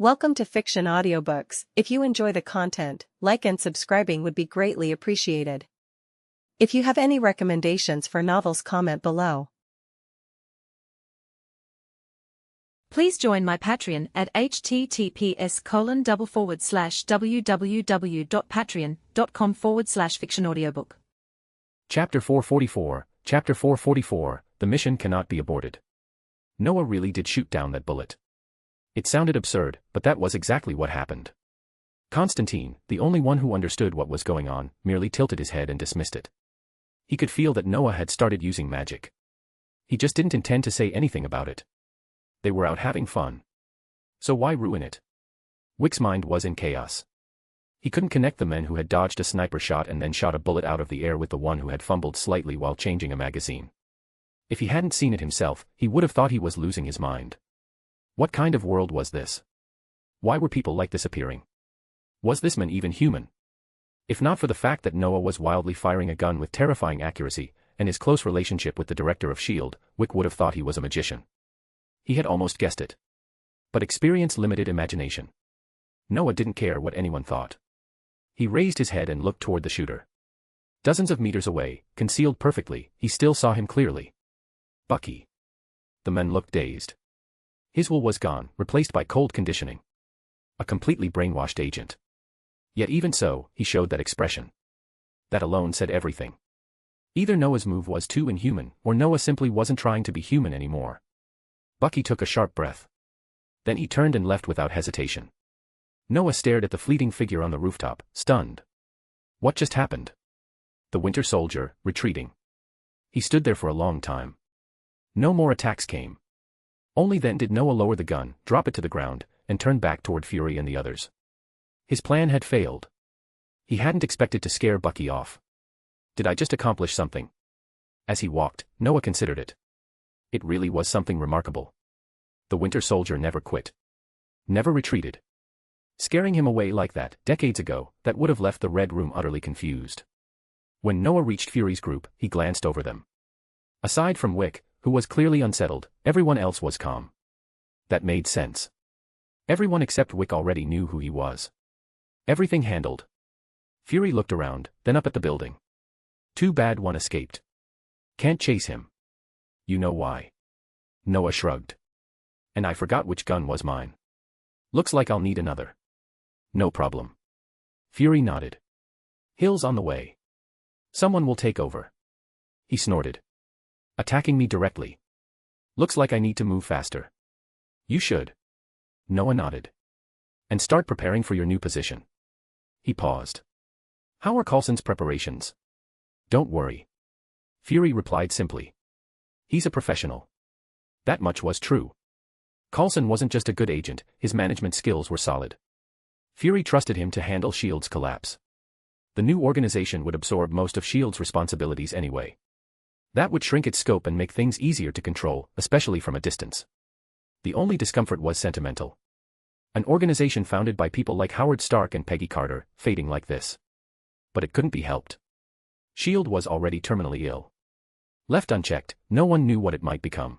Welcome to Fiction Audiobooks. If you enjoy the content, like and subscribing would be greatly appreciated. If you have any recommendations for novels, comment below. Please join my Patreon at https://www.patreon.com/fictionaudiobook. Chapter 444, Chapter 444, The Mission Cannot Be Aborted. Noah really did shoot down that bullet. It sounded absurd, but that was exactly what happened. Constantine, the only one who understood what was going on, merely tilted his head and dismissed it. He could feel that Noah had started using magic. He just didn't intend to say anything about it. They were out having fun. So why ruin it? Wick's mind was in chaos. He couldn't connect the men who had dodged a sniper shot and then shot a bullet out of the air with the one who had fumbled slightly while changing a magazine. If he hadn't seen it himself, he would have thought he was losing his mind. What kind of world was this? Why were people like this appearing? Was this man even human? If not for the fact that Noah was wildly firing a gun with terrifying accuracy, and his close relationship with the director of S.H.I.E.L.D., Wick would have thought he was a magician. He had almost guessed it. But experience limited imagination. Noah didn't care what anyone thought. He raised his head and looked toward the shooter. Dozens of meters away, concealed perfectly, he still saw him clearly. Bucky. The man looked dazed. His will was gone, replaced by cold conditioning. A completely brainwashed agent. Yet even so, he showed that expression. That alone said everything. Either Noah's move was too inhuman, or Noah simply wasn't trying to be human anymore. Bucky took a sharp breath. Then he turned and left without hesitation. Noah stared at the fleeting figure on the rooftop, stunned. What just happened? The Winter Soldier, retreating. He stood there for a long time. No more attacks came. Only then did Noah lower the gun, drop it to the ground, and turn back toward Fury and the others. His plan had failed. He hadn't expected to scare Bucky off. Did I just accomplish something? As he walked, Noah considered it. It really was something remarkable. The Winter Soldier never quit. Never retreated. Scaring him away like that, decades ago, that would have left the Red Room utterly confused. When Noah reached Fury's group, he glanced over them. Aside from Wick, who was clearly unsettled, everyone else was calm. That made sense. Everyone except Wick already knew who he was. Everything handled. Fury looked around, then up at the building. Too bad one escaped. Can't chase him. You know why. Noah shrugged. And I forgot which gun was mine. Looks like I'll need another. No problem. Fury nodded. Hill's on the way. Someone will take over. He snorted. Attacking me directly. Looks like I need to move faster. You should. Noah nodded. And start preparing for your new position. He paused. How are Coulson's preparations? Don't worry. Fury replied simply. He's a professional. That much was true. Coulson wasn't just a good agent, his management skills were solid. Fury trusted him to handle S.H.I.E.L.D.'s collapse. The new organization would absorb most of S.H.I.E.L.D.'s responsibilities anyway. That would shrink its scope and make things easier to control, especially from a distance. The only discomfort was sentimental. An organization founded by people like Howard Stark and Peggy Carter, fading like this. But it couldn't be helped. S.H.I.E.L.D. was already terminally ill. Left unchecked, no one knew what it might become.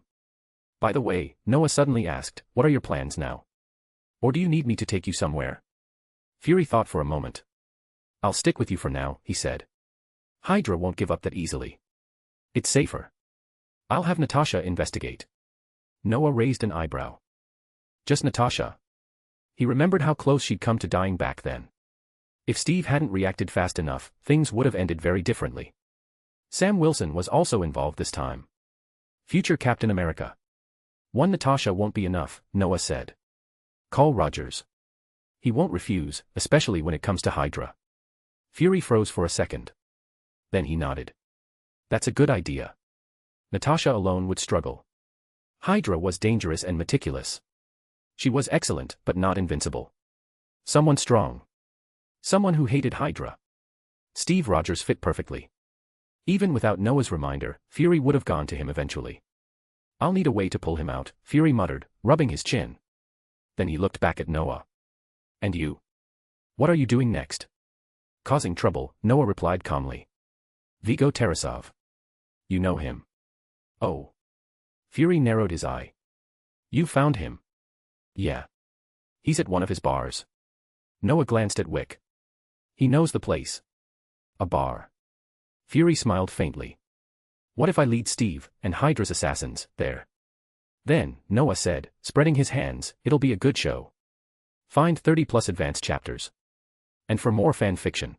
By the way, Noah suddenly asked, what are your plans now? Or do you need me to take you somewhere? Fury thought for a moment. I'll stick with you for now, he said. Hydra won't give up that easily. It's safer. I'll have Natasha investigate. Noah raised an eyebrow. Just Natasha? He remembered how close she'd come to dying back then. If Steve hadn't reacted fast enough, things would have ended very differently. Sam Wilson was also involved this time. Future Captain America. One Natasha won't be enough, Noah said. Call Rogers. He won't refuse, especially when it comes to Hydra. Fury froze for a second. Then he nodded. That's a good idea. Natasha alone would struggle. Hydra was dangerous and meticulous. She was excellent, but not invincible. Someone strong. Someone who hated Hydra. Steve Rogers fit perfectly. Even without Noah's reminder, Fury would have gone to him eventually. I'll need a way to pull him out, Fury muttered, rubbing his chin. Then he looked back at Noah. And you? What are you doing next? Causing trouble, Noah replied calmly. Vigo Terasov. You know him. Oh. Fury narrowed his eye. You found him. Yeah. He's at one of his bars. Noah glanced at Wick. He knows the place. A bar. Fury smiled faintly. What if I lead Steve and Hydra's assassins there? Then, Noah said, spreading his hands, it'll be a good show. Find 30+ advanced chapters. And for more fan fiction.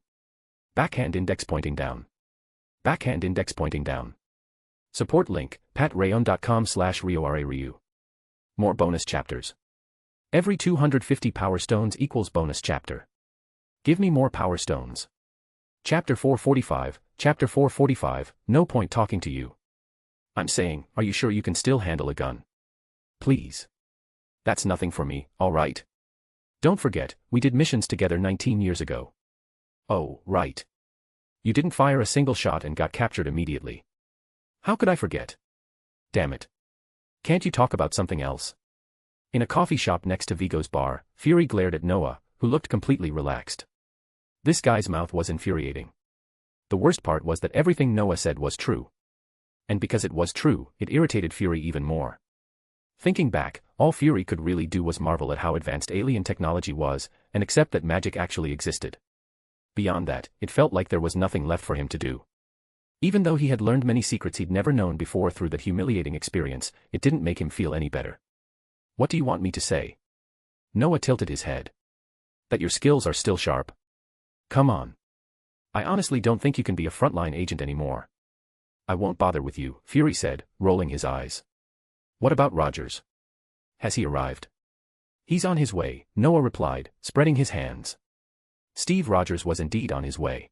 Backhand index pointing down. Backhand index pointing down. Support link, patreon.com/RioRaRyu. More bonus chapters. Every 250 power stones equals bonus chapter. Give me more power stones. Chapter 445, no point talking to you. I'm saying, are you sure you can still handle a gun? Please. That's nothing for me, alright? Don't forget, we did missions together 19 years ago. Oh, right. You didn't fire a single shot and got captured immediately. How could I forget? Damn it. Can't you talk about something else? In a coffee shop next to Vigo's bar, Fury glared at Noah, who looked completely relaxed. This guy's mouth was infuriating. The worst part was that everything Noah said was true. And because it was true, it irritated Fury even more. Thinking back, all Fury could really do was marvel at how advanced alien technology was, and accept that magic actually existed. Beyond that, it felt like there was nothing left for him to do. Even though he had learned many secrets he'd never known before through that humiliating experience, it didn't make him feel any better. What do you want me to say? Noah tilted his head. That your skills are still sharp. Come on. I honestly don't think you can be a frontline agent anymore. I won't bother with you, Fury said, rolling his eyes. What about Rogers? Has he arrived? He's on his way, Noah replied, spreading his hands. Steve Rogers was indeed on his way.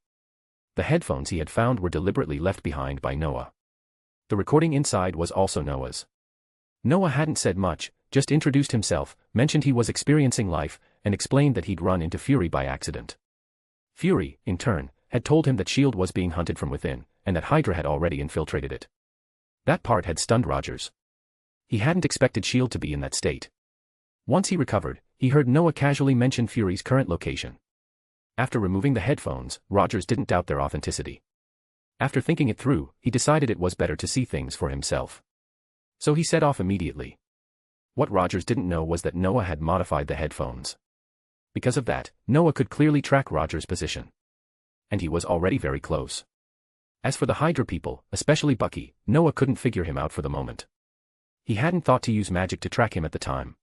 The headphones he had found were deliberately left behind by Noah. The recording inside was also Noah's. Noah hadn't said much, just introduced himself, mentioned he was experiencing life, and explained that he'd run into Fury by accident. Fury, in turn, had told him that S.H.I.E.L.D. was being hunted from within, and that Hydra had already infiltrated it. That part had stunned Rogers. He hadn't expected S.H.I.E.L.D. to be in that state. Once he recovered, he heard Noah casually mention Fury's current location. After removing the headphones, Rogers didn't doubt their authenticity. After thinking it through, he decided it was better to see things for himself. So he set off immediately. What Rogers didn't know was that Noah had modified the headphones. Because of that, Noah could clearly track Rogers' position. And he was already very close. As for the Hydra people, especially Bucky, Noah couldn't figure him out for the moment. He hadn't thought to use magic to track him at the time.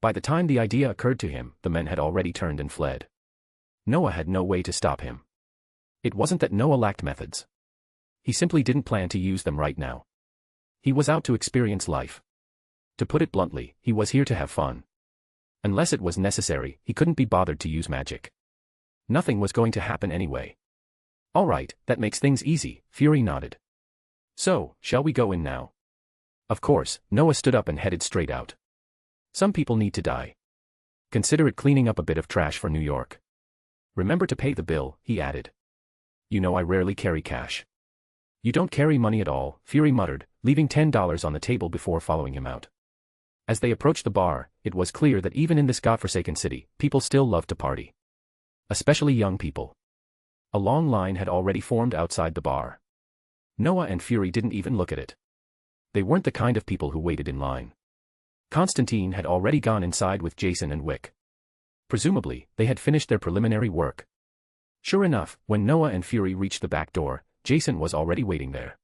By the time the idea occurred to him, the men had already turned and fled. Noah had no way to stop him. It wasn't that Noah lacked methods. He simply didn't plan to use them right now. He was out to experience life. To put it bluntly, he was here to have fun. Unless it was necessary, he couldn't be bothered to use magic. Nothing was going to happen anyway. Alright, that makes things easy, Fury nodded. So, shall we go in now? Of course, Noah stood up and headed straight out. Some people need to die. Consider it cleaning up a bit of trash for New York. Remember to pay the bill, he added. You know I rarely carry cash. You don't carry money at all, Fury muttered, leaving $10 on the table before following him out. As they approached the bar, it was clear that even in this godforsaken city, people still loved to party. Especially young people. A long line had already formed outside the bar. Noah and Fury didn't even look at it. They weren't the kind of people who waited in line. Constantine had already gone inside with Jason and Wick. Presumably, they had finished their preliminary work. Sure enough, when Noah and Fury reached the back door, Jason was already waiting there.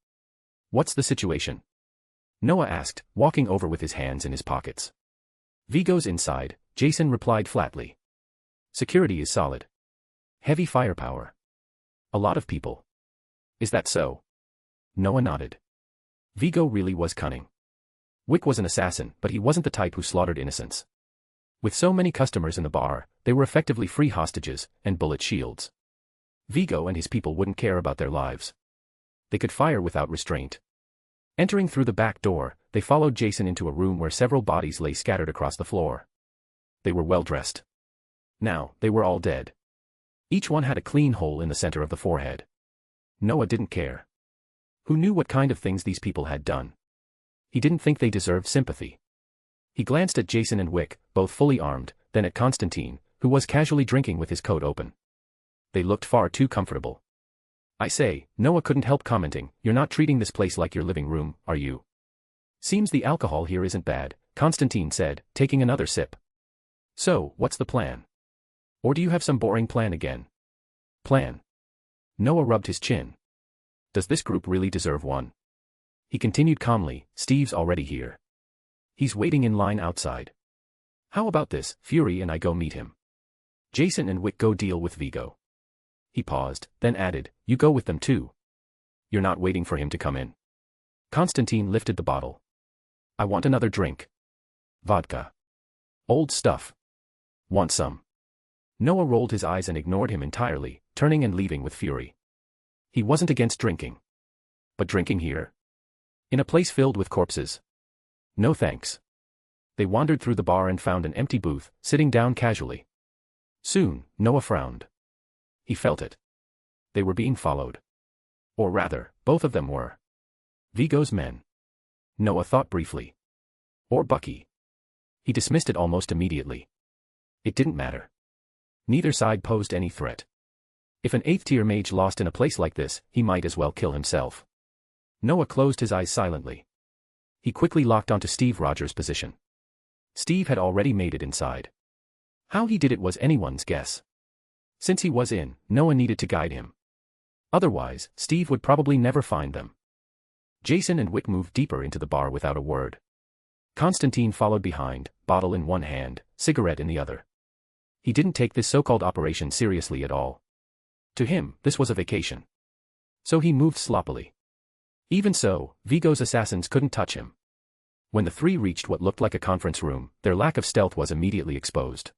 What's the situation? Noah asked, walking over with his hands in his pockets. Vigo's inside, Jason replied flatly. Security is solid. Heavy firepower. A lot of people. Is that so? Noah nodded. Vigo really was cunning. Wick was an assassin, but he wasn't the type who slaughtered innocents. With so many customers in the bar, they were effectively free hostages and bullet shields. Vigo and his people wouldn't care about their lives. They could fire without restraint. Entering through the back door, they followed Jason into a room where several bodies lay scattered across the floor. They were well dressed. Now, they were all dead. Each one had a clean hole in the center of the forehead. Noah didn't care. Who knew what kind of things these people had done? He didn't think they deserved sympathy. He glanced at Jason and Wick, both fully armed, then at Constantine, who was casually drinking with his coat open. They looked far too comfortable. I say, Noah couldn't help commenting, you're not treating this place like your living room, are you? Seems the alcohol here isn't bad, Constantine said, taking another sip. So, what's the plan? Or do you have some boring plan again? Plan. Noah rubbed his chin. Does this group really deserve one? He continued calmly, Steve's already here. He's waiting in line outside. How about this, Fury and I go meet him. Jason and Wick go deal with Vigo. He paused, then added, you go with them too. You're not waiting for him to come in. Constantine lifted the bottle. I want another drink. Vodka. Old stuff. Want some? Noah rolled his eyes and ignored him entirely, turning and leaving with Fury. He wasn't against drinking. But drinking here? In a place filled with corpses? No thanks. They wandered through the bar and found an empty booth, sitting down casually. Soon, Noah frowned. He felt it. They were being followed. Or rather, both of them were. Vigo's men. Noah thought briefly. Or Bucky. He dismissed it almost immediately. It didn't matter. Neither side posed any threat. If an 8th-tier mage lost in a place like this, he might as well kill himself. Noah closed his eyes silently. He quickly locked onto Steve Rogers' position. Steve had already made it inside. How he did it was anyone's guess. Since he was in, Noah needed to guide him. Otherwise, Steve would probably never find them. Jason and Wick moved deeper into the bar without a word. Constantine followed behind, bottle in one hand, cigarette in the other. He didn't take this so-called operation seriously at all. To him, this was a vacation. So he moved sloppily. Even so, Vigo's assassins couldn't touch him. When the three reached what looked like a conference room, their lack of stealth was immediately exposed.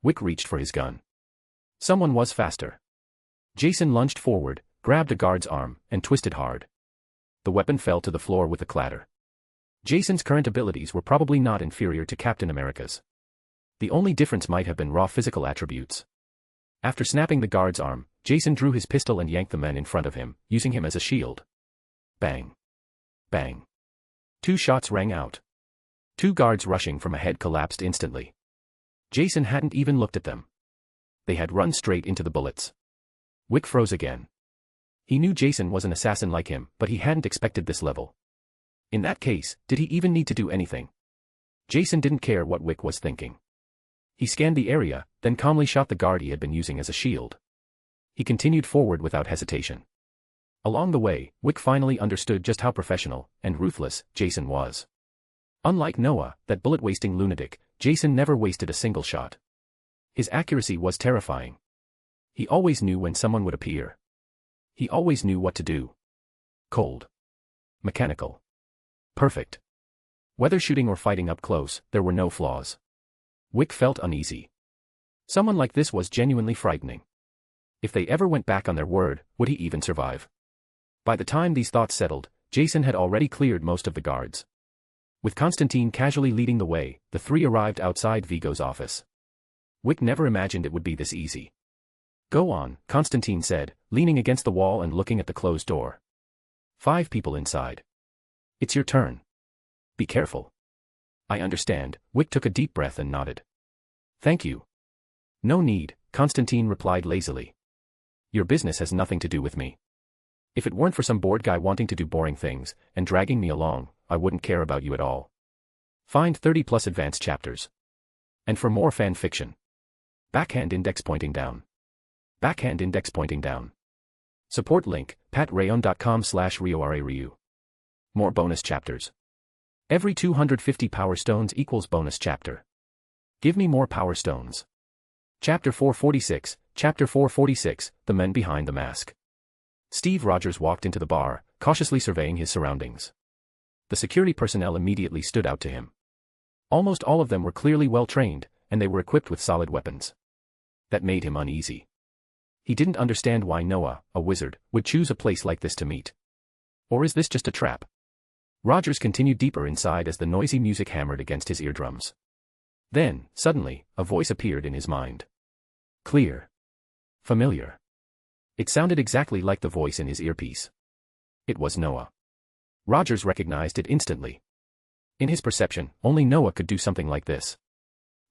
Wick reached for his gun. Someone was faster. Jason lunged forward, grabbed a guard's arm, and twisted hard. The weapon fell to the floor with a clatter. Jason's current abilities were probably not inferior to Captain America's. The only difference might have been raw physical attributes. After snapping the guard's arm, Jason drew his pistol and yanked the man in front of him, using him as a shield. Bang. Bang. 2 shots rang out. 2 guards rushing from ahead collapsed instantly. Jason hadn't even looked at them. They had run straight into the bullets. Wick froze again. He knew Jason was an assassin like him, but he hadn't expected this level. In that case, did he even need to do anything? Jason didn't care what Wick was thinking. He scanned the area, then calmly shot the guard he had been using as a shield. He continued forward without hesitation. Along the way, Wick finally understood just how professional and ruthless Jason was. Unlike Noah, that bullet-wasting lunatic, Jason never wasted a single shot. His accuracy was terrifying. He always knew when someone would appear. He always knew what to do. Cold. Mechanical. Perfect. Whether shooting or fighting up close, there were no flaws. Wick felt uneasy. Someone like this was genuinely frightening. If they ever went back on their word, would he even survive? By the time these thoughts settled, Jason had already cleared most of the guards. With Constantine casually leading the way, the three arrived outside Vigo's office. Wick never imagined it would be this easy. Go on, Constantine said, leaning against the wall and looking at the closed door. 5 people inside. It's your turn. Be careful. I understand. Wick took a deep breath and nodded. Thank you. No need, Constantine replied lazily. Your business has nothing to do with me. If it weren't for some bored guy wanting to do boring things, and dragging me along, I wouldn't care about you at all. Find 30+ advanced chapters. And for more fan fiction. Backhand index pointing down. Backhand index pointing down. Support link, patreon.com/RioRaRyu. More bonus chapters. Every 250 power stones equals bonus chapter. Give me more power stones. Chapter 446, Chapter 446, The Men Behind the Mask. Steve Rogers walked into the bar, cautiously surveying his surroundings. The security personnel immediately stood out to him. Almost all of them were clearly well-trained, and they were equipped with solid weapons. That made him uneasy. He didn't understand why Noah, a wizard, would choose a place like this to meet. Or is this just a trap? Rogers continued deeper inside as the noisy music hammered against his eardrums. Then, suddenly, a voice appeared in his mind. Clear. Familiar. It sounded exactly like the voice in his earpiece. It was Noah. Rogers recognized it instantly. In his perception, only Noah could do something like this.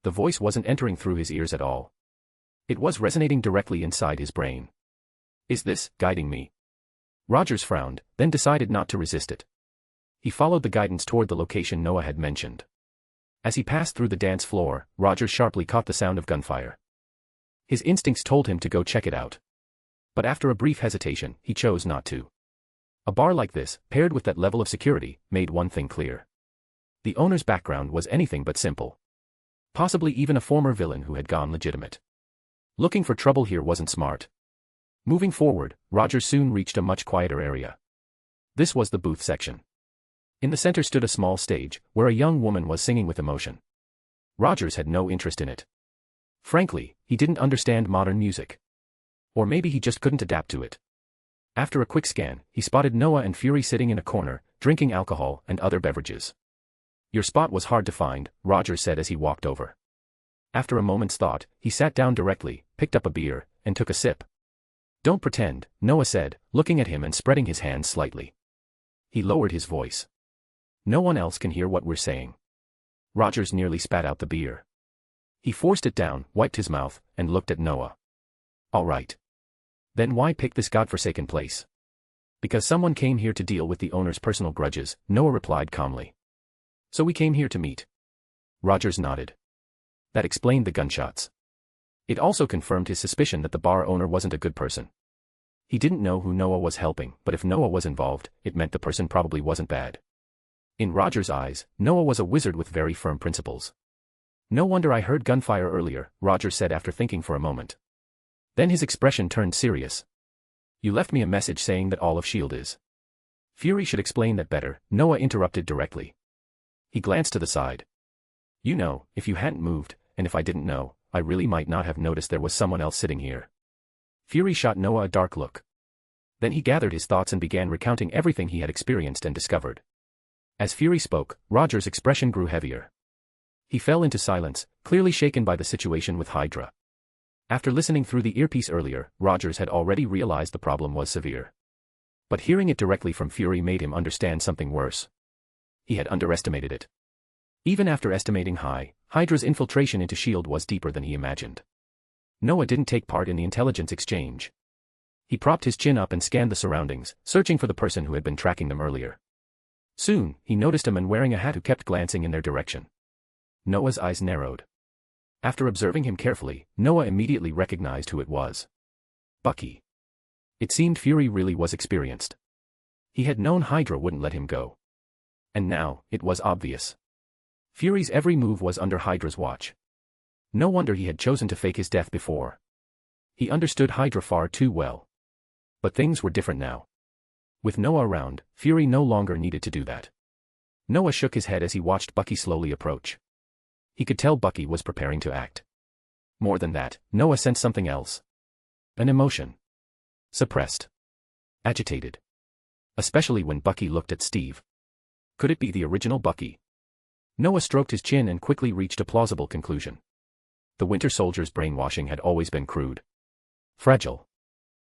The voice wasn't entering through his ears at all. It was resonating directly inside his brain. Is this guiding me? Rogers frowned, then decided not to resist it. He followed the guidance toward the location Noah had mentioned. As he passed through the dance floor, Rogers sharply caught the sound of gunfire. His instincts told him to go check it out. But after a brief hesitation, he chose not to. A bar like this, paired with that level of security, made one thing clear. The owner's background was anything but simple. Possibly even a former villain who had gone legitimate. Looking for trouble here wasn't smart. Moving forward, Rogers soon reached a much quieter area. This was the booth section. In the center stood a small stage, where a young woman was singing with emotion. Rogers had no interest in it. Frankly, he didn't understand modern music. Or maybe he just couldn't adapt to it. After a quick scan, he spotted Noah and Fury sitting in a corner, drinking alcohol and other beverages. Your spot was hard to find, Rogers said as he walked over. After a moment's thought, he sat down directly, picked up a beer, and took a sip. Don't pretend, Noah said, looking at him and spreading his hands slightly. He lowered his voice. No one else can hear what we're saying. Rogers nearly spat out the beer. He forced it down, wiped his mouth, and looked at Noah. All right. Then why pick this godforsaken place? Because someone came here to deal with the owner's personal grudges, Noah replied calmly. So we came here to meet. Rogers nodded. That explained the gunshots. It also confirmed his suspicion that the bar owner wasn't a good person. He didn't know who Noah was helping, but if Noah was involved, it meant the person probably wasn't bad. In Rogers' eyes, Noah was a wizard with very firm principles. No wonder I heard gunfire earlier, Rogers said after thinking for a moment. Then his expression turned serious. You left me a message saying that all of S.H.I.E.L.D. is. Fury should explain that better, Noah interrupted directly. He glanced to the side. You know, if you hadn't moved, and if I didn't know, I really might not have noticed there was someone else sitting here. Fury shot Noah a dark look. Then he gathered his thoughts and began recounting everything he had experienced and discovered. As Fury spoke, Rogers' expression grew heavier. He fell into silence, clearly shaken by the situation with Hydra. After listening through the earpiece earlier, Rogers had already realized the problem was severe. But hearing it directly from Fury made him understand something worse. He had underestimated it. Even after estimating Hydra's infiltration into S.H.I.E.L.D. was deeper than he imagined. Noah didn't take part in the intelligence exchange. He propped his chin up and scanned the surroundings, searching for the person who had been tracking them earlier. Soon, he noticed a man wearing a hat who kept glancing in their direction. Noah's eyes narrowed. After observing him carefully, Noah immediately recognized who it was. Bucky. It seemed Fury really was experienced. He had known Hydra wouldn't let him go. And now, it was obvious. Fury's every move was under Hydra's watch. No wonder he had chosen to fake his death before. He understood Hydra far too well. But things were different now. With Noah around, Fury no longer needed to do that. Noah shook his head as he watched Bucky slowly approach. He could tell Bucky was preparing to act. More than that, Noah sensed something else. An emotion. Suppressed. Agitated. Especially when Bucky looked at Steve. Could it be the original Bucky? Noah stroked his chin and quickly reached a plausible conclusion. The Winter Soldier's brainwashing had always been crude. Fragile.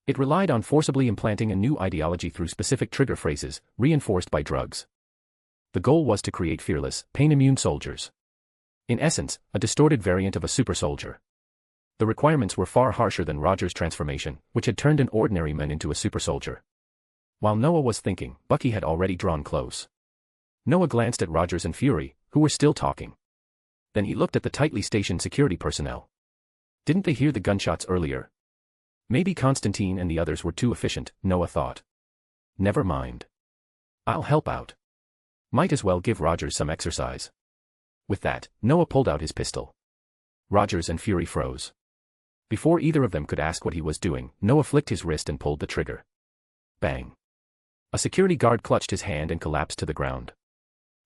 It relied on forcibly implanting a new ideology through specific trigger phrases, reinforced by drugs. The goal was to create fearless, pain-immune soldiers. In essence, a distorted variant of a super soldier. The requirements were far harsher than Rogers' transformation, which had turned an ordinary man into a super soldier. While Noah was thinking, Bucky had already drawn close. Noah glanced at Rogers and Fury, who were still talking. Then he looked at the tightly stationed security personnel. Didn't they hear the gunshots earlier? Maybe Constantine and the others were too efficient, Noah thought. Never mind. I'll help out. Might as well give Rogers some exercise. With that, Noah pulled out his pistol. Rogers and Fury froze. Before either of them could ask what he was doing, Noah flicked his wrist and pulled the trigger. Bang. A security guard clutched his hand and collapsed to the ground.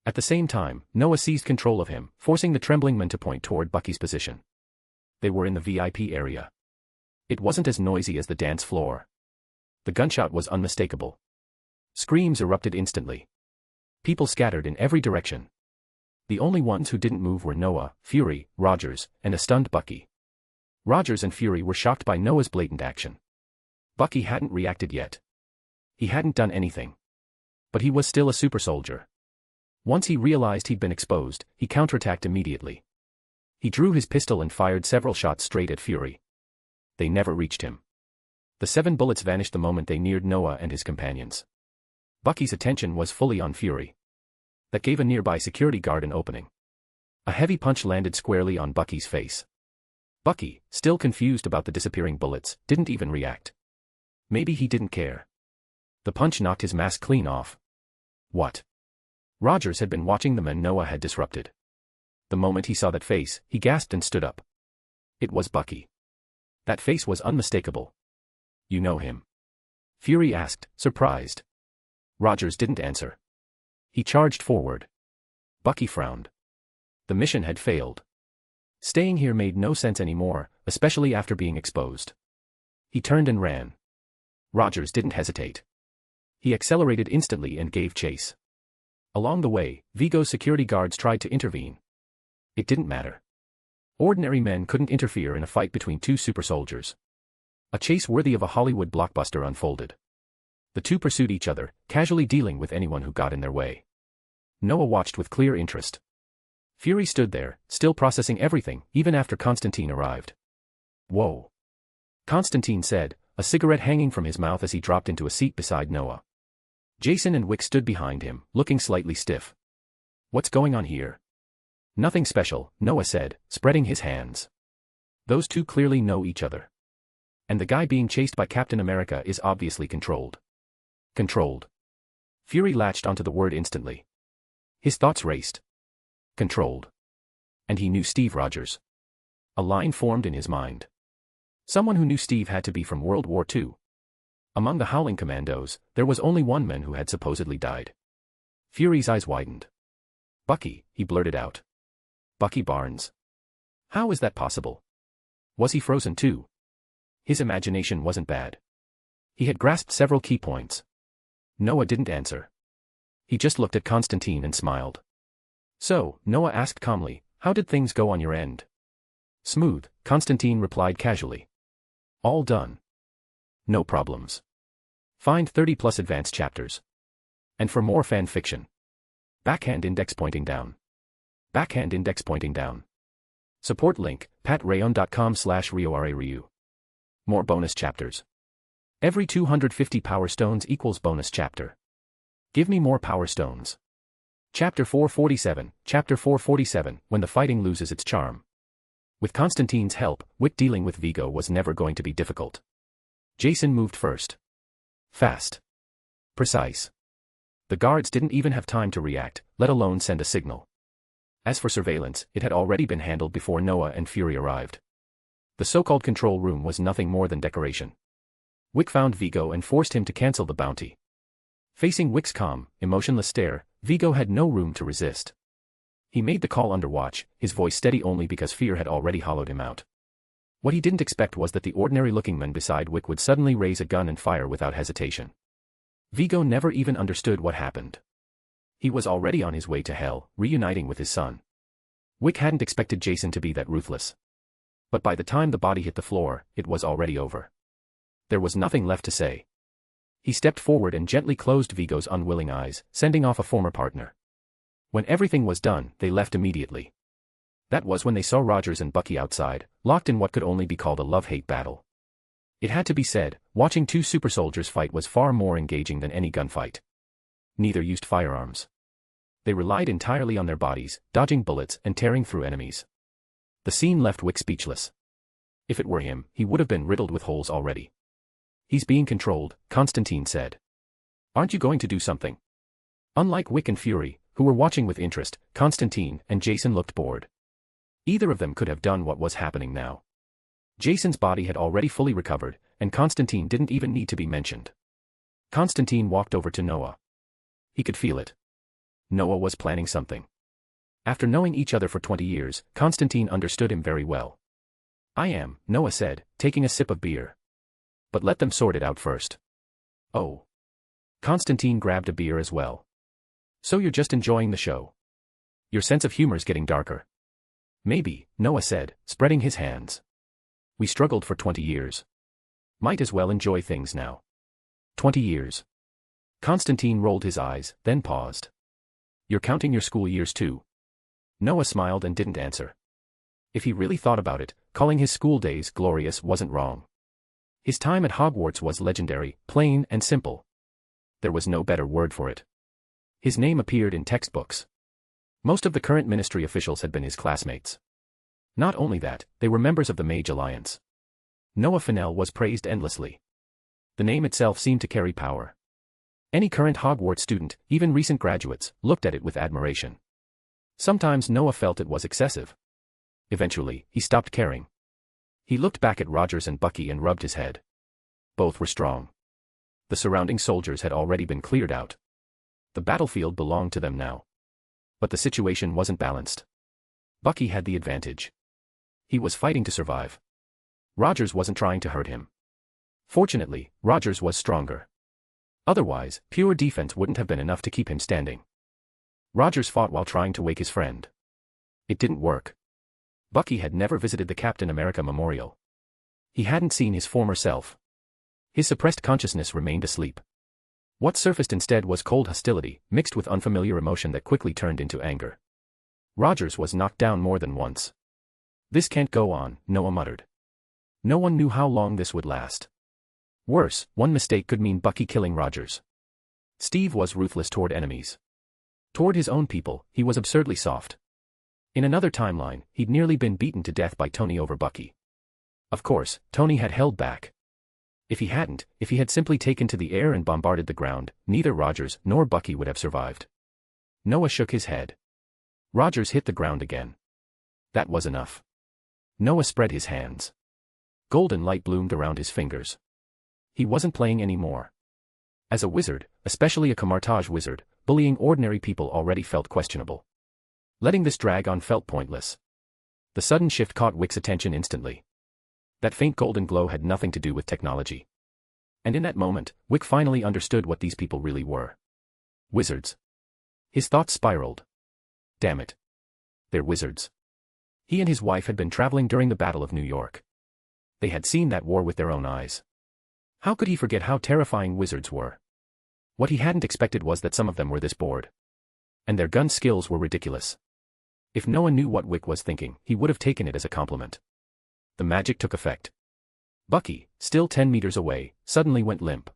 At the same time, Noah seized control of him, forcing the trembling man to point toward Bucky's position. They were in the VIP area. It wasn't as noisy as the dance floor. The gunshot was unmistakable. Screams erupted instantly. People scattered in every direction. The only ones who didn't move were Noah, Fury, Rogers, and a stunned Bucky. Rogers and Fury were shocked by Noah's blatant action. Bucky hadn't reacted yet. He hadn't done anything. But he was still a super soldier. Once he realized he'd been exposed, he counterattacked immediately. He drew his pistol and fired several shots straight at Fury. They never reached him. The 7 bullets vanished the moment they neared Noah and his companions. Bucky's attention was fully on Fury. That gave a nearby security guard an opening. A heavy punch landed squarely on Bucky's face. Bucky, still confused about the disappearing bullets, didn't even react. Maybe he didn't care. The punch knocked his mask clean off. What? Rogers had been watching the men Noah had disrupted. The moment he saw that face, he gasped and stood up. It was Bucky. That face was unmistakable. You know him? Fury asked, surprised. Rogers didn't answer. He charged forward. Bucky frowned. The mission had failed. Staying here made no sense anymore, especially after being exposed. He turned and ran. Rogers didn't hesitate. He accelerated instantly and gave chase. Along the way, Vigo's security guards tried to intervene. It didn't matter. Ordinary men couldn't interfere in a fight between two super soldiers. A chase worthy of a Hollywood blockbuster unfolded. The two pursued each other, casually dealing with anyone who got in their way. Noah watched with clear interest. Fury stood there, still processing everything, even after Constantine arrived. Whoa. Constantine said, a cigarette hanging from his mouth as he dropped into a seat beside Noah. Jason and Wick stood behind him, looking slightly stiff. What's going on here? Nothing special, Noah said, spreading his hands. Those two clearly know each other. And the guy being chased by Captain America is obviously controlled. Controlled. Fury latched onto the word instantly. His thoughts raced. Controlled. And he knew Steve Rogers. A line formed in his mind. Someone who knew Steve had to be from World War II. Among the Howling Commandos, there was only one man who had supposedly died. Fury's eyes widened. Bucky, he blurted out. Bucky Barnes. How is that possible? Was he frozen too? His imagination wasn't bad. He had grasped several key points. Noah didn't answer. He just looked at Constantine and smiled. So, Noah asked calmly, how did things go on your end? Smooth, Constantine replied casually. All done. No problems. Find 30+ advanced chapters. And for more fan fiction. Backhand index pointing down. Backhand index pointing down. Support link, patreon.com/RioRaRyu. More bonus chapters. Every 250 power stones equals bonus chapter. Give me more power stones. Chapter 447, Chapter 447, when the fighting loses its charm. With Constantine's help, Wick dealing with Vigo was never going to be difficult. Jason moved first. Fast. Precise. The guards didn't even have time to react, let alone send a signal. As for surveillance, it had already been handled before Noah and Fury arrived. The so-called control room was nothing more than decoration. Wick found Vigo and forced him to cancel the bounty. Facing Wick's calm, emotionless stare, Vigo had no room to resist. He made the call under watch, his voice steady only because fear had already hollowed him out. What he didn't expect was that the ordinary-looking man beside Wick would suddenly raise a gun and fire without hesitation. Vigo never even understood what happened. He was already on his way to hell, reuniting with his son. Wick hadn't expected Jason to be that ruthless. But by the time the body hit the floor, it was already over. There was nothing left to say. He stepped forward and gently closed Vigo's unwilling eyes, sending off a former partner. When everything was done, they left immediately. That was when they saw Rogers and Bucky outside, locked in what could only be called a love-hate battle. It had to be said, watching two super soldiers fight was far more engaging than any gunfight. Neither used firearms. They relied entirely on their bodies, dodging bullets and tearing through enemies. The scene left Wick speechless. If it were him, he would have been riddled with holes already. He's being controlled, Constantine said. Aren't you going to do something? Unlike Wick and Fury, who were watching with interest, Constantine and Jason looked bored. Either of them could have done what was happening now. Jason's body had already fully recovered, and Constantine didn't even need to be mentioned. Constantine walked over to Noah. He could feel it. Noah was planning something. After knowing each other for 20 years, Constantine understood him very well. I am, Noah said, taking a sip of beer. But let them sort it out first. Oh. Constantine grabbed a beer as well. So you're just enjoying the show. Your sense of humor's getting darker. Maybe, Noah said, spreading his hands. We struggled for 20 years. Might as well enjoy things now. 20 years. Constantine rolled his eyes, then paused. You're counting your school years too. Noah smiled and didn't answer. If he really thought about it, calling his school days glorious wasn't wrong. His time at Hogwarts was legendary, plain and simple. There was no better word for it. His name appeared in textbooks. Most of the current ministry officials had been his classmates. Not only that, they were members of the Mage Alliance. Noah Fennell was praised endlessly. The name itself seemed to carry power. Any current Hogwarts student, even recent graduates, looked at it with admiration. Sometimes Noah felt it was excessive. Eventually, he stopped caring. He looked back at Rogers and Bucky and rubbed his head. Both were strong. The surrounding soldiers had already been cleared out. The battlefield belonged to them now. But the situation wasn't balanced. Bucky had the advantage. He was fighting to survive. Rogers wasn't trying to hurt him. Fortunately, Rogers was stronger. Otherwise, pure defense wouldn't have been enough to keep him standing. Rogers fought while trying to wake his friend. It didn't work. Bucky had never visited the Captain America Memorial. He hadn't seen his former self. His suppressed consciousness remained asleep. What surfaced instead was cold hostility, mixed with unfamiliar emotion that quickly turned into anger. Rogers was knocked down more than once. "This can't go on," Noah muttered. No one knew how long this would last. Worse, one mistake could mean Bucky killing Rogers. Steve was ruthless toward enemies. Toward his own people, he was absurdly soft. In another timeline, he'd nearly been beaten to death by Tony over Bucky. Of course, Tony had held back. If he had simply taken to the air and bombarded the ground, neither Rogers nor Bucky would have survived. Noah shook his head. Rogers hit the ground again. That was enough. Noah spread his hands. Golden light bloomed around his fingers. He wasn't playing anymore. As a wizard, especially a Camartage wizard, bullying ordinary people already felt questionable. Letting this drag on felt pointless. The sudden shift caught Wick's attention instantly. That faint golden glow had nothing to do with technology. And in that moment, Wick finally understood what these people really were. Wizards. His thoughts spiraled. Damn it. They're wizards. He and his wife had been traveling during the Battle of New York. They had seen that war with their own eyes. How could he forget how terrifying wizards were? What he hadn't expected was that some of them were this bored. And their gun skills were ridiculous. If no one knew what Wick was thinking, he would have taken it as a compliment. The magic took effect. Bucky, still 10 meters away, suddenly went limp.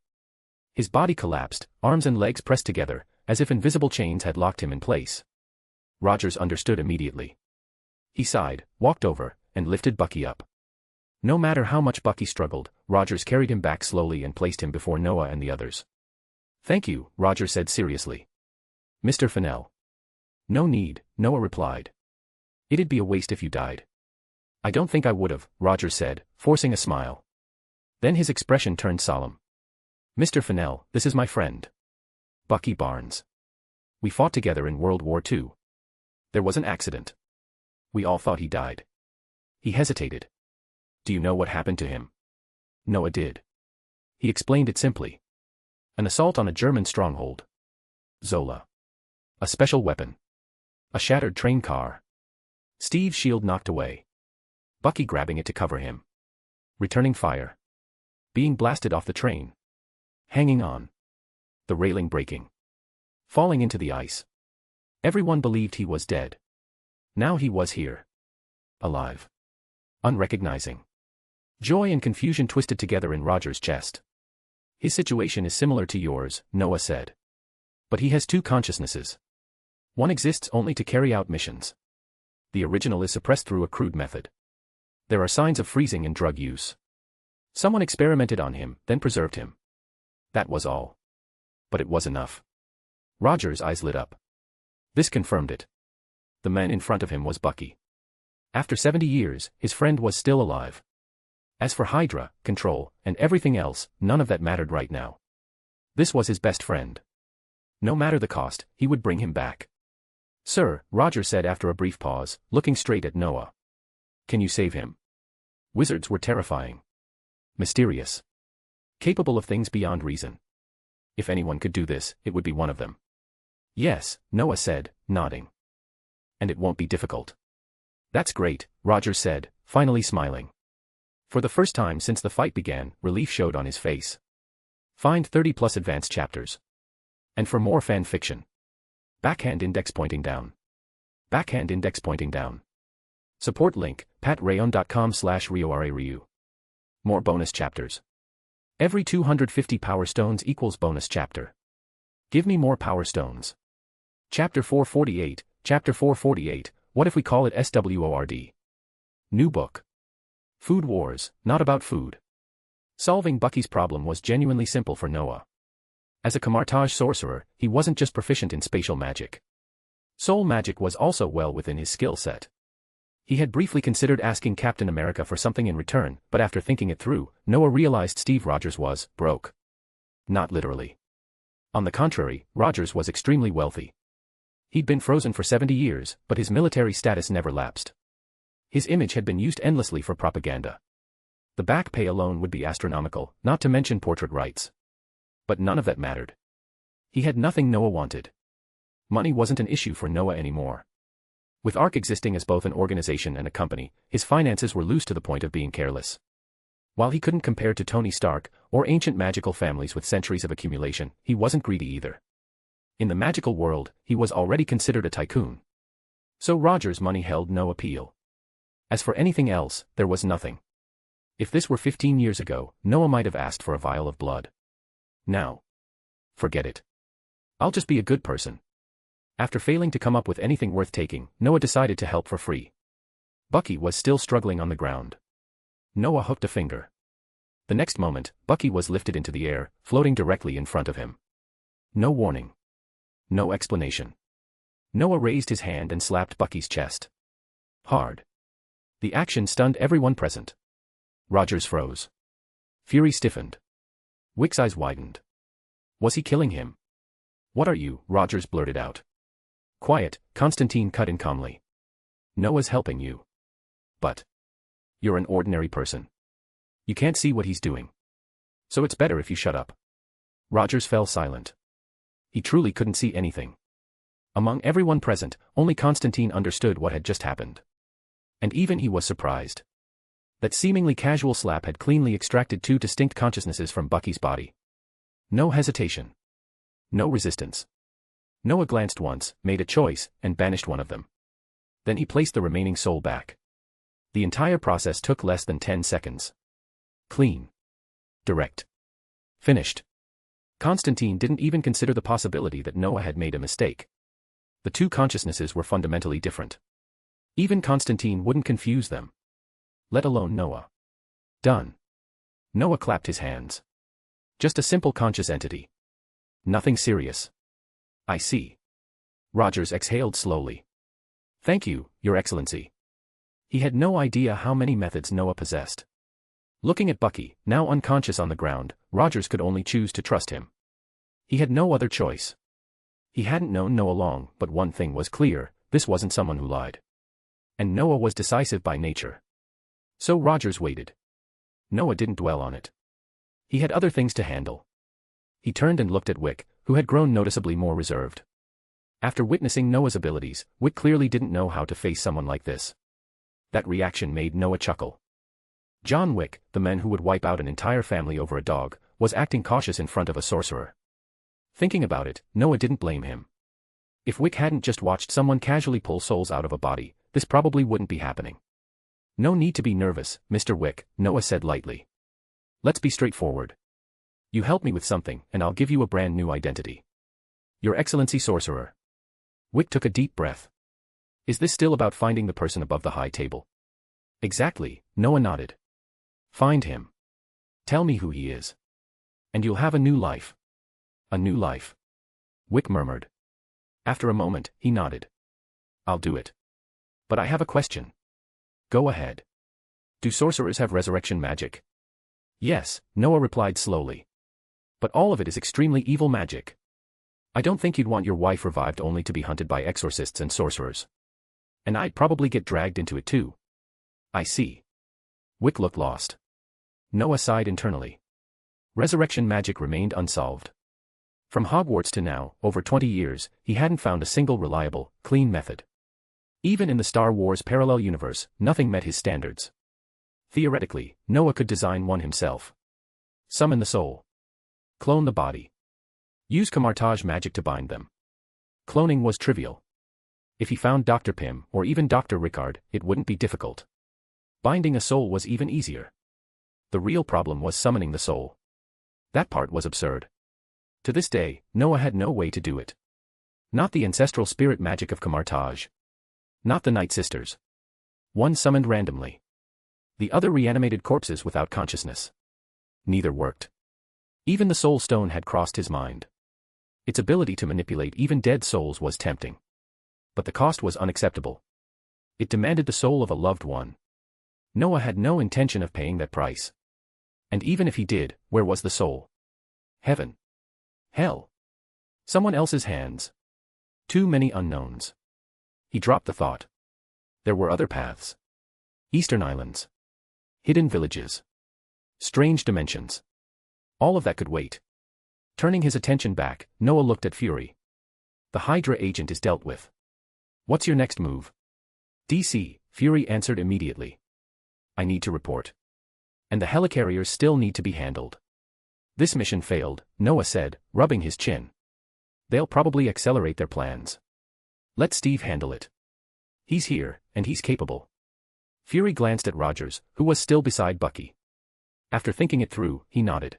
His body collapsed, arms and legs pressed together, as if invisible chains had locked him in place. Rogers understood immediately. He sighed, walked over, and lifted Bucky up. No matter how much Bucky struggled, Rogers carried him back slowly and placed him before Noah and the others. "Thank you," Rogers said seriously. "Mr. Fennell." "No need," Noah replied. "It'd be a waste if you died." "I don't think I would've," Rogers said, forcing a smile. Then his expression turned solemn. "Mr. Fennell, this is my friend. Bucky Barnes. We fought together in World War II. There was an accident. We all thought he died." He hesitated. "Do you know what happened to him?" Noah did. He explained it simply. An assault on a German stronghold. Zola. A special weapon. A shattered train car. Steve's shield knocked away. Bucky grabbing it to cover him. Returning fire. Being blasted off the train. Hanging on. The railing breaking. Falling into the ice. Everyone believed he was dead. Now he was here. Alive. Unrecognizing. Joy and confusion twisted together in Rogers' chest. "His situation is similar to yours," Noah said. "But he has two consciousnesses. One exists only to carry out missions. The original is suppressed through a crude method. There are signs of freezing and drug use. Someone experimented on him, then preserved him. That was all. But it was enough." Rogers' eyes lit up. This confirmed it. The man in front of him was Bucky. After 70 years, his friend was still alive. As for Hydra, control, and everything else, none of that mattered right now. This was his best friend. No matter the cost, he would bring him back. "Sir," Rogers said after a brief pause, looking straight at Noah. "Can you save him?" Wizards were terrifying. Mysterious. Capable of things beyond reason. If anyone could do this, it would be one of them. "Yes," Noah said, nodding. "And it won't be difficult." "That's great," Rogers said, finally smiling. For the first time since the fight began, relief showed on his face. Find 30+ advanced chapters. And for more fan fiction. Backhand index pointing down. Backhand index pointing down. Support link, patreon.com/RioRaRyu. More bonus chapters. Every 250 power stones equals bonus chapter. Give me more power stones. Chapter 448, Chapter 448, What if we call it SWORD? New book. Food Wars, not about food. Solving Bucky's problem was genuinely simple for Noah. As a camouflage sorcerer, he wasn't just proficient in spatial magic. Soul magic was also well within his skill set. He had briefly considered asking Captain America for something in return, but after thinking it through, Noah realized Steve Rogers was broke. Not literally. On the contrary, Rogers was extremely wealthy. He'd been frozen for 70 years, but his military status never lapsed. His image had been used endlessly for propaganda. The back pay alone would be astronomical, not to mention portrait rights. But none of that mattered. He had nothing Noah wanted. Money wasn't an issue for Noah anymore. With ARC existing as both an organization and a company, his finances were loose to the point of being careless. While he couldn't compare to Tony Stark, or ancient magical families with centuries of accumulation, he wasn't greedy either. In the magical world, he was already considered a tycoon. So Rogers' money held no appeal. As for anything else, there was nothing. If this were 15 years ago, Noah might have asked for a vial of blood. Now. Forget it. I'll just be a good person. After failing to come up with anything worth taking, Noah decided to help for free. Bucky was still struggling on the ground. Noah hooked a finger. The next moment, Bucky was lifted into the air, floating directly in front of him. No warning. No explanation. Noah raised his hand and slapped Bucky's chest. Hard. The action stunned everyone present. Rogers froze. Fury stiffened. Wick's eyes widened. Was he killing him? What are you? Rogers blurted out. Quiet, Constantine cut in calmly. Noah's helping you. But you're an ordinary person. You can't see what he's doing. So it's better if you shut up. Rogers fell silent. He truly couldn't see anything. Among everyone present, only Constantine understood what had just happened. And even he was surprised. That seemingly casual slap had cleanly extracted two distinct consciousnesses from Bucky's body. No hesitation. No resistance. Noah glanced once, made a choice, and banished one of them. Then he placed the remaining soul back. The entire process took less than 10 seconds. Clean. Direct. Finished. Constantine didn't even consider the possibility that Noah had made a mistake. The two consciousnesses were fundamentally different. Even Constantine wouldn't confuse them. Let alone Noah. Done. Noah clapped his hands. Just a simple conscious entity. Nothing serious. I see. Rogers exhaled slowly. Thank you, Your Excellency. He had no idea how many methods Noah possessed. Looking at Bucky, now unconscious on the ground, Rogers could only choose to trust him. He had no other choice. He hadn't known Noah long, but one thing was clear, this wasn't someone who lied. And Noah was decisive by nature. So Rogers waited. Noah didn't dwell on it. He had other things to handle. He turned and looked at Wick, who had grown noticeably more reserved. After witnessing Noah's abilities, Wick clearly didn't know how to face someone like this. That reaction made Noah chuckle. John Wick, the man who would wipe out an entire family over a dog, was acting cautious in front of a sorcerer. Thinking about it, Noah didn't blame him. If Wick hadn't just watched someone casually pull souls out of a body, this probably wouldn't be happening. No need to be nervous, Mr. Wick, Noah said lightly. Let's be straightforward. You help me with something, and I'll give you a brand new identity. Your Excellency Sorcerer. Wick took a deep breath. Is this still about finding the person above the high table? Exactly, Noah nodded. Find him. Tell me who he is. And you'll have a new life. A new life. Wick murmured. After a moment, he nodded. I'll do it. But I have a question. Go ahead. Do sorcerers have resurrection magic? Yes, Noah replied slowly. But all of it is extremely evil magic. I don't think you'd want your wife revived only to be hunted by exorcists and sorcerers. And I'd probably get dragged into it too. I see. Wick looked lost. Noah sighed internally. Resurrection magic remained unsolved. From Hogwarts to now, over 20 years, he hadn't found a single reliable, clean method. Even in the Star Wars parallel universe, nothing met his standards. Theoretically, Noah could design one himself. Summon the soul. Clone the body. Use camouflage magic to bind them. Cloning was trivial. If he found Dr. Pym, or even Dr. Rickard, it wouldn't be difficult. Binding a soul was even easier. The real problem was summoning the soul. That part was absurd. To this day, Noah had no way to do it. Not the ancestral spirit magic of Camartage. Not the Night Sisters. One summoned randomly. The other reanimated corpses without consciousness. Neither worked. Even the Soul Stone had crossed his mind. Its ability to manipulate even dead souls was tempting. But the cost was unacceptable. It demanded the soul of a loved one. Noah had no intention of paying that price. And even if he did, where was the soul? Heaven? Hell? Someone else's hands? Too many unknowns. He dropped the thought. There were other paths. Eastern islands. Hidden villages. Strange dimensions. All of that could wait. Turning his attention back, Noah looked at Fury. The Hydra agent is dealt with. What's your next move? DC, Fury answered immediately. I need to report. And the helicarriers still need to be handled. This mission failed, Noah said, rubbing his chin. They'll probably accelerate their plans. Let Steve handle it. He's here, and he's capable. Fury glanced at Rogers, who was still beside Bucky. After thinking it through, he nodded.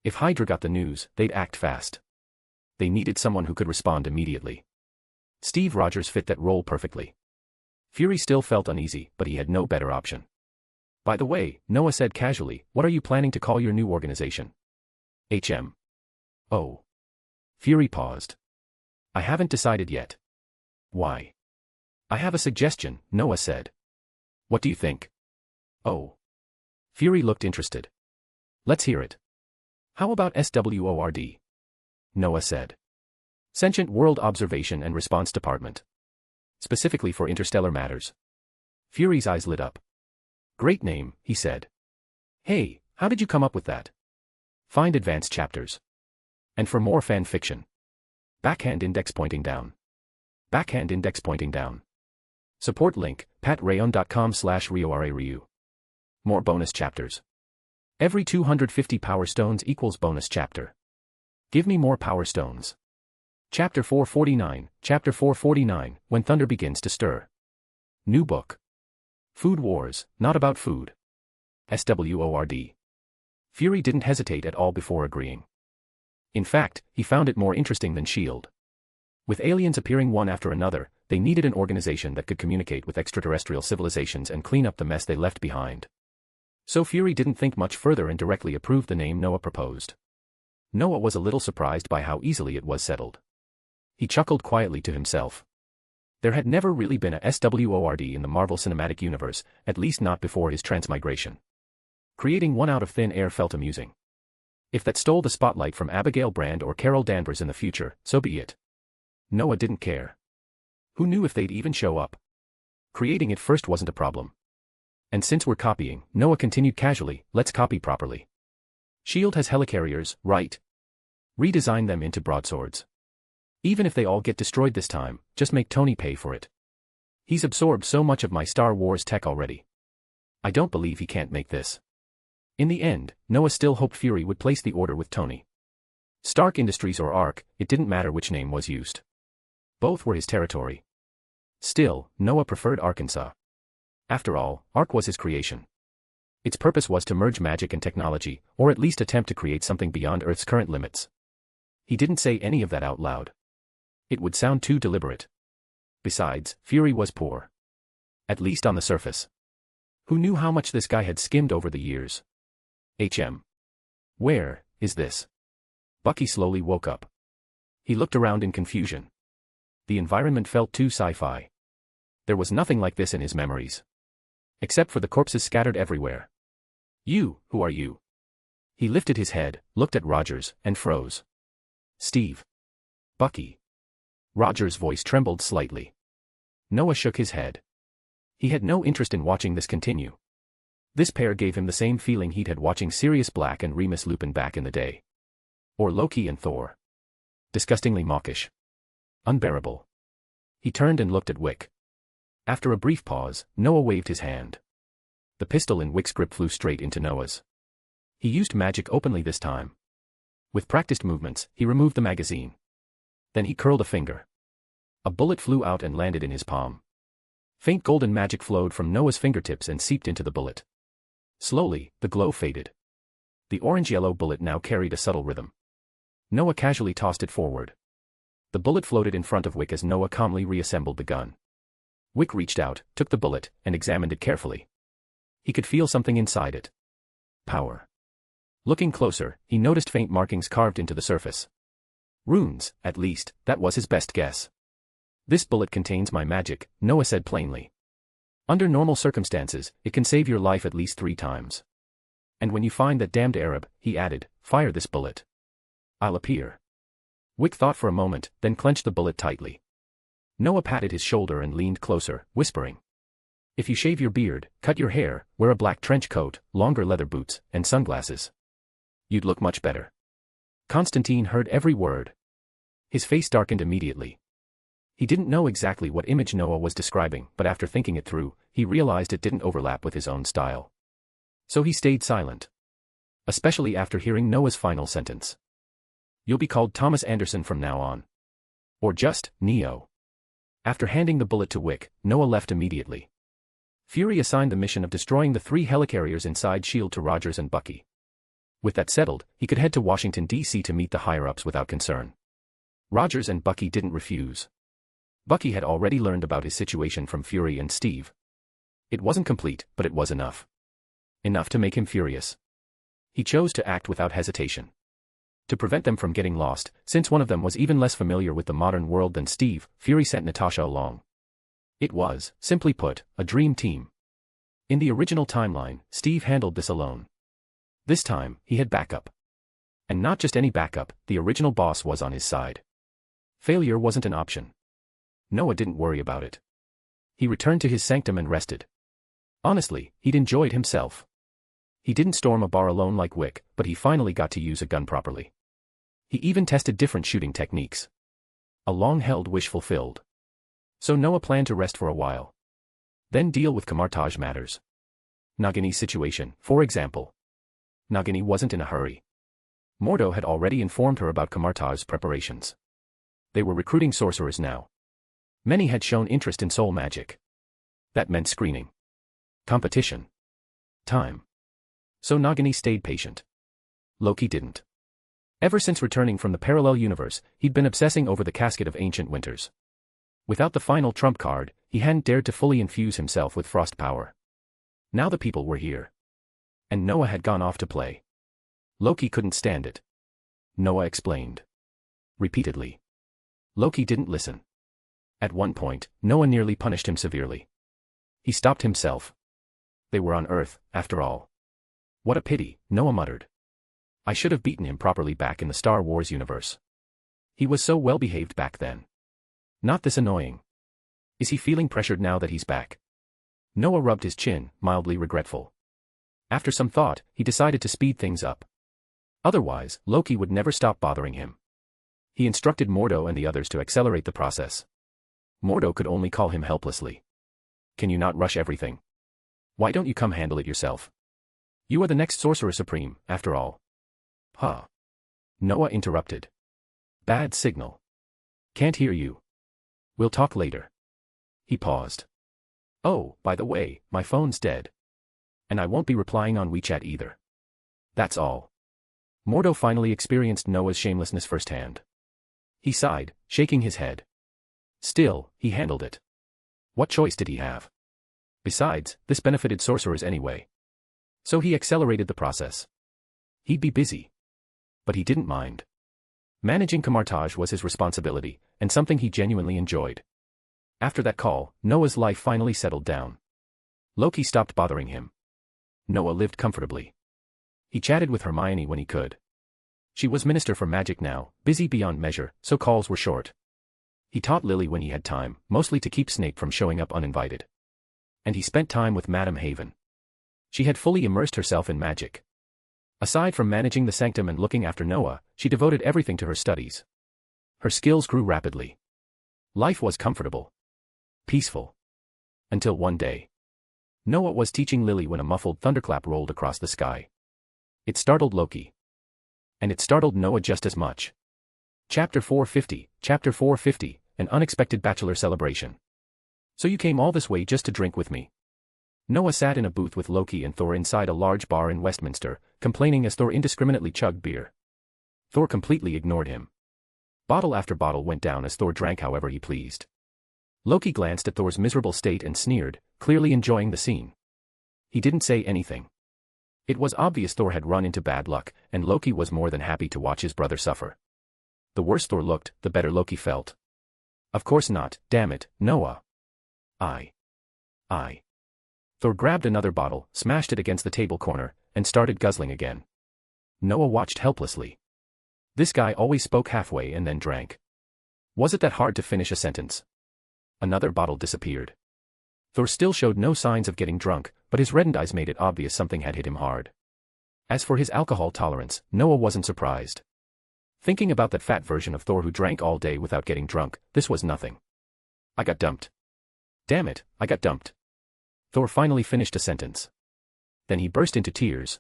If Hydra got the news, they'd act fast. They needed someone who could respond immediately. Steve Rogers fit that role perfectly. Fury still felt uneasy, but he had no better option. By the way, Noah said casually, what are you planning to call your new organization? HM. Oh. Fury paused. I haven't decided yet. Why? I have a suggestion, Noah said. What do you think? Oh. Fury looked interested. Let's hear it. How about SWORD? Noah said. Sentient World Observation and Response Department. Specifically for interstellar matters. Fury's eyes lit up. Great name, he said. Hey, how did you come up with that? Find advanced chapters. And for more fan fiction. Backhand index pointing down. Backhand index pointing down. Support link, patreon.com/RioRaRyu. More bonus chapters. Every 250 power stones equals bonus chapter. Give me more power stones. Chapter 449, When Thunder Begins to Stir. New book. Food Wars, not about food. SWORD. Fury didn't hesitate at all before agreeing. In fact, he found it more interesting than S.H.I.E.L.D. With aliens appearing one after another, they needed an organization that could communicate with extraterrestrial civilizations and clean up the mess they left behind. So Fury didn't think much further and directly approved the name Noah proposed. Noah was a little surprised by how easily it was settled. He chuckled quietly to himself. There had never really been a SWORD in the Marvel Cinematic Universe, at least not before his transmigration. Creating one out of thin air felt amusing. If that stole the spotlight from Abigail Brand or Carol Danvers in the future, so be it. Noah didn't care. Who knew if they'd even show up? Creating it first wasn't a problem. And since we're copying, Noah continued casually, let's copy properly. S.H.I.E.L.D. has helicarriers, right? Redesign them into broadswords. Even if they all get destroyed this time, just make Tony pay for it. He's absorbed so much of my Star Wars tech already. I don't believe he can't make this. In the end, Noah still hoped Fury would place the order with Tony. Stark Industries or ARC, it didn't matter which name was used. Both were his territory. Still, Noah preferred Arkansas. After all, ARC was his creation. Its purpose was to merge magic and technology, or at least attempt to create something beyond Earth's current limits. He didn't say any of that out loud. It would sound too deliberate. Besides, Fury was poor. At least on the surface. Who knew how much this guy had skimmed over the years? HM. Where is this? Bucky slowly woke up. He looked around in confusion. The environment felt too sci-fi. There was nothing like this in his memories. Except for the corpses scattered everywhere. You, who are you? He lifted his head, looked at Rogers, and froze. Steve. Bucky. Rogers' voice trembled slightly. Noah shook his head. He had no interest in watching this continue. This pair gave him the same feeling he'd had watching Sirius Black and Remus Lupin back in the day. Or Loki and Thor. Disgustingly mawkish. Unbearable. He turned and looked at Wick. After a brief pause, Noah waved his hand. The pistol in Wick's grip flew straight into Noah's. He used magic openly this time. With practiced movements, he removed the magazine. Then he curled a finger. A bullet flew out and landed in his palm. Faint golden magic flowed from Noah's fingertips and seeped into the bullet. Slowly, the glow faded. The orange-yellow bullet now carried a subtle rhythm. Noah casually tossed it forward. The bullet floated in front of Wick as Noah calmly reassembled the gun. Wick reached out, took the bullet, and examined it carefully. He could feel something inside it. Power. Looking closer, he noticed faint markings carved into the surface. Runes, at least, that was his best guess. This bullet contains my magic, Noah said plainly. Under normal circumstances, it can save your life at least 3 times. And when you find that damned Arab, he added, fire this bullet. I'll appear. Wick thought for a moment, then clenched the bullet tightly. Noah patted his shoulder and leaned closer, whispering. If you shave your beard, cut your hair, wear a black trench coat, longer leather boots, and sunglasses, you'd look much better. Constantine heard every word. His face darkened immediately. He didn't know exactly what image Noah was describing, but after thinking it through, he realized it didn't overlap with his own style. So he stayed silent. Especially after hearing Noah's final sentence. You'll be called Thomas Anderson from now on. Or just, Neo. After handing the bullet to Wick, Noah left immediately. Fury assigned the mission of destroying the 3 helicarriers inside S.H.I.E.L.D. to Rogers and Bucky. With that settled, he could head to Washington, D.C. to meet the higher-ups without concern. Rogers and Bucky didn't refuse. Bucky had already learned about his situation from Fury and Steve. It wasn't complete, but it was enough. Enough to make him furious. He chose to act without hesitation. To prevent them from getting lost, since one of them was even less familiar with the modern world than Steve, Fury sent Natasha along. It was, simply put, a dream team. In the original timeline, Steve handled this alone. This time, he had backup. And not just any backup, the original boss was on his side. Failure wasn't an option. Noah didn't worry about it. He returned to his sanctum and rested. Honestly, he'd enjoyed himself. He didn't storm a bar alone like Wick, but he finally got to use a gun properly. He even tested different shooting techniques. A long-held wish fulfilled. So Noah planned to rest for a while. Then deal with Camartage matters. Nagini's situation, for example. Nagini wasn't in a hurry. Mordo had already informed her about Camartage's preparations. They were recruiting sorcerers now. Many had shown interest in soul magic. That meant screening. Competition. Time. So Nagini stayed patient. Loki didn't. Ever since returning from the parallel universe, he'd been obsessing over the casket of ancient winters. Without the final trump card, he hadn't dared to fully infuse himself with frost power. Now the people were here. And Noah had gone off to play. Loki couldn't stand it. Noah explained. Repeatedly. Loki didn't listen. At one point, Noah nearly punished him severely. He stopped himself. They were on Earth, after all. What a pity, Noah muttered. I should have beaten him properly back in the Star Wars universe. He was so well behaved back then. Not this annoying. Is he feeling pressured now that he's back? Noah rubbed his chin, mildly regretful. After some thought, he decided to speed things up. Otherwise, Loki would never stop bothering him. He instructed Mordo and the others to accelerate the process. Mordo could only call him helplessly. Can you not rush everything? Why don't you come handle it yourself? You are the next Sorcerer Supreme, after all. Huh. Noah interrupted. Bad signal. Can't hear you. We'll talk later. He paused. Oh, by the way, my phone's dead. And I won't be replying on WeChat either. That's all. Mordo finally experienced Noah's shamelessness firsthand. He sighed, shaking his head. Still, he handled it. What choice did he have? Besides, this benefited sorcerers anyway. So he accelerated the process. He'd be busy. But he didn't mind. Managing Camartage was his responsibility, and something he genuinely enjoyed. After that call, Noah's life finally settled down. Loki stopped bothering him. Noah lived comfortably. He chatted with Hermione when he could. She was Minister for Magic now, busy beyond measure, so calls were short. He taught Lily when he had time, mostly to keep Snape from showing up uninvited. And he spent time with Madame Haven. She had fully immersed herself in magic. Aside from managing the sanctum and looking after Noah, she devoted everything to her studies. Her skills grew rapidly. Life was comfortable. Peaceful. Until one day. Noah was teaching Lily when a muffled thunderclap rolled across the sky. It startled Loki. And it startled Noah just as much. Chapter 450, An Unexpected Bachelor Celebration. So you came all this way just to drink with me? Noah sat in a booth with Loki and Thor inside a large bar in Westminster, complaining as Thor indiscriminately chugged beer. Thor completely ignored him. Bottle after bottle went down as Thor drank however he pleased. Loki glanced at Thor's miserable state and sneered, clearly enjoying the scene. He didn't say anything. It was obvious Thor had run into bad luck, and Loki was more than happy to watch his brother suffer. The worse Thor looked, the better Loki felt. Of course not, damn it, Noah. I. Thor grabbed another bottle, smashed it against the table corner, and started guzzling again. Noah watched helplessly. This guy always spoke halfway and then drank. Was it that hard to finish a sentence? Another bottle disappeared. Thor still showed no signs of getting drunk, but his reddened eyes made it obvious something had hit him hard. As for his alcohol tolerance, Noah wasn't surprised. Thinking about that fat version of Thor who drank all day without getting drunk, this was nothing. I got dumped. Damn it, I got dumped. Thor finally finished a sentence. Then he burst into tears.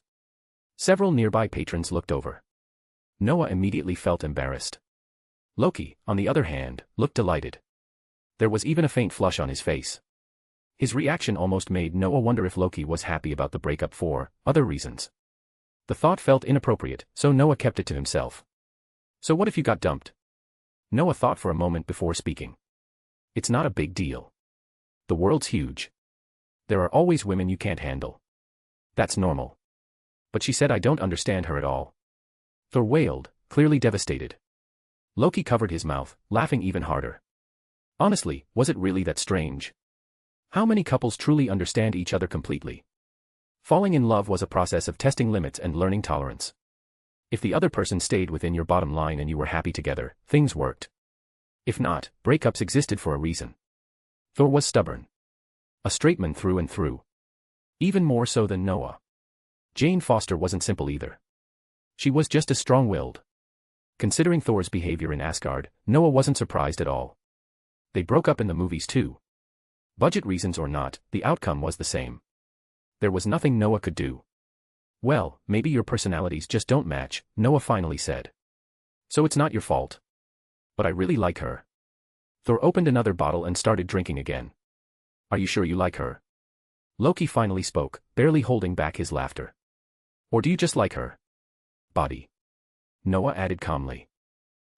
Several nearby patrons looked over. Noah immediately felt embarrassed. Loki, on the other hand, looked delighted. There was even a faint flush on his face. His reaction almost made Noah wonder if Loki was happy about the breakup for other reasons. The thought felt inappropriate, so Noah kept it to himself. So what if you got dumped? Noah thought for a moment before speaking. It's not a big deal. The world's huge. There are always women you can't handle. That's normal. But she said I don't understand her at all. Thor wailed, clearly devastated. Loki covered his mouth, laughing even harder. Honestly, was it really that strange? How many couples truly understand each other completely? Falling in love was a process of testing limits and learning tolerance. If the other person stayed within your bottom line and you were happy together, things worked. If not, breakups existed for a reason. Thor was stubborn. A straight man through and through. Even more so than Noah. Jane Foster wasn't simple either. She was just as strong-willed. Considering Thor's behavior in Asgard, Noah wasn't surprised at all. They broke up in the movies too. Budget reasons or not, the outcome was the same. There was nothing Noah could do. Well, maybe your personalities just don't match, Noah finally said. So it's not your fault. But I really like her. Thor opened another bottle and started drinking again. Are you sure you like her? Loki finally spoke, barely holding back his laughter. Or do you just like her body? Noah added calmly.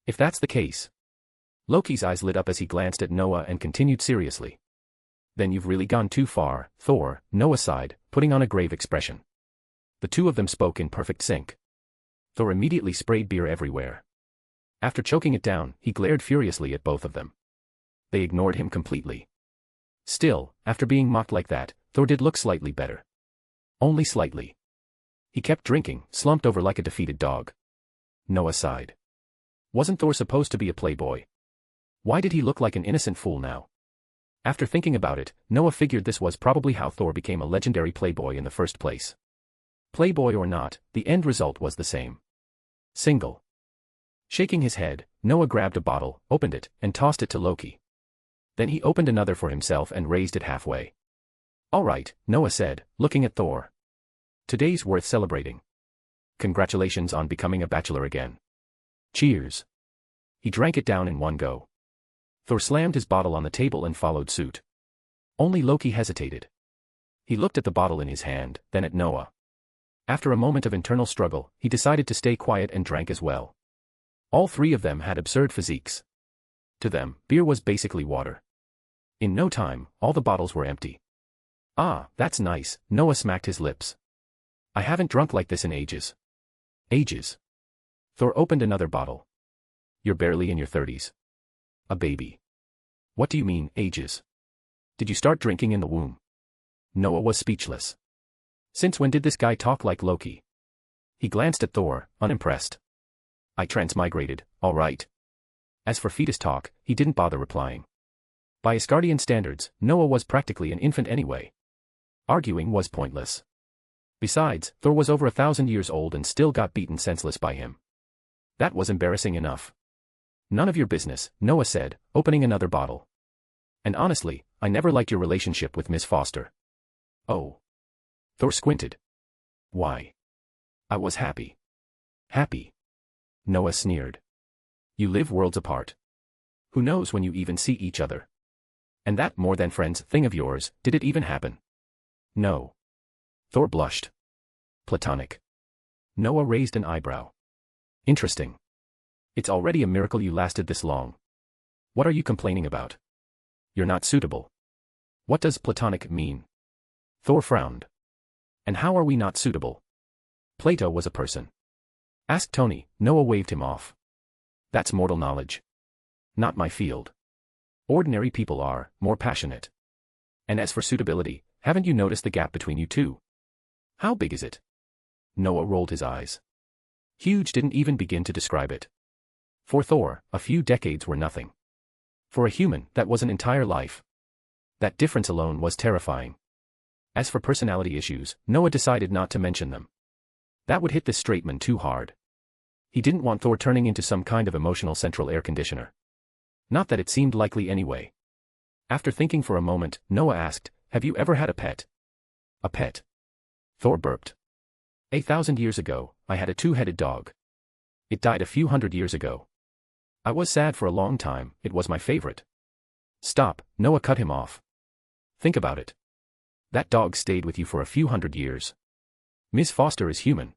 If that's the case. Loki's eyes lit up as he glanced at Noah and continued seriously. Then you've really gone too far, Thor, Noah sighed, putting on a grave expression. The two of them spoke in perfect sync. Thor immediately sprayed beer everywhere. After choking it down, he glared furiously at both of them. They ignored him completely. Still, after being mocked like that, Thor did look slightly better. Only slightly. He kept drinking, slumped over like a defeated dog. Noah sighed. Wasn't Thor supposed to be a playboy? Why did he look like an innocent fool now? After thinking about it, Noah figured this was probably how Thor became a legendary playboy in the first place. Playboy or not, the end result was the same. Single. Shaking his head, Noah grabbed a bottle, opened it, and tossed it to Loki. Then he opened another for himself and raised it halfway. All right, Noah said, looking at Thor. Today's worth celebrating. Congratulations on becoming a bachelor again. Cheers. He drank it down in one go. Thor slammed his bottle on the table and followed suit. Only Loki hesitated. He looked at the bottle in his hand, then at Noah. After a moment of internal struggle, he decided to stay quiet and drank as well. All three of them had absurd physiques. To them, beer was basically water. In no time, all the bottles were empty. Ah, that's nice, Noah smacked his lips. I haven't drunk like this in ages. Ages. Thor opened another bottle. You're barely in your 30s. A baby. What do you mean, ages? Did you start drinking in the womb? Noah was speechless. Since when did this guy talk like Loki? He glanced at Thor, unimpressed. I transmigrated, all right. As for fetus talk, he didn't bother replying. By Asgardian standards, Noah was practically an infant anyway. Arguing was pointless. Besides, Thor was over 1,000 years old and still got beaten senseless by him. That was embarrassing enough. None of your business, Noah said, opening another bottle. And honestly, I never liked your relationship with Miss Foster. Oh. Thor squinted. Why? I was happy. Happy? Noah sneered. You live worlds apart. Who knows when you even see each other? And that more than friends thing of yours, did it even happen? No. Thor blushed. Platonic. Noah raised an eyebrow. Interesting. It's already a miracle you lasted this long. What are you complaining about? You're not suitable. What does platonic mean? Thor frowned. And how are we not suitable? Plato was a person. Ask Tony. Noah waved him off. That's mortal knowledge. Not my field. Ordinary people are more passionate. And as for suitability, haven't you noticed the gap between you two? How big is it? Noah rolled his eyes. Huge didn't even begin to describe it. For Thor, a few decades were nothing. For a human, that was an entire life. That difference alone was terrifying. As for personality issues, Noah decided not to mention them. That would hit this straight man too hard. He didn't want Thor turning into some kind of emotional central air conditioner. Not that it seemed likely anyway. After thinking for a moment, Noah asked, have you ever had a pet? A pet? Thor burped. 1,000 years ago, I had a two-headed dog. It died a few hundred years ago. I was sad for a long time, it was my favorite. Stop, Noah cut him off. Think about it. That dog stayed with you for a few hundred years. Ms. Foster is human.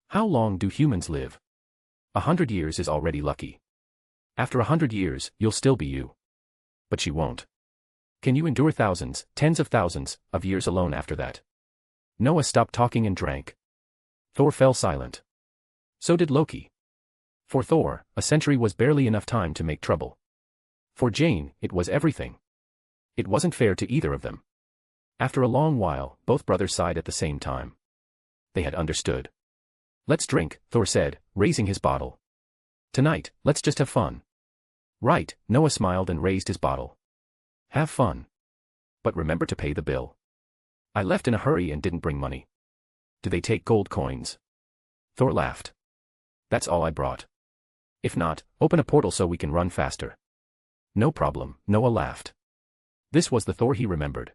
How long do humans live? 100 years is already lucky. After 100 years, you'll still be you. But she won't. Can you endure thousands, tens of thousands, of years alone after that? Noah stopped talking and drank. Thor fell silent. So did Loki. For Thor, a century was barely enough time to make trouble. For Jane, it was everything. It wasn't fair to either of them. After a long while, both brothers sighed at the same time. They had understood. Let's drink, Thor said, raising his bottle. Tonight, let's just have fun. Right, Noah smiled and raised his bottle. Have fun. But remember to pay the bill. I left in a hurry and didn't bring money. Do they take gold coins? Thor laughed. That's all I brought. If not, open a portal so we can run faster. No problem, Noah laughed. This was the Thor he remembered.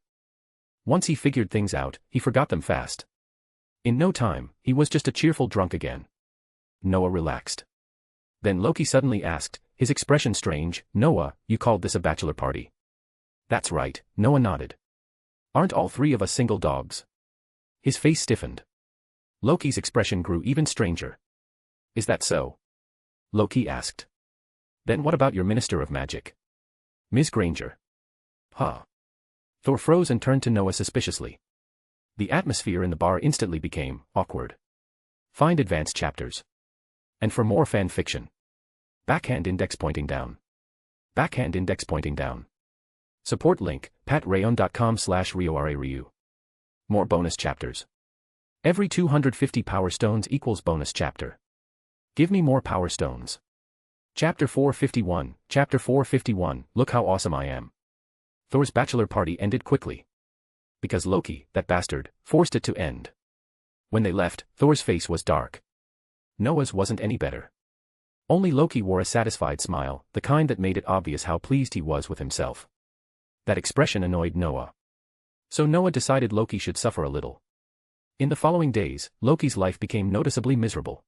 Once he figured things out, he forgot them fast. In no time, he was just a cheerful drunk again. Noah relaxed. Then Loki suddenly asked, his expression strange, Noah, you called this a bachelor party? That's right, Noah nodded. Aren't all three of us single dogs? His face stiffened. Loki's expression grew even stranger. Is that so? Loki asked. Then what about your Minister of Magic? Ms. Granger. Huh. Thor froze and turned to Noah suspiciously. The atmosphere in the bar instantly became awkward. Find advanced chapters. And for more fan fiction. Backhand index pointing down. Backhand index pointing down. Support link, patreon.com/RioRaRyu. More bonus chapters. Every 250 power stones equals bonus chapter. Give me more power stones. Chapter 451, Chapter 451, look how awesome I am. Thor's bachelor party ended quickly. Because Loki, that bastard, forced it to end. When they left, Thor's face was dark. Noah's wasn't any better. Only Loki wore a satisfied smile, the kind that made it obvious how pleased he was with himself. That expression annoyed Noah. So Noah decided Loki should suffer a little. In the following days, Loki's life became noticeably miserable.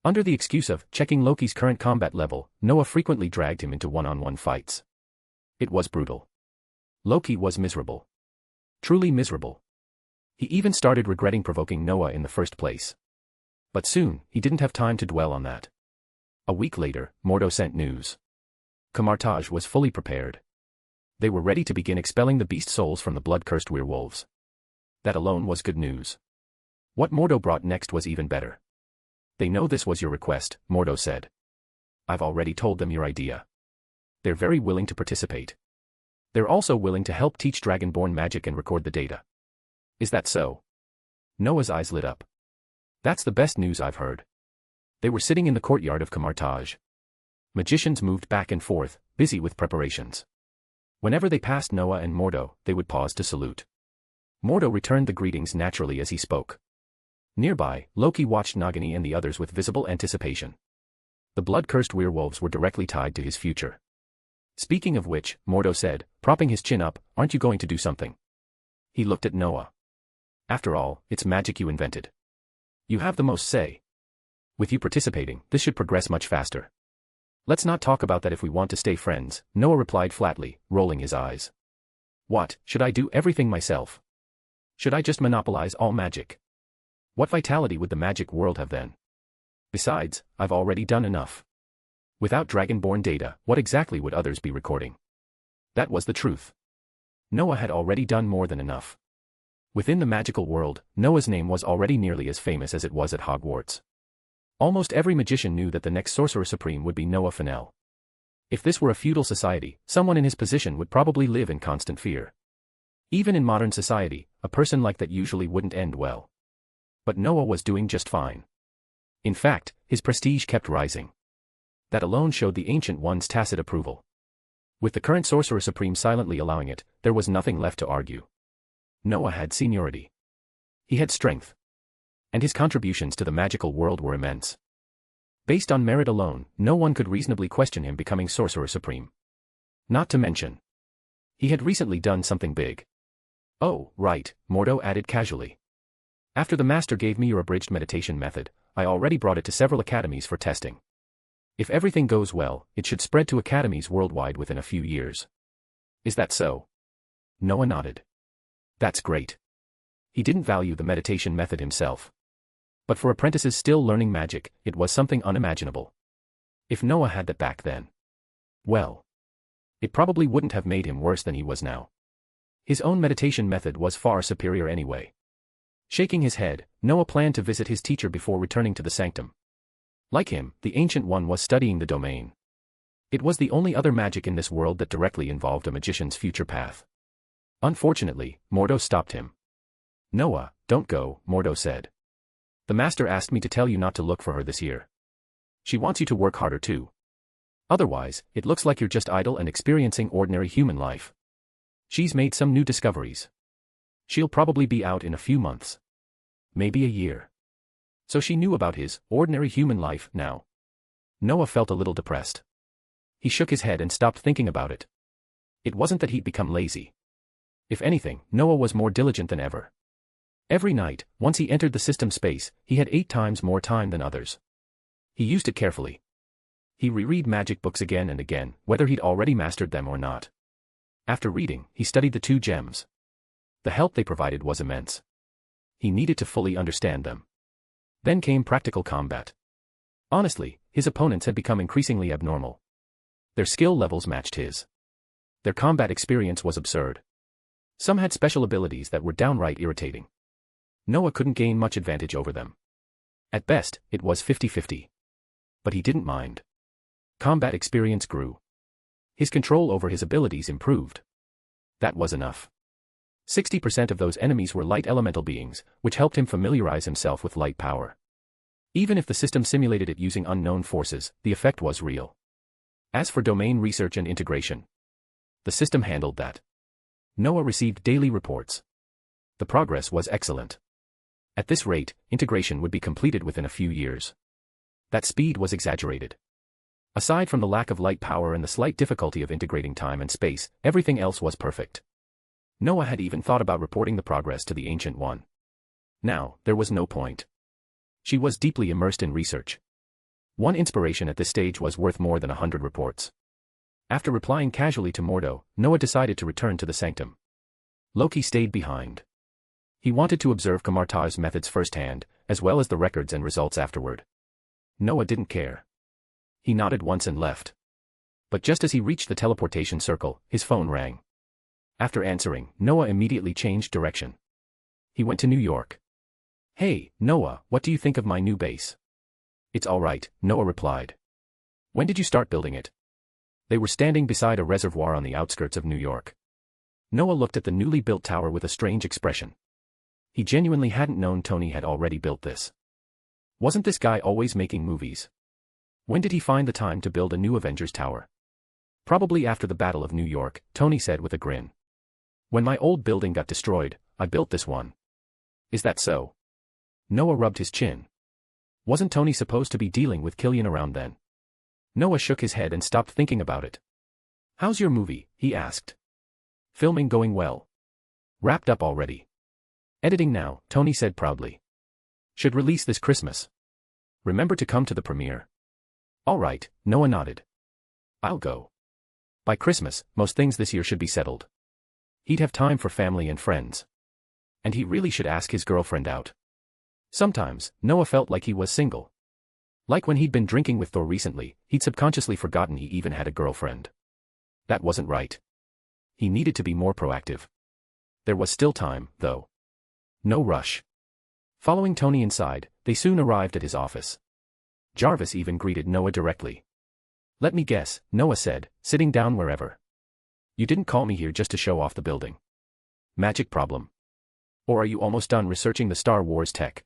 Under the excuse of checking Loki's current combat level, Noah frequently dragged him into one-on-one fights. It was brutal. Loki was miserable. Truly miserable. He even started regretting provoking Noah in the first place. But soon, he didn't have time to dwell on that. A week later, Mordo sent news. Camartage was fully prepared. They were ready to begin expelling the beast souls from the blood-cursed werewolves. That alone was good news. What Mordo brought next was even better. They know this was your request, Mordo said. I've already told them your idea. They're very willing to participate. They're also willing to help teach Dragonborn magic and record the data. Is that so? Noah's eyes lit up. That's the best news I've heard. They were sitting in the courtyard of Camartage. Magicians moved back and forth, busy with preparations. Whenever they passed Noah and Mordo, they would pause to salute. Mordo returned the greetings naturally as he spoke. Nearby, Loki watched Nagini and the others with visible anticipation. The blood-cursed werewolves were directly tied to his future. Speaking of which, Mordo said, propping his chin up, aren't you going to do something? He looked at Noah. After all, it's magic you invented. You have the most say. With you participating, this should progress much faster. Let's not talk about that if we want to stay friends, Noah replied flatly, rolling his eyes. What, should I do everything myself? Should I just monopolize all magic? What vitality would the magic world have then? Besides, I've already done enough. Without Dragonborn data, what exactly would others be recording? That was the truth. Noah had already done more than enough. Within the magical world, Noah's name was already nearly as famous as it was at Hogwarts. Almost every magician knew that the next Sorcerer Supreme would be Noah Fennell. If this were a feudal society, someone in his position would probably live in constant fear. Even in modern society, a person like that usually wouldn't end well. But Noah was doing just fine. In fact, his prestige kept rising. That alone showed the Ancient One's tacit approval. With the current Sorcerer Supreme silently allowing it, there was nothing left to argue. Noah had seniority. He had strength. And his contributions to the magical world were immense. Based on merit alone, no one could reasonably question him becoming Sorcerer Supreme. Not to mention, he had recently done something big. Oh, right, Mordo added casually. After the Master gave me your abridged meditation method, I already brought it to several academies for testing. If everything goes well, it should spread to academies worldwide within a few years. Is that so? Noah nodded. That's great. He didn't value the meditation method himself. But for apprentices still learning magic, it was something unimaginable. If Noah had that back then, well, it probably wouldn't have made him worse than he was now. His own meditation method was far superior anyway. Shaking his head, Noah planned to visit his teacher before returning to the sanctum. Like him, the Ancient One was studying the domain. It was the only other magic in this world that directly involved a magician's future path. Unfortunately, Mordo stopped him. Noah, don't go, Mordo said. The Master asked me to tell you not to look for her this year. She wants you to work harder too. Otherwise, it looks like you're just idle and experiencing ordinary human life. She's made some new discoveries. She'll probably be out in a few months. Maybe a year. So she knew about his ordinary human life now. Noah felt a little depressed. He shook his head and stopped thinking about it. It wasn't that he'd become lazy. If anything, Noah was more diligent than ever. Every night, once he entered the system space, he had 8 times more time than others. He used it carefully. He reread magic books again and again, whether he'd already mastered them or not. After reading, he studied the 2 gems. The help they provided was immense. He needed to fully understand them. Then came practical combat. Honestly, his opponents had become increasingly abnormal. Their skill levels matched his. Their combat experience was absurd. Some had special abilities that were downright irritating. Noah couldn't gain much advantage over them. At best, it was 50-50. But he didn't mind. Combat experience grew. His control over his abilities improved. That was enough. 60% of those enemies were light elemental beings, which helped him familiarize himself with light power. Even if the system simulated it using unknown forces, the effect was real. As for domain research and integration, the system handled that. Noah received daily reports. The progress was excellent. At this rate, integration would be completed within a few years. That speed was exaggerated. Aside from the lack of light power and the slight difficulty of integrating time and space, everything else was perfect. Noah had even thought about reporting the progress to the Ancient One. Now, there was no point. She was deeply immersed in research. One inspiration at this stage was worth more than 100 reports. After replying casually to Mordo, Noah decided to return to the sanctum. Loki stayed behind. He wanted to observe Kamartar's methods firsthand, as well as the records and results afterward. Noah didn't care. He nodded once and left. But just as he reached the teleportation circle, his phone rang. After answering, Noah immediately changed direction. He went to New York. Hey, Noah, what do you think of my new base? It's all right, Noah replied. When did you start building it? They were standing beside a reservoir on the outskirts of New York. Noah looked at the newly built tower with a strange expression. He genuinely hadn't known Tony had already built this. Wasn't this guy always making movies? When did he find the time to build a new Avengers tower? Probably after the Battle of New York, Tony said with a grin. When my old building got destroyed, I built this one. Is that so? Noah rubbed his chin. Wasn't Tony supposed to be dealing with Killian around then? Noah shook his head and stopped thinking about it. How's your movie? He asked. Filming going well. Wrapped up already. Editing now, Tony said proudly. Should release this Christmas. Remember to come to the premiere. All right, Noah nodded. I'll go. By Christmas, most things this year should be settled. He'd have time for family and friends. And he really should ask his girlfriend out. Sometimes, Noah felt like he was single. Like when he'd been drinking with Thor recently, he'd subconsciously forgotten he even had a girlfriend. That wasn't right. He needed to be more proactive. There was still time, though. No rush. Following Tony inside, they soon arrived at his office. Jarvis even greeted Noah directly. "Let me guess," Noah said, sitting down wherever. "You didn't call me here just to show off the building. Magic problem? Or are you almost done researching the Star Wars tech?"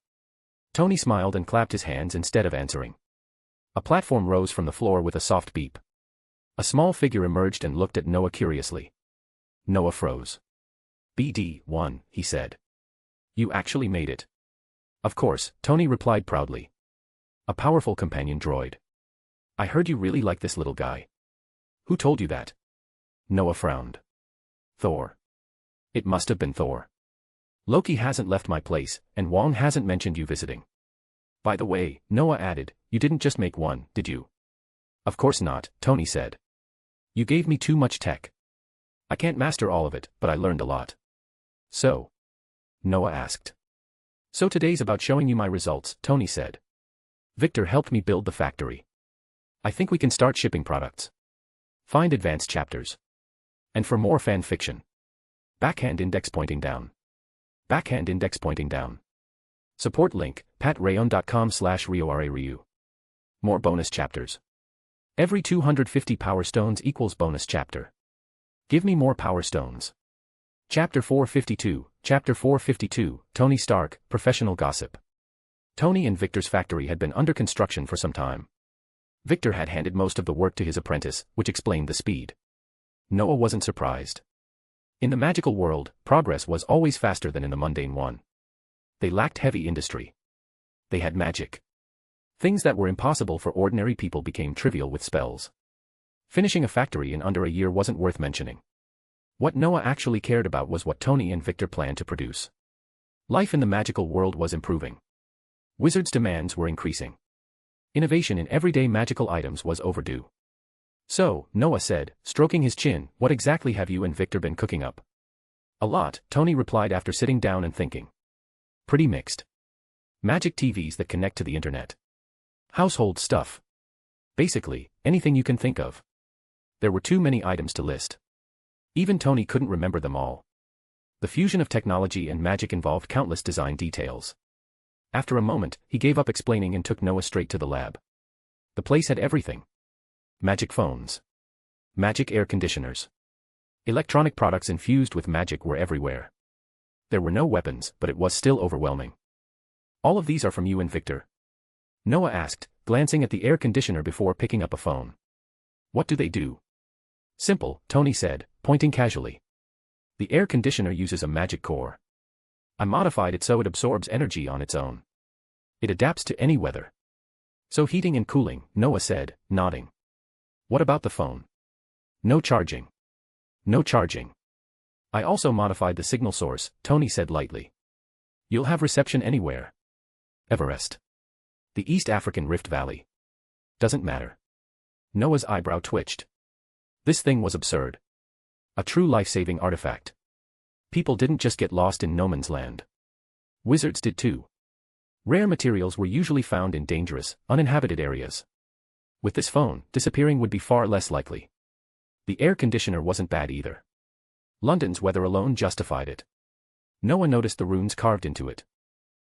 Tony smiled and clapped his hands instead of answering. A platform rose from the floor with a soft beep. A small figure emerged and looked at Noah curiously. Noah froze. "BD-1, he said. "You actually made it." "Of course," Tony replied proudly. "A powerful companion droid. I heard you really like this little guy." "Who told you that?" Noah frowned. "Thor. It must have been Thor. Loki hasn't left my place, and Wong hasn't mentioned you visiting. By the way," Noah added, "you didn't just make one, did you?" "Of course not," Tony said. "You gave me too much tech. I can't master all of it, but I learned a lot." "So?" Noah asked. "So today's about showing you my results," Tony said. "Victor helped me build the factory. I think we can start shipping products. Find advanced chapters. And for more fan fiction. Backhand index pointing down. Backhand index pointing down. Support link, patreon.com/RioRaRyu. More bonus chapters. Every 250 power stones equals bonus chapter. Give me more power stones. Chapter 452, Chapter 452, Tony Stark, Professional Gossip. Tony and Victor's factory had been under construction for some time. Victor had handed most of the work to his apprentice, which explained the speed. Noah wasn't surprised. In the magical world, progress was always faster than in the mundane one. They lacked heavy industry. They had magic. Things that were impossible for ordinary people became trivial with spells. Finishing a factory in under a year wasn't worth mentioning. What Noah actually cared about was what Tony and Victor planned to produce. Life in the magical world was improving. Wizards' demands were increasing. Innovation in everyday magical items was overdue. "So," Noah said, stroking his chin, "what exactly have you and Victor been cooking up?" "A lot," Tony replied after sitting down and thinking. "Pretty mixed. Magic TVs that connect to the internet. Household stuff. Basically, anything you can think of." There were too many items to list. Even Tony couldn't remember them all. The fusion of technology and magic involved countless design details. After a moment, he gave up explaining and took Noah straight to the lab. The place had everything. Magic phones. Magic air conditioners. Electronic products infused with magic were everywhere. There were no weapons, but it was still overwhelming. "All of these are from you and Victor?" Noah asked, glancing at the air conditioner before picking up a phone. "What do they do?" "Simple," Tony said, pointing casually. "The air conditioner uses a magic core. I modified it so it absorbs energy on its own. It adapts to any weather." "So heating and cooling," Noah said, nodding. "What about the phone?" "No charging. No charging. I also modified the signal source," Tony said lightly. "You'll have reception anywhere." "Everest. The East African Rift Valley. Doesn't matter." Noah's eyebrow twitched. This thing was absurd. A true life-saving artifact. People didn't just get lost in no man's land. Wizards did too. Rare materials were usually found in dangerous, uninhabited areas. With this phone, disappearing would be far less likely. The air conditioner wasn't bad either. London's weather alone justified it. Noah noticed the runes carved into it.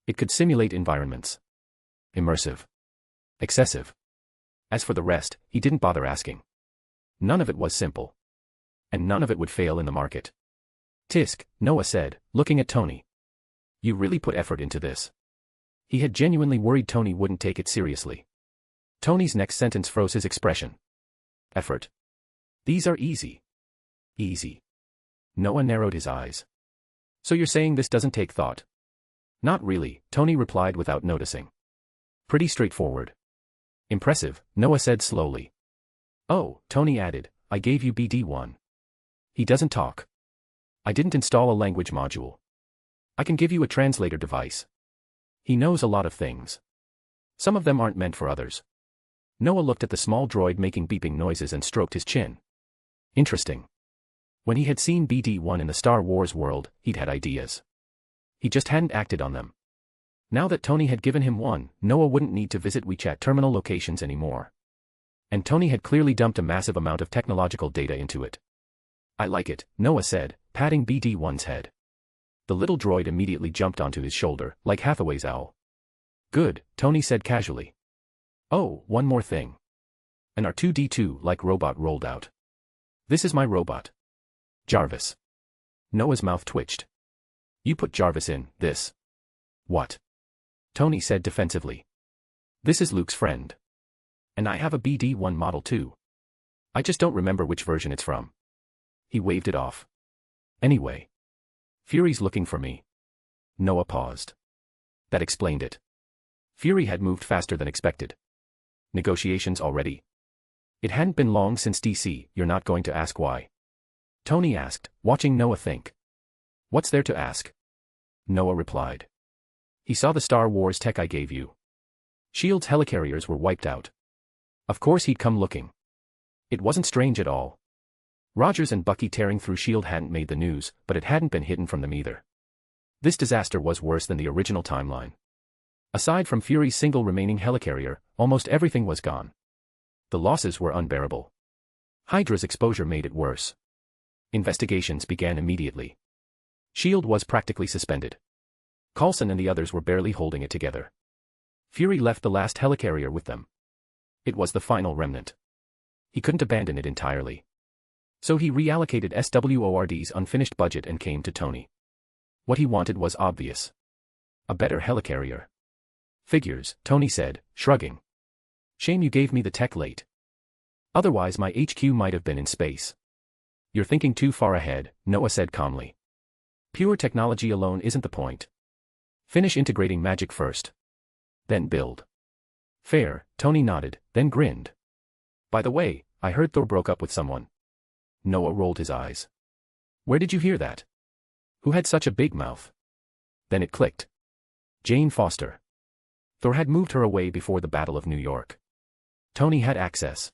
It could simulate environments. Immersive. Excessive. As for the rest, he didn't bother asking. None of it was simple. And none of it would fail in the market. "Tisk," Noah said, looking at Tony. "You really put effort into this." He had genuinely worried Tony wouldn't take it seriously. Tony's next sentence froze his expression. "Effort. These are easy." "Easy." Noah narrowed his eyes. "So you're saying this doesn't take thought?" "Not really," Tony replied without noticing. "Pretty straightforward." "Impressive," Noah said slowly. "Oh," Tony added, "I gave you BD-1. He doesn't talk. I didn't install a language module. I can give you a translator device. He knows a lot of things. Some of them aren't meant for others." Noah looked at the small droid making beeping noises and stroked his chin. Interesting. When he had seen BD-1 in the Star Wars world, he'd had ideas. He just hadn't acted on them. Now that Tony had given him one, Noah wouldn't need to visit WeChat terminal locations anymore. And Tony had clearly dumped a massive amount of technological data into it. I like it, Noah said, patting BD-1's head. The little droid immediately jumped onto his shoulder, like Hathaway's owl. Good, Tony said casually. Oh, one more thing. An R2-D2-like robot rolled out. This is my robot. Jarvis. Noah's mouth twitched. You put Jarvis in this. What? Tony said defensively. This is Luke's friend. And I have a BD-1 model too. I just don't remember which version it's from. He waved it off. Anyway. Fury's looking for me. Noah paused. That explained it. Fury had moved faster than expected. Negotiations already. It hadn't been long since DC, you're not going to ask why. Tony asked, watching Noah think. What's there to ask? Noah replied. He saw the Star Wars tech I gave you. S.H.I.E.L.D's helicarriers were wiped out. Of course he'd come looking. It wasn't strange at all. Rogers and Bucky tearing through S.H.I.E.L.D. hadn't made the news, but it hadn't been hidden from them either. This disaster was worse than the original timeline. Aside from Fury's single remaining helicarrier, almost everything was gone. The losses were unbearable. Hydra's exposure made it worse. Investigations began immediately. S.H.I.E.L.D. was practically suspended. Coulson and the others were barely holding it together. Fury left the last helicarrier with them. It was the final remnant. He couldn't abandon it entirely. So he reallocated SWORD's unfinished budget and came to Tony. What he wanted was obvious. A better helicarrier. Figures, Tony said, shrugging. Shame you gave me the tech late. Otherwise my HQ might have been in space. You're thinking too far ahead, Noah said calmly. Pure technology alone isn't the point. Finish integrating magic first. Then build. Fair, Tony nodded, then grinned. By the way, I heard Thor broke up with someone. Noah rolled his eyes. Where did you hear that? Who had such a big mouth? Then it clicked. Jane Foster. Thor had moved her away before the Battle of New York. Tony had access.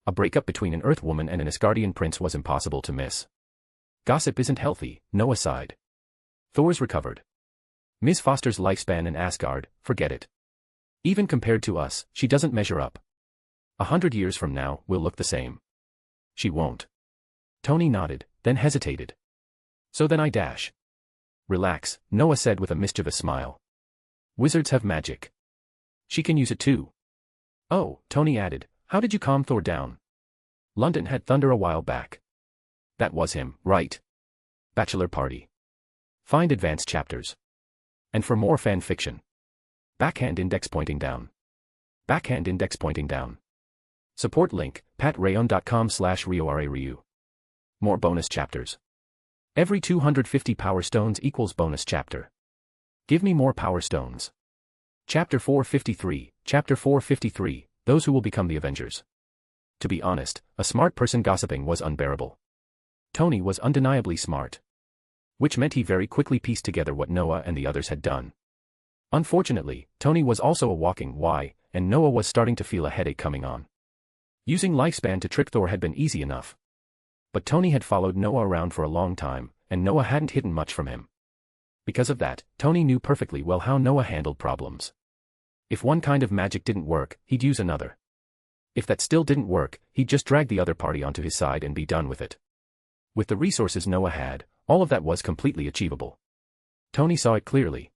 A breakup between an Earth woman and an Asgardian prince was impossible to miss. Gossip isn't healthy, Noah sighed. Thor's recovered. Ms. Foster's lifespan in Asgard, forget it. Even compared to us, she doesn't measure up. 100 years from now, we'll look the same. She won't. Tony nodded, then hesitated. So then I dash. Relax, Noah said with a mischievous smile. Wizards have magic. She can use it too. Oh, Tony added, how did you calm Thor down? London had thunder a while back. That was him, right? Bachelor party. Find advanced chapters. And for more fan fiction. Backhand index pointing down. Backhand index pointing down. Support link, patreon.com/RioRaRyu. More bonus chapters. Every 250 power stones equals bonus chapter. Give me more power stones. Chapter 453, those who will become the Avengers. To be honest, a smart person gossiping was unbearable. Tony was undeniably smart. Which meant he very quickly pieced together what Noah and the others had done. Unfortunately, Tony was also a walking why, and Noah was starting to feel a headache coming on. Using lifespan to trick Thor had been easy enough. But Tony had followed Noah around for a long time, and Noah hadn't hidden much from him. Because of that, Tony knew perfectly well how Noah handled problems. If one kind of magic didn't work, he'd use another. If that still didn't work, he'd just drag the other party onto his side and be done with it. With the resources Noah had, all of that was completely achievable. Tony saw it clearly.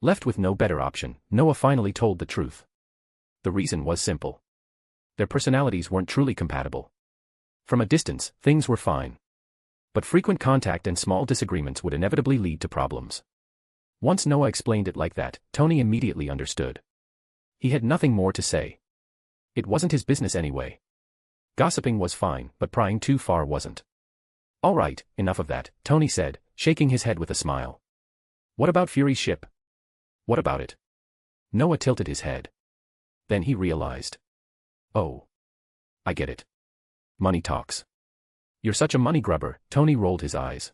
Left with no better option, Noah finally told the truth. The reason was simple. Their personalities weren't truly compatible. From a distance, things were fine. But frequent contact and small disagreements would inevitably lead to problems. Once Noah explained it like that, Tony immediately understood. He had nothing more to say. It wasn't his business anyway. Gossiping was fine, but prying too far wasn't. All right, enough of that, Tony said, shaking his head with a smile. What about Fury's ship? What about it? Noah tilted his head. Then he realized. Oh. I get it. Money talks. You're such a money grubber, Tony rolled his eyes.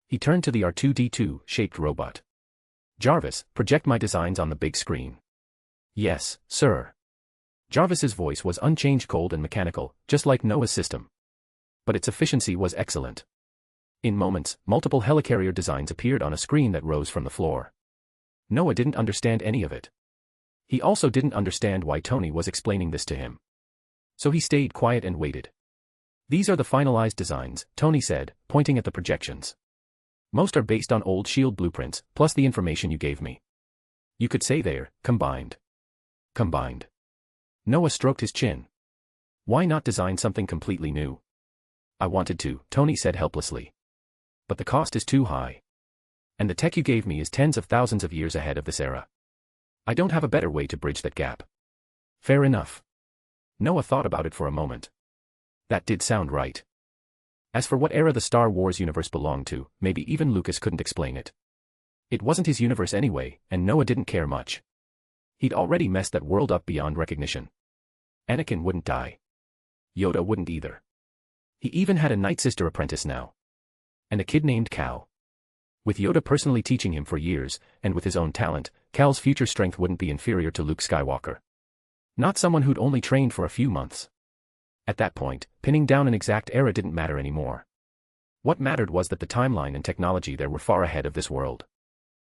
He turned to the R2-D2-shaped robot. Jarvis, project my designs on the big screen. Yes, sir. Jarvis's voice was unchanged, cold and mechanical, just like Noah's system. But its efficiency was excellent. In moments, multiple helicarrier designs appeared on a screen that rose from the floor. Noah didn't understand any of it. He also didn't understand why Tony was explaining this to him. So he stayed quiet and waited. These are the finalized designs, Tony said, pointing at the projections. Most are based on old SHIELD blueprints, plus the information you gave me. You could say they're combined. Combined. Noah stroked his chin. Why not design something completely new? I wanted to, Tony said helplessly. But the cost is too high. And the tech you gave me is tens of thousands of years ahead of this era. I don't have a better way to bridge that gap. Fair enough. Noah thought about it for a moment. That did sound right. As for what era the Star Wars universe belonged to, maybe even Lucas couldn't explain it. It wasn't his universe anyway, and Noah didn't care much. He'd already messed that world up beyond recognition. Anakin wouldn't die. Yoda wouldn't either. He even had a Night Sister apprentice now. And a kid named Cal. With Yoda personally teaching him for years, and with his own talent, Cal's future strength wouldn't be inferior to Luke Skywalker. Not someone who'd only trained for a few months. At that point, pinning down an exact era didn't matter anymore. What mattered was that the timeline and technology there were far ahead of this world.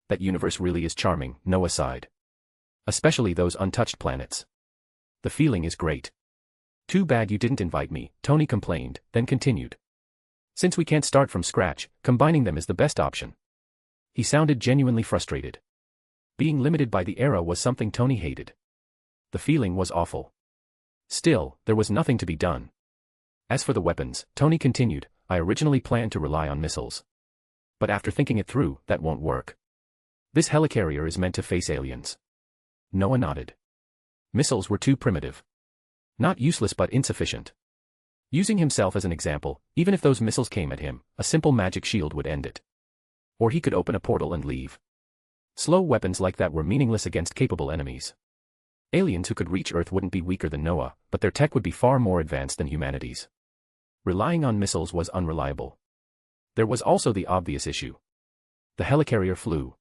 That universe really is charming, Noah sighed. Especially those untouched planets. The feeling is great. Too bad you didn't invite me, Tony complained, then continued. Since we can't start from scratch, combining them is the best option. He sounded genuinely frustrated. Being limited by the era was something Tony hated. The feeling was awful. Still, there was nothing to be done. As for the weapons, Tony continued, I originally planned to rely on missiles. But after thinking it through, that won't work. This helicarrier is meant to face aliens. Noah nodded. Missiles were too primitive. Not useless but insufficient. Using himself as an example, even if those missiles came at him, a simple magic shield would end it. Or he could open a portal and leave. Slow weapons like that were meaningless against capable enemies. Aliens who could reach Earth wouldn't be weaker than Noah, but their tech would be far more advanced than humanity's. Relying on missiles was unreliable. There was also the obvious issue. The helicarrier flew.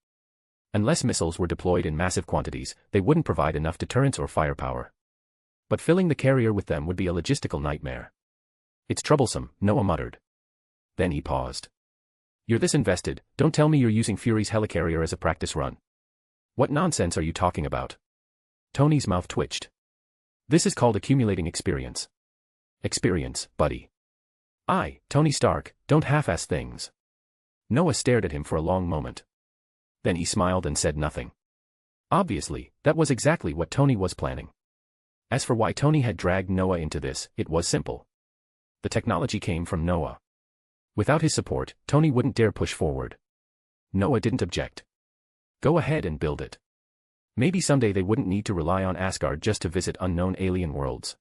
Unless missiles were deployed in massive quantities, they wouldn't provide enough deterrence or firepower. But filling the carrier with them would be a logistical nightmare. It's troublesome, Noah muttered. Then he paused. You're this invested, don't tell me you're using Fury's helicarrier as a practice run. What nonsense are you talking about? Tony's mouth twitched. This is called accumulating experience. Experience, buddy. Tony Stark, don't half-ass things. Noah stared at him for a long moment. Then he smiled and said nothing. Obviously, that was exactly what Tony was planning. As for why Tony had dragged Noah into this, it was simple. The technology came from Noah. Without his support, Tony wouldn't dare push forward. Noah didn't object. Go ahead and build it. Maybe someday they wouldn't need to rely on Asgard just to visit unknown alien worlds.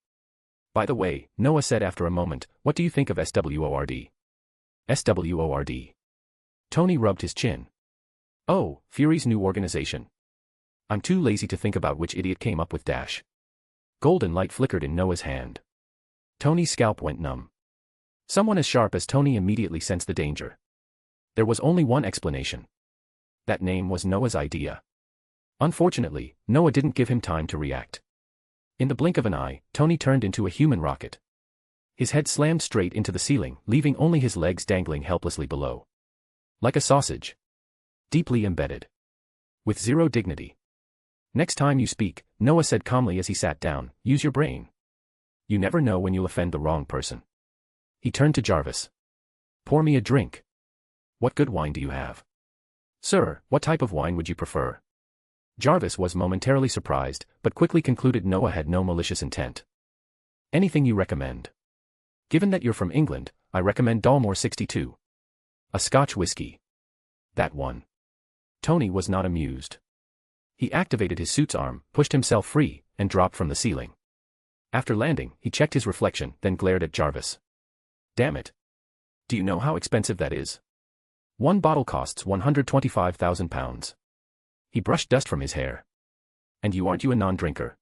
By the way, Noah said after a moment, what do you think of SWORD? SWORD. Tony rubbed his chin. Oh, Fury's new organization. I'm too lazy to think about which idiot came up with dash. Golden light flickered in Noah's hand. Tony's scalp went numb. Someone as sharp as Tony immediately sensed the danger. There was only one explanation. That name was Noah's idea. Unfortunately, Noah didn't give him time to react. In the blink of an eye, Tony turned into a human rocket. His head slammed straight into the ceiling, leaving only his legs dangling helplessly below. Like a sausage. Deeply embedded. With zero dignity. Next time you speak, Noah said calmly as he sat down, use your brain. You never know when you'll offend the wrong person. He turned to Jarvis. Pour me a drink. What good wine do you have? Sir, what type of wine would you prefer? Jarvis was momentarily surprised, but quickly concluded Noah had no malicious intent. Anything you recommend. Given that you're from England, I recommend Dalmore 62. A Scotch whiskey. That one. Tony was not amused. He activated his suit's arm, pushed himself free, and dropped from the ceiling. After landing, he checked his reflection, then glared at Jarvis. Damn it. Do you know how expensive that is? One bottle costs £125,000. He brushed dust from his hair. And aren't you a non-drinker?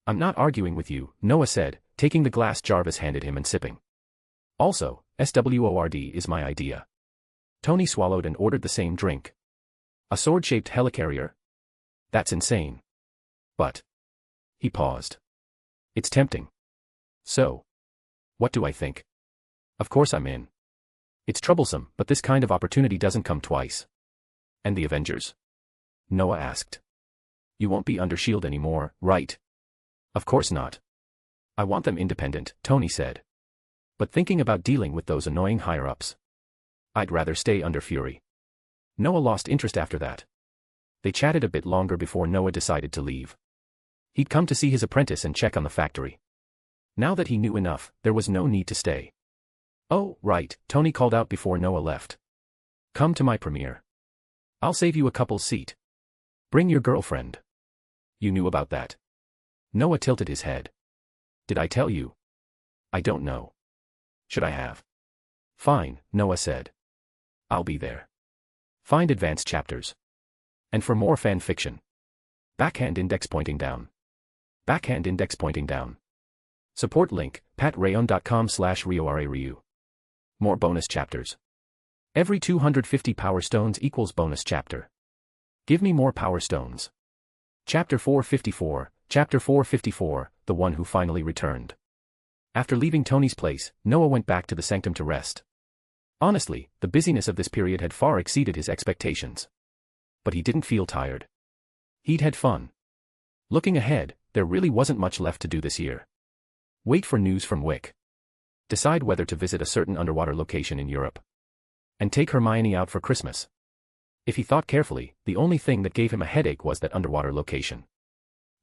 I'm not arguing with you, Noah said, taking the glass Jarvis handed him and sipping. Also, SWORD is my idea. Tony swallowed and ordered the same drink. A sword-shaped helicarrier? That's insane. But. He paused. It's tempting. So. What do I think? Of course I'm in. It's troublesome, but this kind of opportunity doesn't come twice. And the Avengers? Noah asked. You won't be under shield anymore, right? Of course not. I want them independent, Tony said. But thinking about dealing with those annoying higher-ups, I'd rather stay under Fury. Noah lost interest after that. They chatted a bit longer before Noah decided to leave. He'd come to see his apprentice and check on the factory. Now that he knew enough, there was no need to stay. Oh, right, Tony called out before Noah left. Come to my premiere. I'll save you a couple's seat. Bring your girlfriend. You knew about that. Noah tilted his head. Did I tell you? I don't know. Should I have? Fine, Noah said. I'll be there. Find advanced chapters. And for more fan fiction. Backhand index pointing down. Backhand index pointing down. Support link, patreon.com/RioRaRyu. More bonus chapters. Every 250 power stones equals bonus chapter. Give me more power stones. Chapter 454, Chapter 454, The One Who Finally Returned. After leaving Tony's place, Noah went back to the sanctum to rest. Honestly, the busyness of this period had far exceeded his expectations. But he didn't feel tired. He'd had fun. Looking ahead, there really wasn't much left to do this year. Wait for news from Wick. Decide whether to visit a certain underwater location in Europe. And take Hermione out for Christmas. If he thought carefully, the only thing that gave him a headache was that underwater location.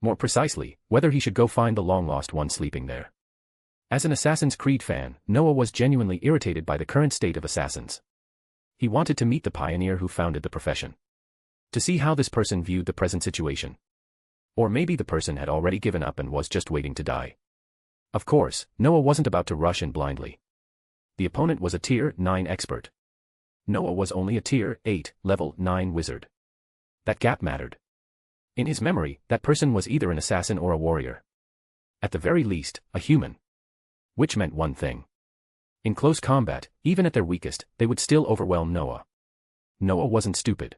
More precisely, whether he should go find the long-lost one sleeping there. As an Assassin's Creed fan, Noah was genuinely irritated by the current state of assassins. He wanted to meet the pioneer who founded the profession. To see how this person viewed the present situation. Or maybe the person had already given up and was just waiting to die. Of course, Noah wasn't about to rush in blindly. The opponent was a Tier 9 expert. Noah was only a Tier 8, Level 9 wizard. That gap mattered. In his memory, that person was either an assassin or a warrior. At the very least, a human. Which meant one thing. In close combat, even at their weakest, they would still overwhelm Noah. Noah wasn't stupid.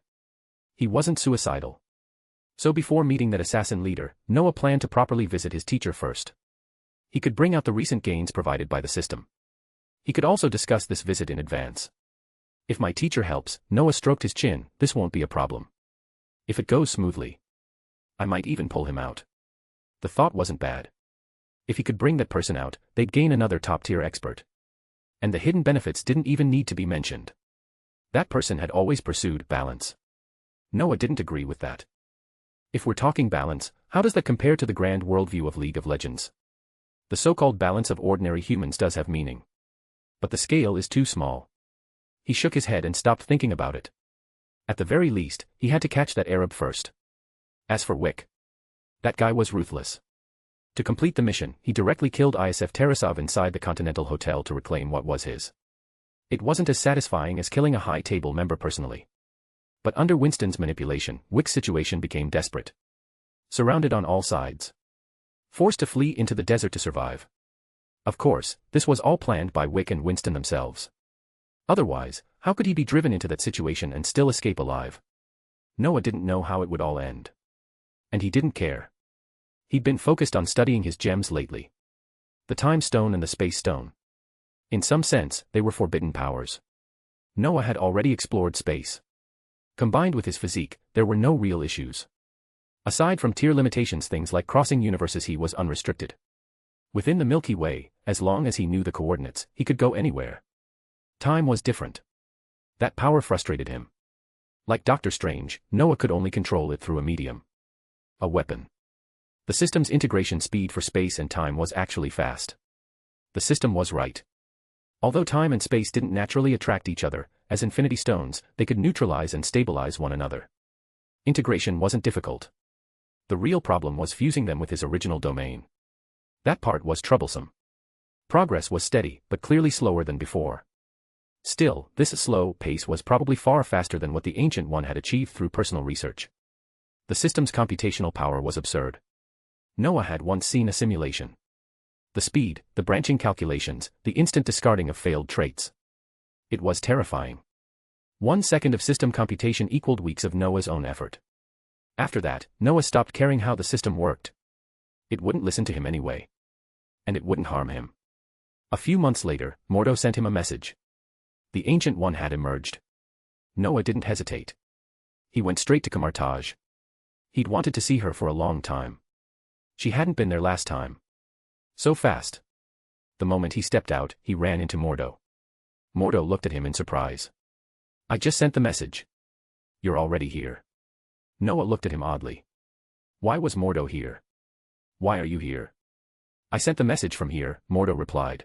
He wasn't suicidal. So before meeting that assassin leader, Noah planned to properly visit his teacher first. He could bring out the recent gains provided by the system. He could also discuss this visit in advance. If my teacher helps, Noah stroked his chin, this won't be a problem. If it goes smoothly, I might even pull him out. The thought wasn't bad. If he could bring that person out, they'd gain another top-tier expert. And the hidden benefits didn't even need to be mentioned. That person had always pursued balance. Noah didn't agree with that. If we're talking balance, how does that compare to the grand worldview of League of Legends? The so-called balance of ordinary humans does have meaning. But the scale is too small. He shook his head and stopped thinking about it. At the very least, he had to catch that Arab first. As for Wick, that guy was ruthless. To complete the mission, he directly killed ISF Terasov inside the Continental Hotel to reclaim what was his. It wasn't as satisfying as killing a high-table member personally. But under Winston's manipulation, Wick's situation became desperate. Surrounded on all sides. Forced to flee into the desert to survive. Of course, this was all planned by Wick and Winston themselves. Otherwise, how could he be driven into that situation and still escape alive? Noah didn't know how it would all end. And he didn't care. He'd been focused on studying his gems lately. The Time Stone and the Space Stone. In some sense, they were forbidden powers. Noah had already explored space. Combined with his physique, there were no real issues. Aside from tier limitations, things like crossing universes, he was unrestricted. Within the Milky Way, as long as he knew the coordinates, he could go anywhere. Time was different. That power frustrated him. Like Doctor Strange, Noah could only control it through a medium. A weapon. The system's integration speed for space and time was actually fast. The system was right. Although time and space didn't naturally attract each other, as infinity stones, they could neutralize and stabilize one another. Integration wasn't difficult. The real problem was fusing them with his original domain. That part was troublesome. Progress was steady, but clearly slower than before. Still, this slow pace was probably far faster than what the Ancient One had achieved through personal research. The system's computational power was absurd. Noah had once seen a simulation. The speed, the branching calculations, the instant discarding of failed traits. It was terrifying. 1 second of system computation equaled weeks of Noah's own effort. After that, Noah stopped caring how the system worked. It wouldn't listen to him anyway. And it wouldn't harm him. A few months later, Mordo sent him a message. The Ancient One had emerged. Noah didn't hesitate. He went straight to Camartage. He'd wanted to see her for a long time. She hadn't been there last time. So fast. The moment he stepped out, he ran into Mordo. Mordo looked at him in surprise. I just sent the message. You're already here. Noah looked at him oddly. Why was Mordo here? Why are you here? I sent the message from here, Mordo replied.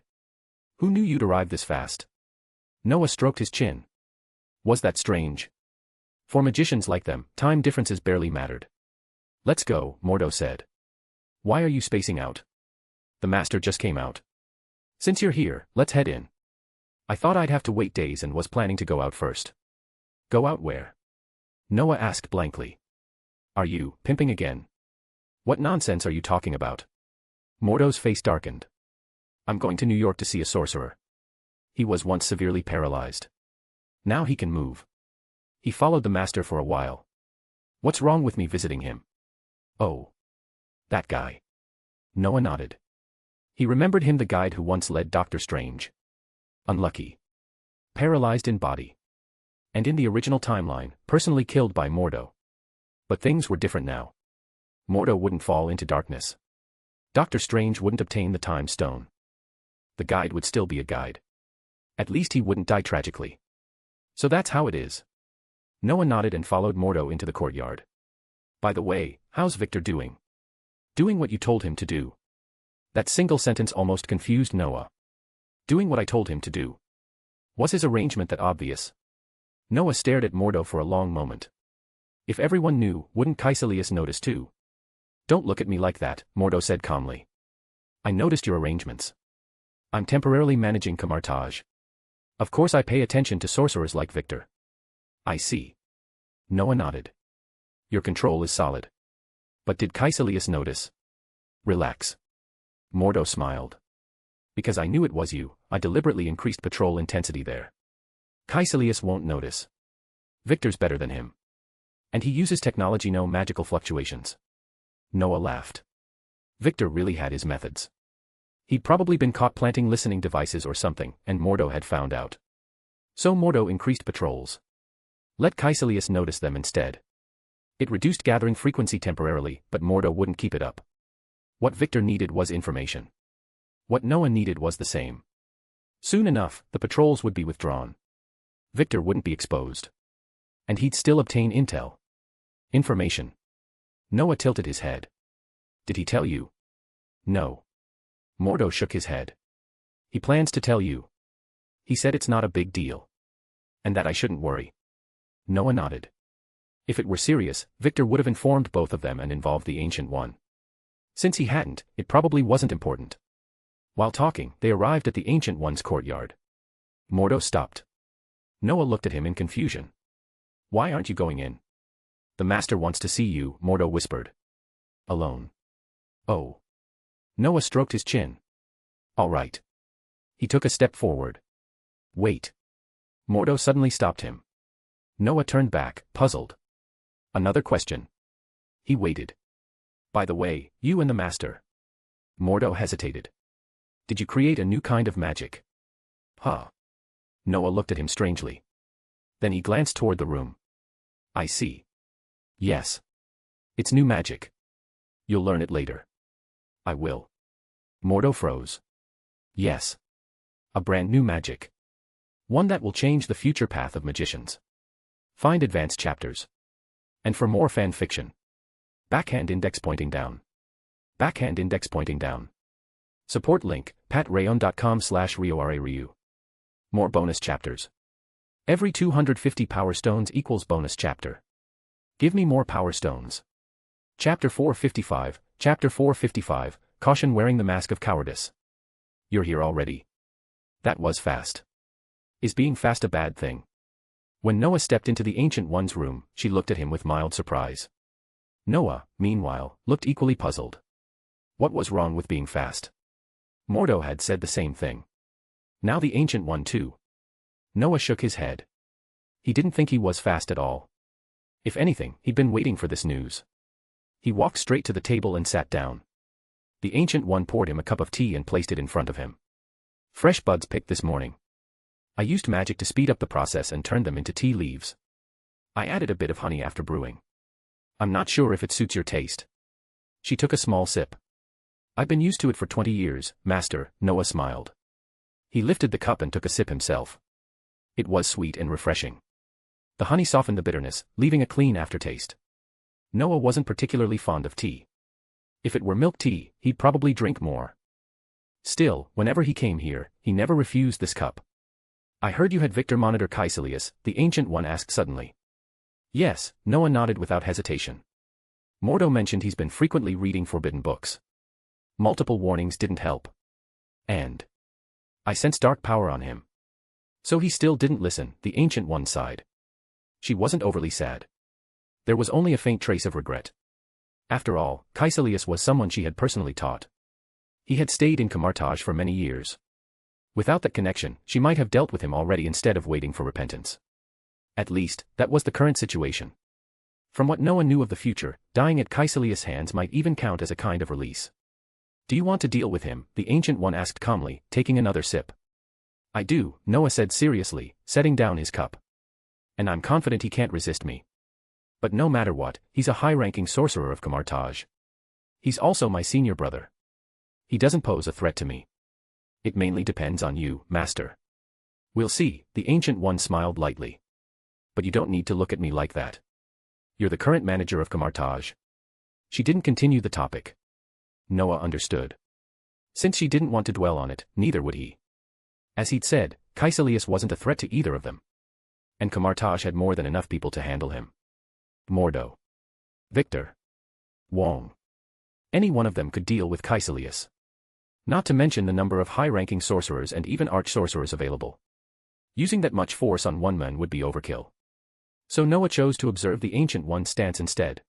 Who knew you'd arrive this fast? Noah stroked his chin. Was that strange? For magicians like them, time differences barely mattered. Let's go, Mordo said. Why are you spacing out? The master just came out. Since you're here, let's head in. I thought I'd have to wait days and was planning to go out first. Go out where? Noah asked blankly. Are you pimping again? What nonsense are you talking about? Mordo's face darkened. I'm going to New York to see a sorcerer. He was once severely paralyzed. Now he can move. He followed the master for a while. What's wrong with me visiting him? Oh. That guy. Noah nodded. He remembered him, the guide who once led Doctor Strange. Unlucky. Paralyzed in body. And in the original timeline, personally killed by Mordo. But things were different now. Mordo wouldn't fall into darkness. Doctor Strange wouldn't obtain the Time Stone. The guide would still be a guide. At least he wouldn't die tragically. So that's how it is. Noah nodded and followed Mordo into the courtyard. By the way, how's Victor doing? Doing what you told him to do. That single sentence almost confused Noah. Doing what I told him to do. Was his arrangement that obvious? Noah stared at Mordo for a long moment. If everyone knew, wouldn't Caecilius notice too? Don't look at me like that, Mordo said calmly. I noticed your arrangements. I'm temporarily managing Camartage. Of course I pay attention to sorcerers like Victor. I see. Noah nodded. Your control is solid. But did Caecilius notice? Relax. Mordo smiled. Because I knew it was you, I deliberately increased patrol intensity there. Caecilius won't notice. Victor's better than him. And he uses technology, no magical fluctuations. Noah laughed. Victor really had his methods. He'd probably been caught planting listening devices or something, and Mordo had found out. So Mordo increased patrols. Let Caecilius notice them instead. It reduced gathering frequency temporarily, but Mordo wouldn't keep it up. What Victor needed was information. What Noah needed was the same. Soon enough, the patrols would be withdrawn. Victor wouldn't be exposed. And he'd still obtain intel. Information. Noah tilted his head. Did he tell you? No. Mordo shook his head. He plans to tell you. He said it's not a big deal. And that I shouldn't worry. Noah nodded. If it were serious, Victor would have informed both of them and involved the Ancient One. Since he hadn't, it probably wasn't important. While talking, they arrived at the Ancient One's courtyard. Mordo stopped. Noah looked at him in confusion. Why aren't you going in? The master wants to see you, Mordo whispered. Alone. Oh. Noah stroked his chin. All right. He took a step forward. Wait. Mordo suddenly stopped him. Noah turned back, puzzled. Another question. He waited. By the way, you and the master. Mordo hesitated. Did you create a new kind of magic? Huh. Noah looked at him strangely. Then he glanced toward the room. I see. Yes. It's new magic. You'll learn it later. I will. Mordo froze. Yes. A brand new magic. One that will change the future path of magicians. Find advanced chapters. And for more fan fiction. Backhand index pointing down. Backhand index pointing down. Support link, patreon.com/RioRaRyu. More bonus chapters. Every 250 power stones equals bonus chapter. Give me more power stones. Chapter 455, Chapter 455, Caution wearing the mask of cowardice. You're here already. That was fast. Is being fast a bad thing? When Noah stepped into the Ancient One's room, she looked at him with mild surprise. Noah, meanwhile, looked equally puzzled. What was wrong with being fast? Mordo had said the same thing. Now the Ancient One too. Noah shook his head. He didn't think he was fast at all. If anything, he'd been waiting for this news. He walked straight to the table and sat down. The Ancient One poured him a cup of tea and placed it in front of him. Fresh buds picked this morning. I used magic to speed up the process and turn them into tea leaves. I added a bit of honey after brewing. I'm not sure if it suits your taste. She took a small sip. I've been used to it for 20 years, Master, Noah smiled. He lifted the cup and took a sip himself. It was sweet and refreshing. The honey softened the bitterness, leaving a clean aftertaste. Noah wasn't particularly fond of tea. If it were milk tea, he'd probably drink more. Still, whenever he came here, he never refused this cup. I heard you had Victor monitor Caecilius, the Ancient One asked suddenly. Yes, Noah nodded without hesitation. Mordo mentioned he's been frequently reading forbidden books. Multiple warnings didn't help. And I sensed dark power on him. So he still didn't listen, the Ancient One sighed. She wasn't overly sad. There was only a faint trace of regret. After all, Caecilius was someone she had personally taught. He had stayed in Camartage for many years. Without that connection, she might have dealt with him already instead of waiting for repentance. At least, that was the current situation. From what Noah knew of the future, dying at Caecilius' hands might even count as a kind of release. Do you want to deal with him? The Ancient One asked calmly, taking another sip. I do, Noah said seriously, setting down his cup. And I'm confident he can't resist me. But no matter what, he's a high-ranking sorcerer of Camartage. He's also my senior brother. He doesn't pose a threat to me. It mainly depends on you, Master. We'll see, the Ancient One smiled lightly. But you don't need to look at me like that. You're the current manager of Camartage. She didn't continue the topic. Noah understood. Since she didn't want to dwell on it, neither would he. As he'd said, Caecilius wasn't a threat to either of them. And Camartage had more than enough people to handle him. Mordo. Victor. Wong. Any one of them could deal with Caecilius. Not to mention the number of high-ranking sorcerers and even arch-sorcerers available. Using that much force on one man would be overkill. So Noah chose to observe the Ancient One's stance instead.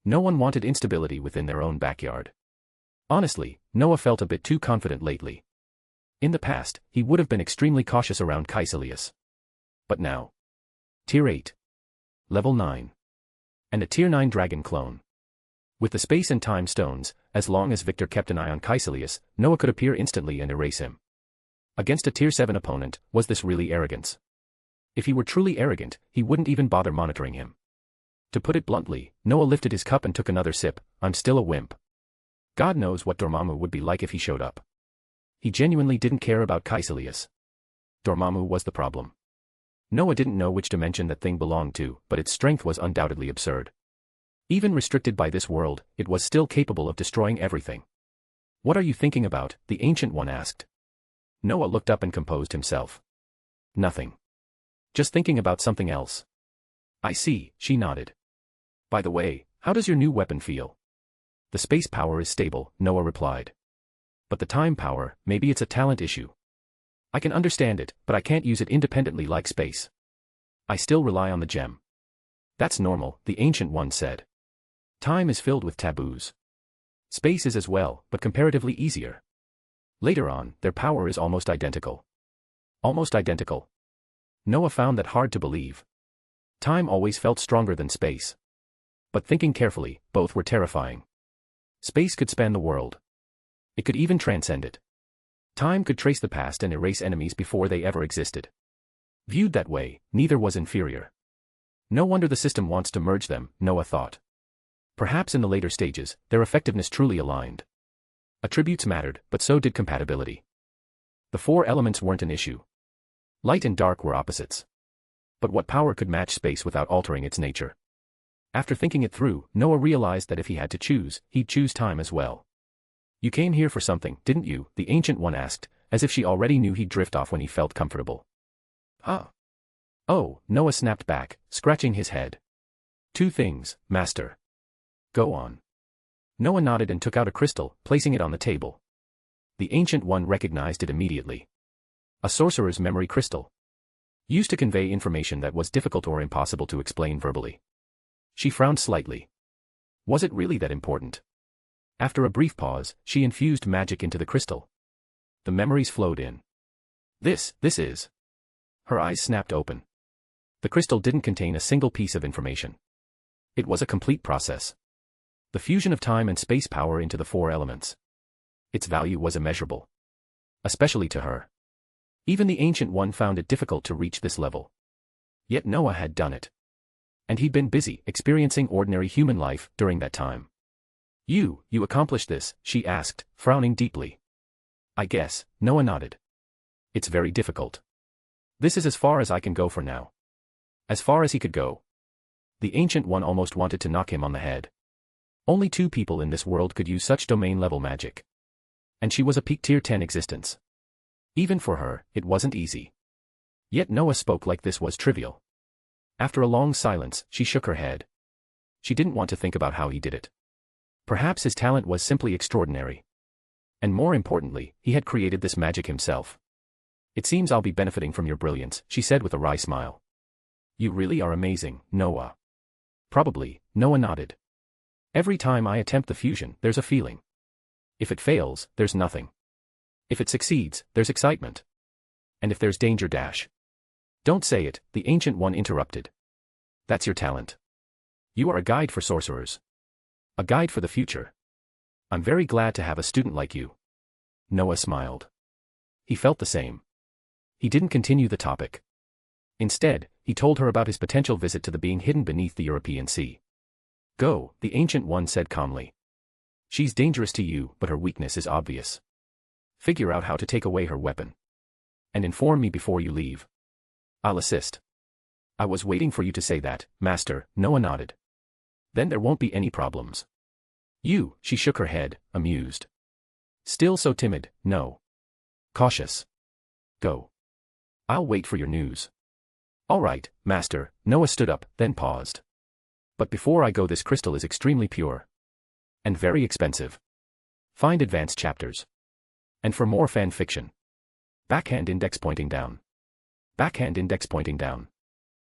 No one wanted instability within their own backyard. Honestly, Noah felt a bit too confident lately. In the past, he would have been extremely cautious around Caecilius. But now. Tier 8. Level 9. And a Tier 9 dragon clone. With the space and time stones, as long as Victor kept an eye on Caecilius, Noah could appear instantly and erase him. Against a Tier 7 opponent, was this really arrogance? If he were truly arrogant, he wouldn't even bother monitoring him. To put it bluntly, Noah lifted his cup and took another sip. I'm still a wimp. God knows what Dormammu would be like if he showed up. He genuinely didn't care about Caecilius. Dormammu was the problem. Noah didn't know which dimension that thing belonged to, but its strength was undoubtedly absurd. Even restricted by this world, it was still capable of destroying everything. What are you thinking about? The Ancient One asked. Noah looked up and composed himself. Nothing. Just thinking about something else. I see, she nodded. By the way, how does your new weapon feel? The space power is stable, Noah replied. But the time power, maybe it's a talent issue. I can understand it, but I can't use it independently like space. I still rely on the gem. That's normal, the Ancient One said. Time is filled with taboos. Space is as well, but comparatively easier. Later on, their power is almost identical. Almost identical. Noah found that hard to believe. Time always felt stronger than space. But thinking carefully, both were terrifying. Space could span the world. It could even transcend it. Time could trace the past and erase enemies before they ever existed. Viewed that way, neither was inferior. No wonder the system wants to merge them, Noah thought. Perhaps in the later stages, their effectiveness truly aligned. Attributes mattered, but so did compatibility. The four elements weren't an issue. Light and dark were opposites. But what power could match space without altering its nature? After thinking it through, Noah realized that if he had to choose, he'd choose time as well. You came here for something, didn't you? The Ancient One asked, as if she already knew he'd drift off when he felt comfortable. Huh? Oh, Noah snapped back, scratching his head. Two things, Master. Go on. Noah nodded and took out a crystal, placing it on the table. The Ancient One recognized it immediately. A sorcerer's memory crystal. Used to convey information that was difficult or impossible to explain verbally. She frowned slightly. Was it really that important? After a brief pause, she infused magic into the crystal. The memories flowed in. This is. Her eyes snapped open. The crystal didn't contain a single piece of information. It was a complete process. The fusion of time and space power into the four elements. Its value was immeasurable. Especially to her. Even the Ancient One found it difficult to reach this level. Yet Noah had done it. And he'd been busy, experiencing ordinary human life during that time. You accomplished this, she asked, frowning deeply. I guess, Noah nodded. It's very difficult. This is as far as I can go for now. As far as he could go. The Ancient One almost wanted to knock him on the head. Only 2 people in this world could use such domain-level magic. And she was a peak tier 10 existence. Even for her, it wasn't easy. Yet Noah spoke like this was trivial. After a long silence, she shook her head. She didn't want to think about how he did it. Perhaps his talent was simply extraordinary. And more importantly, he had created this magic himself. It seems I'll be benefiting from your brilliance, she said with a wry smile. You really are amazing, Noah. Probably, Noah nodded. Every time I attempt the fusion, there's a feeling. If it fails, there's nothing. If it succeeds, there's excitement. And if there's danger dash. Don't say it, the Ancient One interrupted. That's your talent. You are a guide for sorcerers. A guide for the future. I'm very glad to have a student like you. Noah smiled. He felt the same. He didn't continue the topic. Instead, he told her about his potential visit to the being hidden beneath the European Sea. Go, the Ancient One said calmly. She's dangerous to you, but her weakness is obvious. Figure out how to take away her weapon. And inform me before you leave. I'll assist. I was waiting for you to say that, Master, Noah nodded. Then there won't be any problems. She shook her head, amused. Still so timid, no. Cautious. Go. I'll wait for your news. All right, Master, Noah stood up, then paused. But before I go, this crystal is extremely pure. And very expensive. Find advanced chapters. And for more fan fiction. Backhand index pointing down. Backhand index pointing down.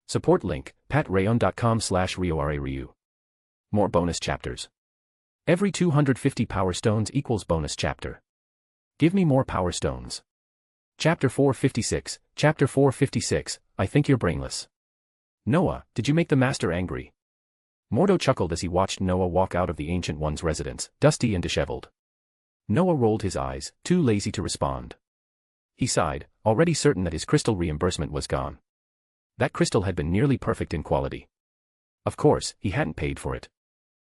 Support link, patreon.com/RioRaRyu. More bonus chapters. Every 250 power stones equals bonus chapter. Give me more power stones. Chapter 456, Chapter 456, I think you're brainless. Noah, did you make the Master angry? Mordo chuckled as he watched Noah walk out of the Ancient One's residence, dusty and disheveled. Noah rolled his eyes, too lazy to respond. He sighed, already certain that his crystal reimbursement was gone. That crystal had been nearly perfect in quality. Of course, he hadn't paid for it.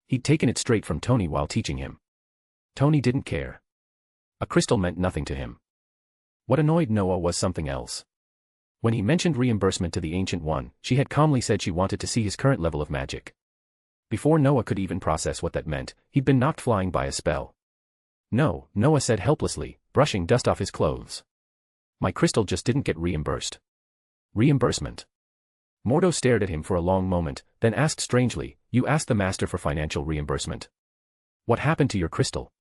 He'd taken it straight from Tony while teaching him. Tony didn't care. A crystal meant nothing to him. What annoyed Noah was something else. When he mentioned reimbursement to the Ancient One, she had calmly said she wanted to see his current level of magic. Before Noah could even process what that meant, he'd been knocked flying by a spell. No, Noah said helplessly, brushing dust off his clothes. My crystal just didn't get reimbursed. Reimbursement? Mordo stared at him for a long moment, then asked strangely, you asked the Master for financial reimbursement. What happened to your crystal?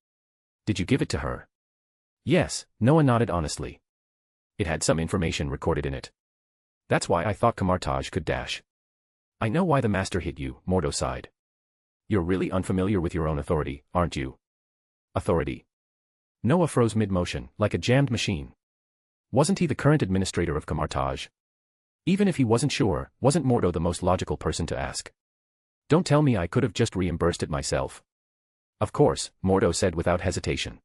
Did you give it to her? Yes, Noah nodded honestly. It had some information recorded in it. That's why I thought Camartage could dash. I know why the Master hit you, Mordo sighed. You're really unfamiliar with your own authority, aren't you? Authority? Noah froze mid-motion, like a jammed machine. Wasn't he the current administrator of Camartage? Even if he wasn't sure, wasn't Mordo the most logical person to ask? Don't tell me I could have just reimbursed it myself. Of course, Mordo said without hesitation.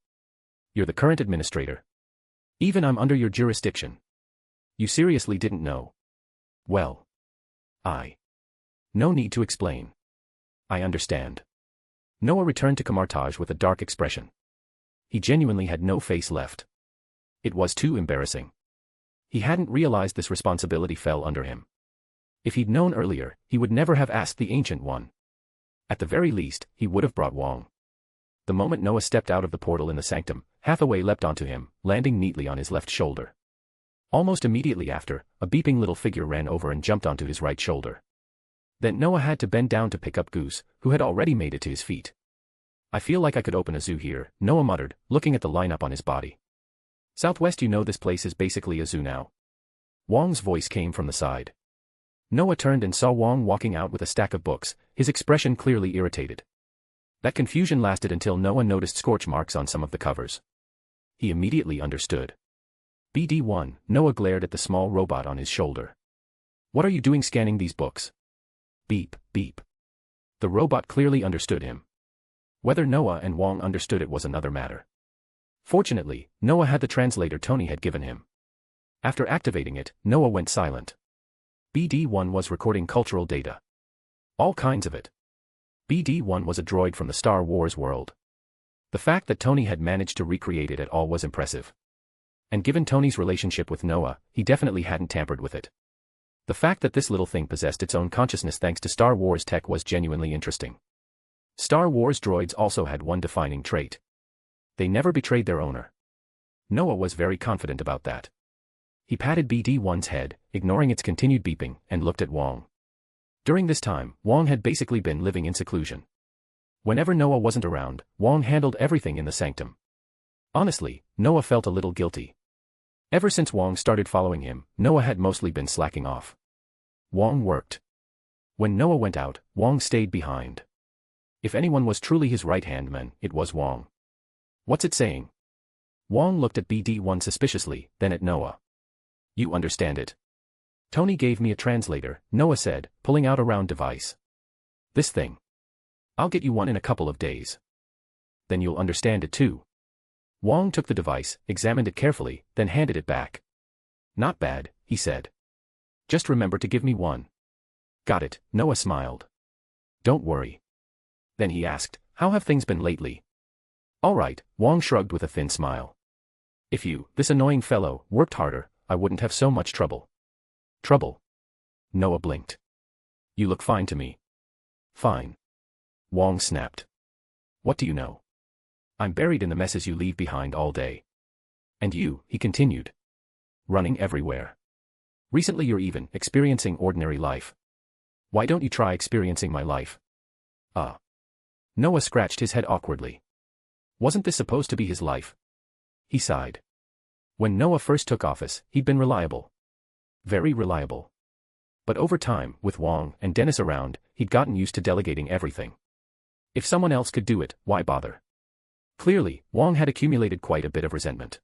You're the current administrator. Even I'm under your jurisdiction. You seriously didn't know? Well. No need to explain. I understand. Noah returned to Camartage with a dark expression. He genuinely had no face left. It was too embarrassing. He hadn't realized this responsibility fell under him. If he'd known earlier, he would never have asked the Ancient One. At the very least, he would have brought Wong. The moment Noah stepped out of the portal in the sanctum, Hathaway leapt onto him, landing neatly on his left shoulder. Almost immediately after, a beeping little figure ran over and jumped onto his right shoulder. Then Noah had to bend down to pick up Goose, who had already made it to his feet. I feel like I could open a zoo here, Noah muttered, looking at the lineup on his body. Southwest, you know this place is basically a zoo now. Wong's voice came from the side. Noah turned and saw Wong walking out with a stack of books, his expression clearly irritated. That confusion lasted until Noah noticed scorch marks on some of the covers. He immediately understood. BD1, Noah glared at the small robot on his shoulder. What are you doing scanning these books? Beep, beep. The robot clearly understood him. Whether Noah and Wong understood it was another matter. Fortunately, Noah had the translator Tony had given him. After activating it, Noah went silent. BD1 was recording cultural data. All kinds of it. BD-1 was a droid from the Star Wars world. The fact that Tony had managed to recreate it at all was impressive. And given Tony's relationship with Noah, he definitely hadn't tampered with it. The fact that this little thing possessed its own consciousness thanks to Star Wars tech was genuinely interesting. Star Wars droids also had one defining trait. They never betrayed their owner. Noah was very confident about that. He patted BD-1's head, ignoring its continued beeping, and looked at Wong. During this time, Wong had basically been living in seclusion. Whenever Noah wasn't around, Wong handled everything in the sanctum. Honestly, Noah felt a little guilty. Ever since Wong started following him, Noah had mostly been slacking off. Wong worked. When Noah went out, Wong stayed behind. If anyone was truly his right-hand man, it was Wong. What's it saying? Wong looked at BD-1 suspiciously, then at Noah. You understand it? Tony gave me a translator, Noah said, pulling out a round device. This thing. I'll get you one in a couple of days. Then you'll understand it too. Wong took the device, examined it carefully, then handed it back. Not bad, he said. Just remember to give me one. Got it, Noah smiled. Don't worry. Then he asked, how have things been lately? All right, Wong shrugged with a thin smile. If you, this annoying fellow, worked harder, I wouldn't have so much trouble. Trouble? Noah blinked. You look fine to me. Fine. Wong snapped. What do you know? I'm buried in the messes you leave behind all day. And you, he continued. Running everywhere. Recently you're even experiencing ordinary life. Why don't you try experiencing my life? Noah scratched his head awkwardly. Wasn't this supposed to be his life? He sighed. When Noah first took office, he'd been reliable. Very reliable. But over time, with Wong and Dennis around, he'd gotten used to delegating everything. If someone else could do it, why bother? Clearly, Wong had accumulated quite a bit of resentment.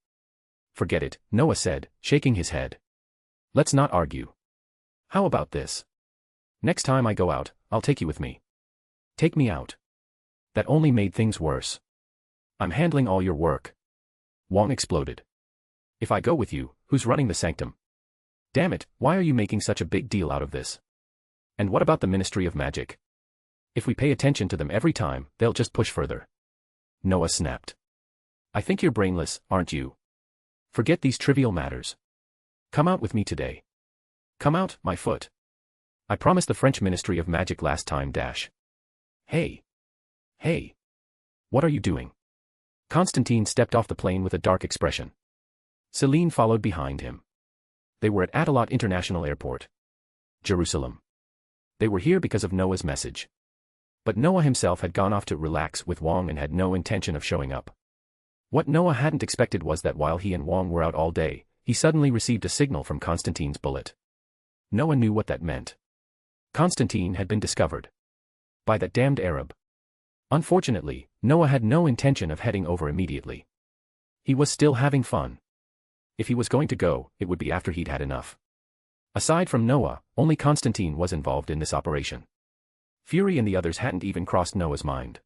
Forget it, Noah said, shaking his head. Let's not argue. How about this? Next time I go out, I'll take you with me. Take me out. That only made things worse. I'm handling all your work. Wong exploded. If I go with you, who's running the sanctum? Damn it, why are you making such a big deal out of this? And what about the Ministry of Magic? If we pay attention to them every time, they'll just push further. Noah snapped. I think you're brainless, aren't you? Forget these trivial matters. Come out with me today. Come out, my foot. I promised the French Ministry of Magic last time. Hey. Hey. What are you doing? Constantine stepped off the plane with a dark expression. Celine followed behind him. They were at Atalot International Airport. Jerusalem. They were here because of Noah's message. But Noah himself had gone off to relax with Wong and had no intention of showing up. What Noah hadn't expected was that while he and Wong were out all day, he suddenly received a signal from Constantine's bullet. Noah knew what that meant. Constantine had been discovered. By that damned Arab. Unfortunately, Noah had no intention of heading over immediately. He was still having fun. If he was going to go, it would be after he'd had enough. Aside from Noah, only Constantine was involved in this operation. Fury and the others hadn't even crossed Noah's mind.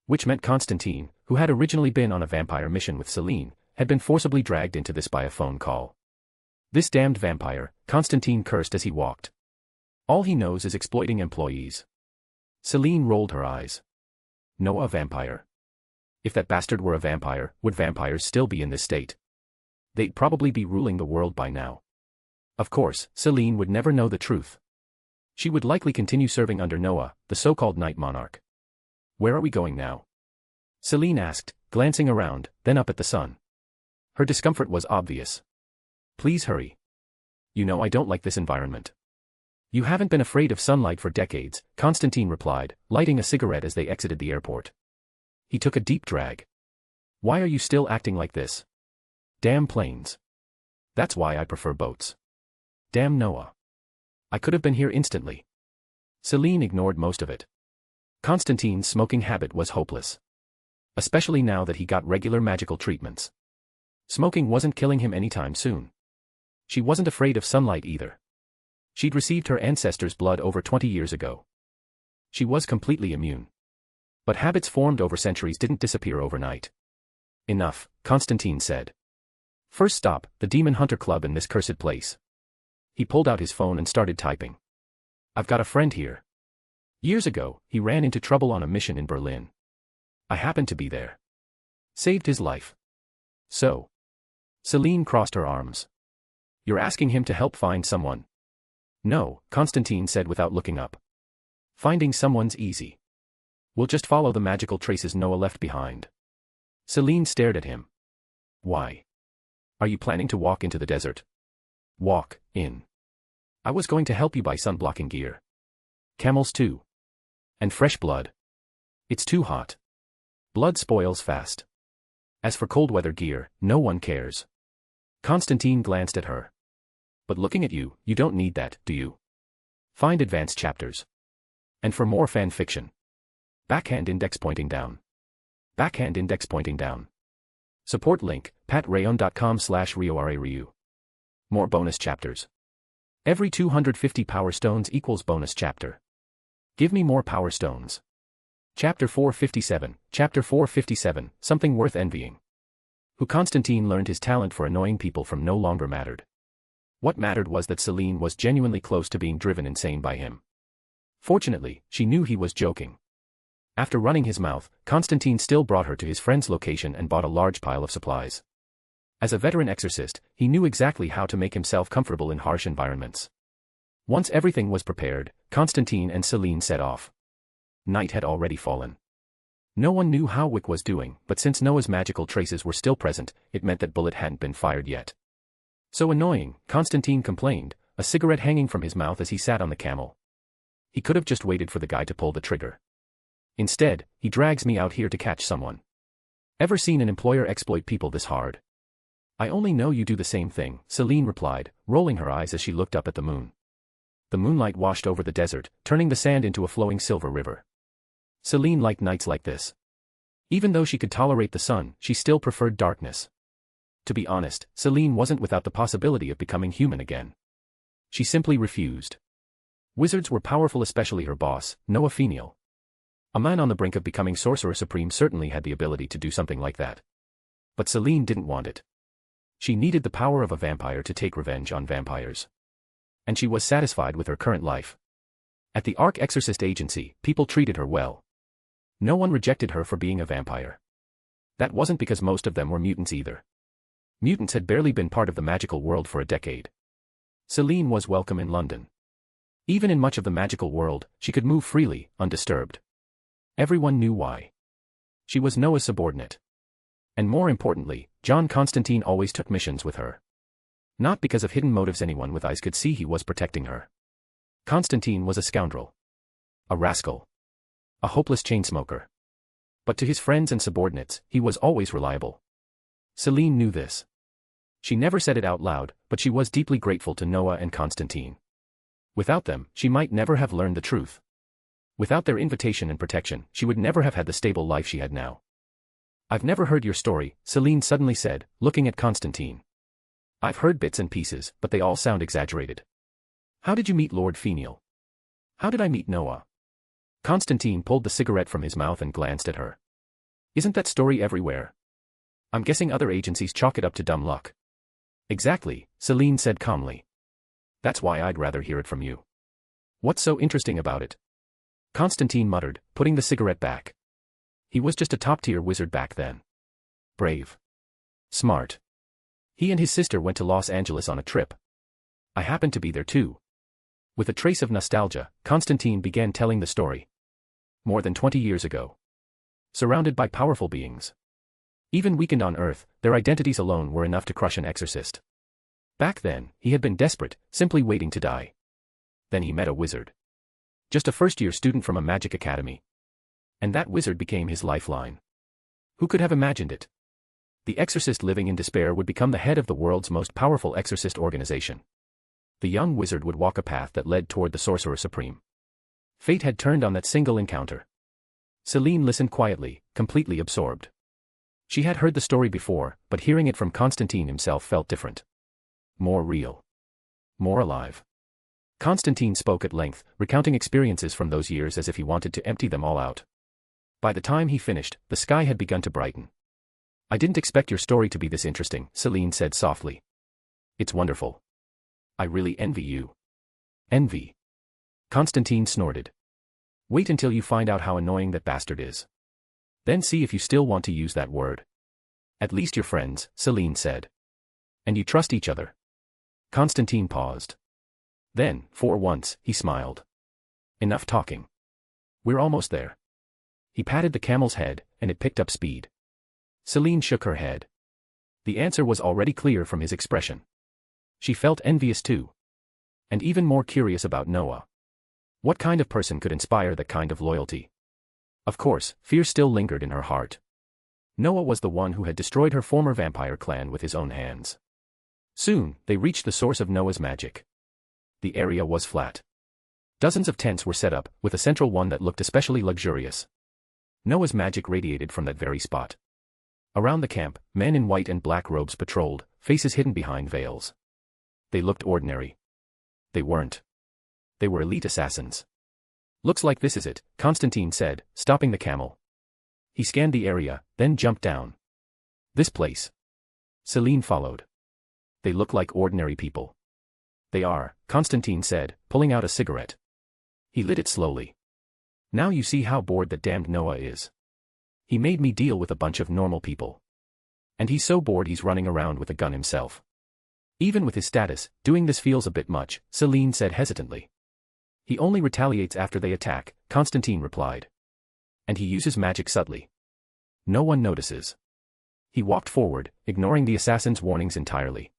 Which meant Constantine, who had originally been on a vampire mission with Celine, had been forcibly dragged into this by a phone call. This damned vampire, Constantine cursed as he walked. All he knows is exploiting employees. Celine rolled her eyes. Noah a vampire? If that bastard were a vampire, would vampires still be in this state? They'd probably be ruling the world by now. Of course, Celine would never know the truth. She would likely continue serving under Noah, the so-called Night Monarch. Where are we going now? Celine asked, glancing around, then up at the sun. Her discomfort was obvious. Please hurry. You know I don't like this environment. You haven't been afraid of sunlight for decades, Constantine replied, lighting a cigarette as they exited the airport. He took a deep drag. Why are you still acting like this? Damn planes. That's why I prefer boats. Damn Noah. I could have been here instantly. Celine ignored most of it. Constantine's smoking habit was hopeless. Especially now that he got regular magical treatments. Smoking wasn't killing him anytime soon. She wasn't afraid of sunlight either. She'd received her ancestors' blood over 20 years ago. She was completely immune. But habits formed over centuries didn't disappear overnight. Enough, Constantine said. First stop, the Demon Hunter Club in this cursed place. He pulled out his phone and started typing. I've got a friend here. Years ago, he ran into trouble on a mission in Berlin. I happened to be there. Saved his life. So. Celine crossed her arms. You're asking him to help find someone? No, Constantine said without looking up. Finding someone's easy. We'll just follow the magical traces Noah left behind. Celine stared at him. Why? Are you planning to walk into the desert? Walk in. I was going to help you buy sun-blocking gear. Camels too. And fresh blood. It's too hot. Blood spoils fast. As for cold weather gear, no one cares. Constantine glanced at her. But looking at you, you don't need that, do you? Find advanced chapters. And for more fan fiction. Backhand index pointing down. Backhand index pointing down. Support link, patreon.com/RioRaRyu. More bonus chapters. Every 250 power stones equals bonus chapter. Give me more power stones. Chapter 457, Chapter 457, Something Worth Envying. Who Constantine learned his talent for annoying people from no longer mattered. What mattered was that Celine was genuinely close to being driven insane by him. Fortunately, she knew he was joking. After running his mouth, Constantine still brought her to his friend's location and bought a large pile of supplies. As a veteran exorcist, he knew exactly how to make himself comfortable in harsh environments. Once everything was prepared, Constantine and Celine set off. Night had already fallen. No one knew how Wick was doing, but since Noah's magical traces were still present, it meant that bullet hadn't been fired yet. So annoying, Constantine complained, a cigarette hanging from his mouth as he sat on the camel. He could have just waited for the guy to pull the trigger. Instead, he drags me out here to catch someone. Ever seen an employer exploit people this hard? I only know you do the same thing, Celine replied, rolling her eyes as she looked up at the moon. The moonlight washed over the desert, turning the sand into a flowing silver river. Celine liked nights like this. Even though she could tolerate the sun, she still preferred darkness. To be honest, Celine wasn't without the possibility of becoming human again. She simply refused. Wizards were powerful, especially her boss, Noah Feniel. A man on the brink of becoming Sorcerer Supreme certainly had the ability to do something like that. But Celine didn't want it. She needed the power of a vampire to take revenge on vampires. And she was satisfied with her current life. At the Arch-Exorcist Agency, people treated her well. No one rejected her for being a vampire. That wasn't because most of them were mutants either. Mutants had barely been part of the magical world for a decade. Celine was welcome in London. Even in much of the magical world, she could move freely, undisturbed. Everyone knew why. She was Noah's subordinate. And more importantly, John Constantine always took missions with her. Not because of hidden motives. Anyone with eyes could see he was protecting her. Constantine was a scoundrel. A rascal. A hopeless chain smoker. But to his friends and subordinates, he was always reliable. Celine knew this. She never said it out loud, but she was deeply grateful to Noah and Constantine. Without them, she might never have learned the truth. Without their invitation and protection, she would never have had the stable life she had now. I've never heard your story, Celine suddenly said, looking at Constantine. I've heard bits and pieces, but they all sound exaggerated. How did you meet Lord Feniel? How did I meet Noah? Constantine pulled the cigarette from his mouth and glanced at her. Isn't that story everywhere? I'm guessing other agencies chalk it up to dumb luck. Exactly, Celine said calmly. That's why I'd rather hear it from you. What's so interesting about it? Constantine muttered, putting the cigarette back. He was just a top-tier wizard back then. Brave. Smart. He and his sister went to Los Angeles on a trip. I happened to be there too. With a trace of nostalgia, Constantine began telling the story. More than 20 years ago. Surrounded by powerful beings. Even weakened on Earth, their identities alone were enough to crush an exorcist. Back then, he had been desperate, simply waiting to die. Then he met a wizard. Just a first-year student from a magic academy. And that wizard became his lifeline. Who could have imagined it? The exorcist living in despair would become the head of the world's most powerful exorcist organization. The young wizard would walk a path that led toward the Sorcerer Supreme. Fate had turned on that single encounter. Celine listened quietly, completely absorbed. She had heard the story before, but hearing it from Constantine himself felt different. More real. More alive. Constantine spoke at length, recounting experiences from those years as if he wanted to empty them all out. By the time he finished, the sky had begun to brighten. I didn't expect your story to be this interesting, Celine said softly. It's wonderful. I really envy you. Envy. Constantine snorted. Wait until you find out how annoying that bastard is. Then see if you still want to use that word. At least you're friends, Celine said. And you trust each other. Constantine paused. Then, for once, he smiled. Enough talking. We're almost there. He patted the camel's head, and it picked up speed. Celine shook her head. The answer was already clear from his expression. She felt envious too. And even more curious about Noah. What kind of person could inspire that kind of loyalty? Of course, fear still lingered in her heart. Noah was the one who had destroyed her former vampire clan with his own hands. Soon, they reached the source of Noah's magic. The area was flat. Dozens of tents were set up, with a central one that looked especially luxurious. Noah's magic radiated from that very spot. Around the camp, men in white and black robes patrolled, faces hidden behind veils. They looked ordinary. They weren't. They were elite assassins. Looks like this is it, Constantine said, stopping the camel. He scanned the area, then jumped down. This place. Celine followed. They look like ordinary people. They are, Constantine said, pulling out a cigarette. He lit it slowly. Now you see how bored that damned Noah is. He made me deal with a bunch of normal people. And he's so bored he's running around with a gun himself. Even with his status, doing this feels a bit much, Celine said hesitantly. He only retaliates after they attack, Constantine replied. And he uses magic subtly. No one notices. He walked forward, ignoring the assassin's warnings entirely.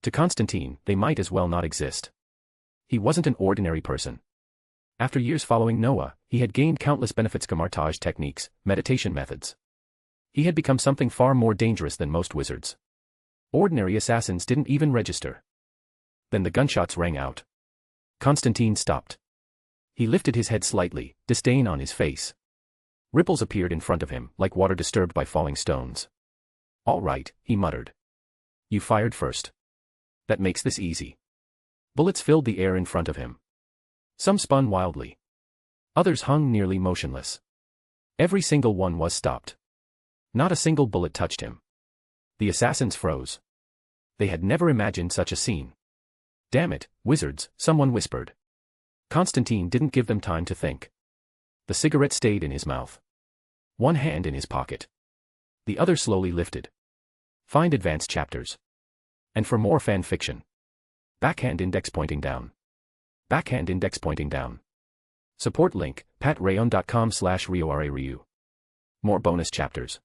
To Constantine, they might as well not exist. He wasn't an ordinary person. After years following Noah, he had gained countless benefits: camouflage techniques, meditation methods. He had become something far more dangerous than most wizards. Ordinary assassins didn't even register. Then the gunshots rang out. Constantine stopped. He lifted his head slightly, disdain on his face. Ripples appeared in front of him, like water disturbed by falling stones. All right, he muttered. You fired first. That makes this easy. Bullets filled the air in front of him. Some spun wildly. Others hung nearly motionless. Every single one was stopped. Not a single bullet touched him. The assassins froze. They had never imagined such a scene. Damn it, wizards, someone whispered. Constantine didn't give them time to think. The cigarette stayed in his mouth. One hand in his pocket. The other slowly lifted. Find advanced chapters. And for more fan fiction. Backhand index pointing down. Backhand index pointing down. Support link, patreon.com/RioRaRyu. More bonus chapters.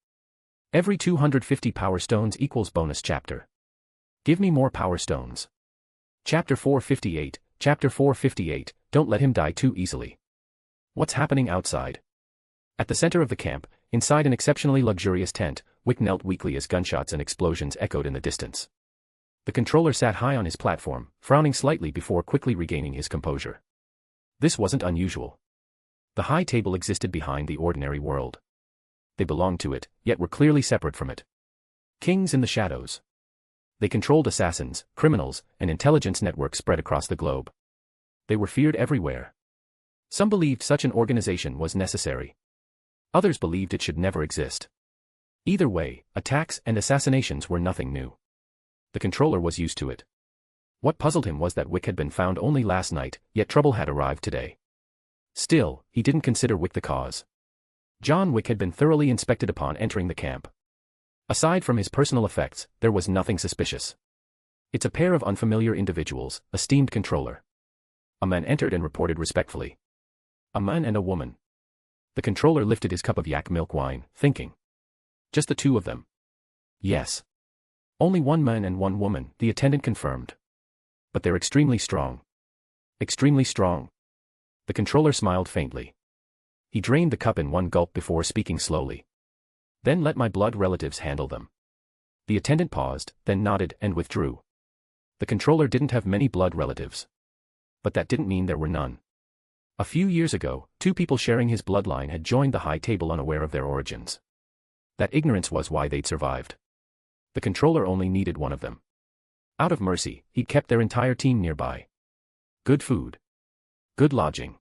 Every 250 power stones equals bonus chapter. Give me more power stones. Chapter 458, Chapter 458, don't let him die too easily. What's happening outside? At the center of the camp, inside an exceptionally luxurious tent, Wick knelt weakly as gunshots and explosions echoed in the distance. The controller sat high on his platform, frowning slightly before quickly regaining his composure. This wasn't unusual. The high table existed behind the ordinary world. They belonged to it, yet were clearly separate from it. Kings in the shadows. They controlled assassins, criminals, and intelligence networks spread across the globe. They were feared everywhere. Some believed such an organization was necessary. Others believed it should never exist. Either way, attacks and assassinations were nothing new. The controller was used to it. What puzzled him was that Wick had been found only last night, yet trouble had arrived today. Still, he didn't consider Wick the cause. John Wick had been thoroughly inspected upon entering the camp. Aside from his personal effects, there was nothing suspicious. It's a pair of unfamiliar individuals, esteemed controller. A man entered and reported respectfully. A man and a woman. The controller lifted his cup of yak milk wine, thinking. Just the two of them. Yes. Only one man and one woman, the attendant confirmed. But they're extremely strong. Extremely strong. The controller smiled faintly. He drained the cup in one gulp before speaking slowly. Then let my blood relatives handle them. The attendant paused, then nodded and withdrew. The controller didn't have many blood relatives. But that didn't mean there were none. A few years ago, two people sharing his bloodline had joined the high table unaware of their origins. That ignorance was why they'd survived. The controller only needed one of them. Out of mercy, he'd kept their entire team nearby. Good food. Good lodging.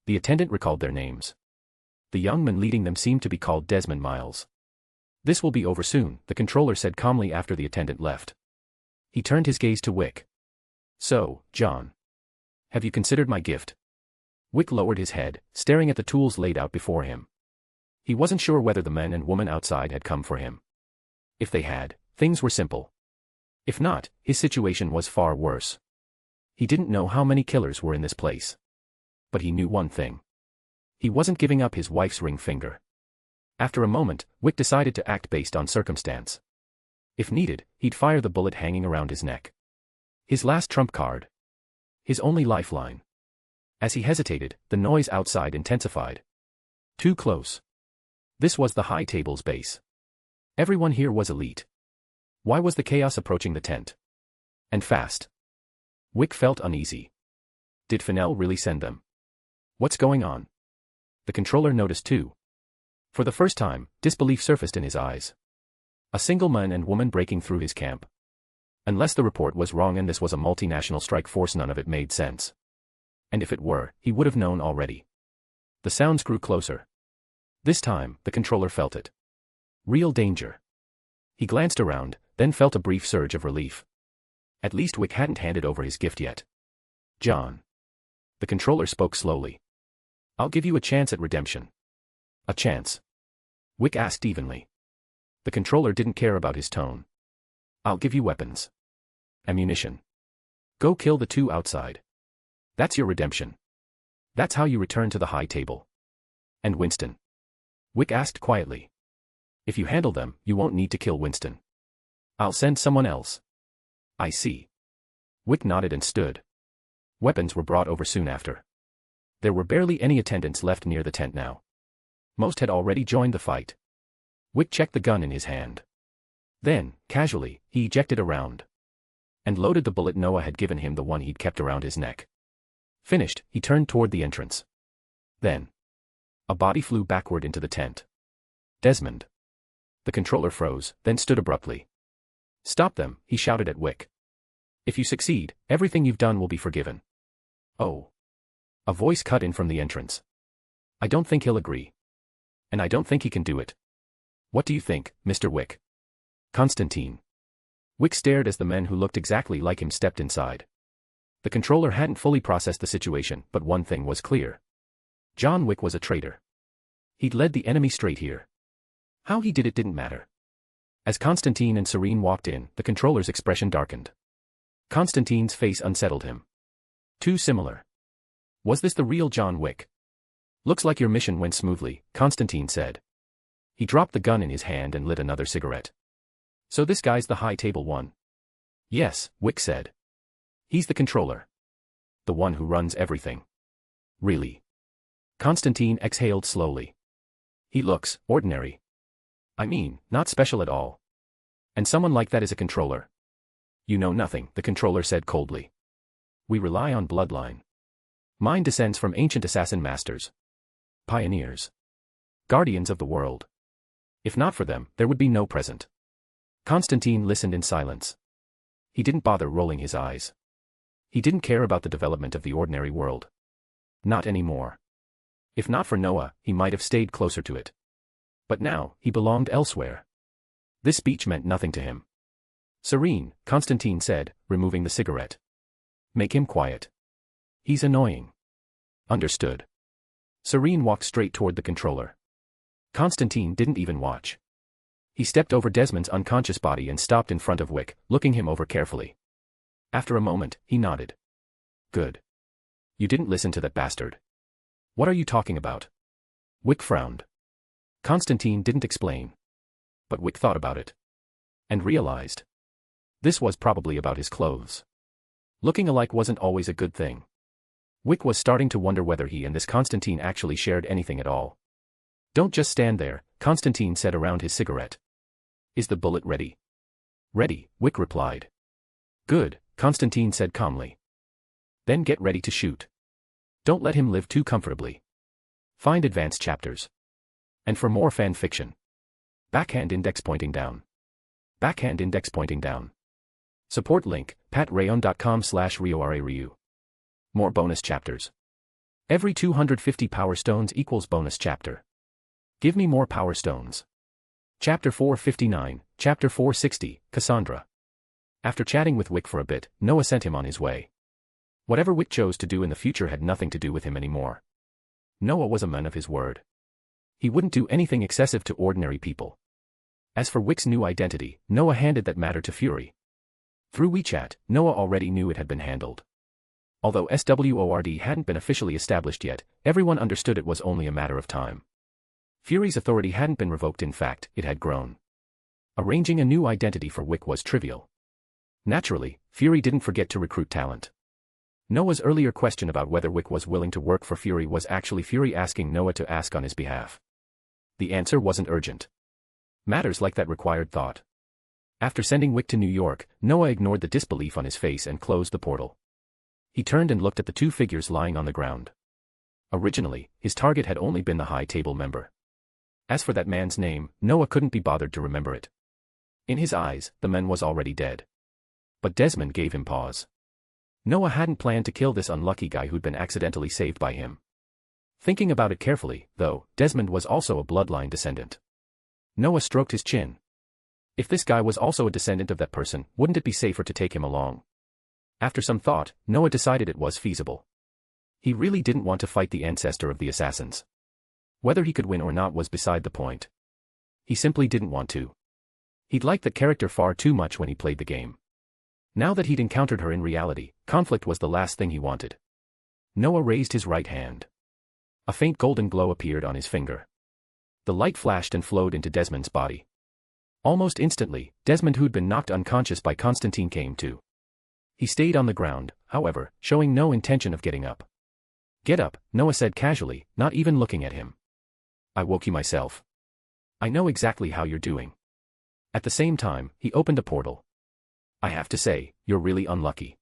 The attendant recalled their names. The young man leading them seemed to be called Desmond Miles. This will be over soon, the controller said calmly after the attendant left. He turned his gaze to Wick. So, John. Have you considered my gift? Wick lowered his head, staring at the tools laid out before him. He wasn't sure whether the men and woman outside had come for him. If they had, things were simple. If not, his situation was far worse. He didn't know how many killers were in this place. But he knew one thing. He wasn't giving up his wife's ring finger. After a moment, Wick decided to act based on circumstance. If needed, he'd fire the bullet hanging around his neck. His last trump card. His only lifeline. As he hesitated, the noise outside intensified. Too close. This was the high table's base. Everyone here was elite. Why was the chaos approaching the tent? And fast. Wick felt uneasy. Did Fennell really send them? What's going on? The controller noticed too. For the first time, disbelief surfaced in his eyes. A single man and woman breaking through his camp. Unless the report was wrong and this was a multinational strike force, none of it made sense. And if it were, he would have known already. The sounds grew closer. This time, the controller felt it. Real danger. He glanced around, then felt a brief surge of relief. At least Wick hadn't handed over his gift yet. John. The controller spoke slowly. I'll give you a chance at redemption. A chance? Wick asked evenly. The controller didn't care about his tone. I'll give you weapons. Ammunition. Go kill the two outside. That's your redemption. That's how you return to the high table. And Winston? Wick asked quietly. If you handle them, you won't need to kill Winston. I'll send someone else. I see. Wick nodded and stood. Weapons were brought over soon after. There were barely any attendants left near the tent now. Most had already joined the fight. Wick checked the gun in his hand. Then, casually, he ejected a round. And loaded the bullet Noah had given him, the one he'd kept around his neck. Finished, he turned toward the entrance. Then. A body flew backward into the tent. Desmond. The controller froze, then stood abruptly. Stop them, he shouted at Wick. If you succeed, everything you've done will be forgiven. Oh. A voice cut in from the entrance. I don't think he'll agree. And I don't think he can do it. What do you think, Mr. Wick? Constantine. Wick stared as the men who looked exactly like him stepped inside. The controller hadn't fully processed the situation, but one thing was clear. John Wick was a traitor. He'd led the enemy straight here. How he did it didn't matter. As Constantine and Serene walked in, the controller's expression darkened. Constantine's face unsettled him. Too similar. Was this the real John Wick? Looks like your mission went smoothly, Constantine said. He dropped the gun in his hand and lit another cigarette. So this guy's the high table one? Yes, Wick said. He's the controller. The one who runs everything. Really? Constantine exhaled slowly. He looks ordinary. I mean, not special at all. And someone like that is a controller. You know nothing, the controller said coldly. We rely on bloodline. Mine descends from ancient assassin masters. Pioneers. Guardians of the world. If not for them, there would be no present. Constantine listened in silence. He didn't bother rolling his eyes. He didn't care about the development of the ordinary world. Not anymore. If not for Noah, he might have stayed closer to it. But now, he belonged elsewhere. This speech meant nothing to him. Serene, Constantine said, removing the cigarette. Make him quiet. He's annoying. Understood. Serene walked straight toward the controller. Constantine didn't even watch. He stepped over Desmond's unconscious body and stopped in front of Wick, looking him over carefully. After a moment, he nodded. Good. You didn't listen to that bastard. What are you talking about? Wick frowned. Constantine didn't explain. But Wick thought about it. And realized. This was probably about his clothes. Looking alike wasn't always a good thing. Wick was starting to wonder whether he and this Constantine actually shared anything at all. Don't just stand there, Constantine said around his cigarette. Is the bullet ready? Ready, Wick replied. Good, Constantine said calmly. Then get ready to shoot. Don't let him live too comfortably. Find advanced chapters. And for more fan fiction. Backhand index pointing down. Backhand index pointing down. Support link, patrayon.com/RioRaRyu. More bonus chapters. Every 250 power stones equals bonus chapter. Give me more power stones. Chapter 459, Chapter 460, Cassandra. After chatting with Wick for a bit, Noah sent him on his way. Whatever Wick chose to do in the future had nothing to do with him anymore. Noah was a man of his word. He wouldn't do anything excessive to ordinary people. As for Wick's new identity, Noah handed that matter to Fury. Through WeChat, Noah already knew it had been handled. Although SWORD hadn't been officially established yet, everyone understood it was only a matter of time. Fury's authority hadn't been revoked, in fact, it had grown. Arranging a new identity for Wick was trivial. Naturally, Fury didn't forget to recruit talent. Noah's earlier question about whether Wick was willing to work for Fury was actually Fury asking Noah to ask on his behalf. The answer wasn't urgent. Matters like that required thought. After sending Wick to New York, Noah ignored the disbelief on his face and closed the portal. He turned and looked at the two figures lying on the ground. Originally, his target had only been the High Table member. As for that man's name, Noah couldn't be bothered to remember it. In his eyes, the man was already dead. But Desmond gave him pause. Noah hadn't planned to kill this unlucky guy who'd been accidentally saved by him. Thinking about it carefully, though, Desmond was also a bloodline descendant. Noah stroked his chin. If this guy was also a descendant of that person, wouldn't it be safer to take him along? After some thought, Noah decided it was feasible. He really didn't want to fight the ancestor of the assassins. Whether he could win or not was beside the point. He simply didn't want to. He'd liked that character far too much when he played the game. Now that he'd encountered her in reality, conflict was the last thing he wanted. Noah raised his right hand. A faint golden glow appeared on his finger. The light flashed and flowed into Desmond's body. Almost instantly, Desmond, who'd been knocked unconscious by Constantine, came to. He stayed on the ground, however, showing no intention of getting up. "Get up," Noah said casually, not even looking at him. "I woke you myself. I know exactly how you're doing." At the same time, he opened a portal. "I have to say, you're really unlucky.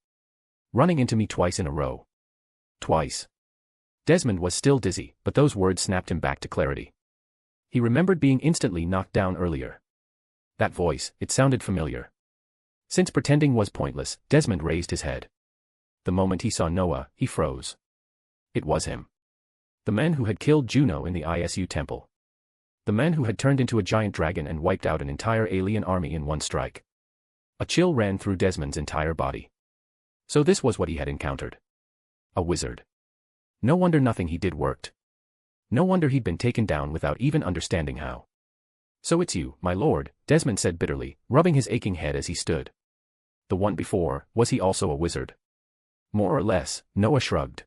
Running into me twice in a row." Twice. Desmond was still dizzy, but those words snapped him back to clarity. He remembered being instantly knocked down earlier. That voice, it sounded familiar. Since pretending was pointless, Desmond raised his head. The moment he saw Noah, he froze. It was him. The man who had killed Juno in the ISU temple. The man who had turned into a giant dragon and wiped out an entire alien army in one strike. A chill ran through Desmond's entire body. So this was what he had encountered. A wizard. No wonder nothing he did worked. No wonder he'd been taken down without even understanding how. "So it's you, my lord," Desmond said bitterly, rubbing his aching head as he stood. The one before, was he also a wizard? More or less, Noah shrugged.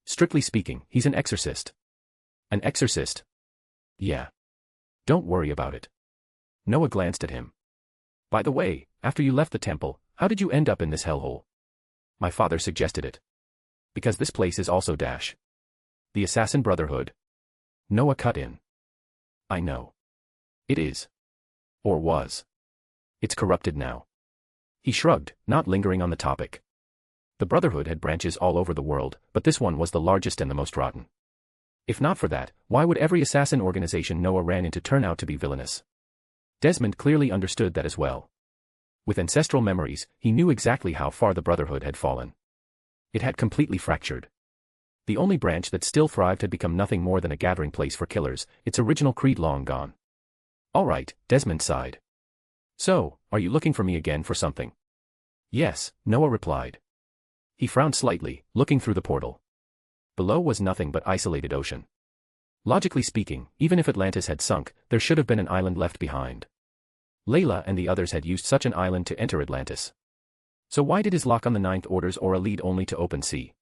"Strictly speaking, he's an exorcist." "An exorcist?" "Yeah. Don't worry about it." Noah glanced at him. "By the way, after you left the temple, how did you end up in this hellhole?" "My father suggested it. Because this place is also the Assassin Brotherhood." Noah cut in. "I know. It is. Or was. It's corrupted now." He shrugged, not lingering on the topic. The Brotherhood had branches all over the world, but this one was the largest and the most rotten. If not for that, why would every assassin organization Noah ran into turn out to be villainous? Desmond clearly understood that as well. With ancestral memories, he knew exactly how far the Brotherhood had fallen. It had completely fractured. The only branch that still thrived had become nothing more than a gathering place for killers, its original creed long gone. "All right," Desmond sighed. "So, are you looking for me again for something?" "Yes," Noah replied. He frowned slightly, looking through the portal. Below was nothing but isolated ocean. Logically speaking, even if Atlantis had sunk, there should have been an island left behind. Layla and the others had used such an island to enter Atlantis. So why did his lock on the Ninth Orders or a lead only to open sea?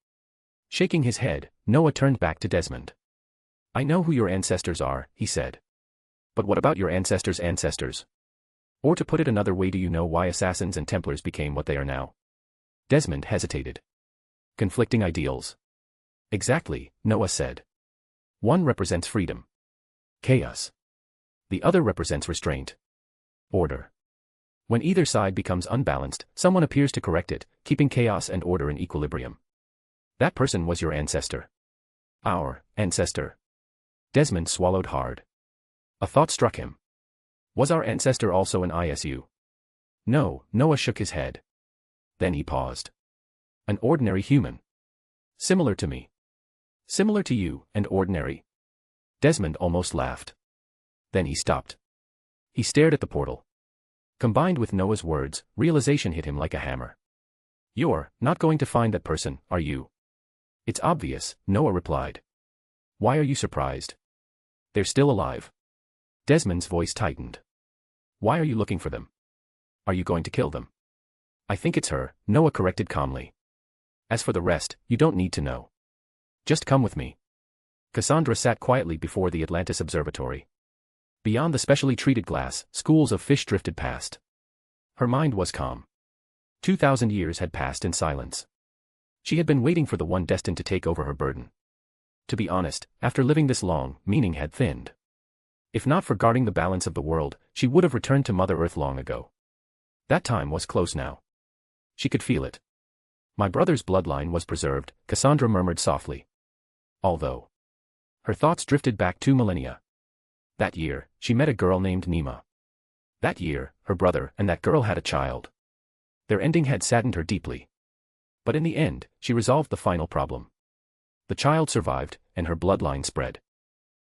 Shaking his head, Noah turned back to Desmond. "I know who your ancestors are," he said. "But what about your ancestors' ancestors? Or to put it another way, do you know why assassins and Templars became what they are now?" Desmond hesitated. "Conflicting ideals." "Exactly," Noah said. "One represents freedom. Chaos. The other represents restraint. Order. When either side becomes unbalanced, someone appears to correct it, keeping chaos and order in equilibrium. That person was your ancestor." "Our ancestor." Desmond swallowed hard. A thought struck him. Was our ancestor also an ISU? "No," Noah shook his head. Then he paused. "An ordinary human. Similar to me." "Similar to you, and ordinary?" Desmond almost laughed. Then he stopped. He stared at the portal. Combined with Noah's words, realization hit him like a hammer. You're not going to find that person, are you? It's obvious, Noah replied. Why are you surprised? They're still alive. Desmond's voice tightened. Why are you looking for them? Are you going to kill them? I think it's her, Noah corrected calmly. As for the rest, you don't need to know. Just come with me. Cassandra sat quietly before the Atlantis observatory. Beyond the specially treated glass, schools of fish drifted past. Her mind was calm. 2,000 years had passed in silence. She had been waiting for the one destined to take over her burden. To be honest, after living this long, meaning had thinned. If not for guarding the balance of the world, she would have returned to Mother Earth long ago. That time was close now. She could feel it. My brother's bloodline was preserved, Cassandra murmured softly. Although. Her thoughts drifted back 2 millennia. That year, she met a girl named Nima. That year, her brother and that girl had a child. Their ending had saddened her deeply. But in the end, she resolved the final problem. The child survived, and her bloodline spread.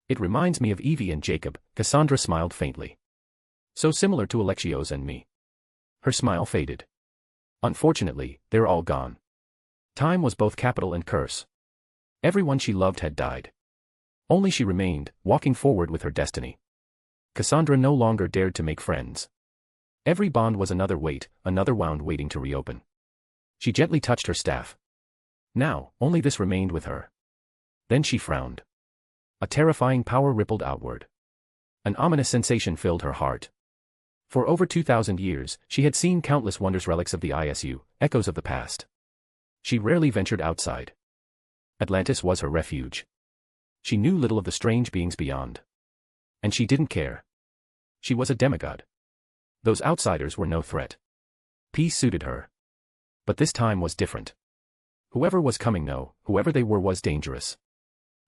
It reminds me of Evie and Jacob, Cassandra smiled faintly. So similar to Alexios and me. Her smile faded. Unfortunately, they're all gone. Time was both capital and curse. Everyone she loved had died. Only she remained, walking forward with her destiny. Cassandra no longer dared to make friends. Every bond was another weight, another wound waiting to reopen. She gently touched her staff. Now, only this remained with her. Then she frowned. A terrifying power rippled outward. An ominous sensation filled her heart. For over 2,000 years, she had seen countless wonders, relics of the ISU, echoes of the past. She rarely ventured outside. Atlantis was her refuge. She knew little of the strange beings beyond. And she didn't care. She was a demigod. Those outsiders were no threat. Peace suited her. But this time was different. Whoever was coming, whoever they were, was dangerous.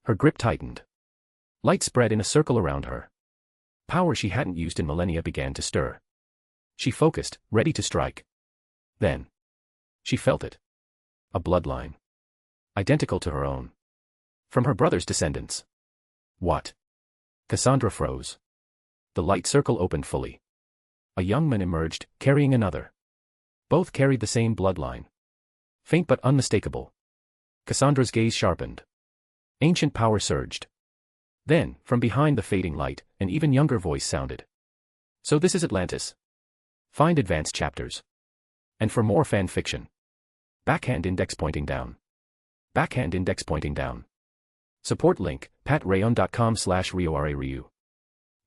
Her grip tightened. Light spread in a circle around her. Power she hadn't used in millennia began to stir. She focused, ready to strike. Then. She felt it. A bloodline. Identical to her own. From her brother's descendants. What? Cassandra froze. The light circle opened fully. A young man emerged, carrying another. Both carried the same bloodline. Faint but unmistakable. Cassandra's gaze sharpened. Ancient power surged. Then, from behind the fading light, an even younger voice sounded. So this is Atlantis. Find advanced chapters. And for more fan fiction. Backhand index pointing down. Backhand index pointing down. Support link, patreon.com/RioRaRyu.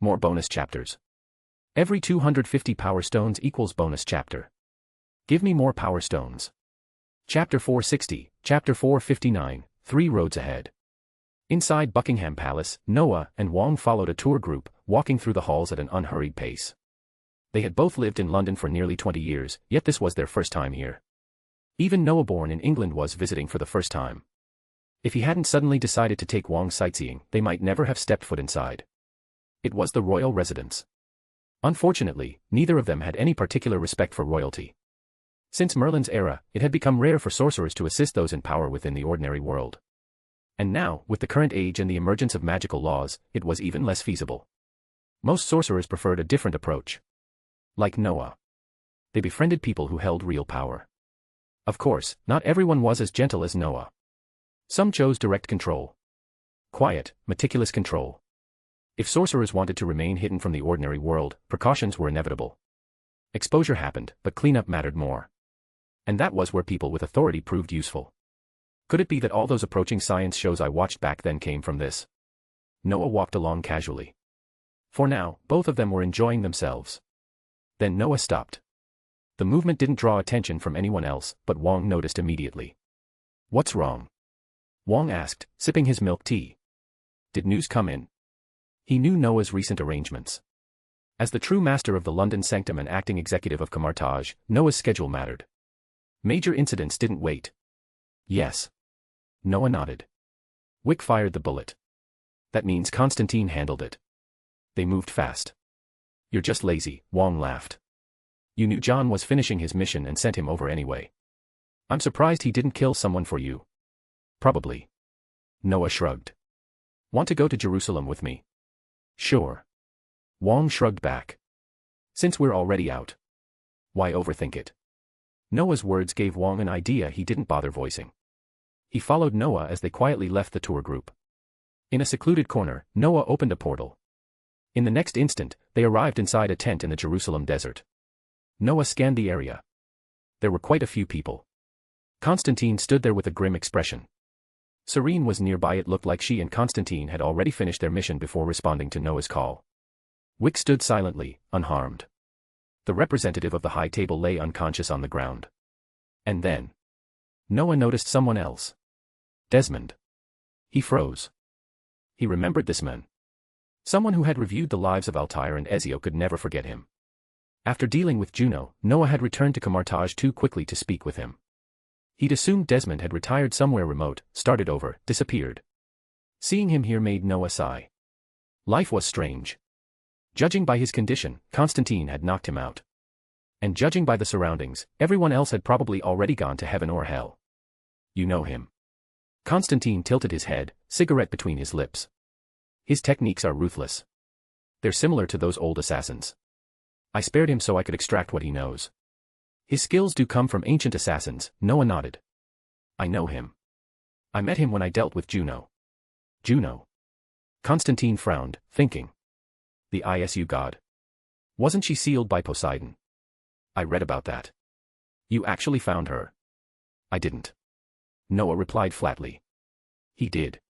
More bonus chapters. Every 250 power stones equals bonus chapter. Give me more power stones. Chapter 460, Chapter 459, 3 roads ahead. Inside Buckingham Palace, Noah and Wong followed a tour group, walking through the halls at an unhurried pace. They had both lived in London for nearly 20 years, yet this was their first time here. Even Noah, born in England, was visiting for the first time. If he hadn't suddenly decided to take Wong sightseeing, they might never have stepped foot inside. It was the royal residence. Unfortunately, neither of them had any particular respect for royalty. Since Merlin's era, it had become rare for sorcerers to assist those in power within the ordinary world. And now, with the current age and the emergence of magical laws, it was even less feasible. Most sorcerers preferred a different approach. Like Noah. They befriended people who held real power. Of course, not everyone was as gentle as Noah. Some chose direct control. Quiet, meticulous control. If sorcerers wanted to remain hidden from the ordinary world, precautions were inevitable. Exposure happened, but cleanup mattered more. And that was where people with authority proved useful. Could it be that all those approaching science shows I watched back then came from this? Noah walked along casually. For now, both of them were enjoying themselves. Then Noah stopped. The movement didn't draw attention from anyone else, but Wong noticed immediately. What's wrong? Wong asked, sipping his milk tea. Did news come in? He knew Noah's recent arrangements. As the true master of the London sanctum and acting executive of Camartage, Noah's schedule mattered. Major incidents didn't wait. Yes. Noah nodded. Wick fired the bullet. That means Constantine handled it. They moved fast. You're just lazy, Wong laughed. You knew John was finishing his mission and sent him over anyway. I'm surprised he didn't kill someone for you. Probably. Noah shrugged. Want to go to Jerusalem with me? Sure. Wong shrugged back. Since we're already out. Why overthink it? Noah's words gave Wong an idea he didn't bother voicing. He followed Noah as they quietly left the tour group. In a secluded corner, Noah opened a portal. In the next instant, they arrived inside a tent in the Jerusalem desert. Noah scanned the area. There were quite a few people. Constantine stood there with a grim expression. Serene was nearby. It looked like she and Constantine had already finished their mission before responding to Noah's call. Wick stood silently, unharmed. The representative of the high table lay unconscious on the ground. And then Noah noticed someone else. Desmond. He froze. He remembered this man. Someone who had reviewed the lives of Altair and Ezio could never forget him. After dealing with Juno, Noah had returned to Camartage too quickly to speak with him. He'd assumed Desmond had retired somewhere remote, started over, disappeared. Seeing him here made Noah sigh. Life was strange. Judging by his condition, Constantine had knocked him out. And judging by the surroundings, everyone else had probably already gone to heaven or hell. You know him. Constantine tilted his head, cigarette between his lips. His techniques are ruthless. They're similar to those old assassins. I spared him so I could extract what he knows. His skills do come from ancient assassins. Noah nodded. I know him. I met him when I dealt with Juno. Juno. Constantine frowned, thinking. The ISU god. Wasn't she sealed by Poseidon? I read about that. You actually found her? I didn't. Noah replied flatly. He did.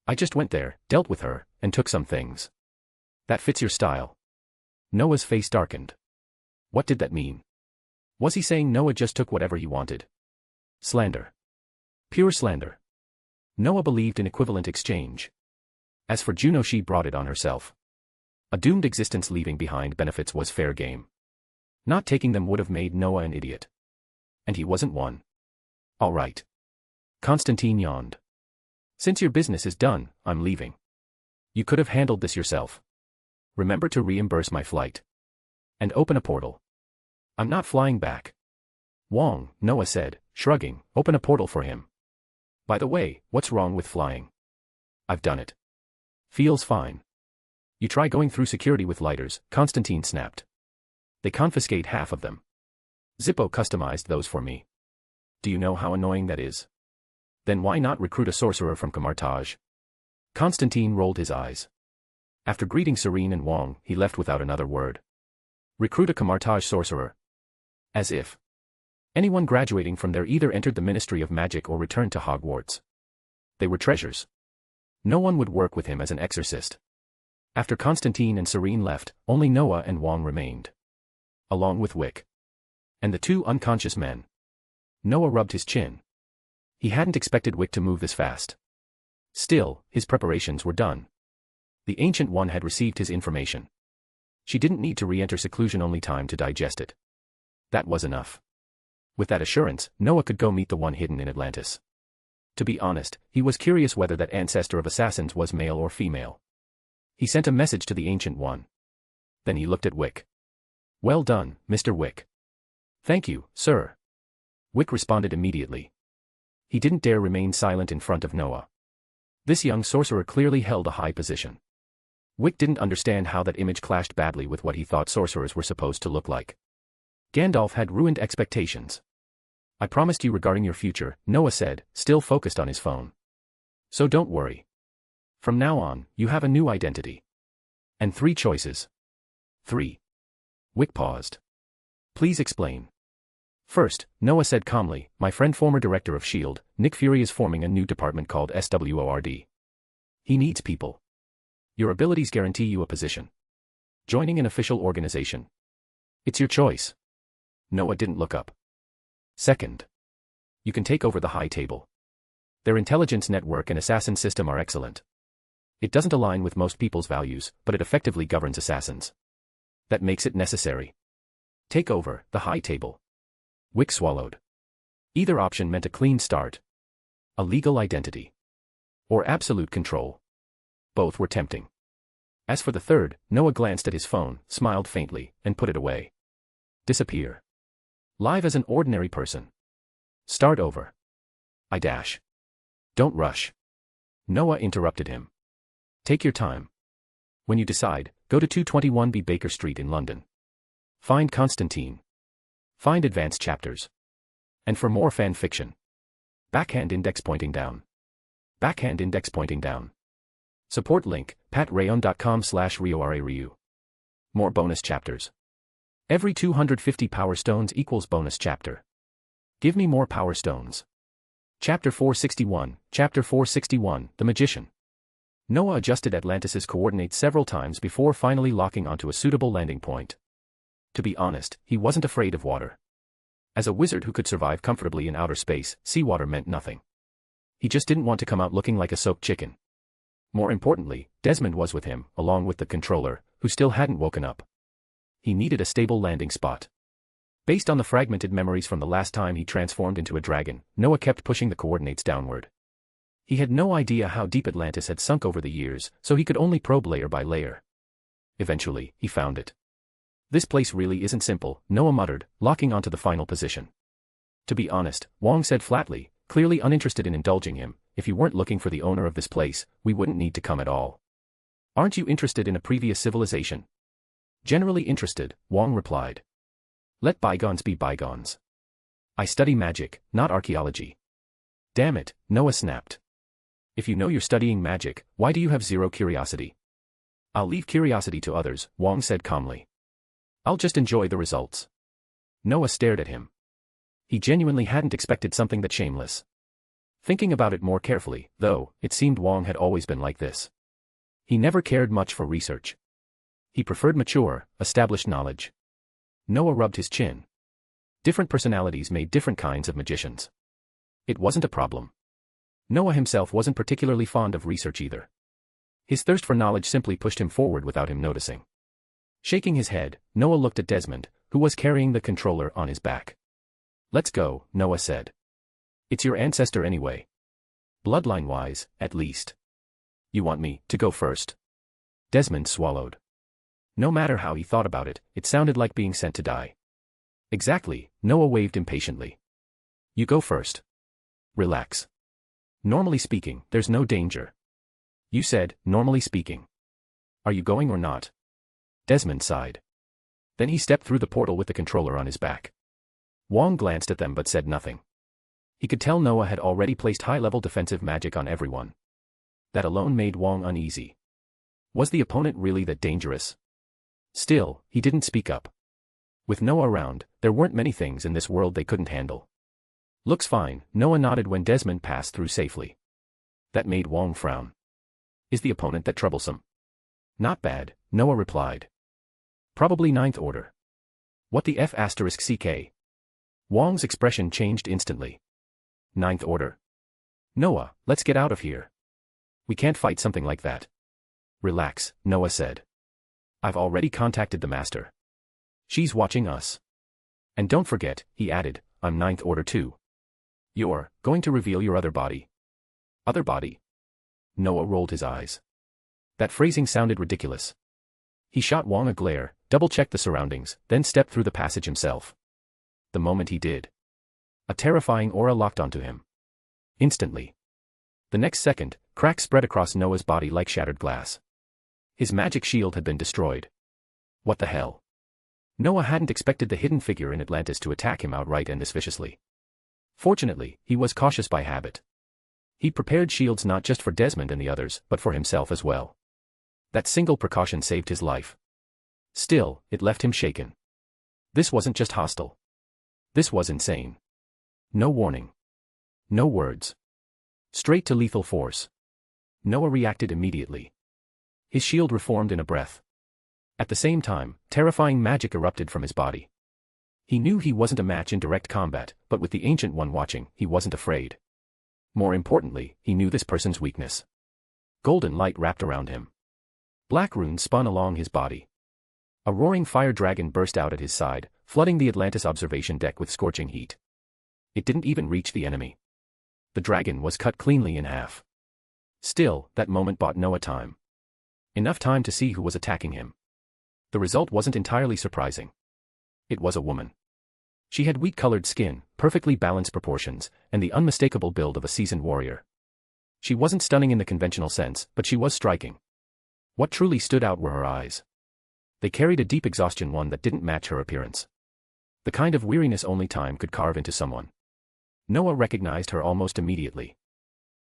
I just went there, dealt with her, and took some things. That fits your style. Noah's face darkened. What did that mean? Was he saying Noah just took whatever he wanted? Slander. Pure slander. Noah believed in equivalent exchange. As for Juno, she brought it on herself. A doomed existence leaving behind benefits was fair game. Not taking them would have made Noah an idiot. And he wasn't one. All right. Constantine yawned. Since your business is done, I'm leaving. You could have handled this yourself. Remember to reimburse my flight. And open a portal. I'm not flying back. Wong, Noah said, shrugging, open a portal for him. By the way, what's wrong with flying? I've done it. Feels fine. You try going through security with lighters, Constantine snapped. They confiscate half of them. Zippo customized those for me. Do you know how annoying that is? Then why not recruit a sorcerer from Camartage? Constantine rolled his eyes. After greeting Serene and Wong, he left without another word. Recruit a Camartage sorcerer. As if anyone graduating from there either entered the Ministry of Magic or returned to Hogwarts. They were treasures. No one would work with him as an exorcist. After Constantine and Serene left, only Noah and Wong remained. Along with Wick. And the two unconscious men. Noah rubbed his chin. He hadn't expected Wick to move this fast. Still, his preparations were done. The Ancient One had received his information. She didn't need to re-enter seclusion, only time to digest it. That was enough. With that assurance, Noah could go meet the one hidden in Atlantis. To be honest, he was curious whether that ancestor of assassins was male or female. He sent a message to the Ancient One. Then he looked at Wick. Well done, Mr. Wick. Thank you, sir. Wick responded immediately. He didn't dare remain silent in front of Noah. This young sorcerer clearly held a high position. Wick didn't understand how that image clashed badly with what he thought sorcerers were supposed to look like. Gandalf had ruined expectations. I promised you regarding your future, Noah said, still focused on his phone. So don't worry. From now on, you have a new identity. And 3 choices. 3. Wick paused. Please explain. First, Noah said calmly, my friend former director of S.H.I.E.L.D., Nick Fury is forming a new department called SWORD. He needs people. Your abilities guarantee you a position. Joining an official organization. It's your choice. Noah didn't look up. Second. You can take over the high table. Their intelligence network and assassin system are excellent. It doesn't align with most people's values, but it effectively governs assassins. That makes it necessary. Take over the high table. Wick swallowed. Either option meant a clean start. A legal identity. Or absolute control. Both were tempting. As for the third, Noah glanced at his phone, smiled faintly, and put it away. Disappear. Live as an ordinary person. Start over. I dash. Don't rush. Noah interrupted him. Take your time. When you decide, go to 221B Baker Street in London. Find Constantine. Find advanced chapters. And for more fan fiction. Backhand index pointing down. Backhand index pointing down. Support link, patreon.com/RioRaRyu. More bonus chapters. Every 250 power stones equals bonus chapter. Give me more power stones. Chapter 461, Chapter 461, The Magician. Noah adjusted Atlantis' coordinates several times before finally locking onto a suitable landing point. To be honest, he wasn't afraid of water. As a wizard who could survive comfortably in outer space, seawater meant nothing. He just didn't want to come out looking like a soaked chicken. More importantly, Desmond was with him, along with the controller, who still hadn't woken up. He needed a stable landing spot. Based on the fragmented memories from the last time he transformed into a dragon, Noah kept pushing the coordinates downward. He had no idea how deep Atlantis had sunk over the years, so he could only probe layer by layer. Eventually, he found it. This place really isn't simple, Noah muttered, locking onto the final position. To be honest, Wong said flatly, clearly uninterested in indulging him, if you weren't looking for the owner of this place, we wouldn't need to come at all. Aren't you interested in a previous civilization? Generally interested, Wong replied. Let bygones be bygones. I study magic, not archaeology. Damn it, Noah snapped. If you know you're studying magic, why do you have zero curiosity? I'll leave curiosity to others, Wong said calmly. I'll just enjoy the results. Noah stared at him. He genuinely hadn't expected something that shameless. Thinking about it more carefully, though, it seemed Wong had always been like this. He never cared much for research. He preferred mature, established knowledge. Noah rubbed his chin. Different personalities made different kinds of magicians. It wasn't a problem. Noah himself wasn't particularly fond of research either. His thirst for knowledge simply pushed him forward without him noticing. Shaking his head, Noah looked at Desmond, who was carrying the controller on his back. Let's go, Noah said. It's your ancestor anyway. Bloodline-wise, at least. You want me to go first? Desmond swallowed. No matter how he thought about it, it sounded like being sent to die. Exactly, Noah waved impatiently. You go first. Relax. Normally speaking, there's no danger. You said, normally speaking. Are you going or not? Desmond sighed. Then he stepped through the portal with the controller on his back. Wong glanced at them but said nothing. He could tell Noah had already placed high-level defensive magic on everyone. That alone made Wong uneasy. Was the opponent really that dangerous? Still, he didn't speak up. With Noah around, there weren't many things in this world they couldn't handle. Looks fine, Noah nodded when Desmond passed through safely. That made Wong frown. Is the opponent that troublesome? Not bad, Noah replied. Probably ninth order. What the F***CK? Wong's expression changed instantly. Ninth order. Noah, let's get out of here. We can't fight something like that. Relax, Noah said. I've already contacted the master. She's watching us. And don't forget, he added, I'm ninth order too. You're going to reveal your other body. Other body? Noah rolled his eyes. That phrasing sounded ridiculous. He shot Wong a glare, double-checked the surroundings, then stepped through the passage himself. The moment he did, a terrifying aura locked onto him. Instantly. The next second, cracks spread across Noah's body like shattered glass. His magic shield had been destroyed. What the hell? Noah hadn't expected the hidden figure in Atlantis to attack him outright and this viciously. Fortunately, he was cautious by habit. He prepared shields not just for Desmond and the others, but for himself as well. That single precaution saved his life. Still, it left him shaken. This wasn't just hostile. This was insane. No warning. No words. Straight to lethal force. Noah reacted immediately. His shield reformed in a breath. At the same time, terrifying magic erupted from his body. He knew he wasn't a match in direct combat, but with the Ancient One watching, he wasn't afraid. More importantly, he knew this person's weakness. Golden light wrapped around him. Black runes spun along his body. A roaring fire dragon burst out at his side, flooding the Atlantis observation deck with scorching heat. It didn't even reach the enemy. The dragon was cut cleanly in half. Still, that moment bought Noah time. Enough time to see who was attacking him. The result wasn't entirely surprising. It was a woman. She had wheat-colored skin, perfectly balanced proportions, and the unmistakable build of a seasoned warrior. She wasn't stunning in the conventional sense, but she was striking. What truly stood out were her eyes. They carried a deep exhaustion, one that didn't match her appearance. The kind of weariness only time could carve into someone. Noah recognized her almost immediately.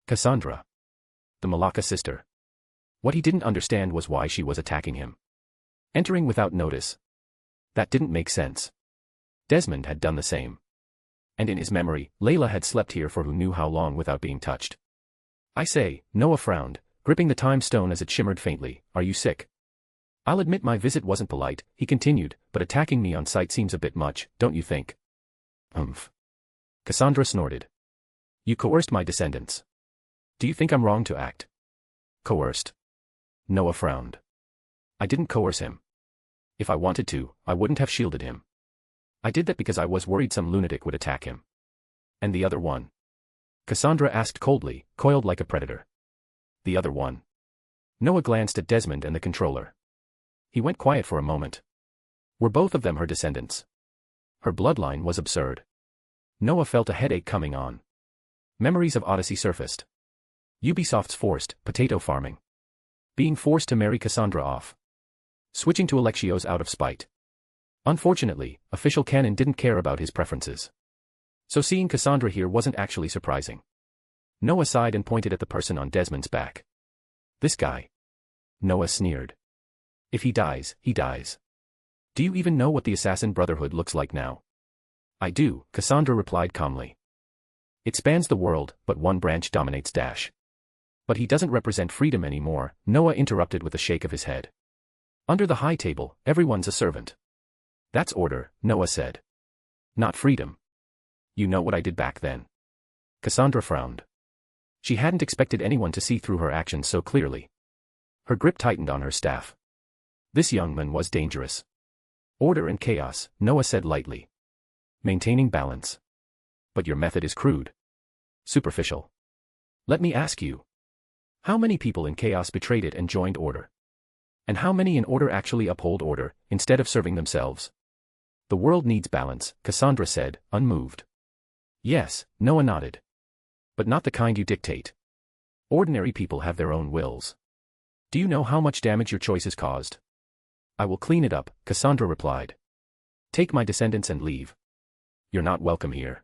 Cassandra. The Malacca sister. What he didn't understand was why she was attacking him. Entering without notice. That didn't make sense. Desmond had done the same. And in his memory, Layla had slept here for who knew how long without being touched. I say, Noah frowned, gripping the time stone as it shimmered faintly. Are you sick? I'll admit my visit wasn't polite, he continued, but attacking me on sight seems a bit much, don't you think? Cassandra snorted. You coerced my descendants. Do you think I'm wrong to act? Coerced? Noah frowned. I didn't coerce him. If I wanted to, I wouldn't have shielded him. I did that because I was worried some lunatic would attack him. And the other one? Cassandra asked coldly, coiled like a predator. The other one? Noah glanced at Desmond and the controller. He went quiet for a moment. Were both of them her descendants? Her bloodline was absurd. Noah felt a headache coming on. Memories of Odyssey surfaced. Ubisoft's forced potato farming. Being forced to marry Cassandra off. Switching to Alexios out of spite. Unfortunately, official canon didn't care about his preferences. So seeing Cassandra here wasn't actually surprising. Noah sighed and pointed at the person on Desmond's back. This guy. Noah sneered. If he dies, he dies. Do you even know what the Assassin Brotherhood looks like now? I do, Cassandra replied calmly. It spans the world, but one branch dominates Dash. But he doesn't represent freedom anymore, Noah interrupted with a shake of his head. Under the high table, everyone's a servant. That's order, Noah said. Not freedom. You know what I did back then. Cassandra frowned. She hadn't expected anyone to see through her actions so clearly. Her grip tightened on her staff. This young man was dangerous. Order and chaos, Noah said lightly. Maintaining balance. But your method is crude. Superficial. Let me ask you. How many people in chaos betrayed it and joined order? And how many in order actually uphold order, instead of serving themselves? The world needs balance, Cassandra said, unmoved. Yes, Noah nodded. But not the kind you dictate. Ordinary people have their own wills. Do you know how much damage your choices caused? I will clean it up, Cassandra replied. Take my descendants and leave. You're not welcome here.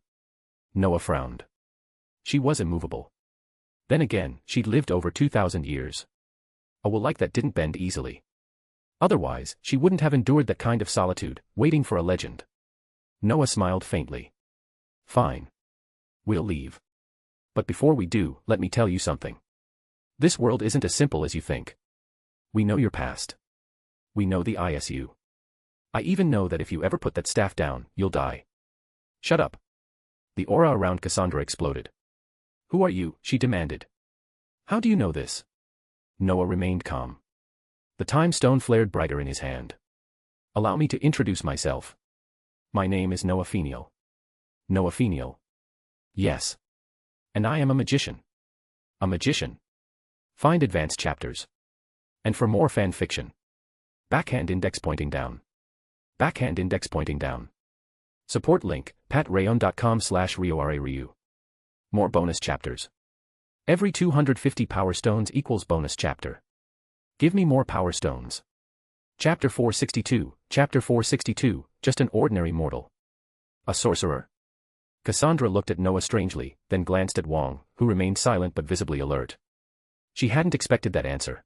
Noah frowned. She was immovable. Then again, she'd lived over 2,000 years. A will like that didn't bend easily. Otherwise, she wouldn't have endured that kind of solitude, waiting for a legend. Noah smiled faintly. Fine. We'll leave. But before we do, let me tell you something. This world isn't as simple as you think. We know your past. We know the ISU. I even know that if you ever put that staff down, you'll die. Shut up. The aura around Cassandra exploded. Who are you? She demanded. How do you know this? Noah remained calm. The time stone flared brighter in his hand. Allow me to introduce myself. My name is Noah Feniel. Noah Feniel. Yes. And I am a magician. A magician. Find advanced chapters. And for more fan fiction. Backhand index pointing down. Backhand index pointing down. Support link, patreon.com/RioRaRyu. More bonus chapters. Every 250 power stones equals bonus chapter. Give me more power stones. Chapter 462, just an ordinary mortal. A sorcerer? Cassandra looked at Noah strangely, then glanced at Wong, who remained silent but visibly alert. She hadn't expected that answer.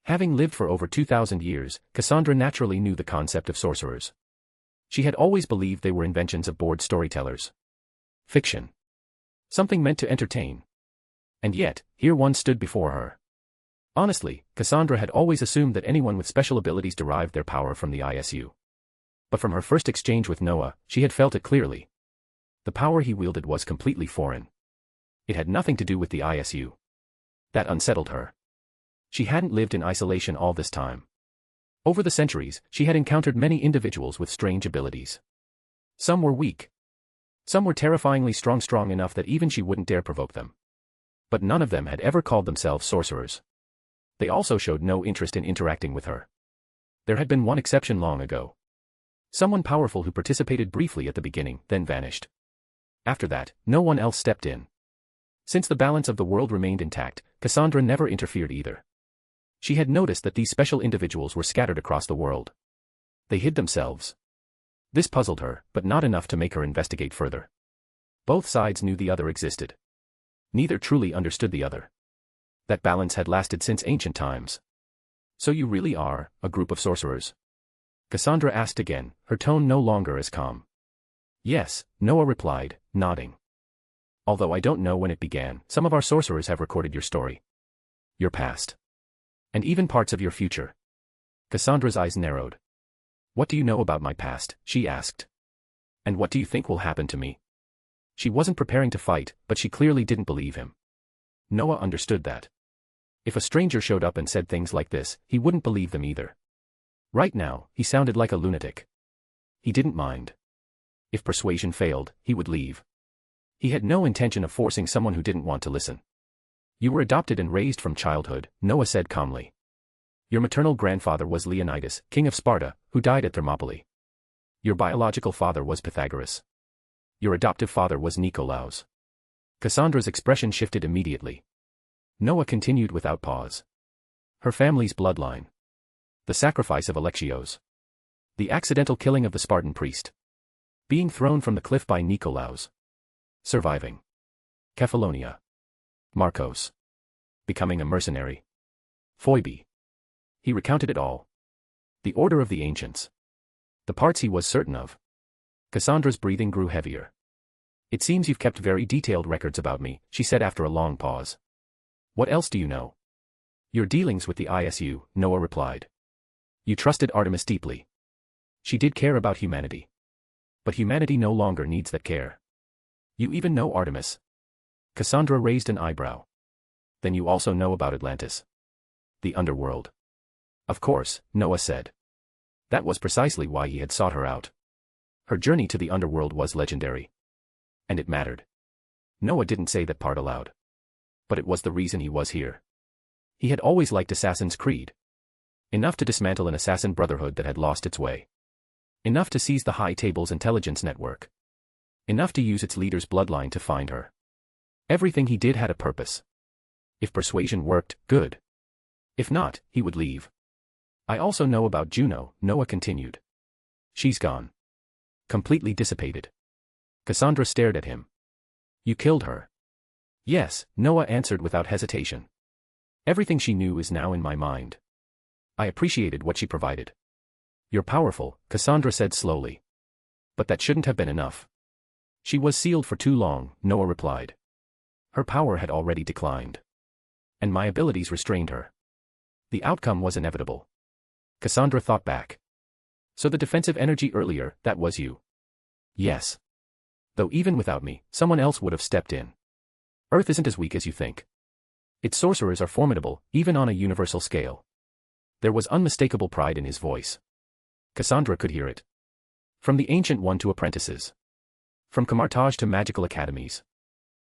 Having lived for over 2,000 years, Cassandra naturally knew the concept of sorcerers. She had always believed they were inventions of bored storytellers. Fiction. Something meant to entertain. And yet, here one stood before her. Honestly, Cassandra had always assumed that anyone with special abilities derived their power from the ISU. But from her first exchange with Noah, she had felt it clearly. The power he wielded was completely foreign. It had nothing to do with the ISU. That unsettled her. She hadn't lived in isolation all this time. Over the centuries, she had encountered many individuals with strange abilities. Some were weak. Some were terrifyingly strong enough that even she wouldn't dare provoke them. But none of them had ever called themselves sorcerers. They also showed no interest in interacting with her. There had been one exception long ago. Someone powerful who participated briefly at the beginning, then vanished. After that, no one else stepped in. Since the balance of the world remained intact, Cassandra never interfered either. She had noticed that these special individuals were scattered across the world. They hid themselves. This puzzled her, but not enough to make her investigate further. Both sides knew the other existed. Neither truly understood the other. That balance had lasted since ancient times. So you really are a group of sorcerers? Cassandra asked again, her tone no longer as calm. Yes, Noah replied, nodding. Although I don't know when it began, some of our sorcerers have recorded your story. Your past. And even parts of your future. Cassandra's eyes narrowed. What do you know about my past? She asked. And what do you think will happen to me? She wasn't preparing to fight, but she clearly didn't believe him. Noah understood that. If a stranger showed up and said things like this, he wouldn't believe them either. Right now, he sounded like a lunatic. He didn't mind. If persuasion failed, he would leave. He had no intention of forcing someone who didn't want to listen. You were adopted and raised from childhood, Noah said calmly. Your maternal grandfather was Leonidas, king of Sparta, who died at Thermopylae. Your biological father was Pythagoras. Your adoptive father was Nikolaos. Cassandra's expression shifted immediately. Noah continued without pause. Her family's bloodline. The sacrifice of Alexios. The accidental killing of the Spartan priest. Being thrown from the cliff by Nikolaos. Surviving. Kephallonia. Marcos. Becoming a mercenary. Phoebe. He recounted it all. The order of the ancients. The parts he was certain of. Cassandra's breathing grew heavier. It seems you've kept very detailed records about me, she said after a long pause. What else do you know? Your dealings with the ISU, Noah replied. You trusted Artemis deeply. She did care about humanity. But humanity no longer needs that care. You even know Artemis. Cassandra raised an eyebrow. Then you also know about Atlantis. The underworld. Of course, Noah said. That was precisely why he had sought her out. Her journey to the underworld was legendary. And it mattered. Noah didn't say that part aloud. But it was the reason he was here. He had always liked Assassin's Creed. Enough to dismantle an assassin brotherhood that had lost its way. Enough to seize the High Table's intelligence network. Enough to use its leader's bloodline to find her. Everything he did had a purpose. If persuasion worked, good. If not, he would leave. I also know about Juno, Noah continued. She's gone. Completely dissipated. Cassandra stared at him. You killed her. Yes, Noah answered without hesitation. Everything she knew is now in my mind. I appreciated what she provided. You're powerful, Cassandra said slowly. But that shouldn't have been enough. She was sealed for too long, Noah replied. Her power had already declined. And my abilities restrained her. The outcome was inevitable. Cassandra thought back. So the defensive energy earlier, that was you. Yes. Though even without me, someone else would have stepped in. Earth isn't as weak as you think. Its sorcerers are formidable, even on a universal scale. There was unmistakable pride in his voice. Cassandra could hear it. From the Ancient One to apprentices. From Camartage to magical academies.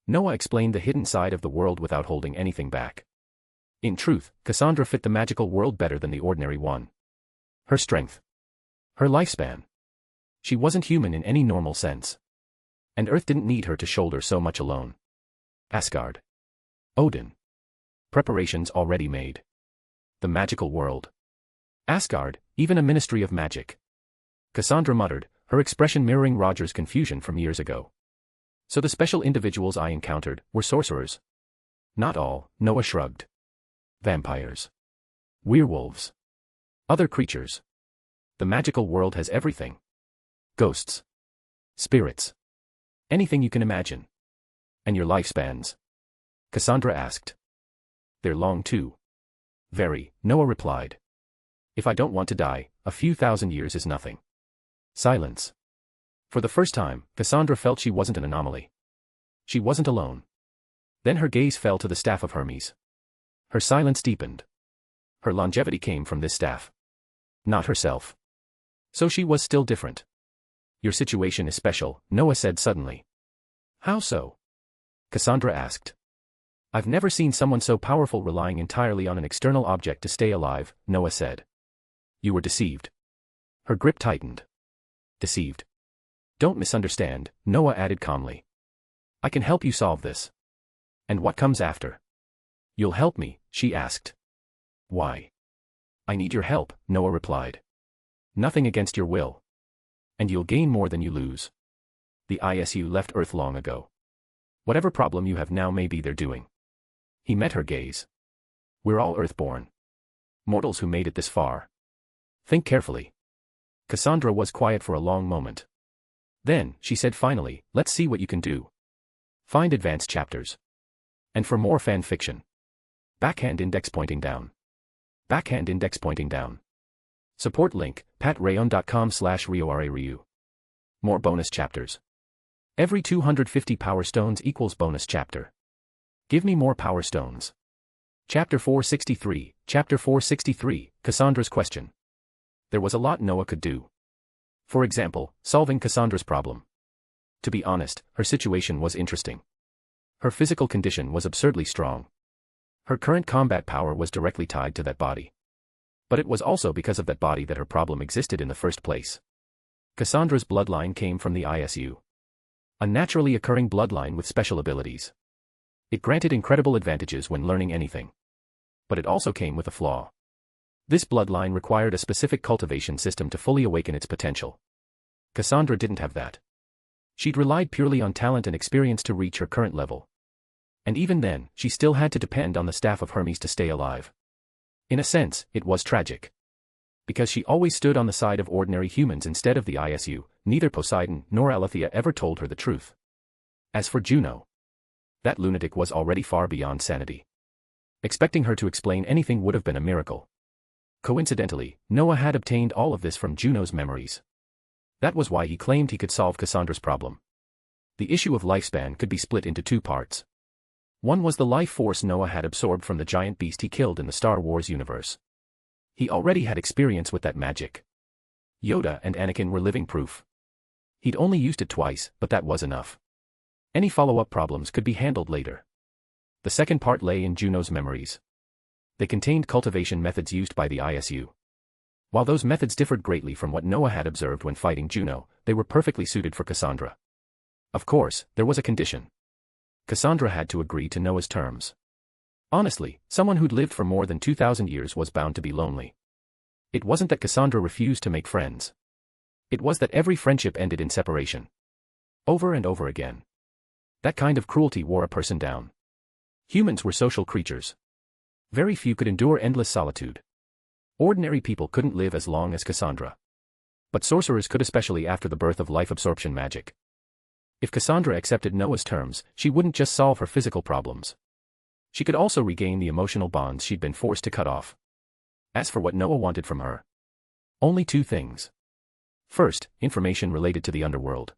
Noah explained the hidden side of the world without holding anything back. In truth, Cassandra fit the magical world better than the ordinary one. Her strength. Her lifespan. She wasn't human in any normal sense. And Earth didn't need her to shoulder so much alone. Asgard. Odin. Preparations already made. The magical world. Asgard, even a ministry of magic. Cassandra muttered, her expression mirroring Roger's confusion from years ago. So the special individuals I encountered were sorcerers. Not all, Noah shrugged. Vampires. Werewolves. Other creatures. The magical world has everything. Ghosts. Spirits. Anything you can imagine. And your lifespans? Cassandra asked. They're long too. Very, Noah replied. If I don't want to die, a few thousand years is nothing. Silence. For the first time, Cassandra felt she wasn't an anomaly. She wasn't alone. Then her gaze fell to the staff of Hermes. Her silence deepened. Her longevity came from this staff. Not herself. So she was still different. Your situation is special, Noah said suddenly. How so? Cassandra asked. I've never seen someone so powerful relying entirely on an external object to stay alive, Noah said. You were deceived. Her grip tightened. Deceived. Don't misunderstand, Noah added calmly. I can help you solve this. And what comes after? You'll help me, she asked. Why? I need your help, Noah replied. Nothing against your will. And you'll gain more than you lose. The ISU left Earth long ago. Whatever problem you have now may be their doing. He met her gaze. We're all Earthborn. Mortals who made it this far. Think carefully. Cassandra was quiet for a long moment. Then, she said finally, let's see what you can do. Find advanced chapters. And for more fan fiction. Backhand index pointing down. Backhand index pointing down. Support link, patreon.com/RioRaRyu. More bonus chapters. Every 250 power stones equals bonus chapter. Give me more power stones. Chapter 463, Chapter 463, Cassandra's question. There was a lot Noah could do. For example, solving Cassandra's problem. To be honest, her situation was interesting. Her physical condition was absurdly strong. Her current combat power was directly tied to that body. But it was also because of that body that her problem existed in the first place. Cassandra's bloodline came from the ISU. A naturally occurring bloodline with special abilities. It granted incredible advantages when learning anything. But it also came with a flaw. This bloodline required a specific cultivation system to fully awaken its potential. Cassandra didn't have that. She'd relied purely on talent and experience to reach her current level. And even then, she still had to depend on the staff of Hermes to stay alive. In a sense, it was tragic. Because she always stood on the side of ordinary humans instead of the ISU, neither Poseidon nor Alethea ever told her the truth. As for Juno, that lunatic was already far beyond sanity. Expecting her to explain anything would have been a miracle. Coincidentally, Noah had obtained all of this from Juno's memories. That was why he claimed he could solve Cassandra's problem. The issue of lifespan could be split into two parts. One was the life force Noah had absorbed from the giant beast he killed in the Star Wars universe. He already had experience with that magic. Yoda and Anakin were living proof. He'd only used it twice, but that was enough. Any follow-up problems could be handled later. The second part lay in Juno's memories. They contained cultivation methods used by the ISU. While those methods differed greatly from what Noah had observed when fighting Juno, they were perfectly suited for Cassandra. Of course, there was a condition. Cassandra had to agree to Noah's terms. Honestly, someone who'd lived for more than 2,000 years was bound to be lonely. It wasn't that Cassandra refused to make friends. It was that every friendship ended in separation. Over and over again. That kind of cruelty wore a person down. Humans were social creatures. Very few could endure endless solitude. Ordinary people couldn't live as long as Cassandra. But sorcerers could, especially after the birth of life absorption magic. If Cassandra accepted Noah's terms, she wouldn't just solve her physical problems. She could also regain the emotional bonds she'd been forced to cut off. As for what Noah wanted from her, only two things. First, information related to the underworld.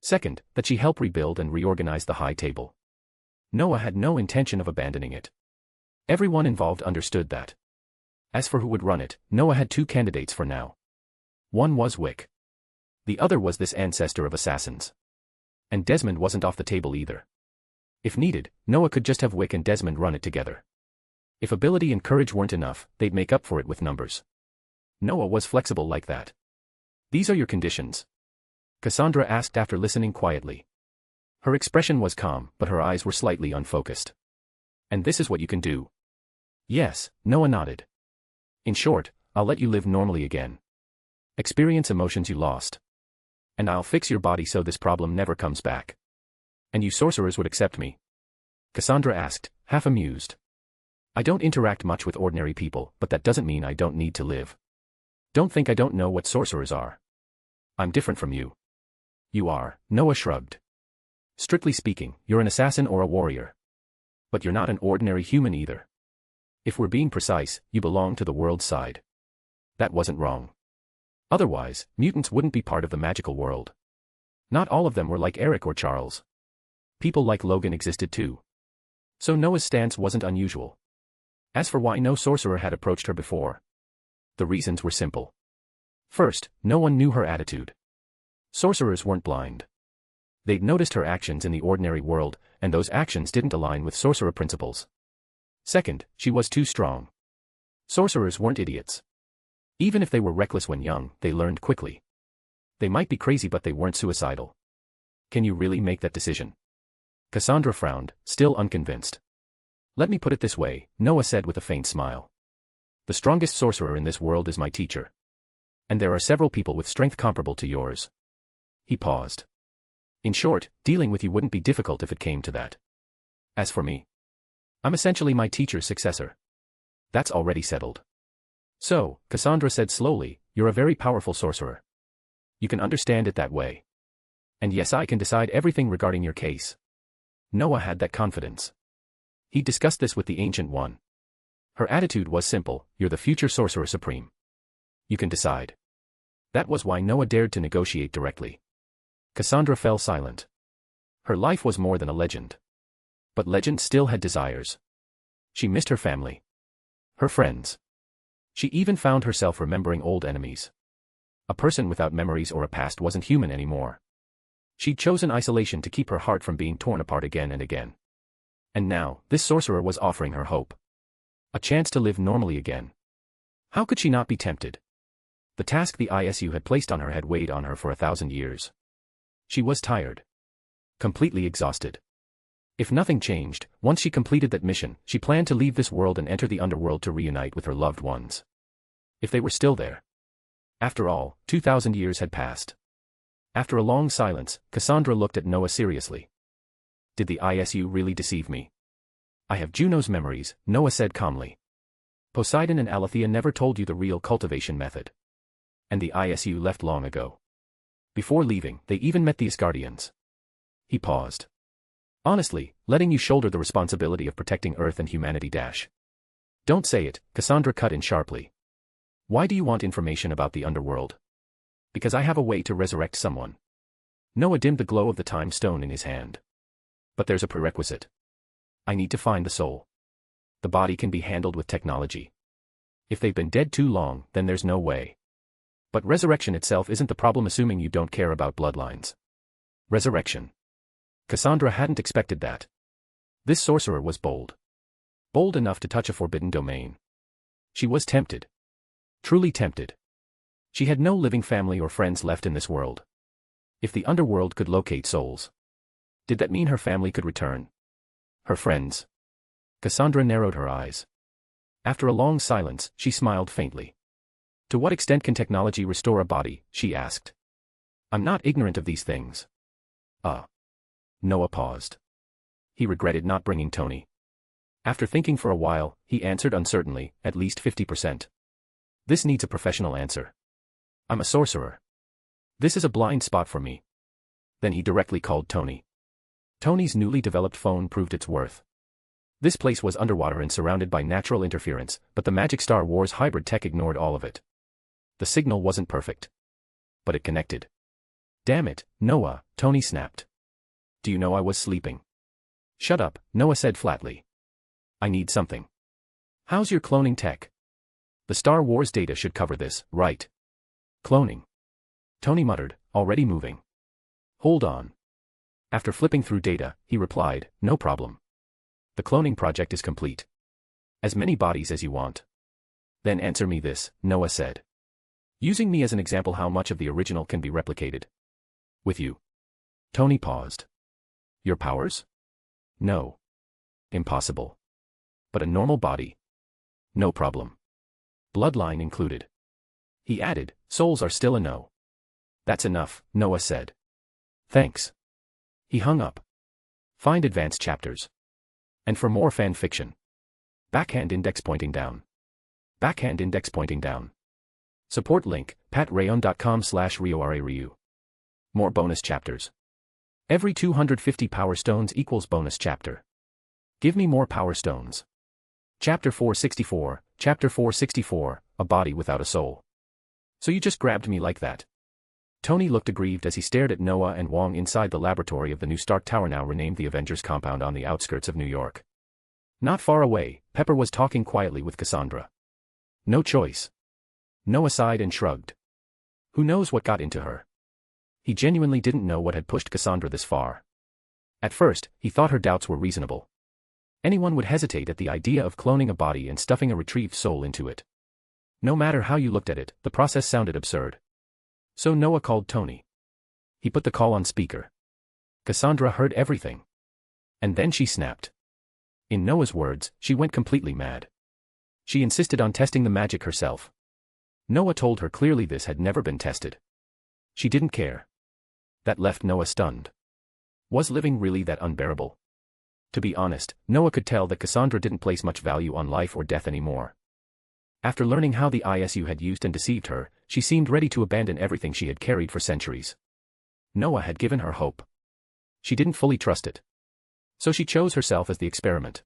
Second, that she help rebuild and reorganize the High Table. Noah had no intention of abandoning it. Everyone involved understood that. As for who would run it, Noah had two candidates for now. One was Wick. The other was this ancestor of assassins. And Desmond wasn't off the table either. If needed, Noah could just have Wick and Desmond run it together. If ability and courage weren't enough, they'd make up for it with numbers. Noah was flexible like that. These are your conditions? Cassandra asked after listening quietly. Her expression was calm, but her eyes were slightly unfocused. And this is what you can do? Yes, Noah nodded. In short, I'll let you live normally again. Experience emotions you lost. And I'll fix your body so this problem never comes back. And you sorcerers would accept me? Cassandra asked, half amused. I don't interact much with ordinary people, but that doesn't mean I don't need to live. Don't think I don't know what sorcerers are. I'm different from you. You are, Noah shrugged. Strictly speaking, you're an assassin or a warrior. But you're not an ordinary human either. If we're being precise, you belong to the world's side. That wasn't wrong. Otherwise, mutants wouldn't be part of the magical world. Not all of them were like Eric or Charles. People like Logan existed too. So Noah's stance wasn't unusual. As for why no sorcerer had approached her before, the reasons were simple. First, no one knew her attitude. Sorcerers weren't blind. They'd noticed her actions in the ordinary world, and those actions didn't align with sorcerer principles. Second, she was too strong. Sorcerers weren't idiots. Even if they were reckless when young, they learned quickly. They might be crazy, but they weren't suicidal. Can you really make that decision? Cassandra frowned, still unconvinced. Let me put it this way, Noah said with a faint smile. The strongest sorcerer in this world is my teacher. And there are several people with strength comparable to yours. He paused. In short, dealing with you wouldn't be difficult if it came to that. As for me, I'm essentially my teacher's successor. That's already settled. So, Cassandra said slowly, you're a very powerful sorcerer. You can understand it that way. And yes, I can decide everything regarding your case. Noah had that confidence. He discussed this with the Ancient One. Her attitude was simple, you're the future Sorcerer Supreme. You can decide. That was why Noah dared to negotiate directly. Cassandra fell silent. Her life was more than a legend. But legend still had desires. She missed her family. Her friends. She even found herself remembering old enemies. A person without memories or a past wasn't human anymore. She'd chosen isolation to keep her heart from being torn apart again and again. And now, this sorcerer was offering her hope. A chance to live normally again. How could she not be tempted? The task the ISU had placed on her had weighed on her for 1,000 years. She was tired. Completely exhausted. If nothing changed, once she completed that mission, she planned to leave this world and enter the underworld to reunite with her loved ones. If they were still there. After all, 2,000 years had passed. After a long silence, Cassandra looked at Noah seriously. Did the ISU really deceive me? I have Juno's memories, Noah said calmly. Poseidon and Alethea never told you the real cultivation method. And the ISU left long ago. Before leaving, they even met the Asgardians. He paused. Honestly, letting you shoulder the responsibility of protecting Earth and humanity. Don't say it, Cassandra cut in sharply. Why do you want information about the underworld? Because I have a way to resurrect someone. Noah dimmed the glow of the time stone in his hand. But there's a prerequisite. I need to find the soul. The body can be handled with technology. If they've been dead too long, then there's no way. But resurrection itself isn't the problem, assuming you don't care about bloodlines. Resurrection. Cassandra hadn't expected that. This sorcerer was bold. Bold enough to touch a forbidden domain. She was tempted. Truly tempted. She had no living family or friends left in this world. If the underworld could locate souls, did that mean her family could return? Her friends? Cassandra narrowed her eyes. After a long silence, she smiled faintly. To what extent can technology restore a body, she asked. I'm not ignorant of these things. Noah paused. He regretted not bringing Tony. After thinking for a while, he answered uncertainly, at least 50%. This needs a professional answer. I'm a sorcerer. This is a blind spot for me. Then he directly called Tony. Tony's newly developed phone proved its worth. This place was underwater and surrounded by natural interference, but the magic Star Wars hybrid tech ignored all of it. The signal wasn't perfect. But it connected. Damn it, Noah, Tony snapped. Do you know I was sleeping? Shut up, Noah said flatly. I need something. How's your cloning tech? The Star Wars data should cover this, right? Cloning. Tony muttered, already moving. Hold on. After flipping through data, he replied, no problem. The cloning project is complete. As many bodies as you want. Then answer me this, Noah said. Using me as an example, how much of the original can be replicated? With you. Tony paused. Your powers? No. Impossible. But a normal body? No problem. Bloodline included. He added, souls are still a no. That's enough, Noah said. Thanks. He hung up. Find advanced chapters. And for more fan fiction. Backhand index pointing down. Backhand index pointing down. Support link, patreon.com/RioRaRyu. More bonus chapters. Every 250 power stones equals bonus chapter. Give me more power stones. Chapter 464, Chapter 464, A Body Without a Soul. So you just grabbed me like that? Tony looked aggrieved as he stared at Noah and Wong inside the laboratory of the new Stark Tower, now renamed the Avengers compound on the outskirts of New York. Not far away, Pepper was talking quietly with Cassandra. No choice. Noah sighed and shrugged. Who knows what got into her? He genuinely didn't know what had pushed Cassandra this far. At first, he thought her doubts were reasonable. Anyone would hesitate at the idea of cloning a body and stuffing a retrieved soul into it. No matter how you looked at it, the process sounded absurd. So Noah called Tony. He put the call on speaker. Cassandra heard everything. And then she snapped. In Noah's words, she went completely mad. She insisted on testing the magic herself. Noah told her clearly this had never been tested. She didn't care. That left Noah stunned. Was living really that unbearable? To be honest, Noah could tell that Cassandra didn't place much value on life or death anymore. After learning how the ISU had used and deceived her, she seemed ready to abandon everything she had carried for centuries. Noah had given her hope. She didn't fully trust it. So she chose herself as the experiment.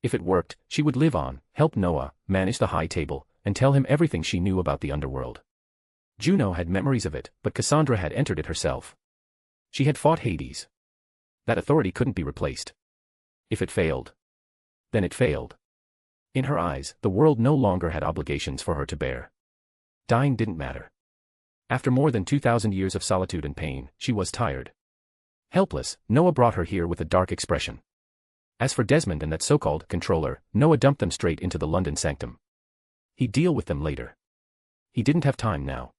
If it worked, she would live on, help Noah, manage the high table, and tell him everything she knew about the underworld. Juno had memories of it, but Cassandra had entered it herself. She had fought Hades. That authority couldn't be replaced. If it failed, then it failed. In her eyes, the world no longer had obligations for her to bear. Dying didn't matter. After more than 2,000 years of solitude and pain, she was tired. Helpless, Noah brought her here with a dark expression. As for Desmond and that so-called controller, Noah dumped them straight into the London sanctum. He'd deal with them later. He didn't have time now.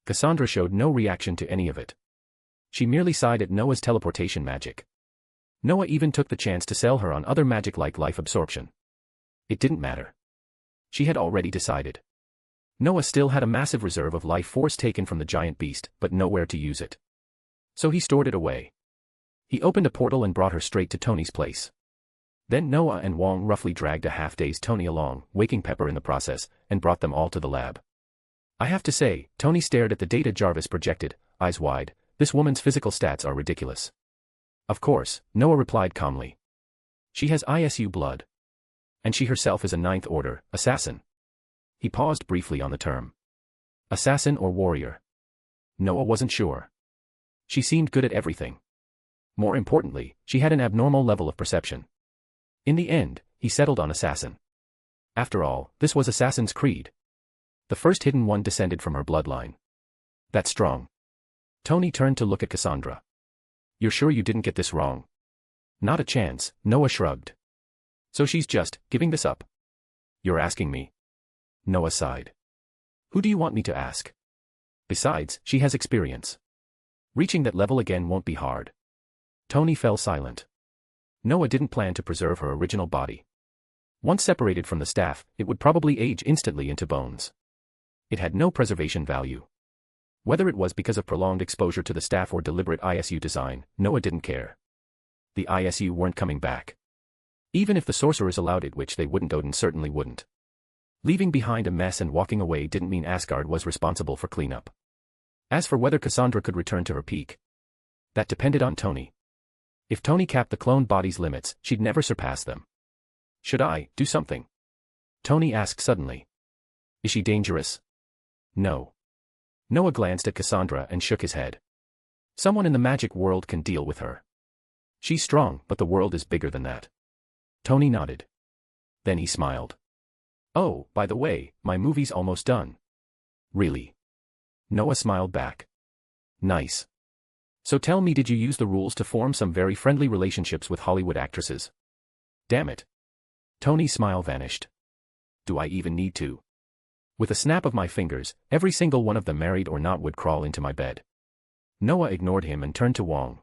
Cassandra showed no reaction to any of it. She merely sighed at Noah's teleportation magic. Noah even took the chance to sell her on other magic like life absorption. It didn't matter. She had already decided. Noah still had a massive reserve of life force taken from the giant beast, but nowhere to use it. So he stored it away. He opened a portal and brought her straight to Tony's place. Then Noah and Wong roughly dragged a half-dazed Tony along, waking Pepper in the process, and brought them all to the lab. I have to say, Tony stared at the data Jarvis projected, eyes wide. This woman's physical stats are ridiculous. Of course, Noah replied calmly. She has ISU blood. And she herself is a ninth order assassin. He paused briefly on the term. Assassin or warrior? Noah wasn't sure. She seemed good at everything. More importantly, she had an abnormal level of perception. In the end, he settled on assassin. After all, this was Assassin's Creed. The first hidden one descended from her bloodline. That's strong. Tony turned to look at Cassandra. You're sure you didn't get this wrong? Not a chance, Noah shrugged. So she's just giving this up? You're asking me? Noah sighed. Who do you want me to ask? Besides, she has experience. Reaching that level again won't be hard. Tony fell silent. Noah didn't plan to preserve her original body. Once separated from the staff, it would probably age instantly into bones. It had no preservation value. Whether it was because of prolonged exposure to the staff or deliberate ISU design, Noah didn't care. The ISU weren't coming back. Even if the sorcerers allowed it, which they wouldn't, Odin certainly wouldn't. Leaving behind a mess and walking away didn't mean Asgard was responsible for cleanup. As for whether Cassandra could return to her peak, that depended on Tony. If Tony capped the cloned body's limits, she'd never surpass them. Should I do something? Tony asked suddenly. Is she dangerous? No. Noah glanced at Cassandra and shook his head. Someone in the magic world can deal with her. She's strong, but the world is bigger than that. Tony nodded. Then he smiled. Oh, by the way, my movie's almost done. Really? Noah smiled back. Nice. So tell me, did you use the rules to form some very friendly relationships with Hollywood actresses? Damn it. Tony's smile vanished. Do I even need to? With a snap of my fingers, every single one of them, married or not, would crawl into my bed. Noah ignored him and turned to Wong.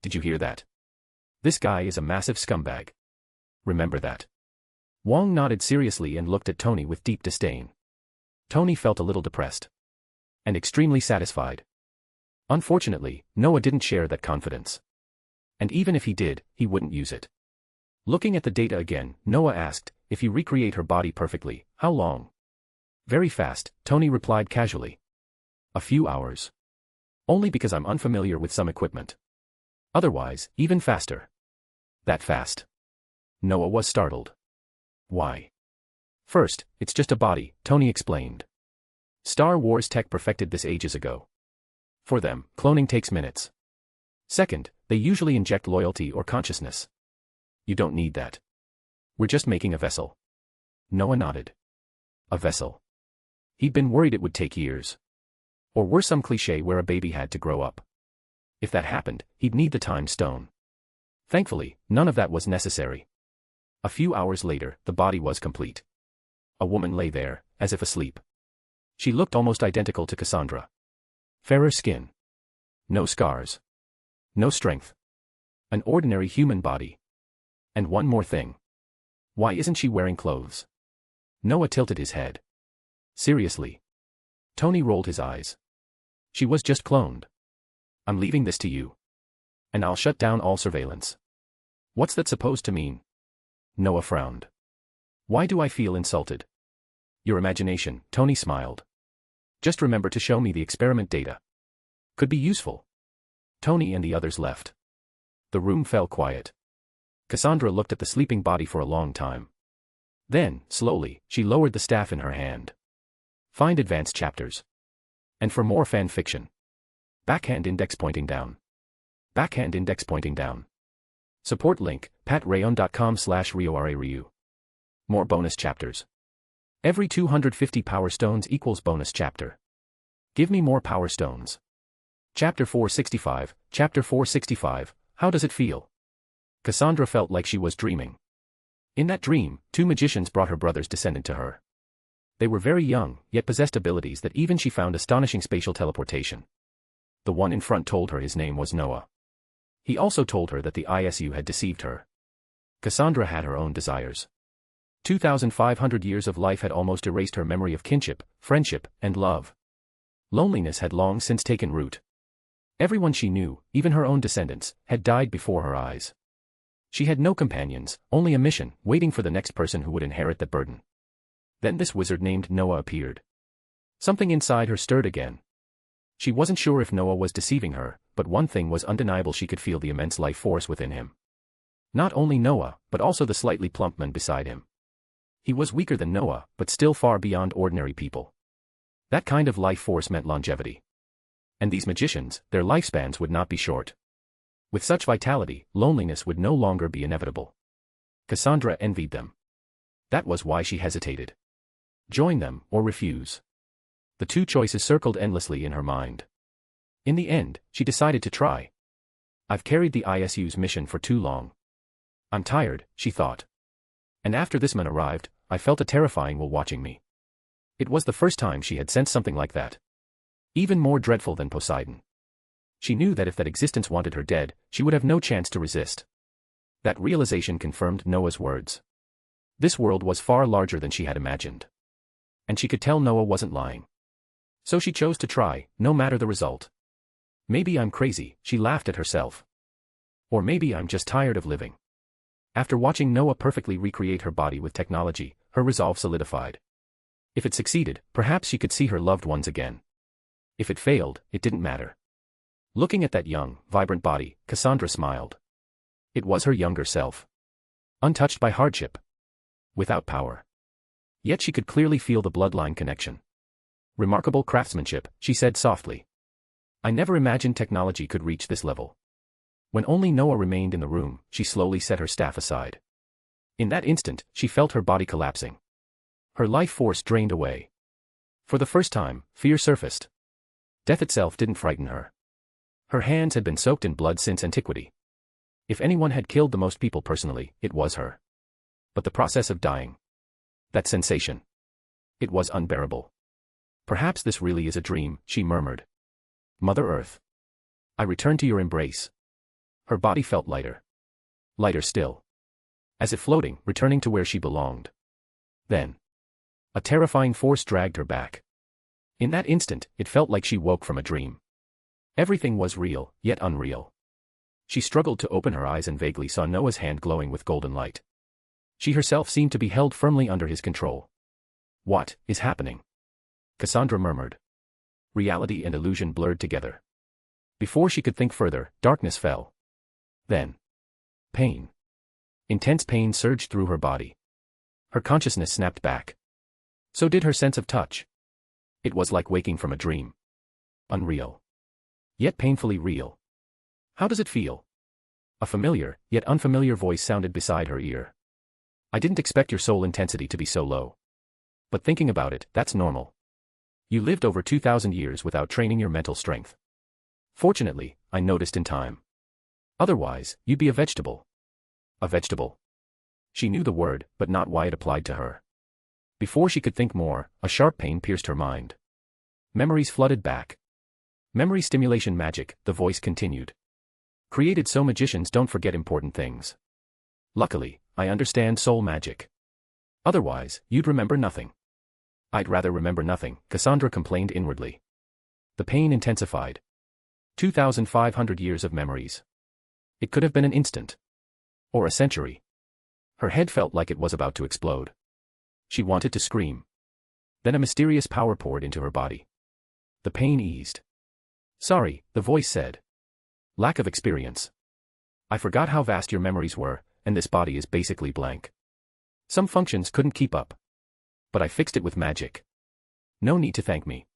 Did you hear that? This guy is a massive scumbag. Remember that. Wong nodded seriously and looked at Tony with deep disdain. Tony felt a little depressed. And extremely satisfied. Unfortunately, Noah didn't share that confidence. And even if he did, he wouldn't use it. Looking at the data again, Noah asked, if you recreate her body perfectly, how long? Very fast, Tony replied casually. A few hours. Only because I'm unfamiliar with some equipment. Otherwise, even faster. That fast? Noah was startled. Why? First, it's just a body, Tony explained. Star Wars tech perfected this ages ago. For them, cloning takes minutes. Second, they usually inject loyalty or consciousness. You don't need that. We're just making a vessel. Noah nodded. A vessel. He'd been worried it would take years. Or worse, some cliché where a baby had to grow up. If that happened, he'd need the time stone. Thankfully, none of that was necessary. A few hours later, the body was complete. A woman lay there, as if asleep. She looked almost identical to Cassandra. Fairer skin. No scars. No strength. An ordinary human body. And one more thing. Why isn't she wearing clothes? Noah tilted his head. Seriously? Tony rolled his eyes. She was just cloned. I'm leaving this to you. And I'll shut down all surveillance. What's that supposed to mean? Noah frowned. Why do I feel insulted? Your imagination, Tony smiled. Just remember to show me the experiment data. Could be useful. Tony and the others left. The room fell quiet. Cassandra looked at the sleeping body for a long time. Then, slowly, she lowered the staff in her hand. Find advanced chapters. And for more fan fiction. Backhand index pointing down. Backhand index pointing down. Support link, patreon.com/RioRaRyu. More bonus chapters. Every 250 power stones equals bonus chapter. Give me more power stones. Chapter 465, Chapter 465, how does it feel? Cassandra felt like she was dreaming. In that dream, two magicians brought her brother's descendant to her. They were very young, yet possessed abilities that even she found astonishing: spatial teleportation. The one in front told her his name was Noah. He also told her that the ISU had deceived her. Cassandra had her own desires. 2,500 years of life had almost erased her memory of kinship, friendship, and love. Loneliness had long since taken root. Everyone she knew, even her own descendants, had died before her eyes. She had no companions, only a mission, waiting for the next person who would inherit the burden. Then this wizard named Noah appeared. Something inside her stirred again. She wasn't sure if Noah was deceiving her, but one thing was undeniable: she could feel the immense life force within him. Not only Noah, but also the slightly plump man beside him. He was weaker than Noah, but still far beyond ordinary people. That kind of life force meant longevity. And these magicians, their lifespans would not be short. With such vitality, loneliness would no longer be inevitable. Cassandra envied them. That was why she hesitated. Join them, or refuse. The two choices circled endlessly in her mind. In the end, she decided to try. I've carried the ISU's mission for too long. I'm tired, she thought. And after this man arrived, I felt a terrifying will watching me. It was the first time she had sensed something like that. Even more dreadful than Poseidon. She knew that if that existence wanted her dead, she would have no chance to resist. That realization confirmed Noah's words. This world was far larger than she had imagined. And she could tell Noah wasn't lying. So she chose to try, no matter the result. Maybe I'm crazy, she laughed at herself. Or maybe I'm just tired of living. After watching Noah perfectly recreate her body with technology, her resolve solidified. If it succeeded, perhaps she could see her loved ones again. If it failed, it didn't matter. Looking at that young, vibrant body, Cassandra smiled. It was her younger self. Untouched by hardship. Without power. Yet she could clearly feel the bloodline connection. Remarkable craftsmanship, she said softly. I never imagined technology could reach this level. When only Noah remained in the room, she slowly set her staff aside. In that instant, she felt her body collapsing. Her life force drained away. For the first time, fear surfaced. Death itself didn't frighten her. Her hands had been soaked in blood since antiquity. If anyone had killed the most people personally, it was her. But the process of dying. That sensation. It was unbearable. Perhaps this really is a dream, she murmured. Mother Earth. I return to your embrace. Her body felt lighter. Lighter still. As if floating, returning to where she belonged. Then. A terrifying force dragged her back. In that instant, it felt like she woke from a dream. Everything was real, yet unreal. She struggled to open her eyes and vaguely saw Noah's hand glowing with golden light. She herself seemed to be held firmly under his control. What is happening? Cassandra murmured. Reality and illusion blurred together. Before she could think further, darkness fell. Then. Pain. Intense pain surged through her body. Her consciousness snapped back. So did her sense of touch. It was like waking from a dream. Unreal. Yet painfully real. How does it feel? A familiar, yet unfamiliar voice sounded beside her ear. I didn't expect your soul intensity to be so low. But thinking about it, that's normal. You lived over 2,000 years without training your mental strength. Fortunately, I noticed in time. Otherwise, you'd be a vegetable. A vegetable. She knew the word, but not why it applied to her. Before she could think more, a sharp pain pierced her mind. Memories flooded back. Memory stimulation magic, the voice continued. Created so magicians don't forget important things. Luckily, I understand soul magic. Otherwise, you'd remember nothing. I'd rather remember nothing, Cassandra complained inwardly. The pain intensified. 2,500 years of memories. It could have been an instant. Or a century. Her head felt like it was about to explode. She wanted to scream. Then a mysterious power poured into her body. The pain eased. Sorry, the voice said. Lack of experience. I forgot how vast your memories were, and this body is basically blank. Some functions couldn't keep up. But I fixed it with magic. No need to thank me.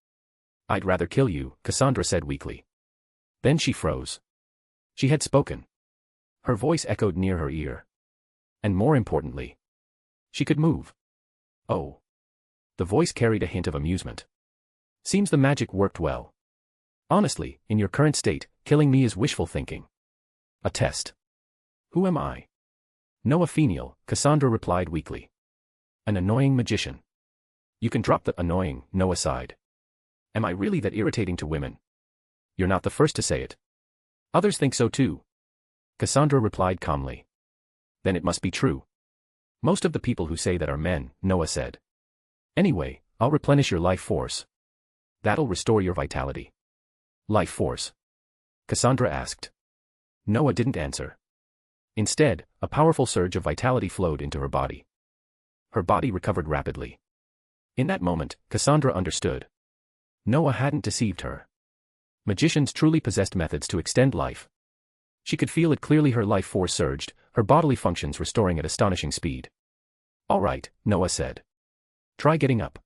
I'd rather kill you, Cassandra said weakly. Then she froze. She had spoken. Her voice echoed near her ear. And more importantly, she could move. Oh. The voice carried a hint of amusement. Seems the magic worked well. Honestly, in your current state, killing me is wishful thinking. A test. Who am I? Noah Fenial, Cassandra replied weakly. An annoying magician. You can drop the annoying, Noah sighed. Am I really that irritating to women? You're not the first to say it. Others think so too. Cassandra replied calmly. Then it must be true. Most of the people who say that are men, Noah said. Anyway, I'll replenish your life force. That'll restore your vitality. Life force? Cassandra asked. Noah didn't answer. Instead, a powerful surge of vitality flowed into her body. Her body recovered rapidly. In that moment, Cassandra understood. Noah hadn't deceived her. Magicians truly possessed methods to extend life. She could feel it clearly. Her life force surged, her bodily functions restoring at astonishing speed. All right, Noah said. Try getting up.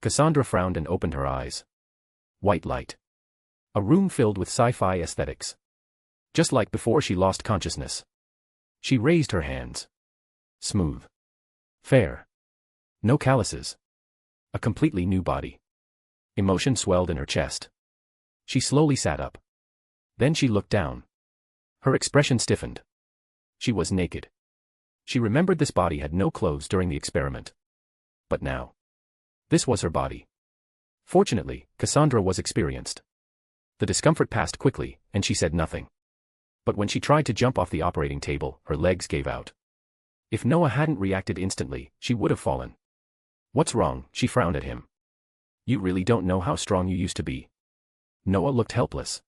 Cassandra frowned and opened her eyes. White light. A room filled with sci-fi aesthetics. Just like before she lost consciousness. She raised her hands. Smooth. Fair. No calluses. A completely new body. Emotion swelled in her chest. She slowly sat up. Then she looked down. Her expression stiffened. She was naked. She remembered this body had no clothes during the experiment. But now. This was her body. Fortunately, Cassandra was experienced. The discomfort passed quickly, and she said nothing. But when she tried to jump off the operating table, her legs gave out. If Noah hadn't reacted instantly, she would have fallen. What's wrong? She frowned at him. You really don't know how strong you used to be. Noah looked helpless.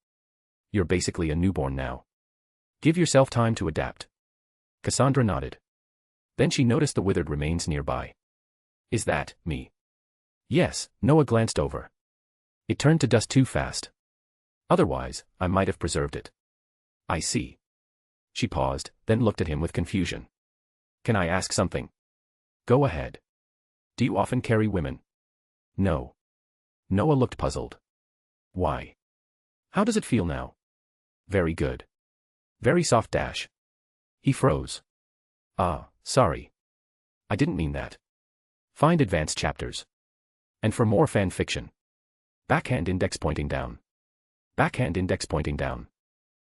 You're basically a newborn now. Give yourself time to adapt. Cassandra nodded. Then she noticed the withered remains nearby. Is that me? Yes, Noah glanced over. It turned to dust too fast. Otherwise, I might have preserved it. I see. She paused, then looked at him with confusion. Can I ask something? Go ahead. Do you often carry women? No. Noah looked puzzled. Why? How does it feel now? Very good. Very soft dash. He froze. Ah, sorry. I didn't mean that. Find advanced chapters. And for more fan fiction. Backhand index pointing down. Backhand index pointing down.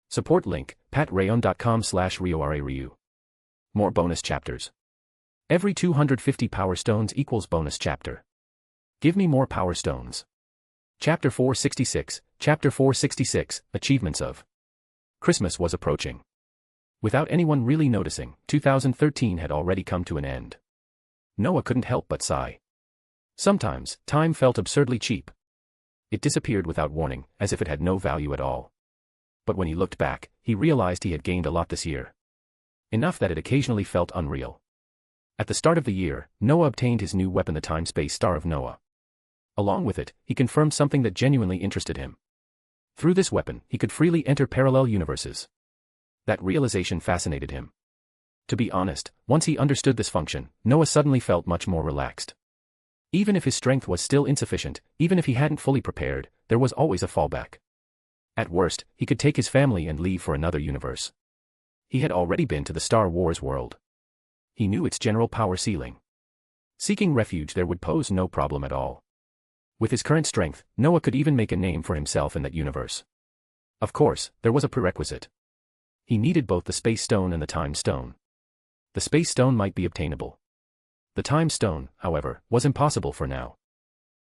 Support link, patreon.com/RioRaRyu. More bonus chapters. Every 250 power stones equals bonus chapter. Give me more power stones. Chapter 466, Chapter 466, Achievements of. Christmas was approaching. Without anyone really noticing, 2013 had already come to an end. Noah couldn't help but sigh. Sometimes, time felt absurdly cheap. It disappeared without warning, as if it had no value at all. But when he looked back, he realized he had gained a lot this year. Enough that it occasionally felt unreal. At the start of the year, Noah obtained his new weapon, the Time-Space Star of Noah. Along with it, he confirmed something that genuinely interested him. Through this weapon, he could freely enter parallel universes. That realization fascinated him. To be honest, once he understood this function, Noah suddenly felt much more relaxed. Even if his strength was still insufficient, even if he hadn't fully prepared, there was always a fallback. At worst, he could take his family and leave for another universe. He had already been to the Star Wars world. He knew its general power ceiling. Seeking refuge there would pose no problem at all. With his current strength, Noah could even make a name for himself in that universe. Of course, there was a prerequisite. He needed both the Space Stone and the Time Stone. The Space Stone might be obtainable. The Time Stone, however, was impossible for now.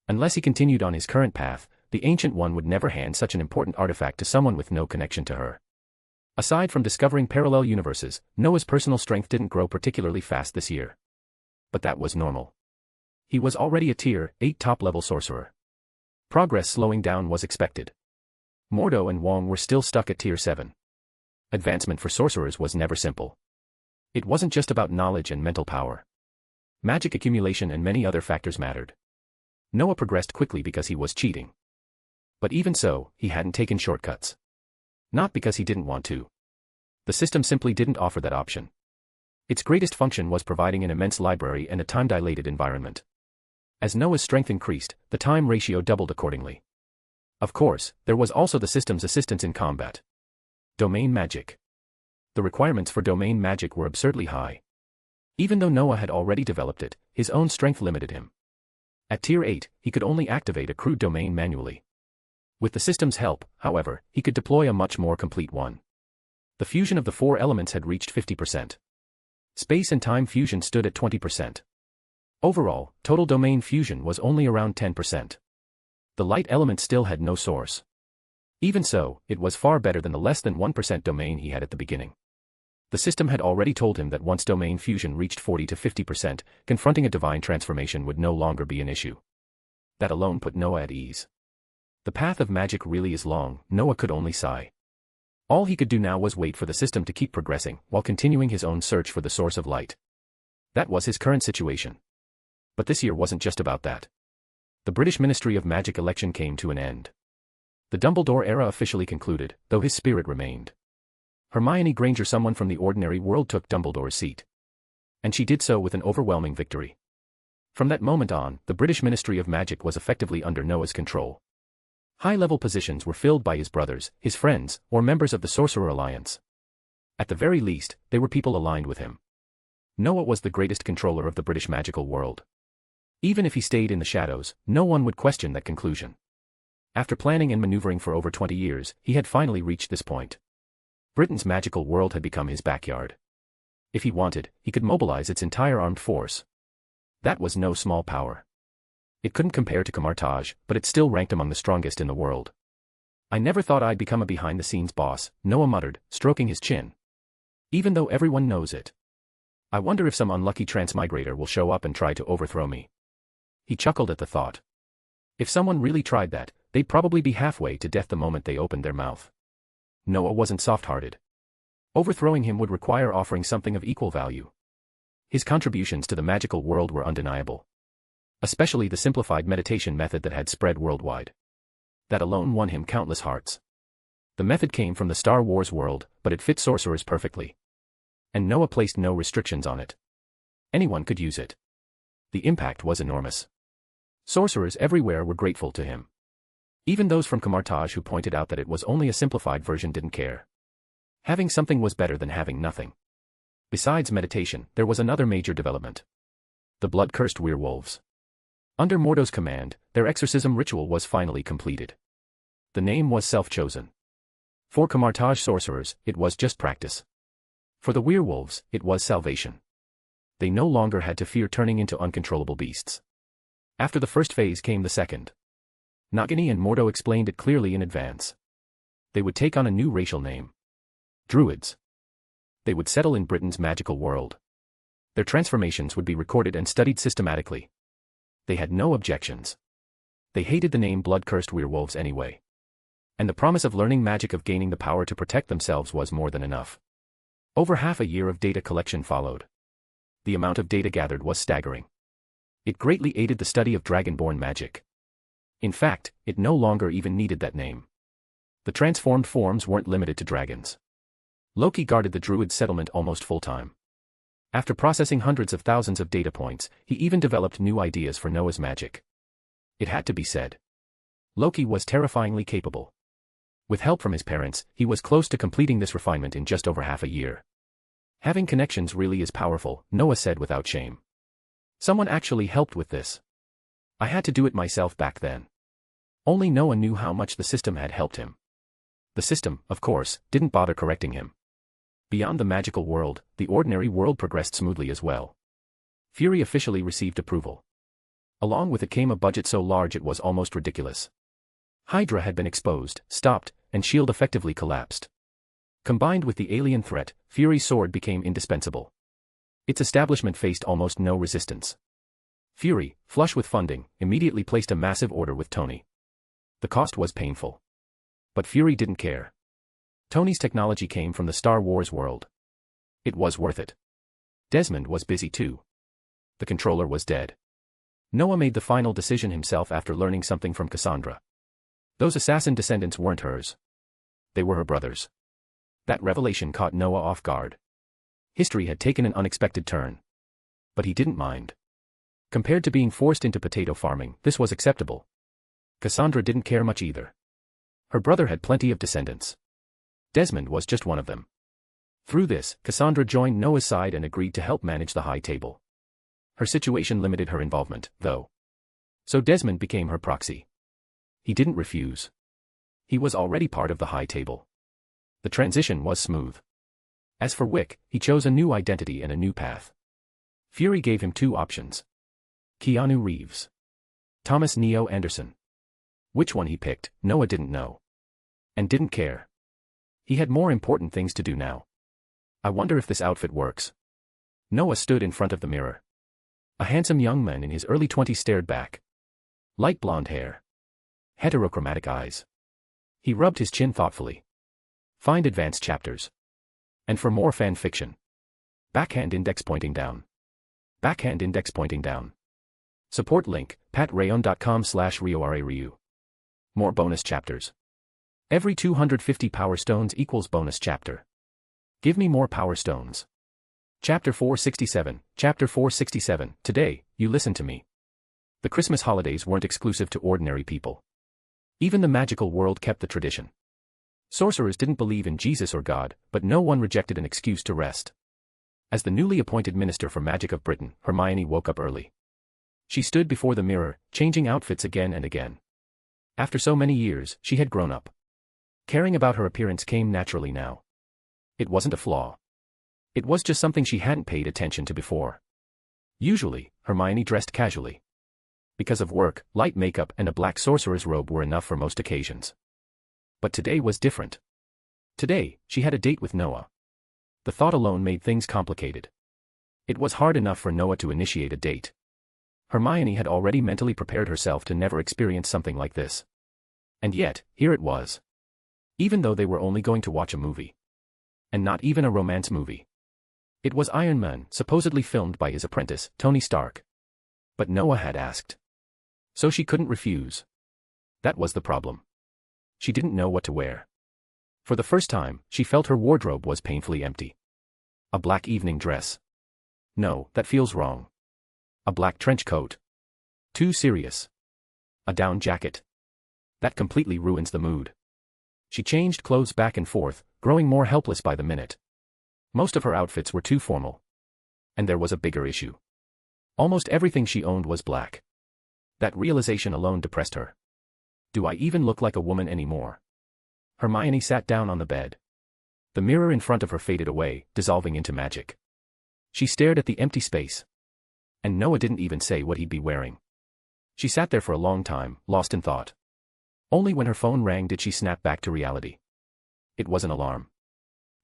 Unless he continued on his current path, the Ancient One would never hand such an important artifact to someone with no connection to her. Aside from discovering parallel universes, Noah's personal strength didn't grow particularly fast this year. But that was normal. He was already a Tier 8 top-level sorcerer. Progress slowing down was expected. Mordo and Wong were still stuck at Tier 7. Advancement for sorcerers was never simple. It wasn't just about knowledge and mental power. Magic accumulation and many other factors mattered. Noah progressed quickly because he was cheating. But even so, he hadn't taken shortcuts. Not because he didn't want to. The system simply didn't offer that option. Its greatest function was providing an immense library and a time-dilated environment. As Noah's strength increased, the time ratio doubled accordingly. Of course, there was also the system's assistance in combat. Domain magic. The requirements for domain magic were absurdly high. Even though Noah had already developed it, his own strength limited him. At Tier 8, he could only activate a crude domain manually. With the system's help, however, he could deploy a much more complete one. The fusion of the 4 elements had reached 50%. Space and time fusion stood at 20%. Overall, total domain fusion was only around 10%. The light element still had no source. Even so, it was far better than the less than 1% domain he had at the beginning. The system had already told him that once domain fusion reached 40 to 50%, confronting a divine transformation would no longer be an issue. That alone put Noah at ease. The path of magic really is long, Noah could only sigh. All he could do now was wait for the system to keep progressing, while continuing his own search for the source of light. That was his current situation. But this year wasn't just about that. The British Ministry of Magic election came to an end. The Dumbledore era officially concluded, though his spirit remained. Hermione Granger, someone from the ordinary world, took Dumbledore's seat. And she did so with an overwhelming victory. From that moment on, the British Ministry of Magic was effectively under Noah's control. High-level positions were filled by his brothers, his friends, or members of the Sorcerer Alliance. At the very least, they were people aligned with him. Noah was the greatest controller of the British magical world. Even if he stayed in the shadows, no one would question that conclusion. After planning and maneuvering for over 20 years, he had finally reached this point. Britain's magical world had become his backyard. If he wanted, he could mobilize its entire armed force. That was no small power. It couldn't compare to Camartage, but it still ranked among the strongest in the world. "I never thought I'd become a behind-the-scenes boss," Noah muttered, stroking his chin. "Even though everyone knows it. I wonder if some unlucky transmigrator will show up and try to overthrow me." He chuckled at the thought. If someone really tried that, they'd probably be halfway to death the moment they opened their mouth. Noah wasn't soft-hearted. Overthrowing him would require offering something of equal value. His contributions to the magical world were undeniable. Especially the simplified meditation method that had spread worldwide. That alone won him countless hearts. The method came from the Star Wars world, but it fit sorcerers perfectly. And Noah placed no restrictions on it. Anyone could use it. The impact was enormous. Sorcerers everywhere were grateful to him. Even those from Camartage who pointed out that it was only a simplified version didn't care. Having something was better than having nothing. Besides meditation, there was another major development. The blood-cursed werewolves. Under Mordo's command, their exorcism ritual was finally completed. The name was self-chosen. For Camartage sorcerers, it was just practice. For the werewolves, it was salvation. They no longer had to fear turning into uncontrollable beasts. After the first phase came the second. Nagini and Mordo explained it clearly in advance. They would take on a new racial name. Druids. They would settle in Britain's magical world. Their transformations would be recorded and studied systematically. They had no objections. They hated the name blood-cursed werewolves anyway. And the promise of learning magic, of gaining the power to protect themselves, was more than enough. Over half a year of data collection followed. The amount of data gathered was staggering. It greatly aided the study of dragonborn magic. In fact, it no longer even needed that name. The transformed forms weren't limited to dragons. Loki guarded the druid settlement almost full-time. After processing hundreds of thousands of data points, he even developed new ideas for Noah's magic. It had to be said. Loki was terrifyingly capable. With help from his parents, he was close to completing this refinement in just over half a year. Having connections really is powerful, Noah said without shame. Someone actually helped with this. I had to do it myself back then. Only Noah knew how much the system had helped him. The system, of course, didn't bother correcting him. Beyond the magical world, the ordinary world progressed smoothly as well. Fury officially received approval. Along with it came a budget so large it was almost ridiculous. Hydra had been exposed, stopped, and S.H.I.E.L.D. effectively collapsed. Combined with the alien threat, Fury's sword became indispensable. Its establishment faced almost no resistance. Fury, flush with funding, immediately placed a massive order with Tony. The cost was painful. But Fury didn't care. Tony's technology came from the Star Wars world. It was worth it. Desmond was busy too. The controller was dead. Noah made the final decision himself after learning something from Cassandra. Those assassin descendants weren't hers. They were her brothers. That revelation caught Noah off guard. History had taken an unexpected turn. But he didn't mind. Compared to being forced into potato farming, this was acceptable. Cassandra didn't care much either. Her brother had plenty of descendants. Desmond was just one of them. Through this, Cassandra joined Noah's side and agreed to help manage the high table. Her situation limited her involvement, though. So Desmond became her proxy. He didn't refuse. He was already part of the high table. The transition was smooth. As for Wick, he chose a new identity and a new path. Fury gave him two options. Keanu Reeves. Thomas Neo Anderson. Which one he picked, Noah didn't know. And didn't care. He had more important things to do now. I wonder if this outfit works. Noah stood in front of the mirror. A handsome young man in his early 20s stared back. Light blonde hair. Heterochromatic eyes. He rubbed his chin thoughtfully. Find advanced chapters. And for more fan fiction. Backhand index pointing down. Backhand index pointing down. Support link, patreon.com/RioRaRyu. More bonus chapters. Every 250 power stones equals bonus chapter. Give me more power stones. Chapter 467, Chapter 467, Today, you listen to me. The Christmas holidays weren't exclusive to ordinary people. Even the magical world kept the tradition. Sorcerers didn't believe in Jesus or God, but no one rejected an excuse to rest. As the newly appointed Minister for Magic of Britain, Hermione woke up early. She stood before the mirror, changing outfits again and again. After so many years, she had grown up. Caring about her appearance came naturally now. It wasn't a flaw. It was just something she hadn't paid attention to before. Usually, Hermione dressed casually. Because of work, light makeup and a black sorcerer's robe were enough for most occasions. But today was different. Today, she had a date with Noah. The thought alone made things complicated. It was hard enough for Noah to initiate a date. Hermione had already mentally prepared herself to never experience something like this. And yet, here it was. Even though they were only going to watch a movie. And not even a romance movie. It was Iron Man, supposedly filmed by his apprentice, Tony Stark. But Noah had asked. So she couldn't refuse. That was the problem. She didn't know what to wear. For the first time, she felt her wardrobe was painfully empty. A black evening dress. No, that feels wrong. A black trench coat. Too serious. A down jacket. That completely ruins the mood. She changed clothes back and forth, growing more helpless by the minute. Most of her outfits were too formal. And there was a bigger issue. Almost everything she owned was black. That realization alone depressed her. Do I even look like a woman anymore? Hermione sat down on the bed. The mirror in front of her faded away, dissolving into magic. She stared at the empty space. And Noah didn't even say what he'd be wearing. She sat there for a long time, lost in thought. Only when her phone rang did she snap back to reality. It was an alarm.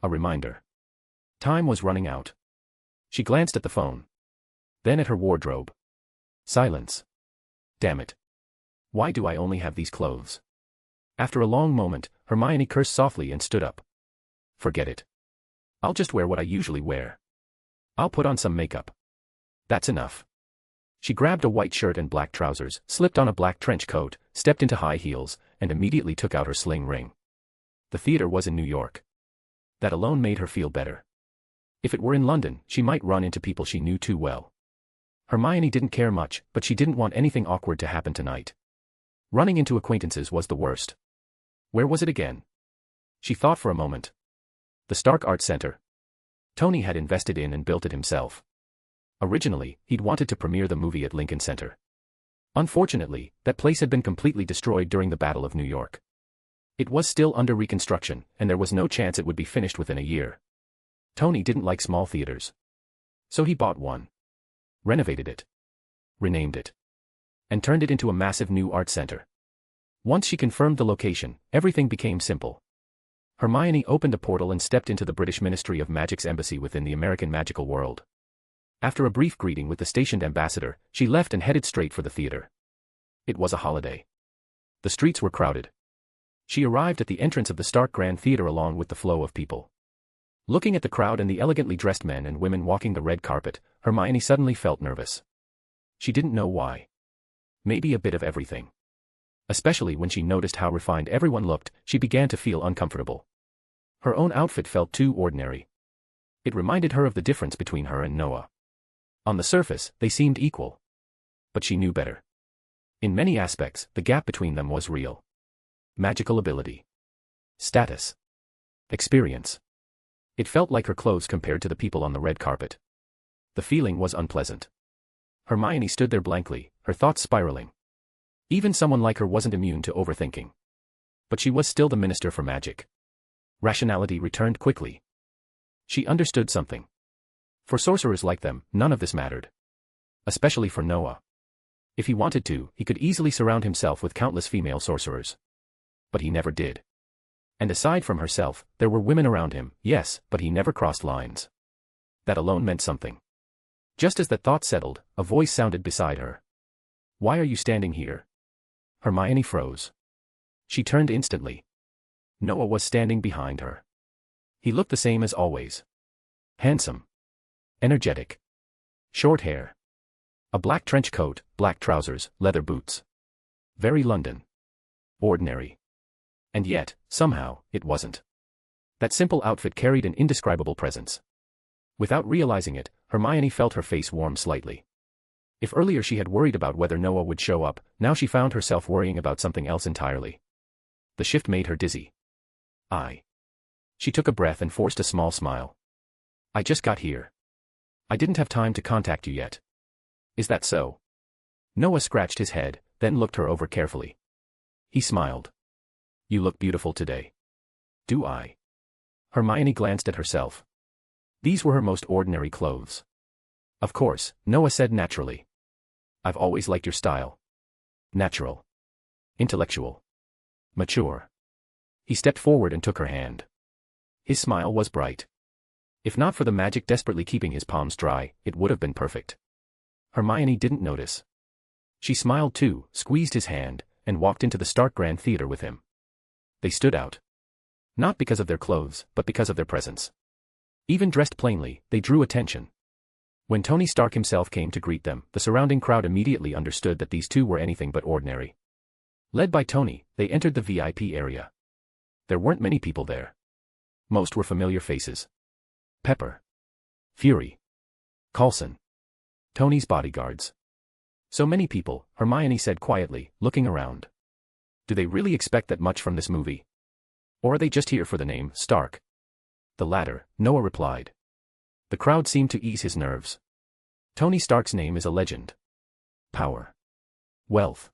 A reminder. Time was running out. She glanced at the phone. Then at her wardrobe. Silence. Damn it. Why do I only have these clothes? After a long moment, Hermione cursed softly and stood up. Forget it. I'll just wear what I usually wear. I'll put on some makeup. That's enough. She grabbed a white shirt and black trousers, slipped on a black trench coat, stepped into high heels, and immediately took out her sling ring. The theater was in New York. That alone made her feel better. If it were in London, she might run into people she knew too well. Hermione didn't care much, but she didn't want anything awkward to happen tonight. Running into acquaintances was the worst. Where was it again? She thought for a moment. The Stark Arts Center. Tony had invested in and built it himself. Originally, he'd wanted to premiere the movie at Lincoln Center. Unfortunately, that place had been completely destroyed during the Battle of New York. It was still under reconstruction, and there was no chance it would be finished within a year. Tony didn't like small theaters. So he bought one. Renovated it. Renamed it. And turned it into a massive new art center. Once she confirmed the location, everything became simple. Hermione opened a portal and stepped into the British Ministry of Magic's embassy within the American magical world. After a brief greeting with the stationed ambassador, she left and headed straight for the theater. It was a holiday. The streets were crowded. She arrived at the entrance of the Stark Grand Theater along with the flow of people. Looking at the crowd and the elegantly dressed men and women walking the red carpet, Hermione suddenly felt nervous. She didn't know why. Maybe a bit of everything. Especially when she noticed how refined everyone looked, she began to feel uncomfortable. Her own outfit felt too ordinary. It reminded her of the difference between her and Noah. On the surface, they seemed equal. But she knew better. In many aspects, the gap between them was real. Magical ability. Status. Experience. It felt like her clothes compared to the people on the red carpet. The feeling was unpleasant. Hermione stood there blankly, her thoughts spiraling. Even someone like her wasn't immune to overthinking. But she was still the Minister for Magic. Rationality returned quickly. She understood something. For sorcerers like them, none of this mattered. Especially for Noah. If he wanted to, he could easily surround himself with countless female sorcerers. But he never did. And aside from herself, there were women around him, yes, but he never crossed lines. That alone meant something. Just as that thought settled, a voice sounded beside her. "Why are you standing here?" Hermione froze. She turned instantly. Noah was standing behind her. He looked the same as always. Handsome. Energetic. Short hair. A black trench coat, black trousers, leather boots. Very London. Ordinary. And yet, somehow, it wasn't. That simple outfit carried an indescribable presence. Without realizing it, Hermione felt her face warm slightly. If earlier she had worried about whether Noah would show up, now she found herself worrying about something else entirely. The shift made her dizzy. She took a breath and forced a small smile. "I just got here. I didn't have time to contact you yet." "Is that so?" Noah scratched his head, then looked her over carefully. He smiled. "You look beautiful today." "Do I?" Hermione glanced at herself. These were her most ordinary clothes. "Of course," Noah said naturally. "I've always liked your style. Natural. Intellectual. Mature." He stepped forward and took her hand. His smile was bright. If not for the magic desperately keeping his palms dry, it would have been perfect. Hermione didn't notice. She smiled too, squeezed his hand, and walked into the Stark Grand Theater with him. They stood out. Not because of their clothes, but because of their presence. Even dressed plainly, they drew attention. When Tony Stark himself came to greet them, the surrounding crowd immediately understood that these two were anything but ordinary. Led by Tony, they entered the VIP area. There weren't many people there. Most were familiar faces. Pepper. Fury. Coulson. Tony's bodyguards. So many people, Hermione said quietly, looking around. Do they really expect that much from this movie? Or are they just here for the name, Stark? The latter, Noah replied. The crowd seemed to ease his nerves. Tony Stark's name is a legend. Power. Wealth.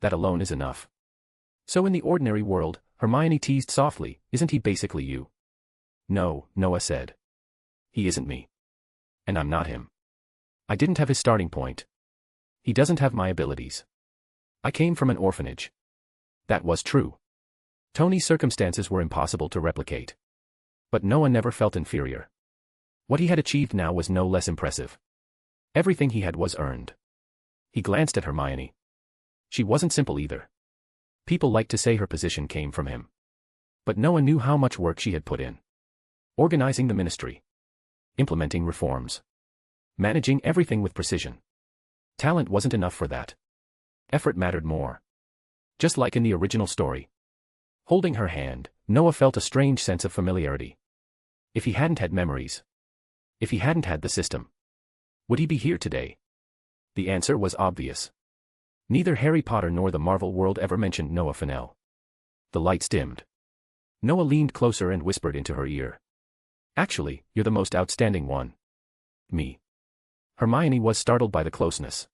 That alone is enough. So in the ordinary world, Hermione teased softly, isn't he basically you? No, Noah said. He isn't me. And I'm not him. I didn't have his starting point. He doesn't have my abilities. I came from an orphanage. That was true. Tony's circumstances were impossible to replicate. But Noah never felt inferior. What he had achieved now was no less impressive. Everything he had was earned. He glanced at Hermione. She wasn't simple either. People liked to say her position came from him. But Noah knew how much work she had put in. Organizing the ministry. Implementing reforms. Managing everything with precision. Talent wasn't enough for that. Effort mattered more. Just like in the original story. Holding her hand, Noah felt a strange sense of familiarity. If he hadn't had memories. If he hadn't had the system. Would he be here today? The answer was obvious. Neither Harry Potter nor the Marvel world ever mentioned Noah Fennell. The lights dimmed. Noah leaned closer and whispered into her ear. Actually, you're the most outstanding one. Me. Hermione was startled by the closeness.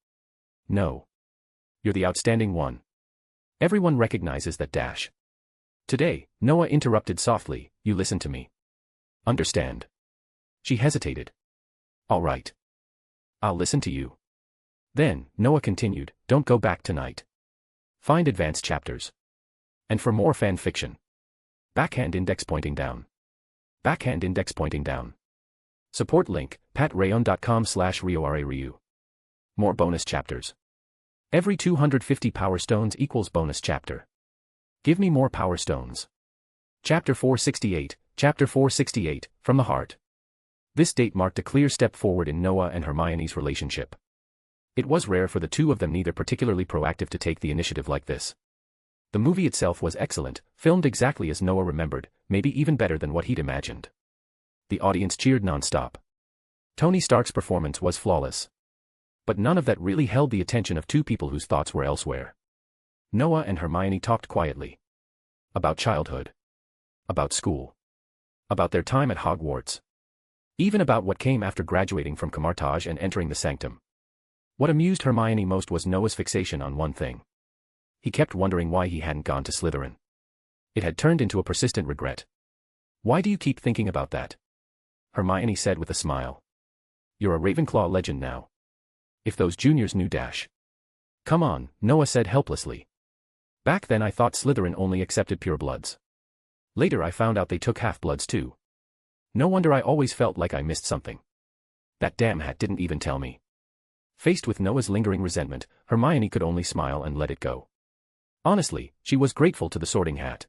No. You're the outstanding one. Everyone recognizes that dash. Today, Noah interrupted softly, you listen to me. Understand. She hesitated. All right. I'll listen to you. Then, Noah continued, don't go back tonight. Find advanced chapters. And for more fan fiction. Backhand index pointing down. Backhand index pointing down. Support link, patreon.com/RioRaRyu. More bonus chapters. Every 250 power stones equals bonus chapter. Give me more power stones. Chapter 468, From the Heart. This date marked a clear step forward in Noah and Hermione's relationship. It was rare for the two of them neither particularly proactive to take the initiative like this. The movie itself was excellent, filmed exactly as Noah remembered, maybe even better than what he'd imagined. The audience cheered non-stop. Tony Stark's performance was flawless. But none of that really held the attention of two people whose thoughts were elsewhere. Noah and Hermione talked quietly. About childhood. About school. About their time at Hogwarts. Even about what came after graduating from Camartage and entering the sanctum. What amused Hermione most was Noah's fixation on one thing. He kept wondering why he hadn't gone to Slytherin. It had turned into a persistent regret. Why do you keep thinking about that? Hermione said with a smile. You're a Ravenclaw legend now. If those juniors knew dash. Come on, Noah said helplessly. Back then I thought Slytherin only accepted purebloods. Later I found out they took half-bloods too. No wonder I always felt like I missed something. That damn hat didn't even tell me. Faced with Noah's lingering resentment, Hermione could only smile and let it go. Honestly, she was grateful to the Sorting Hat.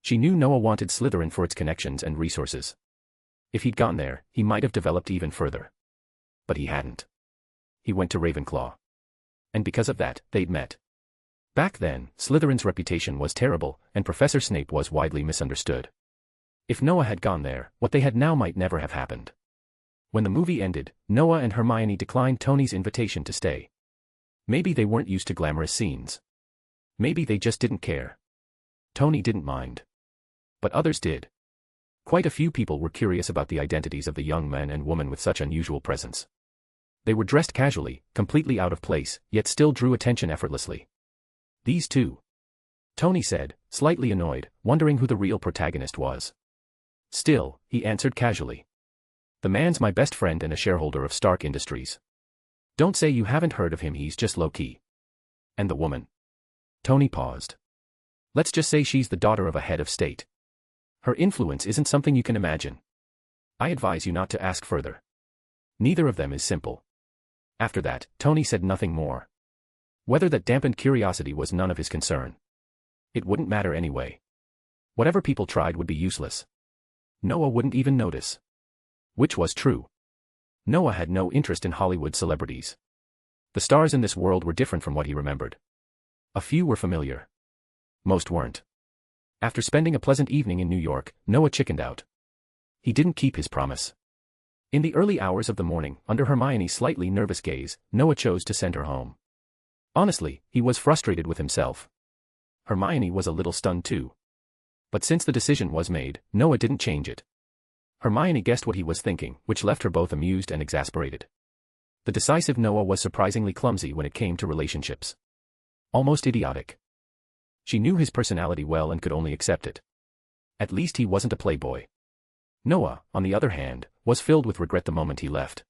She knew Noah wanted Slytherin for its connections and resources. If he'd gone there, he might have developed even further. But he hadn't. He went to Ravenclaw. And because of that, they'd met. Back then, Slytherin's reputation was terrible, and Professor Snape was widely misunderstood. If Noah had gone there, what they had now might never have happened. When the movie ended, Noah and Hermione declined Tony's invitation to stay. Maybe they weren't used to glamorous scenes. Maybe they just didn't care. Tony didn't mind. But others did. Quite a few people were curious about the identities of the young men and women with such unusual presence. They were dressed casually, completely out of place, yet still drew attention effortlessly. These two. Tony said, slightly annoyed, wondering who the real protagonist was. Still, he answered casually. The man's my best friend and a shareholder of Stark Industries. Don't say you haven't heard of him, he's just low-key. And the woman? Tony paused. Let's just say she's the daughter of a head of state. Her influence isn't something you can imagine. I advise you not to ask further. Neither of them is simple. After that, Tony said nothing more. Whether that dampened curiosity was none of his concern. It wouldn't matter anyway. Whatever people tried would be useless. Noah wouldn't even notice. Which was true. Noah had no interest in Hollywood celebrities. The stars in this world were different from what he remembered. A few were familiar. Most weren't. After spending a pleasant evening in New York, Noah chickened out. He didn't keep his promise. In the early hours of the morning, under Hermione's slightly nervous gaze, Noah chose to send her home. Honestly, he was frustrated with himself. Hermione was a little stunned too. But since the decision was made, Noah didn't change it. Hermione guessed what he was thinking, which left her both amused and exasperated. The decisive Noah was surprisingly clumsy when it came to relationships. Almost idiotic. She knew his personality well and could only accept it. At least he wasn't a playboy. Noah, on the other hand, was filled with regret the moment he left.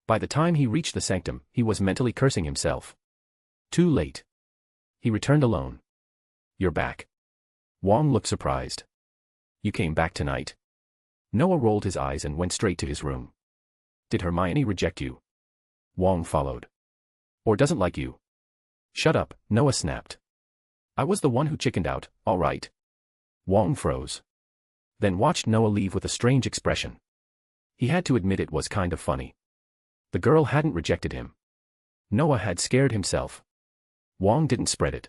By the time he reached the sanctum, he was mentally cursing himself. Too late. He returned alone. You're back. Wong looked surprised. You came back tonight? Noah rolled his eyes and went straight to his room. Did Hermione reject you? Wong followed. Or doesn't like you? Shut up, Noah snapped. I was the one who chickened out, all right. Wong froze. Then watched Noah leave with a strange expression. He had to admit it was kind of funny. The girl hadn't rejected him. Noah had scared himself. Wong didn't spread it.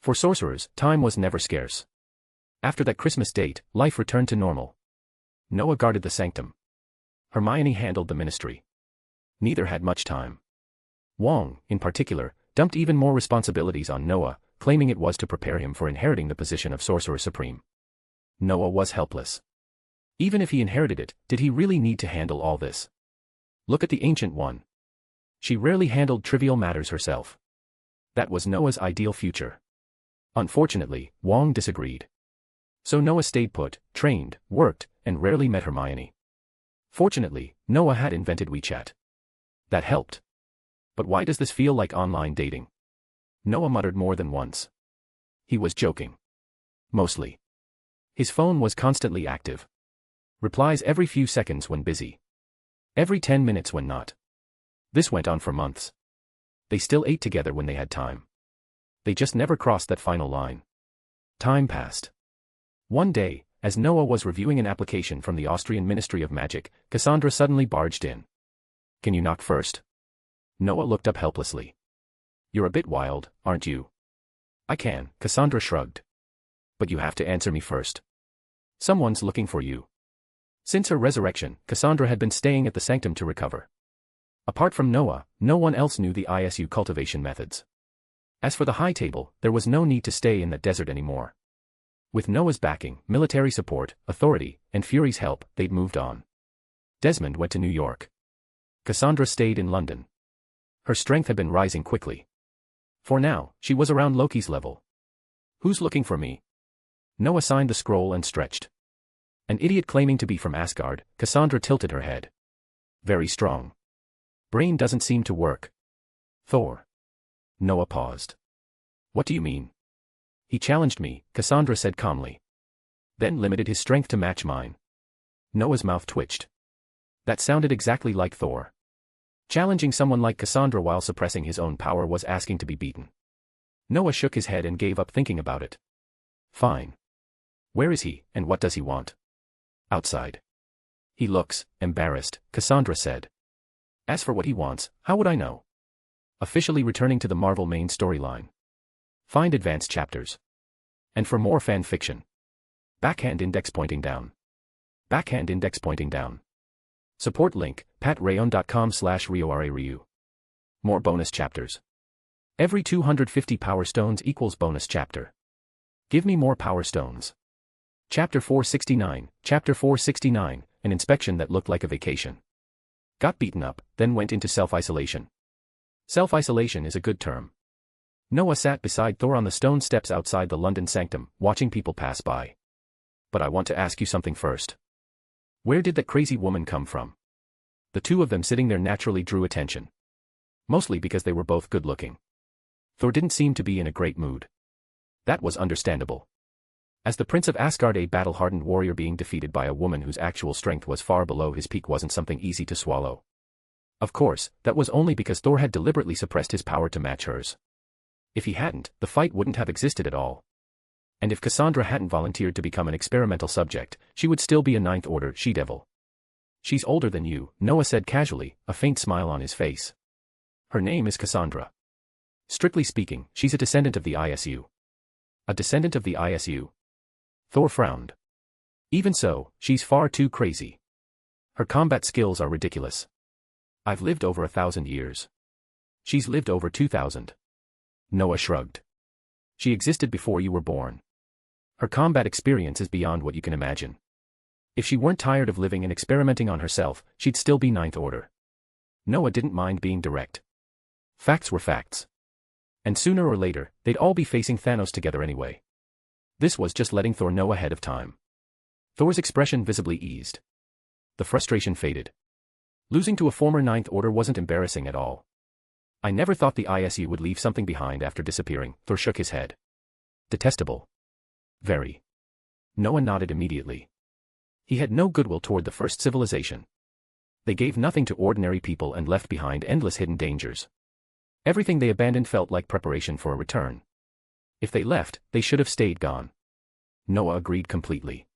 For sorcerers, time was never scarce. After that Christmas date, life returned to normal. Noah guarded the sanctum. Hermione handled the ministry. Neither had much time. Wong, in particular, dumped even more responsibilities on Noah, claiming it was to prepare him for inheriting the position of Sorcerer Supreme. Noah was helpless. Even if he inherited it, did he really need to handle all this? Look at the Ancient One. She rarely handled trivial matters herself. That was Noah's ideal future. Unfortunately, Wong disagreed. So Noah stayed put, trained, worked, and rarely met Hermione. Fortunately, Noah had invented WeChat. That helped. But why does this feel like online dating? Noah muttered more than once. He was joking. Mostly. His phone was constantly active. Replies every few seconds when busy. Every 10 minutes when not. This went on for months. They still ate together when they had time. They just never crossed that final line. Time passed. One day, as Noah was reviewing an application from the Austrian Ministry of Magic, Cassandra suddenly barged in. "Can you knock first?" Noah looked up helplessly. "You're a bit wild, aren't you?" "I can," Cassandra shrugged. "But you have to answer me first. Someone's looking for you." Since her resurrection, Cassandra had been staying at the sanctum to recover. Apart from Noah, no one else knew the ISU cultivation methods. As for the high table, there was no need to stay in that desert anymore. With Noah's backing, military support, authority, and Fury's help, they'd moved on. Desmond went to New York. Cassandra stayed in London. Her strength had been rising quickly. For now, she was around Loki's level. "Who's looking for me?" Noah signed the scroll and stretched. An idiot claiming to be from Asgard, Cassandra tilted her head. "Very strong. Brain doesn't seem to work." "Thor." Noah paused. "What do you mean?" "He challenged me," Cassandra said calmly. "Then limited his strength to match mine." Noah's mouth twitched. That sounded exactly like Thor. Challenging someone like Cassandra while suppressing his own power was asking to be beaten. Noah shook his head and gave up thinking about it. "Fine. Where is he, and what does he want?" "Outside." "He looks embarrassed," Cassandra said. "As for what he wants, how would I know?" Officially returning to the Marvel main storyline. Find advanced chapters. And for more fan fiction. Backhand index pointing down. Backhand index pointing down. Support link, patreon.com/RioRaRyu. More bonus chapters. Every 250 power stones equals bonus chapter. Give me more power stones. Chapter 469, Chapter 469, an inspection that looked like a vacation. Got beaten up, then went into self-isolation. Self-isolation is a good term. Noah sat beside Thor on the stone steps outside the London sanctum, watching people pass by. "But I want to ask you something first. Where did that crazy woman come from?" The two of them sitting there naturally drew attention. Mostly because they were both good-looking. Thor didn't seem to be in a great mood. That was understandable. As the Prince of Asgard, a battle-hardened warrior being defeated by a woman whose actual strength was far below his peak wasn't something easy to swallow. Of course, that was only because Thor had deliberately suppressed his power to match hers. If he hadn't, the fight wouldn't have existed at all. And if Cassandra hadn't volunteered to become an experimental subject, she would still be a Ninth Order she-devil. "She's older than you," Noah said casually, a faint smile on his face. "Her name is Cassandra. Strictly speaking, she's a descendant of the ISU." "A descendant of the ISU?" Thor frowned. "Even so, she's far too crazy. Her combat skills are ridiculous. I've lived over 1,000 years. She's lived over 2,000. Noah shrugged. "She existed before you were born. Her combat experience is beyond what you can imagine. If she weren't tired of living and experimenting on herself, she'd still be Ninth Order." Noah didn't mind being direct. Facts were facts. And sooner or later, they'd all be facing Thanos together anyway. This was just letting Thor know ahead of time. Thor's expression visibly eased. The frustration faded. Losing to a former Ninth Order wasn't embarrassing at all. "I never thought the ISU would leave something behind after disappearing," Thor shook his head. "Detestable." "Very." Noah nodded immediately. He had no goodwill toward the first civilization. They gave nothing to ordinary people and left behind endless hidden dangers. Everything they abandoned felt like preparation for a return. If they left, they should have stayed gone. Noah agreed completely.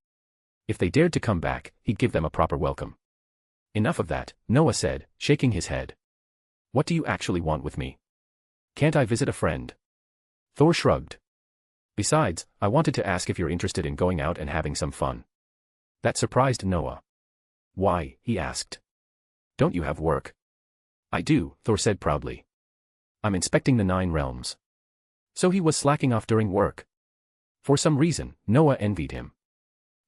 If they dared to come back, he'd give them a proper welcome. "Enough of that," Noah said, shaking his head. "What do you actually want with me? Can't I visit a friend?" Thor shrugged. "Besides, I wanted to ask if you're interested in going out and having some fun." That surprised Noah. "Why?" he asked. "Don't you have work?" "I do," Thor said proudly. "I'm inspecting the 9 realms." So he was slacking off during work. For some reason, Noah envied him.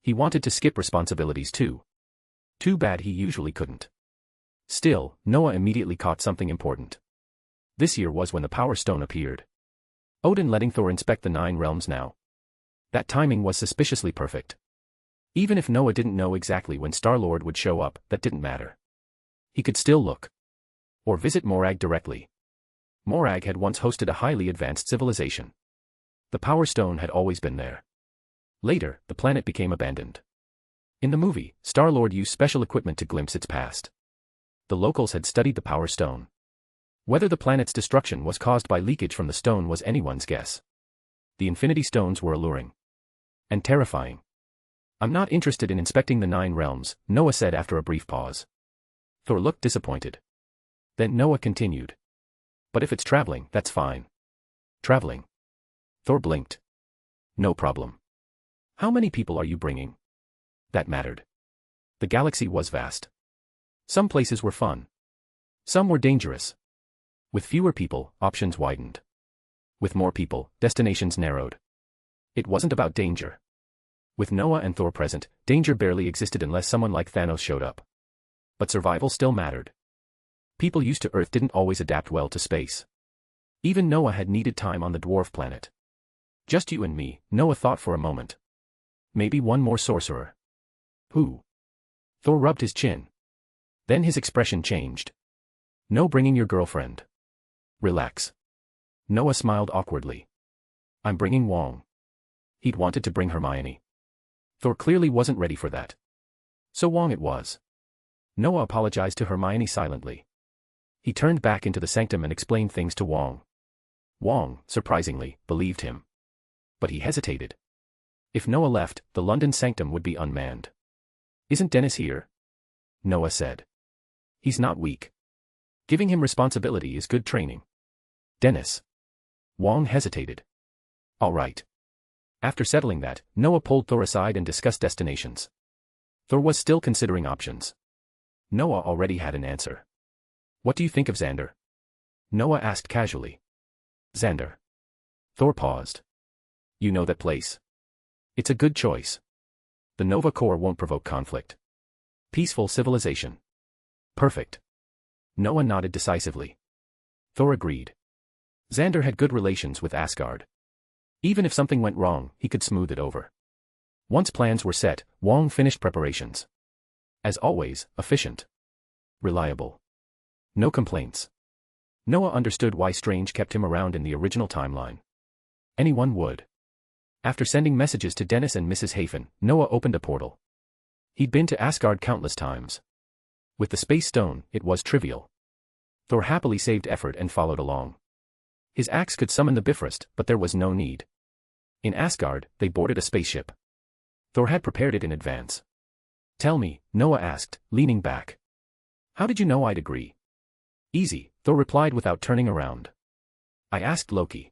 He wanted to skip responsibilities too. Too bad he usually couldn't. Still, Noah immediately caught something important. This year was when the Power Stone appeared. Odin letting Thor inspect the 9 realms now. That timing was suspiciously perfect. Even if Noah didn't know exactly when Star-Lord would show up, that didn't matter. He could still look. Or visit Morag directly. Morag had once hosted a highly advanced civilization. The Power Stone had always been there. Later, the planet became abandoned. In the movie, Star-Lord used special equipment to glimpse its past. The locals had studied the Power Stone. Whether the planet's destruction was caused by leakage from the stone was anyone's guess. The Infinity Stones were alluring. And terrifying. I'm not interested in inspecting the 9 realms, Noah said after a brief pause. Thor looked disappointed. Then Noah continued. But if it's traveling, that's fine. Traveling? Thor blinked. No problem. How many people are you bringing? That mattered. The galaxy was vast. Some places were fun. Some were dangerous. With fewer people, options widened. With more people, destinations narrowed. It wasn't about danger. With Noah and Thor present, danger barely existed unless someone like Thanos showed up. But survival still mattered. People used to Earth didn't always adapt well to space. Even Noah had needed time on the dwarf planet. Just you and me, Noah thought for a moment. Maybe one more sorcerer. Who? Thor rubbed his chin. Then his expression changed. No bringing your girlfriend. Relax. Noah smiled awkwardly. I'm bringing Wong. He'd wanted to bring Hermione. Thor clearly wasn't ready for that. So Wong it was. Noah apologized to Hermione silently. He turned back into the sanctum and explained things to Wong. Wong, surprisingly, believed him. But he hesitated. If Noah left, the London sanctum would be unmanned. Isn't Dennis here? Noah said. He's not weak. Giving him responsibility is good training. Dennis. Wong hesitated. All right. After settling that, Noah pulled Thor aside and discussed destinations. Thor was still considering options. Noah already had an answer. What do you think of Xander? Noah asked casually. Xander. Thor paused. You know that place. It's a good choice. The Nova Corps won't provoke conflict. Peaceful civilization. Perfect. Noah nodded decisively. Thor agreed. Xander had good relations with Asgard. Even if something went wrong, he could smooth it over. Once plans were set, Wong finished preparations. As always, efficient. Reliable. No complaints. Noah understood why Strange kept him around in the original timeline. Anyone would. After sending messages to Dennis and Mrs. Hafen, Noah opened a portal. He'd been to Asgard countless times. With the Space Stone, it was trivial. Thor happily saved effort and followed along. His axe could summon the Bifrost, but there was no need. In Asgard, they boarded a spaceship. Thor had prepared it in advance. Tell me, Noah asked, leaning back. How did you know I'd agree? Easy, Thor replied without turning around. I asked Loki.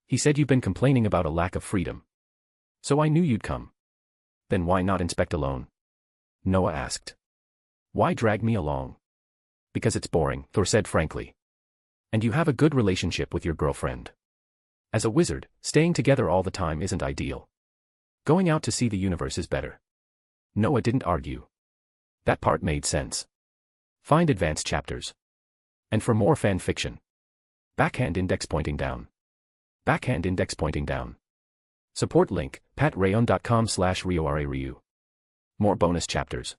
He said you've been complaining about a lack of freedom. So I knew you'd come. Then why not inspect alone? Noah asked. Why drag me along? Because it's boring, Thor said frankly. And you have a good relationship with your girlfriend. As a wizard, staying together all the time isn't ideal. Going out to see the universe is better. Noah didn't argue. That part made sense. Find advanced chapters. And for more fan fiction. Backhand index pointing down. Backhand index pointing down. Support link, patreon.com/RioRaRyu. More bonus chapters.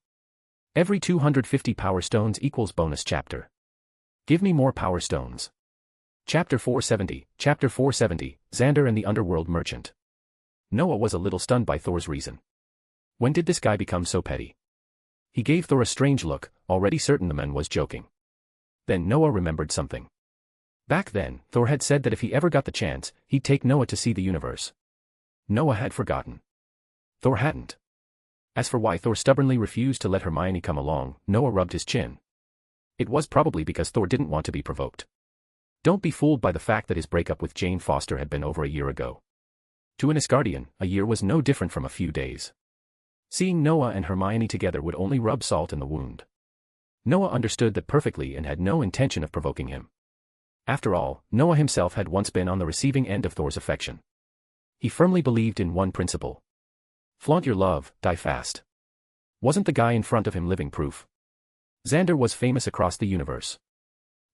Every 250 power stones equals bonus chapter. Give me more power stones. Chapter 470, Xander and the Underworld Merchant. Noah was a little stunned by Thor's reason. When did this guy become so petty? He gave Thor a strange look, already certain the man was joking. Then Noah remembered something. Back then, Thor had said that if he ever got the chance, he'd take Noah to see the universe. Noah had forgotten. Thor hadn't. As for why Thor stubbornly refused to let Hermione come along, Noah rubbed his chin. It was probably because Thor didn't want to be provoked. Don't be fooled by the fact that his breakup with Jane Foster had been over a year ago. To an Asgardian, a year was no different from a few days. Seeing Noah and Hermione together would only rub salt in the wound. Noah understood that perfectly and had no intention of provoking him. After all, Noah himself had once been on the receiving end of Thor's affection. He firmly believed in one principle. Flaunt your love, die fast. Wasn't the guy in front of him living proof? Xander was famous across the universe.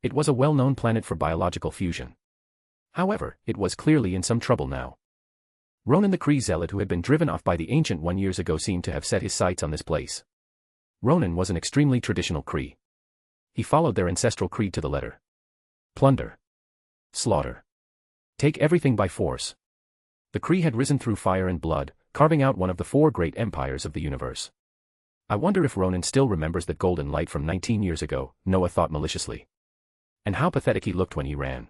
It was a well-known planet for biological fusion. However, it was clearly in some trouble now. Ronan the Kree zealot who had been driven off by the Ancient One years ago seemed to have set his sights on this place. Ronan was an extremely traditional Kree. He followed their ancestral creed to the letter. Plunder. Slaughter. Take everything by force. The Kree had risen through fire and blood, carving out one of the 4 great empires of the universe. I wonder if Ronan still remembers that golden light from 19 years ago, Noah thought maliciously. And how pathetic he looked when he ran.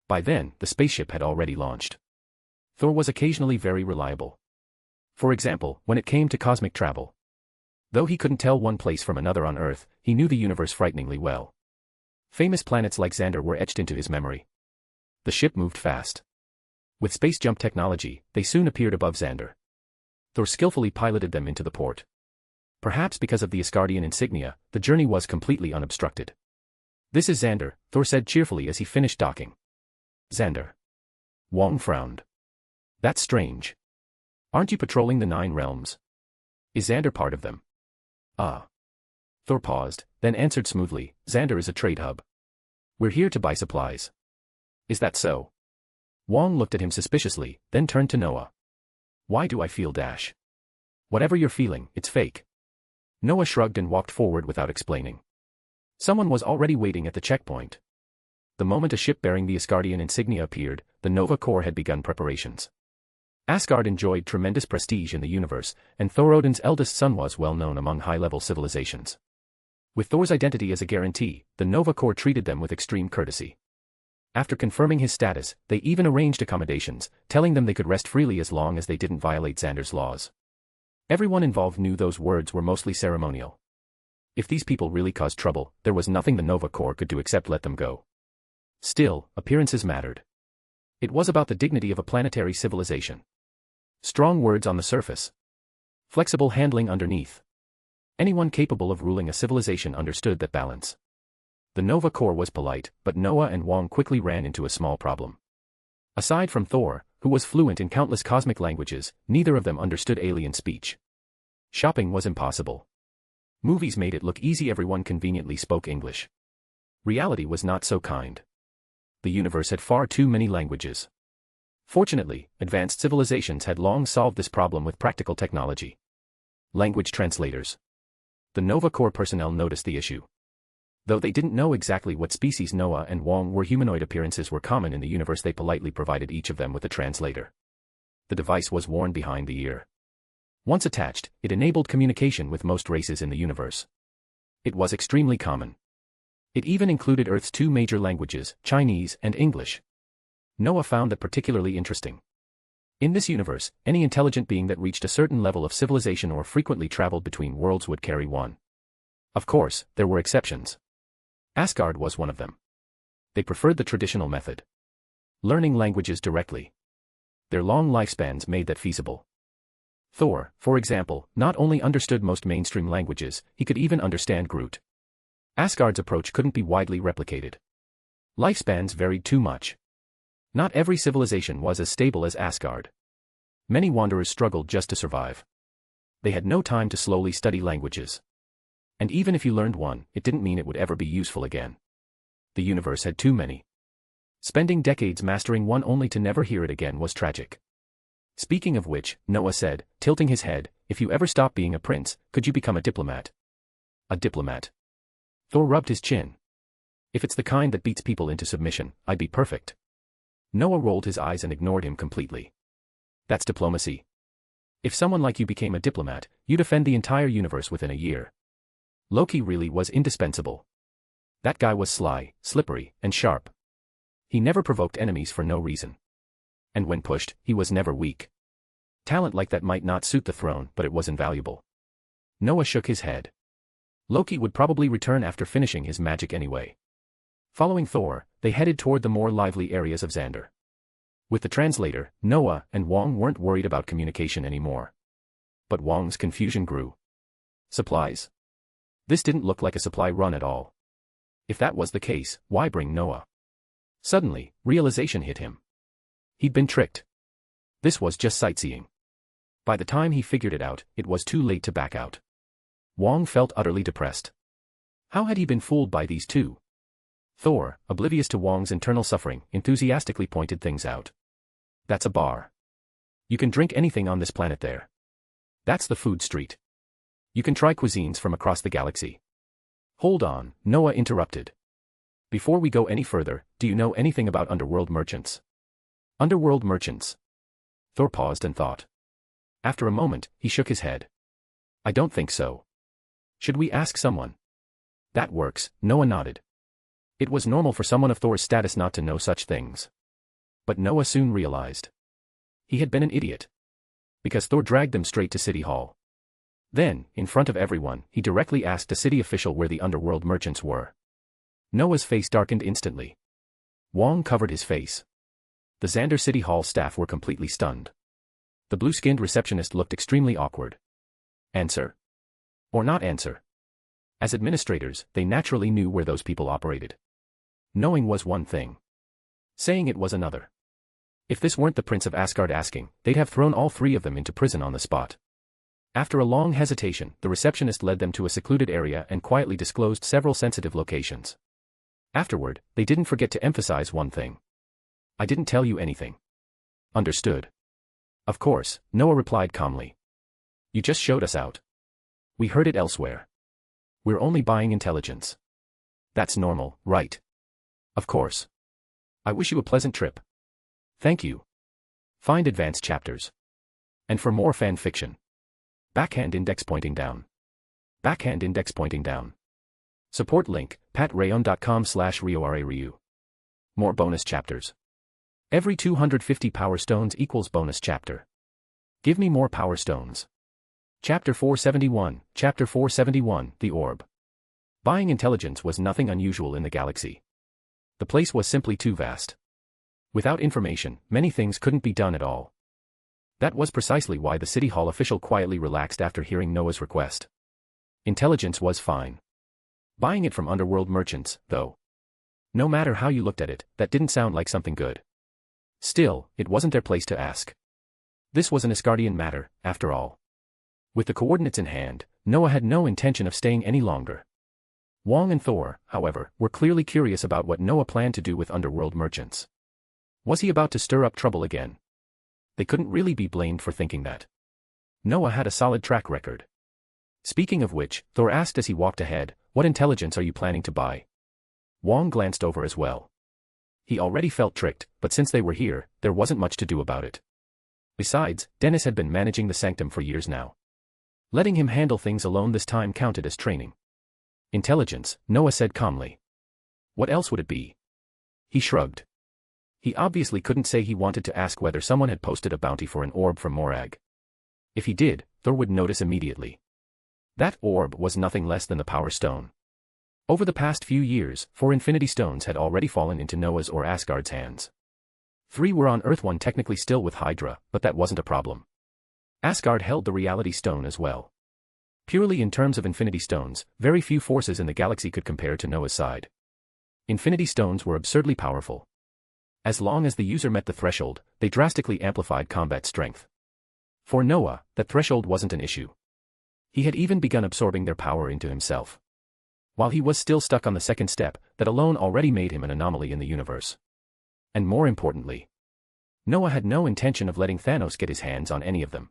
By then, the spaceship had already launched. Thor was occasionally very reliable. For example, when it came to cosmic travel. Though he couldn't tell one place from another on Earth, he knew the universe frighteningly well. Famous planets like Xander were etched into his memory. The ship moved fast. With space jump technology, they soon appeared above Xander. Thor skillfully piloted them into the port. Perhaps because of the Asgardian insignia, the journey was completely unobstructed. "This is Xander," Thor said cheerfully as he finished docking. "Xander." Wong frowned. "That's strange. Aren't you patrolling the 9 realms? Is Xander part of them?" "Ah." Thor paused, then answered smoothly, "Xander is a trade hub. We're here to buy supplies." "Is that so?" Wong looked at him suspiciously, then turned to Noah. "Why do I feel dash? Whatever you're feeling, it's fake." Noah shrugged and walked forward without explaining. Someone was already waiting at the checkpoint. The moment a ship bearing the Asgardian insignia appeared, the Nova Corps had begun preparations. Asgard enjoyed tremendous prestige in the universe, and Thor Odin's eldest son was well known among high-level civilizations. With Thor's identity as a guarantee, the Nova Corps treated them with extreme courtesy. After confirming his status, they even arranged accommodations, telling them they could rest freely as long as they didn't violate Xander's laws. Everyone involved knew those words were mostly ceremonial. If these people really caused trouble, there was nothing the Nova Corps could do except let them go. Still, appearances mattered. It was about the dignity of a planetary civilization. Strong words on the surface. Flexible handling underneath. Anyone capable of ruling a civilization understood that balance. The Nova Corps was polite, but Noah and Wong quickly ran into a small problem. Aside from Thor, who was fluent in countless cosmic languages, neither of them understood alien speech. Shopping was impossible. Movies made it look easy, everyone conveniently spoke English. Reality was not so kind. The universe had far too many languages. Fortunately, advanced civilizations had long solved this problem with practical technology. Language translators. The Nova Corps personnel noticed the issue. Though they didn't know exactly what species Noah and Wong were, humanoid appearances were common in the universe. They politely provided each of them with a translator. The device was worn behind the ear. Once attached, it enabled communication with most races in the universe. It was extremely common. It even included Earth's 2 major languages, Chinese and English. Noah found that particularly interesting. In this universe, any intelligent being that reached a certain level of civilization or frequently traveled between worlds would carry one. Of course, there were exceptions. Asgard was one of them. They preferred the traditional method. Learning languages directly. Their long lifespans made that feasible. Thor, for example, not only understood most mainstream languages, he could even understand Groot. Asgard's approach couldn't be widely replicated. Lifespans varied too much. Not every civilization was as stable as Asgard. Many wanderers struggled just to survive. They had no time to slowly study languages. And even if you learned one, it didn't mean it would ever be useful again. The universe had too many. Spending decades mastering one only to never hear it again was tragic. Speaking of which, Noah said, tilting his head, "If you ever stop being a prince, could you become a diplomat?" "A diplomat?" Thor rubbed his chin. "If it's the kind that beats people into submission, I'd be perfect." Noah rolled his eyes and ignored him completely. "That's diplomacy. If someone like you became a diplomat, you'd offend the entire universe within a year." Loki really was indispensable. That guy was sly, slippery, and sharp. He never provoked enemies for no reason. And when pushed, he was never weak. Talent like that might not suit the throne, but it was invaluable. Noah shook his head. Loki would probably return after finishing his magic anyway. Following Thor, they headed toward the more lively areas of Xander. With the translator, Noah and Wong weren't worried about communication anymore. But Wong's confusion grew. Supplies? This didn't look like a supply run at all. If that was the case, why bring Noah? Suddenly, realization hit him. He'd been tricked. This was just sightseeing. By the time he figured it out, it was too late to back out. Wong felt utterly depressed. How had he been fooled by these two? Thor, oblivious to Wong's internal suffering, enthusiastically pointed things out. "That's a bar. You can drink anything on this planet there. That's the food street. You can try cuisines from across the galaxy." "Hold on," Noah interrupted. "Before we go any further, do you know anything about underworld merchants?" "Underworld merchants?" Thor paused and thought. After a moment, he shook his head. "I don't think so. Should we ask someone?" "That works," Noah nodded. It was normal for someone of Thor's status not to know such things. But Noah soon realized. He had been an idiot. Because Thor dragged them straight to City Hall. Then, in front of everyone, he directly asked a city official where the underworld merchants were. Noah's face darkened instantly. Wong covered his face. The Xander City Hall staff were completely stunned. The blue-skinned receptionist looked extremely awkward. Answer? Or not answer? As administrators, they naturally knew where those people operated. Knowing was one thing. Saying it was another. If this weren't the Prince of Asgard asking, they'd have thrown all three of them into prison on the spot. After a long hesitation, the receptionist led them to a secluded area and quietly disclosed several sensitive locations. Afterward, they didn't forget to emphasize one thing. I didn't tell you anything. Understood. Of course, Noah replied calmly. You just showed us out. We heard it elsewhere. We're only buying intelligence. That's normal, right? Of course. I wish you a pleasant trip. Thank you. Find advanced chapters. And for more fan fiction. Backhand index pointing down. Backhand index pointing down. Support link, patreon.com/RioRaRyu. More bonus chapters. Every 250 power stones equals bonus chapter. Give me more power stones. Chapter 471, Chapter 471, The Orb. Buying intelligence was nothing unusual in the galaxy. The place was simply too vast. Without information, many things couldn't be done at all. That was precisely why the City Hall official quietly relaxed after hearing Noah's request. Intelligence was fine. Buying it from underworld merchants, though. No matter how you looked at it, that didn't sound like something good. Still, it wasn't their place to ask. This was an Asgardian matter, after all. With the coordinates in hand, Noah had no intention of staying any longer. Wong and Thor, however, were clearly curious about what Noah planned to do with underworld merchants. Was he about to stir up trouble again? They couldn't really be blamed for thinking that. Noah had a solid track record. Speaking of which, Thor asked as he walked ahead, what intelligence are you planning to buy? Wong glanced over as well. He already felt tricked, but since they were here, there wasn't much to do about it. Besides, Dennis had been managing the sanctum for years now. Letting him handle things alone this time counted as training. Intelligence, Noah said calmly. What else would it be? He shrugged. He obviously couldn't say he wanted to ask whether someone had posted a bounty for an orb from Morag. If he did, Thor would notice immediately. That orb was nothing less than the Power Stone. Over the past few years, 4 Infinity Stones had already fallen into Noah's or Asgard's hands. 3 were on Earth, 1 technically still with Hydra, but that wasn't a problem. Asgard held the Reality Stone as well. Purely in terms of Infinity Stones, very few forces in the galaxy could compare to Noah's side. Infinity Stones were absurdly powerful. As long as the user met the threshold, they drastically amplified combat strength. For Noah, that threshold wasn't an issue. He had even begun absorbing their power into himself. While he was still stuck on the second step, that alone already made him an anomaly in the universe. And more importantly, Noah had no intention of letting Thanos get his hands on any of them.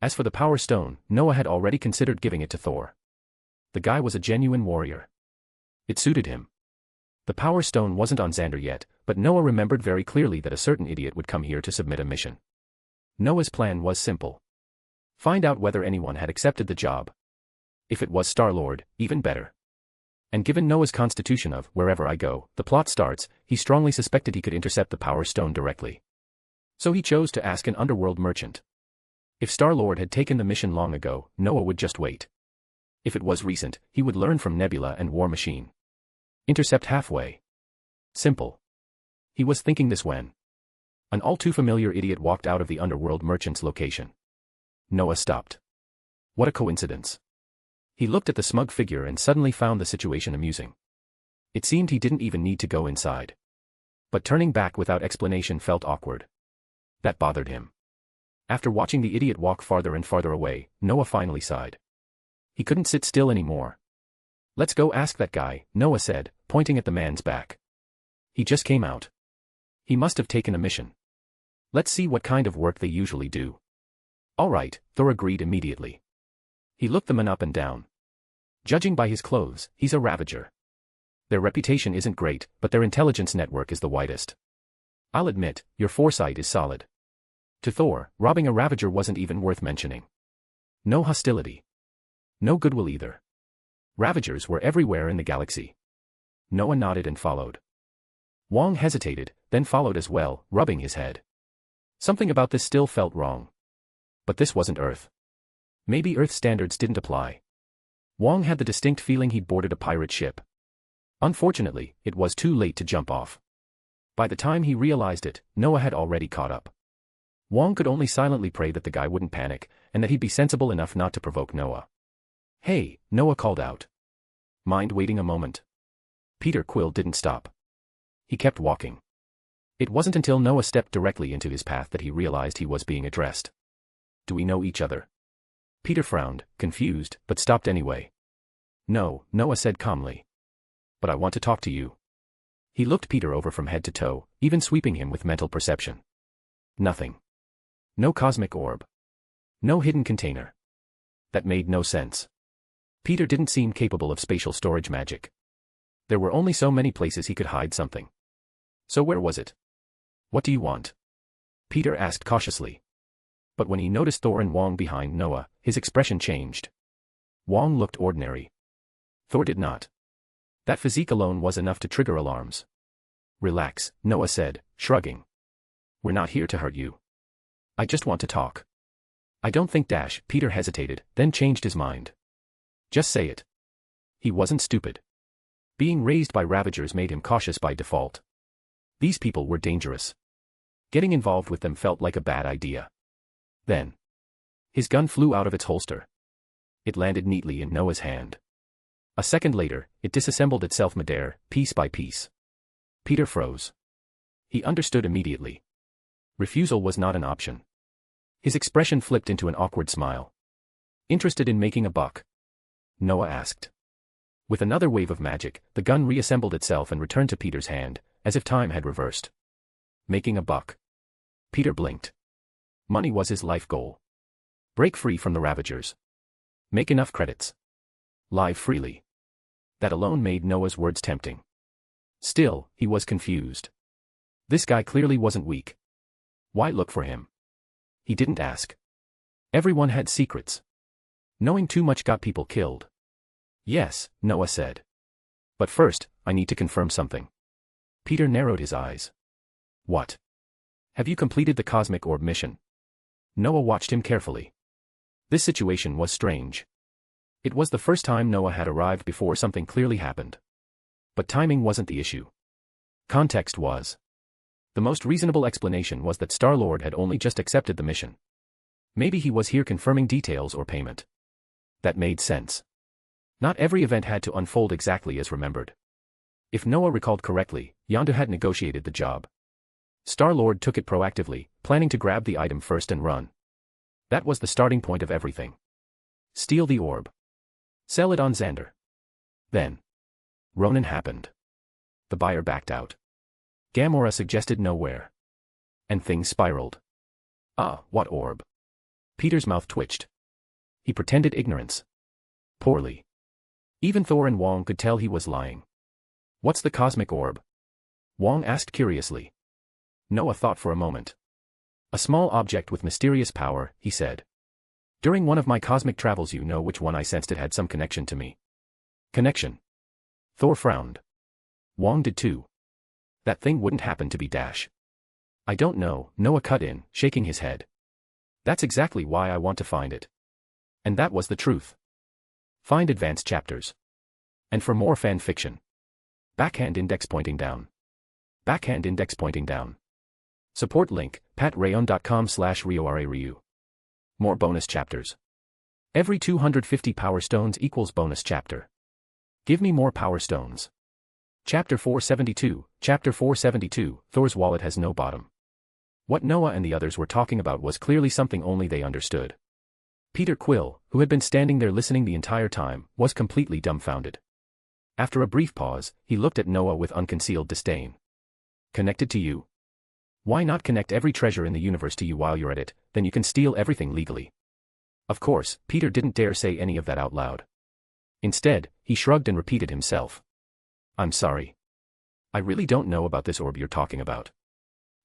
As for the Power Stone, Noah had already considered giving it to Thor. The guy was a genuine warrior. It suited him. The Power Stone wasn't on Xander yet, but Noah remembered very clearly that a certain idiot would come here to submit a mission. Noah's plan was simple. Find out whether anyone had accepted the job. If it was Star-Lord, even better. And given Noah's constitution of, wherever I go, the plot starts, he strongly suspected he could intercept the Power Stone directly. So he chose to ask an underworld merchant. If Star-Lord had taken the mission long ago, Noah would just wait. If it was recent, he would learn from Nebula and War Machine. Intercept halfway. Simple. He was thinking this when an all-too-familiar idiot walked out of the underworld merchant's location. Noah stopped. What a coincidence. He looked at the smug figure and suddenly found the situation amusing. It seemed he didn't even need to go inside. But turning back without explanation felt awkward. That bothered him. After watching the idiot walk farther and farther away, Noah finally sighed. He couldn't sit still anymore. Let's go ask that guy, Noah said, pointing at the man's back. He just came out. He must have taken a mission. Let's see what kind of work they usually do. All right, Thor agreed immediately. He looked the man up and down. Judging by his clothes, he's a Ravager. Their reputation isn't great, but their intelligence network is the widest. I'll admit, your foresight is solid. To Thor, robbing a Ravager wasn't even worth mentioning. No hostility. No goodwill either. Ravagers were everywhere in the galaxy. Noah nodded and followed. Wong hesitated, then followed as well, rubbing his head. Something about this still felt wrong. But this wasn't Earth. Maybe Earth standards didn't apply. Wong had the distinct feeling he'd boarded a pirate ship. Unfortunately, it was too late to jump off. By the time he realized it, Noah had already caught up. Wong could only silently pray that the guy wouldn't panic, and that he'd be sensible enough not to provoke Noah. "Hey," Noah called out. "Mind waiting a moment?" Peter Quill didn't stop. He kept walking. It wasn't until Noah stepped directly into his path that he realized he was being addressed. "Do we know each other?" Peter frowned, confused, but stopped anyway. "No," Noah said calmly. "But I want to talk to you." He looked Peter over from head to toe, even sweeping him with mental perception. Nothing. No cosmic orb. No hidden container. That made no sense. Peter didn't seem capable of spatial storage magic. There were only so many places he could hide something. So where was it? "What do you want?" Peter asked cautiously. But when he noticed Thor and Wong behind Noah, his expression changed. Wong looked ordinary. Thor did not. That physique alone was enough to trigger alarms. "Relax," Noah said, shrugging. "We're not here to hurt you. I just want to talk." "I don't think Peter hesitated, then changed his mind. "Just say it." He wasn't stupid. Being raised by Ravagers made him cautious by default. These people were dangerous. Getting involved with them felt like a bad idea. Then, his gun flew out of its holster. It landed neatly in Noah's hand. A second later, it disassembled itself midair, piece by piece. Peter froze. He understood immediately. Refusal was not an option. His expression flipped into an awkward smile. "Interested in making a buck?" Noah asked. With another wave of magic, the gun reassembled itself and returned to Peter's hand, as if time had reversed. Making a buck. Peter blinked. Money was his life goal. Break free from the Ravagers. Make enough credits. Live freely. That alone made Noah's words tempting. Still, he was confused. This guy clearly wasn't weak. Why look for him? He didn't ask. Everyone had secrets. Knowing too much got people killed. "Yes," Noah said. "But first, I need to confirm something." Peter narrowed his eyes. "What?" "Have you completed the Cosmic Orb mission?" Noah watched him carefully. This situation was strange. It was the first time Noah had arrived before something clearly happened. But timing wasn't the issue. Context was. The most reasonable explanation was that Star-Lord had only just accepted the mission. Maybe he was here confirming details or payment. That made sense. Not every event had to unfold exactly as remembered. If Noah recalled correctly, Yondu had negotiated the job. Star-Lord took it proactively, planning to grab the item first and run. That was the starting point of everything. Steal the orb. Sell it on Xander. Then. Ronin happened. The buyer backed out. Gamora suggested nowhere. And things spiraled. What orb? Peter's mouth twitched. He pretended ignorance. Poorly. Even Thor and Wong could tell he was lying. "What's the cosmic orb?" Wong asked curiously. Noah thought for a moment. "A small object with mysterious power," he said. "During one of my cosmic travels, you know which one, I sensed it had some connection to me." "Connection?" Thor frowned. Wong did too. "That thing wouldn't happen to be I don't know," Noah cut in, shaking his head. "That's exactly why I want to find it." And that was the truth. Find advanced chapters. And for more fan fiction. Backhand index pointing down. Backhand index pointing down. Support link, patreon.com/RioRaRyu. More bonus chapters. Every 250 power stones equals bonus chapter. Give me more power stones. Chapter 472, Chapter 472, Thor's wallet has no bottom. What Noah and the others were talking about was clearly something only they understood. Peter Quill, who had been standing there listening the entire time, was completely dumbfounded. After a brief pause, he looked at Noah with unconcealed disdain. "Connected to you? Why not connect every treasure in the universe to you while you're at it, then you can steal everything legally?" Of course, Peter didn't dare say any of that out loud. Instead, he shrugged and repeated himself. "I'm sorry. I really don't know about this orb you're talking about.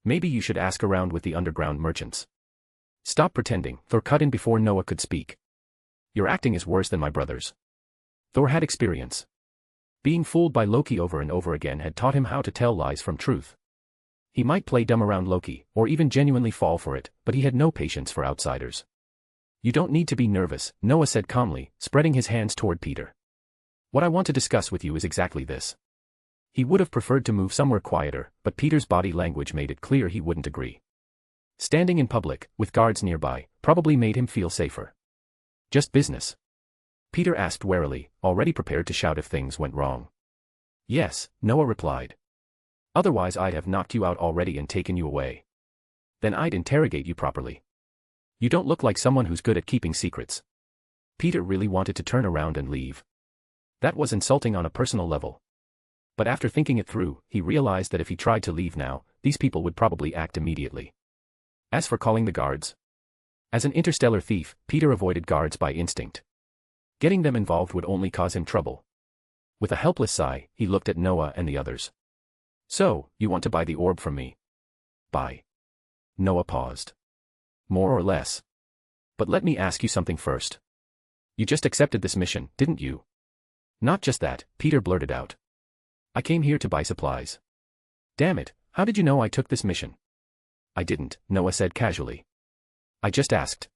Maybe you should ask around with the underground merchants." "Stop pretending," Thor cut in before Noah could speak. "Your acting is worse than my brother's." Thor had experience. Being fooled by Loki over and over again had taught him how to tell lies from truth. He might play dumb around Loki, or even genuinely fall for it, but he had no patience for outsiders. You don't need to be nervous, Noah said calmly, spreading his hands toward Peter. What I want to discuss with you is exactly this. He would have preferred to move somewhere quieter, but Peter's body language made it clear he wouldn't agree. Standing in public, with guards nearby, probably made him feel safer. Just business? Peter asked warily, already prepared to shout if things went wrong. Yes, Noah replied. Otherwise I'd have knocked you out already and taken you away. Then I'd interrogate you properly. You don't look like someone who's good at keeping secrets. Peter really wanted to turn around and leave. That was insulting on a personal level. But after thinking it through, he realized that if he tried to leave now, these people would probably act immediately. As for calling the guards, as an interstellar thief, Peter avoided guards by instinct. Getting them involved would only cause him trouble. With a helpless sigh, he looked at Noah and the others. So, you want to buy the orb from me? Buy. Noah paused. More or less. But let me ask you something first. You just accepted this mission, didn't you? Not just that, Peter blurted out. I came here to buy supplies. Damn it, how did you know I took this mission? I didn't, Noah said casually. I just asked.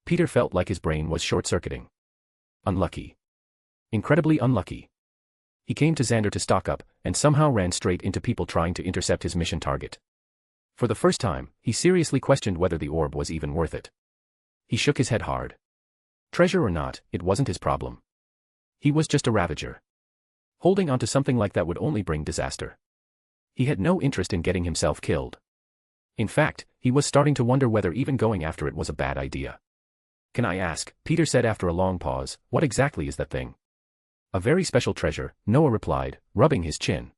Peter felt like his brain was short-circuiting. Unlucky. Incredibly unlucky. He came to Xander to stock up, and somehow ran straight into people trying to intercept his mission target. For the first time, he seriously questioned whether the orb was even worth it. He shook his head hard. Treasure or not, it wasn't his problem. He was just a ravager. Holding onto something like that would only bring disaster. He had no interest in getting himself killed. In fact, he was starting to wonder whether even going after it was a bad idea. Can I ask, Peter said after a long pause, what exactly is that thing? A very special treasure, Noah replied, rubbing his chin.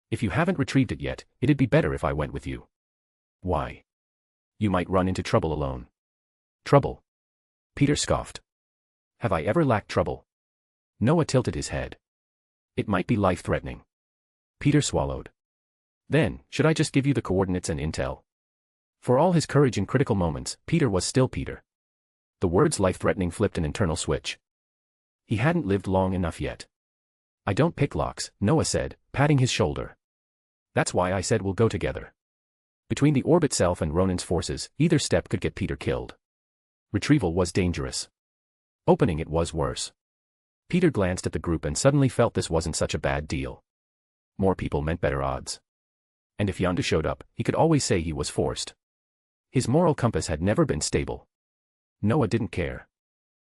If you haven't retrieved it yet, it'd be better if I went with you. Why? You might run into trouble alone. Trouble? Peter scoffed. Have I ever lacked trouble? Noah tilted his head. It might be life-threatening. Peter swallowed. Then, should I just give you the coordinates and intel? For all his courage in critical moments, Peter was still Peter. The words life-threatening flipped an internal switch. He hadn't lived long enough yet. I don't pick locks, Noah said, patting his shoulder. That's why I said we'll go together. Between the orb itself and Ronan's forces, either step could get Peter killed. Retrieval was dangerous. Opening it was worse. Peter glanced at the group and suddenly felt this wasn't such a bad deal. More people meant better odds. And if Yondu showed up, he could always say he was forced. His moral compass had never been stable. Noah didn't care.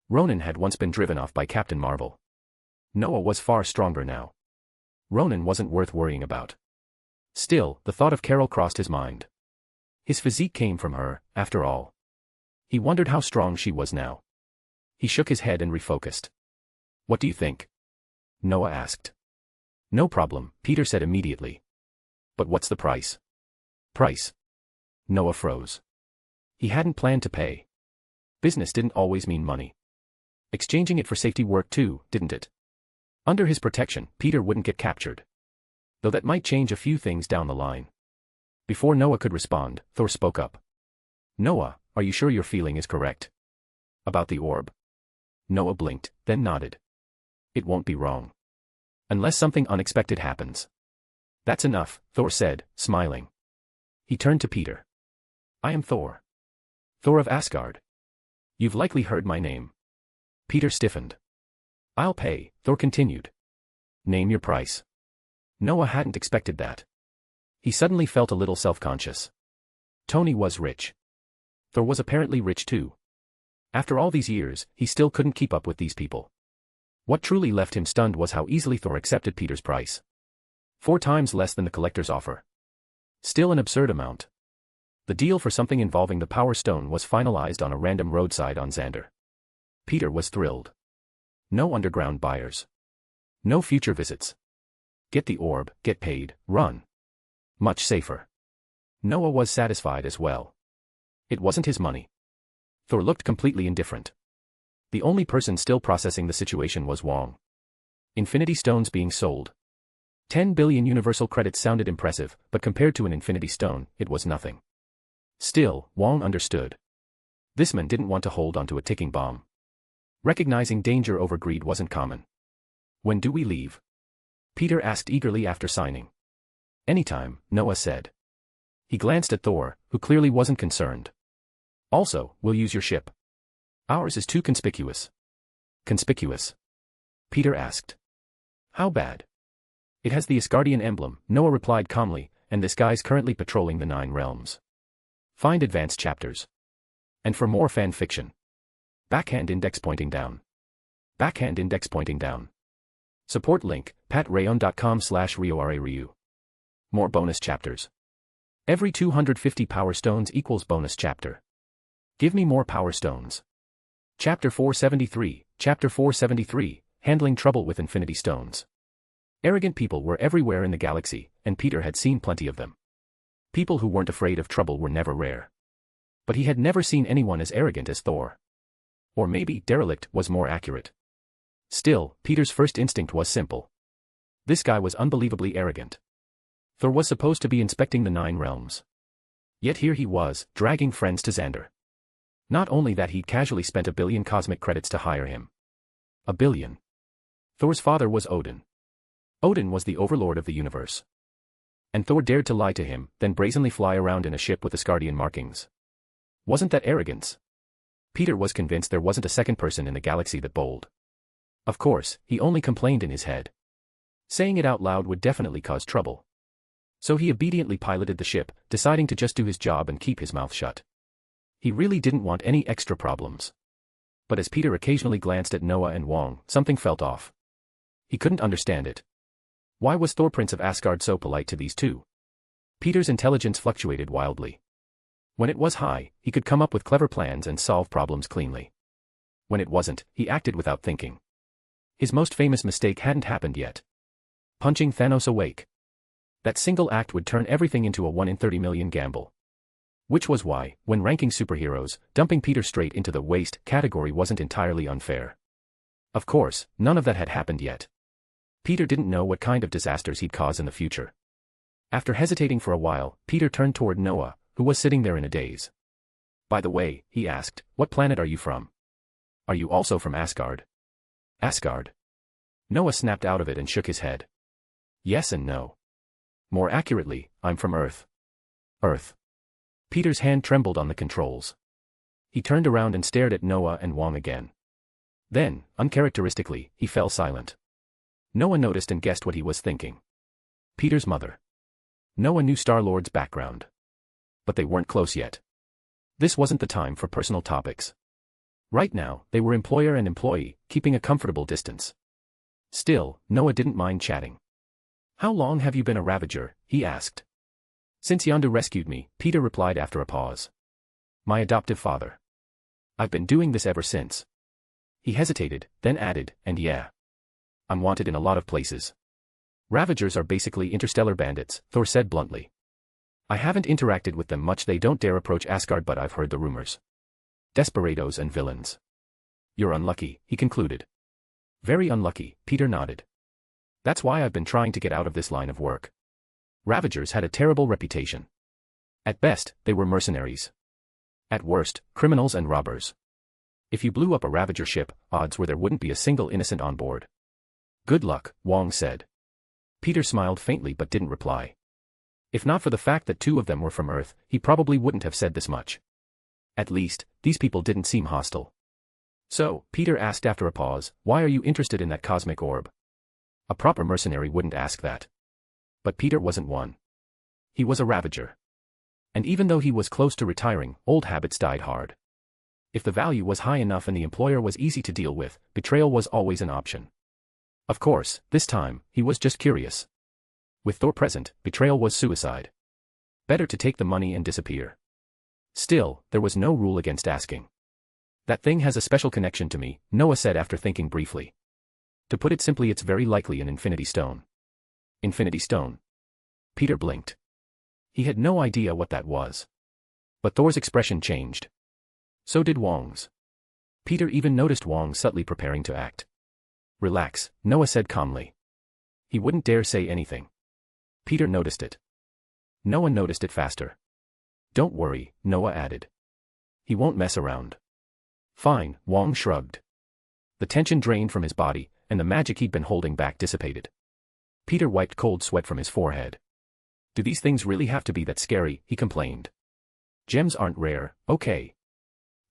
Ronan had once been driven off by Captain Marvel. Noah was far stronger now. Ronan wasn't worth worrying about. Still, the thought of Carol crossed his mind. His physique came from her, after all. He wondered how strong she was now. He shook his head and refocused. What do you think? Noah asked. No problem, Peter said immediately. But what's the price? Price? Noah froze. He hadn't planned to pay. Business didn't always mean money. Exchanging it for safety worked too, didn't it? Under his protection, Peter wouldn't get captured. Though that might change a few things down the line. Before Noah could respond, Thor spoke up. Noah, are you sure your feeling is correct? About the orb? Noah blinked, then nodded. It won't be wrong. Unless something unexpected happens. That's enough, Thor said, smiling. He turned to Peter. I am Thor. Thor of Asgard. You've likely heard my name. Peter stiffened. I'll pay, Thor continued. Name your price. Noah hadn't expected that. He suddenly felt a little self-conscious. Tony was rich. Thor was apparently rich too. After all these years, he still couldn't keep up with these people. What truly left him stunned was how easily Thor accepted Peter's price. 4 times less than the collector's offer. Still an absurd amount. The deal for something involving the Power Stone was finalized on a random roadside on Xander. Peter was thrilled. No underground buyers. No future visits. Get the orb, get paid, run. Much safer. Noah was satisfied as well. It wasn't his money. Thor looked completely indifferent. The only person still processing the situation was Wong. Infinity Stones being sold. 10 billion universal credits sounded impressive, but compared to an Infinity Stone, it was nothing. Still, Wong understood. This man didn't want to hold onto a ticking bomb. Recognizing danger over greed wasn't common. When do we leave? Peter asked eagerly after signing. Anytime, Noah said. He glanced at Thor, who clearly wasn't concerned. Also, we'll use your ship. Ours is too conspicuous. Conspicuous? Peter asked. How bad? It has the Asgardian emblem, Noah replied calmly, and this guy's currently patrolling the 9 realms. Find advanced chapters. And for more fan fiction. Backhand index pointing down. Backhand index pointing down. Support link, patreon.com/RioRaRyu. More bonus chapters. Every 250 power stones equals bonus chapter. Give me more power stones. Chapter 473, Chapter 473, Handling Trouble with Infinity Stones. Arrogant people were everywhere in the galaxy, and Peter had seen plenty of them. People who weren't afraid of trouble were never rare. But he had never seen anyone as arrogant as Thor. Or maybe derelict was more accurate. Still, Peter's first instinct was simple. This guy was unbelievably arrogant. Thor was supposed to be inspecting the 9 realms. Yet here he was, dragging friends to Xander. Not only that, he'd casually spent 1 billion cosmic credits to hire him. 1 billion. Thor's father was Odin. Odin was the overlord of the universe. And Thor dared to lie to him, then brazenly fly around in a ship with Asgardian markings. Wasn't that arrogance? Peter was convinced there wasn't a second person in the galaxy that bold. Of course, he only complained in his head. Saying it out loud would definitely cause trouble. So he obediently piloted the ship, deciding to just do his job and keep his mouth shut. He really didn't want any extra problems. But as Peter occasionally glanced at Noah and Wong, something felt off. He couldn't understand it. Why was Thor, Prince of Asgard, so polite to these two? Peter's intelligence fluctuated wildly. When it was high, he could come up with clever plans and solve problems cleanly. When it wasn't, he acted without thinking. His most famous mistake hadn't happened yet. Punching Thanos awake. That single act would turn everything into a 1 in 30 million gamble. Which was why, when ranking superheroes, dumping Peter straight into the waste category wasn't entirely unfair. Of course, none of that had happened yet. Peter didn't know what kind of disasters he'd cause in the future. After hesitating for a while, Peter turned toward Noah, who was sitting there in a daze. By the way, he asked, what planet are you from? Are you also from Asgard? Asgard? Noah snapped out of it and shook his head. Yes and no. More accurately, I'm from Earth. Earth. Peter's hand trembled on the controls. He turned around and stared at Noah and Wong again. Then, uncharacteristically, he fell silent. Noah noticed and guessed what he was thinking. Peter's mother. Noah knew Star-Lord's background. But they weren't close yet. This wasn't the time for personal topics. Right now, they were employer and employee, keeping a comfortable distance. Still, Noah didn't mind chatting. How long have you been a Ravager? He asked. Since Yondu rescued me, Peter replied after a pause. My adoptive father. I've been doing this ever since. He hesitated, then added, and yeah. I'm wanted in a lot of places. Ravagers are basically interstellar bandits, Thor said bluntly. I haven't interacted with them much. They don't dare approach Asgard, but I've heard the rumors. Desperados and villains. You're unlucky, he concluded. Very unlucky, Peter nodded. That's why I've been trying to get out of this line of work. Ravagers had a terrible reputation. At best, they were mercenaries. At worst, criminals and robbers. If you blew up a Ravager ship, odds were there wouldn't be a single innocent on board. Good luck, Wong said. Peter smiled faintly but didn't reply. If not for the fact that 2 of them were from Earth, he probably wouldn't have said this much. At least, these people didn't seem hostile. So, Peter asked after a pause, why are you interested in that cosmic orb? A proper mercenary wouldn't ask that. But Peter wasn't one. He was a Ravager. And even though he was close to retiring, old habits died hard. If the value was high enough and the employer was easy to deal with, betrayal was always an option. Of course, this time, he was just curious. With Thor present, betrayal was suicide. Better to take the money and disappear. Still, there was no rule against asking. That thing has a special connection to me, Noah said after thinking briefly. To put it simply, it's very likely an Infinity Stone. Infinity Stone? Peter blinked. He had no idea what that was. But Thor's expression changed. So did Wong's. Peter even noticed Wong subtly preparing to act. Relax, Noah said calmly. He wouldn't dare say anything. Peter noticed it. Noah noticed it faster. Don't worry, Noah added. He won't mess around. Fine, Wong shrugged. The tension drained from his body, and the magic he'd been holding back dissipated. Peter wiped cold sweat from his forehead. Do these things really have to be that scary? He complained. Gems aren't rare, okay.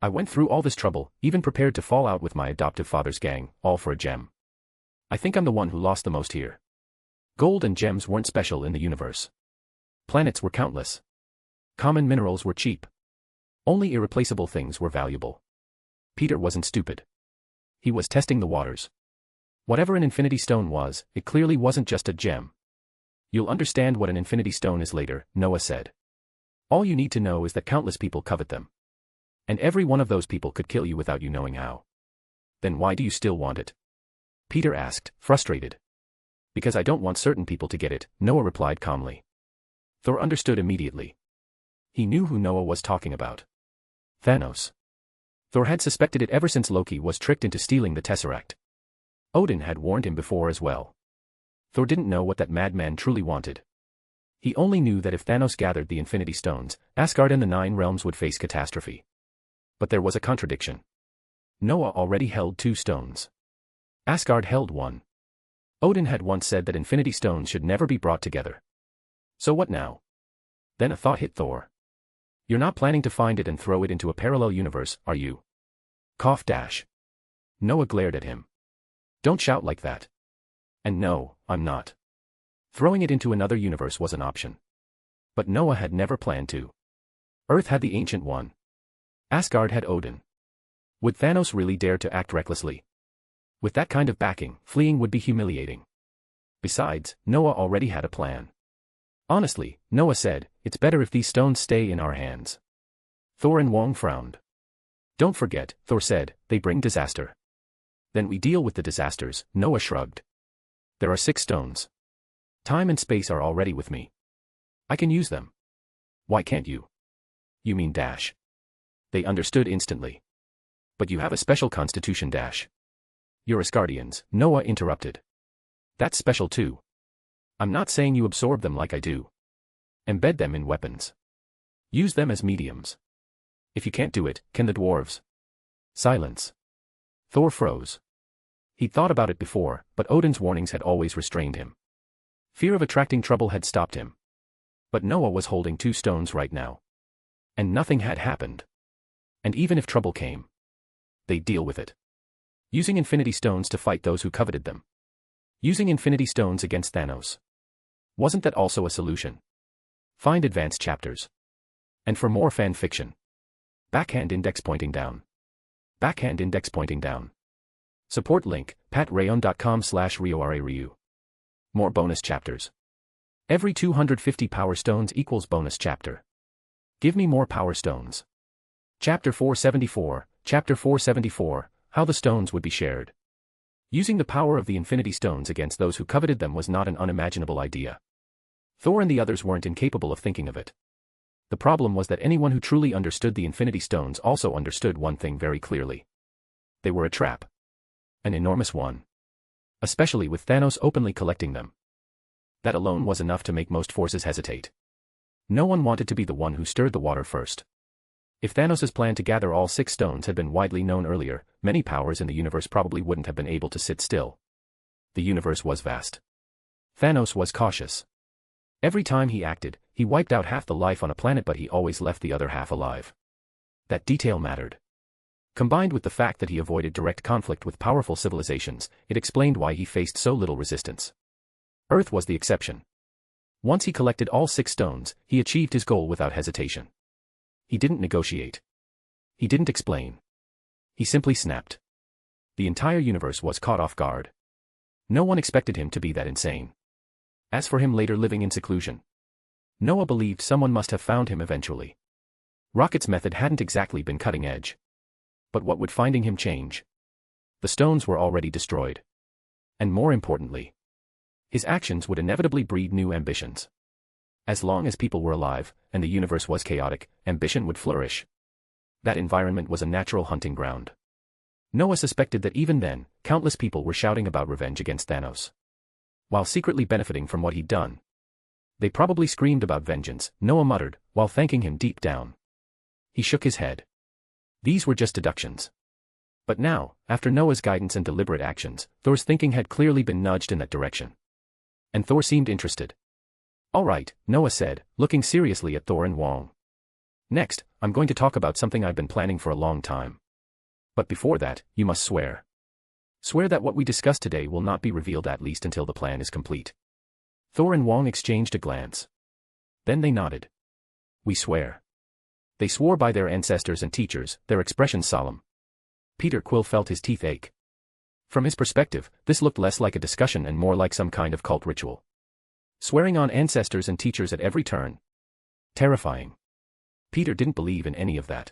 I went through all this trouble, even prepared to fall out with my adoptive father's gang, all for a gem. I think I'm the one who lost the most here. Gold and gems weren't special in the universe. Planets were countless. Common minerals were cheap. Only irreplaceable things were valuable. Peter wasn't stupid. He was testing the waters. Whatever an infinity stone was, it clearly wasn't just a gem. You'll understand what an infinity stone is later, Noah said. All you need to know is that countless people covet them. And every one of those people could kill you without you knowing how. Then why do you still want it? Peter asked, frustrated. Because I don't want certain people to get it, Noah replied calmly. Thor understood immediately. He knew who Noah was talking about. Thanos. Thor had suspected it ever since Loki was tricked into stealing the Tesseract. Odin had warned him before as well. Thor didn't know what that madman truly wanted. He only knew that if Thanos gathered the Infinity Stones, Asgard and the Nine Realms would face catastrophe. But there was a contradiction. Noah already held 2 stones. Asgard held 1. Odin had once said that Infinity Stones should never be brought together. So what now? Then a thought hit Thor. You're not planning to find it and throw it into a parallel universe, are you? Cough dash. Noah glared at him. Don't shout like that. And no, I'm not. Throwing it into another universe was an option. But Noah had never planned to. Earth had the Ancient One. Asgard had Odin. Would Thanos really dare to act recklessly? With that kind of backing, fleeing would be humiliating. Besides, Noah already had a plan. Honestly, Noah said, it's better if these stones stay in our hands. Thor and Wong frowned. Don't forget, Thor said, they bring disaster. Then we deal with the disasters, Noah shrugged. There are 6 stones. Time and space are already with me. I can use them. Why can't you? You mean Dash. They understood instantly. But you have a special constitution, Dash. You're Asgardians, Noah interrupted. That's special too. I'm not saying you absorb them like I do. Embed them in weapons. Use them as mediums. If you can't do it, can the dwarves? Silence. Thor froze. He'd thought about it before, but Odin's warnings had always restrained him. Fear of attracting trouble had stopped him. But Noah was holding 2 stones right now. And nothing had happened. And even if trouble came, they'd deal with it. Using Infinity Stones to fight those who coveted them. Using Infinity Stones against Thanos. Wasn't that also a solution? Find advanced chapters. And for more fan fiction. Backhand index pointing down. Backhand index pointing down. Support link, patreon.com/RioRaRyu. More bonus chapters. Every 250 power stones equals bonus chapter. Give me more power stones. Chapter 474, Chapter 474, How the Stones Would Be Shared. Using the power of the Infinity Stones against those who coveted them was not an unimaginable idea. Thor and the others weren't incapable of thinking of it. The problem was that anyone who truly understood the Infinity Stones also understood one thing very clearly. They were a trap. An enormous one. Especially with Thanos openly collecting them. That alone was enough to make most forces hesitate. No one wanted to be the one who stirred the water first. If Thanos' plan to gather all 6 stones had been widely known earlier, many powers in the universe probably wouldn't have been able to sit still. The universe was vast. Thanos was cautious. Every time he acted, he wiped out half the life on a planet, but he always left the other half alive. That detail mattered. Combined with the fact that he avoided direct conflict with powerful civilizations, it explained why he faced so little resistance. Earth was the exception. Once he collected all 6 stones, he achieved his goal without hesitation. He didn't negotiate. He didn't explain. He simply snapped. The entire universe was caught off guard. No one expected him to be that insane. As for him later living in seclusion, Noah believed someone must have found him eventually. Rocket's method hadn't exactly been cutting edge. But what would finding him change? The stones were already destroyed. And more importantly, his actions would inevitably breed new ambitions. As long as people were alive, and the universe was chaotic, ambition would flourish. That environment was a natural hunting ground. Noah suspected that even then, countless people were shouting about revenge against Thanos. While secretly benefiting from what he'd done. They probably screamed about vengeance, Noah muttered, while thanking him deep down. He shook his head. These were just deductions. But now, after Noah's guidance and deliberate actions, Thor's thinking had clearly been nudged in that direction. And Thor seemed interested. All right, Noah said, looking seriously at Thor and Wong. Next, I'm going to talk about something I've been planning for a long time. But before that, you must swear. Swear that what we discuss today will not be revealed at least until the plan is complete. Thor and Wong exchanged a glance. Then they nodded. We swear. They swore by their ancestors and teachers, their expressions solemn. Peter Quill felt his teeth ache. From his perspective, this looked less like a discussion and more like some kind of cult ritual. Swearing on ancestors and teachers at every turn. Terrifying. Peter didn't believe in any of that.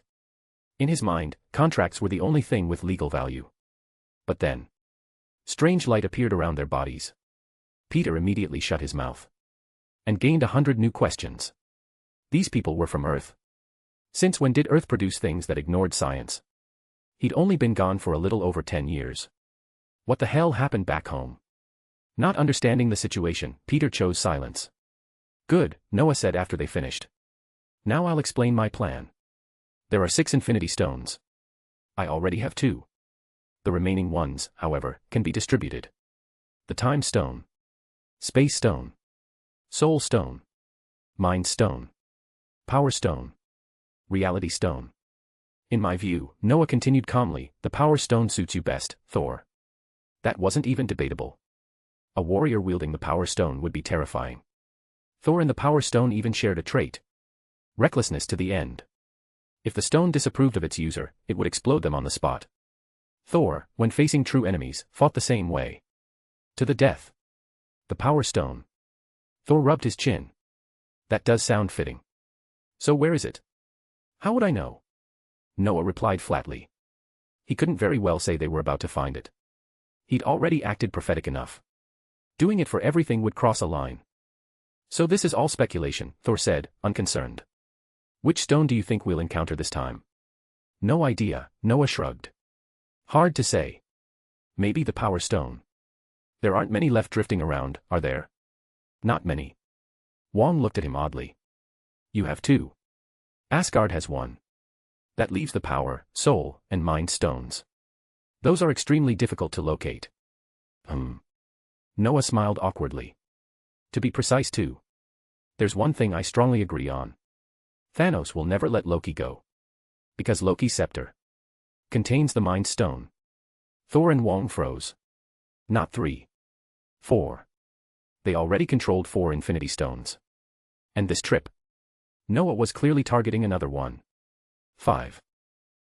In his mind, contracts were the only thing with legal value. But then, strange light appeared around their bodies. Peter immediately shut his mouth. And gained 100 new questions. These people were from Earth. Since when did Earth produce things that ignored science? He'd only been gone for a little over 10 years. What the hell happened back home? Not understanding the situation, Peter chose silence. Good, Noah said after they finished. Now I'll explain my plan. There are 6 Infinity Stones. I already have 2. The remaining ones, however, can be distributed. The Time Stone. Space Stone. Soul Stone. Mind Stone. Power Stone. Reality Stone. In my view, Noah continued calmly, the Power Stone suits you best, Thor. That wasn't even debatable. A warrior wielding the Power Stone would be terrifying. Thor and the Power Stone even shared a trait. Recklessness to the end. If the stone disapproved of its user, it would explode them on the spot. Thor, when facing true enemies, fought the same way. To the death. The Power Stone. Thor rubbed his chin. That does sound fitting. So where is it? How would I know? Noah replied flatly. He couldn't very well say they were about to find it. He'd already acted prophetic enough. Doing it for everything would cross a line. So this is all speculation, Thor said, unconcerned. Which stone do you think we'll encounter this time? No idea, Noah shrugged. Hard to say. Maybe the Power Stone. There aren't many left drifting around, are there? Not many. Wong looked at him oddly. You have 2. Asgard has 1. That leaves the Power, Soul, and Mind Stones. Those are extremely difficult to locate. Noah smiled awkwardly. To be precise too. There's one thing I strongly agree on. Thanos will never let Loki go. Because Loki's scepter contains the Mind Stone. Thor and Wong froze. Not 3. 4. They already controlled 4 Infinity Stones. And this trip. Noah was clearly targeting another one. 5.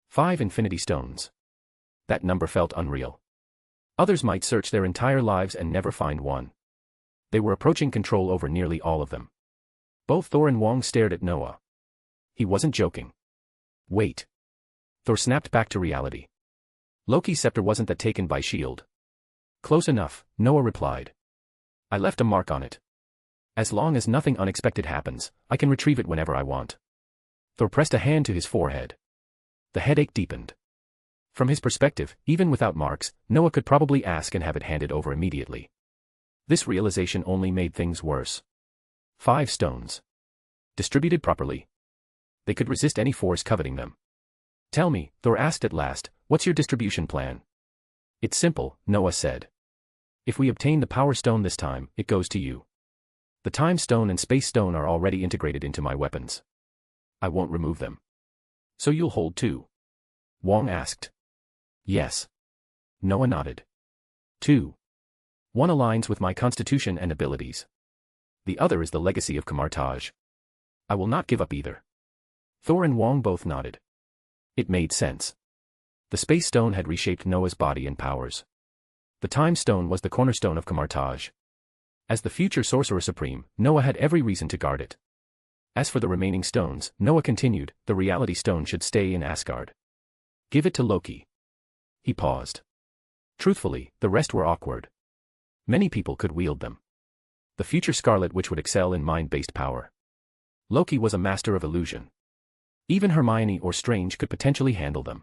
5 Infinity Stones. That number felt unreal. Others might search their entire lives and never find one. They were approaching control over nearly all of them. Both Thor and Wong stared at Noah. He wasn't joking. Wait. Thor snapped back to reality. Loki's scepter wasn't that taken by S.H.I.E.L.D. Close enough, Noah replied. I left a mark on it. As long as nothing unexpected happens, I can retrieve it whenever I want. Thor pressed a hand to his forehead. The headache deepened. From his perspective, even without marks, Noah could probably ask and have it handed over immediately. This realization only made things worse. 5 stones. Distributed properly. They could resist any force coveting them. Tell me, Thor asked at last, what's your distribution plan? It's simple, Noah said. If we obtain the Power Stone this time, it goes to you. The Time Stone and Space Stone are already integrated into my weapons. I won't remove them. So you'll hold 2? Wong asked. Yes. Noah nodded. 2. One aligns with my constitution and abilities. The other is the legacy of Camartage. I will not give up either. Thor and Wong both nodded. It made sense. The Space Stone had reshaped Noah's body and powers. The Time Stone was the cornerstone of Camartage. As the future Sorcerer Supreme, Noah had every reason to guard it. As for the remaining stones, Noah continued, the Reality Stone should stay in Asgard. Give it to Loki. He paused. Truthfully, the rest were awkward. Many people could wield them. The future Scarlet Witch would excel in mind-based power. Loki was a master of illusion. Even Hermione or Strange could potentially handle them.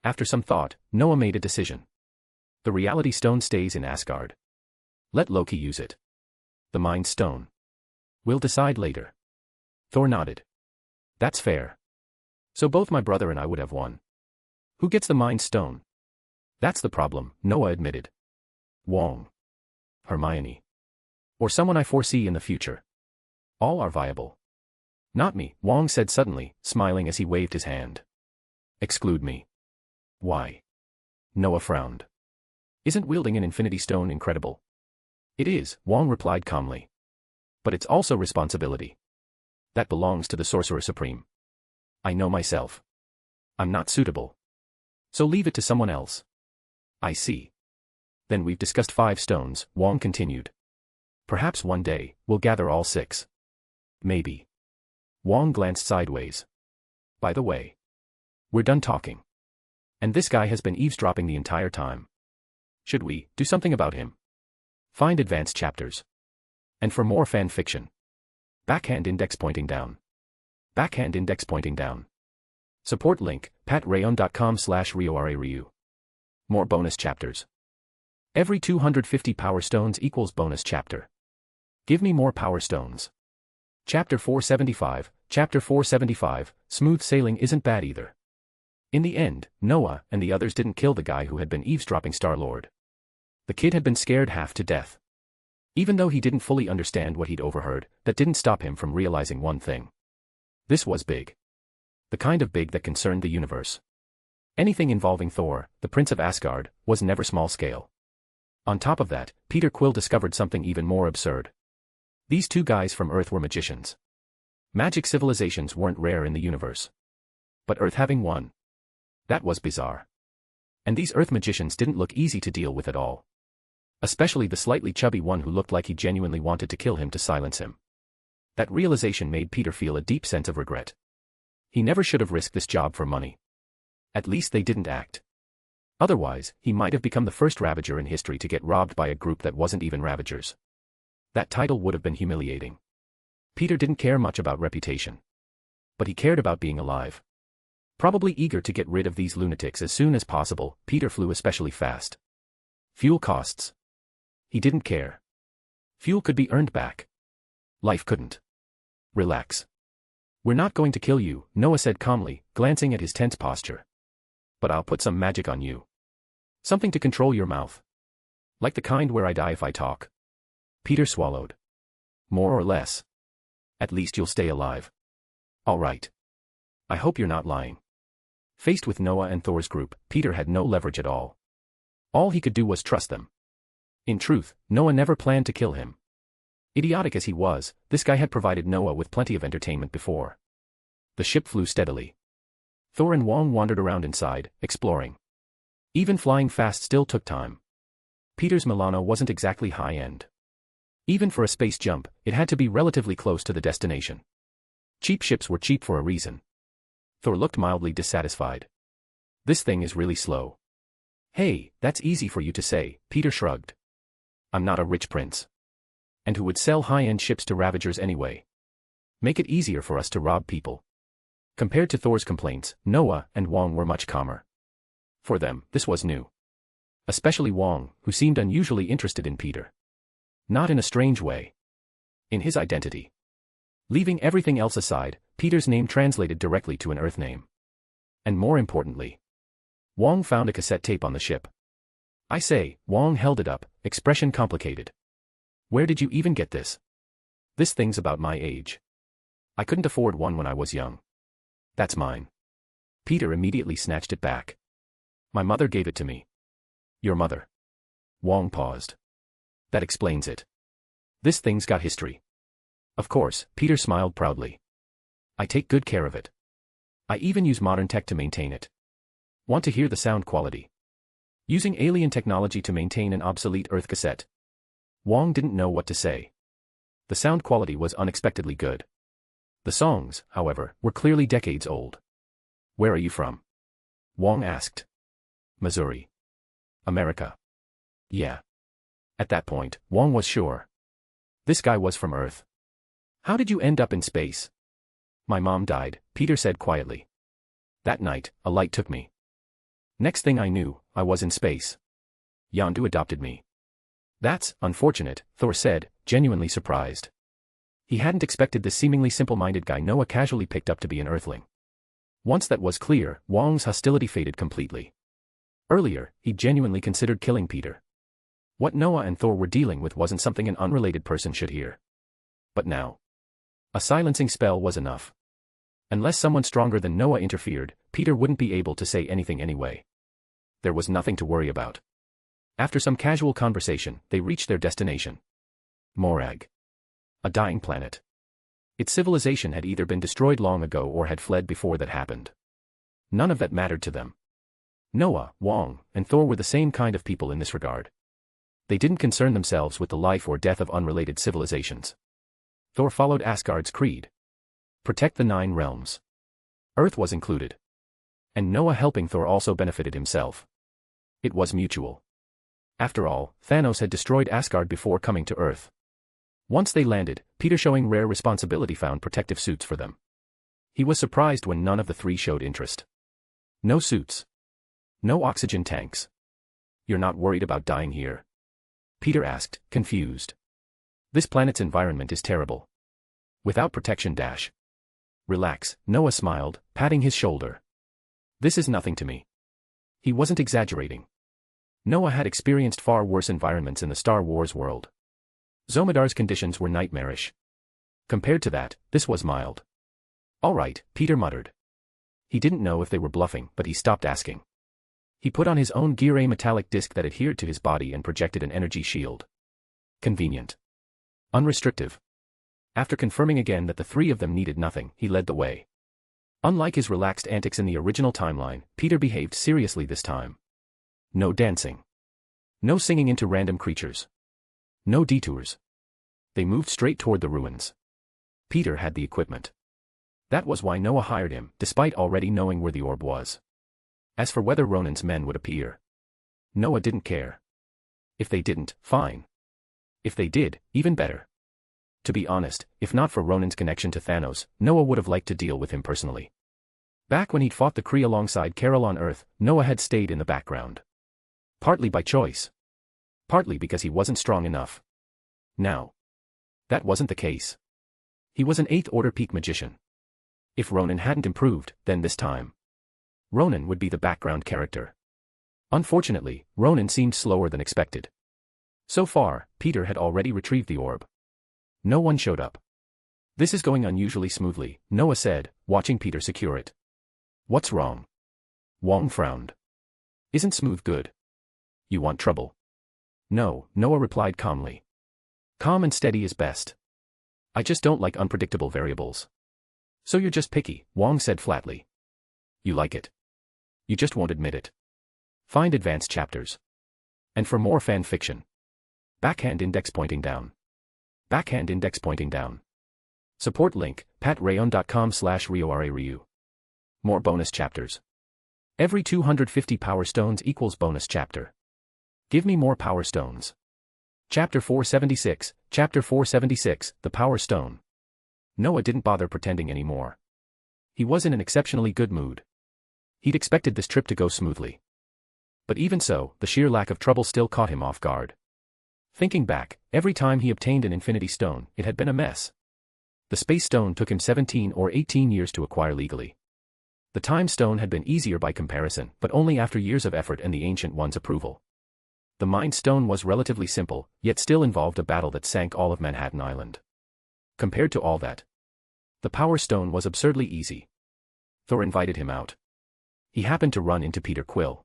After some thought, Noah made a decision. The Reality Stone stays in Asgard. Let Loki use it. The Mind Stone. We'll decide later. Thor nodded. That's fair. So both my brother and I would have one. Who gets the Mind Stone? That's the problem, Noah admitted. Wong. Hermione. Or someone I foresee in the future. All are viable. Not me, Wong said suddenly, smiling as he waved his hand. Exclude me. Why? Noah frowned. Isn't wielding an infinity stone incredible? It is, Wong replied calmly. But it's also responsibility. That belongs to the Sorcerer Supreme. I know myself. I'm not suitable. So leave it to someone else. I see. Then we've discussed 5 stones, Wong continued. Perhaps one day, we'll gather all 6. Maybe. Wong glanced sideways. By the way. We're done talking. And this guy has been eavesdropping the entire time. Should we do something about him? Find advanced chapters. And for more fan fiction. Backhand index pointing down. Backhand index pointing down. Support link, patreon.com/RioRaRyu. More bonus chapters. Every 250 power stones equals bonus chapter. Give me more power stones. Chapter 475, Chapter 475, smooth sailing isn't bad either. In the end, Noah and the others didn't kill the guy who had been eavesdropping Star-Lord. The kid had been scared half to death. Even though he didn't fully understand what he'd overheard, that didn't stop him from realizing one thing. This was big. The kind of big that concerned the universe. Anything involving Thor, the Prince of Asgard, was never small scale. On top of that, Peter Quill discovered something even more absurd. These 2 guys from Earth were magicians. Magic civilizations weren't rare in the universe. But Earth having one. That was bizarre. And these Earth magicians didn't look easy to deal with at all. Especially the slightly chubby one who looked like he genuinely wanted to kill him to silence him. That realization made Peter feel a deep sense of regret. He never should have risked this job for money. At least they didn't act. Otherwise, he might have become the first Ravager in history to get robbed by a group that wasn't even Ravagers. That title would have been humiliating. Peter didn't care much about reputation. But he cared about being alive. Probably eager to get rid of these lunatics as soon as possible, Peter flew especially fast. Fuel costs. He didn't care. Fuel could be earned back. Life couldn't. Relax. We're not going to kill you, Noah said calmly, glancing at his tense posture. But I'll put some magic on you. Something to control your mouth. Like the kind where I die if I talk. Peter swallowed. More or less. At least you'll stay alive. All right. I hope you're not lying. Faced with Noah and Thor's group, Peter had no leverage at all. All he could do was trust them. In truth, Noah never planned to kill him. Idiotic as he was, this guy had provided Noah with plenty of entertainment before. The ship flew steadily. Thor and Wong wandered around inside, exploring. Even flying fast still took time. Peter's Milano wasn't exactly high-end. Even for a space jump, it had to be relatively close to the destination. Cheap ships were cheap for a reason. Thor looked mildly dissatisfied. This thing is really slow. Hey, that's easy for you to say, Peter shrugged. I'm not a rich prince. And who would sell high-end ships to Ravagers anyway? Make it easier for us to rob people. Compared to Thor's complaints, Noah and Wong were much calmer. For them, this was new. Especially Wong, who seemed unusually interested in Peter. Not in a strange way. In his identity. Leaving everything else aside, Peter's name translated directly to an Earth name. And more importantly, Wong found a cassette tape on the ship. I say, Wong held it up, expression complicated. Where did you even get this? This thing's about my age. I couldn't afford one when I was young. That's mine. Peter immediately snatched it back. My mother gave it to me. Your mother? Wong paused. That explains it. This thing's got history. Of course, Peter smiled proudly. I take good care of it. I even use modern tech to maintain it. Want to hear the sound quality? Using alien technology to maintain an obsolete Earth cassette. Wong didn't know what to say. The sound quality was unexpectedly good. The songs, however, were clearly decades old. Where are you from? Wong asked. Missouri. America. Yeah. At that point, Wong was sure. This guy was from Earth. How did you end up in space? My mom died, Peter said quietly. That night, a light took me. Next thing I knew, I was in space. Yondu adopted me. That's unfortunate, Thor said, genuinely surprised. He hadn't expected this seemingly simple-minded guy Noah casually picked up to be an Earthling. Once that was clear, Wong's hostility faded completely. Earlier, he genuinely considered killing Peter. What Noah and Thor were dealing with wasn't something an unrelated person should hear. But now. A silencing spell was enough. Unless someone stronger than Noah interfered, Peter wouldn't be able to say anything anyway. There was nothing to worry about. After some casual conversation, they reached their destination. Morag. A dying planet. Its civilization had either been destroyed long ago or had fled before that happened. None of that mattered to them. Noah, Wong, and Thor were the same kind of people in this regard. They didn't concern themselves with the life or death of unrelated civilizations. Thor followed Asgard's creed. Protect the 9 realms. Earth was included. And Noah helping Thor also benefited himself. It was mutual. After all, Thanos had destroyed Asgard before coming to Earth. Once they landed, Peter, showing rare responsibility, found protective suits for them. He was surprised when none of the 3 showed interest. No suits. No oxygen tanks. You're not worried about dying here? Peter asked, confused. This planet's environment is terrible. Without protection. Relax, Noah smiled, patting his shoulder. This is nothing to me. He wasn't exaggerating. Noah had experienced far worse environments in the Star Wars world. Zomidar's conditions were nightmarish. Compared to that, this was mild. All right, Peter muttered. He didn't know if they were bluffing, but he stopped asking. He put on his own gear, a metallic disc that adhered to his body and projected an energy shield. Convenient. Unrestrictive. After confirming again that the 3 of them needed nothing, he led the way. Unlike his relaxed antics in the original timeline, Peter behaved seriously this time. No dancing. No singing into random creatures. No detours. They moved straight toward the ruins. Peter had the equipment. That was why Noah hired him, despite already knowing where the orb was. As for whether Ronan's men would appear, Noah didn't care. If they didn't, fine. If they did, even better. To be honest, if not for Ronan's connection to Thanos, Noah would have liked to deal with him personally. Back when he'd fought the Kree alongside Carol on Earth, Noah had stayed in the background. Partly by choice. Partly because he wasn't strong enough. Now, that wasn't the case. He was an 8th order peak magician. If Ronan hadn't improved, then this time Ronan would be the background character. Unfortunately, Ronan seemed slower than expected. So far, Peter had already retrieved the orb. No one showed up. This is going unusually smoothly, Noah said, watching Peter secure it. What's wrong? Wong frowned. Isn't smooth good? You want trouble? No, Noah replied calmly. Calm and steady is best. I just don't like unpredictable variables. So you're just picky, Wong said flatly. You like it. You just won't admit it. Find advanced chapters. And for more fan fiction. Backhand index pointing down. Backhand index pointing down. Support link, patreon.com/RioRaRyu. More bonus chapters. Every 250 power stones equals bonus chapter. Give me more power stones. Chapter 476, Chapter 476, The Power Stone. Noah didn't bother pretending anymore. He was in an exceptionally good mood. He'd expected this trip to go smoothly. But even so, the sheer lack of trouble still caught him off guard. Thinking back, every time he obtained an Infinity Stone, it had been a mess. The Space Stone took him 17 or 18 years to acquire legally. The Time Stone had been easier by comparison, but only after years of effort and the Ancient One's approval. The Mind Stone was relatively simple, yet still involved a battle that sank all of Manhattan Island. Compared to all that, the Power Stone was absurdly easy. Thor invited him out. He happened to run into Peter Quill.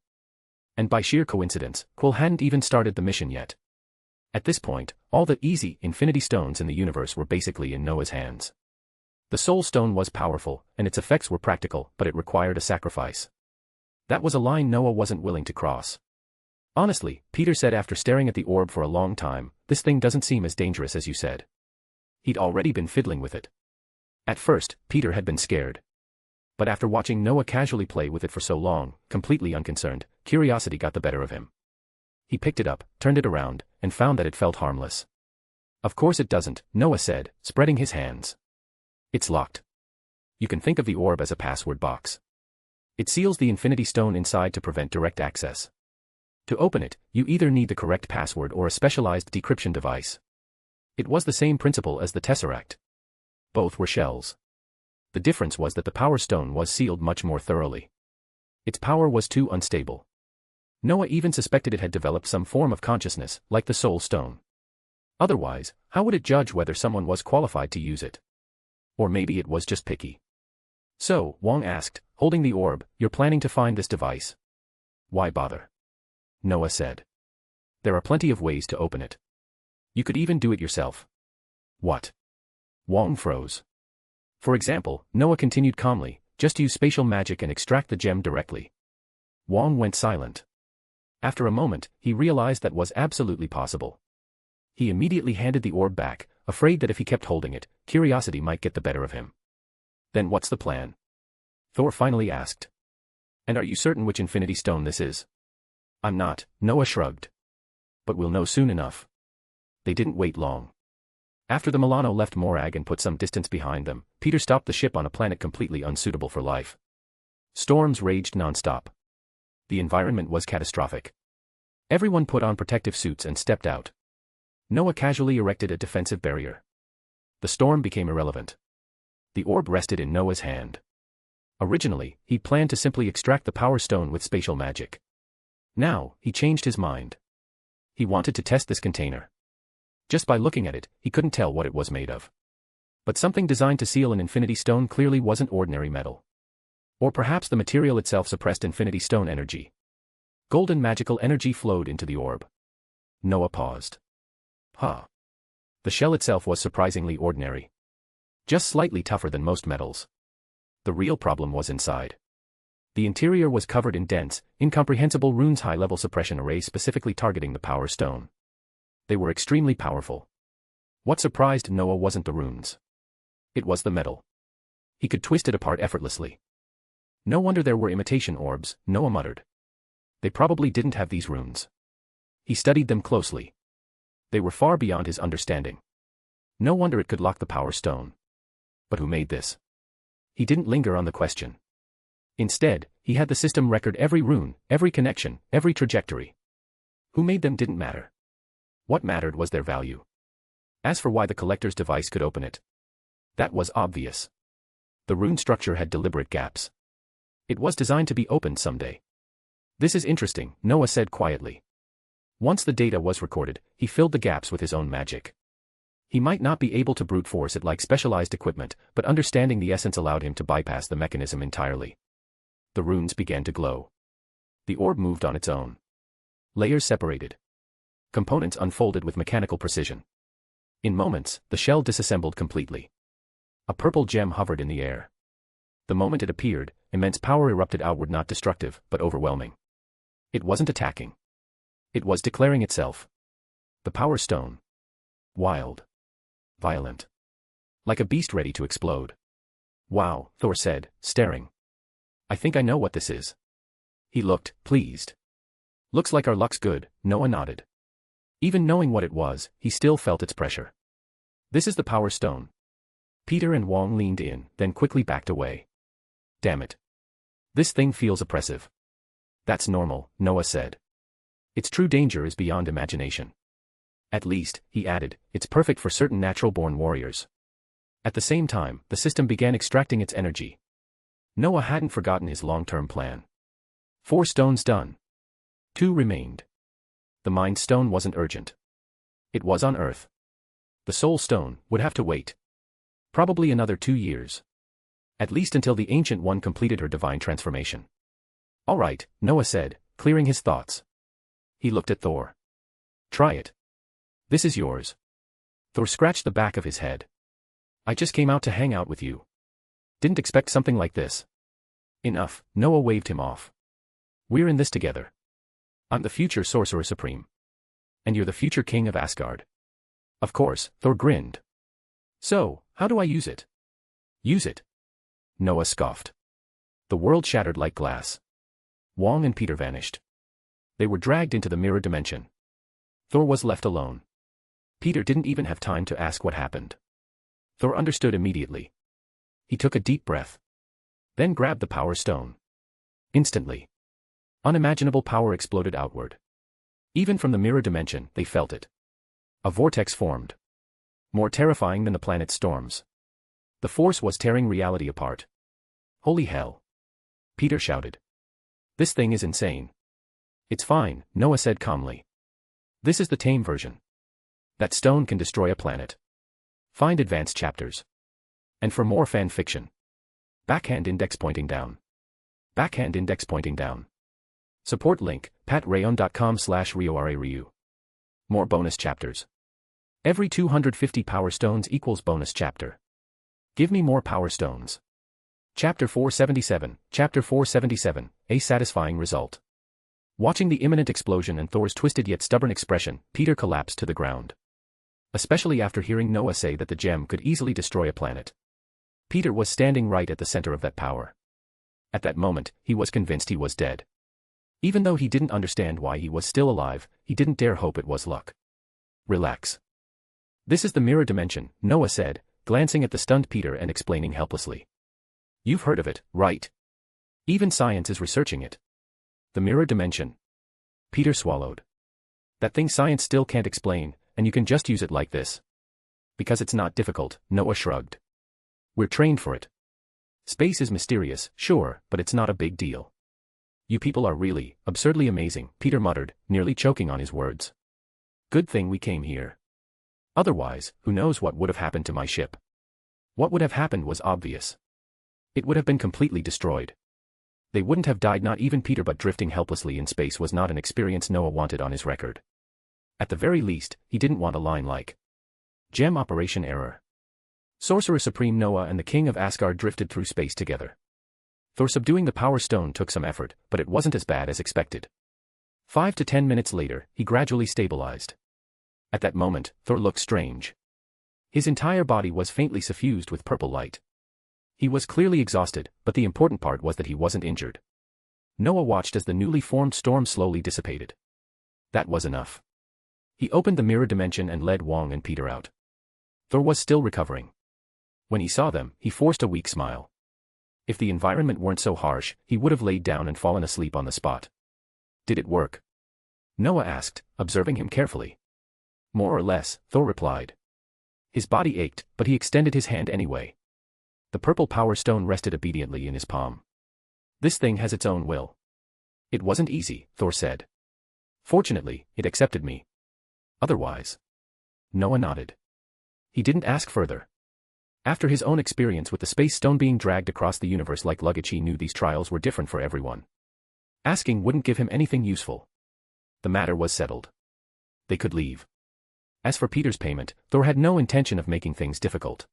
And by sheer coincidence, Quill hadn't even started the mission yet. At this point, all the easy Infinity Stones in the universe were basically in Noah's hands. The Soul Stone was powerful, and its effects were practical, but it required a sacrifice. That was a line Noah wasn't willing to cross. Honestly, Peter said after staring at the orb for a long time, this thing doesn't seem as dangerous as you said. He'd already been fiddling with it. At first, Peter had been scared. But after watching Noah casually play with it for so long, completely unconcerned, curiosity got the better of him. He picked it up, turned it around, and found that it felt harmless. Of course it doesn't, Noah said, spreading his hands. It's locked. You can think of the orb as a password box. It seals the Infinity Stone inside to prevent direct access. To open it, you either need the correct password or a specialized decryption device. It was the same principle as the Tesseract. Both were shells. The difference was that the Power Stone was sealed much more thoroughly. Its power was too unstable. Noah even suspected it had developed some form of consciousness, like the Soul Stone. Otherwise, how would it judge whether someone was qualified to use it? Or maybe it was just picky. So, Wong asked, holding the orb, you're planning to find this device? Why bother? Noah said. There are plenty of ways to open it. You could even do it yourself. What? Wong froze. For example, Noah continued calmly, just use spatial magic and extract the gem directly. Wong went silent. After a moment, he realized that was absolutely possible. He immediately handed the orb back, afraid that if he kept holding it, curiosity might get the better of him. Then what's the plan? Thor finally asked. And are you certain which Infinity Stone this is? I'm not, Noah shrugged. But we'll know soon enough. They didn't wait long. After the Milano left Morag and put some distance behind them, Peter stopped the ship on a planet completely unsuitable for life. Storms raged non-stop. The environment was catastrophic. Everyone put on protective suits and stepped out. Noah casually erected a defensive barrier. The storm became irrelevant. The orb rested in Noah's hand. Originally, he planned to simply extract the power stone with spatial magic. Now, he changed his mind. He wanted to test this container. Just by looking at it, he couldn't tell what it was made of. But something designed to seal an Infinity Stone clearly wasn't ordinary metal. Or perhaps the material itself suppressed Infinity Stone energy. Golden magical energy flowed into the orb. Noah paused. The shell itself was surprisingly ordinary. Just slightly tougher than most metals. The real problem was inside. The interior was covered in dense, incomprehensible runes, high-level suppression arrays specifically targeting the power stone. They were extremely powerful. What surprised Noah wasn't the runes. It was the metal. He could twist it apart effortlessly. No wonder there were imitation orbs, Noah muttered. They probably didn't have these runes. He studied them closely. They were far beyond his understanding. No wonder it could lock the power stone. But who made this? He didn't linger on the question. Instead, he had the system record every rune, every connection, every trajectory. Who made them didn't matter. What mattered was their value. As for why the collector's device could open it, that was obvious. The rune structure had deliberate gaps. It was designed to be opened someday. This is interesting, Noah said quietly. Once the data was recorded, he filled the gaps with his own magic. He might not be able to brute force it like specialized equipment, but understanding the essence allowed him to bypass the mechanism entirely. The runes began to glow. The orb moved on its own. Layers separated. Components unfolded with mechanical precision. In moments, the shell disassembled completely. A purple gem hovered in the air. The moment it appeared, immense power erupted outward, not destructive, but overwhelming. It wasn't attacking. It was declaring itself. The power stone. Wild. Violent. Like a beast ready to explode. Wow, Thor said, staring. I think I know what this is. He looked pleased. Looks like our luck's good, Noah nodded. Even knowing what it was, he still felt its pressure. This is the power stone. Peter and Wong leaned in, then quickly backed away. Damn it. This thing feels oppressive. That's normal, Noah said. Its true danger is beyond imagination. At least, he added, it's perfect for certain natural-born warriors. At the same time, the system began extracting its energy. Noah hadn't forgotten his long-term plan. 4 stones done. 2 remained. The Mind Stone wasn't urgent. It was on Earth. The Soul Stone would have to wait. Probably another 2 years. At least until the Ancient One completed her divine transformation. All right, Noah said, clearing his thoughts. He looked at Thor. Try it. This is yours. Thor scratched the back of his head. I just came out to hang out with you. Didn't expect something like this. Enough, Noah waved him off. We're in this together. I'm the future Sorcerer Supreme. And you're the future King of Asgard. Of course, Thor grinned. So, how do I use it? Use it. Noah scoffed. The world shattered like glass. Wong and Peter vanished. They were dragged into the mirror dimension. Thor was left alone. Peter didn't even have time to ask what happened. Thor understood immediately. He took a deep breath. Then grabbed the power stone. Instantly. Unimaginable power exploded outward. Even from the mirror dimension, they felt it. A vortex formed. More terrifying than the planet's storms. The force was tearing reality apart. Holy hell. Peter shouted. This thing is insane. It's fine, Noah said calmly. This is the tame version. That stone can destroy a planet. Find advanced chapters. And for more fan fiction. Backhand index pointing down. Backhand index pointing down. Support link, patreon.com/RioRaRyu. More bonus chapters. Every 250 power stones equals bonus chapter. Give me more power stones. Chapter 477, Chapter 477, a satisfying result. Watching the imminent explosion and Thor's twisted yet stubborn expression, Peter collapsed to the ground. Especially after hearing Noah say that the gem could easily destroy a planet. Peter was standing right at the center of that power. At that moment, he was convinced he was dead. Even though he didn't understand why he was still alive, he didn't dare hope it was luck. Relax. This is the mirror dimension, Noah said, glancing at the stunned Peter and explaining helplessly. You've heard of it, right? Even science is researching it. The mirror dimension. Peter swallowed. That thing science still can't explain, and you can just use it like this. Because it's not difficult, Noah shrugged. We're trained for it. Space is mysterious, sure, but it's not a big deal. You people are really, absurdly amazing, Peter muttered, nearly choking on his words. Good thing we came here. Otherwise, who knows what would have happened to my ship. What would have happened was obvious. It would have been completely destroyed. They wouldn't have died, not even Peter, but drifting helplessly in space was not an experience Noah wanted on his record. At the very least, he didn't want a line like Gem Operation Error. Sorcerer Supreme Noah and the King of Asgard drifted through space together. Thor subduing the Power Stone took some effort, but it wasn't as bad as expected. 5 to 10 minutes later, he gradually stabilized. At that moment, Thor looked strange. His entire body was faintly suffused with purple light. He was clearly exhausted, but the important part was that he wasn't injured. Noah watched as the newly formed storm slowly dissipated. That was enough. He opened the mirror dimension and led Wong and Peter out. Thor was still recovering. When he saw them, he forced a weak smile. If the environment weren't so harsh, he would have laid down and fallen asleep on the spot. Did it work? Noah asked, observing him carefully. More or less, Thor replied. His body ached, but he extended his hand anyway. The purple power stone rested obediently in his palm. This thing has its own will. It wasn't easy, Thor said. Fortunately, it accepted me. Otherwise. Noah nodded. He didn't ask further. After his own experience with the space stone being dragged across the universe like luggage, he knew these trials were different for everyone. Asking wouldn't give him anything useful. The matter was settled. They could leave. As for Peter's payment, Thor had no intention of making things difficult.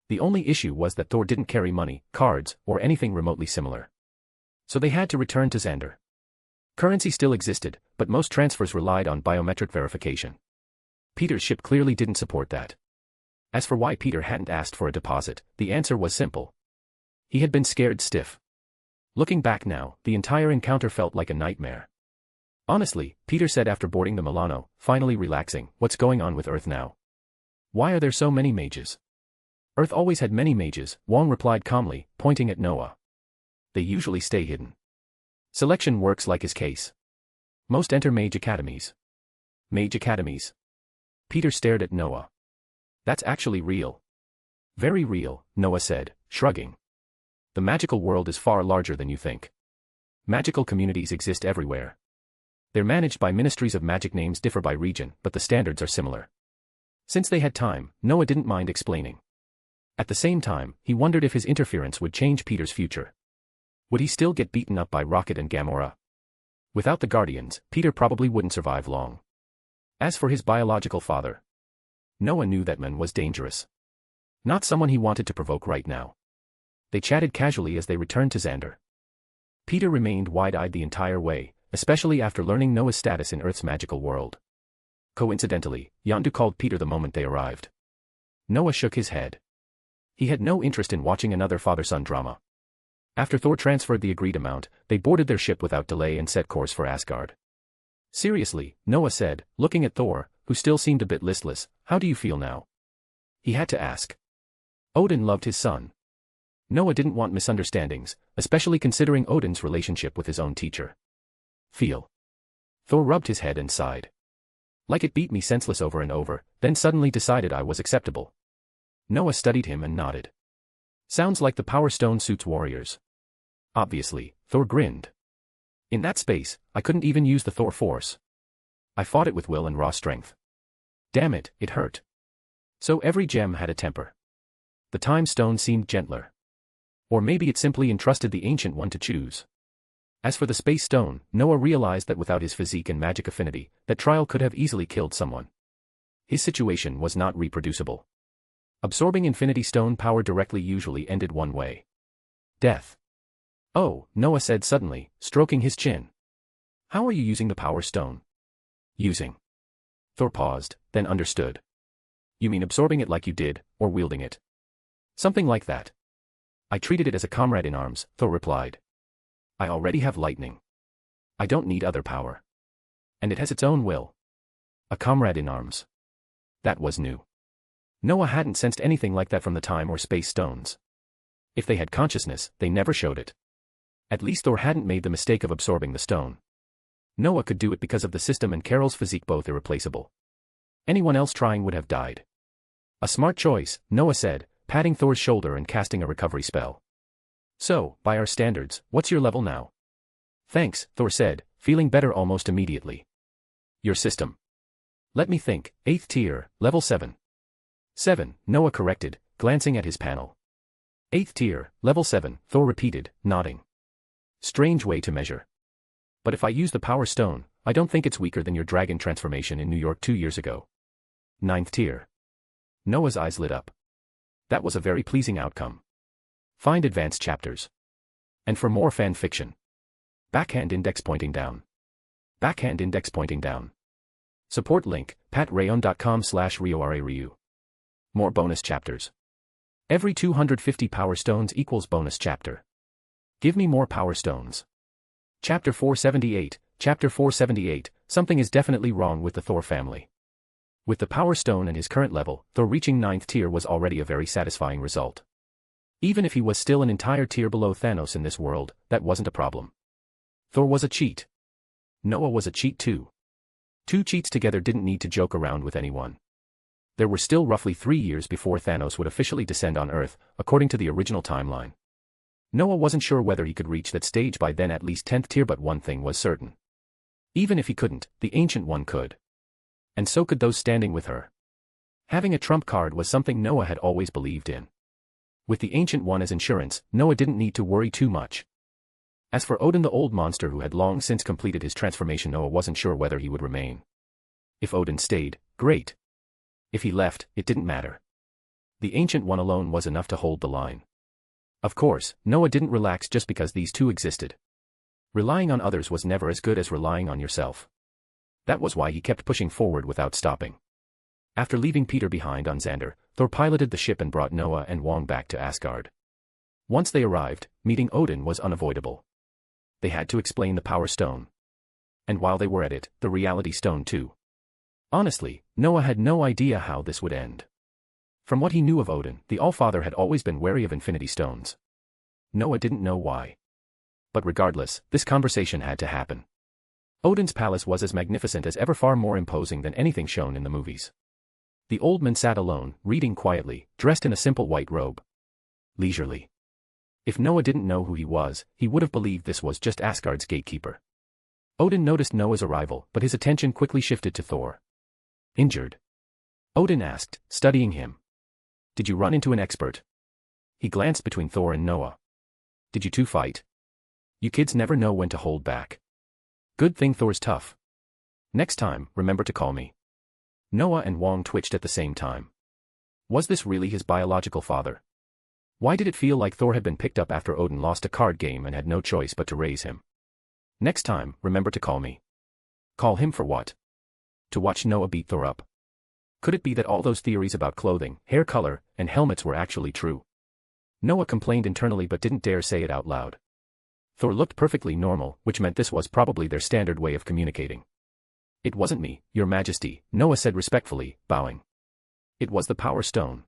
The only issue was that Thor didn't carry money, cards, or anything remotely similar. So they had to return to Xander. Currency still existed, but most transfers relied on biometric verification. Peter's ship clearly didn't support that. As for why Peter hadn't asked for a deposit, the answer was simple. He had been scared stiff. Looking back now, the entire encounter felt like a nightmare. Honestly, Peter said after boarding the Milano, finally relaxing, what's going on with Earth now? Why are there so many mages? Earth always had many mages, Wong replied calmly, pointing at Noah. They usually stay hidden. Selection works like his case. Most enter mage academies. Mage academies? Peter stared at Noah. That's actually real. Very real, Noah said, shrugging. The magical world is far larger than you think. Magical communities exist everywhere. They're managed by ministries of magic, names differ by region, but the standards are similar. Since they had time, Noah didn't mind explaining. At the same time, he wondered if his interference would change Peter's future. Would he still get beaten up by Rocket and Gamora? Without the Guardians, Peter probably wouldn't survive long. As for his biological father, Noah knew that man was dangerous. Not someone he wanted to provoke right now. They chatted casually as they returned to Xander. Peter remained wide-eyed the entire way, especially after learning Noah's status in Earth's magical world. Coincidentally, Yondu called Peter the moment they arrived. Noah shook his head. He had no interest in watching another father-son drama. After Thor transferred the agreed amount, they boarded their ship without delay and set course for Asgard. Seriously, Noah said, looking at Thor, who still seemed a bit listless, how do you feel now? He had to ask. Odin loved his son. Noah didn't want misunderstandings, especially considering Odin's relationship with his own teacher. Feel. Thor rubbed his head and sighed. Like it beat me senseless over and over, then suddenly decided I was acceptable. Noah studied him and nodded. Sounds like the Power Stone suits warriors. Obviously, Thor grinned. In that space, I couldn't even use the Thor force. I fought it with will and raw strength. Damn it, it hurt. So every gem had a temper. The time stone seemed gentler. Or maybe it simply entrusted the Ancient One to choose. As for the space stone, Noah realized that without his physique and magic affinity, that trial could have easily killed someone. His situation was not reproducible. Absorbing Infinity Stone power directly usually ended one way. Death. Oh, Noah said suddenly, stroking his chin. How are you using the Power Stone? Using. Thor paused, then understood. You mean absorbing it like you did, or wielding it? Something like that. I treated it as a comrade in arms, Thor replied. I already have lightning. I don't need other power. And it has its own will. A comrade in arms. That was new. Noah hadn't sensed anything like that from the time or space stones. If they had consciousness, they never showed it. At least Thor hadn't made the mistake of absorbing the stone. Noah could do it because of the system and Carol's physique both irreplaceable. Anyone else trying would have died. A smart choice, Noah said, patting Thor's shoulder and casting a recovery spell. So, by our standards, what's your level now? Thanks, Thor said, feeling better almost immediately. Your system. Let me think, 8th tier, level 7. 7, Noah corrected, glancing at his panel. 8th tier, level 7, Thor repeated, nodding. Strange way to measure. But if I use the Power Stone, I don't think it's weaker than your dragon transformation in New York 2 years ago. 9th tier. Noah's eyes lit up. That was a very pleasing outcome. Find advanced chapters. And for more fan fiction. Backhand index pointing down. Backhand index pointing down. Support link, patreon.com/RioRaRyu. More bonus chapters. Every 250 Power Stones equals bonus chapter. Give me more Power Stones. Chapter 478, Chapter 478, something is definitely wrong with the Thor family. With the Power Stone and his current level, Thor reaching 9th tier was already a very satisfying result. Even if he was still an entire tier below Thanos in this world, that wasn't a problem. Thor was a cheat. Noah was a cheat too. Two cheats together didn't need to joke around with anyone. There were still roughly 3 years before Thanos would officially descend on Earth, according to the original timeline. Noah wasn't sure whether he could reach that stage by then, at least 10th tier, but one thing was certain. Even if he couldn't, the Ancient One could. And so could those standing with her. Having a trump card was something Noah had always believed in. With the Ancient One as insurance, Noah didn't need to worry too much. As for Odin, the old monster who had long since completed his transformation, Noah wasn't sure whether he would remain. If Odin stayed, great. If he left, it didn't matter. The Ancient One alone was enough to hold the line. Of course, Noah didn't relax just because these two existed. Relying on others was never as good as relying on yourself. That was why he kept pushing forward without stopping. After leaving Peter behind on Xander, Thor piloted the ship and brought Noah and Wong back to Asgard. Once they arrived, meeting Odin was unavoidable. They had to explain the Power Stone. And while they were at it, the Reality Stone too. Honestly, Noah had no idea how this would end. From what he knew of Odin, the Allfather had always been wary of Infinity Stones. Noah didn't know why. But regardless, this conversation had to happen. Odin's palace was as magnificent as ever, far more imposing than anything shown in the movies. The old man sat alone, reading quietly, dressed in a simple white robe. Leisurely. If Noah didn't know who he was, he would have believed this was just Asgard's gatekeeper. Odin noticed Noah's arrival, but his attention quickly shifted to Thor. Injured? Odin asked, studying him. Did you run into an expert? He glanced between Thor and Noah. Did you two fight? You kids never know when to hold back. Good thing Thor's tough. Next time, remember to call me. Noah and Wong twitched at the same time. Was this really his biological father? Why did it feel like Thor had been picked up after Odin lost a card game and had no choice but to raise him? Next time, remember to call me. Call him for what? To watch Noah beat Thor up. Could it be that all those theories about clothing, hair color, and helmets were actually true? Noah complained internally but didn't dare say it out loud. Thor looked perfectly normal, which meant this was probably their standard way of communicating. It wasn't me, Your Majesty, Noah said respectfully, bowing. It was the Power Stone.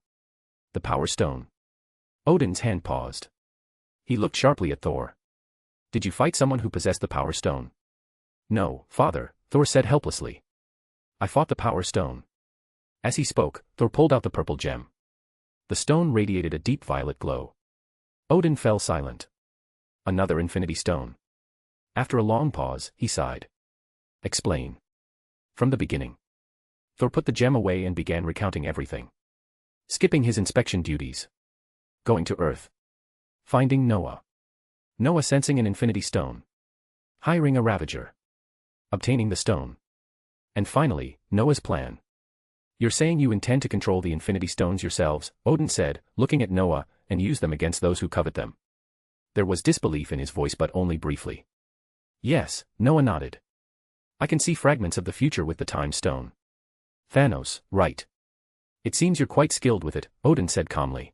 The Power Stone. Odin's hand paused. He looked sharply at Thor. Did you fight someone who possessed the Power Stone? No, Father, Thor said helplessly. I fought the Power Stone. As he spoke, Thor pulled out the purple gem. The stone radiated a deep violet glow. Odin fell silent. Another Infinity Stone. After a long pause, he sighed. Explain. From the beginning. Thor put the gem away and began recounting everything. Skipping his inspection duties. Going to Earth. Finding Noah. Noah sensing an infinity stone. Hiring a Ravager. Obtaining the stone. And finally, Noah's plan. You're saying you intend to control the infinity stones yourselves, Odin said, looking at Noah, and use them against those who covet them. There was disbelief in his voice but only briefly. Yes, Noah nodded. I can see fragments of the future with the time stone. Thanos, right. It seems you're quite skilled with it, Odin said calmly.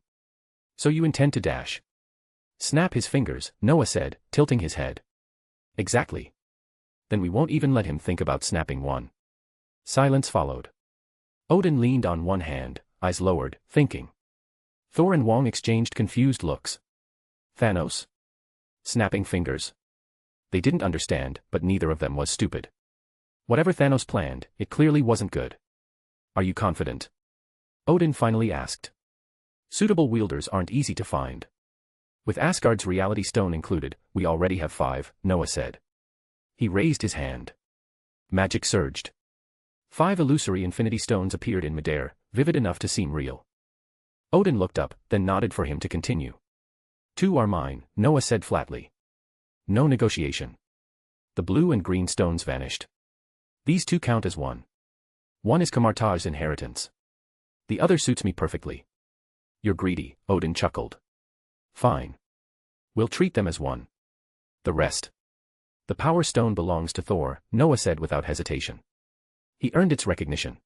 So you intend to dash? Snap his fingers, Noah said, tilting his head. Exactly. Then we won't even let him think about snapping one. Silence followed. Odin leaned on one hand, eyes lowered, thinking. Thor and Wong exchanged confused looks. Thanos? Snapping fingers. They didn't understand, but neither of them was stupid. Whatever Thanos planned, it clearly wasn't good. Are you confident? Odin finally asked. Suitable wielders aren't easy to find. With Asgard's reality stone included, we already have 5, Noah said. He raised his hand. Magic surged. 5 illusory infinity stones appeared in midair, vivid enough to seem real. Odin looked up, then nodded for him to continue. 2 are mine, Noah said flatly. No negotiation. The blue and green stones vanished. These 2 count as 1. One is Kamartaj's inheritance. The other suits me perfectly. You're greedy, Odin chuckled. Fine. We'll treat them as 1. The rest. The Power Stone belongs to Thor, Noah said without hesitation. He earned its recognition.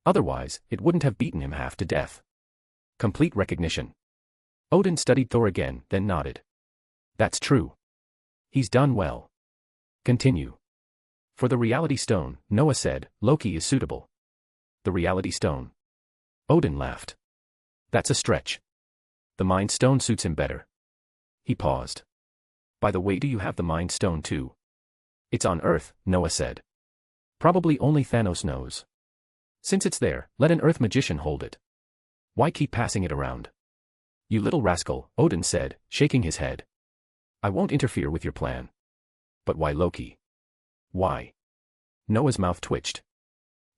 Otherwise, it wouldn't have beaten him half to death. Complete recognition. Odin studied Thor again, then nodded. That's true. He's done well. Continue. For the Reality Stone, Noah said, Loki is suitable. The Reality Stone. Odin laughed. That's a stretch. The Mind Stone suits him better. He paused. By the way, do you have the Mind Stone too? It's on Earth, Noah said. Probably only Thanos knows. Since it's there, let an Earth magician hold it. Why keep passing it around? You little rascal, Odin said, shaking his head. I won't interfere with your plan. But why Loki? Why? Noah's mouth twitched.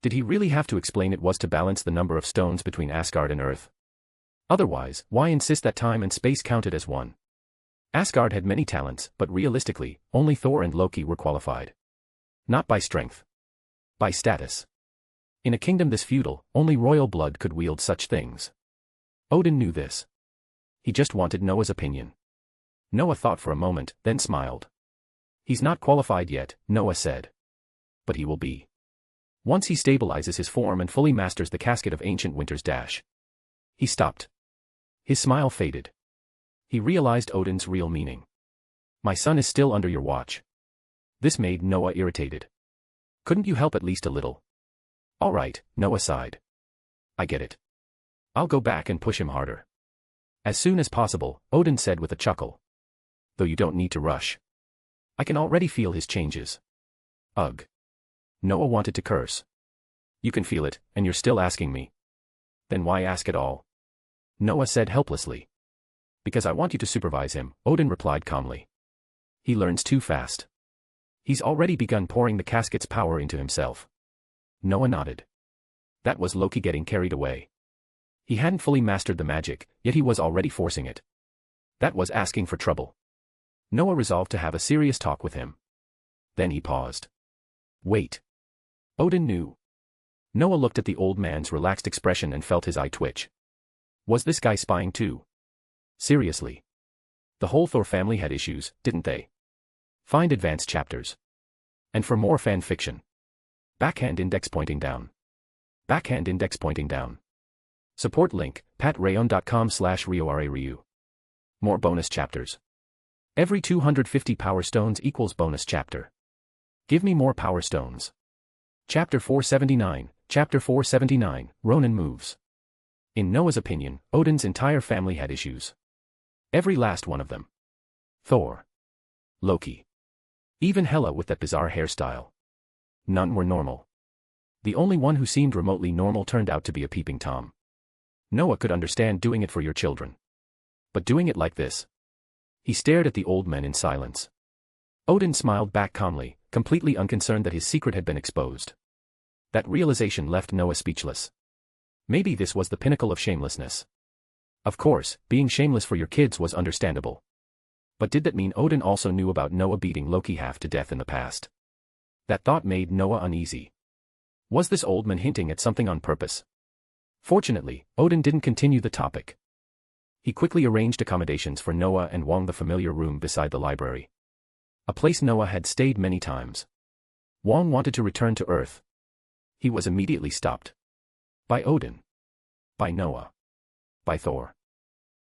Did he really have to explain it was to balance the number of stones between Asgard and Earth? Otherwise, why insist that time and space counted as 1? Asgard had many talents, but realistically, only Thor and Loki were qualified. Not by strength. By status. In a kingdom this feudal, only royal blood could wield such things. Odin knew this. He just wanted Noah's opinion. Noah thought for a moment, then smiled. He's not qualified yet, Noah said. But he will be. Once he stabilizes his form and fully masters the casket of ancient winter's dash. He stopped. His smile faded. He realized Odin's real meaning. My son is still under your watch. This made Noah irritated. Couldn't you help at least a little? All right, Noah sighed. I get it. I'll go back and push him harder. As soon as possible, Odin said with a chuckle. Though you don't need to rush. I can already feel his changes. Ugh. Noah wanted to curse. You can feel it, and you're still asking me. Then why ask at all? Noah said helplessly. Because I want you to supervise him, Odin replied calmly. He learns too fast. He's already begun pouring the casket's power into himself. Noah nodded. That was Loki getting carried away. He hadn't fully mastered the magic, yet he was already forcing it. That was asking for trouble. Noah resolved to have a serious talk with him. Then he paused. Wait. Odin knew. Noah looked at the old man's relaxed expression and felt his eye twitch. Was this guy spying too? Seriously. The whole Thor family had issues, didn't they? Find advanced chapters. And for more fan fiction. Backhand index pointing down. Backhand index pointing down. Support link, patreon.com/RioRaRyu. More bonus chapters. Every 250 power stones equals bonus chapter. Give me more power stones. Chapter 479, Ronan moves. In Noah's opinion, Odin's entire family had issues. Every last one of them. Thor. Loki. Even Hela with that bizarre hairstyle. None were normal. The only one who seemed remotely normal turned out to be a peeping Tom. Noah could understand doing it for your children. But doing it like this? He stared at the old men in silence. Odin smiled back calmly, completely unconcerned that his secret had been exposed. That realization left Noah speechless. Maybe this was the pinnacle of shamelessness. Of course, being shameless for your kids was understandable. But did that mean Odin also knew about Noah beating Loki half to death in the past? That thought made Noah uneasy. Was this old man hinting at something on purpose? Fortunately, Odin didn't continue the topic. He quickly arranged accommodations for Noah and Wong, the familiar room beside the library. A place Noah had stayed many times. Wong wanted to return to Earth. He was immediately stopped. By Odin. By Noah. By Thor.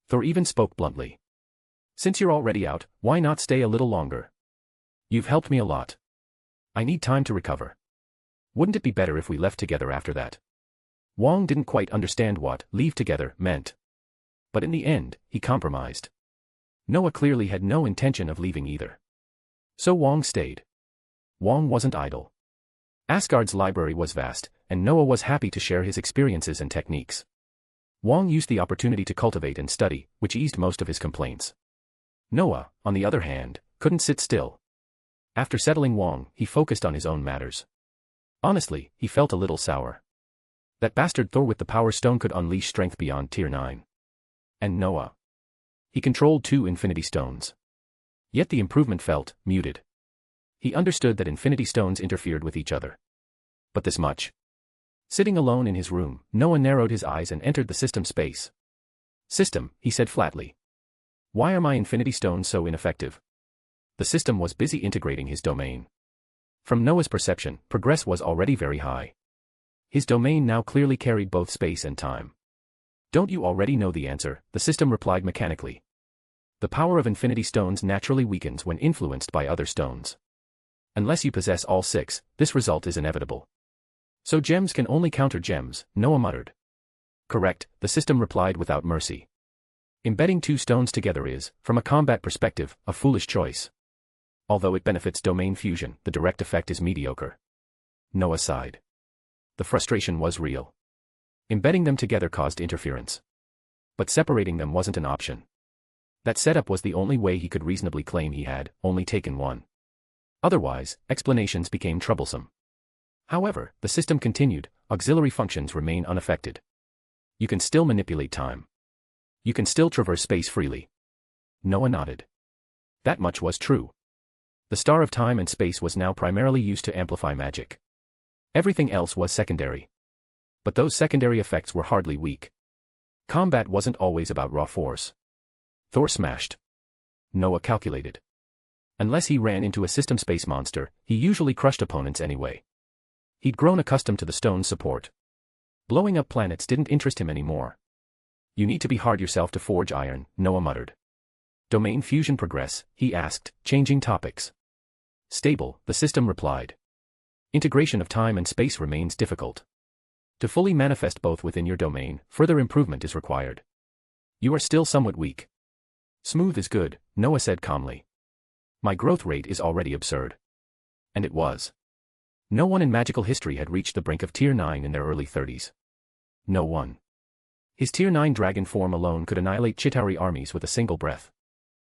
Thor even spoke bluntly. Since you're already out, why not stay a little longer? You've helped me a lot. I need time to recover. Wouldn't it be better if we left together after that? Wong didn't quite understand what leave together meant. But in the end, he compromised. Noah clearly had no intention of leaving either. So Wong stayed. Wong wasn't idle. Asgard's library was vast, and Noah was happy to share his experiences and techniques. Wong used the opportunity to cultivate and study, which eased most of his complaints. Noah, on the other hand, couldn't sit still. After settling Wong, he focused on his own matters. Honestly, he felt a little sour. That bastard Thor with the Power Stone could unleash strength beyond Tier 9. And Noah. He controlled 2 Infinity Stones. Yet the improvement felt muted. He understood that Infinity Stones interfered with each other. But this much. Sitting alone in his room, Noah narrowed his eyes and entered the system space. System, he said flatly. Why are my Infinity Stones so ineffective? The system was busy integrating his domain. From Noah's perception, progress was already very high. His domain now clearly carried both space and time. Don't you already know the answer? The system replied mechanically. The power of Infinity Stones naturally weakens when influenced by other stones. Unless you possess all 6, this result is inevitable. So gems can only counter gems, Noah muttered. Correct, the system replied without mercy. Embedding 2 stones together is, from a combat perspective, a foolish choice. Although it benefits domain fusion, the direct effect is mediocre. Noah sighed. The frustration was real. Embedding them together caused interference. But separating them wasn't an option. That setup was the only way he could reasonably claim he had only taken one. Otherwise, explanations became troublesome. However, the system continued, auxiliary functions remain unaffected. You can still manipulate time. You can still traverse space freely. Noah nodded. That much was true. The star of time and space was now primarily used to amplify magic. Everything else was secondary. But those secondary effects were hardly weak. Combat wasn't always about raw force. Thor smashed. Noah calculated. Unless he ran into a system space monster, he usually crushed opponents anyway. He'd grown accustomed to the stone's support. Blowing up planets didn't interest him anymore. You need to be hard yourself to forge iron, Noah muttered. Domain fusion progress, he asked, changing topics. Stable, the system replied. Integration of time and space remains difficult. To fully manifest both within your domain, further improvement is required. You are still somewhat weak. Smooth is good, Noah said calmly. My growth rate is already absurd. And it was. No one in magical history had reached the brink of Tier 9 in their early 30s. No one. His Tier 9 dragon form alone could annihilate Chitauri armies with a single breath.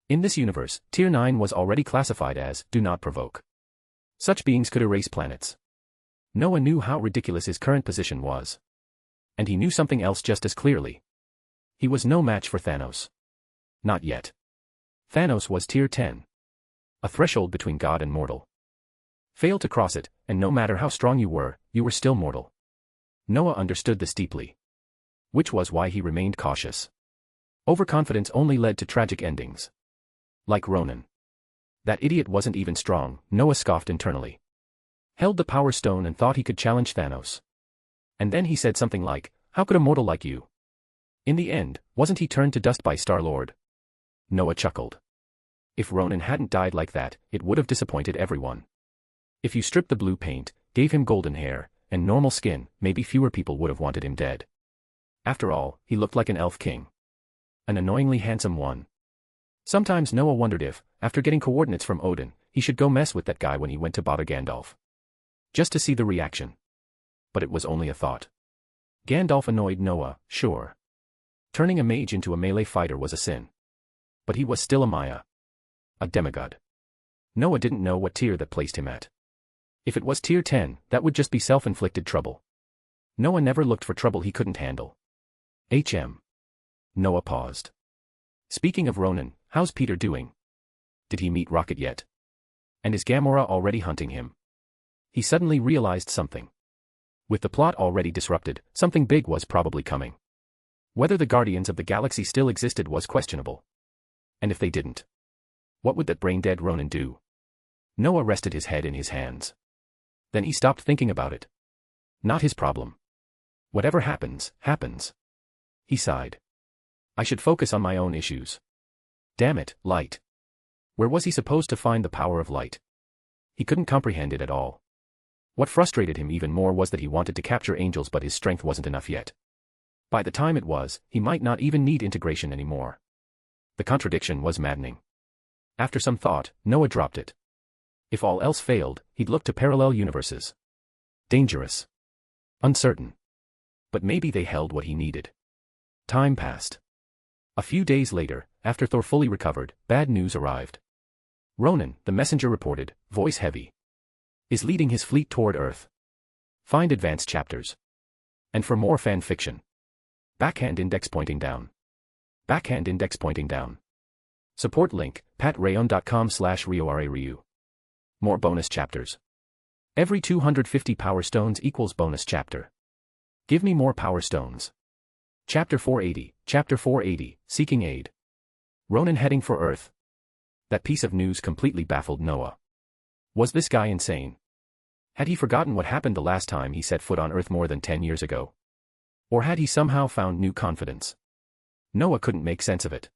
In this universe, Tier 9 was already classified as, do not provoke. Such beings could erase planets. Noah knew how ridiculous his current position was. And he knew something else just as clearly. He was no match for Thanos. Not yet. Thanos was Tier 10. A threshold between God and mortal. Fail to cross it, and no matter how strong you were still mortal. Noah understood this deeply. Which was why he remained cautious. Overconfidence only led to tragic endings. Like Ronan. That idiot wasn't even strong, Noah scoffed internally. Held the Power Stone and thought he could challenge Thanos. And then he said something like, how could a mortal like you? In the end, wasn't he turned to dust by Star-Lord? Noah chuckled. If Ronan hadn't died like that, it would have disappointed everyone. If you stripped the blue paint, gave him golden hair, and normal skin, maybe fewer people would have wanted him dead. After all, he looked like an elf king. An annoyingly handsome one. Sometimes Noah wondered if, after getting coordinates from Odin, he should go mess with that guy when he went to bother Gandalf. Just to see the reaction. But it was only a thought. Gandalf annoyed Noah, sure. Turning a mage into a melee fighter was a sin. But he was still a Maya. A demigod. Noah didn't know what tier that placed him at. If it was Tier 10, that would just be self-inflicted trouble. Noah never looked for trouble he couldn't handle. Noah paused. Speaking of Ronan, how's Peter doing? Did he meet Rocket yet? And is Gamora already hunting him? He suddenly realized something. With the plot already disrupted, something big was probably coming. Whether the Guardians of the Galaxy still existed was questionable. And if they didn't, what would that brain-dead Ronan do? Noah rested his head in his hands. Then he stopped thinking about it. Not his problem. Whatever happens, happens. He sighed. I should focus on my own issues. Damn it, light. Where was he supposed to find the power of light? He couldn't comprehend it at all. What frustrated him even more was that he wanted to capture angels, but his strength wasn't enough yet. By the time it was, he might not even need integration anymore. The contradiction was maddening. After some thought, Noah dropped it. If all else failed, he'd look to parallel universes. Dangerous. Uncertain. But maybe they held what he needed. Time passed. A few days later, after Thor fully recovered, bad news arrived. Ronan, the messenger reported, voice heavy, is leading his fleet toward Earth. Find advanced chapters. And for more fan fiction. Backhand index pointing down. Backhand index pointing down. Support link, patreon.com/RioRaRyu. More bonus chapters. Every 250 power stones equals bonus chapter. Give me more power stones. Chapter 480, Seeking Aid. Ronan heading for Earth. That piece of news completely baffled Noah. Was this guy insane? Had he forgotten what happened the last time he set foot on Earth more than 10 years ago? Or had he somehow found new confidence? Noah couldn't make sense of it.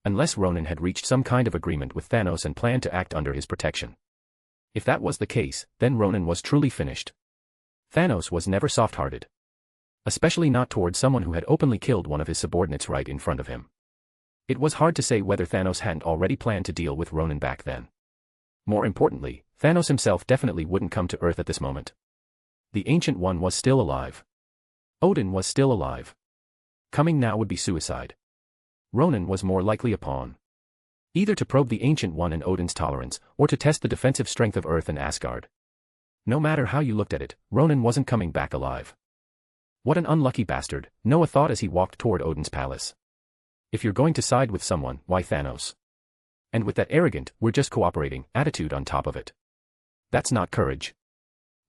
Unless Ronan had reached some kind of agreement with Thanos and planned to act under his protection. If that was the case, then Ronan was truly finished. Thanos was never soft-hearted. Especially not toward someone who had openly killed one of his subordinates right in front of him. It was hard to say whether Thanos hadn't already planned to deal with Ronan back then. More importantly, Thanos himself definitely wouldn't come to Earth at this moment. The Ancient One was still alive. Odin was still alive. Coming now would be suicide. Ronan was more likely a pawn. Either to probe the Ancient One and Odin's tolerance, or to test the defensive strength of Earth and Asgard. No matter how you looked at it, Ronan wasn't coming back alive. What an unlucky bastard, Noah thought as he walked toward Odin's palace. If you're going to side with someone, why Thanos? And with that arrogant, we're just cooperating, attitude on top of it. That's not courage.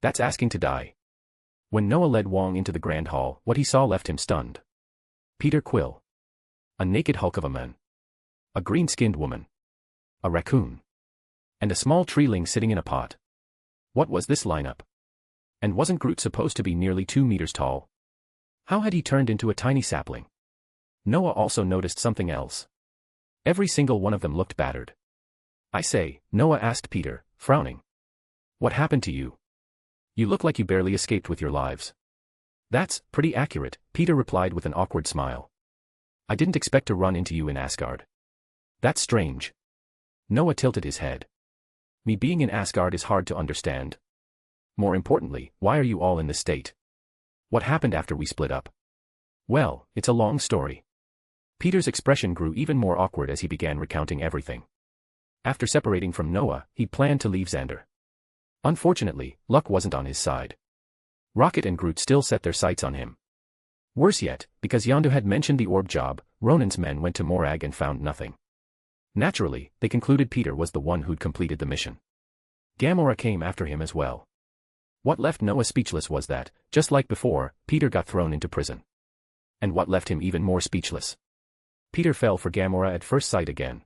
That's asking to die. When Noah led Wong into the Grand Hall, what he saw left him stunned. Peter Quill. A naked hulk of a man. A green-skinned woman. A raccoon. And a small treeling sitting in a pot. What was this lineup? And wasn't Groot supposed to be nearly 2 meters tall? How had he turned into a tiny sapling? Noah also noticed something else. Every single one of them looked battered. I say, Noah asked Peter, frowning. What happened to you? You look like you barely escaped with your lives. That's pretty accurate, Peter replied with an awkward smile. I didn't expect to run into you in Asgard. That's strange. Noah tilted his head. Me being in Asgard is hard to understand. More importantly, why are you all in this state? What happened after we split up? Well, it's a long story. Peter's expression grew even more awkward as he began recounting everything. After separating from Noah, he planned to leave Xander. Unfortunately, luck wasn't on his side. Rocket and Groot still set their sights on him. Worse yet, because Yondu had mentioned the orb job, Ronan's men went to Morag and found nothing. Naturally, they concluded Peter was the one who'd completed the mission. Gamora came after him as well. What left Noah speechless was that, just like before, Peter got thrown into prison. And what left him even more speechless? Peter fell for Gamora at first sight again.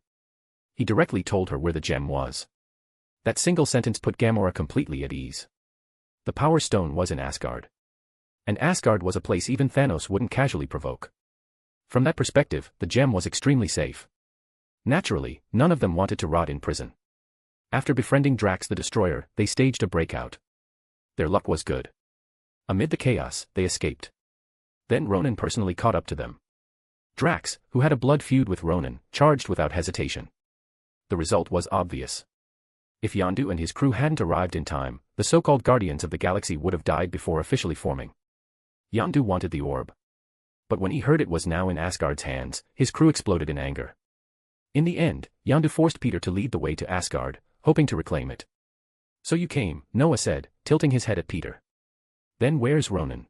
He directly told her where the gem was. That single sentence put Gamora completely at ease. The Power Stone was in Asgard. And Asgard was a place even Thanos wouldn't casually provoke. From that perspective, the gem was extremely safe. Naturally, none of them wanted to rot in prison. After befriending Drax the Destroyer, they staged a breakout. Their luck was good. Amid the chaos, they escaped. Then Ronan personally caught up to them. Drax, who had a blood feud with Ronan, charged without hesitation. The result was obvious. If Yondu and his crew hadn't arrived in time, the so-called Guardians of the Galaxy would have died before officially forming. Yondu wanted the orb. But when he heard it was now in Asgard's hands, his crew exploded in anger. In the end, Yondu forced Peter to lead the way to Asgard, hoping to reclaim it. So you came, Noah said, tilting his head at Peter. Then where's Ronan?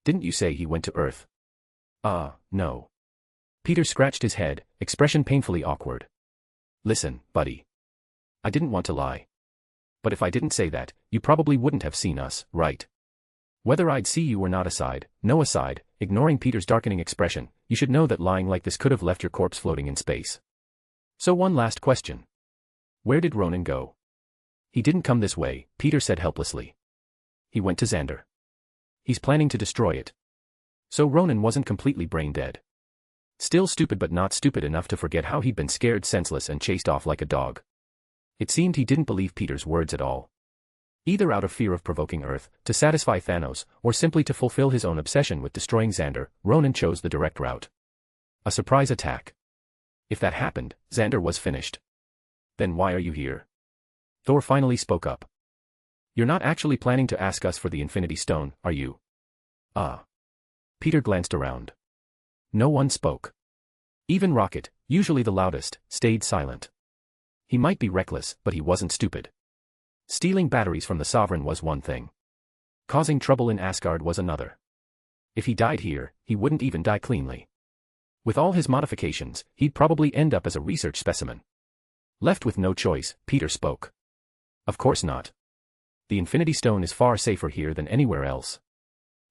Didn't you say he went to Earth? No. Peter scratched his head, expression painfully awkward. Listen, buddy. I didn't want to lie. But if I didn't say that, you probably wouldn't have seen us, right? Whether I'd see you or not aside, Noah sighed, ignoring Peter's darkening expression, you should know that lying like this could have left your corpse floating in space. So one last question. Where did Ronan go? He didn't come this way, Peter said helplessly. He went to Xander. He's planning to destroy it. So Ronan wasn't completely brain dead. Still stupid but not stupid enough to forget how he'd been scared senseless and chased off like a dog. It seemed he didn't believe Peter's words at all. Either out of fear of provoking Earth, to satisfy Thanos, or simply to fulfill his own obsession with destroying Xander, Ronan chose the direct route. A surprise attack. If that happened, Xander was finished. Then why are you here? Thor finally spoke up. You're not actually planning to ask us for the Infinity Stone, are you? Peter glanced around. No one spoke. Even Rocket, usually the loudest, stayed silent. He might be reckless, but he wasn't stupid. Stealing batteries from the Sovereign was one thing. Causing trouble in Asgard was another. If he died here, he wouldn't even die cleanly. With all his modifications, he'd probably end up as a research specimen. Left with no choice, Peter spoke. Of course not. The Infinity Stone is far safer here than anywhere else.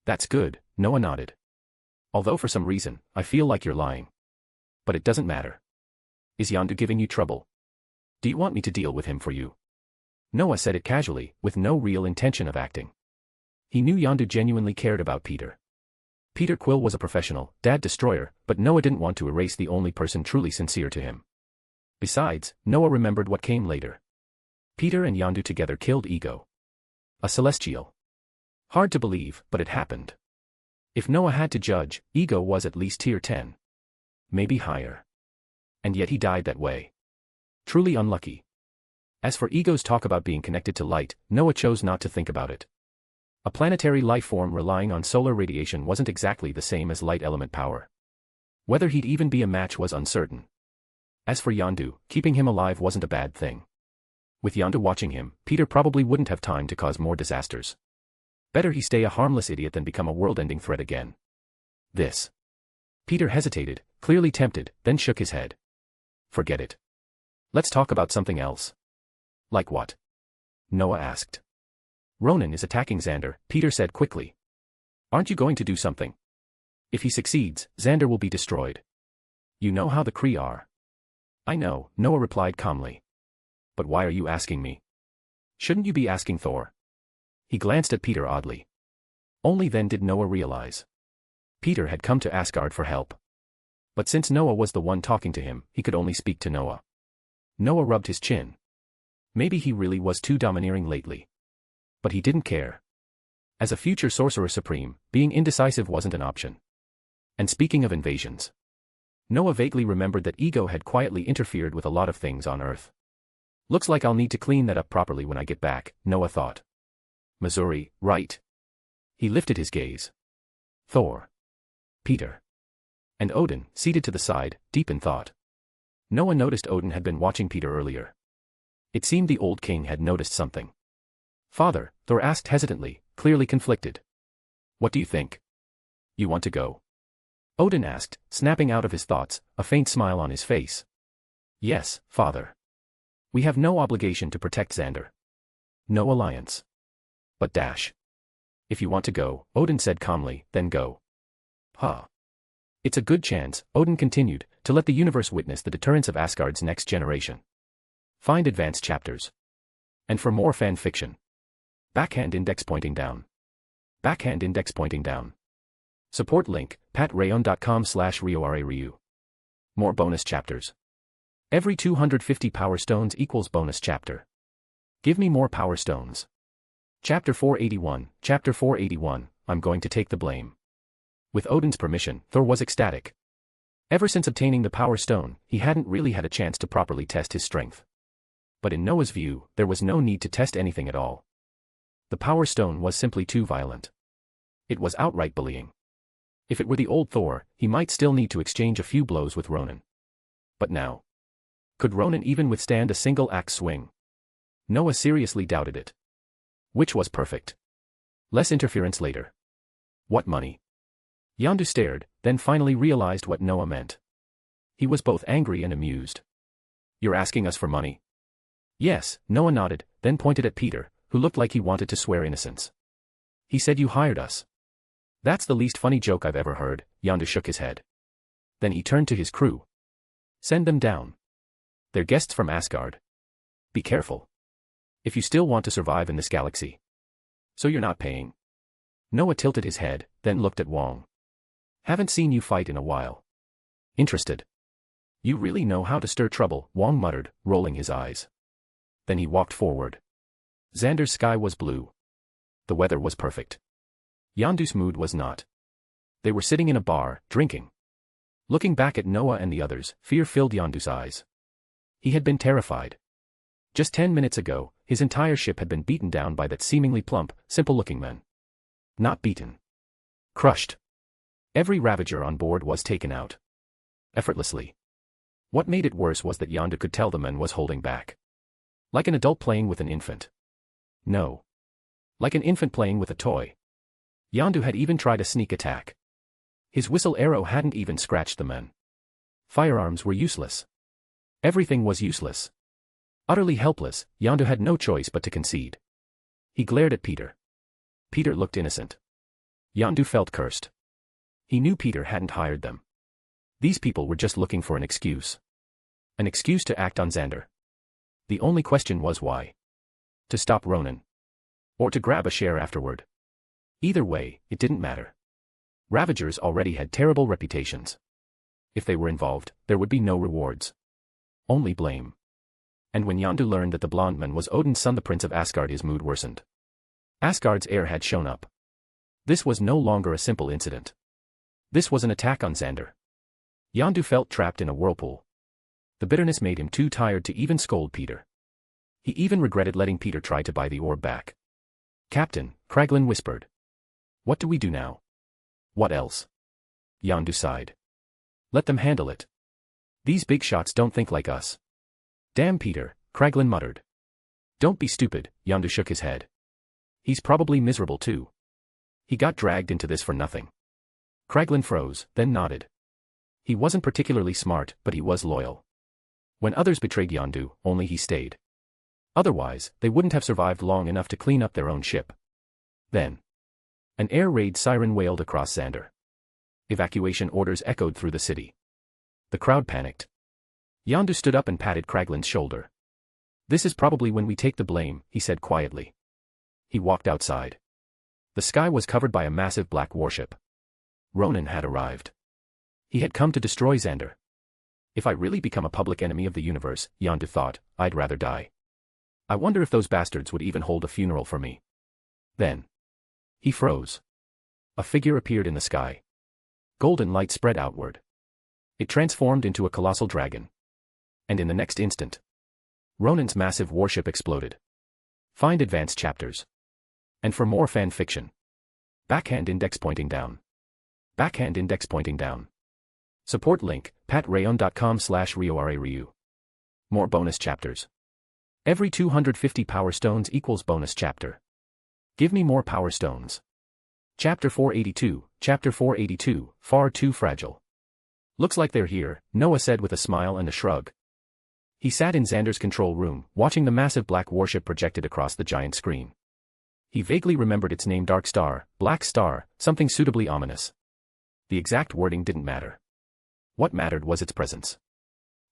That's good, Noah nodded. Although for some reason, I feel like you're lying. But it doesn't matter. Is Yondu giving you trouble? Do you want me to deal with him for you? Noah said it casually, with no real intention of acting. He knew Yondu genuinely cared about Peter. Peter Quill was a professional, dad-destroyer, but Noah didn't want to erase the only person truly sincere to him. Besides, Noah remembered what came later. Peter and Yondu together killed Ego. A Celestial. Hard to believe, but it happened. If Noah had to judge, Ego was at least tier 10. Maybe higher. And yet he died that way. Truly unlucky. As for Ego's talk about being connected to light, Noah chose not to think about it. A planetary life form relying on solar radiation wasn't exactly the same as light element power. Whether he'd even be a match was uncertain. As for Yondu, keeping him alive wasn't a bad thing. With Yondu watching him, Peter probably wouldn't have time to cause more disasters. Better he stay a harmless idiot than become a world-ending threat again. This. Peter hesitated, clearly tempted, then shook his head. Forget it. Let's talk about something else. Like what? Noah asked. Ronan is attacking Xander, Peter said quickly. Aren't you going to do something? If he succeeds, Xander will be destroyed. You know how the Kree are. I know, Noah replied calmly. But why are you asking me? Shouldn't you be asking Thor? He glanced at Peter oddly. Only then did Noah realize. Peter had come to Asgard for help. But since Noah was the one talking to him, he could only speak to Noah. Noah rubbed his chin. Maybe he really was too domineering lately. But he didn't care. As a future Sorcerer Supreme, being indecisive wasn't an option. And speaking of invasions. Noah vaguely remembered that Ego had quietly interfered with a lot of things on Earth. Looks like I'll need to clean that up properly when I get back, Noah thought. Missouri, right? He lifted his gaze. Thor. Peter. And Odin, seated to the side, deep in thought. Noah noticed Odin had been watching Peter earlier. It seemed the old king had noticed something. Father, Thor asked hesitantly, clearly conflicted. What do you think? You want to go? Odin asked, snapping out of his thoughts, a faint smile on his face. Yes, father. We have no obligation to protect Xander. No alliance. But dash. If you want to go, Odin said calmly, then go. It's a good chance, Odin continued, to let the universe witness the deterrence of Asgard's next generation. Find advanced chapters. And for more fan fiction. Backhand index pointing down. Backhand index pointing down. Support link, patreon.com/RioRaRyu. More bonus chapters. Every 250 power stones equals bonus chapter. Give me more power stones. Chapter 481, I'm going to take the blame. With Odin's permission, Thor was ecstatic. Ever since obtaining the Power Stone, he hadn't really had a chance to properly test his strength. But in Noah's view, there was no need to test anything at all. The Power Stone was simply too violent. It was outright bullying. If it were the old Thor, he might still need to exchange a few blows with Ronan. But now. Could Ronan even withstand a single axe swing? Noah seriously doubted it. Which was perfect. Less interference later. What money? Yondu stared, then finally realized what Noah meant. He was both angry and amused. You're asking us for money? Yes, Noah nodded, then pointed at Peter, who looked like he wanted to swear innocence. He said you hired us. That's the least funny joke I've ever heard, Yondu shook his head. Then he turned to his crew. Send them down. They're guests from Asgard. Be careful. If you still want to survive in this galaxy. So you're not paying? Noah tilted his head, then looked at Wong. Haven't seen you fight in a while. Interested? You really know how to stir trouble, Wong muttered, rolling his eyes. Then he walked forward. Xander's sky was blue. The weather was perfect. Yondu's mood was not. They were sitting in a bar, drinking. Looking back at Noah and the others, fear filled Yondu's eyes. He had been terrified. Just 10 minutes ago, his entire ship had been beaten down by that seemingly plump, simple-looking man. Not beaten. Crushed. Every Ravager on board was taken out. Effortlessly. What made it worse was that Yondu could tell the man was holding back. Like an adult playing with an infant. No. Like an infant playing with a toy. Yondu had even tried a sneak attack. His whistle arrow hadn't even scratched the man. Firearms were useless. Everything was useless. Utterly helpless, Yondu had no choice but to concede. He glared at Peter. Peter looked innocent. Yondu felt cursed. He knew Peter hadn't hired them. These people were just looking for an excuse. An excuse to act on Xander. The only question was why. To stop Ronan. Or to grab a share afterward. Either way, it didn't matter. Ravagers already had terrible reputations. If they were involved, there would be no rewards. Only blame. And when Yondu learned that the blonde man was Odin's son, the Prince of Asgard, his mood worsened. Asgard's heir had shown up. This was no longer a simple incident. This was an attack on Xander. Yondu felt trapped in a whirlpool. The bitterness made him too tired to even scold Peter. He even regretted letting Peter try to buy the orb back. Captain, Kraglin whispered. What do we do now? What else? Yondu sighed. Let them handle it. These big shots don't think like us. Damn Peter, Kraglin muttered. Don't be stupid, Yondu shook his head. He's probably miserable too. He got dragged into this for nothing. Kraglin froze, then nodded. He wasn't particularly smart, but he was loyal. When others betrayed Yondu, only he stayed. Otherwise, they wouldn't have survived long enough to clean up their own ship. Then. An air raid siren wailed across Xander. Evacuation orders echoed through the city. The crowd panicked. Yondu stood up and patted Kraglin's shoulder. This is probably when we take the blame, he said quietly. He walked outside. The sky was covered by a massive black warship. Ronan had arrived. He had come to destroy Xander. If I really become a public enemy of the universe, Yondu thought, I'd rather die. I wonder if those bastards would even hold a funeral for me. Then. He froze. A figure appeared in the sky. Golden light spread outward. It transformed into a colossal dragon. And in the next instant, Ronan's massive warship exploded. Find advanced chapters. And for more fan fiction. Backhand index pointing down. Backhand index pointing down. Support link, patreon.com/RioRaRyu. More bonus chapters. Every 250 power stones equals bonus chapter. Give me more power stones. Chapter 482, far too fragile. Looks like they're here, Noah said with a smile and a shrug. He sat in Xander's control room, watching the massive black warship projected across the giant screen. He vaguely remembered its name, Dark Star, Black Star, something suitably ominous. The exact wording didn't matter. What mattered was its presence.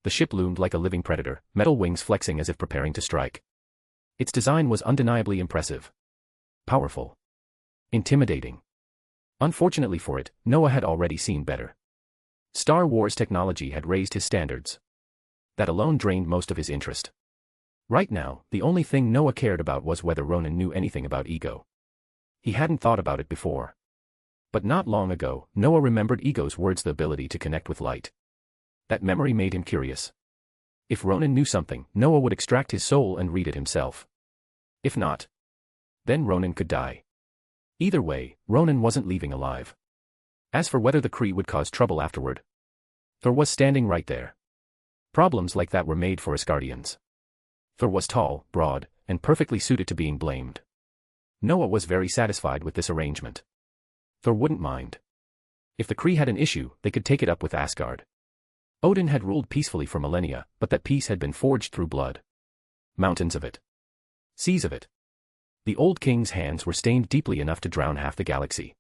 The ship loomed like a living predator, metal wings flexing as if preparing to strike. Its design was undeniably impressive. Powerful. Intimidating. Unfortunately for it, Noah had already seen better. Star Wars technology had raised his standards. That alone drained most of his interest. Right now, the only thing Noah cared about was whether Ronan knew anything about Ego. He hadn't thought about it before. But not long ago, Noah remembered Ego's words, the ability to connect with light. That memory made him curious. If Ronan knew something, Noah would extract his soul and read it himself. If not, then Ronan could die. Either way, Ronan wasn't leaving alive. As for whether the Kree would cause trouble afterward, Thor was standing right there. Problems like that were made for Asgardians. Thor was tall, broad, and perfectly suited to being blamed. Noah was very satisfied with this arrangement. Thor wouldn't mind. If the Kree had an issue, they could take it up with Asgard. Odin had ruled peacefully for millennia, but that peace had been forged through blood. Mountains of it. Seas of it. The old king's hands were stained deeply enough to drown half the galaxy.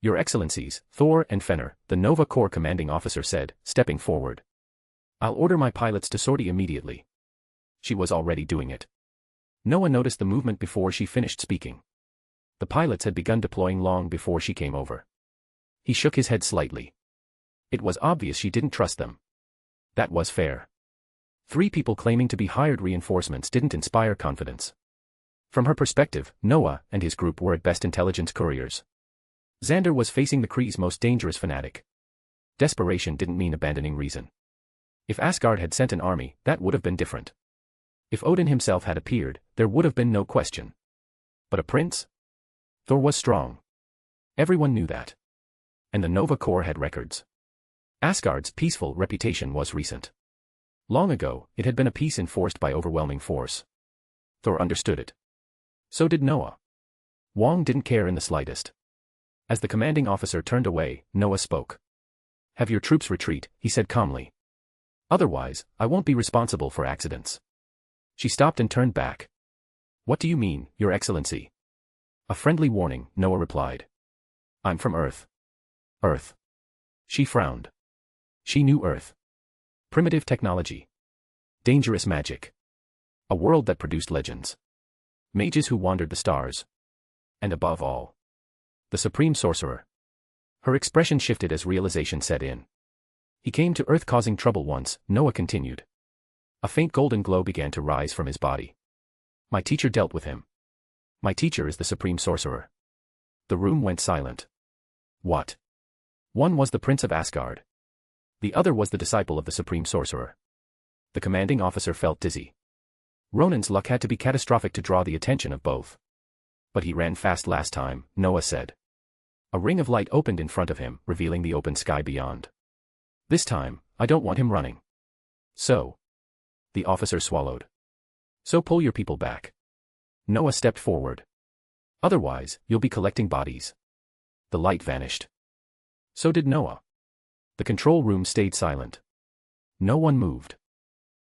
Your Excellencies, Thor and Fenner, the Nova Corps commanding officer said, stepping forward. I'll order my pilots to sortie immediately. She was already doing it. Noah noticed the movement before she finished speaking. The pilots had begun deploying long before she came over. He shook his head slightly. It was obvious she didn't trust them. That was fair. 3 people claiming to be hired reinforcements didn't inspire confidence. From her perspective, Noah and his group were at best intelligence couriers. Xander was facing the Kree's most dangerous fanatic. Desperation didn't mean abandoning reason. If Asgard had sent an army, that would have been different. If Odin himself had appeared, there would have been no question. But a prince? Thor was strong. Everyone knew that. And the Nova Corps had records. Asgard's peaceful reputation was recent. Long ago, it had been a peace enforced by overwhelming force. Thor understood it. So did Noah. Wong didn't care in the slightest. As the commanding officer turned away, Noah spoke. Have your troops retreat, he said calmly. Otherwise, I won't be responsible for accidents. She stopped and turned back. What do you mean, Your Excellency? A friendly warning, Noah replied. I'm from Earth. Earth. She frowned. She knew Earth. Primitive technology. Dangerous magic. A world that produced legends. Mages who wandered the stars. And above all, the supreme sorcerer. Her expression shifted as realization set in. He came to Earth causing trouble once, Noah continued. A faint golden glow began to rise from his body. My teacher dealt with him. My teacher is the supreme sorcerer. The room went silent. What? One was the Prince of Asgard. The other was the disciple of the supreme sorcerer. The commanding officer felt dizzy. Ronan's luck had to be catastrophic to draw the attention of both. But he ran fast last time, Noah said. A ring of light opened in front of him, revealing the open sky beyond. This time, I don't want him running. So. The officer swallowed. So pull your people back. Noah stepped forward. Otherwise, you'll be collecting bodies. The light vanished. So did Noah. The control room stayed silent. No one moved.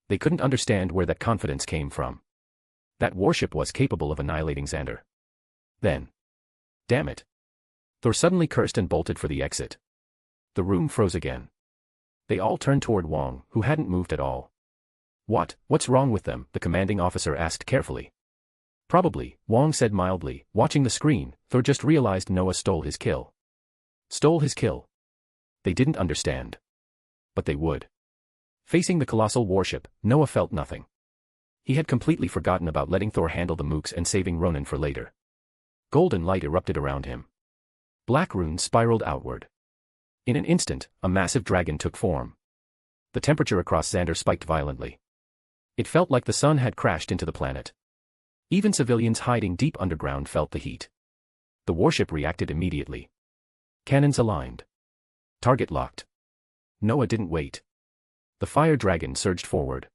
They couldn't understand where that confidence came from. That warship was capable of annihilating Xander. Then. Damn it. Thor suddenly cursed and bolted for the exit. The room froze again. They all turned toward Wong, who hadn't moved at all. What's wrong with them? The commanding officer asked carefully. Probably, Wong said mildly, watching the screen. Thor just realized Noah stole his kill. Stole his kill. They didn't understand. But they would. Facing the colossal warship, Noah felt nothing. He had completely forgotten about letting Thor handle the mooks and saving Ronan for later. Golden light erupted around him. Black runes spiraled outward. In an instant, a massive dragon took form. The temperature across Xander spiked violently. It felt like the sun had crashed into the planet. Even civilians hiding deep underground felt the heat. The warship reacted immediately. Cannons aligned. Target locked. Noah didn't wait. The fire dragon surged forward.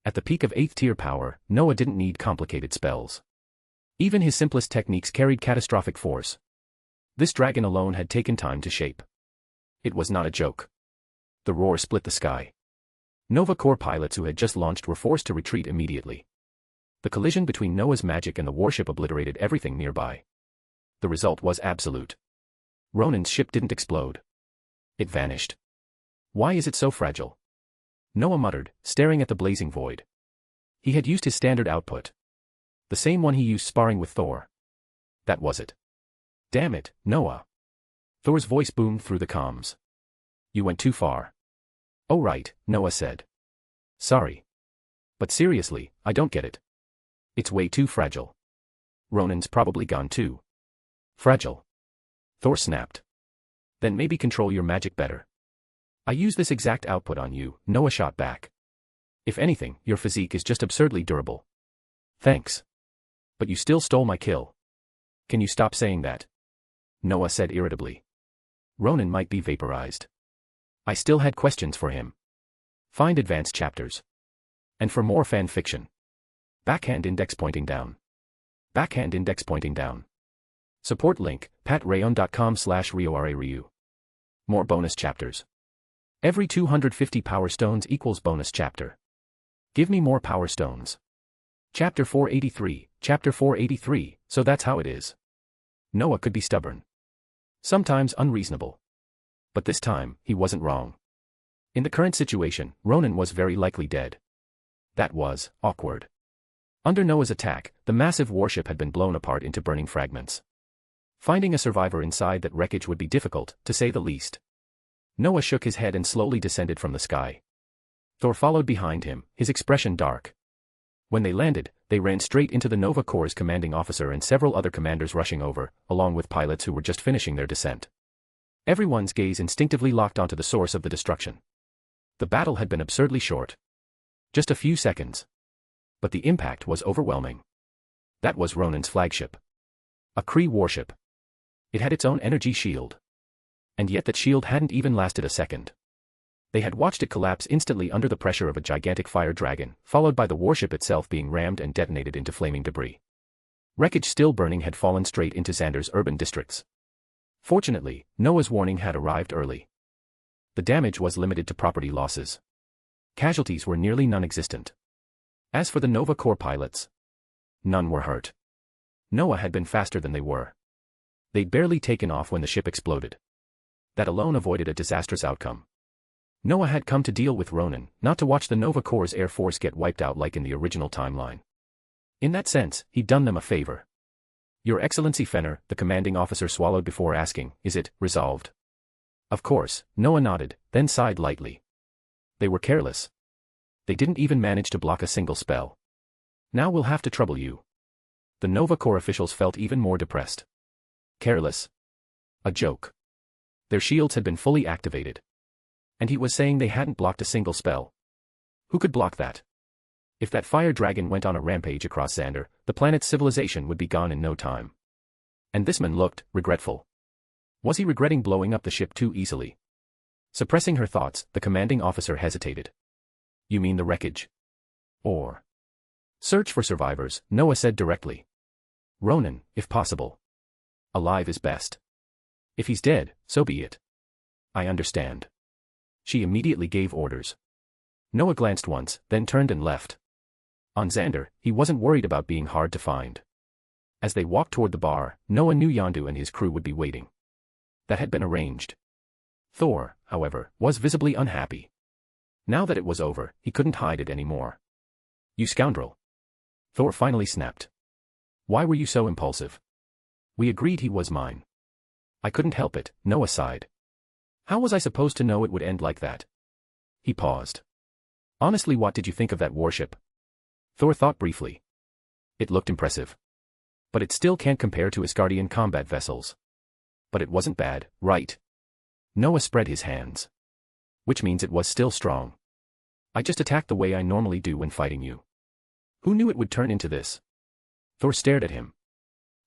At the peak of 8th tier power, Noah didn't need complicated spells. Even his simplest techniques carried catastrophic force. This dragon alone had taken time to shape. It was not a joke. The roar split the sky. Nova Corps pilots who had just launched were forced to retreat immediately. The collision between Noah's magic and the warship obliterated everything nearby. The result was absolute. Ronan's ship didn't explode. It vanished. Why is it so fragile? Noah muttered, staring at the blazing void. He had used his standard output. The same one he used sparring with Thor. That was it. Damn it, Noah. Thor's voice boomed through the comms. You went too far. Oh right, Noah said. Sorry. But seriously, I don't get it. It's way too fragile. Ronan's probably gone too. Fragile. Thor snapped. Then maybe control your magic better. I use this exact output on you, Noah shot back. If anything, your physique is just absurdly durable. Thanks. But you still stole my kill. Can you stop saying that? Noah said irritably. Ronan might be vaporized. I still had questions for him. Find advanced chapters. And for more fan fiction. Backhand index pointing down. Backhand index pointing down. Support link, patrayon.com/RioRaRyu. More bonus chapters. Every 250 power stones equals bonus chapter. Give me more power stones. Chapter 483, so that's how it is. Noah could be stubborn. Sometimes unreasonable. But this time, he wasn't wrong. In the current situation, Ronan was very likely dead. That was awkward. Under Noah's attack, the massive warship had been blown apart into burning fragments. Finding a survivor inside that wreckage would be difficult, to say the least. Noah shook his head and slowly descended from the sky. Thor followed behind him, his expression dark. When they landed, they ran straight into the Nova Corps' commanding officer and several other commanders rushing over, along with pilots who were just finishing their descent. Everyone's gaze instinctively locked onto the source of the destruction. The battle had been absurdly short. Just a few seconds. But the impact was overwhelming. That was Ronan's flagship. A Kree warship. It had its own energy shield. And yet that shield hadn't even lasted a second. They had watched it collapse instantly under the pressure of a gigantic fire dragon, followed by the warship itself being rammed and detonated into flaming debris. Wreckage still burning had fallen straight into Xander's urban districts. Fortunately, Noah's warning had arrived early. The damage was limited to property losses. Casualties were nearly non-existent. As for the Nova Corps pilots, none were hurt. Noah had been faster than they were. They'd barely taken off when the ship exploded. That alone avoided a disastrous outcome. Noah had come to deal with Ronan, not to watch the Nova Corps' Air Force get wiped out like in the original timeline. In that sense, he'd done them a favor. Your Excellency Fenner, the commanding officer swallowed before asking, is it resolved? Of course, Noah nodded, then sighed lightly. They were careless. They didn't even manage to block a single spell. Now we'll have to trouble you. The Nova Corps officials felt even more depressed. Careless? A joke. Their shields had been fully activated. And he was saying they hadn't blocked a single spell. Who could block that? If that fire dragon went on a rampage across Xander, the planet's civilization would be gone in no time. And this man looked regretful. Was he regretting blowing up the ship too easily? Suppressing her thoughts, the commanding officer hesitated. You mean the wreckage? Or search for survivors, Noah said directly. Ronan, if possible. Alive is best. If he's dead, so be it. I understand. She immediately gave orders. Noah glanced once, then turned and left. On Xander, he wasn't worried about being hard to find. As they walked toward the bar, Noah knew Yondu and his crew would be waiting. That had been arranged. Thor, however, was visibly unhappy. Now that it was over, he couldn't hide it anymore. You scoundrel. Thor finally snapped. Why were you so impulsive? We agreed he was mine. I couldn't help it, Noah sighed. How was I supposed to know it would end like that? He paused. Honestly, what did you think of that warship? Thor thought briefly. It looked impressive. But it still can't compare to Asgardian combat vessels. But it wasn't bad, right? Noah spread his hands. Which means it was still strong. I just attacked the way I normally do when fighting you. Who knew it would turn into this? Thor stared at him.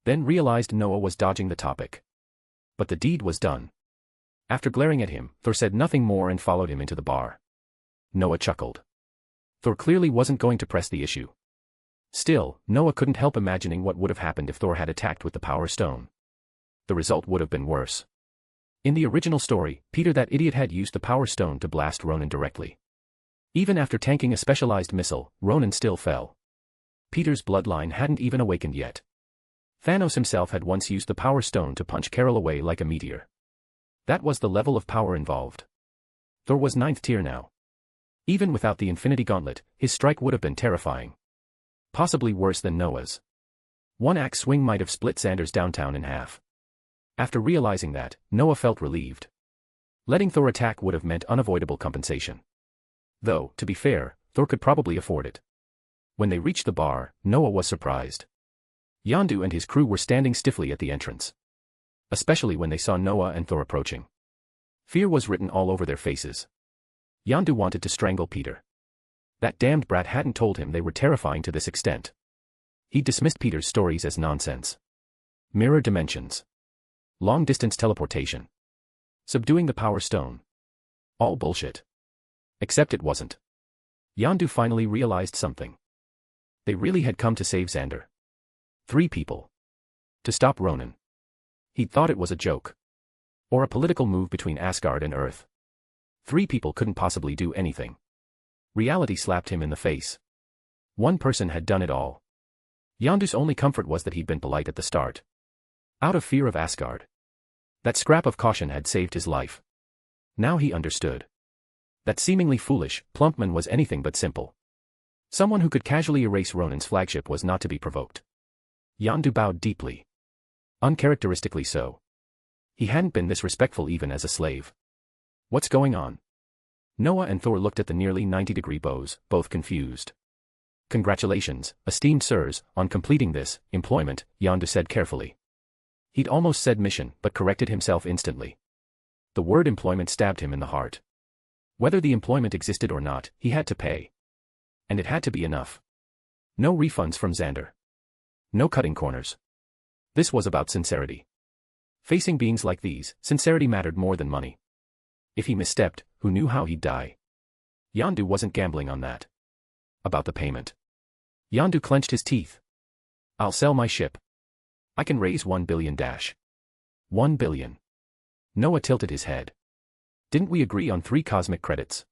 Then realized Noah was dodging the topic. But the deed was done. After glaring at him, Thor said nothing more and followed him into the bar. Noah chuckled. Thor clearly wasn't going to press the issue. Still, Noah couldn't help imagining what would have happened if Thor had attacked with the Power Stone. The result would have been worse. In the original story, Peter that idiot had used the Power Stone to blast Ronan directly. Even after tanking a specialized missile, Ronan still fell. Peter's bloodline hadn't even awakened yet. Thanos himself had once used the Power Stone to punch Carol away like a meteor. That was the level of power involved. Thor was 9th tier now. Even without the Infinity Gauntlet, his strike would have been terrifying. Possibly worse than Noah's. One axe swing might have split Xander's downtown in half. After realizing that, Noah felt relieved. Letting Thor attack would have meant unavoidable compensation. Though, to be fair, Thor could probably afford it. When they reached the bar, Noah was surprised. Yondu and his crew were standing stiffly at the entrance. Especially when they saw Noah and Thor approaching. Fear was written all over their faces. Yondu wanted to strangle Peter. That damned brat hadn't told him they were terrifying to this extent. He dismissed Peter's stories as nonsense. Mirror dimensions. Long-distance teleportation. Subduing the Power Stone. All bullshit. Except it wasn't. Yondu finally realized something. They really had come to save Xander. 3 people. To stop Ronan. He'd thought it was a joke. Or a political move between Asgard and Earth. 3 people couldn't possibly do anything. Reality slapped him in the face. One person had done it all. Yondu's only comfort was that he'd been polite at the start. Out of fear of Asgard. That scrap of caution had saved his life. Now he understood. That seemingly foolish, plump man was anything but simple. Someone who could casually erase Ronan's flagship was not to be provoked. Yondu bowed deeply. Uncharacteristically so. He hadn't been this respectful even as a slave. What's going on? Noah and Thor looked at the nearly 90-degree bows, both confused. Congratulations, esteemed sirs, on completing this employment, Yondu said carefully. He'd almost said mission, but corrected himself instantly. The word employment stabbed him in the heart. Whether the employment existed or not, he had to pay. And it had to be enough. No refunds from Xander. No cutting corners. This was about sincerity. Facing beings like these, sincerity mattered more than money. If he misstepped, who knew how he'd die? Yondu wasn't gambling on that. About the payment. Yondu clenched his teeth. I'll sell my ship. I can raise 1 billion dash. 1 billion. Noah tilted his head. Didn't we agree on 3 cosmic credits?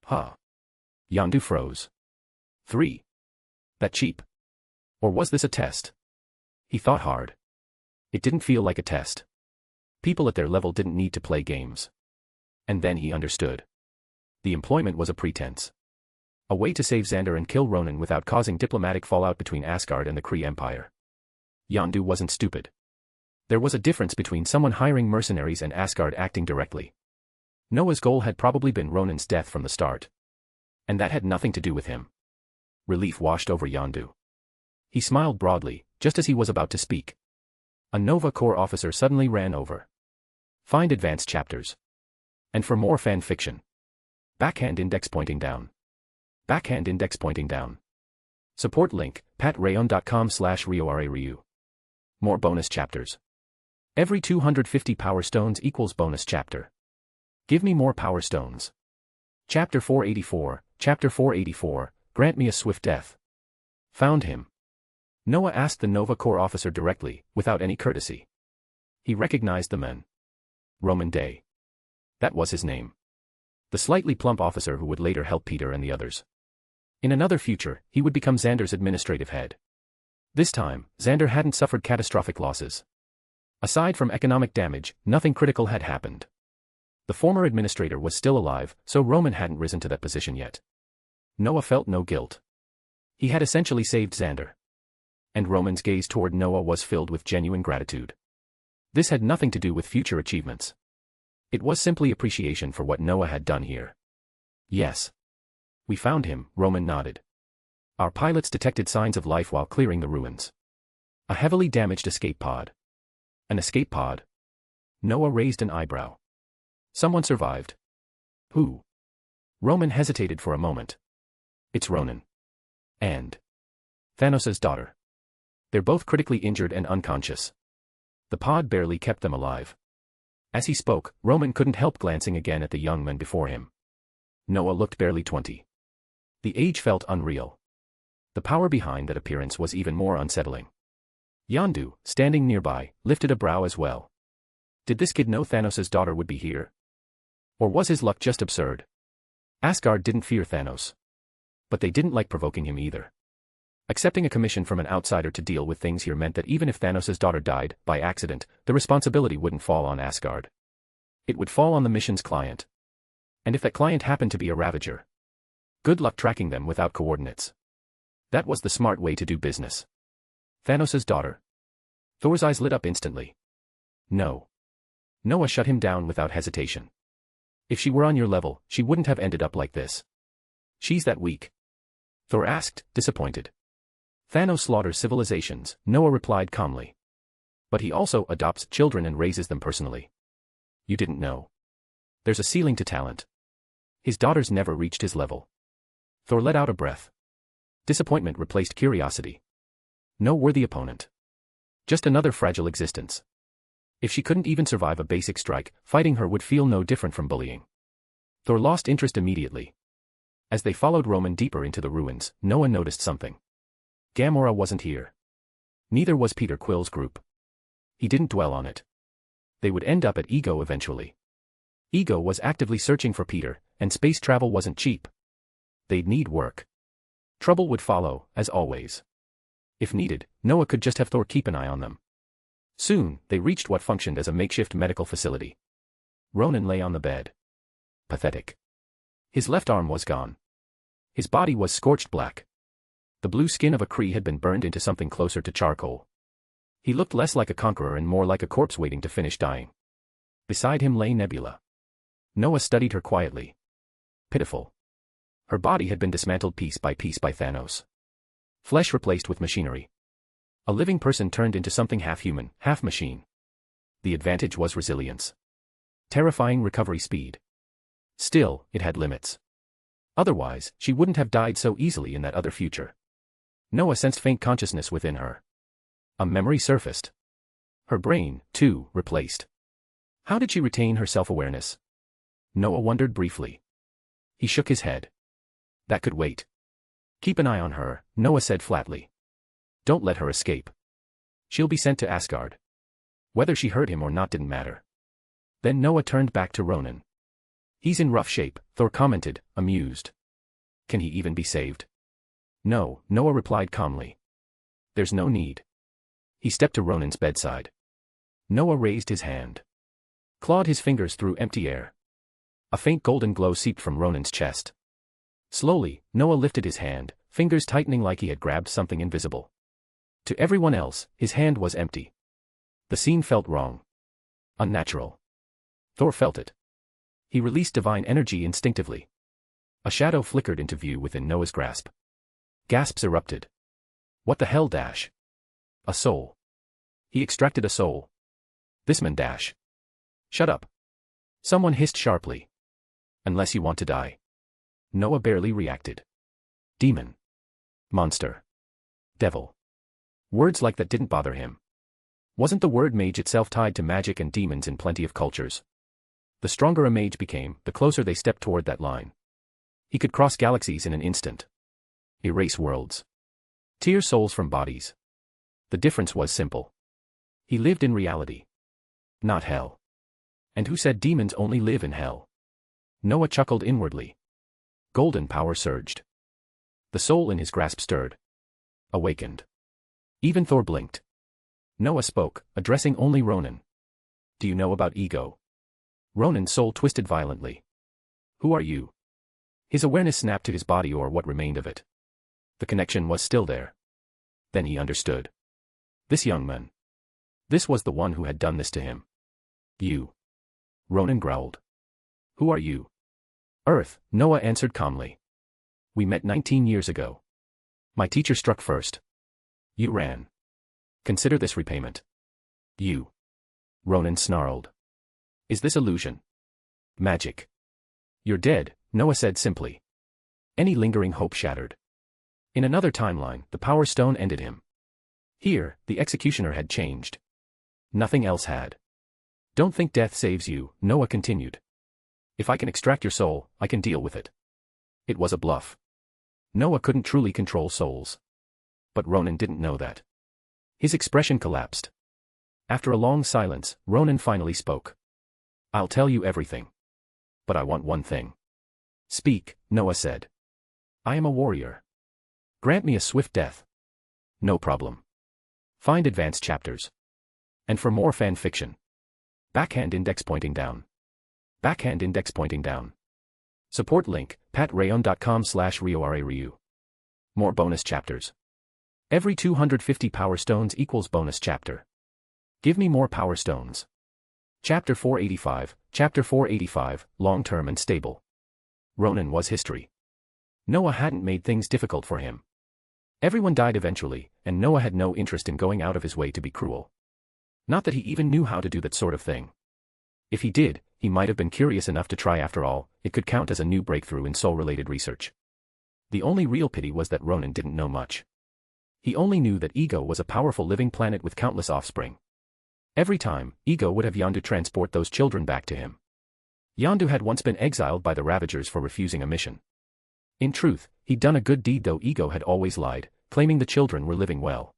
Huh. Yondu froze. 3. That cheap? Or was this a test? He thought hard. It didn't feel like a test. People at their level didn't need to play games. And then he understood. The employment was a pretense. A way to save Xander and kill Ronan without causing diplomatic fallout between Asgard and the Kree Empire. Yondu wasn't stupid. There was a difference between someone hiring mercenaries and Asgard acting directly. Noah's goal had probably been Ronan's death from the start. And that had nothing to do with him. Relief washed over Yondu. He smiled broadly, just as he was about to speak. A Nova Corps officer suddenly ran over. Find advanced chapters. And for more fan fiction. Backhand index pointing down. Backhand index pointing down. Support link, patreon.com/RioRaRyu. More bonus chapters. Every 250 power stones equals bonus chapter. Give me more power stones. Chapter 484, grant me a swift death. Found him. Noah asked the Nova Corps officer directly, without any courtesy. He recognized the man. Roman Day. That was his name. The slightly plump officer who would later help Peter and the others. In another future, he would become Xander's administrative head. This time, Xander hadn't suffered catastrophic losses. Aside from economic damage, nothing critical had happened. The former administrator was still alive, so Roman hadn't risen to that position yet. Noah felt no guilt. He had essentially saved Xander. And Roman's gaze toward Noah was filled with genuine gratitude. This had nothing to do with future achievements. It was simply appreciation for what Noah had done here. Yes. We found him, Roman nodded. Our pilots detected signs of life while clearing the ruins. A heavily damaged escape pod. An escape pod? Noah raised an eyebrow. Someone survived. Who? Roman hesitated for a moment. It's Ronan. And Thanos' daughter. They're both critically injured and unconscious. The pod barely kept them alive. As he spoke, Roman couldn't help glancing again at the young man before him. Noah looked barely 20. The age felt unreal. The power behind that appearance was even more unsettling. Yondu, standing nearby, lifted a brow as well. Did this kid know Thanos' daughter would be here? Or was his luck just absurd? Asgard didn't fear Thanos. But they didn't like provoking him either. Accepting a commission from an outsider to deal with things here meant that even if Thanos' daughter died, by accident, the responsibility wouldn't fall on Asgard. It would fall on the mission's client. And if that client happened to be a Ravager, good luck tracking them without coordinates. That was the smart way to do business. Thanos' daughter. Thor's eyes lit up instantly. No. Noah shut him down without hesitation. If she were on your level, she wouldn't have ended up like this. She's that weak? Thor asked, disappointed. Thanos slaughters civilizations, Noah replied calmly. But he also adopts children and raises them personally. You didn't know. There's a ceiling to talent. His daughters never reached his level. Thor let out a breath. Disappointment replaced curiosity. No worthy opponent. Just another fragile existence. If she couldn't even survive a basic strike, fighting her would feel no different from bullying. Thor lost interest immediately. As they followed Roman deeper into the ruins, Noah noticed something. Gamora wasn't here. Neither was Peter Quill's group. He didn't dwell on it. They would end up at Ego eventually. Ego was actively searching for Peter, and space travel wasn't cheap. They'd need work. Trouble would follow, as always. If needed, Noah could just have Thor keep an eye on them. Soon, they reached what functioned as a makeshift medical facility. Ronan lay on the bed. Pathetic. His left arm was gone. His body was scorched black. The blue skin of a Kree had been burned into something closer to charcoal. He looked less like a conqueror and more like a corpse waiting to finish dying. Beside him lay Nebula. Noah studied her quietly. Pitiful. Her body had been dismantled piece by Thanos. Flesh replaced with machinery. A living person turned into something half human, half machine. The advantage was resilience. Terrifying recovery speed. Still, it had limits. Otherwise, she wouldn't have died so easily in that other future. Noah sensed faint consciousness within her. A memory surfaced. Her brain, too, replaced. How did she retain her self-awareness? Noah wondered briefly. He shook his head. That could wait. Keep an eye on her, Noah said flatly. Don't let her escape. She'll be sent to Asgard. Whether she heard him or not didn't matter. Then Noah turned back to Ronan. He's in rough shape, Thor commented, amused. Can he even be saved? No, Noah replied calmly. There's no need. He stepped to Ronan's bedside. Noah raised his hand. Clawed his fingers through empty air. A faint golden glow seeped from Ronan's chest. Slowly, Noah lifted his hand, fingers tightening like he had grabbed something invisible. To everyone else, his hand was empty. The scene felt wrong. Unnatural. Thor felt it. He released divine energy instinctively. A shadow flickered into view within Noah's grasp. Gasps erupted. What the hell dash? A soul. He extracted a soul. This man dash. Shut up. Someone hissed sharply. Unless you want to die. Noah barely reacted. Demon. Monster. Devil. Words like that didn't bother him. Wasn't the word mage itself tied to magic and demons in plenty of cultures? The stronger a mage became, the closer they stepped toward that line. He could cross galaxies in an instant. Erase worlds. Tear souls from bodies. The difference was simple. He lived in reality. Not hell. And who said demons only live in hell? Noah chuckled inwardly. Golden power surged. The soul in his grasp stirred. Awakened. Even Thor blinked. Noah spoke, addressing only Ronan. Do you know about ego? Ronan's soul twisted violently. Who are you? His awareness snapped to his body or what remained of it. The connection was still there. Then he understood. This young man. This was the one who had done this to him. You. Ronan growled. Who are you? Earth, Noah answered calmly. We met 19 years ago. My teacher struck first. You ran. Consider this repayment. You. Ronan snarled. Is this illusion? Magic. You're dead, Noah said simply. Any lingering hope shattered. In another timeline, the Power Stone ended him. Here, the executioner had changed. Nothing else had. Don't think death saves you, Noah continued. If I can extract your soul, I can deal with it. It was a bluff. Noah couldn't truly control souls. But Ronan didn't know that. His expression collapsed. After a long silence, Ronan finally spoke. I'll tell you everything. But I want one thing. Speak, Noah said. I am a warrior. Grant me a swift death. No problem. Find advanced chapters. And for more fan fiction. Backhand index pointing down. Backhand index pointing down. Support link, patreon.com/RioRaRyu. More bonus chapters. Every 250 power stones equals bonus chapter. Give me more power stones. Chapter 485, long-term and stable. Ronan was history. Noah hadn't made things difficult for him. Everyone died eventually, and Noah had no interest in going out of his way to be cruel. Not that he even knew how to do that sort of thing. If he did, he might have been curious enough to try after all. It could count as a new breakthrough in soul-related research. The only real pity was that Ronan didn't know much. He only knew that Ego was a powerful living planet with countless offspring. Every time, Ego would have Yondu transport those children back to him. Yondu had once been exiled by the Ravagers for refusing a mission. In truth, he'd done a good deed though Ego had always lied, claiming the children were living well.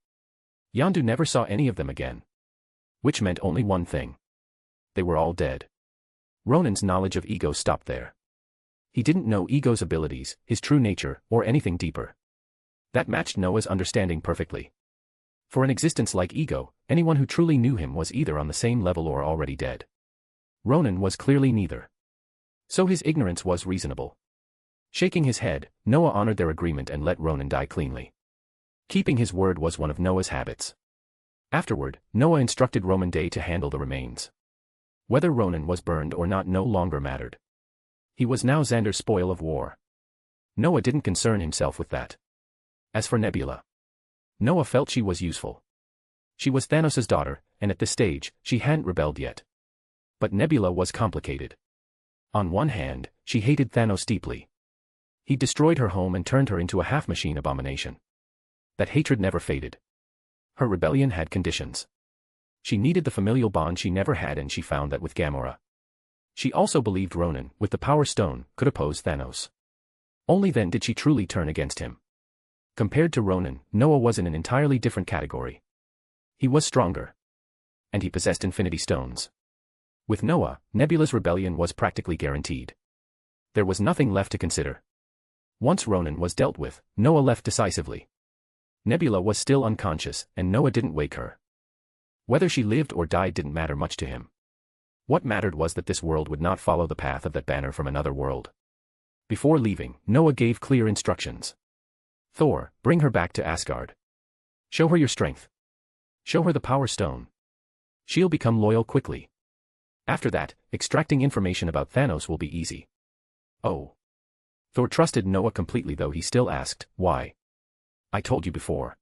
Yondu never saw any of them again. Which meant only one thing. They were all dead. Ronan's knowledge of Ego stopped there. He didn't know Ego's abilities, his true nature, or anything deeper. That matched Noah's understanding perfectly. For an existence like Ego, anyone who truly knew him was either on the same level or already dead. Ronan was clearly neither. So his ignorance was reasonable. Shaking his head, Noah honored their agreement and let Ronan die cleanly. Keeping his word was one of Noah's habits. Afterward, Noah instructed Roman Day to handle the remains. Whether Ronan was burned or not no longer mattered. He was now Xander's spoil of war. Noah didn't concern himself with that. As for Nebula, Noah felt she was useful. She was Thanos' daughter, and at this stage, she hadn't rebelled yet. But Nebula was complicated. On one hand, she hated Thanos deeply. He destroyed her home and turned her into a half-machine abomination. That hatred never faded. Her rebellion had conditions. She needed the familial bond she never had, and she found that with Gamora. She also believed Ronan, with the Power Stone, could oppose Thanos. Only then did she truly turn against him. Compared to Ronan, Noah was in an entirely different category. He was stronger. And he possessed Infinity Stones. With Noah, Nebula's rebellion was practically guaranteed. There was nothing left to consider. Once Ronan was dealt with, Noah left decisively. Nebula was still unconscious, and Noah didn't wake her. Whether she lived or died didn't matter much to him. What mattered was that this world would not follow the path of that banner from another world. Before leaving, Noah gave clear instructions. Thor, bring her back to Asgard. Show her your strength. Show her the Power Stone. She'll become loyal quickly. After that, extracting information about Thanos will be easy. Oh. Thor trusted Noah completely, though he still asked, why? I told you before.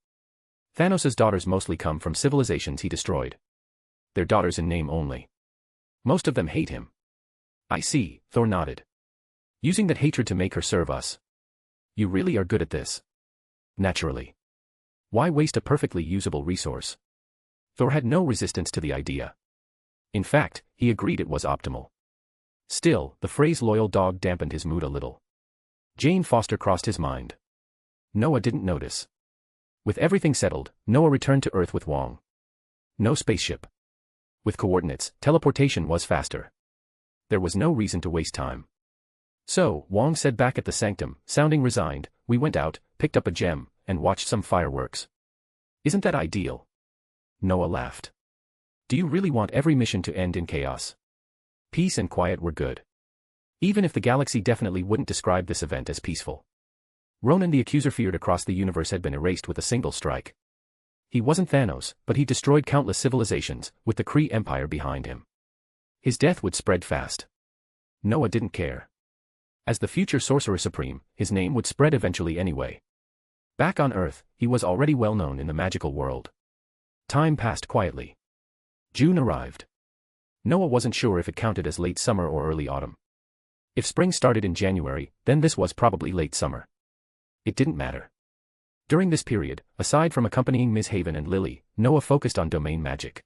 Thanos' daughters mostly come from civilizations he destroyed. They're daughters in name only. Most of them hate him. I see, Thor nodded. Using that hatred to make her serve us. You really are good at this. Naturally. Why waste a perfectly usable resource? Thor had no resistance to the idea. In fact, he agreed it was optimal. Still, the phrase loyal dog dampened his mood a little. Jane Foster crossed his mind. Noah didn't notice. With everything settled, Noah returned to Earth with Wong. No spaceship. With coordinates, teleportation was faster. There was no reason to waste time. So, Wong said back at the sanctum, sounding resigned, we went out, picked up a gem, and watched some fireworks. Isn't that ideal? Noah laughed. Do you really want every mission to end in chaos? Peace and quiet were good. Even if the galaxy definitely wouldn't describe this event as peaceful. Ronan the Accuser feared across the universe had been erased with a single strike. He wasn't Thanos, but he destroyed countless civilizations, with the Kree Empire behind him. His death would spread fast. Noah didn't care. As the future Sorcerer Supreme, his name would spread eventually anyway. Back on Earth, he was already well known in the magical world. Time passed quietly. June arrived. Noah wasn't sure if it counted as late summer or early autumn. If spring started in January, then this was probably late summer. It didn't matter. During this period, aside from accompanying Ms. Haven and Lily, Noah focused on domain magic.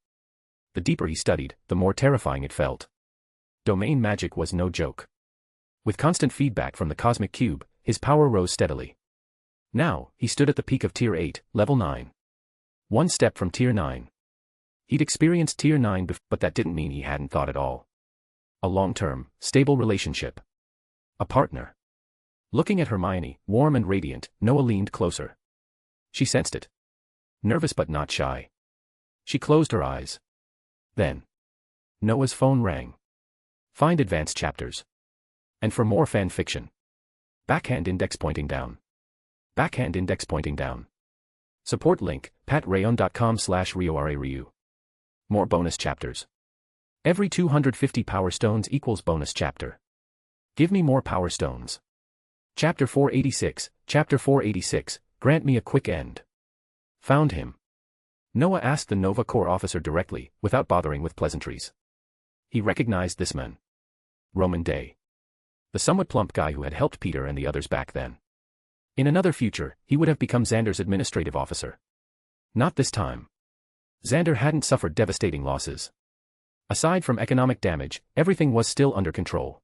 The deeper he studied, the more terrifying it felt. Domain magic was no joke. With constant feedback from the cosmic cube, his power rose steadily. Now, he stood at the peak of Tier 8, Level 9. One step from Tier 9. He'd experienced Tier 9 before, but that didn't mean he hadn't thought at all. A long-term, stable relationship. A partner. Looking at Hermione, warm and radiant, Noah leaned closer. She sensed it. Nervous but not shy. She closed her eyes. Then. Noah's phone rang. Find advanced chapters. And for more fan fiction. Backhand index pointing down. Backhand index pointing down. Support link, patreon.com/RioRaRyu. More bonus chapters. Every 250 Power Stones equals bonus chapter. Give me more Power Stones. Chapter 486, Chapter 486, grant me a quick end. Found him. Noah asked the Nova Corps officer directly, without bothering with pleasantries. He recognized this man. Roman Day. The somewhat plump guy who had helped Peter and the others back then. In another future, he would have become Xander's administrative officer. Not this time. Xander hadn't suffered devastating losses. Aside from economic damage, everything was still under control.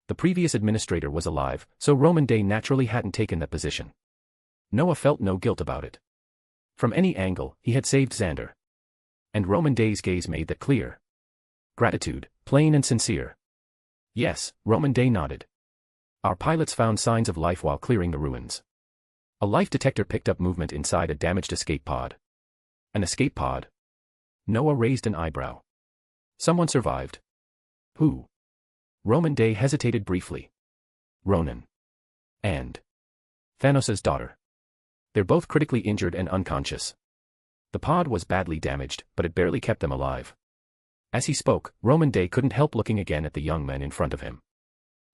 The previous administrator was alive, so Roman Day naturally hadn't taken that position. Noah felt no guilt about it. From any angle, he had saved Xander. And Roman Day's gaze made that clear. Gratitude, plain and sincere. Yes, Roman Day nodded. Our pilots found signs of life while clearing the ruins. A life detector picked up movement inside a damaged escape pod. An escape pod? Noah raised an eyebrow. Someone survived. Who? Roman Day hesitated briefly. Ronan. And Thanos' daughter. They're both critically injured and unconscious. The pod was badly damaged, but it barely kept them alive. As he spoke, Roman Day couldn't help looking again at the young men in front of him.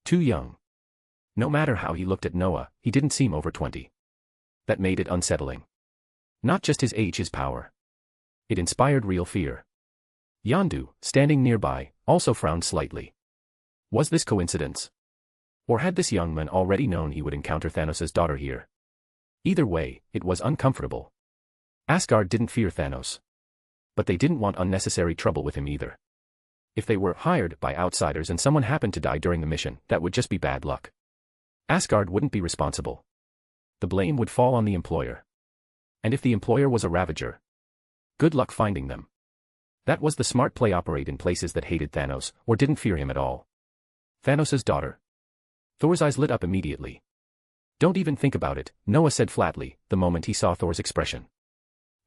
Too young. No matter how he looked at Noah, he didn't seem over 20. That made it unsettling. Not just his age, his power. It inspired real fear. Yondu, standing nearby, also frowned slightly. Was this coincidence? Or had this young man already known he would encounter Thanos' daughter here? Either way, it was uncomfortable. Asgard didn't fear Thanos. But they didn't want unnecessary trouble with him either. If they were hired by outsiders and someone happened to die during the mission, that would just be bad luck. Asgard wouldn't be responsible. The blame would fall on the employer. And if the employer was a Ravager, good luck finding them. That was the smart play. Operate in places that hated Thanos or didn't fear him at all. Thanos' daughter. Thor's eyes lit up immediately. Don't even think about it, Noah said flatly, the moment he saw Thor's expression.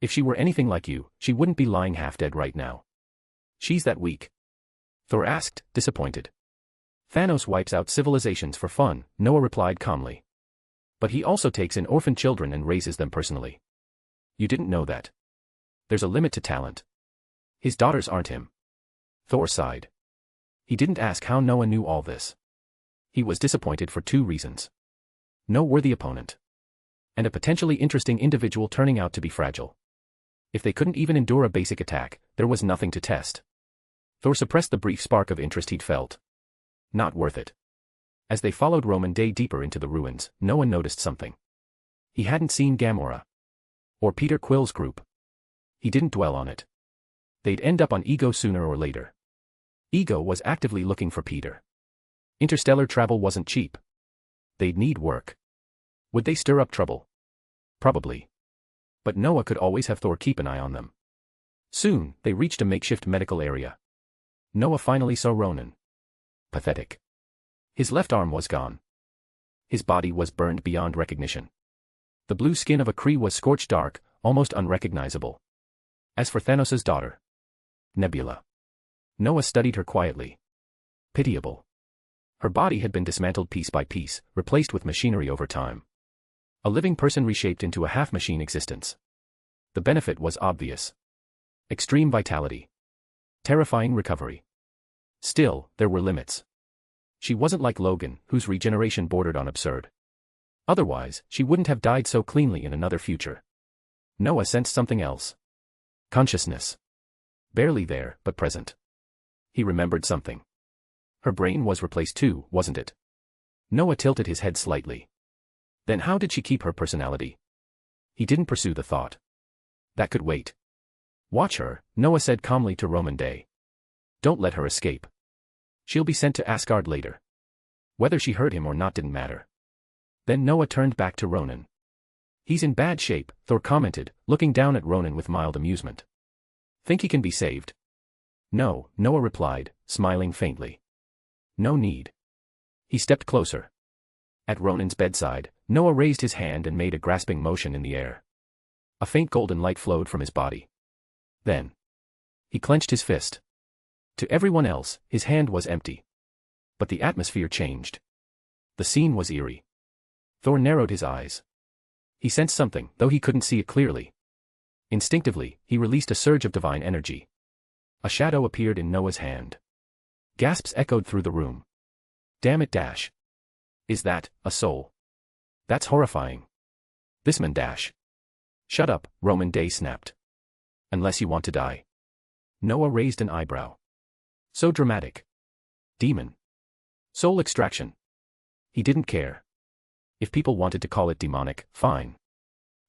If she were anything like you, she wouldn't be lying half dead right now. She's that weak? Thor asked, disappointed. Thanos wipes out civilizations for fun, Noah replied calmly. But he also takes in orphan children and raises them personally. You didn't know that. There's a limit to talent. His daughters aren't him. Thor sighed. He didn't ask how Noah knew all this. He was disappointed for two reasons. No worthy opponent. And a potentially interesting individual turning out to be fragile. If they couldn't even endure a basic attack, there was nothing to test. Thor suppressed the brief spark of interest he'd felt. Not worth it. As they followed Roman Day deeper into the ruins, Noah noticed something. He hadn't seen Gamora. Or Peter Quill's group. He didn't dwell on it. They'd end up on Ego sooner or later. Ego was actively looking for Peter. Interstellar travel wasn't cheap. They'd need work. Would they stir up trouble? Probably. But Noah could always have Thor keep an eye on them. Soon, they reached a makeshift medical area. Noah finally saw Ronan. Pathetic. His left arm was gone. His body was burned beyond recognition. The blue skin of a Kree was scorched dark, almost unrecognizable. As for Thanos' daughter, Nebula. Noah studied her quietly. Pitiable. Her body had been dismantled piece by piece, replaced with machinery over time. A living person reshaped into a half-machine existence. The benefit was obvious. Extreme vitality. Terrifying recovery. Still, there were limits. She wasn't like Logan, whose regeneration bordered on absurd. Otherwise, she wouldn't have died so cleanly in another future. Noah sensed something else. Consciousness. Barely there, but present. He remembered something. Her brain was replaced too, wasn't it? Noah tilted his head slightly. Then how did she keep her personality? He didn't pursue the thought. That could wait. Watch her, Noah said calmly to Roman Day. Don't let her escape. She'll be sent to Asgard later. Whether she heard him or not didn't matter. Then Noah turned back to Ronan. He's in bad shape, Thor commented, looking down at Ronan with mild amusement. Think he can be saved? No, Noah replied, smiling faintly. No need. He stepped closer. At Ronan's bedside, Noah raised his hand and made a grasping motion in the air. A faint golden light flowed from his body. Then he clenched his fist. To everyone else, his hand was empty. But the atmosphere changed. The scene was eerie. Thor narrowed his eyes. He sensed something, though he couldn't see it clearly. Instinctively, he released a surge of divine energy. A shadow appeared in Noah's hand. Gasps echoed through the room. Damn it, Dash. Is that a soul? That's horrifying. This man, Dash. Shut up, Roman Day snapped. Unless you want to die. Noah raised an eyebrow. So dramatic. Demon. Soul extraction. He didn't care. If people wanted to call it demonic, fine.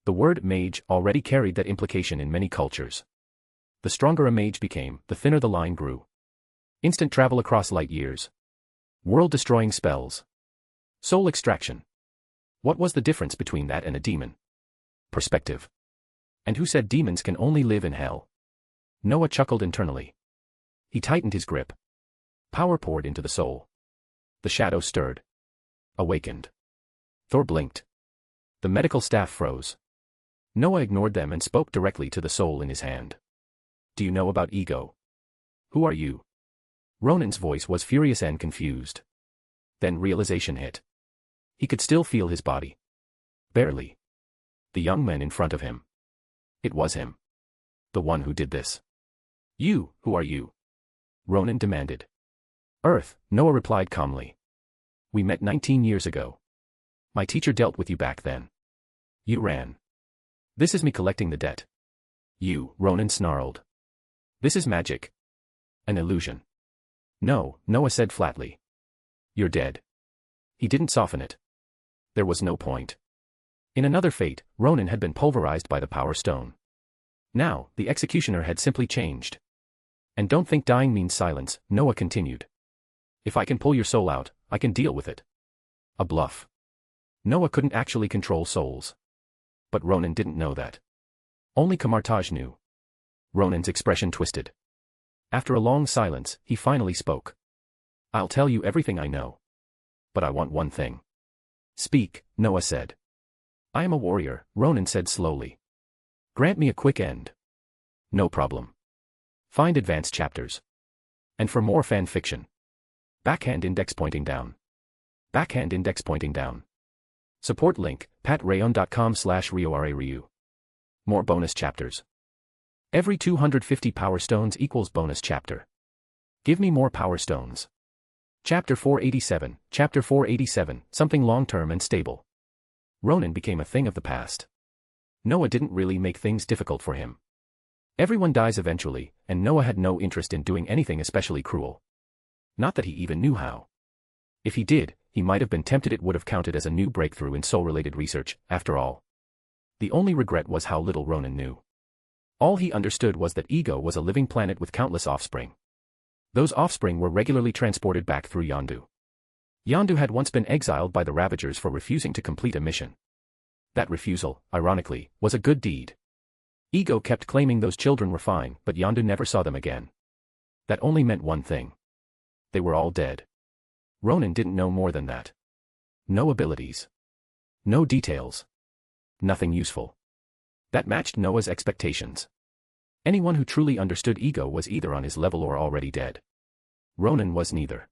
The word mage already carried that implication in many cultures. The stronger a mage became, the thinner the line grew. Instant travel across light years. World-destroying spells. Soul extraction. What was the difference between that and a demon? Perspective. And who said demons can only live in hell? Noah chuckled internally. He tightened his grip. Power poured into the soul. The shadow stirred. Awakened. Thor blinked. The medical staff froze. Noah ignored them and spoke directly to the soul in his hand. Do you know about ego? Who are you? Ronan's voice was furious and confused. Then realization hit. He could still feel his body. Barely. The young man in front of him. It was him. The one who did this. You, who are you? Ronan demanded. Earth, Noah replied calmly. We met 19 years ago. My teacher dealt with you back then. You ran. This is me collecting the debt. You, Ronan snarled. This is magic. An illusion. No, Noah said flatly. You're dead. He didn't soften it. There was no point. In another fate, Ronan had been pulverized by the Power Stone. Now, the executioner had simply changed. And don't think dying means silence, Noah continued. If I can pull your soul out, I can deal with it. A bluff. Noah couldn't actually control souls. But Ronan didn't know that. Only Kamartaj knew. Ronan's expression twisted. After a long silence, he finally spoke. I'll tell you everything I know. But I want one thing. Speak, Noah said. I am a warrior, Ronan said slowly. Grant me a quick end. No problem. Find advanced chapters. And for more fan fiction. Backhand index pointing down. Backhand index pointing down. Support link, patreon.com/RioRaRyu. More bonus chapters. Every 250 power stones equals bonus chapter. Give me more power stones. Chapter 487, Chapter 487, something long-term and stable. Ronan became a thing of the past. Noah didn't really make things difficult for him. Everyone dies eventually, and Noah had no interest in doing anything especially cruel. Not that he even knew how. If he did, he might have been tempted. It would have counted as a new breakthrough in soul-related research, after all. The only regret was how little Ronan knew. All he understood was that Ego was a living planet with countless offspring. Those offspring were regularly transported back through Yondu. Yondu had once been exiled by the Ravagers for refusing to complete a mission. That refusal, ironically, was a good deed. Ego kept claiming those children were fine, but Yondu never saw them again. That only meant one thing. They were all dead. Ronan didn't know more than that. No abilities. No details. Nothing useful. That matched Noah's expectations. Anyone who truly understood Ego was either on his level or already dead. Ronan was neither.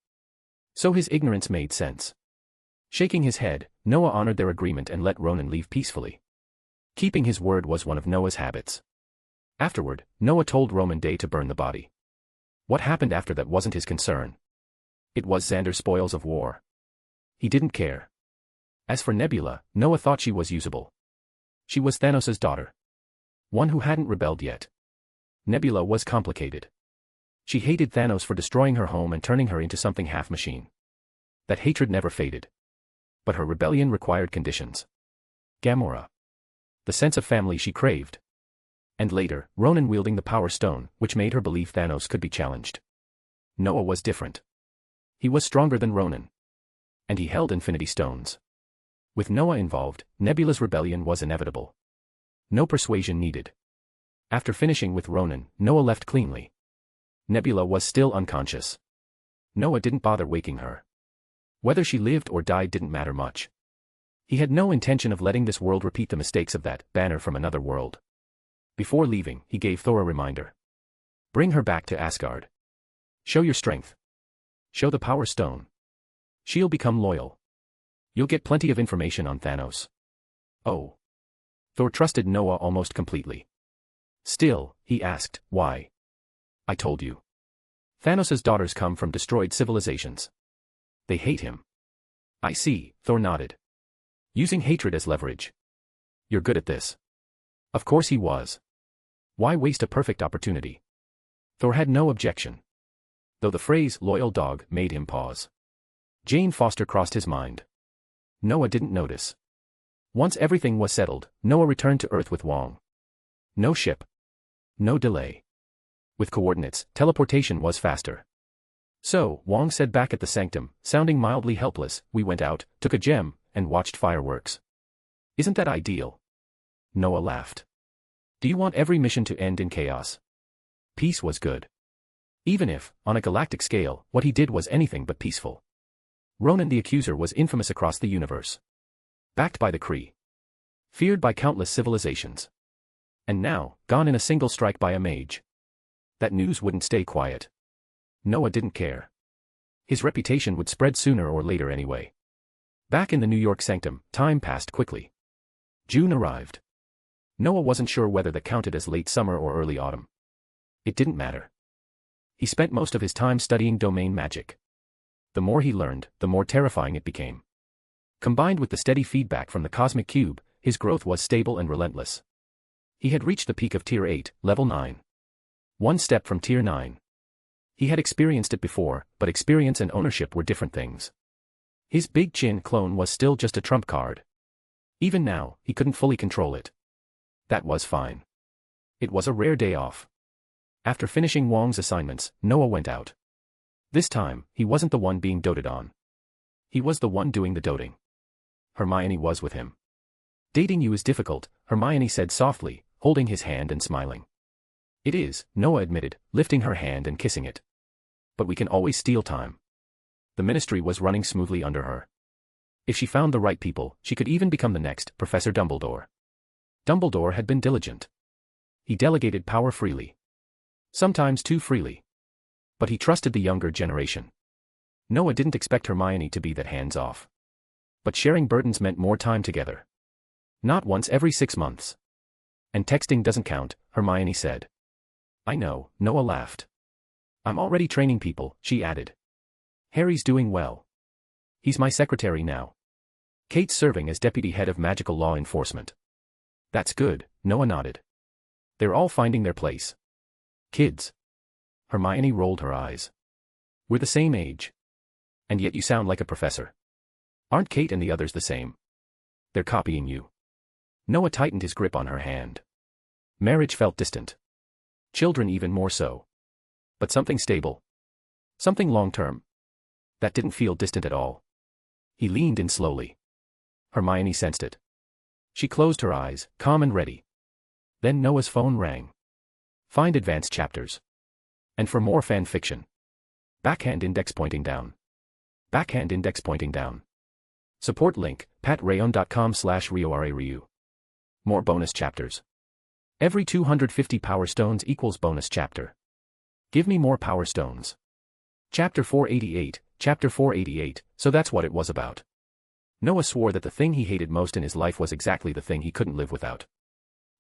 So his ignorance made sense. Shaking his head, Noah honored their agreement and let Ronan leave peacefully. Keeping his word was one of Noah's habits. Afterward, Noah told Roman Day to burn the body. What happened after that wasn't his concern. It was Xander's spoils of war. He didn't care. As for Nebula, Noah thought she was usable. She was Thanos' daughter. One who hadn't rebelled yet. Nebula was complicated. She hated Thanos for destroying her home and turning her into something half-machine. That hatred never faded. But her rebellion required conditions. Gamora. The sense of family she craved. And later, Ronan wielding the Power Stone, which made her believe Thanos could be challenged. Noah was different. He was stronger than Ronan. And he held Infinity Stones. With Noah involved, Nebula's rebellion was inevitable. No persuasion needed. After finishing with Ronan, Noah left cleanly. Nebula was still unconscious. Noah didn't bother waking her. Whether she lived or died didn't matter much. He had no intention of letting this world repeat the mistakes of that banner from another world. Before leaving, he gave Thor a reminder. Bring her back to Asgard. Show your strength. Show the Power Stone. She'll become loyal. You'll get plenty of information on Thanos. Oh. Thor trusted Noah almost completely. Still, he asked, why? I told you. Thanos' daughters come from destroyed civilizations. They hate him. I see, Thor nodded. Using hatred as leverage. You're good at this. Of course he was. Why waste a perfect opportunity? Thor had no objection. Though the phrase, loyal dog, made him pause. Jane Foster crossed his mind. Noah didn't notice. Once everything was settled, Noah returned to Earth with Wong. No ship. No delay. With coordinates, teleportation was faster. So, Wong said back at the sanctum, sounding mildly helpless, we went out, took a gem, and watched fireworks. Isn't that ideal? Noah laughed. Do you want every mission to end in chaos? Peace was good. Even if, on a galactic scale, what he did was anything but peaceful. Ronan the Accuser was infamous across the universe. Backed by the Kree. Feared by countless civilizations. And now, gone in a single strike by a mage. That news wouldn't stay quiet. Noah didn't care. His reputation would spread sooner or later anyway. Back in the New York sanctum, time passed quickly. June arrived. Noah wasn't sure whether that counted as late summer or early autumn. It didn't matter. He spent most of his time studying domain magic. The more he learned, the more terrifying it became. Combined with the steady feedback from the cosmic cube, his growth was stable and relentless. He had reached the peak of Tier 8, Level 9. One step from Tier 9. He had experienced it before, but experience and ownership were different things. His Big Chin clone was still just a trump card. Even now, he couldn't fully control it. That was fine. It was a rare day off. After finishing Wong's assignments, Noah went out. This time, he wasn't the one being doted on. He was the one doing the doting. Hermione was with him. Dating you is difficult, Hermione said softly, holding his hand and smiling. It is, Noah admitted, lifting her hand and kissing it. But we can always steal time. The ministry was running smoothly under her. If she found the right people, she could even become the next Professor Dumbledore. Dumbledore had been diligent. He delegated power freely. Sometimes too freely. But he trusted the younger generation. Noah didn't expect Hermione to be that hands-off. But sharing burdens meant more time together. Not once every 6 months. And texting doesn't count, Hermione said. I know, Noah laughed. I'm already training people, she added. Harry's doing well. He's my secretary now. Kate's serving as deputy head of magical law enforcement. That's good, Noah nodded. They're all finding their place. Kids. Hermione rolled her eyes. We're the same age. And yet you sound like a professor. Aren't Kate and the others the same? They're copying you. Noah tightened his grip on her hand. Marriage felt distant. Children even more so. But something stable. Something long-term. That didn't feel distant at all. He leaned in slowly. Hermione sensed it. She closed her eyes, calm and ready. Then Noah's phone rang. Find advanced chapters. And for more fan fiction. Backhand index pointing down. Backhand index pointing down. Support link, patreon.com/RioRaRyu. More bonus chapters. Every 250 power stones equals bonus chapter. Give me more power stones. Chapter 488, so that's what it was about. Noah swore that the thing he hated most in his life was exactly the thing he couldn't live without.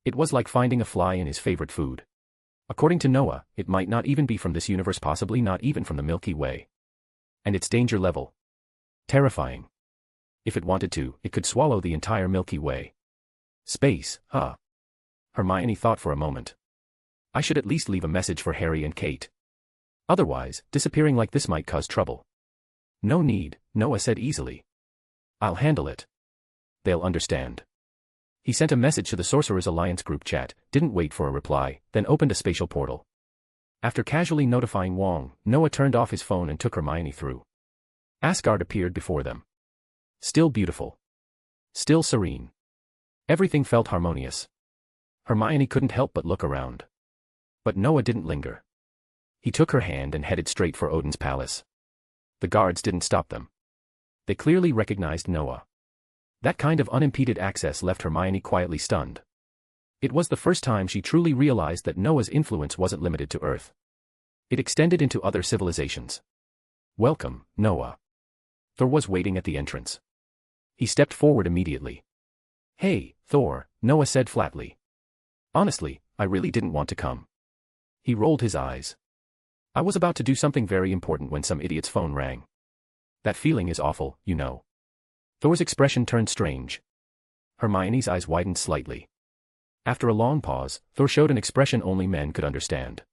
It was like finding a fly in his favorite food. According to Noah, it might not even be from this universe, possibly not even from the Milky Way. And its danger level. Terrifying. If it wanted to, it could swallow the entire Milky Way. Space, huh? Hermione thought for a moment. I should at least leave a message for Harry and Kate. Otherwise, disappearing like this might cause trouble. No need, Noah said easily. I'll handle it. They'll understand. He sent a message to the Sorcerers Alliance group chat, didn't wait for a reply, then opened a spatial portal. After casually notifying Wong, Noah turned off his phone and took Hermione through. Asgard appeared before them. Still beautiful. Still serene. Everything felt harmonious. Hermione couldn't help but look around. But Noah didn't linger. He took her hand and headed straight for Odin's palace. The guards didn't stop them. They clearly recognized Noah. That kind of unimpeded access left Hermione quietly stunned. It was the first time she truly realized that Noah's influence wasn't limited to Earth. It extended into other civilizations. Welcome, Noah. Thor was waiting at the entrance. He stepped forward immediately. Hey, Thor, Noah said flatly. Honestly, I really didn't want to come. He rolled his eyes. I was about to do something very important when some idiot's phone rang. That feeling is awful, you know. Thor's expression turned strange. Hermione's eyes widened slightly. After a long pause, Thor showed an expression only men could understand.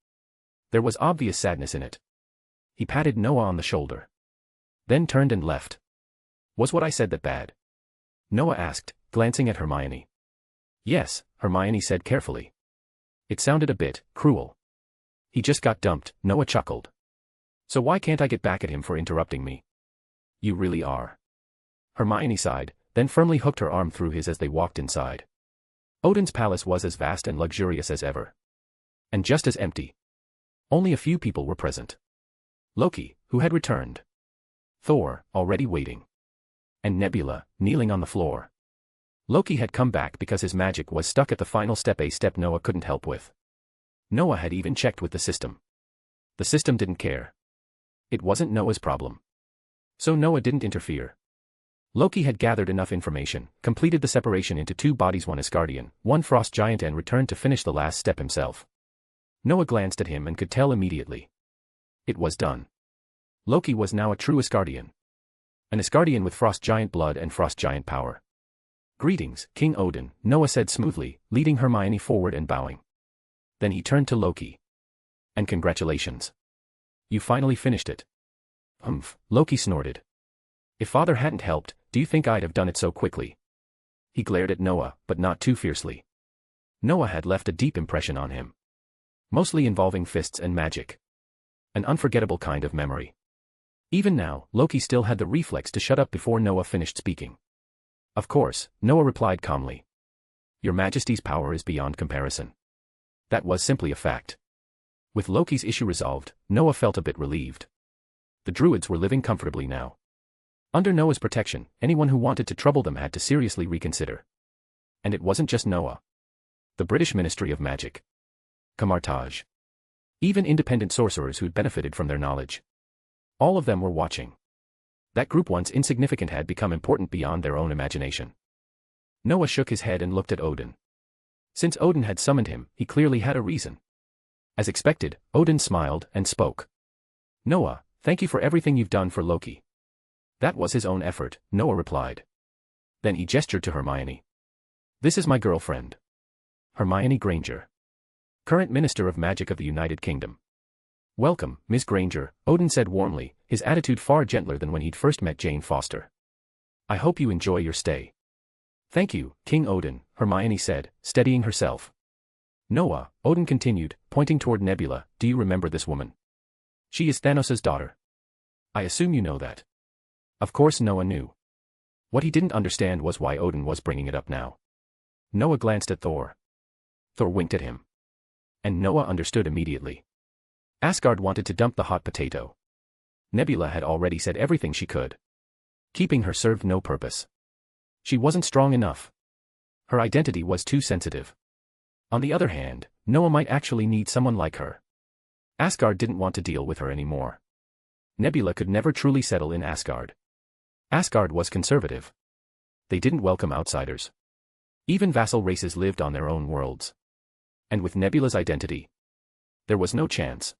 There was obvious sadness in it. He patted Noah on the shoulder. Then turned and left. Was what I said that bad? Noah asked, glancing at Hermione. Yes, Hermione said carefully. It sounded a bit cruel. He just got dumped, Noah chuckled. So why can't I get back at him for interrupting me? You really are. Hermione sighed, then firmly hooked her arm through his as they walked inside. Odin's palace was as vast and luxurious as ever. And just as empty. Only a few people were present. Loki, who had returned. Thor, already waiting. And Nebula, kneeling on the floor. Loki had come back because his magic was stuck at the final step, a step Noah couldn't help with. Noah had even checked with the system. The system didn't care. It wasn't Noah's problem. So Noah didn't interfere. Loki had gathered enough information, completed the separation into two bodies, one Asgardian, one frost giant, and returned to finish the last step himself. Noah glanced at him and could tell immediately. It was done. Loki was now a true Asgardian. An Asgardian with frost giant blood and frost giant power. "Greetings, King Odin," Noah said smoothly, leading Hermione forward and bowing. Then he turned to Loki. "And congratulations. You finally finished it." "Humph," Loki snorted. "If Father hadn't helped, do you think I'd have done it so quickly?" He glared at Noah, but not too fiercely. Noah had left a deep impression on him. Mostly involving fists and magic. An unforgettable kind of memory. Even now, Loki still had the reflex to shut up before Noah finished speaking. "Of course," Noah replied calmly. "Your Majesty's power is beyond comparison." That was simply a fact. With Loki's issue resolved, Noah felt a bit relieved. The Druids were living comfortably now. Under Noah's protection, anyone who wanted to trouble them had to seriously reconsider. And it wasn't just Noah. The British Ministry of Magic. Camartage. Even independent sorcerers who'd benefited from their knowledge. All of them were watching. That group, once insignificant, had become important beyond their own imagination. Noah shook his head and looked at Odin. Since Odin had summoned him, he clearly had a reason. As expected, Odin smiled and spoke. "Noah, thank you for everything you've done for Loki." "That was his own effort," Noah replied. Then he gestured to Hermione. "This is my girlfriend. Hermione Granger. Current Minister of Magic of the United Kingdom." "Welcome, Miss Granger," Odin said warmly, his attitude far gentler than when he'd first met Jane Foster. "I hope you enjoy your stay." "Thank you, King Odin," Hermione said, steadying herself. "Noah," Odin continued, pointing toward Nebula, "do you remember this woman? She is Thanos' daughter. I assume you know that." Of course Noah knew. What he didn't understand was why Odin was bringing it up now. Noah glanced at Thor. Thor winked at him. And Noah understood immediately. Asgard wanted to dump the hot potato. Nebula had already said everything she could. Keeping her served no purpose. She wasn't strong enough. Her identity was too sensitive. On the other hand, Noah might actually need someone like her. Asgard didn't want to deal with her anymore. Nebula could never truly settle in Asgard. Asgard was conservative. They didn't welcome outsiders. Even vassal races lived on their own worlds. And with Nebula's identity, there was no chance.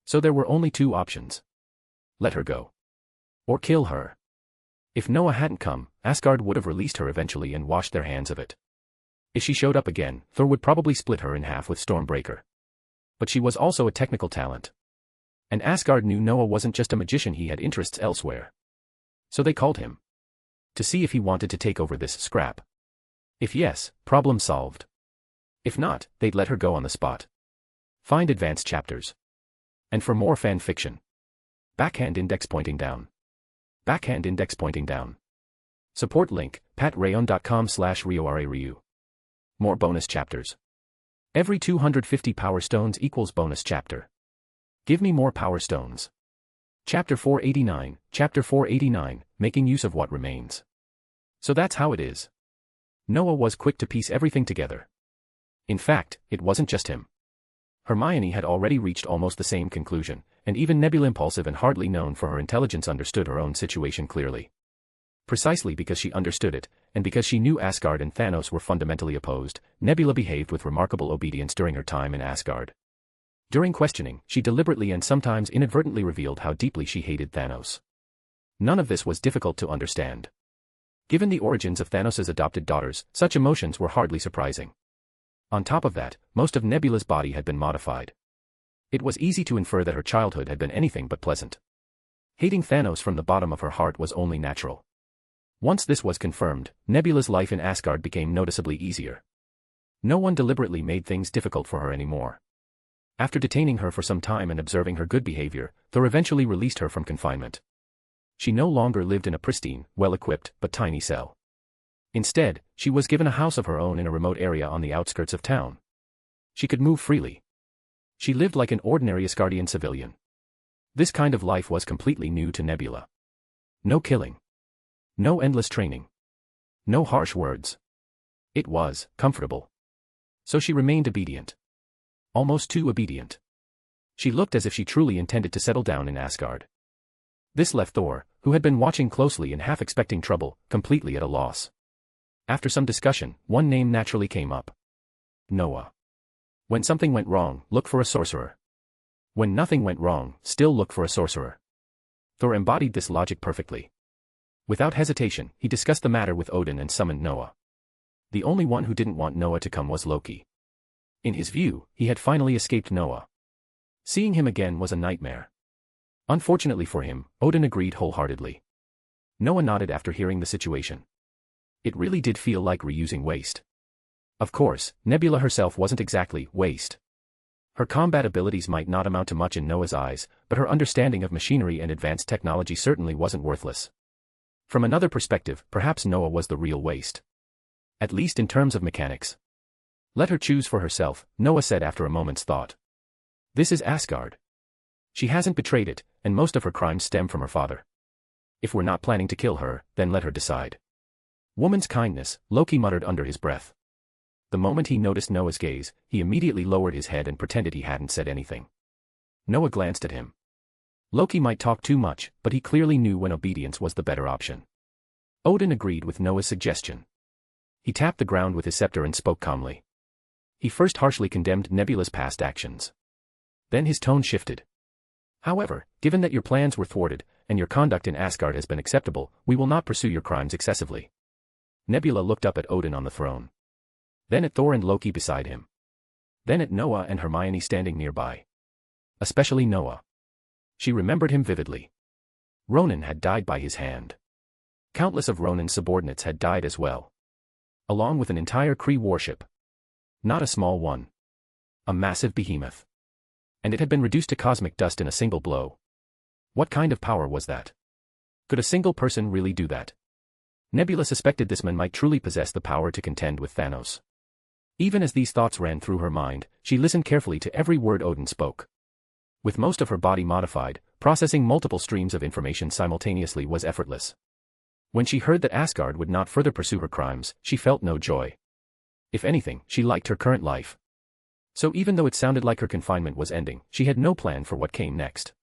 So there were only two options. Let her go. Or kill her. If Noah hadn't come, Asgard would have released her eventually and washed their hands of it. If she showed up again, Thor would probably split her in half with Stormbreaker. But she was also a technical talent. And Asgard knew Noah wasn't just a magician, he had interests elsewhere. So they called him. To see if he wanted to take over this scrap. If yes, problem solved. If not, they'd let her go on the spot. Find advanced chapters. And for more fan fiction. Backhand index pointing down. Backhand index pointing down. Support link, patreon.com/RioRaRyu. More bonus chapters. Every 250 power stones equals bonus chapter. Give me more power stones. Chapter 489, making use of what remains. So that's how it is. Noah was quick to piece everything together. In fact, it wasn't just him. Hermione had already reached almost the same conclusion, and even Nebula, impulsive and hardly known for her intelligence, understood her own situation clearly. Precisely because she understood it, and because she knew Asgard and Thanos were fundamentally opposed, Nebula behaved with remarkable obedience during her time in Asgard. During questioning, she deliberately and sometimes inadvertently revealed how deeply she hated Thanos. None of this was difficult to understand. Given the origins of Thanos' adopted daughters, such emotions were hardly surprising. On top of that, most of Nebula's body had been modified. It was easy to infer that her childhood had been anything but pleasant. Hating Thanos from the bottom of her heart was only natural. Once this was confirmed, Nebula's life in Asgard became noticeably easier. No one deliberately made things difficult for her anymore. After detaining her for some time and observing her good behavior, Thor eventually released her from confinement. She no longer lived in a pristine, well-equipped, but tiny cell. Instead, she was given a house of her own in a remote area on the outskirts of town. She could move freely. She lived like an ordinary Asgardian civilian. This kind of life was completely new to Nebula. No killing. No endless training. No harsh words. It was comfortable. So she remained obedient. Almost too obedient. She looked as if she truly intended to settle down in Asgard. This left Thor, who had been watching closely and half expecting trouble, completely at a loss. After some discussion, one name naturally came up. Noah. When something went wrong, look for a sorcerer. When nothing went wrong, still look for a sorcerer. Thor embodied this logic perfectly. Without hesitation, he discussed the matter with Odin and summoned Noah. The only one who didn't want Noah to come was Loki. In his view, he had finally escaped Noah. Seeing him again was a nightmare. Unfortunately for him, Odin agreed wholeheartedly. Noah nodded after hearing the situation. It really did feel like reusing waste. Of course, Nebula herself wasn't exactly waste. Her combat abilities might not amount to much in Noah's eyes, but her understanding of machinery and advanced technology certainly wasn't worthless. From another perspective, perhaps Noah was the real waste. At least in terms of mechanics. Let her choose for herself, Noah said after a moment's thought. This is Asgard. She hasn't betrayed it, and most of her crimes stem from her father. If we're not planning to kill her, then let her decide. Woman's kindness, Loki muttered under his breath. The moment he noticed Noah's gaze, he immediately lowered his head and pretended he hadn't said anything. Noah glanced at him. Loki might talk too much, but he clearly knew when obedience was the better option. Odin agreed with Noah's suggestion. He tapped the ground with his scepter and spoke calmly. He first harshly condemned Nebula's past actions. Then his tone shifted. However, given that your plans were thwarted, and your conduct in Asgard has been acceptable, we will not pursue your crimes excessively. Nebula looked up at Odin on the throne. Then at Thor and Loki beside him. Then at Noah and Hermione standing nearby. Especially Noah. She remembered him vividly. Ronan had died by his hand. Countless of Ronan's subordinates had died as well. Along with an entire Kree warship. Not a small one. A massive behemoth. And it had been reduced to cosmic dust in a single blow. What kind of power was that? Could a single person really do that? Nebula suspected this man might truly possess the power to contend with Thanos. Even as these thoughts ran through her mind, she listened carefully to every word Odin spoke. With most of her body modified, processing multiple streams of information simultaneously was effortless. When she heard that Asgard would not further pursue her crimes, she felt no joy. If anything, she liked her current life. So even though it sounded like her confinement was ending, she had no plan for what came next.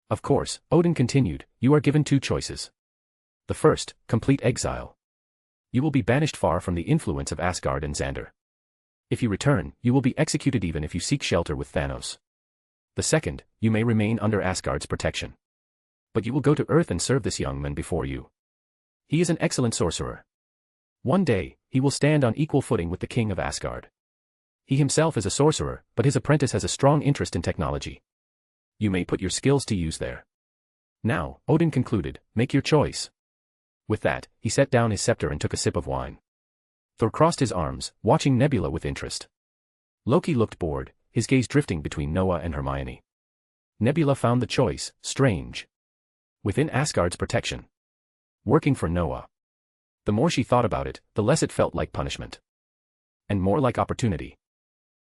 Of course, Odin continued, you are given two choices. The first, complete exile. You will be banished far from the influence of Asgard and Xander. If you return, you will be executed even if you seek shelter with Thanos. The second, you may remain under Asgard's protection. But you will go to Earth and serve this young man before you. He is an excellent sorcerer. One day, he will stand on equal footing with the king of Asgard. He himself is a sorcerer, but his apprentice has a strong interest in technology. You may put your skills to use there. Now, Odin concluded, make your choice. With that, he set down his scepter and took a sip of wine. Thor crossed his arms, watching Nebula with interest. Loki looked bored, his gaze drifting between Noah and Hermione. Nebula found the choice strange. Within Asgard's protection. Working for Noah. The more she thought about it, the less it felt like punishment. And more like opportunity.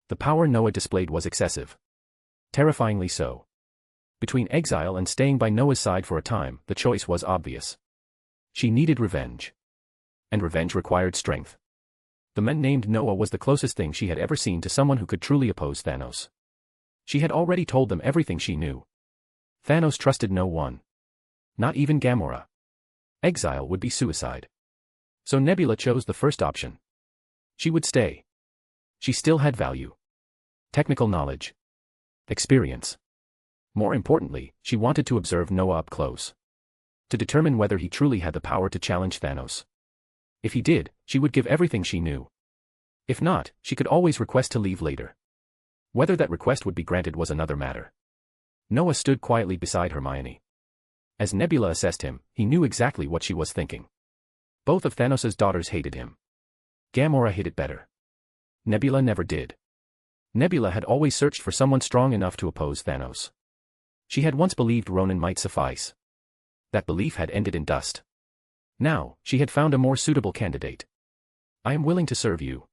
The power Noah displayed was excessive. Terrifyingly so. Between exile and staying by Noah's side for a time, the choice was obvious. She needed revenge. And revenge required strength. The man named Noah was the closest thing she had ever seen to someone who could truly oppose Thanos. She had already told them everything she knew. Thanos trusted no one. Not even Gamora. Exile would be suicide. So Nebula chose the first option. She would stay. She still had value. Technical knowledge. Experience. More importantly, she wanted to observe Noah up close. To determine whether he truly had the power to challenge Thanos. If he did, she would give everything she knew. If not, she could always request to leave later. Whether that request would be granted was another matter. Noah stood quietly beside Hermione. As Nebula assessed him, he knew exactly what she was thinking. Both of Thanos' daughters hated him. Gamora hid it better. Nebula never did. Nebula had always searched for someone strong enough to oppose Thanos. She had once believed Ronan might suffice. That belief had ended in dust. Now, she had found a more suitable candidate. I am willing to serve you.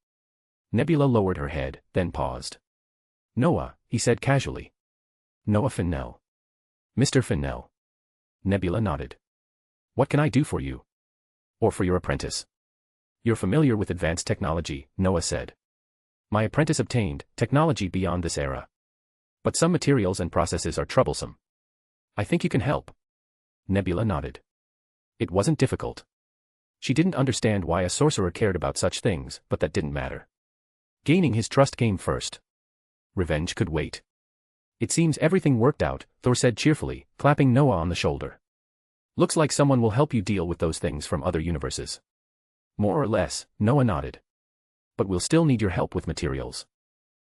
Nebula lowered her head, then paused. Noah, he said casually. Noah Fennell. Mr. Fennell. Nebula nodded. What can I do for you? Or for your apprentice? You're familiar with advanced technology, Noah said. My apprentice obtained technology beyond this era. But some materials and processes are troublesome. I think you can help. Nebula nodded. It wasn't difficult. She didn't understand why a sorcerer cared about such things, but that didn't matter. Gaining his trust came first. Revenge could wait. It seems everything worked out, Thor said cheerfully, clapping Noah on the shoulder. Looks like someone will help you deal with those things from other universes. More or less, Noah nodded. But we'll still need your help with materials.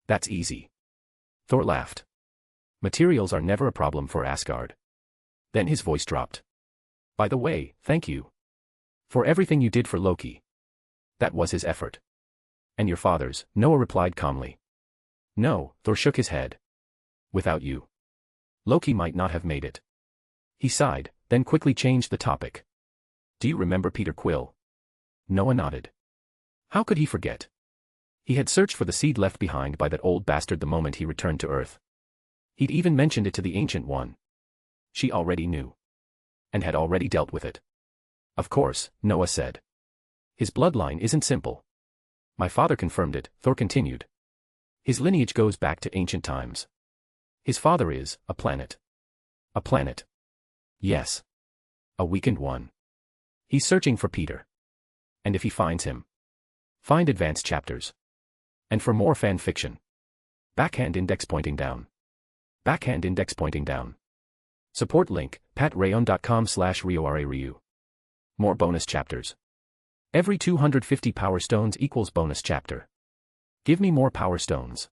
That's easy. Thor laughed. Materials are never a problem for Asgard. Then his voice dropped. By the way, thank you. For everything you did for Loki. That was his effort. And your father's, Noah replied calmly. No, Thor shook his head. Without you. Loki might not have made it. He sighed, then quickly changed the topic. Do you remember Peter Quill? Noah nodded. How could he forget? He had searched for the seed left behind by that old bastard the moment he returned to Earth. He'd even mentioned it to the Ancient One. She already knew. And had already dealt with it. Of course, Noah said. His bloodline isn't simple. My father confirmed it, Thor continued. His lineage goes back to ancient times. His father is a planet. A planet. Yes. A weakened one. He's searching for Peter. And if he finds him, find advanced chapters. And for more fan fiction. Backhand index pointing down. Backhand index pointing down. Support link, patreon.com/RioRaRyu. More bonus chapters. Every 250 power stones equals bonus chapter. Give me more power stones.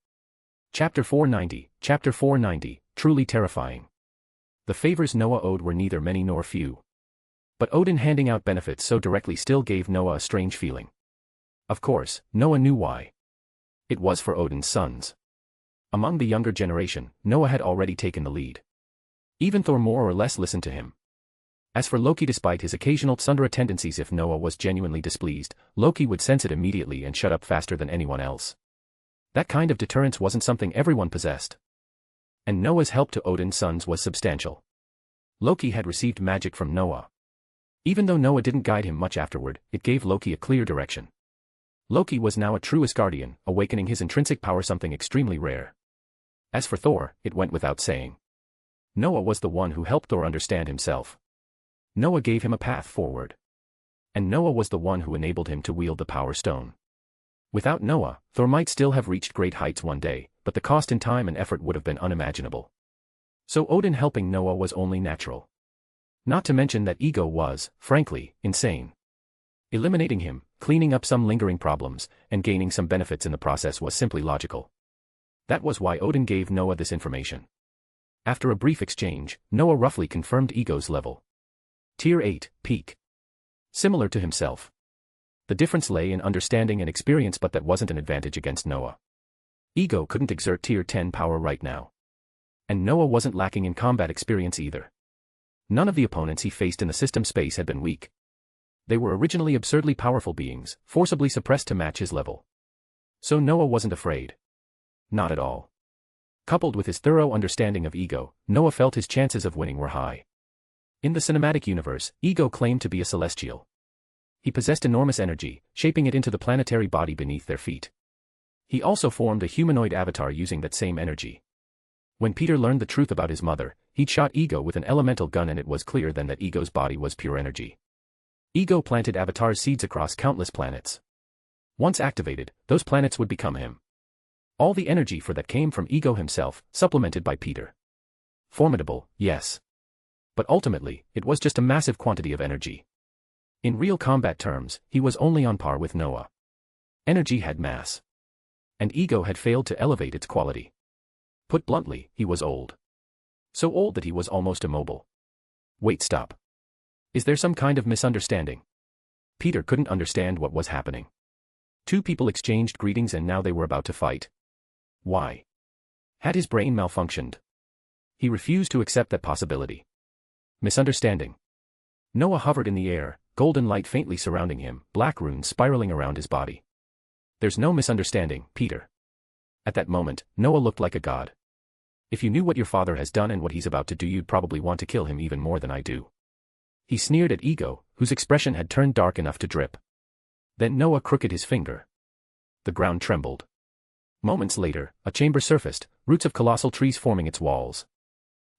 Chapter 490, truly terrifying. The favors Noah owed were neither many nor few. But Odin handing out benefits so directly still gave Noah a strange feeling. Of course, Noah knew why. It was for Odin's sons. Among the younger generation, Noah had already taken the lead. Even Thor more or less listened to him. As for Loki, despite his occasional tsundere tendencies, if Noah was genuinely displeased, Loki would sense it immediately and shut up faster than anyone else. That kind of deterrence wasn't something everyone possessed. And Noah's help to Odin's sons was substantial. Loki had received magic from Noah. Even though Noah didn't guide him much afterward, it gave Loki a clear direction. Loki was now a true Asgardian, awakening his intrinsic power, something extremely rare. As for Thor, it went without saying. Noah was the one who helped Thor understand himself. Noah gave him a path forward. And Noah was the one who enabled him to wield the Power Stone. Without Noah, Thor might still have reached great heights one day, but the cost in time and effort would have been unimaginable. So Odin helping Noah was only natural. Not to mention that ego was, frankly, insane. Eliminating him, cleaning up some lingering problems, and gaining some benefits in the process was simply logical. That was why Odin gave Noah this information. After a brief exchange, Noah roughly confirmed ego's level. Tier 8, peak. Similar to himself. The difference lay in understanding and experience, but that wasn't an advantage against Noah. Ego couldn't exert tier 10 power right now. And Noah wasn't lacking in combat experience either. None of the opponents he faced in the system space had been weak. They were originally absurdly powerful beings, forcibly suppressed to match his level. So Noah wasn't afraid. Not at all. Coupled with his thorough understanding of ego, Noah felt his chances of winning were high. In the cinematic universe, ego claimed to be a celestial. He possessed enormous energy, shaping it into the planetary body beneath their feet. He also formed a humanoid avatar using that same energy. When Peter learned the truth about his mother, he'd shot Ego with an elemental gun, and it was clear then that Ego's body was pure energy. Ego planted Avatar's seeds across countless planets. Once activated, those planets would become him. All the energy for that came from Ego himself, supplemented by Peter. Formidable, yes. But ultimately, it was just a massive quantity of energy. In real combat terms, he was only on par with Noah. Energy had mass. And Ego had failed to elevate its quality. Put bluntly, he was old. So old that he was almost immobile. Wait, stop. Is there some kind of misunderstanding? Peter couldn't understand what was happening. Two people exchanged greetings and now they were about to fight. Why? Had his brain malfunctioned? He refused to accept that possibility. Misunderstanding. Noah hovered in the air, golden light faintly surrounding him, black runes spiraling around his body. There's no misunderstanding, Peter. At that moment, Noah looked like a god. If you knew what your father has done and what he's about to do, you'd probably want to kill him even more than I do. He sneered at Ego, whose expression had turned dark enough to drip. Then Noah crooked his finger. The ground trembled. Moments later, a chamber surfaced, roots of colossal trees forming its walls.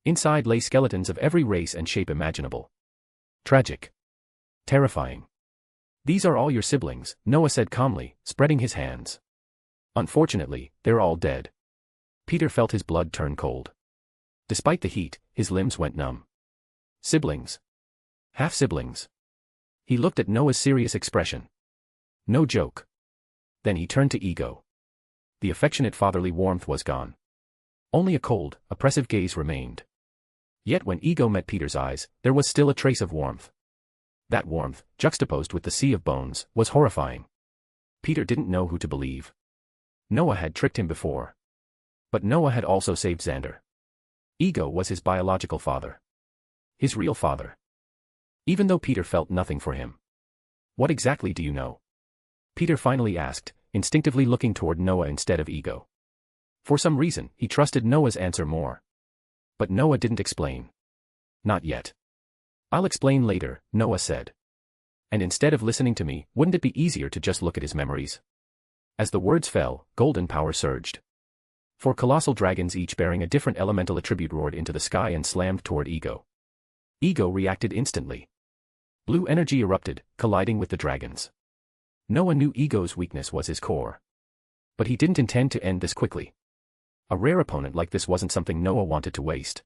Inside lay skeletons of every race and shape imaginable. Tragic. Terrifying. These are all your siblings, Noah said calmly, spreading his hands. Unfortunately, they're all dead. Peter felt his blood turn cold. Despite the heat, his limbs went numb. Siblings. Half-siblings. He looked at Noah's serious expression. No joke. Then he turned to Ego. The affectionate fatherly warmth was gone. Only a cold, oppressive gaze remained. Yet when Ego met Peter's eyes, there was still a trace of warmth. That warmth, juxtaposed with the sea of bones, was horrifying. Peter didn't know who to believe. Noah had tricked him before. But Noah had also saved Xander. Ego was his biological father. His real father. Even though Peter felt nothing for him. What exactly do you know? Peter finally asked, instinctively looking toward Noah instead of Ego. For some reason, he trusted Noah's answer more. But Noah didn't explain. Not yet. I'll explain later, Noah said. And instead of listening to me, wouldn't it be easier to just look at his memories? As the words fell, golden power surged. 4 colossal dragons each bearing a different elemental attribute roared into the sky and slammed toward Ego. Ego reacted instantly. Blue energy erupted, colliding with the dragons. Noah knew Ego's weakness was his core. But he didn't intend to end this quickly. A rare opponent like this wasn't something Noah wanted to waste.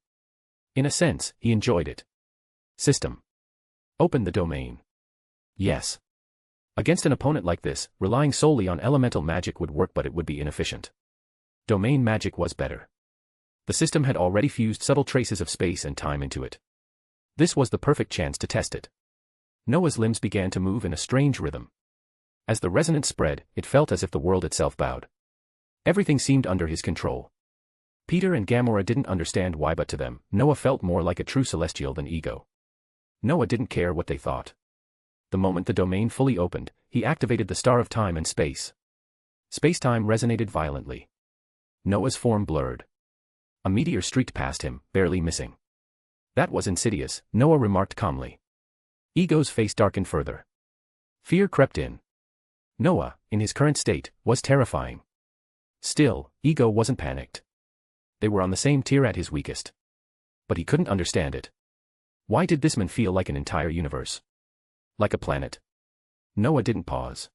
In a sense, he enjoyed it. System. Open the domain. Yes. Against an opponent like this, relying solely on elemental magic would work, but it would be inefficient. Domain magic was better. The system had already fused subtle traces of space and time into it. This was the perfect chance to test it. Noah's limbs began to move in a strange rhythm. As the resonance spread, it felt as if the world itself bowed. Everything seemed under his control. Peter and Gamora didn't understand why, but to them, Noah felt more like a true celestial than Ego. Noah didn't care what they thought. The moment the domain fully opened, he activated the Star of Time and Space. Space-time resonated violently. Noah's form blurred. A meteor streaked past him, barely missing. That was insidious, Noah remarked calmly. Ego's face darkened further. Fear crept in. Noah, in his current state, was terrifying. Still, Ego wasn't panicked. They were on the same tier at his weakest. But he couldn't understand it. Why did this man feel like an entire universe? Like a planet? Noah didn't pause.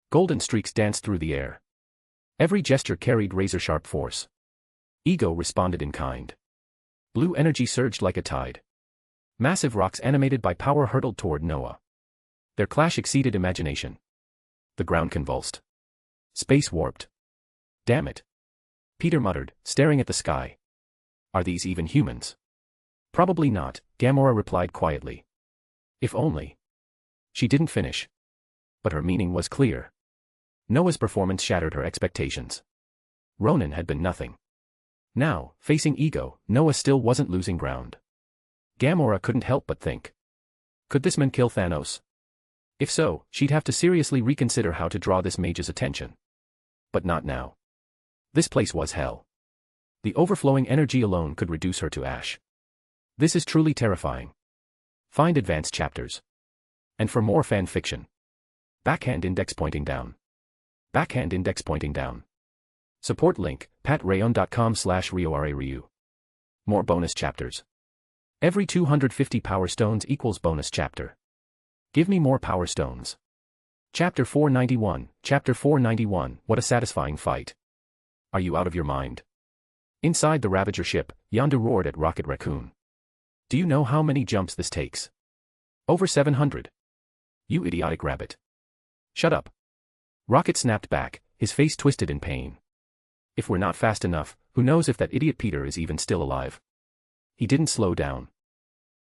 Golden streaks danced through the air. Every gesture carried razor-sharp force. Ego responded in kind. Blue energy surged like a tide. Massive rocks animated by power hurtled toward Noah. Their clash exceeded imagination. The ground convulsed. Space warped. Damn it. Peter muttered, staring at the sky. Are these even humans? Probably not, Gamora replied quietly. If only. She didn't finish. But her meaning was clear. Noah's performance shattered her expectations. Ronan had been nothing. Now, facing Ego, Noah still wasn't losing ground. Gamora couldn't help but think. Could this man kill Thanos? If so, she'd have to seriously reconsider how to draw this mage's attention. But not now. This place was hell. The overflowing energy alone could reduce her to ash. This is truly terrifying. Find advanced chapters. And for more fan fiction. Backhand index pointing down. Backhand index pointing down. Support link, patreon.com/RioRaRyu. More bonus chapters. Every 250 power stones equals bonus chapter. Give me more power stones. Chapter 491, Chapter 491, what a satisfying fight. Are you out of your mind? Inside the Ravager ship, Yondu roared at Rocket Raccoon. Do you know how many jumps this takes? Over 700. You idiotic rabbit. Shut up. Rocket snapped back, his face twisted in pain. If we're not fast enough, who knows if that idiot Peter is even still alive? He didn't slow down.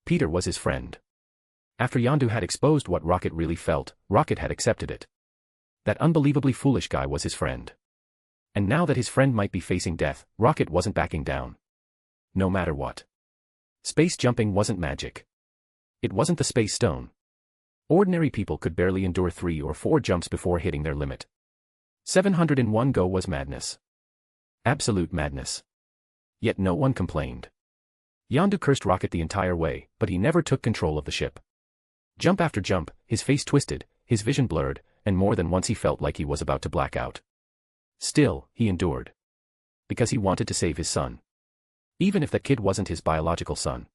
Peter was his friend. After Yondu had exposed what Rocket really felt, Rocket had accepted it. That unbelievably foolish guy was his friend. And now that his friend might be facing death, Rocket wasn't backing down. No matter what. Space jumping wasn't magic. It wasn't the space stone. Ordinary people could barely endure 3 or 4 jumps before hitting their limit. 701 go was madness. Absolute madness. Yet no one complained. Yondu cursed Rocket the entire way, but he never took control of the ship. Jump after jump, his face twisted, his vision blurred, and more than once he felt like he was about to black out. Still, he endured. Because he wanted to save his son. Even if that kid wasn't his biological son.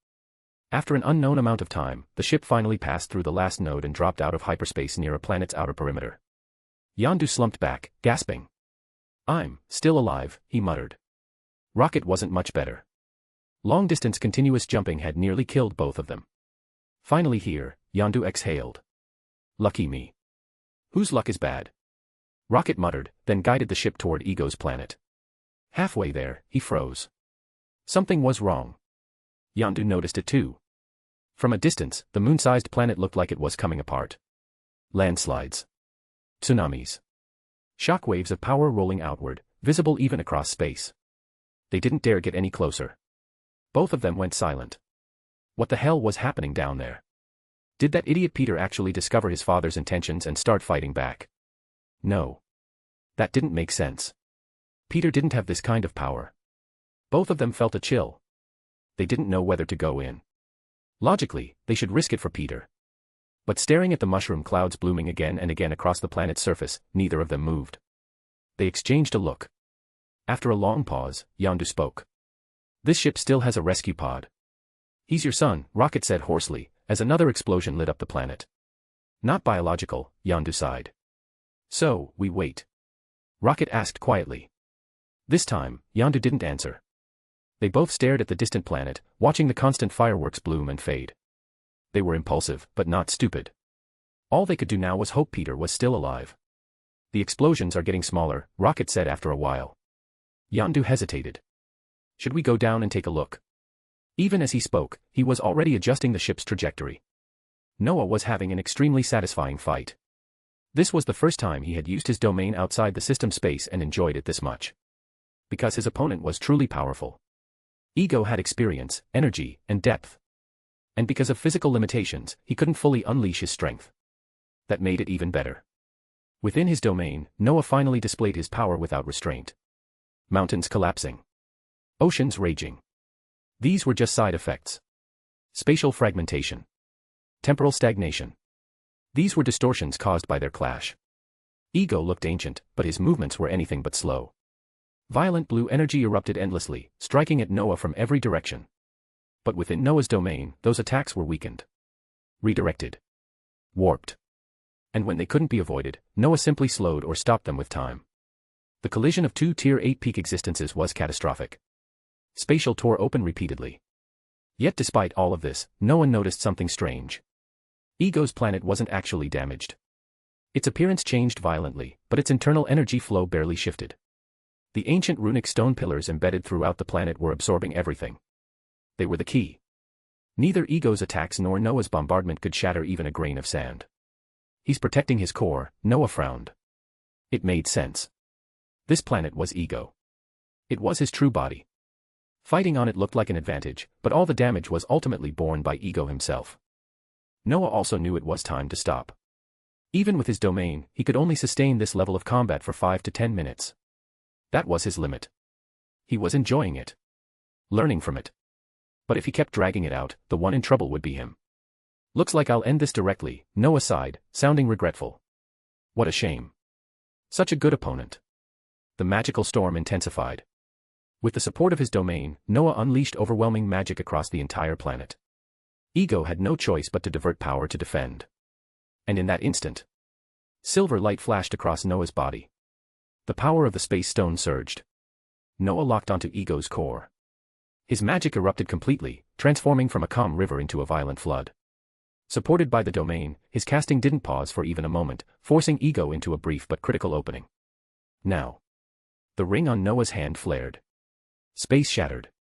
After an unknown amount of time, the ship finally passed through the last node and dropped out of hyperspace near a planet's outer perimeter. Yondu slumped back, gasping. "I'm still alive," he muttered. Rocket wasn't much better. Long-distance continuous jumping had nearly killed both of them. Finally here, Yondu exhaled. "Lucky me. Whose luck is bad?" Rocket muttered, then guided the ship toward Ego's planet. Halfway there, he froze. Something was wrong. Yondu noticed it too. From a distance, the moon-sized planet looked like it was coming apart. Landslides. Tsunamis. Shockwaves of power rolling outward, visible even across space. They didn't dare get any closer. Both of them went silent. What the hell was happening down there? Did that idiot Peter actually discover his father's intentions and start fighting back? No. That didn't make sense. Peter didn't have this kind of power. Both of them felt a chill. They didn't know whether to go in. Logically, they should risk it for Peter. But staring at the mushroom clouds blooming again and again across the planet's surface, neither of them moved. They exchanged a look. After a long pause, Yondu spoke. "This ship still has a rescue pod." "He's your son," Rocket said hoarsely, as another explosion lit up the planet. "Not biological," Yondu sighed. "So, we wait?" Rocket asked quietly. This time, Yondu didn't answer. They both stared at the distant planet, watching the constant fireworks bloom and fade. They were impulsive, but not stupid. All they could do now was hope Peter was still alive. "The explosions are getting smaller," Rocket said after a while. Yondu hesitated. "Should we go down and take a look?" Even as he spoke, he was already adjusting the ship's trajectory. Noah was having an extremely satisfying fight. This was the first time he had used his domain outside the system space and enjoyed it this much. Because his opponent was truly powerful. Ego had experience, energy, and depth. And because of physical limitations, he couldn't fully unleash his strength. That made it even better. Within his domain, Noah finally displayed his power without restraint. Mountains collapsing. Oceans raging. These were just side effects. Spatial fragmentation. Temporal stagnation. These were distortions caused by their clash. Ego looked ancient, but his movements were anything but slow. Violent blue energy erupted endlessly, striking at Noah from every direction. But within Noah's domain, those attacks were weakened. Redirected. Warped. And when they couldn't be avoided, Noah simply slowed or stopped them with time. The collision of two Tier 8 peak existences was catastrophic. Spatial tore open repeatedly. Yet despite all of this, no one noticed something strange. Ego's planet wasn't actually damaged. Its appearance changed violently, but its internal energy flow barely shifted. The ancient runic stone pillars embedded throughout the planet were absorbing everything. They were the key. Neither Ego's attacks nor Noah's bombardment could shatter even a grain of sand. "He's protecting his core," Noah frowned. It made sense. This planet was Ego. It was his true body. Fighting on it looked like an advantage, but all the damage was ultimately borne by Ego himself. Noah also knew it was time to stop. Even with his domain, he could only sustain this level of combat for 5 to 10 minutes. That was his limit. He was enjoying it. Learning from it. But if he kept dragging it out, the one in trouble would be him. "Looks like I'll end this directly," Noah sighed, sounding regretful. What a shame. Such a good opponent. The magical storm intensified. With the support of his domain, Noah unleashed overwhelming magic across the entire planet. Ego had no choice but to divert power to defend. And in that instant, silver light flashed across Noah's body. The power of the space stone surged. Noah locked onto Ego's core. His magic erupted completely, transforming from a calm river into a violent flood. Supported by the domain, his casting didn't pause for even a moment, forcing Ego into a brief but critical opening. Now. The ring on Noah's hand flared. Space shattered.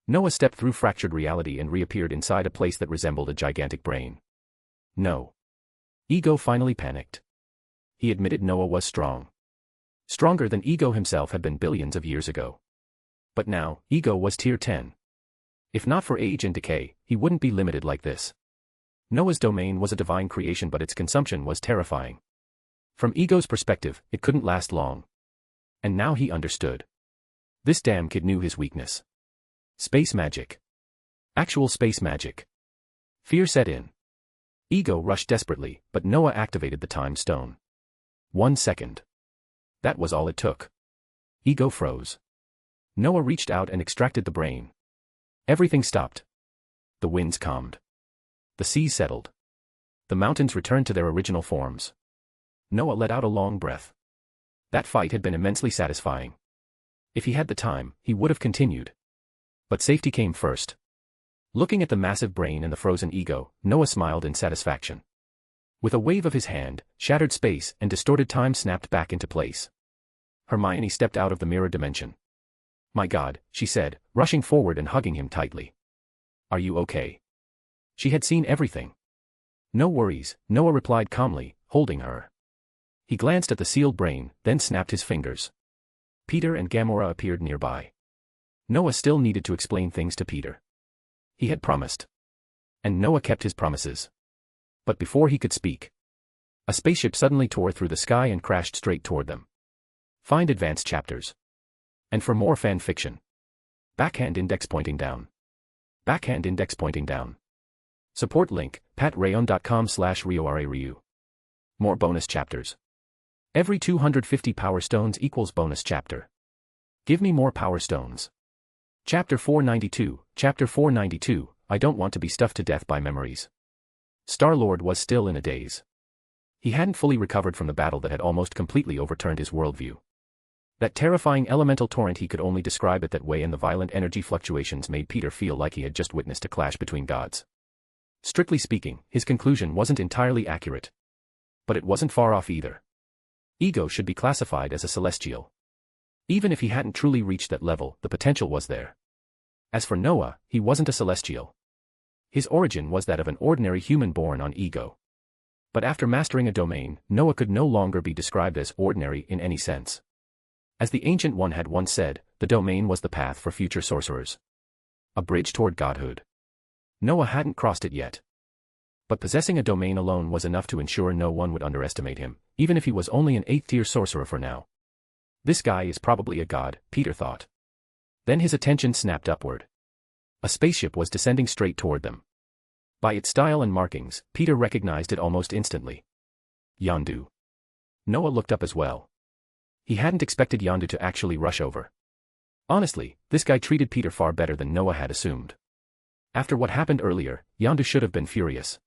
Noah stepped through fractured reality and reappeared inside a place that resembled a gigantic brain. No. Ego finally panicked. He admitted Noah was strong. Stronger than Ego himself had been billions of years ago. But now, Ego was Tier 10. If not for age and decay, he wouldn't be limited like this. Noah's domain was a divine creation, but its consumption was terrifying. From Ego's perspective, it couldn't last long. And now he understood. This damn kid knew his weakness. Space magic. Actual space magic. Fear set in. Ego rushed desperately, but Noah activated the time stone. 1 second. That was all it took. Ego froze. Noah reached out and extracted the brain. Everything stopped. The winds calmed. The seas settled. The mountains returned to their original forms. Noah let out a long breath. That fight had been immensely satisfying. If he had the time, he would have continued. But safety came first. Looking at the massive brain and the frozen ego, Noah smiled in satisfaction. With a wave of his hand, shattered space and distorted time snapped back into place. Hermione stepped out of the mirror dimension. "My God," she said, rushing forward and hugging him tightly. "Are you okay?" She had seen everything. "No worries," Noah replied calmly, holding her. He glanced at the sealed brain, then snapped his fingers. Peter and Gamora appeared nearby. Noah still needed to explain things to Peter. He had promised. And Noah kept his promises. But before he could speak, a spaceship suddenly tore through the sky and crashed straight toward them. Find advanced chapters. And for more fan fiction. Backhand index pointing down. Backhand index pointing down. Support link, patreon.com/RioRaRyu. More bonus chapters. Every 250 power stones equals bonus chapter. Give me more power stones. Chapter 492, Chapter 492, I don't want to be stuffed to death by memories. Star-Lord was still in a daze. He hadn't fully recovered from the battle that had almost completely overturned his worldview. That terrifying elemental torrent, he could only describe it that way, and the violent energy fluctuations made Peter feel like he had just witnessed a clash between gods. Strictly speaking, his conclusion wasn't entirely accurate. But it wasn't far off either. Ego should be classified as a celestial. Even if he hadn't truly reached that level, the potential was there. As for Noah, he wasn't a celestial. His origin was that of an ordinary human born on Ego. But after mastering a domain, Noah could no longer be described as ordinary in any sense. As the Ancient One had once said, the domain was the path for future sorcerers. A bridge toward godhood. Noah hadn't crossed it yet. But possessing a domain alone was enough to ensure no one would underestimate him, even if he was only an 8th-tier sorcerer for now. This guy is probably a god, Peter thought. Then his attention snapped upward. A spaceship was descending straight toward them. By its style and markings, Peter recognized it almost instantly. Yondu. Noah looked up as well. He hadn't expected Yondu to actually rush over. Honestly, this guy treated Peter far better than Noah had assumed. After what happened earlier, Yondu should have been furious.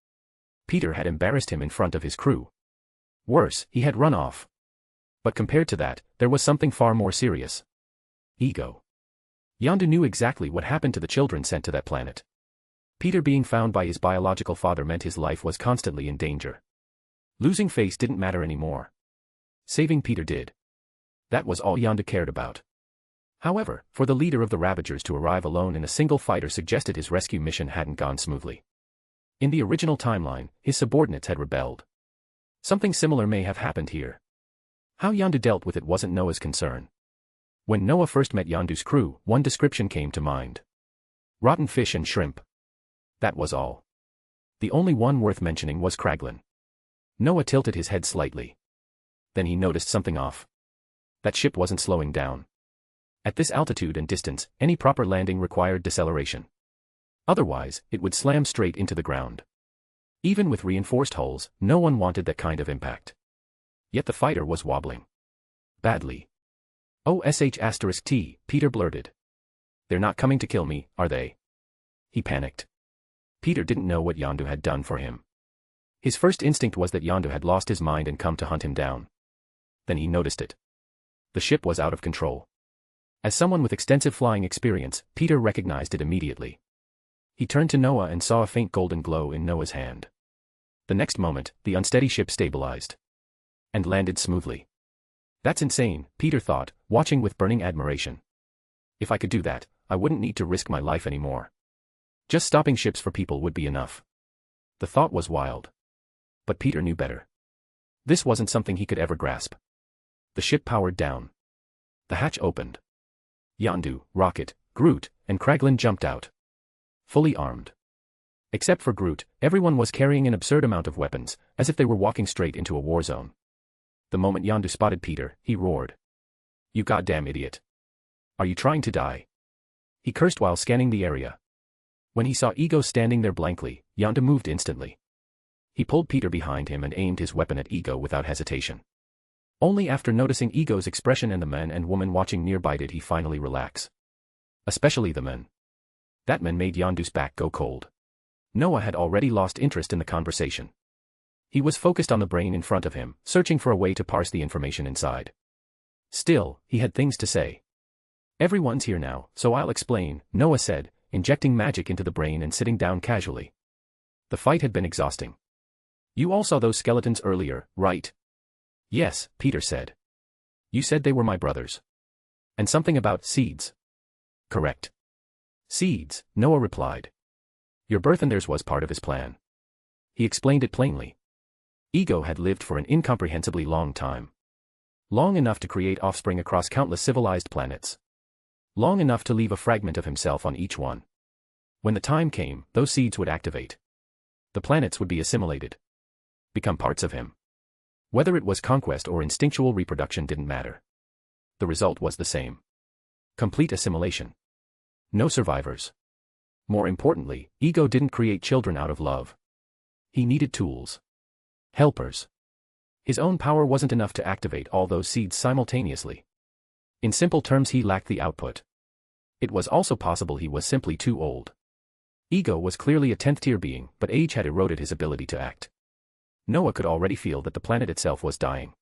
Peter had embarrassed him in front of his crew. Worse, he had run off. But compared to that, there was something far more serious. Ego. Yondu knew exactly what happened to the children sent to that planet. Peter being found by his biological father meant his life was constantly in danger. Losing face didn't matter anymore. Saving Peter did. That was all Yondu cared about. However, for the leader of the Ravagers to arrive alone in a single fighter suggested his rescue mission hadn't gone smoothly. In the original timeline, his subordinates had rebelled. Something similar may have happened here. How Yondu dealt with it wasn't Noah's concern. When Noah first met Yondu's crew, one description came to mind. Rotten fish and shrimp. That was all. The only one worth mentioning was Kraglin. Noah tilted his head slightly. Then he noticed something off. That ship wasn't slowing down. At this altitude and distance, any proper landing required deceleration. Otherwise, it would slam straight into the ground. Even with reinforced hulls, no one wanted that kind of impact. Yet the fighter was wobbling. Badly. OSH*T, Peter blurted. "They're not coming to kill me, are they?" He panicked. Peter didn't know what Yondu had done for him. His first instinct was that Yondu had lost his mind and come to hunt him down. Then he noticed it. The ship was out of control. As someone with extensive flying experience, Peter recognized it immediately. He turned to Noah and saw a faint golden glow in Noah's hand. The next moment, the unsteady ship stabilized. And landed smoothly. That's insane, Peter thought, watching with burning admiration. If I could do that, I wouldn't need to risk my life anymore. Just stopping ships for people would be enough. The thought was wild. But Peter knew better. This wasn't something he could ever grasp. The ship powered down. The hatch opened. Yondu, Rocket, Groot, and Kraglin jumped out. Fully armed. Except for Groot, everyone was carrying an absurd amount of weapons, as if they were walking straight into a war zone. The moment Yondu spotted Peter, he roared. "You goddamn idiot. Are you trying to die?" He cursed while scanning the area. When he saw Ego standing there blankly, Yondu moved instantly. He pulled Peter behind him and aimed his weapon at Ego without hesitation. Only after noticing Ego's expression and the men and woman watching nearby did he finally relax. Especially the men. That man made Yondu's back go cold. Noah had already lost interest in the conversation. He was focused on the brain in front of him, searching for a way to parse the information inside. Still, he had things to say. Everyone's here now, so I'll explain, Noah said, injecting magic into the brain and sitting down casually. The fight had been exhausting. You all saw those skeletons earlier, right? Yes, Peter said. You said they were my brothers. And something about seeds. Correct. Seeds, Noah replied. Your birth and theirs was part of his plan. He explained it plainly. Ego had lived for an incomprehensibly long time. Long enough to create offspring across countless civilized planets. Long enough to leave a fragment of himself on each one. When the time came, those seeds would activate. The planets would be assimilated. Become parts of him. Whether it was conquest or instinctual reproduction didn't matter. The result was the same. Complete assimilation. No survivors. More importantly, Ego didn't create children out of love. He needed tools. Helpers. His own power wasn't enough to activate all those seeds simultaneously. In simple terms, he lacked the output. It was also possible he was simply too old. Ego was clearly a 10th-tier being, but age had eroded his ability to act. Noah could already feel that the planet itself was dying.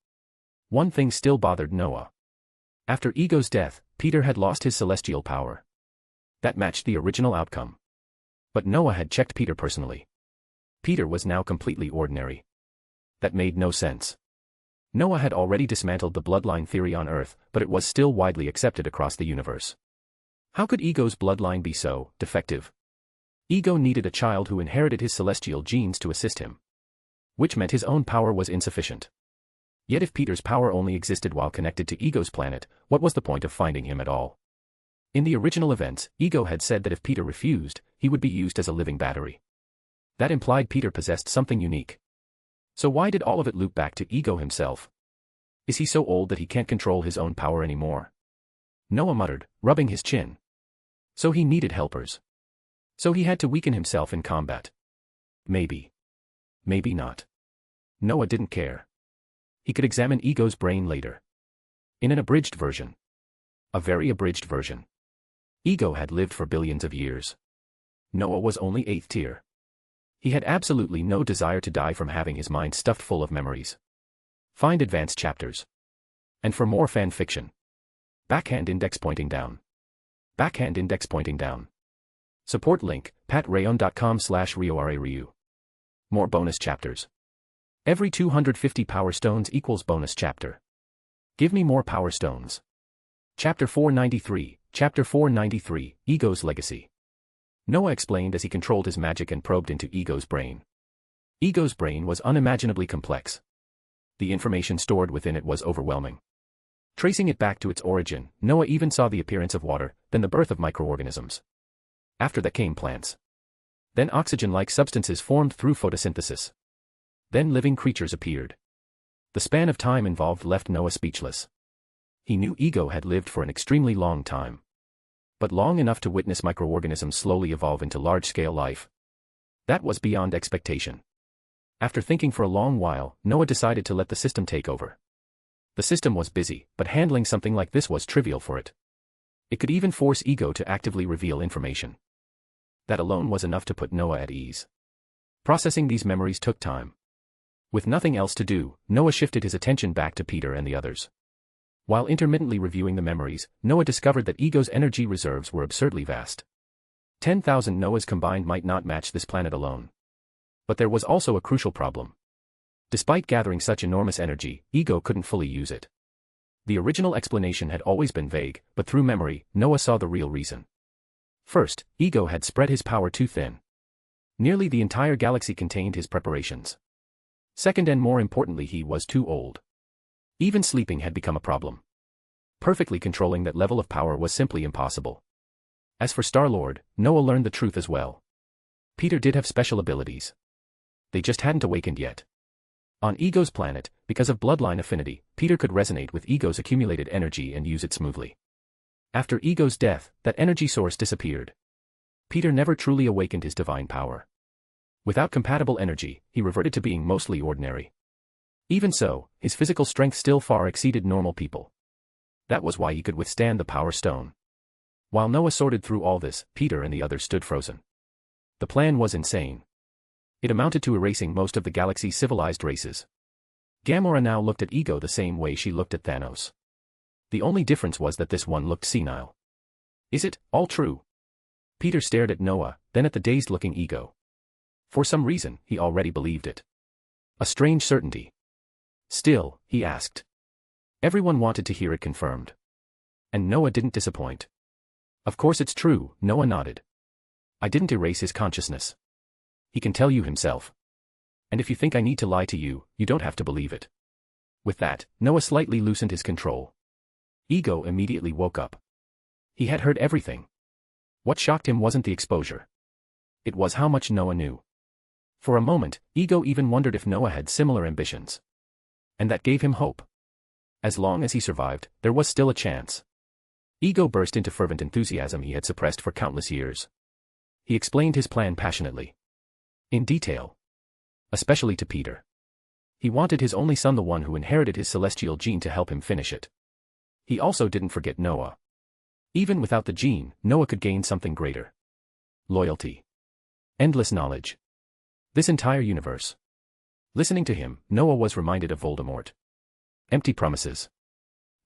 One thing still bothered Noah. After Ego's death, Peter had lost his celestial power. That matched the original outcome. But Noah had checked Peter personally. Peter was now completely ordinary. That made no sense. Noah had already dismantled the bloodline theory on Earth, but it was still widely accepted across the universe. How could Ego's bloodline be so defective? Ego needed a child who inherited his celestial genes to assist him. Which meant his own power was insufficient. Yet if Peter's power only existed while connected to Ego's planet, what was the point of finding him at all? In the original events, Ego had said that if Peter refused, he would be used as a living battery. That implied Peter possessed something unique. So why did all of it loop back to Ego himself? Is he so old that he can't control his own power anymore? Noah muttered, rubbing his chin. So he needed helpers. So he had to weaken himself in combat. Maybe. Maybe not. Noah didn't care. He could examine Ego's brain later. In an abridged version. A very abridged version. Ego had lived for billions of years. Noah was only 8th tier. He had absolutely no desire to die from having his mind stuffed full of memories. Find advanced chapters. And for more fan fiction. Backhand index pointing down. Backhand index pointing down. Support link, patreon.com/RioRaRyu. More bonus chapters. Every 250 power stones equals bonus chapter. Give me more power stones. Chapter 493, Chapter 493, Ego's Legacy. Noah explained as he controlled his magic and probed into Ego's brain. Ego's brain was unimaginably complex. The information stored within it was overwhelming. Tracing it back to its origin, Noah even saw the appearance of water, then the birth of microorganisms. After that came plants. Then oxygen-like substances formed through photosynthesis. Then living creatures appeared. The span of time involved left Noah speechless. He knew Ego had lived for an extremely long time. But long enough to witness microorganisms slowly evolve into large-scale life. That was beyond expectation. After thinking for a long while, Noah decided to let the system take over. The system was busy, but handling something like this was trivial for it. It could even force Ego to actively reveal information. That alone was enough to put Noah at ease. Processing these memories took time. With nothing else to do, Noah shifted his attention back to Peter and the others. While intermittently reviewing the memories, Noah discovered that Ego's energy reserves were absurdly vast. 10,000 Noahs combined might not match this planet alone. But there was also a crucial problem. Despite gathering such enormous energy, Ego couldn't fully use it. The original explanation had always been vague, but through memory, Noah saw the real reason. First, Ego had spread his power too thin. Nearly the entire galaxy contained his preparations. Second, and more importantly, he was too old. Even sleeping had become a problem. Perfectly controlling that level of power was simply impossible. As for Star-Lord, Noah learned the truth as well. Peter did have special abilities. They just hadn't awakened yet. On Ego's planet, because of bloodline affinity, Peter could resonate with Ego's accumulated energy and use it smoothly. After Ego's death, that energy source disappeared. Peter never truly awakened his divine power. Without compatible energy, he reverted to being mostly ordinary. Even so, his physical strength still far exceeded normal people. That was why he could withstand the Power Stone. While Noah sorted through all this, Peter and the others stood frozen. The plan was insane. It amounted to erasing most of the galaxy's civilized races. Gamora now looked at Ego the same way she looked at Thanos. The only difference was that this one looked senile. Is it all true? Peter stared at Noah, then at the dazed-looking Ego. For some reason, he already believed it. A strange certainty. Still, he asked. Everyone wanted to hear it confirmed. And Noah didn't disappoint. Of course it's true, Noah nodded. I didn't erase his consciousness. He can tell you himself. And if you think I need to lie to you, you don't have to believe it. With that, Noah slightly loosened his control. Ego immediately woke up. He had heard everything. What shocked him wasn't the exposure. It was how much Noah knew. For a moment, Ego even wondered if Noah had similar ambitions. And that gave him hope. As long as he survived, there was still a chance. Ego burst into fervent enthusiasm he had suppressed for countless years. He explained his plan passionately. In detail. Especially to Peter. He wanted his only son, the one who inherited his celestial gene, to help him finish it. He also didn't forget Noah. Even without the gene, Noah could gain something greater. Loyalty. Endless knowledge. This entire universe. Listening to him, Noah was reminded of Voldemort. Empty promises.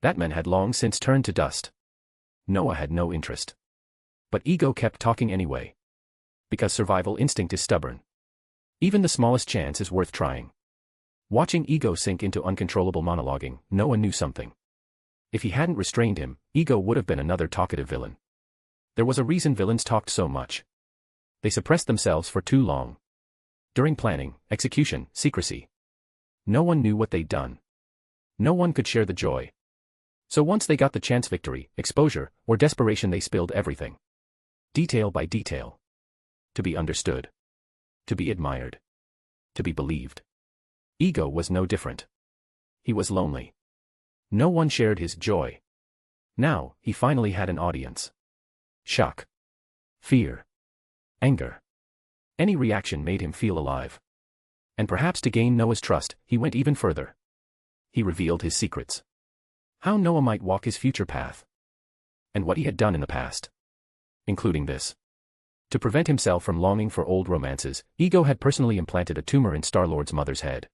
That man had long since turned to dust. Noah had no interest. But Ego kept talking anyway. Because survival instinct is stubborn. Even the smallest chance is worth trying. Watching Ego sink into uncontrollable monologuing, Noah knew something. If he hadn't restrained him, Ego would have been another talkative villain. There was a reason villains talked so much. They suppressed themselves for too long. During planning, execution, secrecy. No one knew what they'd done. No one could share the joy. So once they got the chance, victory, exposure, or desperation, they spilled everything. Detail by detail. To be understood. To be admired. To be believed. Ego was no different. He was lonely. No one shared his joy. Now, he finally had an audience. Shock. Fear. Anger. Any reaction made him feel alive. And perhaps to gain Noah's trust, he went even further. He revealed his secrets. How Noah might walk his future path. And what he had done in the past. Including this. To prevent himself from longing for old romances, Ego had personally implanted a tumor in Star-Lord's mother's head.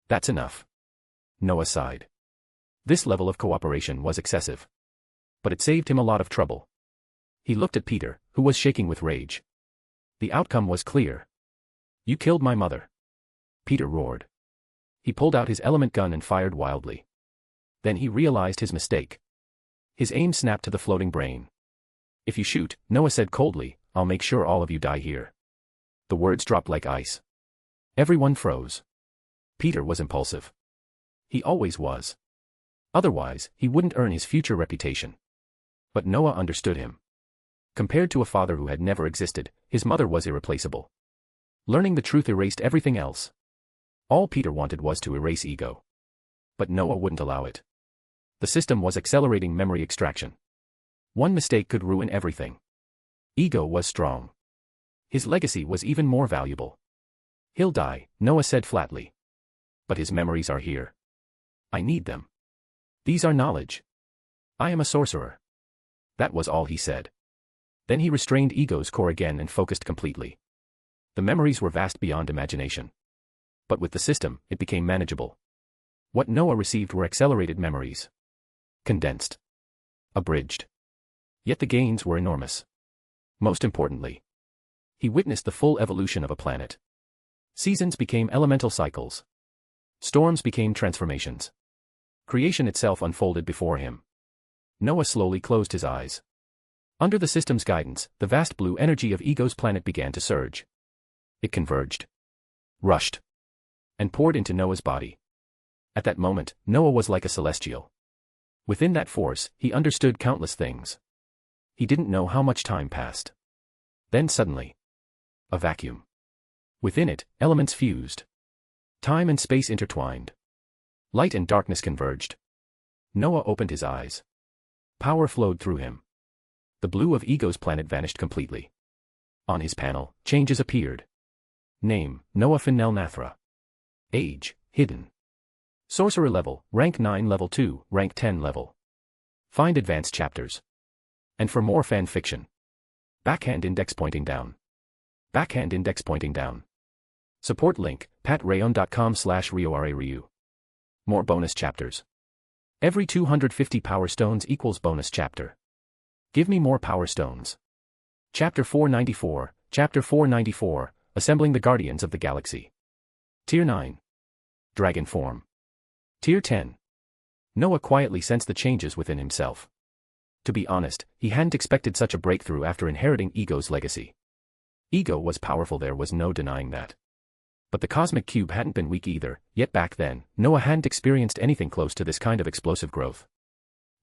That's enough. Noah sighed. This level of cooperation was excessive. But it saved him a lot of trouble. He looked at Peter, who was shaking with rage. The outcome was clear. You killed my mother. Peter roared. He pulled out his element gun and fired wildly. Then he realized his mistake. His aim snapped to the floating brain. If you shoot, Noah said coldly, I'll make sure all of you die here. The words dropped like ice. Everyone froze. Peter was impulsive. He always was. Otherwise, he wouldn't earn his future reputation. But Noah understood him. Compared to a father who had never existed, his mother was irreplaceable. Learning the truth erased everything else. All Peter wanted was to erase Ego. But Noah wouldn't allow it. The system was accelerating memory extraction. One mistake could ruin everything. Ego was strong. His legacy was even more valuable. He'll die, Noah said flatly. But his memories are here. I need them. These are knowledge. I am a sorcerer. That was all he said. Then he restrained Ego's core again and focused completely. The memories were vast beyond imagination. But with the system, it became manageable. What Noah received were accelerated memories. Condensed. Abridged. Yet the gains were enormous. Most importantly, he witnessed the full evolution of a planet. Seasons became elemental cycles. Storms became transformations. Creation itself unfolded before him. Noah slowly closed his eyes. Under the system's guidance, the vast blue energy of Ego's planet began to surge. It converged. Rushed. And poured into Noah's body. At that moment, Noah was like a celestial. Within that force, he understood countless things. He didn't know how much time passed. Then suddenly. A vacuum. Within it, elements fused. Time and space intertwined. Light and darkness converged. Noah opened his eyes. Power flowed through him. The blue of Ego's planet vanished completely. On his panel, changes appeared. Name, Noah Finnell Nathra. Age, hidden. Sorcerer level, rank 9 level 2, rank 10 level. Find advanced chapters. And for more fan fiction. Backhand index pointing down. Backhand index pointing down. Support link, patreon.com/RioRaRyu. More bonus chapters. Every 250 power stones equals bonus chapter. Give me more power stones. Chapter 494, Chapter 494, Assembling the Guardians of the Galaxy. Tier 9. Dragon Form. Tier 10. Noah quietly sensed the changes within himself. To be honest, he hadn't expected such a breakthrough after inheriting Ego's legacy. Ego was powerful, there was no denying that. But the cosmic cube hadn't been weak either, yet back then, Noah hadn't experienced anything close to this kind of explosive growth.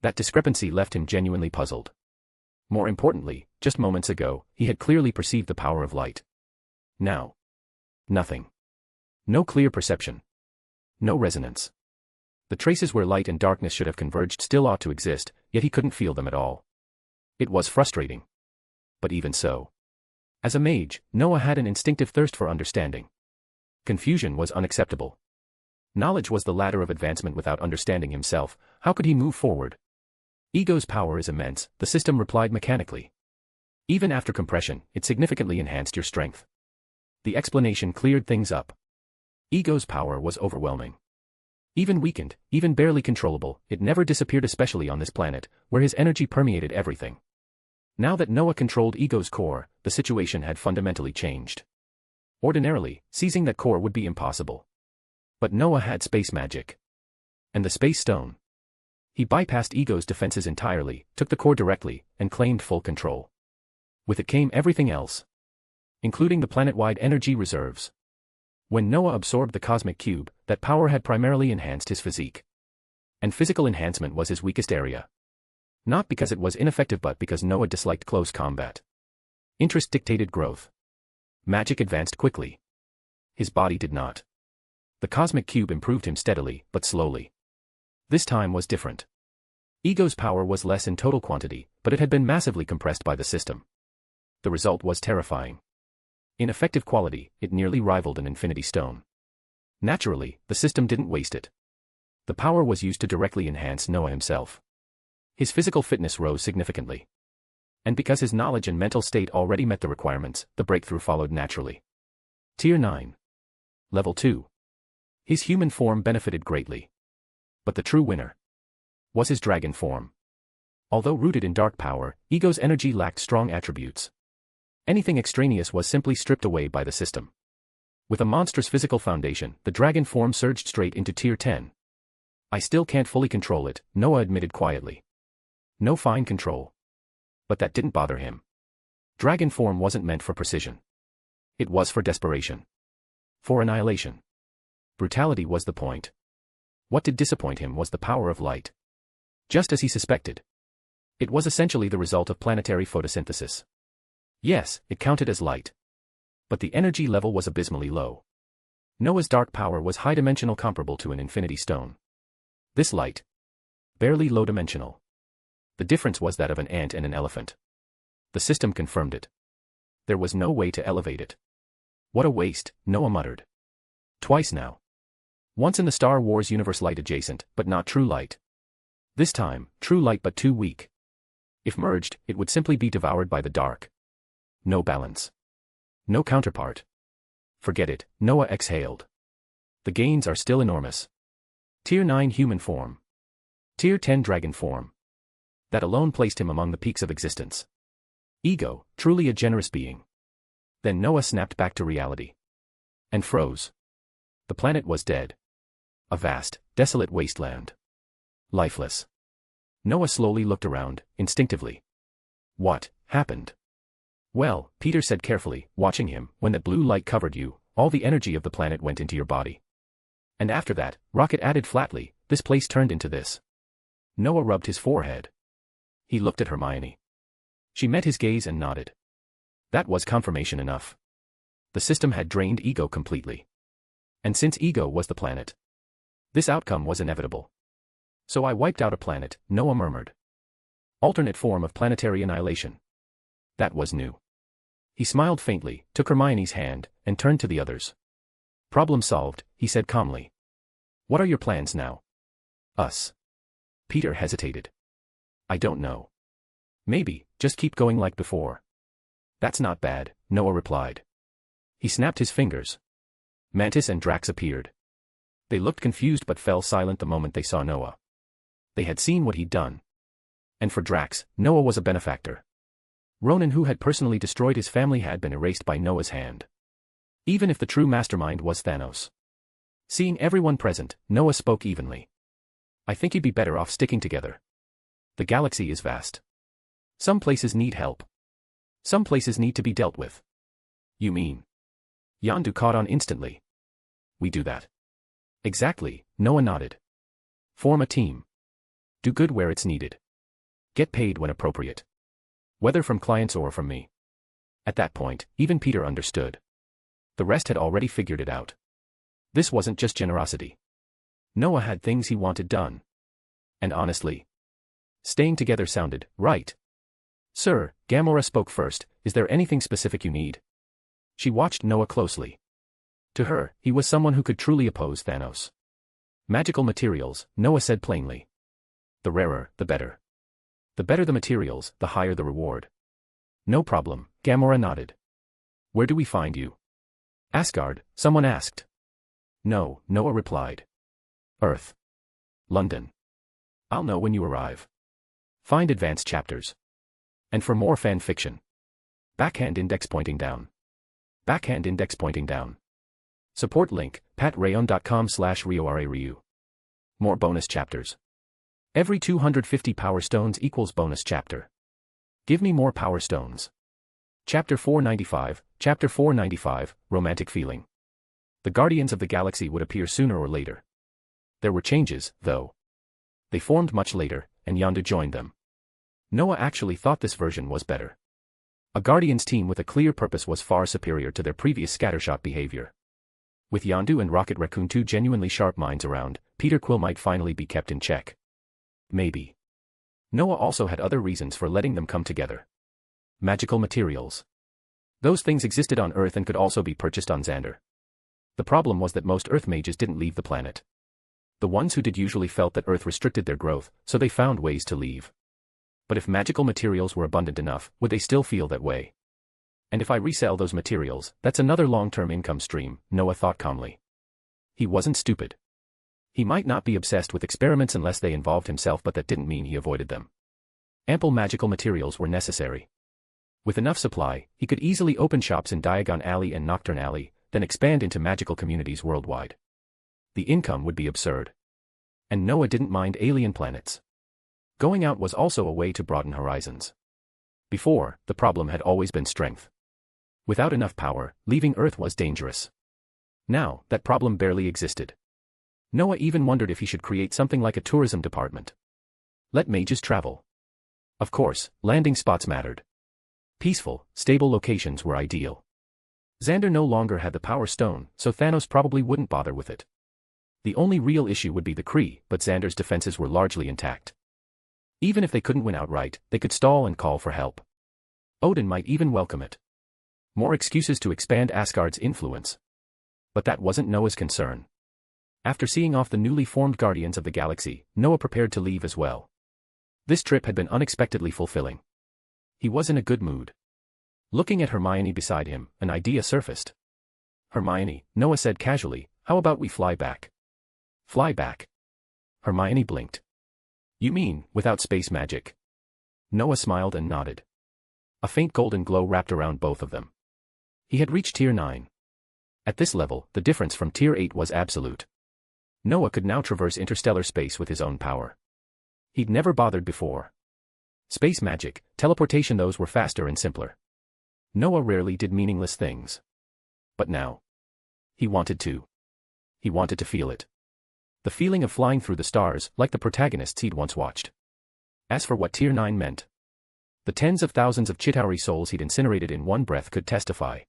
That discrepancy left him genuinely puzzled. More importantly, just moments ago, he had clearly perceived the power of light. Now. Nothing. No clear perception. No resonance. The traces where light and darkness should have converged still ought to exist, yet he couldn't feel them at all. It was frustrating. But even so. As a mage, Noah had an instinctive thirst for understanding. Confusion was unacceptable. Knowledge was the ladder of advancement. Without understanding himself, how could he move forward? Ego's power is immense, the system replied mechanically. Even after compression, it significantly enhanced your strength. The explanation cleared things up. Ego's power was overwhelming. Even weakened, even barely controllable, it never disappeared, especially on this planet, where his energy permeated everything. Now that Noah controlled Ego's core, the situation had fundamentally changed. Ordinarily, seizing that core would be impossible. But Noah had space magic. And the space stone. He bypassed Ego's defenses entirely, took the core directly, and claimed full control. With it came everything else. Including the planet-wide energy reserves. When Noah absorbed the cosmic cube, that power had primarily enhanced his physique. And physical enhancement was his weakest area. Not because it was ineffective, but because Noah disliked close combat. Interest dictated growth. Magic advanced quickly. His body did not. The cosmic cube improved him steadily, but slowly. This time was different. Ego's power was less in total quantity, but it had been massively compressed by the system. The result was terrifying. In effective quality, it nearly rivaled an infinity stone. Naturally, the system didn't waste it. The power was used to directly enhance Noah himself. His physical fitness rose significantly. And because his knowledge and mental state already met the requirements, the breakthrough followed naturally. Tier 9. Level 2. His human form benefited greatly. But the true winner was his dragon form. Although rooted in dark power, Ego's energy lacked strong attributes. Anything extraneous was simply stripped away by the system. With a monstrous physical foundation, the dragon form surged straight into Tier 10. I still can't fully control it, Noah admitted quietly. No fine control. But that didn't bother him. Dragon form wasn't meant for precision. It was for desperation. For annihilation. Brutality was the point. What did disappoint him was the power of light. Just as he suspected. It was essentially the result of planetary photosynthesis. Yes, it counted as light. But the energy level was abysmally low. Noah's dark power was high-dimensional, comparable to an infinity stone. This light. Barely low-dimensional. The difference was that of an ant and an elephant. The system confirmed it. There was no way to elevate it. What a waste, Noah muttered. Twice now. Once in the Star Wars universe, light adjacent, but not true light. This time, true light but too weak. If merged, it would simply be devoured by the dark. No balance. No counterpart. Forget it, Noah exhaled. The gains are still enormous. Tier 9 human form. Tier 10 dragon form. That alone placed him among the peaks of existence. Ego, truly a generous being. Then Noah snapped back to reality. And froze. The planet was dead. A vast, desolate wasteland. Lifeless. Noah slowly looked around, instinctively. What happened? Well, Peter said carefully, watching him, when that blue light covered you, all the energy of the planet went into your body. And after that, Rocket added flatly, this place turned into this. Noah rubbed his forehead. He looked at Hermione. She met his gaze and nodded. That was confirmation enough. The system had drained Ego completely. And since Ego was the planet, this outcome was inevitable. So I wiped out a planet, Noah murmured. Alternate form of planetary annihilation. That was new. He smiled faintly, took Hermione's hand, and turned to the others. Problem solved, he said calmly. What are your plans now? Us. Peter hesitated. I don't know. Maybe, just keep going like before. That's not bad, Noah replied. He snapped his fingers. Mantis and Drax appeared. They looked confused but fell silent the moment they saw Noah. They had seen what he'd done. And for Drax, Noah was a benefactor. Ronan, who had personally destroyed his family, had been erased by Noah's hand. Even if the true mastermind was Thanos. Seeing everyone present, Noah spoke evenly. I think you'd be better off sticking together. The galaxy is vast. Some places need help. Some places need to be dealt with. You mean? Yondu caught on instantly. We do that. Exactly, Noah nodded. Form a team. Do good where it's needed. Get paid when appropriate. Whether from clients or from me. At that point, even Peter understood. The rest had already figured it out. This wasn't just generosity. Noah had things he wanted done. And honestly, staying together sounded right. Sir, Gamora spoke first, is there anything specific you need? She watched Noah closely. To her, he was someone who could truly oppose Thanos. Magical materials, Noah said plainly. The rarer, the better. The better the materials, the higher the reward. No problem, Gamora nodded. Where do we find you? Asgard, someone asked. No, Noah replied. Earth. London. I'll know when you arrive. Find advanced chapters. And for more fan fiction. Backhand index pointing down. Backhand index pointing down. Support link, patrayon.com/RioRaRyu. More bonus chapters. Every 250 power stones equals bonus chapter. Give me more power stones. Chapter 495, Romantic Feeling. The Guardians of the Galaxy would appear sooner or later. There were changes, though. They formed much later, and Yondu joined them. Noah actually thought this version was better. A Guardians team with a clear purpose was far superior to their previous scattershot behavior. With Yondu and Rocket Raccoon, two genuinely sharp minds around, Peter Quill might finally be kept in check. Maybe. Noah also had other reasons for letting them come together. Magical materials. Those things existed on Earth and could also be purchased on Xander. The problem was that most Earth mages didn't leave the planet. The ones who did usually felt that Earth restricted their growth, so they found ways to leave. But if magical materials were abundant enough, would they still feel that way? And if I resell those materials, that's another long-term income stream, Noah thought calmly. He wasn't stupid. He might not be obsessed with experiments unless they involved himself, but that didn't mean he avoided them. Ample magical materials were necessary. With enough supply, he could easily open shops in Diagon Alley and Nocturne Alley, then expand into magical communities worldwide. The income would be absurd. And Noah didn't mind alien planets. Going out was also a way to broaden horizons. Before, the problem had always been strength. Without enough power, leaving Earth was dangerous. Now, that problem barely existed. Noah even wondered if he should create something like a tourism department. Let mages travel. Of course, landing spots mattered. Peaceful, stable locations were ideal. Xander no longer had the Power Stone, so Thanos probably wouldn't bother with it. The only real issue would be the Kree, but Xander's defenses were largely intact. Even if they couldn't win outright, they could stall and call for help. Odin might even welcome it. More excuses to expand Asgard's influence. But that wasn't Noah's concern. After seeing off the newly formed Guardians of the Galaxy, Noah prepared to leave as well. This trip had been unexpectedly fulfilling. He was in a good mood. Looking at Hermione beside him, an idea surfaced. Hermione, Noah said casually, how about we fly back? Fly back? Hermione blinked. You mean, without space magic? Noah smiled and nodded. A faint golden glow wrapped around both of them. He had reached Tier 9. At this level, the difference from Tier 8 was absolute. Noah could now traverse interstellar space with his own power. He'd never bothered before. Space magic, teleportation, those were faster and simpler. Noah rarely did meaningless things. But now. He wanted to. He wanted to feel it. The feeling of flying through the stars, like the protagonists he'd once watched. As for what Tier 9 meant, the tens of thousands of Chitauri souls he'd incinerated in one breath could testify.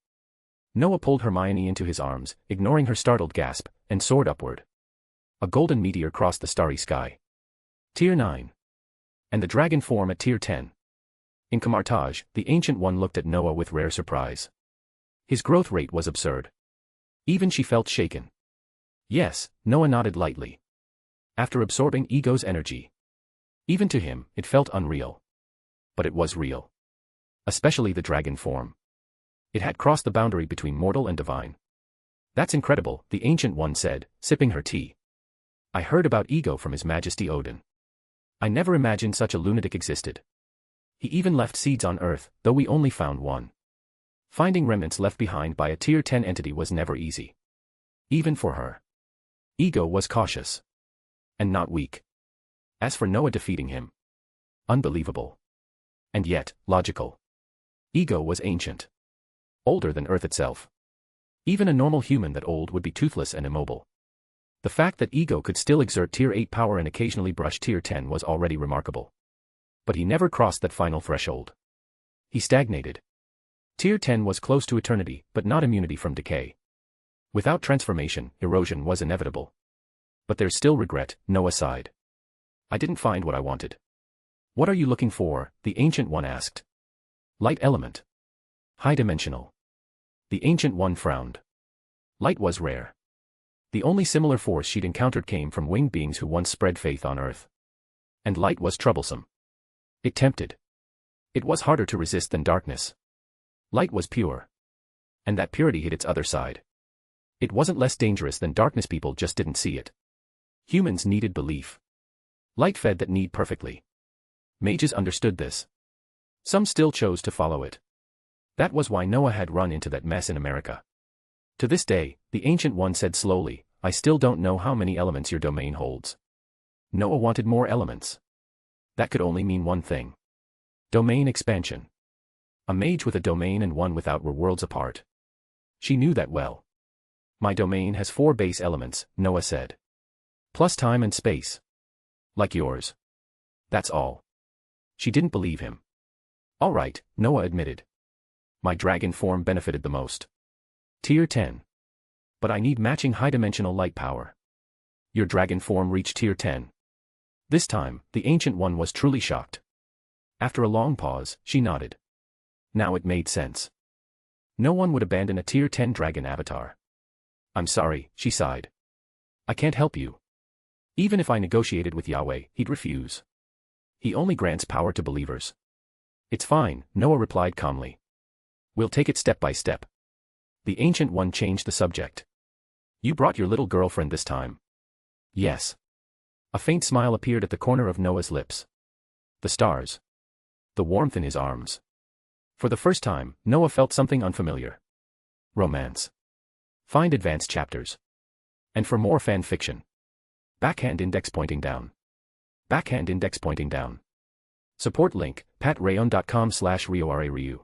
Noah pulled Hermione into his arms, ignoring her startled gasp, and soared upward. A golden meteor crossed the starry sky. Tier 9. And the dragon form at Tier 10. In Camartage, the Ancient One looked at Noah with rare surprise. His growth rate was absurd. Even she felt shaken. Yes, Noah nodded lightly. After absorbing Ego's energy. Even to him, it felt unreal. But it was real. Especially the dragon form. It had crossed the boundary between mortal and divine. That's incredible, the Ancient One said, sipping her tea. I heard about Ego from His Majesty Odin. I never imagined such a lunatic existed. He even left seeds on Earth, though we only found one. Finding remnants left behind by a Tier 10 entity was never easy. Even for her. Ego was cautious. And not weak. As for Noah defeating him. Unbelievable. And yet, logical. Ego was ancient. Older than Earth itself. Even a normal human that old would be toothless and immobile. The fact that Ego could still exert Tier 8 power and occasionally brush Tier 10 was already remarkable. But he never crossed that final threshold. He stagnated. Tier 10 was close to eternity, but not immunity from decay. Without transformation, erosion was inevitable. But there's still regret, Noah sighed. I didn't find what I wanted. What are you looking for? The Ancient One asked. Light element. High-dimensional. The Ancient One frowned. Light was rare. The only similar force she'd encountered came from winged beings who once spread faith on Earth. And light was troublesome. It tempted. It was harder to resist than darkness. Light was pure. And that purity hid its other side. It wasn't less dangerous than darkness, people just didn't see it. Humans needed belief. Light fed that need perfectly. Mages understood this. Some still chose to follow it. That was why Noah had run into that mess in America. To this day, the Ancient One said slowly, I still don't know how many elements your domain holds. Noah wanted more elements. That could only mean one thing. Domain expansion. A mage with a domain and one without were worlds apart. She knew that well. My domain has 4 base elements, Noah said. Plus time and space. Like yours. That's all. She didn't believe him. All right, Noah admitted. My dragon form benefited the most. Tier 10. But I need matching high-dimensional light power. Your dragon form reached Tier 10. This time, the Ancient One was truly shocked. After a long pause, she nodded. Now it made sense. No one would abandon a Tier 10 dragon avatar. I'm sorry, she sighed. I can't help you. Even if I negotiated with Yahweh, he'd refuse. He only grants power to believers. It's fine, Noah replied calmly. We'll take it step by step. The Ancient One changed the subject. You brought your little girlfriend this time. Yes. A faint smile appeared at the corner of Noah's lips. The stars. The warmth in his arms. For the first time, Noah felt something unfamiliar. Romance. Find advanced chapters. And for more fan fiction. Backhand index pointing down. Backhand index pointing down. Support link, patreon.com/RioRaRyu.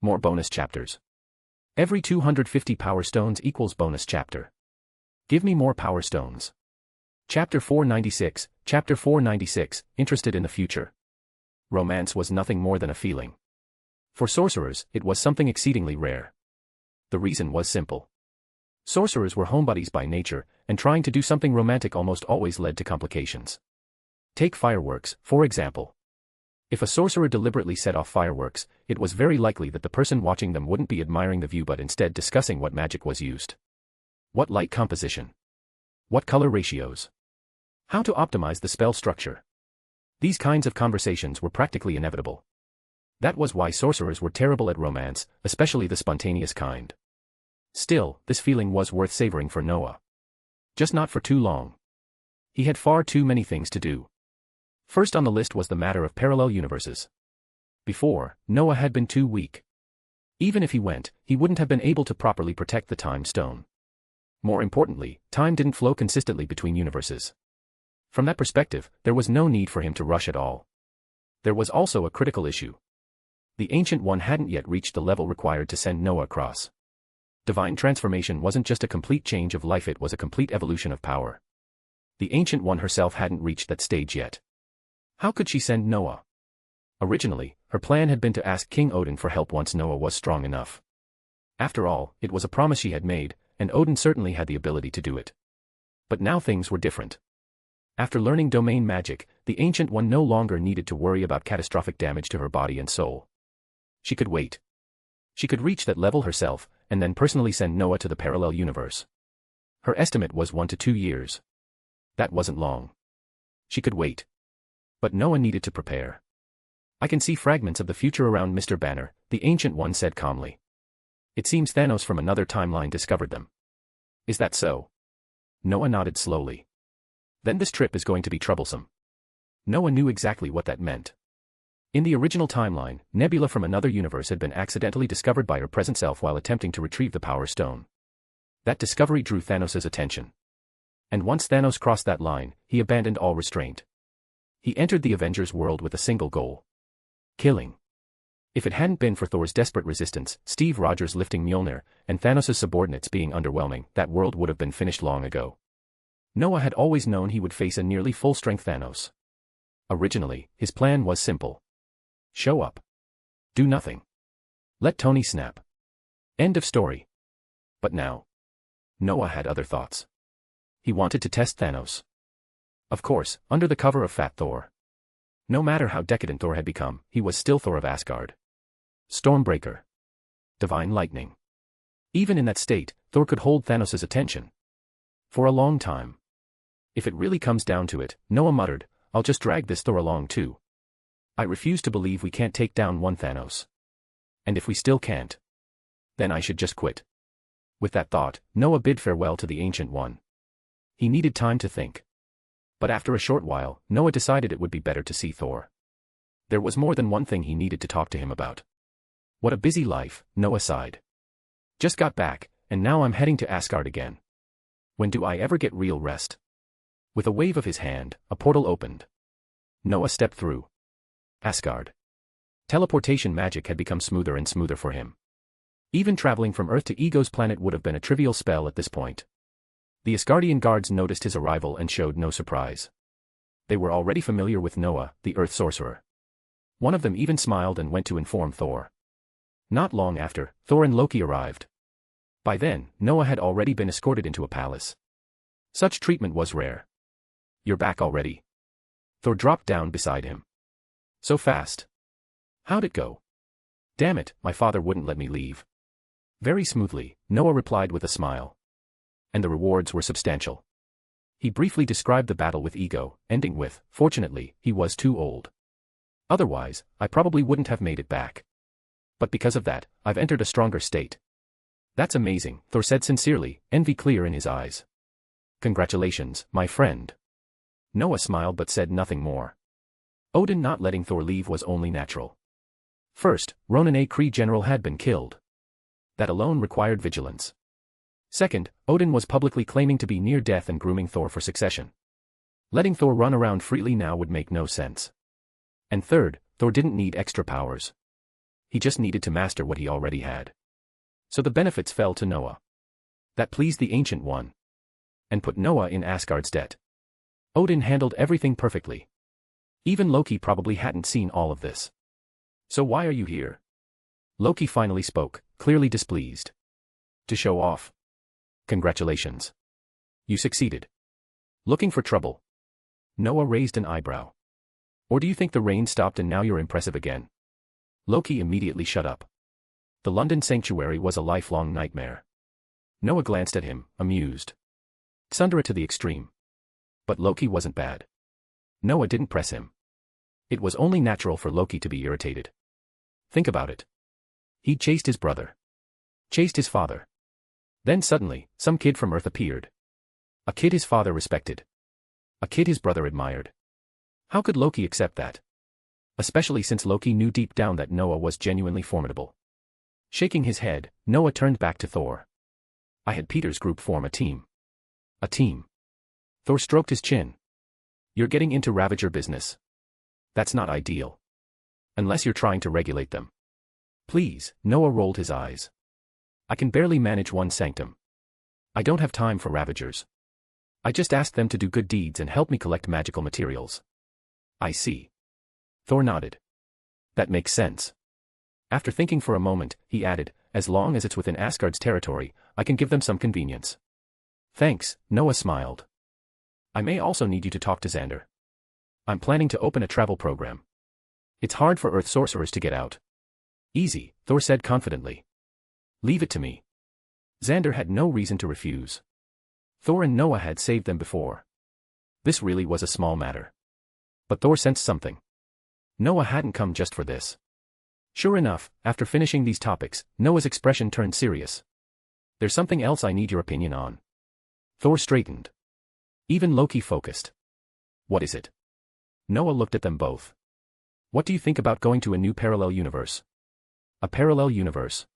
More bonus chapters. Every 250 power stones equals bonus chapter. Give me more power stones. Chapter 496, Chapter 496, interested in the future. Romance was nothing more than a feeling. For sorcerers, it was something exceedingly rare. The reason was simple. Sorcerers were homebodies by nature, and trying to do something romantic almost always led to complications. Take fireworks, for example. If a sorcerer deliberately set off fireworks, it was very likely that the person watching them wouldn't be admiring the view but instead discussing what magic was used. What light composition? What color ratios? How to optimize the spell structure? These kinds of conversations were practically inevitable. That was why sorcerers were terrible at romance, especially the spontaneous kind. Still, this feeling was worth savoring for Noah. Just not for too long. He had far too many things to do. First on the list was the matter of parallel universes. Before, Noah had been too weak. Even if he went, he wouldn't have been able to properly protect the time stone. More importantly, time didn't flow consistently between universes. From that perspective, there was no need for him to rush at all. There was also a critical issue. The Ancient One hadn't yet reached the level required to send Noah across. Divine transformation wasn't just a complete change of life, it was a complete evolution of power. The Ancient One herself hadn't reached that stage yet. How could she send Noah? Originally, her plan had been to ask King Odin for help once Noah was strong enough. After all, it was a promise she had made, and Odin certainly had the ability to do it. But now things were different. After learning domain magic, the Ancient One no longer needed to worry about catastrophic damage to her body and soul. She could wait. She could reach that level herself, and then personally send Noah to the parallel universe. Her estimate was 1 to 2 years. That wasn't long. She could wait. But Noah needed to prepare. I can see fragments of the future around Mr. Banner, the Ancient One said calmly. It seems Thanos from another timeline discovered them. Is that so? Noah nodded slowly. Then this trip is going to be troublesome. Noah knew exactly what that meant. In the original timeline, Nebula from another universe had been accidentally discovered by her present self while attempting to retrieve the Power Stone. That discovery drew Thanos' attention. And once Thanos crossed that line, he abandoned all restraint. He entered the Avengers world with a single goal. Killing. If it hadn't been for Thor's desperate resistance, Steve Rogers lifting Mjolnir, and Thanos' subordinates being underwhelming, that world would have been finished long ago. Noah had always known he would face a nearly full-strength Thanos. Originally, his plan was simple. Show up. Do nothing. Let Tony snap. End of story. But now, Noah had other thoughts. He wanted to test Thanos. Of course, under the cover of Fat Thor. No matter how decadent Thor had become, he was still Thor of Asgard. Stormbreaker. Divine lightning. Even in that state, Thor could hold Thanos' attention. For a long time. If it really comes down to it, Noah muttered, I'll just drag this Thor along too. I refuse to believe we can't take down one Thanos. And if we still can't, then I should just quit. With that thought, Noah bid farewell to the Ancient One. He needed time to think. But after a short while, Noah decided it would be better to see Thor. There was more than one thing he needed to talk to him about. What a busy life, Noah sighed. Just got back, and now I'm heading to Asgard again. When do I ever get real rest? With a wave of his hand, a portal opened. Noah stepped through. Asgard. Teleportation magic had become smoother and smoother for him. Even traveling from Earth to Ego's planet would have been a trivial spell at this point. The Asgardian guards noticed his arrival and showed no surprise. They were already familiar with Noah, the Earth sorcerer. One of them even smiled and went to inform Thor. Not long after, Thor and Loki arrived. By then, Noah had already been escorted into a palace. Such treatment was rare. You're back already? Thor dropped down beside him. So fast. How'd it go? Damn it, my father wouldn't let me leave. Very smoothly, Noah replied with a smile. And the rewards were substantial. He briefly described the battle with Ego, ending with, fortunately, he was too old. Otherwise, I probably wouldn't have made it back. But because of that, I've entered a stronger state. That's amazing, Thor said sincerely, envy clear in his eyes. Congratulations, my friend. Noah smiled but said nothing more. Odin not letting Thor leave was only natural. First, Ronan a Kree general had been killed. That alone required vigilance. Second, Odin was publicly claiming to be near death and grooming Thor for succession. Letting Thor run around freely now would make no sense. And third, Thor didn't need extra powers. He just needed to master what he already had. So the benefits fell to Noah. That pleased the Ancient One. And put Noah in Asgard's debt. Odin handled everything perfectly. Even Loki probably hadn't seen all of this. So why are you here? Loki finally spoke, clearly displeased. To show off. Congratulations. You succeeded. Looking for trouble? Noah raised an eyebrow. Or do you think the rain stopped and now you're impressive again? Loki immediately shut up. The London sanctuary was a lifelong nightmare. Noah glanced at him, amused. Cassandra to the extreme. But Loki wasn't bad. Noah didn't press him. It was only natural for Loki to be irritated. Think about it. He'd chased his brother. Chased his father. Then suddenly, some kid from Earth appeared. A kid his father respected. A kid his brother admired. How could Loki accept that? Especially since Loki knew deep down that Noah was genuinely formidable. Shaking his head, Noah turned back to Thor. I had Peter's group form a team. A team. Thor stroked his chin. You're getting into Ravager business. That's not ideal. Unless you're trying to regulate them. Please, Noah rolled his eyes. I can barely manage one sanctum. I don't have time for Ravagers. I just asked them to do good deeds and help me collect magical materials. I see. Thor nodded. That makes sense. After thinking for a moment, he added, as long as it's within Asgard's territory, I can give them some convenience. Thanks, Noah smiled. I may also need you to talk to Xander. I'm planning to open a travel program. It's hard for Earth sorcerers to get out. Easy, Thor said confidently. Leave it to me. Xander had no reason to refuse. Thor and Noah had saved them before. This really was a small matter. But Thor sensed something. Noah hadn't come just for this. Sure enough, after finishing these topics, Noah's expression turned serious. There's something else I need your opinion on. Thor straightened. Even Loki focused. What is it? Noah looked at them both. What do you think about going to a new parallel universe? A parallel universe.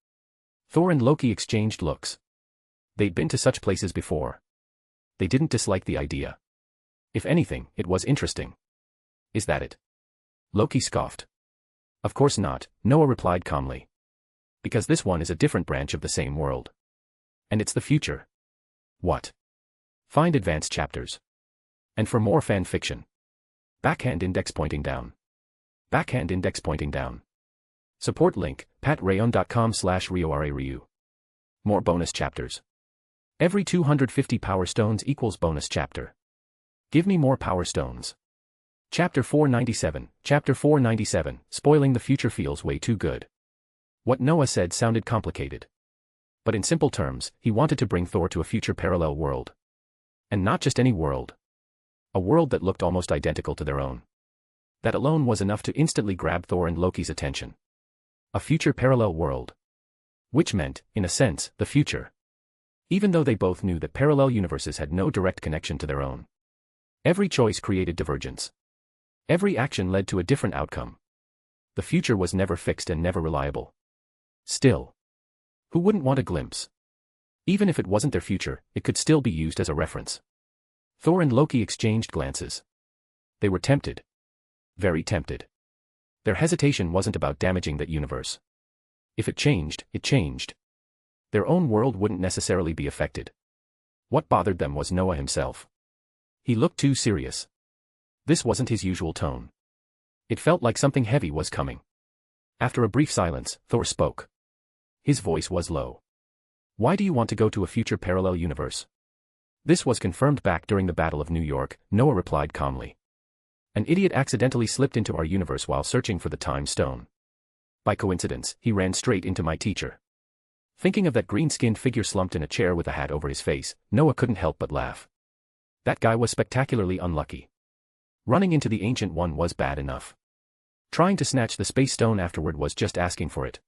Thor and Loki exchanged looks. They'd been to such places before. They didn't dislike the idea. If anything, it was interesting. Is that it? Loki scoffed. Of course not, Noah replied calmly. Because this one is a different branch of the same world. And it's the future. What? Find advanced chapters. And for more fan fiction. Backhand index pointing down. Backhand index pointing down. Support link, patreon.com/RioRaRyu. More bonus chapters. Every 250 power stones equals bonus chapter. Give me more power stones. Chapter 497, spoiling the future feels way too good. What Noah said sounded complicated. But in simple terms, he wanted to bring Thor to a future parallel world. And not just any world. A world that looked almost identical to their own. That alone was enough to instantly grab Thor and Loki's attention. A future parallel world. Which meant, in a sense, the future. Even though they both knew that parallel universes had no direct connection to their own. Every choice created divergence. Every action led to a different outcome. The future was never fixed and never reliable. Still. Who wouldn't want a glimpse? Even if it wasn't their future, it could still be used as a reference. Thor and Loki exchanged glances. They were tempted. Very tempted. Their hesitation wasn't about damaging that universe. If it changed, it changed. Their own world wouldn't necessarily be affected. What bothered them was Noah himself. He looked too serious. This wasn't his usual tone. It felt like something heavy was coming. After a brief silence, Thor spoke. His voice was low. Why do you want to go to a future parallel universe? This was confirmed back during the Battle of New York, Noah replied calmly. An idiot accidentally slipped into our universe while searching for the time stone. By coincidence, he ran straight into my teacher. Thinking of that green-skinned figure slumped in a chair with a hat over his face, Noah couldn't help but laugh. That guy was spectacularly unlucky. Running into the Ancient One was bad enough. Trying to snatch the space stone afterward was just asking for it.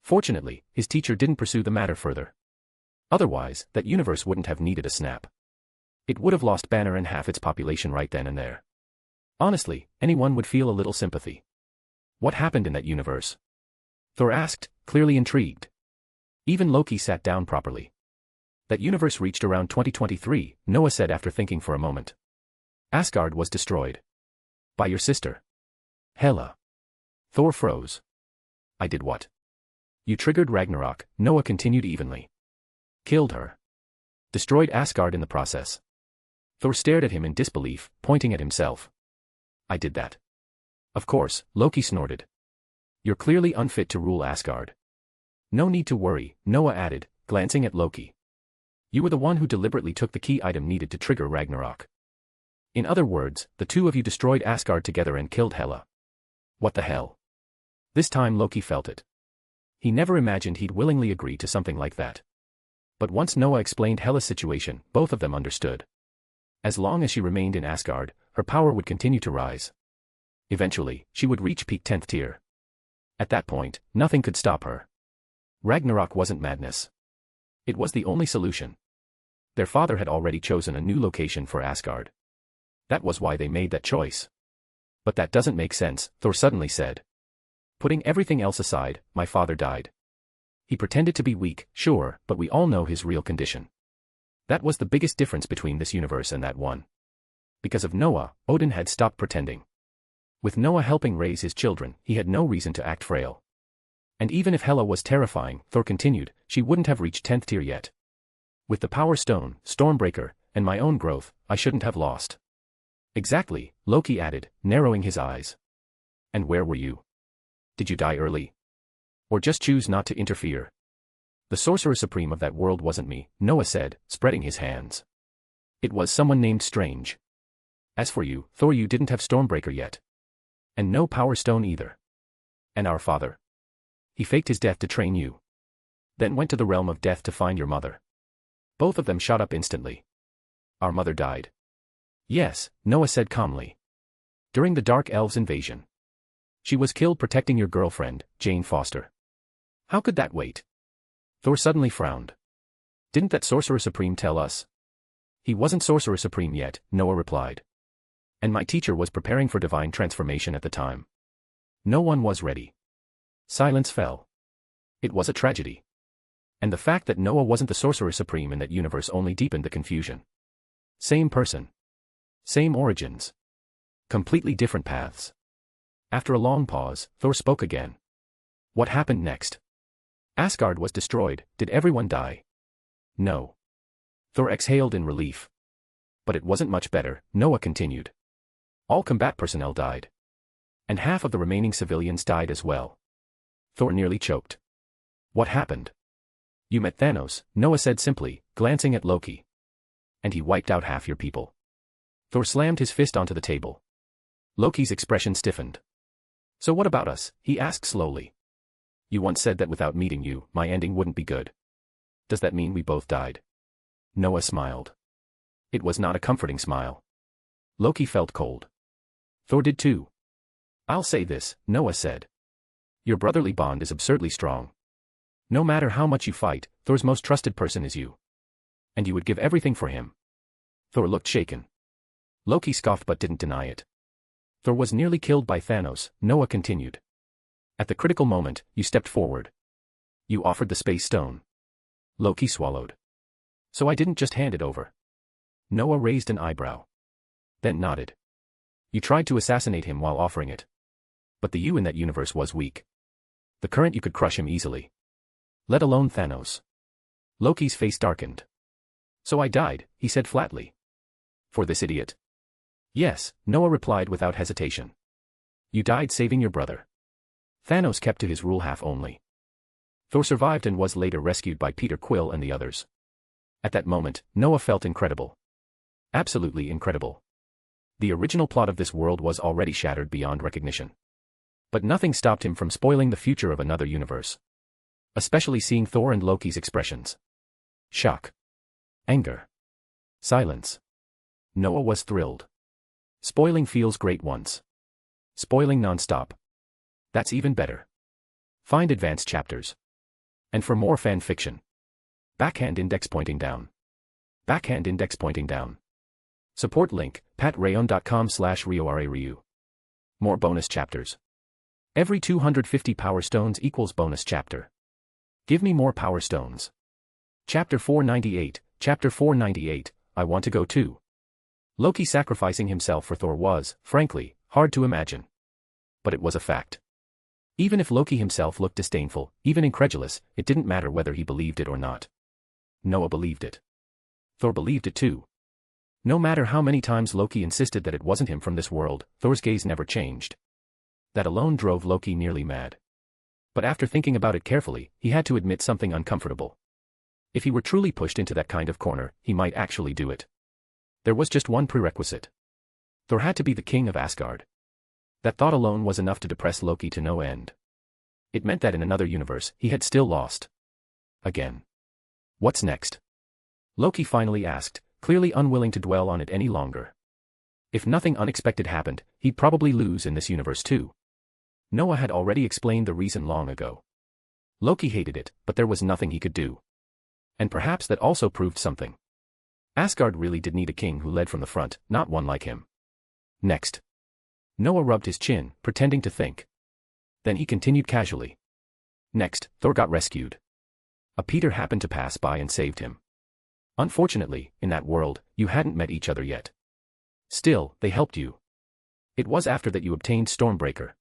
Fortunately, his teacher didn't pursue the matter further. Otherwise, that universe wouldn't have needed a snap. It would have lost Banner and half its population right then and there. Honestly, anyone would feel a little sympathy. What happened in that universe? Thor asked, clearly intrigued. Even Loki sat down properly. That universe reached around 2023, Noah said after thinking for a moment. Asgard was destroyed. By your sister. Hela. Thor froze. I did what? You triggered Ragnarok, Noah continued evenly. Killed her. Destroyed Asgard in the process. Thor stared at him in disbelief, pointing at himself. I did that. Of course, Loki snorted. You're clearly unfit to rule Asgard. No need to worry, Noah added, glancing at Loki. You were the one who deliberately took the key item needed to trigger Ragnarok. In other words, the two of you destroyed Asgard together and killed Hela. What the hell? This time Loki felt it. He never imagined he'd willingly agree to something like that. But once Noah explained Hela's situation, both of them understood. As long as she remained in Asgard, her power would continue to rise. Eventually, she would reach peak 10th tier. At that point, nothing could stop her. Ragnarok wasn't madness. It was the only solution. Their father had already chosen a new location for Asgard. That was why they made that choice. But that doesn't make sense, Thor suddenly said. Putting everything else aside, my father died. He pretended to be weak, sure, but we all know his real condition. That was the biggest difference between this universe and that one. Because of Noah, Odin had stopped pretending. With Noah helping raise his children, he had no reason to act frail. And even if Hela was terrifying, Thor continued, she wouldn't have reached 10th tier yet. With the Power Stone, Stormbreaker, and my own growth, I shouldn't have lost. Exactly, Loki added, narrowing his eyes. And where were you? Did you die early? Or just choose not to interfere? The Sorcerer Supreme of that world wasn't me, Noah said, spreading his hands. It was someone named Strange. As for you, Thor, you didn't have Stormbreaker yet. And no Power Stone either. And our father. He faked his death to train you. Then went to the realm of death to find your mother. Both of them shot up instantly. Our mother died. Yes, Noah said calmly. During the Dark Elves invasion. She was killed protecting your girlfriend, Jane Foster. How could that wait? Thor suddenly frowned. Didn't that Sorcerer Supreme tell us? He wasn't Sorcerer Supreme yet, Noah replied. And my teacher was preparing for divine transformation at the time. No one was ready. Silence fell. It was a tragedy. And the fact that Noah wasn't the Sorcerer Supreme in that universe only deepened the confusion. Same person. Same origins. Completely different paths. After a long pause, Thor spoke again. What happened next? Asgard was destroyed. Did everyone die? No. Thor exhaled in relief. But it wasn't much better, Noah continued. All combat personnel died. And half of the remaining civilians died as well. Thor nearly choked. What happened? You met Thanos, Noah said simply, glancing at Loki. And he wiped out half your people. Thor slammed his fist onto the table. Loki's expression stiffened. So what about us? He asked slowly. You once said that without meeting you, my ending wouldn't be good. Does that mean we both died? Noah smiled. It was not a comforting smile. Loki felt cold. Thor did too. I'll say this, Noah said. Your brotherly bond is absurdly strong. No matter how much you fight, Thor's most trusted person is you. And you would give everything for him. Thor looked shaken. Loki scoffed but didn't deny it. Thor was nearly killed by Thanos, Noah continued. At the critical moment, you stepped forward. You offered the Space Stone. Loki swallowed. So I didn't just hand it over. Noah raised an eyebrow. Then nodded. You tried to assassinate him while offering it. But the you in that universe was weak. The current you could crush him easily. Let alone Thanos. Loki's face darkened. So I died, he said flatly. For this idiot? Yes, Noah replied without hesitation. You died saving your brother. Thanos kept to his rule half only. Thor survived and was later rescued by Peter Quill and the others. At that moment, Noah felt incredible. Absolutely incredible. The original plot of this world was already shattered beyond recognition. But nothing stopped him from spoiling the future of another universe. Especially seeing Thor and Loki's expressions. Shock. Anger. Silence. Noah was thrilled. Spoiling feels great once. Spoiling non-stop. That's even better. Find advanced chapters. And for more fan fiction. Backhand index pointing down. Backhand index pointing down. Support link, patreon.com/RioRaRyu. More bonus chapters. Every 250 power stones equals bonus chapter. Give me more power stones. Chapter 498, Chapter 498, I want to go too. Loki sacrificing himself for Thor was, frankly, hard to imagine. But it was a fact. Even if Loki himself looked disdainful, even incredulous, it didn't matter whether he believed it or not. Noah believed it. Thor believed it too. No matter how many times Loki insisted that it wasn't him from this world, Thor's gaze never changed. That alone drove Loki nearly mad. But after thinking about it carefully, he had to admit something uncomfortable. If he were truly pushed into that kind of corner, he might actually do it. There was just one prerequisite. Thor had to be the king of Asgard. That thought alone was enough to depress Loki to no end. It meant that in another universe, he had still lost. Again. What's next? Loki finally asked, clearly unwilling to dwell on it any longer. If nothing unexpected happened, he'd probably lose in this universe too. Noah had already explained the reason long ago. Loki hated it, but there was nothing he could do. And perhaps that also proved something. Asgard really did need a king who led from the front, not one like him. Next. Noah rubbed his chin, pretending to think. Then he continued casually. Next, Thor got rescued. A Peter happened to pass by and saved him. Unfortunately, in that world, you hadn't met each other yet. Still, they helped you. It was after that you obtained Stormbreaker.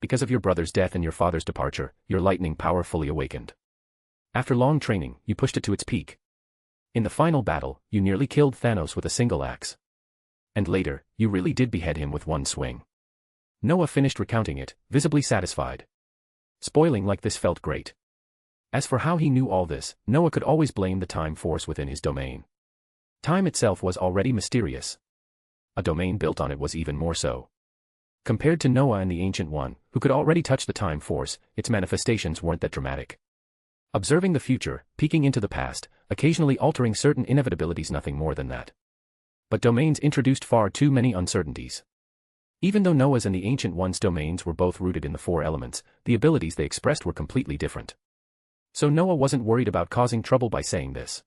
Because of your brother's death and your father's departure, your lightning power fully awakened. After long training, you pushed it to its peak. In the final battle, you nearly killed Thanos with a single axe. And later, you really did behead him with one swing. Noah finished recounting it, visibly satisfied. Spoiling like this felt great. As for how he knew all this, Noah could always blame the time force within his domain. Time itself was already mysterious. A domain built on it was even more so. Compared to Noah and the Ancient One, who could already touch the time force, its manifestations weren't that dramatic. Observing the future, peeking into the past, occasionally altering certain inevitabilities, nothing more than that. But domains introduced far too many uncertainties. Even though Noah's and the Ancient One's domains were both rooted in the four elements, the abilities they expressed were completely different. So Noah wasn't worried about causing trouble by saying this.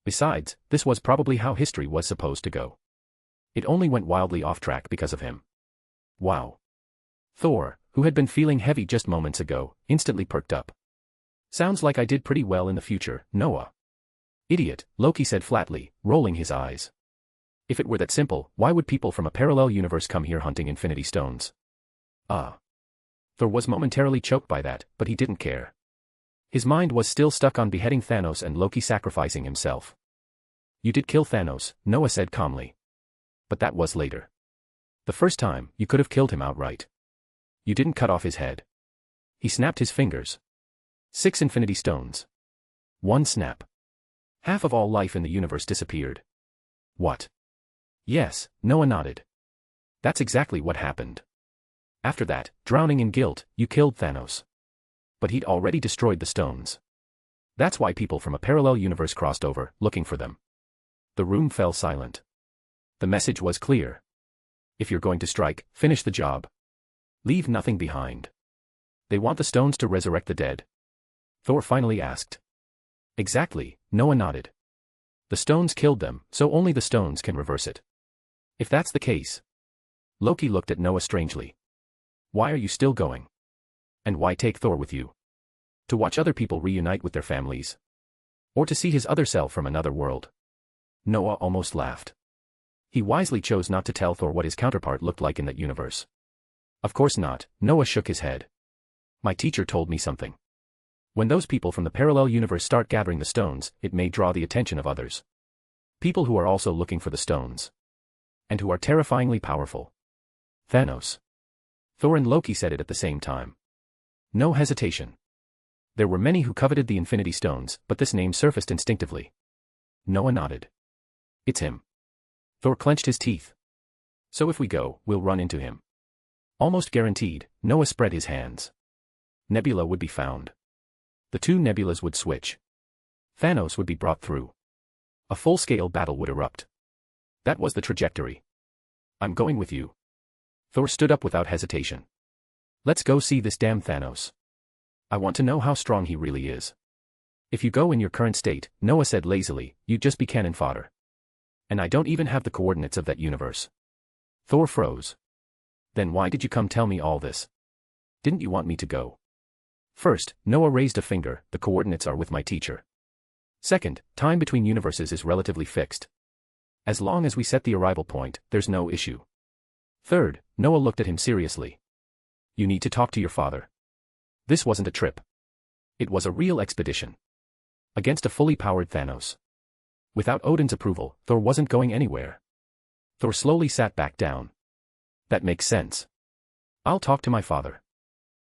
Besides, this was probably how history was supposed to go. It only went wildly off track because of him. Wow. Thor, who had been feeling heavy just moments ago, instantly perked up. Sounds like I did pretty well in the future, Noah. Idiot, Loki said flatly, rolling his eyes. If it were that simple, why would people from a parallel universe come here hunting infinity stones? Thor was momentarily choked by that, but he didn't care. His mind was still stuck on beheading Thanos and Loki sacrificing himself. You did kill Thanos, Noah said calmly. But that was later. The first time, you could have killed him outright. You didn't cut off his head. He snapped his fingers. 6 infinity stones. One snap. Half of all life in the universe disappeared. What? Yes, Noah nodded. That's exactly what happened. After that, drowning in guilt, you killed Thanos. But he'd already destroyed the stones. That's why people from a parallel universe crossed over, looking for them. The room fell silent. The message was clear. If you're going to strike, finish the job. Leave nothing behind. They want the stones to resurrect the dead. Thor finally asked. Exactly, Noah nodded. The stones killed them, so only the stones can reverse it. If that's the case. Loki looked at Noah strangely. Why are you still going? And why take Thor with you? To watch other people reunite with their families? Or to see his other self from another world? Noah almost laughed. He wisely chose not to tell Thor what his counterpart looked like in that universe. Of course not, Noah shook his head. My teacher told me something. When those people from the parallel universe start gathering the stones, it may draw the attention of others. People who are also looking for the stones. And who are terrifyingly powerful. Thanos. Thor and Loki said it at the same time. No hesitation. There were many who coveted the Infinity Stones, but this name surfaced instinctively. Noah nodded. It's him. Thor clenched his teeth. So if we go, we'll run into him. Almost guaranteed, Noah spread his hands. Nebula would be found. The two nebulas would switch. Thanos would be brought through. A full-scale battle would erupt. That was the trajectory. I'm going with you. Thor stood up without hesitation. Let's go see this damn Thanos. I want to know how strong he really is. If you go in your current state, Noah said lazily, you'd just be cannon fodder. And I don't even have the coordinates of that universe. Thor froze. Then why did you come tell me all this? Didn't you want me to go? First, Noah raised a finger, the coordinates are with my teacher. Second, time between universes is relatively fixed. As long as we set the arrival point, there's no issue. Third, Noah looked at him seriously. You need to talk to your father. This wasn't a trip. It was a real expedition. Against a fully powered Thanos. Without Odin's approval, Thor wasn't going anywhere. Thor slowly sat back down. That makes sense. I'll talk to my father.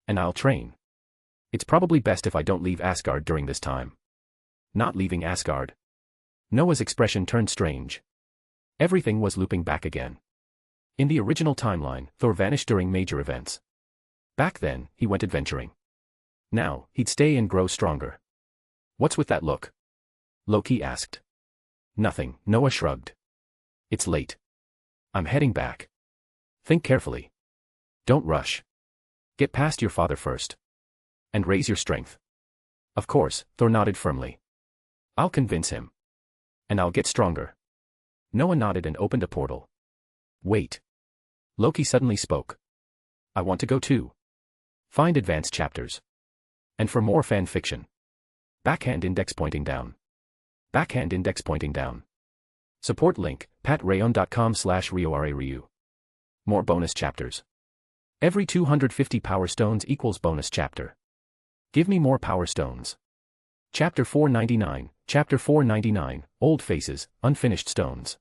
And I'll train. It's probably best if I don't leave Asgard during this time. Not leaving Asgard. Noah's expression turned strange. Everything was looping back again. In the original timeline, Thor vanished during major events. Back then, he went adventuring. Now, he'd stay and grow stronger. What's with that look? Loki asked. Nothing, Noah shrugged. It's late. I'm heading back. Think carefully. Don't rush. Get past your father first. And raise your strength. Of course, Thor nodded firmly. I'll convince him. And I'll get stronger. Noah nodded and opened a portal. Wait. Loki suddenly spoke. I want to go too. Find advanced chapters. And for more fan fiction. Backhand index pointing down. Backhand index pointing down. Support link, patreon.com/RioRaRyu. More bonus chapters. Every 250 power stones equals bonus chapter. Give me more power stones. Chapter 499, Chapter 499, Old Faces, Unfinished Stones.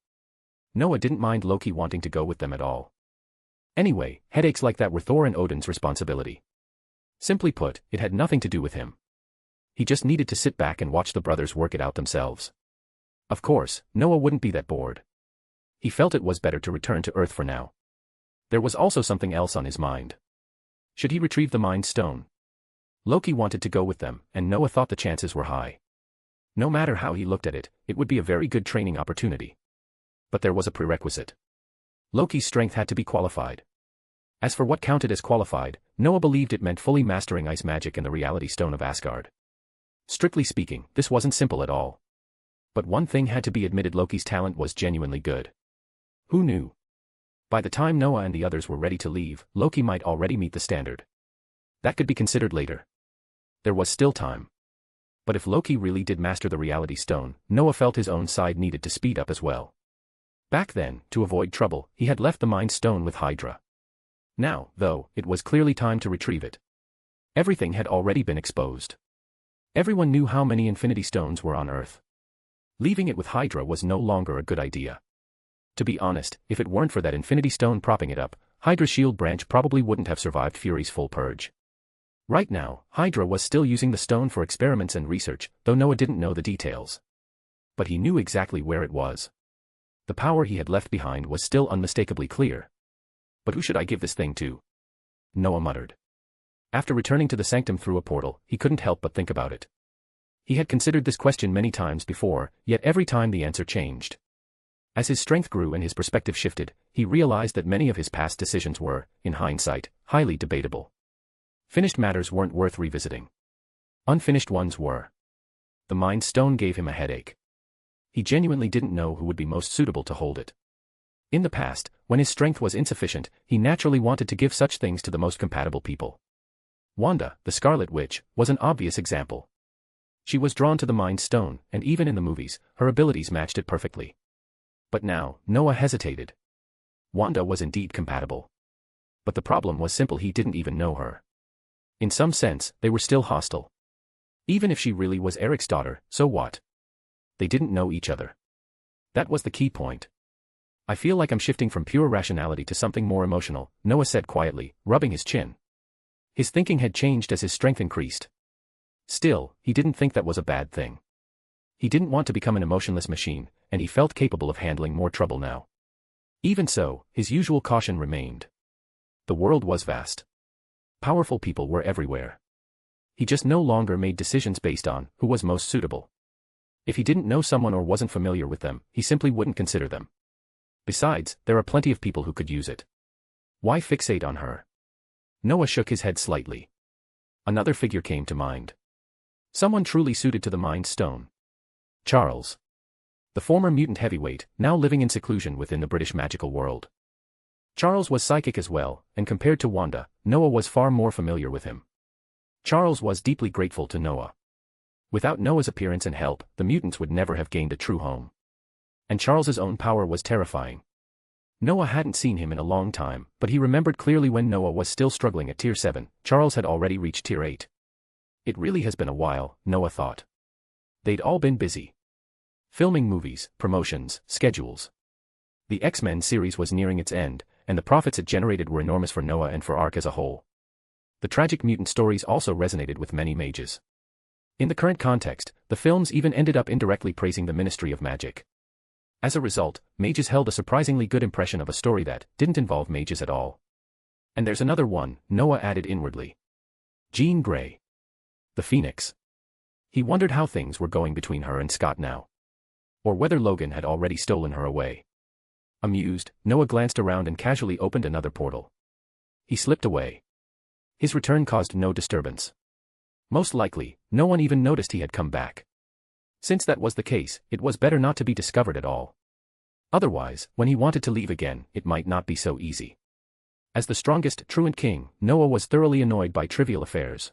Noah didn't mind Loki wanting to go with them at all. Anyway, headaches like that were Thor and Odin's responsibility. Simply put, it had nothing to do with him. He just needed to sit back and watch the brothers work it out themselves. Of course, Noah wouldn't be that bored. He felt it was better to return to Earth for now. There was also something else on his mind. Should he retrieve the Mind Stone? Loki wanted to go with them, and Noah thought the chances were high. No matter how he looked at it, it would be a very good training opportunity. But there was a prerequisite. Loki's strength had to be qualified. As for what counted as qualified, Noah believed it meant fully mastering ice magic and the reality stone of Asgard. Strictly speaking, this wasn't simple at all. But one thing had to be admitted: Loki's talent was genuinely good. Who knew? By the time Noah and the others were ready to leave, Loki might already meet the standard. That could be considered later. There was still time. But if Loki really did master the reality stone, Noah felt his own side needed to speed up as well. Back then, to avoid trouble, he had left the Mind Stone with Hydra. Now, though, it was clearly time to retrieve it. Everything had already been exposed. Everyone knew how many Infinity Stones were on Earth. Leaving it with Hydra was no longer a good idea. To be honest, if it weren't for that Infinity Stone propping it up, Hydra's shield branch probably wouldn't have survived Fury's full purge. Right now, Hydra was still using the stone for experiments and research, though Noah didn't know the details. But he knew exactly where it was. The power he had left behind was still unmistakably clear. But who should I give this thing to? Noah muttered. After returning to the sanctum through a portal, he couldn't help but think about it. He had considered this question many times before, yet every time the answer changed. As his strength grew and his perspective shifted, he realized that many of his past decisions were, in hindsight, highly debatable. Finished matters weren't worth revisiting. Unfinished ones were. The Mind Stone gave him a headache. He genuinely didn't know who would be most suitable to hold it. In the past, when his strength was insufficient, he naturally wanted to give such things to the most compatible people. Wanda, the Scarlet Witch, was an obvious example. She was drawn to the Mind Stone, and even in the movies, her abilities matched it perfectly. But now, Noah hesitated. Wanda was indeed compatible. But the problem was simple: he didn't even know her. In some sense, they were still hostile. Even if she really was Eric's daughter, so what? They didn't know each other. That was the key point. I feel like I'm shifting from pure rationality to something more emotional, Noah said quietly, rubbing his chin. His thinking had changed as his strength increased. Still, he didn't think that was a bad thing. He didn't want to become an emotionless machine, and he felt capable of handling more trouble now. Even so, his usual caution remained. The world was vast. Powerful people were everywhere. He just no longer made decisions based on who was most suitable. If he didn't know someone or wasn't familiar with them, he simply wouldn't consider them. Besides, there are plenty of people who could use it. Why fixate on her? Noah shook his head slightly. Another figure came to mind. Someone truly suited to the Mind Stone. Charles. The former mutant heavyweight, now living in seclusion within the British magical world. Charles was psychic as well, and compared to Wanda, Noah was far more familiar with him. Charles was deeply grateful to Noah. Without Noah's appearance and help, the mutants would never have gained a true home. And Charles's own power was terrifying. Noah hadn't seen him in a long time, but he remembered clearly when Noah was still struggling at Tier 7, Charles had already reached Tier 8. It really has been a while, Noah thought. They'd all been busy. Filming movies, promotions, schedules. The X-Men series was nearing its end, and the profits it generated were enormous for Noah and for ARC as a whole. The tragic mutant stories also resonated with many mages. In the current context, the films even ended up indirectly praising the Ministry of Magic. As a result, mages held a surprisingly good impression of a story that didn't involve mages at all. And there's another one, Noah added inwardly. Jean Grey. The Phoenix. He wondered how things were going between her and Scott now. Or whether Logan had already stolen her away. Amused, Noah glanced around and casually opened another portal. He slipped away. His return caused no disturbance. Most likely, no one even noticed he had come back. Since that was the case, it was better not to be discovered at all. Otherwise, when he wanted to leave again, it might not be so easy. As the strongest truant king, Noah was thoroughly annoyed by trivial affairs.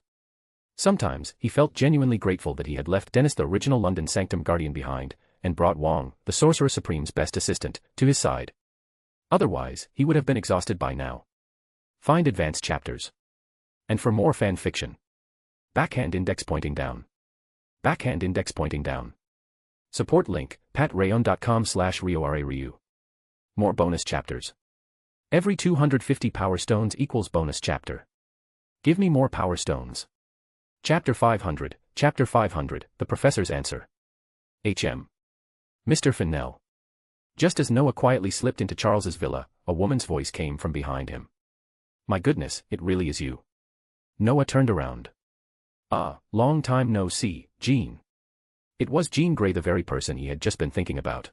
Sometimes, he felt genuinely grateful that he had left Dennis, the original London Sanctum Guardian, behind, and brought Wong, the Sorcerer Supreme's best assistant, to his side. Otherwise, he would have been exhausted by now. Find advanced chapters. And for more fan fiction. Backhand index pointing down. Backhand index pointing down. Support link, patreon.com/RioRaRyu. More bonus chapters. Every 250 power stones equals bonus chapter. Give me more power stones. Chapter 500, the Professor's Answer. HM. Mr. Fennell. Just as Noah quietly slipped into Charles's villa, a woman's voice came from behind him. My goodness, it really is you. Noah turned around. Long time no see, Jean. It was Jean Grey, the very person he had just been thinking about.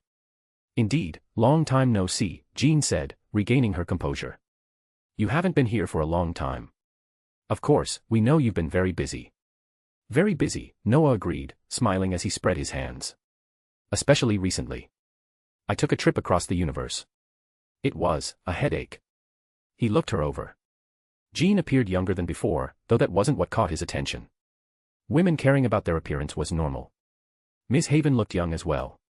Indeed, long time no see, Jean said, regaining her composure. You haven't been here for a long time. Of course, we know you've been very busy. Very busy, Noah agreed, smiling as he spread his hands. Especially recently. I took a trip across the universe. It was a headache. He looked her over. Jean appeared younger than before, though that wasn't what caught his attention. Women caring about their appearance was normal. Ms. Haven looked young as well.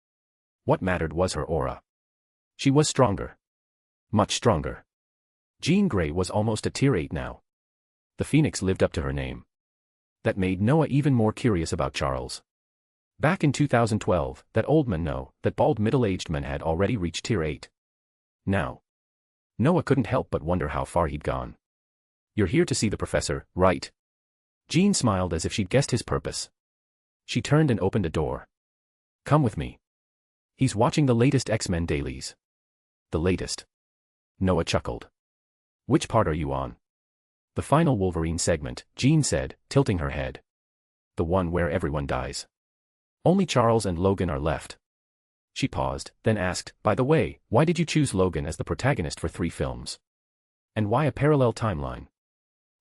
What mattered was her aura. She was stronger. Much stronger. Jean Grey was almost a tier 8 now. The Phoenix lived up to her name. That made Noah even more curious about Charles. Back in 2012, that old man that bald middle-aged man had already reached tier 8. Now. Noah couldn't help but wonder how far he'd gone. You're here to see the professor, right? Jean smiled as if she'd guessed his purpose. She turned and opened a door. Come with me. He's watching the latest X-Men dailies. The latest. Noah chuckled. Which part are you on? The final Wolverine segment, Jean said, tilting her head. The one where everyone dies. Only Charles and Logan are left. She paused, then asked, by the way, why did you choose Logan as the protagonist for 3 films? And why a parallel timeline?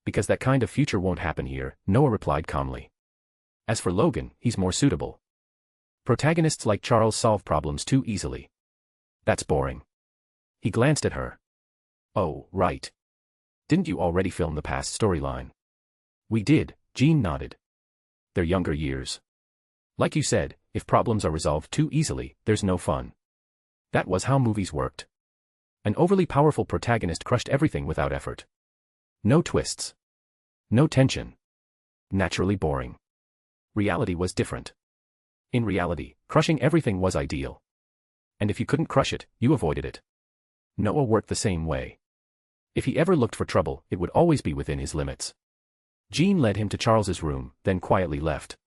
Because that kind of future won't happen here, Noah replied calmly. As for Logan, he's more suitable. Protagonists like Charles solve problems too easily. That's boring. He glanced at her. Oh, right. Didn't you already film the past storyline? We did, Jean nodded. Their younger years. Like you said, if problems are resolved too easily, there's no fun. That was how movies worked. An overly powerful protagonist crushed everything without effort. No twists. No tension. Naturally boring. Reality was different. In reality, crushing everything was ideal. And if you couldn't crush it, you avoided it. Noah worked the same way. If he ever looked for trouble, it would always be within his limits. Jean led him to Charles's room, then quietly left.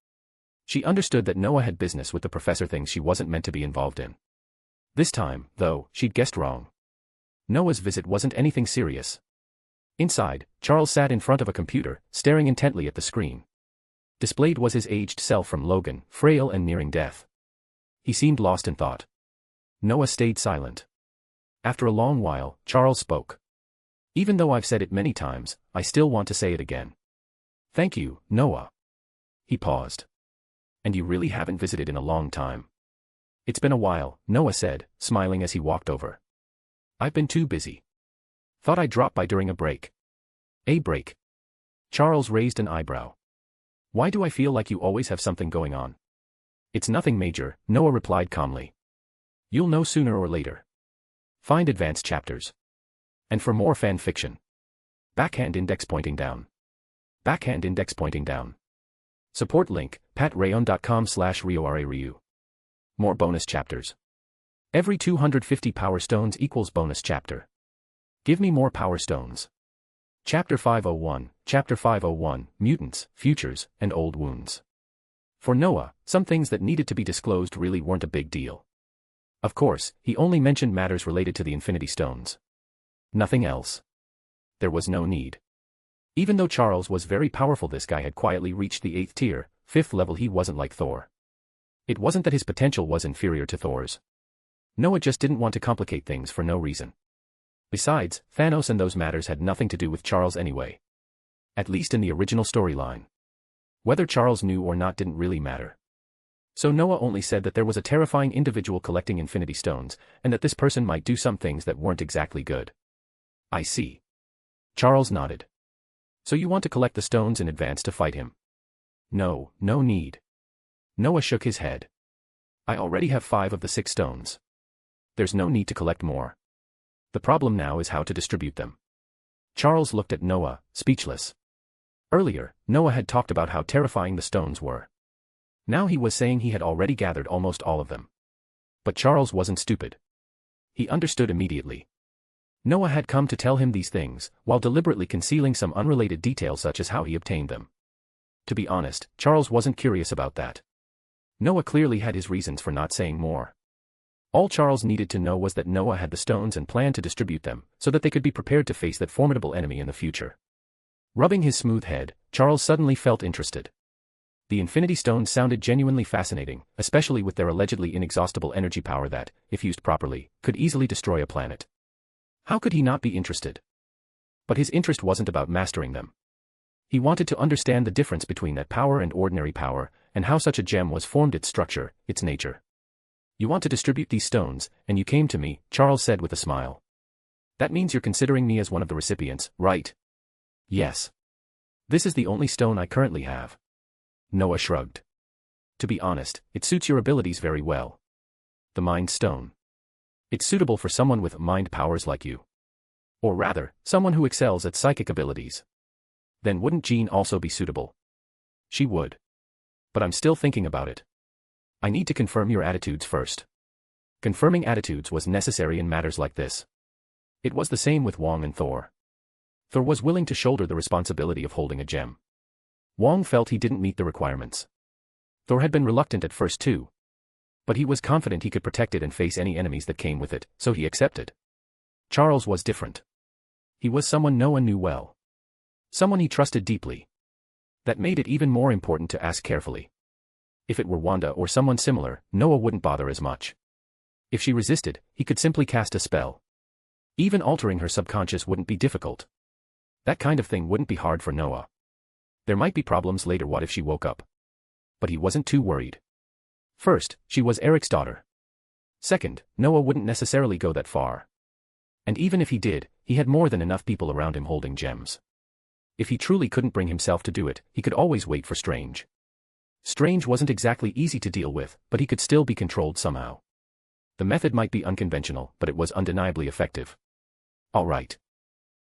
She understood that Noah had business with the professor, things she wasn't meant to be involved in. This time, though, she'd guessed wrong. Noah's visit wasn't anything serious. Inside, Charles sat in front of a computer, staring intently at the screen. Displayed was his aged self from Logan, frail and nearing death. He seemed lost in thought. Noah stayed silent. After a long while, Charles spoke. Even though I've said it many times, I still want to say it again. Thank you, Noah. He paused. And you really haven't visited in a long time. It's been a while, Noah said, smiling as he walked over. I've been too busy. Thought I'd drop by during a break. A break? Charles raised an eyebrow. Why do I feel like you always have something going on? It's nothing major, Noah replied calmly. You'll know sooner or later. Find advanced chapters. And for more fan fiction. Backhand index pointing down. Backhand index pointing down. Support link, patreon.com/RioRaRyu. More bonus chapters. Every 250 power stones equals bonus chapter. Give me more power stones. Chapter 501, Mutants, Futures, and Old Wounds. For Noah, some things that needed to be disclosed really weren't a big deal. Of course, he only mentioned matters related to the Infinity Stones. Nothing else. There was no need. Even though Charles was very powerful, this guy had quietly reached the 8th tier, 5th level. He wasn't like Thor. It wasn't that his potential was inferior to Thor's. Noah just didn't want to complicate things for no reason. Besides, Thanos and those matters had nothing to do with Charles anyway. At least in the original storyline. Whether Charles knew or not didn't really matter. So Noah only said that there was a terrifying individual collecting Infinity Stones, and that this person might do some things that weren't exactly good. I see. Charles nodded. So you want to collect the stones in advance to fight him? No need. Noah shook his head. I already have 5 of the 6 stones. There's no need to collect more. The problem now is how to distribute them. Charles looked at Noah, speechless. Earlier, Noah had talked about how terrifying the stones were. Now he was saying he had already gathered almost all of them. But Charles wasn't stupid. He understood immediately. Noah had come to tell him these things, while deliberately concealing some unrelated details such as how he obtained them. To be honest, Charles wasn't curious about that. Noah clearly had his reasons for not saying more. All Charles needed to know was that Noah had the stones and planned to distribute them, so that they could be prepared to face that formidable enemy in the future. Rubbing his smooth head, Charles suddenly felt interested. The Infinity Stones sounded genuinely fascinating, especially with their allegedly inexhaustible energy power that, if used properly, could easily destroy a planet. How could he not be interested? But his interest wasn't about mastering them. He wanted to understand the difference between that power and ordinary power, and how such a gem was formed, its structure, its nature. You want to distribute these stones, and you came to me, Charles said with a smile. That means you're considering me as one of the recipients, right? Yes. This is the only stone I currently have. Noah shrugged. To be honest, it suits your abilities very well. The Mind Stone. It's suitable for someone with mind powers like you. Or rather, someone who excels at psychic abilities. Then wouldn't Jean also be suitable? She would. But I'm still thinking about it. I need to confirm your attitudes first. Confirming attitudes was necessary in matters like this. It was the same with Wong and Thor. Thor was willing to shoulder the responsibility of holding a gem. Wong felt he didn't meet the requirements. Thor had been reluctant at first too. But he was confident he could protect it and face any enemies that came with it, so he accepted. Charles was different. He was someone Noah knew well. Someone he trusted deeply. That made it even more important to ask carefully. If it were Wanda or someone similar, Noah wouldn't bother as much. If she resisted, he could simply cast a spell. Even altering her subconscious wouldn't be difficult. That kind of thing wouldn't be hard for Noah. There might be problems later, what if she woke up? But he wasn't too worried. First, she was Eric's daughter. Second, Noah wouldn't necessarily go that far. And even if he did, he had more than enough people around him holding gems. If he truly couldn't bring himself to do it, he could always wait for Strange. Strange wasn't exactly easy to deal with, but he could still be controlled somehow. The method might be unconventional, but it was undeniably effective. All right.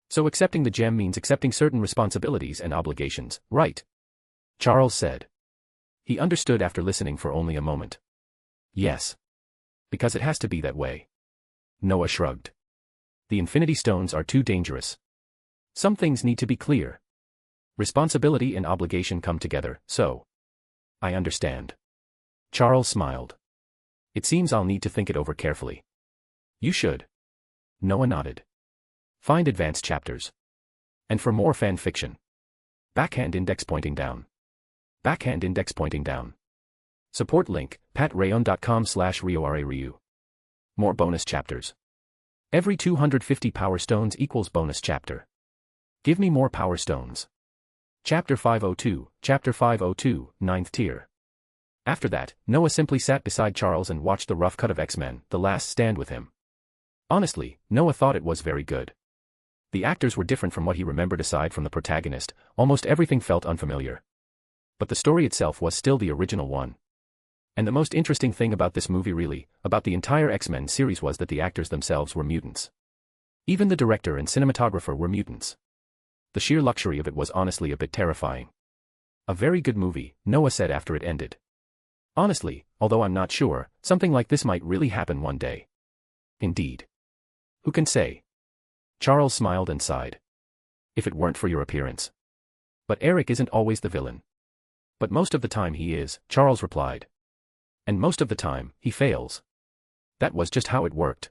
So accepting the gem means accepting certain responsibilities and obligations, right? Charles said. He understood after listening for only a moment. Yes. Because it has to be that way. Noah shrugged. The Infinity Stones are too dangerous. Some things need to be clear. Responsibility and obligation come together, so. I understand. Charles smiled. It seems I'll need to think it over carefully. You should. Noah nodded. Find advanced chapters. And for more fan fiction. Backhand index pointing down. Backhand index pointing down. Support link, patreon.com/RioRaRyu. More bonus chapters. Every 250 power stones equals bonus chapter. Give me more power stones. Chapter 502, Chapter 502, 9th tier. After that, Noah simply sat beside Charles and watched the rough cut of X-Men, The Last Stand with him. Honestly, Noah thought it was very good. The actors were different from what he remembered aside from the protagonist, almost everything felt unfamiliar. But the story itself was still the original one. And the most interesting thing about this movie really, about the entire X-Men series was that the actors themselves were mutants. Even the director and cinematographer were mutants. The sheer luxury of it was honestly a bit terrifying. A very good movie, Noah said after it ended. Honestly, although I'm not sure, something like this might really happen one day. Indeed. Who can say? Charles smiled and sighed. If it weren't for your appearance. But Eric isn't always the villain. But most of the time he is, Charles replied. And most of the time, he fails. That was just how it worked.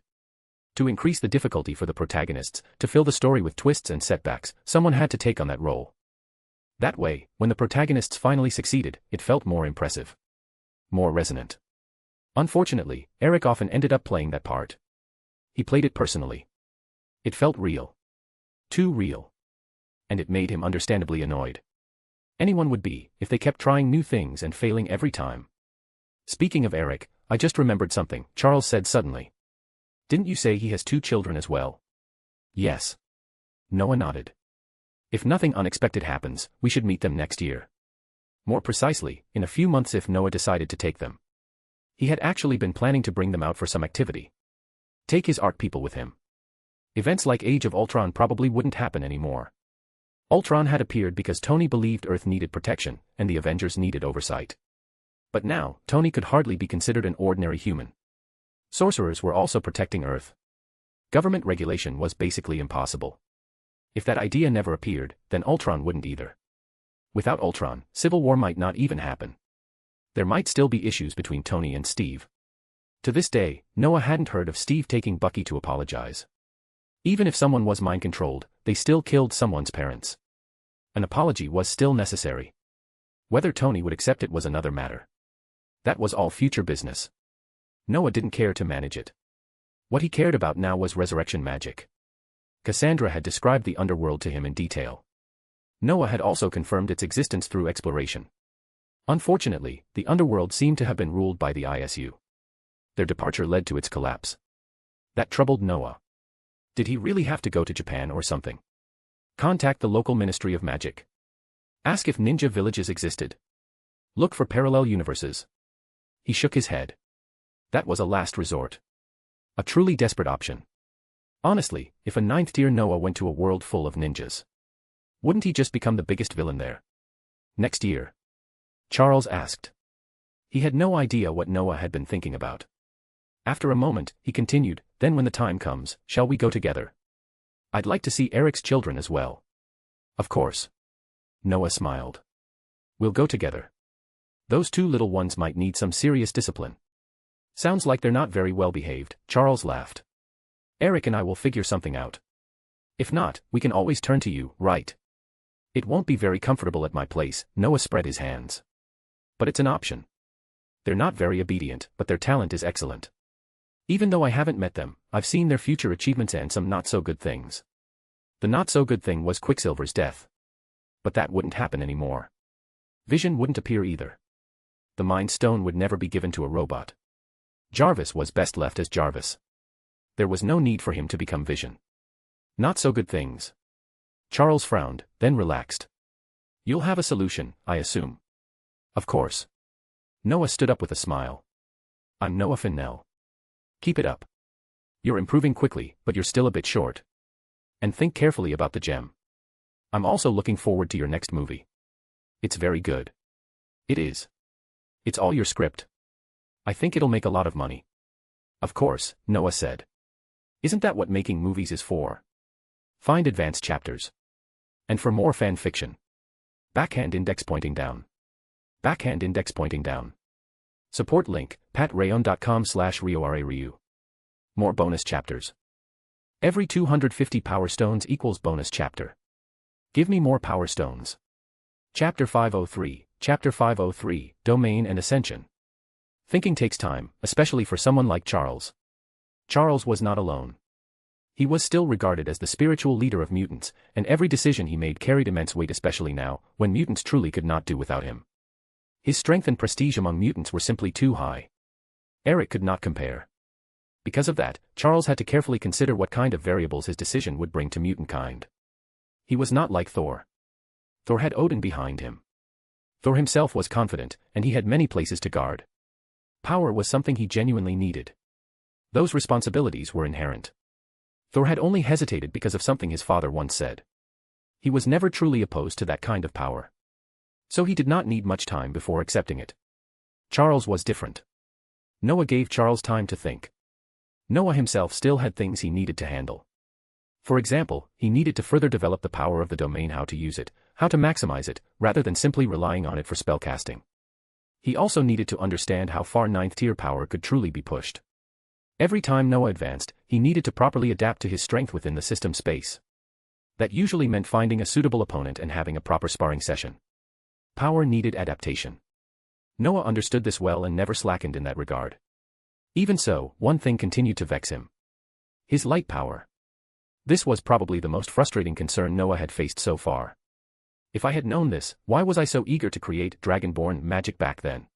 To increase the difficulty for the protagonists, to fill the story with twists and setbacks, someone had to take on that role. That way, when the protagonists finally succeeded, it felt more impressive. More resonant. Unfortunately, Eric often ended up playing that part. He played it personally. It felt real. Too real. And it made him understandably annoyed. Anyone would be, if they kept trying new things and failing every time. Speaking of Eric, I just remembered something, Charles said suddenly. Didn't you say he has 2 children as well? Yes. Noah nodded. If nothing unexpected happens, we should meet them next year. More precisely, in a few months if Noah decided to take them. He had actually been planning to bring them out for some activity. Take his art people with him. Events like Age of Ultron probably wouldn't happen anymore. Ultron had appeared because Tony believed Earth needed protection, and the Avengers needed oversight. But now, Tony could hardly be considered an ordinary human. Sorcerers were also protecting Earth. Government regulation was basically impossible. If that idea never appeared, then Ultron wouldn't either. Without Ultron, Civil War might not even happen. There might still be issues between Tony and Steve. To this day, Noah hadn't heard of Steve taking Bucky to apologize. Even if someone was mind-controlled, they still killed someone's parents. An apology was still necessary. Whether Tony would accept it was another matter. That was all future business. Noah didn't care to manage it. What he cared about now was resurrection magic. Cassandra had described the underworld to him in detail. Noah had also confirmed its existence through exploration. Unfortunately, the underworld seemed to have been ruled by the ISU. Their departure led to its collapse. That troubled Noah. Did he really have to go to Japan or something? Contact the local Ministry of Magic. Ask if ninja villages existed. Look for parallel universes. He shook his head. That was a last resort. A truly desperate option. Honestly, if a ninth-tier Noah went to a world full of ninjas, wouldn't he just become the biggest villain there? Next year? Charles asked. He had no idea what Noah had been thinking about. After a moment, he continued, then when the time comes, shall we go together? I'd like to see Eric's children as well. Of course. Noah smiled. We'll go together. Those two little ones might need some serious discipline. Sounds like they're not very well behaved, Charles laughed. Eric and I will figure something out. If not, we can always turn to you, right? It won't be very comfortable at my place, Noah spread his hands. But it's an option. They're not very obedient, but their talent is excellent. Even though I haven't met them, I've seen their future achievements and some not-so-good things. The not-so-good thing was Quicksilver's death. But that wouldn't happen anymore. Vision wouldn't appear either. The Mind Stone would never be given to a robot. Jarvis was best left as Jarvis. There was no need for him to become Vision. Not-so-good things. Charles frowned, then relaxed. You'll have a solution, I assume. Of course. Noah stood up with a smile. I'm Noah Fennell. Keep it up. You're improving quickly, but you're still a bit short. And think carefully about the gem. I'm also looking forward to your next movie. It's very good. It is. It's all your script. I think it'll make a lot of money. Of course, Noah said. Isn't that what making movies is for? Find advanced chapters. And for more fan fiction. Backhand index pointing down. Backhand index pointing down. Support link, patreon.com/RioRaRyu. More bonus chapters. Every 250 power stones equals bonus chapter. Give me more power stones. Chapter 503, Domain and Ascension. Thinking takes time, especially for someone like Charles. Charles was not alone. He was still regarded as the spiritual leader of mutants, and every decision he made carried immense weight, especially now, when mutants truly could not do without him. His strength and prestige among mutants were simply too high. Eric could not compare. Because of that, Charles had to carefully consider what kind of variables his decision would bring to mutant kind. He was not like Thor. Thor had Odin behind him. Thor himself was confident, and he had many places to guard. Power was something he genuinely needed. Those responsibilities were inherent. Thor had only hesitated because of something his father once said. He was never truly opposed to that kind of power. So he did not need much time before accepting it. Charles was different. Noah gave Charles time to think. Noah himself still had things he needed to handle. For example, he needed to further develop the power of the domain, how to use it, how to maximize it, rather than simply relying on it for spellcasting. He also needed to understand how far 9th tier power could truly be pushed. Every time Noah advanced, he needed to properly adapt to his strength within the system space. That usually meant finding a suitable opponent and having a proper sparring session. Power needed adaptation. Noah understood this well and never slackened in that regard. Even so, one thing continued to vex him. His light power. This was probably the most frustrating concern Noah had faced so far. If I had known this, why was I so eager to create Dragonborn magic back then?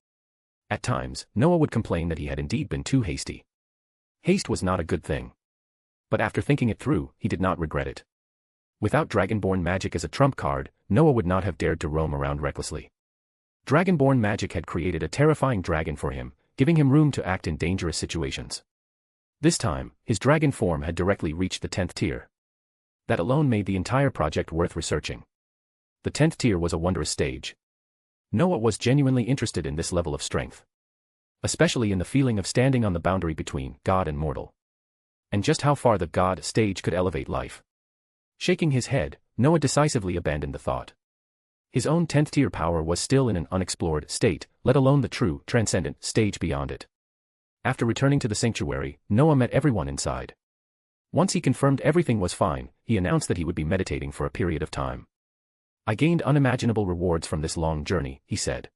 At times, Noah would complain that he had indeed been too hasty. Haste was not a good thing. But after thinking it through, he did not regret it. Without Dragonborn magic as a trump card, Noah would not have dared to roam around recklessly. Dragonborn magic had created a terrifying dragon for him, giving him room to act in dangerous situations. This time, his dragon form had directly reached the 10th tier. That alone made the entire project worth researching. The 10th tier was a wondrous stage. Noah was genuinely interested in this level of strength. Especially in the feeling of standing on the boundary between God and mortal. And just how far the God stage could elevate life. Shaking his head, Noah decisively abandoned the thought. His own 10th tier power was still in an unexplored state, let alone the true, transcendent stage beyond it. After returning to the sanctuary, Noah met everyone inside. Once he confirmed everything was fine, he announced that he would be meditating for a period of time. I gained unimaginable rewards from this long journey, he said.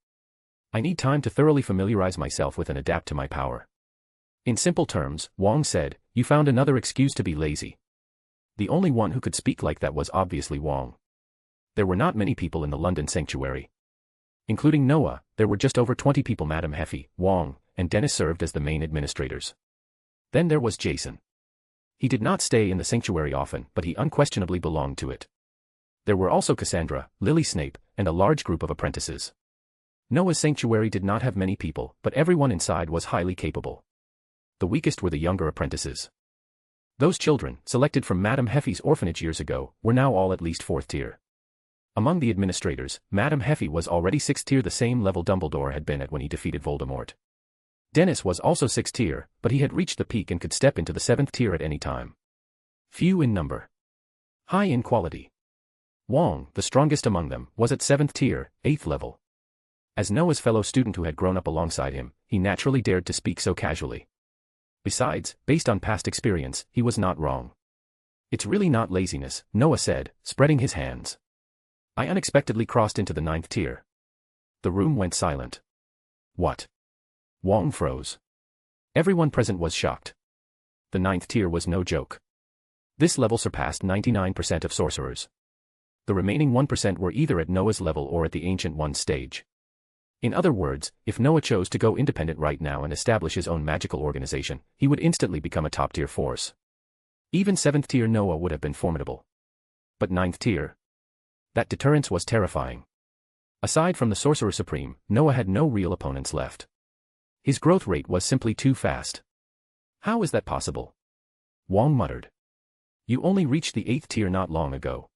I need time to thoroughly familiarize myself with and adapt to my power. In simple terms, Wong said, you found another excuse to be lazy. The only one who could speak like that was obviously Wong. There were not many people in the London sanctuary. Including Noah, there were just over 20 people. Madame Heffy, Wong, and Dennis served as the main administrators. Then there was Jason. He did not stay in the sanctuary often, but he unquestionably belonged to it. There were also Cassandra, Lily Snape, and a large group of apprentices. Noah's sanctuary did not have many people, but everyone inside was highly capable. The weakest were the younger apprentices. Those children, selected from Madame Heffy's orphanage years ago, were now all at least 4th tier. Among the administrators, Madame Heffy was already 6th tier, the same level Dumbledore had been at when he defeated Voldemort. Dennis was also 6th tier, but he had reached the peak and could step into the 7th tier at any time. Few in number. High in quality. Wong, the strongest among them, was at 7th tier, 8th level. As Noah's fellow student who had grown up alongside him, he naturally dared to speak so casually. Besides, based on past experience, he was not wrong. It's really not laziness, Noah said, spreading his hands. I unexpectedly crossed into the 9th tier. The room went silent. What? Wong froze. Everyone present was shocked. The 9th tier was no joke. This level surpassed 99% of sorcerers. The remaining 1% were either at Noah's level or at the Ancient One's stage. In other words, if Noah chose to go independent right now and establish his own magical organization, he would instantly become a top-tier force. Even 7th tier Noah would have been formidable. But 9th tier? That deterrence was terrifying. Aside from the Sorcerer Supreme, Noah had no real opponents left. His growth rate was simply too fast. How is that possible? Wong muttered. You only reached the 8th tier not long ago.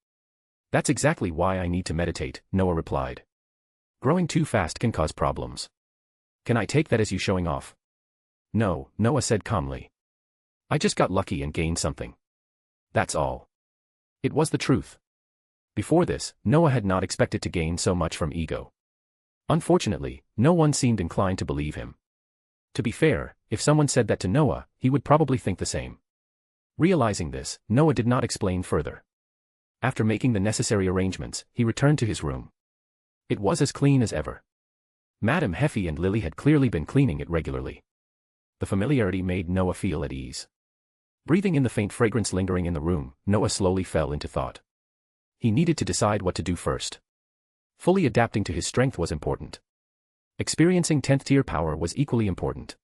That's exactly why I need to meditate, Noah replied. Growing too fast can cause problems. Can I take that as you showing off? No, Noah said calmly. I just got lucky and gained something. That's all. It was the truth. Before this, Noah had not expected to gain so much from ego. Unfortunately, no one seemed inclined to believe him. To be fair, if someone said that to Noah, he would probably think the same. Realizing this, Noah did not explain further. After making the necessary arrangements, he returned to his room. It was as clean as ever. Madame Heffy and Lily had clearly been cleaning it regularly. The familiarity made Noah feel at ease. Breathing in the faint fragrance lingering in the room, Noah slowly fell into thought. He needed to decide what to do first. Fully adapting to his strength was important. Experiencing 10th tier power was equally important.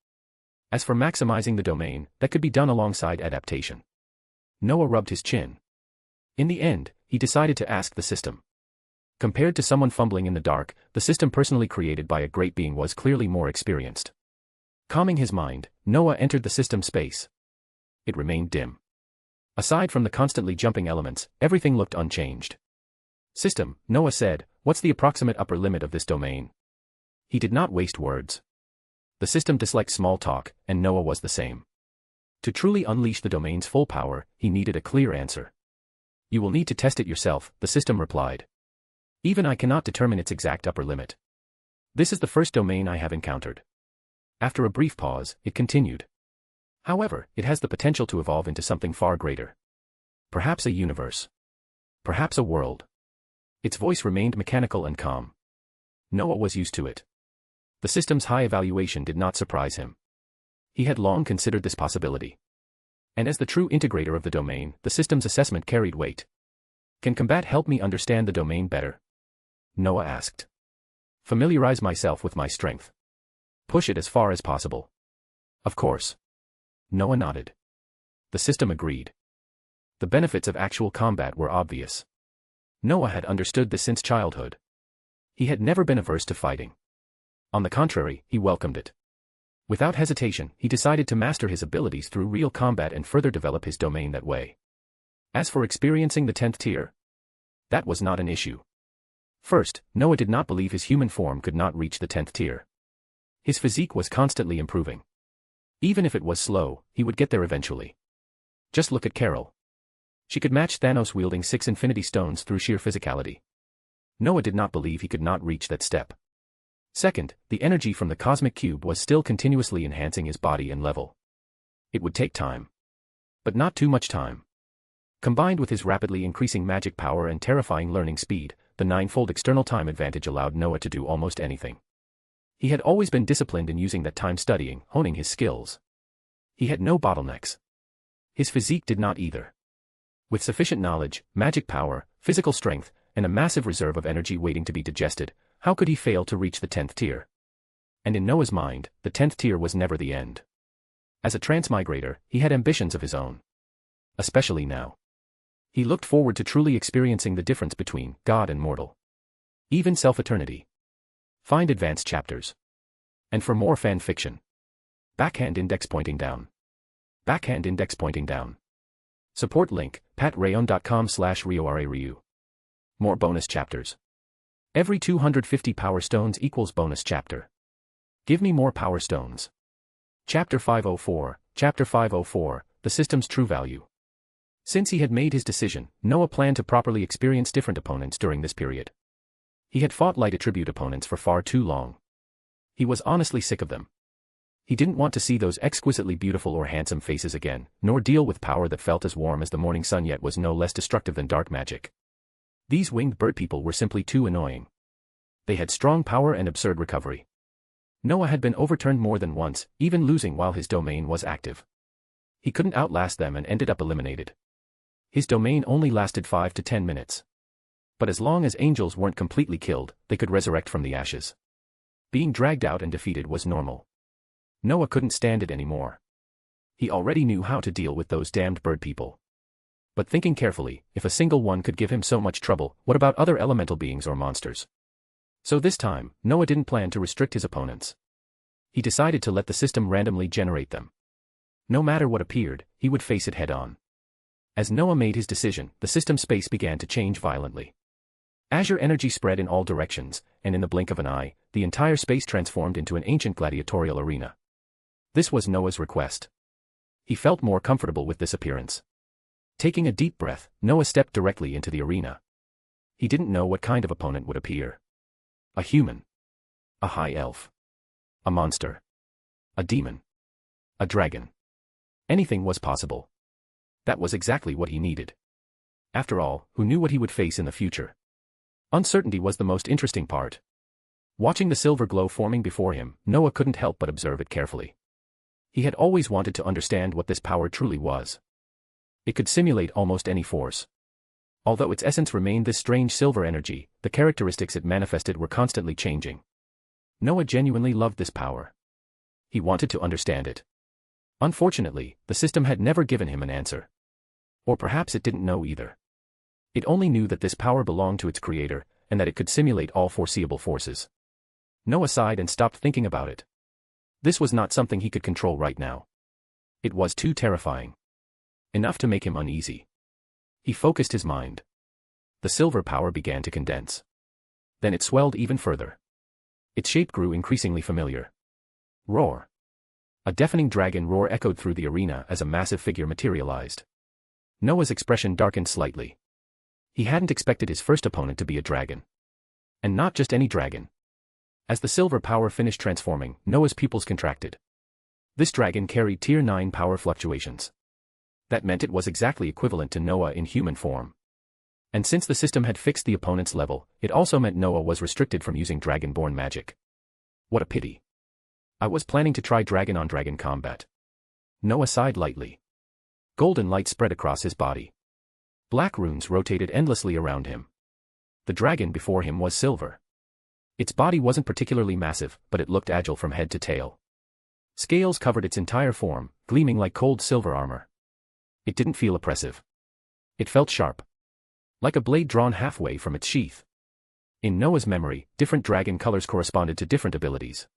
As for maximizing the domain, that could be done alongside adaptation. Noah rubbed his chin. In the end, he decided to ask the system. Compared to someone fumbling in the dark, the system personally created by a great being was clearly more experienced. Calming his mind, Noah entered the system space. It remained dim. Aside from the constantly jumping elements, everything looked unchanged. System, Noah said, what's the approximate upper limit of this domain? He did not waste words. The system disliked small talk, and Noah was the same. To truly unleash the domain's full power, he needed a clear answer. You will need to test it yourself, the system replied. Even I cannot determine its exact upper limit. This is the first domain I have encountered. After a brief pause, it continued. However, it has the potential to evolve into something far greater. Perhaps a universe. Perhaps a world. Its voice remained mechanical and calm. Noah was used to it. The system's high evaluation did not surprise him. He had long considered this possibility. And as the true integrator of the domain, the system's assessment carried weight. Can combat help me understand the domain better? Noah asked. Familiarize myself with my strength. Push it as far as possible. Of course. Noah nodded. The system agreed. The benefits of actual combat were obvious. Noah had understood this since childhood. He had never been averse to fighting. On the contrary, he welcomed it. Without hesitation, he decided to master his abilities through real combat and further develop his domain that way. As for experiencing the 10th tier, that was not an issue. First, Noah did not believe his human form could not reach the 10th tier. His physique was constantly improving. Even if it was slow, he would get there eventually. Just look at Carol. She could match Thanos wielding 6 Infinity Stones through sheer physicality. Noah did not believe he could not reach that step. Second, the energy from the cosmic cube was still continuously enhancing his body and level. It would take time. But not too much time. Combined with his rapidly increasing magic power and terrifying learning speed, the ninefold external time advantage allowed Noah to do almost anything. He had always been disciplined in using that time studying, honing his skills. He had no bottlenecks. His physique did not either. With sufficient knowledge, magic power, physical strength, and a massive reserve of energy waiting to be digested, how could he fail to reach the 10th tier? And in Noah's mind, the 10th tier was never the end. As a transmigrator, he had ambitions of his own. Especially now. He looked forward to truly experiencing the difference between God and mortal. Even self-eternity. Find advanced chapters. And for more fan fiction. Backhand index pointing down. Backhand index pointing down. Support link, patreon.com/RioRaRyu. More bonus chapters. Every 250 power stones equals bonus chapter. Give me more power stones. Chapter 504, Chapter 504, The System's True Value. Since he had made his decision, Noah planned to properly experience different opponents during this period. He had fought light attribute opponents for far too long. He was honestly sick of them. He didn't want to see those exquisitely beautiful or handsome faces again, nor deal with power that felt as warm as the morning sun yet was no less destructive than dark magic. These winged bird people were simply too annoying. They had strong power and absurd recovery. Noah had been overturned more than once, even losing while his domain was active. He couldn't outlast them and ended up eliminated. His domain only lasted 5 to 10 minutes. But as long as angels weren't completely killed, they could resurrect from the ashes. Being dragged out and defeated was normal. Noah couldn't stand it anymore. He already knew how to deal with those damned bird people. But thinking carefully, if a single one could give him so much trouble, what about other elemental beings or monsters? So this time, Noah didn't plan to restrict his opponents. He decided to let the system randomly generate them. No matter what appeared, he would face it head-on. As Noah made his decision, the system space began to change violently. Azure energy spread in all directions, and in the blink of an eye, the entire space transformed into an ancient gladiatorial arena. This was Noah's request. He felt more comfortable with this appearance. Taking a deep breath, Noah stepped directly into the arena. He didn't know what kind of opponent would appear. A human. A high elf. A monster. A demon. A dragon. Anything was possible. That was exactly what he needed. After all, who knew what he would face in the future? Uncertainty was the most interesting part. Watching the silver glow forming before him, Noah couldn't help but observe it carefully. He had always wanted to understand what this power truly was. It could simulate almost any force. Although its essence remained this strange silver energy, the characteristics it manifested were constantly changing. Noah genuinely loved this power. He wanted to understand it. Unfortunately, the system had never given him an answer. Or perhaps it didn't know either. It only knew that this power belonged to its creator, and that it could simulate all foreseeable forces. Noah sighed and stopped thinking about it. This was not something he could control right now. It was too terrifying. Enough to make him uneasy. He focused his mind. The silver power began to condense. Then it swelled even further. Its shape grew increasingly familiar. Roar. A deafening dragon roar echoed through the arena as a massive figure materialized. Noah's expression darkened slightly. He hadn't expected his first opponent to be a dragon. And not just any dragon. As the silver power finished transforming, Noah's pupils contracted. This dragon carried Tier 9 power fluctuations. That meant it was exactly equivalent to Noah in human form. And since the system had fixed the opponent's level, it also meant Noah was restricted from using dragonborn magic. What a pity. I was planning to try dragon-on-dragon combat. Noah sighed lightly. Golden light spread across his body. Black runes rotated endlessly around him. The dragon before him was silver. Its body wasn't particularly massive, but it looked agile from head to tail. Scales covered its entire form, gleaming like cold silver armor. It didn't feel oppressive. It felt sharp. Like a blade drawn halfway from its sheath. In Noah's memory, different dragon colors corresponded to different abilities.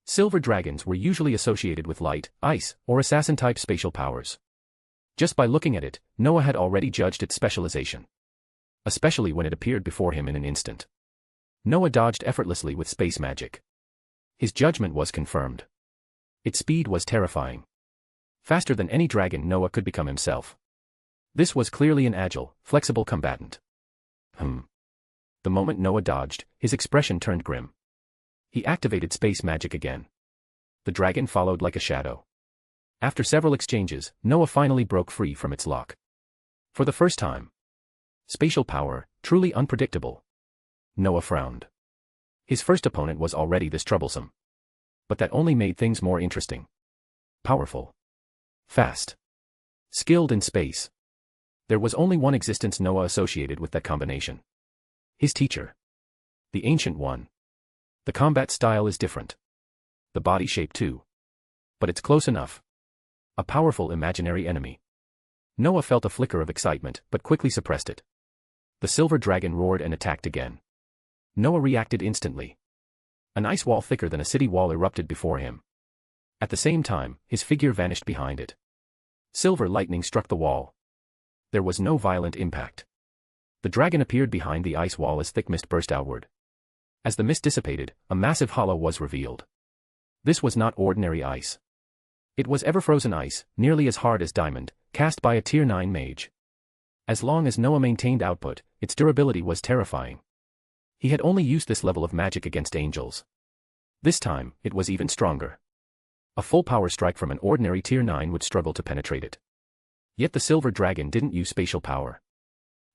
Silver dragons were usually associated with light, ice, or assassin-type spatial powers. Just by looking at it, Noah had already judged its specialization. Especially when it appeared before him in an instant. Noah dodged effortlessly with space magic. His judgment was confirmed. Its speed was terrifying. Faster than any dragon Noah could become himself. This was clearly an agile, flexible combatant. The moment Noah dodged, his expression turned grim. He activated space magic again. The dragon followed like a shadow. After several exchanges, Noah finally broke free from its lock. For the first time. Spatial power, truly unpredictable. Noah frowned. His first opponent was already this troublesome. But that only made things more interesting. Powerful. Fast. Skilled in space. There was only one existence Noah associated with that combination. His teacher. The Ancient One. The combat style is different. The body shape too. But it's close enough. A powerful imaginary enemy. Noah felt a flicker of excitement, but quickly suppressed it. The silver dragon roared and attacked again. Noah reacted instantly. An ice wall thicker than a city wall erupted before him. At the same time, his figure vanished behind it. Silver lightning struck the wall. There was no violent impact. The dragon appeared behind the ice wall as thick mist burst outward. As the mist dissipated, a massive hollow was revealed. This was not ordinary ice. It was ever-frozen ice, nearly as hard as diamond, cast by a Tier 9 mage. As long as Noah maintained output, its durability was terrifying. He had only used this level of magic against angels. This time, it was even stronger. A full power strike from an ordinary Tier 9 would struggle to penetrate it. Yet the silver dragon didn't use spatial power.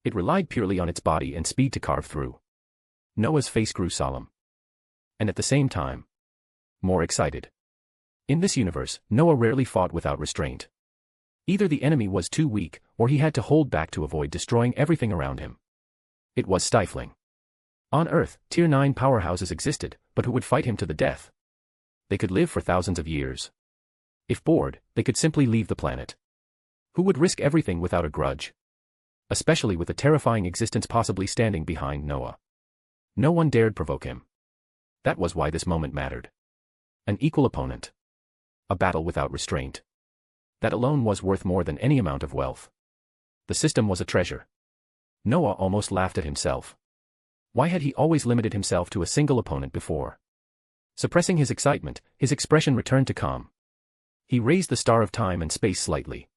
It relied purely on its body and speed to carve through. Noah's face grew solemn. And at the same time, more excited. In this universe, Noah rarely fought without restraint. Either the enemy was too weak, or he had to hold back to avoid destroying everything around him. It was stifling. On Earth, Tier 9 powerhouses existed, but who would fight him to the death? They could live for thousands of years. If bored, they could simply leave the planet. Who would risk everything without a grudge? Especially with the terrifying existence possibly standing behind Noah. No one dared provoke him. That was why this moment mattered. An equal opponent. A battle without restraint. That alone was worth more than any amount of wealth. The system was a treasure. Noah almost laughed at himself. Why had he always limited himself to a single opponent before? Suppressing his excitement, his expression returned to calm. He raised the star of time and space slightly.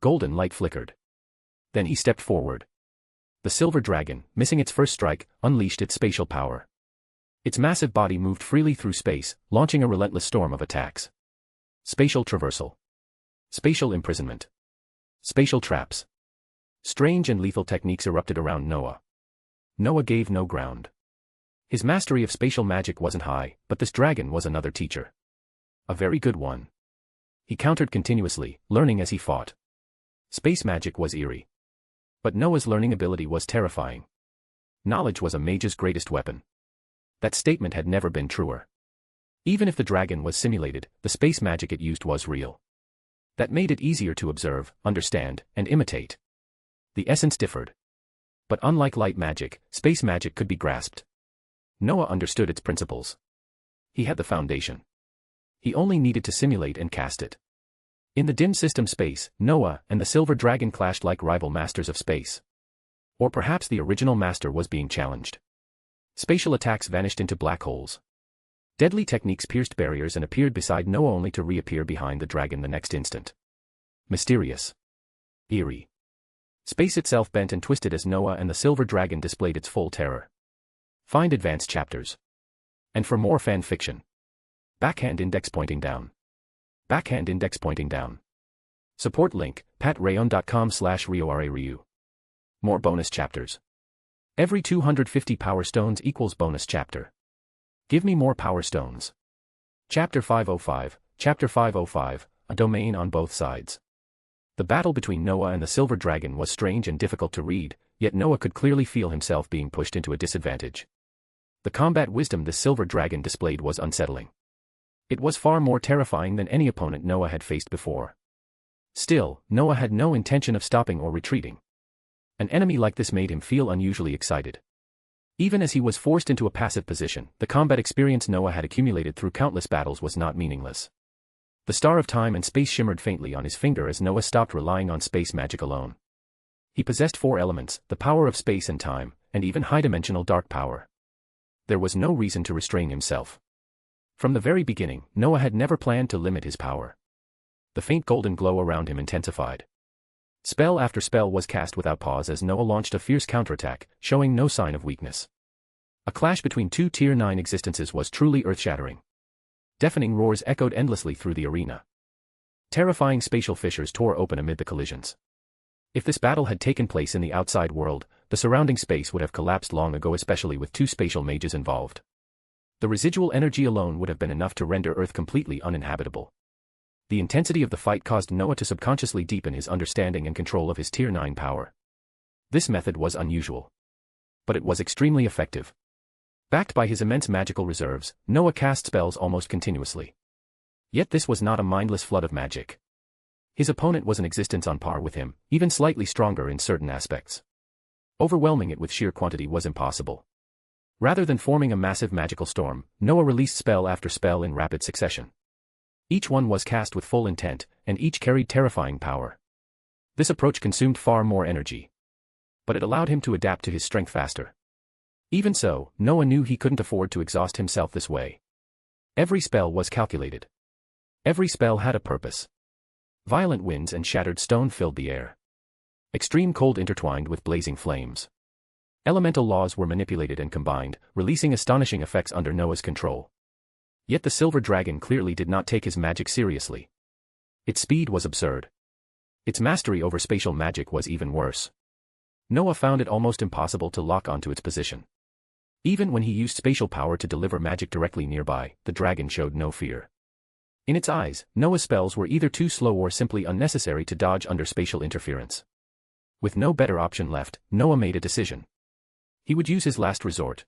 Golden light flickered. Then he stepped forward. The silver dragon, missing its first strike, unleashed its spatial power. Its massive body moved freely through space, launching a relentless storm of attacks. Spatial traversal. Spatial imprisonment. Spatial traps. Strange and lethal techniques erupted around Noah. Noah gave no ground. His mastery of spatial magic wasn't high, but this dragon was another teacher. A very good one. He countered continuously, learning as he fought. Space magic was eerie. But Noah's learning ability was terrifying. Knowledge was a mage's greatest weapon. That statement had never been truer. Even if the dragon was simulated, the space magic it used was real. That made it easier to observe, understand, and imitate. The essence differed. But unlike light magic, space magic could be grasped. Noah understood its principles. He had the foundation. He only needed to simulate and cast it. In the dim system space, Noah and the silver dragon clashed like rival masters of space. Or perhaps the original master was being challenged. Spatial attacks vanished into black holes. Deadly techniques pierced barriers and appeared beside Noah only to reappear behind the dragon the next instant. Mysterious. Eerie. Space itself bent and twisted as Noah and the silver dragon displayed its full terror. Find advanced chapters. And for more fan fiction. Backhand index pointing down. Backhand index pointing down. Support link, patreon.com/RioRaRyu. More bonus chapters. Every 250 power stones equals bonus chapter. Give me more power stones. Chapter 505, Chapter 505, a domain on both sides. The battle between Noah and the silver dragon was strange and difficult to read, yet Noah could clearly feel himself being pushed into a disadvantage. The combat wisdom this silver dragon displayed was unsettling. It was far more terrifying than any opponent Noah had faced before. Still, Noah had no intention of stopping or retreating. An enemy like this made him feel unusually excited. Even as he was forced into a passive position, the combat experience Noah had accumulated through countless battles was not meaningless. The star of time and space shimmered faintly on his finger as Noah stopped relying on space magic alone. He possessed 4 elements, the power of space and time, and even high-dimensional dark power. There was no reason to restrain himself. From the very beginning, Noah had never planned to limit his power. The faint golden glow around him intensified. Spell after spell was cast without pause as Noah launched a fierce counterattack, showing no sign of weakness. A clash between two Tier 9 existences was truly earth-shattering. Deafening roars echoed endlessly through the arena. Terrifying spatial fissures tore open amid the collisions. If this battle had taken place in the outside world, the surrounding space would have collapsed long ago, especially with two spatial mages involved. The residual energy alone would have been enough to render Earth completely uninhabitable. The intensity of the fight caused Noah to subconsciously deepen his understanding and control of his Tier 9 power. This method was unusual. But it was extremely effective. Backed by his immense magical reserves, Noah cast spells almost continuously. Yet this was not a mindless flood of magic. His opponent was an existence on par with him, even slightly stronger in certain aspects. Overwhelming it with sheer quantity was impossible. Rather than forming a massive magical storm, Noah released spell after spell in rapid succession. Each one was cast with full intent, and each carried terrifying power. This approach consumed far more energy. But it allowed him to adapt to his strength faster. Even so, Noah knew he couldn't afford to exhaust himself this way. Every spell was calculated. Every spell had a purpose. Violent winds and shattered stone filled the air. Extreme cold intertwined with blazing flames. Elemental laws were manipulated and combined, releasing astonishing effects under Noah's control. Yet the silver dragon clearly did not take his magic seriously. Its speed was absurd. Its mastery over spatial magic was even worse. Noah found it almost impossible to lock onto its position. Even when he used spatial power to deliver magic directly nearby, the dragon showed no fear. In its eyes, Noah's spells were either too slow or simply unnecessary to dodge under spatial interference. With no better option left, Noah made a decision. He would use his last resort.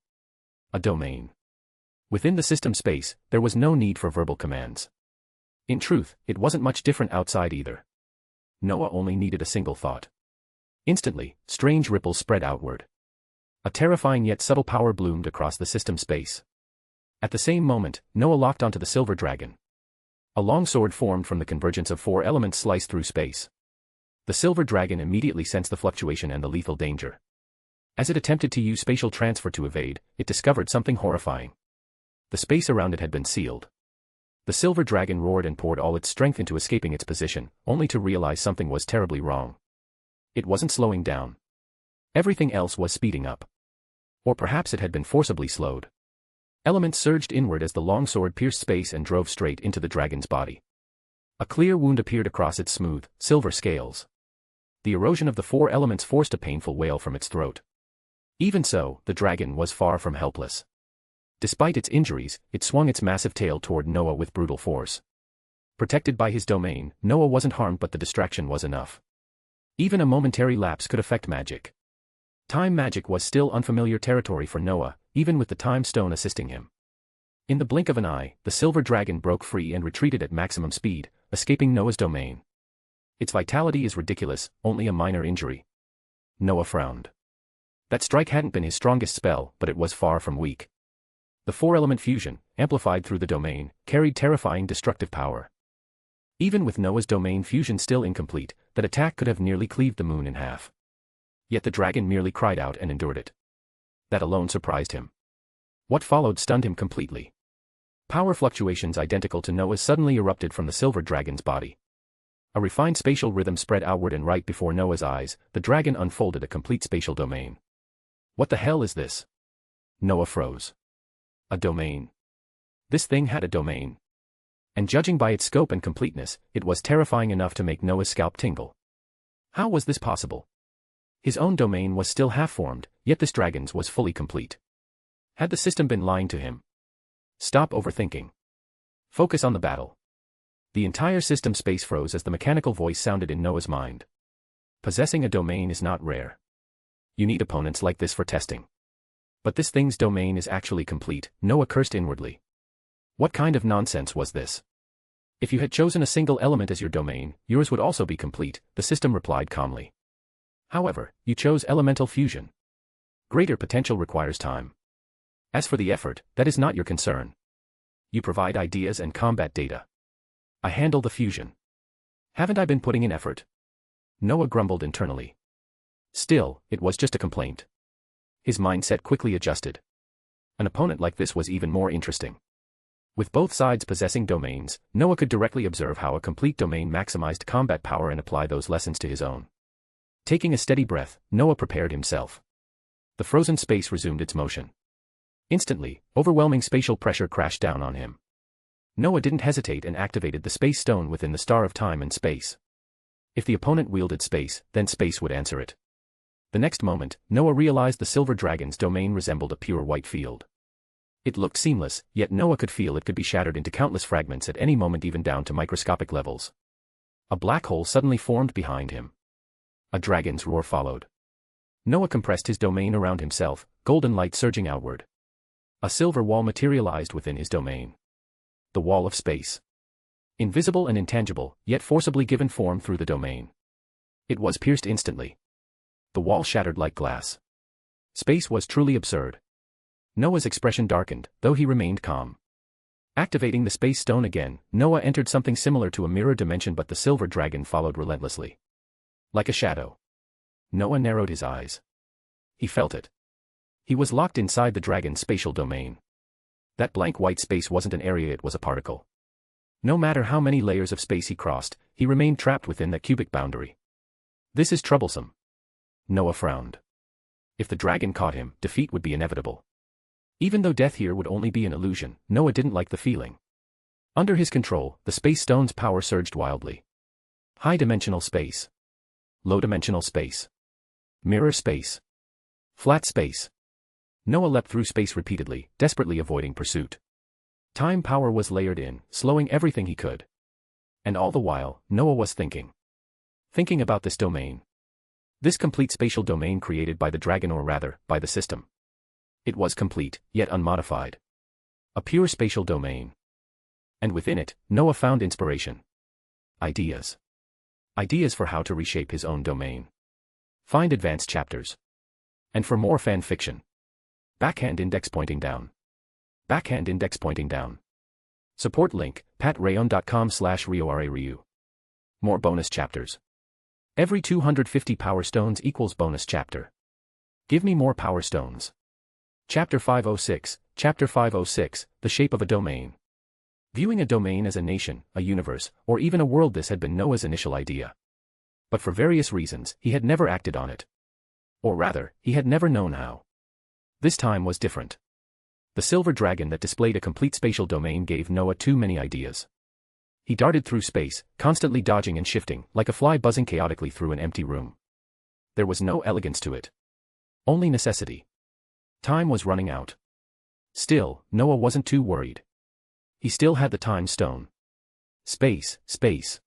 A domain. Within the system space, there was no need for verbal commands. In truth, it wasn't much different outside either. Noah only needed a single thought. Instantly, strange ripples spread outward. A terrifying yet subtle power bloomed across the system space. At the same moment, Noah locked onto the silver dragon. A long sword formed from the convergence of four elements sliced through space. The silver dragon immediately sensed the fluctuation and the lethal danger. As it attempted to use spatial transfer to evade, it discovered something horrifying. The space around it had been sealed. The silver dragon roared and poured all its strength into escaping its position, only to realize something was terribly wrong. It wasn't slowing down. Everything else was speeding up. Or perhaps it had been forcibly slowed. Elements surged inward as the long sword pierced space and drove straight into the dragon's body. A clear wound appeared across its smooth, silver scales. The erosion of the four elements forced a painful wail from its throat. Even so, the dragon was far from helpless. Despite its injuries, it swung its massive tail toward Noah with brutal force. Protected by his domain, Noah wasn't harmed, but the distraction was enough. Even a momentary lapse could affect magic. Time magic was still unfamiliar territory for Noah, even with the time stone assisting him. In the blink of an eye, the silver dragon broke free and retreated at maximum speed, escaping Noah's domain. Its vitality is ridiculous, only a minor injury. Noah frowned. That strike hadn't been his strongest spell, but it was far from weak. The four-element fusion, amplified through the domain, carried terrifying destructive power. Even with Noah's domain fusion still incomplete, that attack could have nearly cleaved the moon in half. Yet the dragon merely cried out and endured it. That alone surprised him. What followed stunned him completely. Power fluctuations identical to Noah's suddenly erupted from the silver dragon's body. A refined spatial rhythm spread outward, and right before Noah's eyes, the dragon unfolded a complete spatial domain. What the hell is this? Noah froze. A domain. This thing had a domain. And judging by its scope and completeness, it was terrifying enough to make Noah's scalp tingle. How was this possible? His own domain was still half-formed, yet this dragon's was fully complete. Had the system been lying to him? Stop overthinking. Focus on the battle. The entire system space froze as the mechanical voice sounded in Noah's mind. Possessing a domain is not rare. You need opponents like this for testing. But this thing's domain is actually complete, Noah cursed inwardly. What kind of nonsense was this? If you had chosen a single element as your domain, yours would also be complete, the system replied calmly. However, you chose elemental fusion. Greater potential requires time. As for the effort, that is not your concern. You provide ideas and combat data. I handle the fusion. Haven't I been putting in effort? Noah grumbled internally. Still, it was just a complaint. His mindset quickly adjusted. An opponent like this was even more interesting. With both sides possessing domains, Noah could directly observe how a complete domain maximized combat power and apply those lessons to his own. Taking a steady breath, Noah prepared himself. The frozen space resumed its motion. Instantly, overwhelming spatial pressure crashed down on him. Noah didn't hesitate and activated the space stone within the star of time and space. If the opponent wielded space, then space would answer it. The next moment, Noah realized the silver dragon's domain resembled a pure white field. It looked seamless, yet Noah could feel it could be shattered into countless fragments at any moment, even down to microscopic levels. A black hole suddenly formed behind him. A dragon's roar followed. Noah compressed his domain around himself, golden light surging outward. A silver wall materialized within his domain. The wall of space. Invisible and intangible, yet forcibly given form through the domain. It was pierced instantly. The wall shattered like glass. Space was truly absurd. Noah's expression darkened, though he remained calm. Activating the space stone again, Noah entered something similar to a mirror dimension, but the silver dragon followed relentlessly. Like a shadow. Noah narrowed his eyes. He felt it. He was locked inside the dragon's spatial domain. That blank white space wasn't an area, it was a particle. No matter how many layers of space he crossed, he remained trapped within that cubic boundary. This is troublesome. Noah frowned. If the dragon caught him, defeat would be inevitable. Even though death here would only be an illusion, Noah didn't like the feeling. Under his control, the space stone's power surged wildly. High-dimensional space. Low-dimensional space. Mirror space. Flat space. Noah leapt through space repeatedly, desperately avoiding pursuit. Time power was layered in, slowing everything he could. And all the while, Noah was thinking. Thinking about this domain. This complete spatial domain created by the dragon, or rather, by the system. It was complete, yet unmodified. A pure spatial domain. And within it, Noah found inspiration. Ideas. Ideas for how to reshape his own domain. Find advanced chapters. And for more fan fiction. Backhand index pointing down. Backhand index pointing down. Support link, patreon.com/RioRaRyu. More bonus chapters. Every 250 power stones equals bonus chapter. Give me more power stones. Chapter 506, Chapter 506, The Shape of a Domain. Viewing a domain as a nation, a universe, or even a world, this had been Noah's initial idea. But for various reasons, he had never acted on it. Or rather, he had never known how. This time was different. The silver dragon that displayed a complete spatial domain gave Noah too many ideas. He darted through space, constantly dodging and shifting, like a fly buzzing chaotically through an empty room. There was no elegance to it. Only necessity. Time was running out. Still, Noah wasn't too worried. He still had the time stone. Space, space.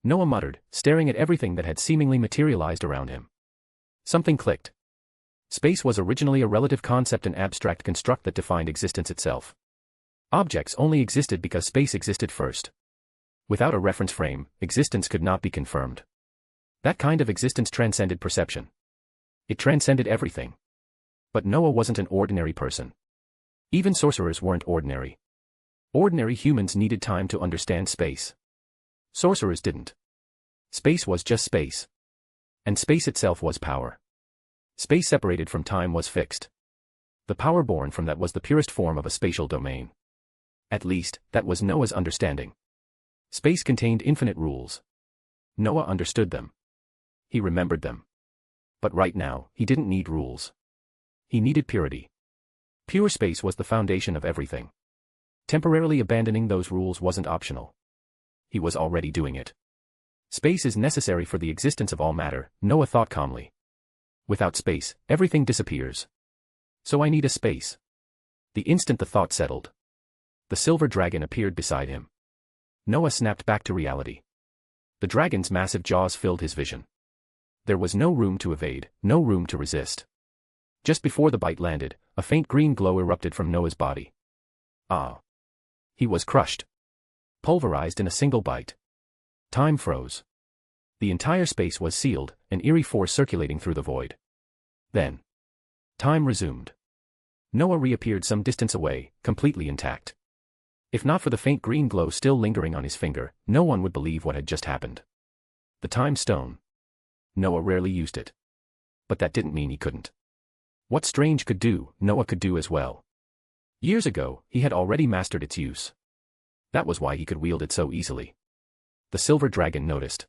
Noah muttered, staring at everything that had seemingly materialized around him. Something clicked. Space was originally a relative concept, an abstract construct that defined existence itself. Objects only existed because space existed first. Without a reference frame, existence could not be confirmed. That kind of existence transcended perception. It transcended everything. But Noah wasn't an ordinary person. Even sorcerers weren't ordinary. Ordinary humans needed time to understand space. Sorcerers didn't. Space was just space. And space itself was power. Space separated from time was fixed. The power born from that was the purest form of a spatial domain. At least, that was Noah's understanding. Space contained infinite rules. Noah understood them. He remembered them. But right now, he didn't need rules. He needed purity. Pure space was the foundation of everything. Temporarily abandoning those rules wasn't optional. He was already doing it. Space is necessary for the existence of all matter, Noah thought calmly. Without space, everything disappears. So I need a space. The instant the thought settled, the silver dragon appeared beside him. Noah snapped back to reality. The dragon's massive jaws filled his vision. There was no room to evade, no room to resist. Just before the bite landed, a faint green glow erupted from Noah's body. Ah! He was crushed. Pulverized in a single bite. Time froze. The entire space was sealed, an eerie force circulating through the void. Then, time resumed. Noah reappeared some distance away, completely intact. If not for the faint green glow still lingering on his finger, no one would believe what had just happened. The time stone. Noah rarely used it. But that didn't mean he couldn't. What Strange could do, Noah could do as well. Years ago, he had already mastered its use. That was why he could wield it so easily. The silver dragon noticed.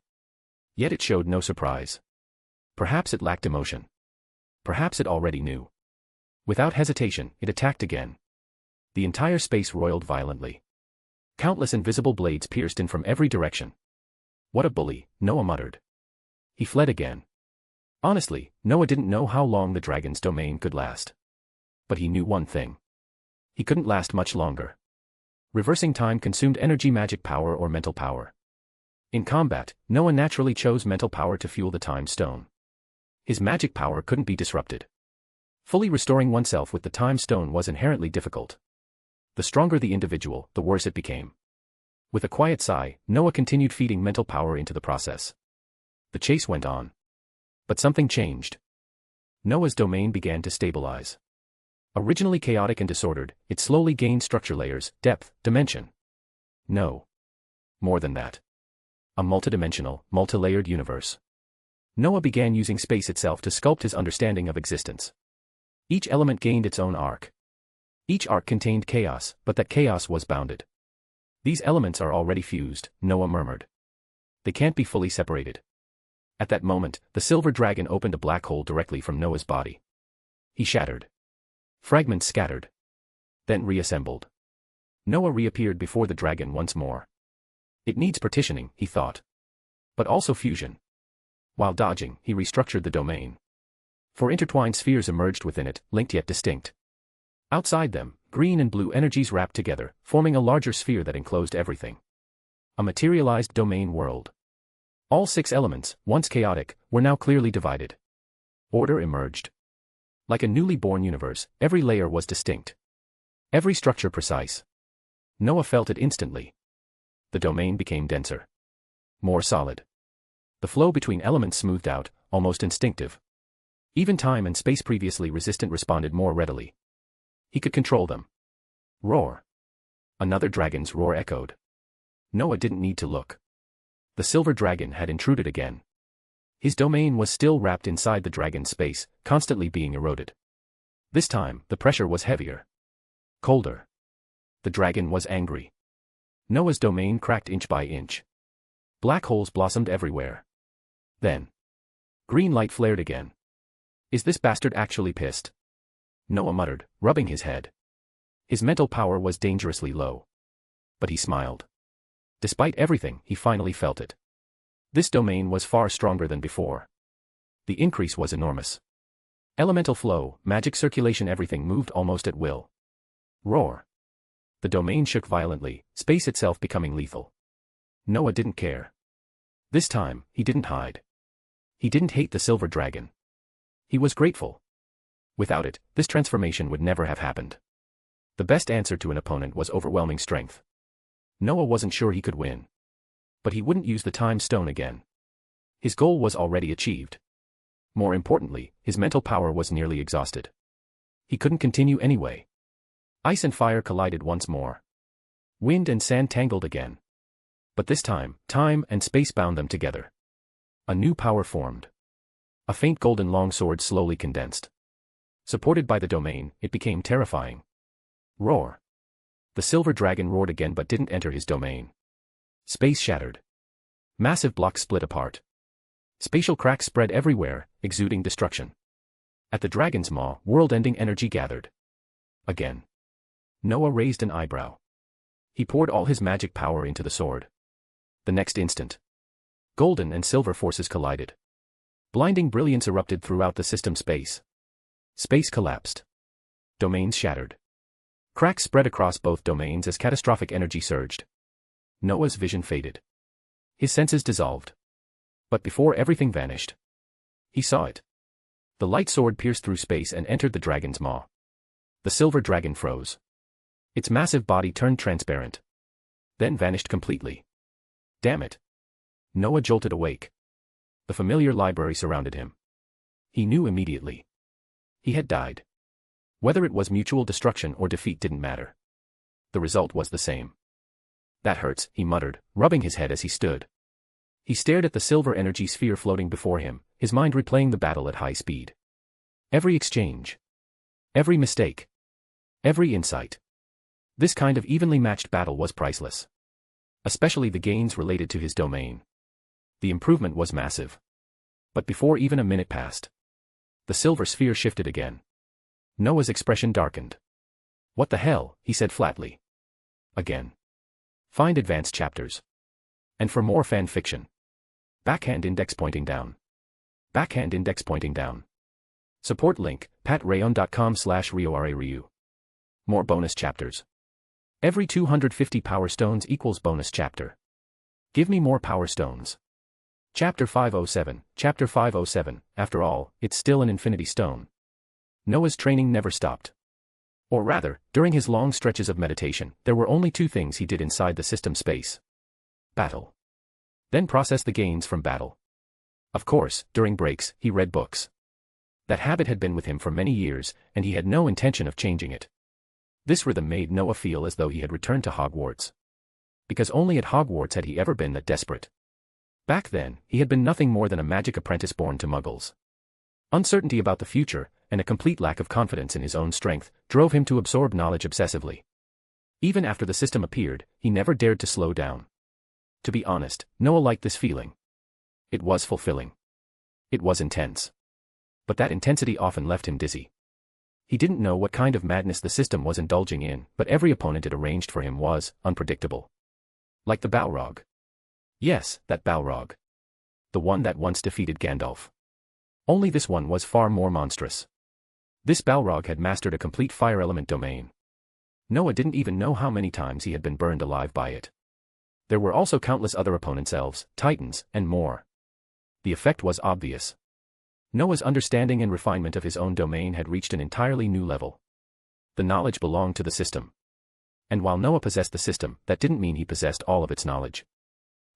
Yet it showed no surprise. Perhaps it lacked emotion. Perhaps it already knew. Without hesitation, it attacked again. The entire space roiled violently. Countless invisible blades pierced in from every direction. What a bully, Noah muttered. He fled again. Honestly, Noah didn't know how long the dragon's domain could last. But he knew one thing. He couldn't last much longer. Reversing time consumed energy, magic power, or mental power. In combat, Noah naturally chose mental power to fuel the time stone. His magic power couldn't be disrupted. Fully restoring oneself with the time stone was inherently difficult. The stronger the individual, the worse it became. With a quiet sigh, Noah continued feeding mental power into the process. The chase went on. But something changed. Noah's domain began to stabilize. Originally chaotic and disordered, it slowly gained structure, layers, depth, dimension. No. More than that. A multidimensional, multi-layered universe. Noah began using space itself to sculpt his understanding of existence. Each element gained its own arc. Each arc contained chaos, but that chaos was bounded. These elements are already fused, Noah murmured. They can't be fully separated. At that moment, the silver dragon opened a black hole directly from Noah's body. He shattered. Fragments scattered. Then reassembled. Noah reappeared before the dragon once more. It needs partitioning, he thought. But also fusion. While dodging, he restructured the domain. Four intertwined spheres emerged within it, linked yet distinct. Outside them, green and blue energies wrapped together, forming a larger sphere that enclosed everything. A materialized domain world. All 6 elements, once chaotic, were now clearly divided. Order emerged. Like a newly born universe, every layer was distinct. Every structure precise. Noah felt it instantly. The domain became denser. More solid. The flow between elements smoothed out, almost instinctive. Even time and space previously resistant responded more readily. He could control them. Roar. Another dragon's roar echoed. Noah didn't need to look. The silver dragon had intruded again. His domain was still wrapped inside the dragon's space, constantly being eroded. This time, the pressure was heavier. Colder. The dragon was angry. Noah's domain cracked inch by inch. Black holes blossomed everywhere. Then. Green light flared again. Is this bastard actually pissed? Noah muttered, rubbing his head. His mental power was dangerously low. But he smiled. Despite everything, he finally felt it. This domain was far stronger than before. The increase was enormous. Elemental flow, magic circulation, everything moved almost at will. Roar. The domain shook violently, space itself becoming lethal. Noah didn't care. This time, he didn't hide. He didn't hate the silver dragon. He was grateful. Without it, this transformation would never have happened. The best answer to an opponent was overwhelming strength. Noah wasn't sure he could win. But he wouldn't use the time stone again. His goal was already achieved. More importantly, his mental power was nearly exhausted. He couldn't continue anyway. Ice and fire collided once more. Wind and sand tangled again. But this time, time and space bound them together. A new power formed. A faint golden longsword slowly condensed. Supported by the domain, it became terrifying. Roar. The silver dragon roared again but didn't enter his domain. Space shattered. Massive blocks split apart. Spatial cracks spread everywhere, exuding destruction. At the dragon's maw, world-ending energy gathered. Again. Noah raised an eyebrow. He poured all his magic power into the sword. The next instant. Golden and silver forces collided. Blinding brilliance erupted throughout the system space. Space collapsed. Domains shattered. Cracks spread across both domains as catastrophic energy surged. Noah's vision faded. His senses dissolved. But before everything vanished, he saw it. The light sword pierced through space and entered the dragon's maw. The silver dragon froze. Its massive body turned transparent. Then vanished completely. Damn it. Noah jolted awake. The familiar library surrounded him. He knew immediately. He had died. Whether it was mutual destruction or defeat didn't matter. The result was the same. That hurts, he muttered, rubbing his head as he stood. He stared at the silver energy sphere floating before him, his mind replaying the battle at high speed. Every exchange. Every mistake. Every insight. This kind of evenly matched battle was priceless. Especially the gains related to his domain. The improvement was massive. But before even a minute passed, the silver sphere shifted again. Noah's expression darkened. What the hell, he said flatly. Again. Find advanced chapters. And for more fan fiction. Backhand index pointing down. Backhand index pointing down. Support link, patreon.com/RioRaRyu. More bonus chapters. Every 250 power stones equals bonus chapter. Give me more power stones. Chapter 507, Chapter 507, after all, it's still an infinity stone. Noah's training never stopped. Or rather, during his long stretches of meditation, there were only two things he did inside the system space. Battle. Then process the gains from battle. Of course, during breaks, he read books. That habit had been with him for many years, and he had no intention of changing it. This rhythm made Noah feel as though he had returned to Hogwarts. Because only at Hogwarts had he ever been that desperate. Back then, he had been nothing more than a magic apprentice born to muggles. Uncertainty about the future, and a complete lack of confidence in his own strength, drove him to absorb knowledge obsessively. Even after the system appeared, he never dared to slow down. To be honest, Noah liked this feeling. It was fulfilling. It was intense. But that intensity often left him dizzy. He didn't know what kind of madness the system was indulging in, but every opponent it arranged for him was unpredictable. Like the Balrog. Yes, that Balrog. The one that once defeated Gandalf. Only this one was far more monstrous. This Balrog had mastered a complete fire element domain. Noah didn't even know how many times he had been burned alive by it. There were also countless other opponents, elves, titans, and more. The effect was obvious. Noah's understanding and refinement of his own domain had reached an entirely new level. The knowledge belonged to the system. And while Noah possessed the system, that didn't mean he possessed all of its knowledge.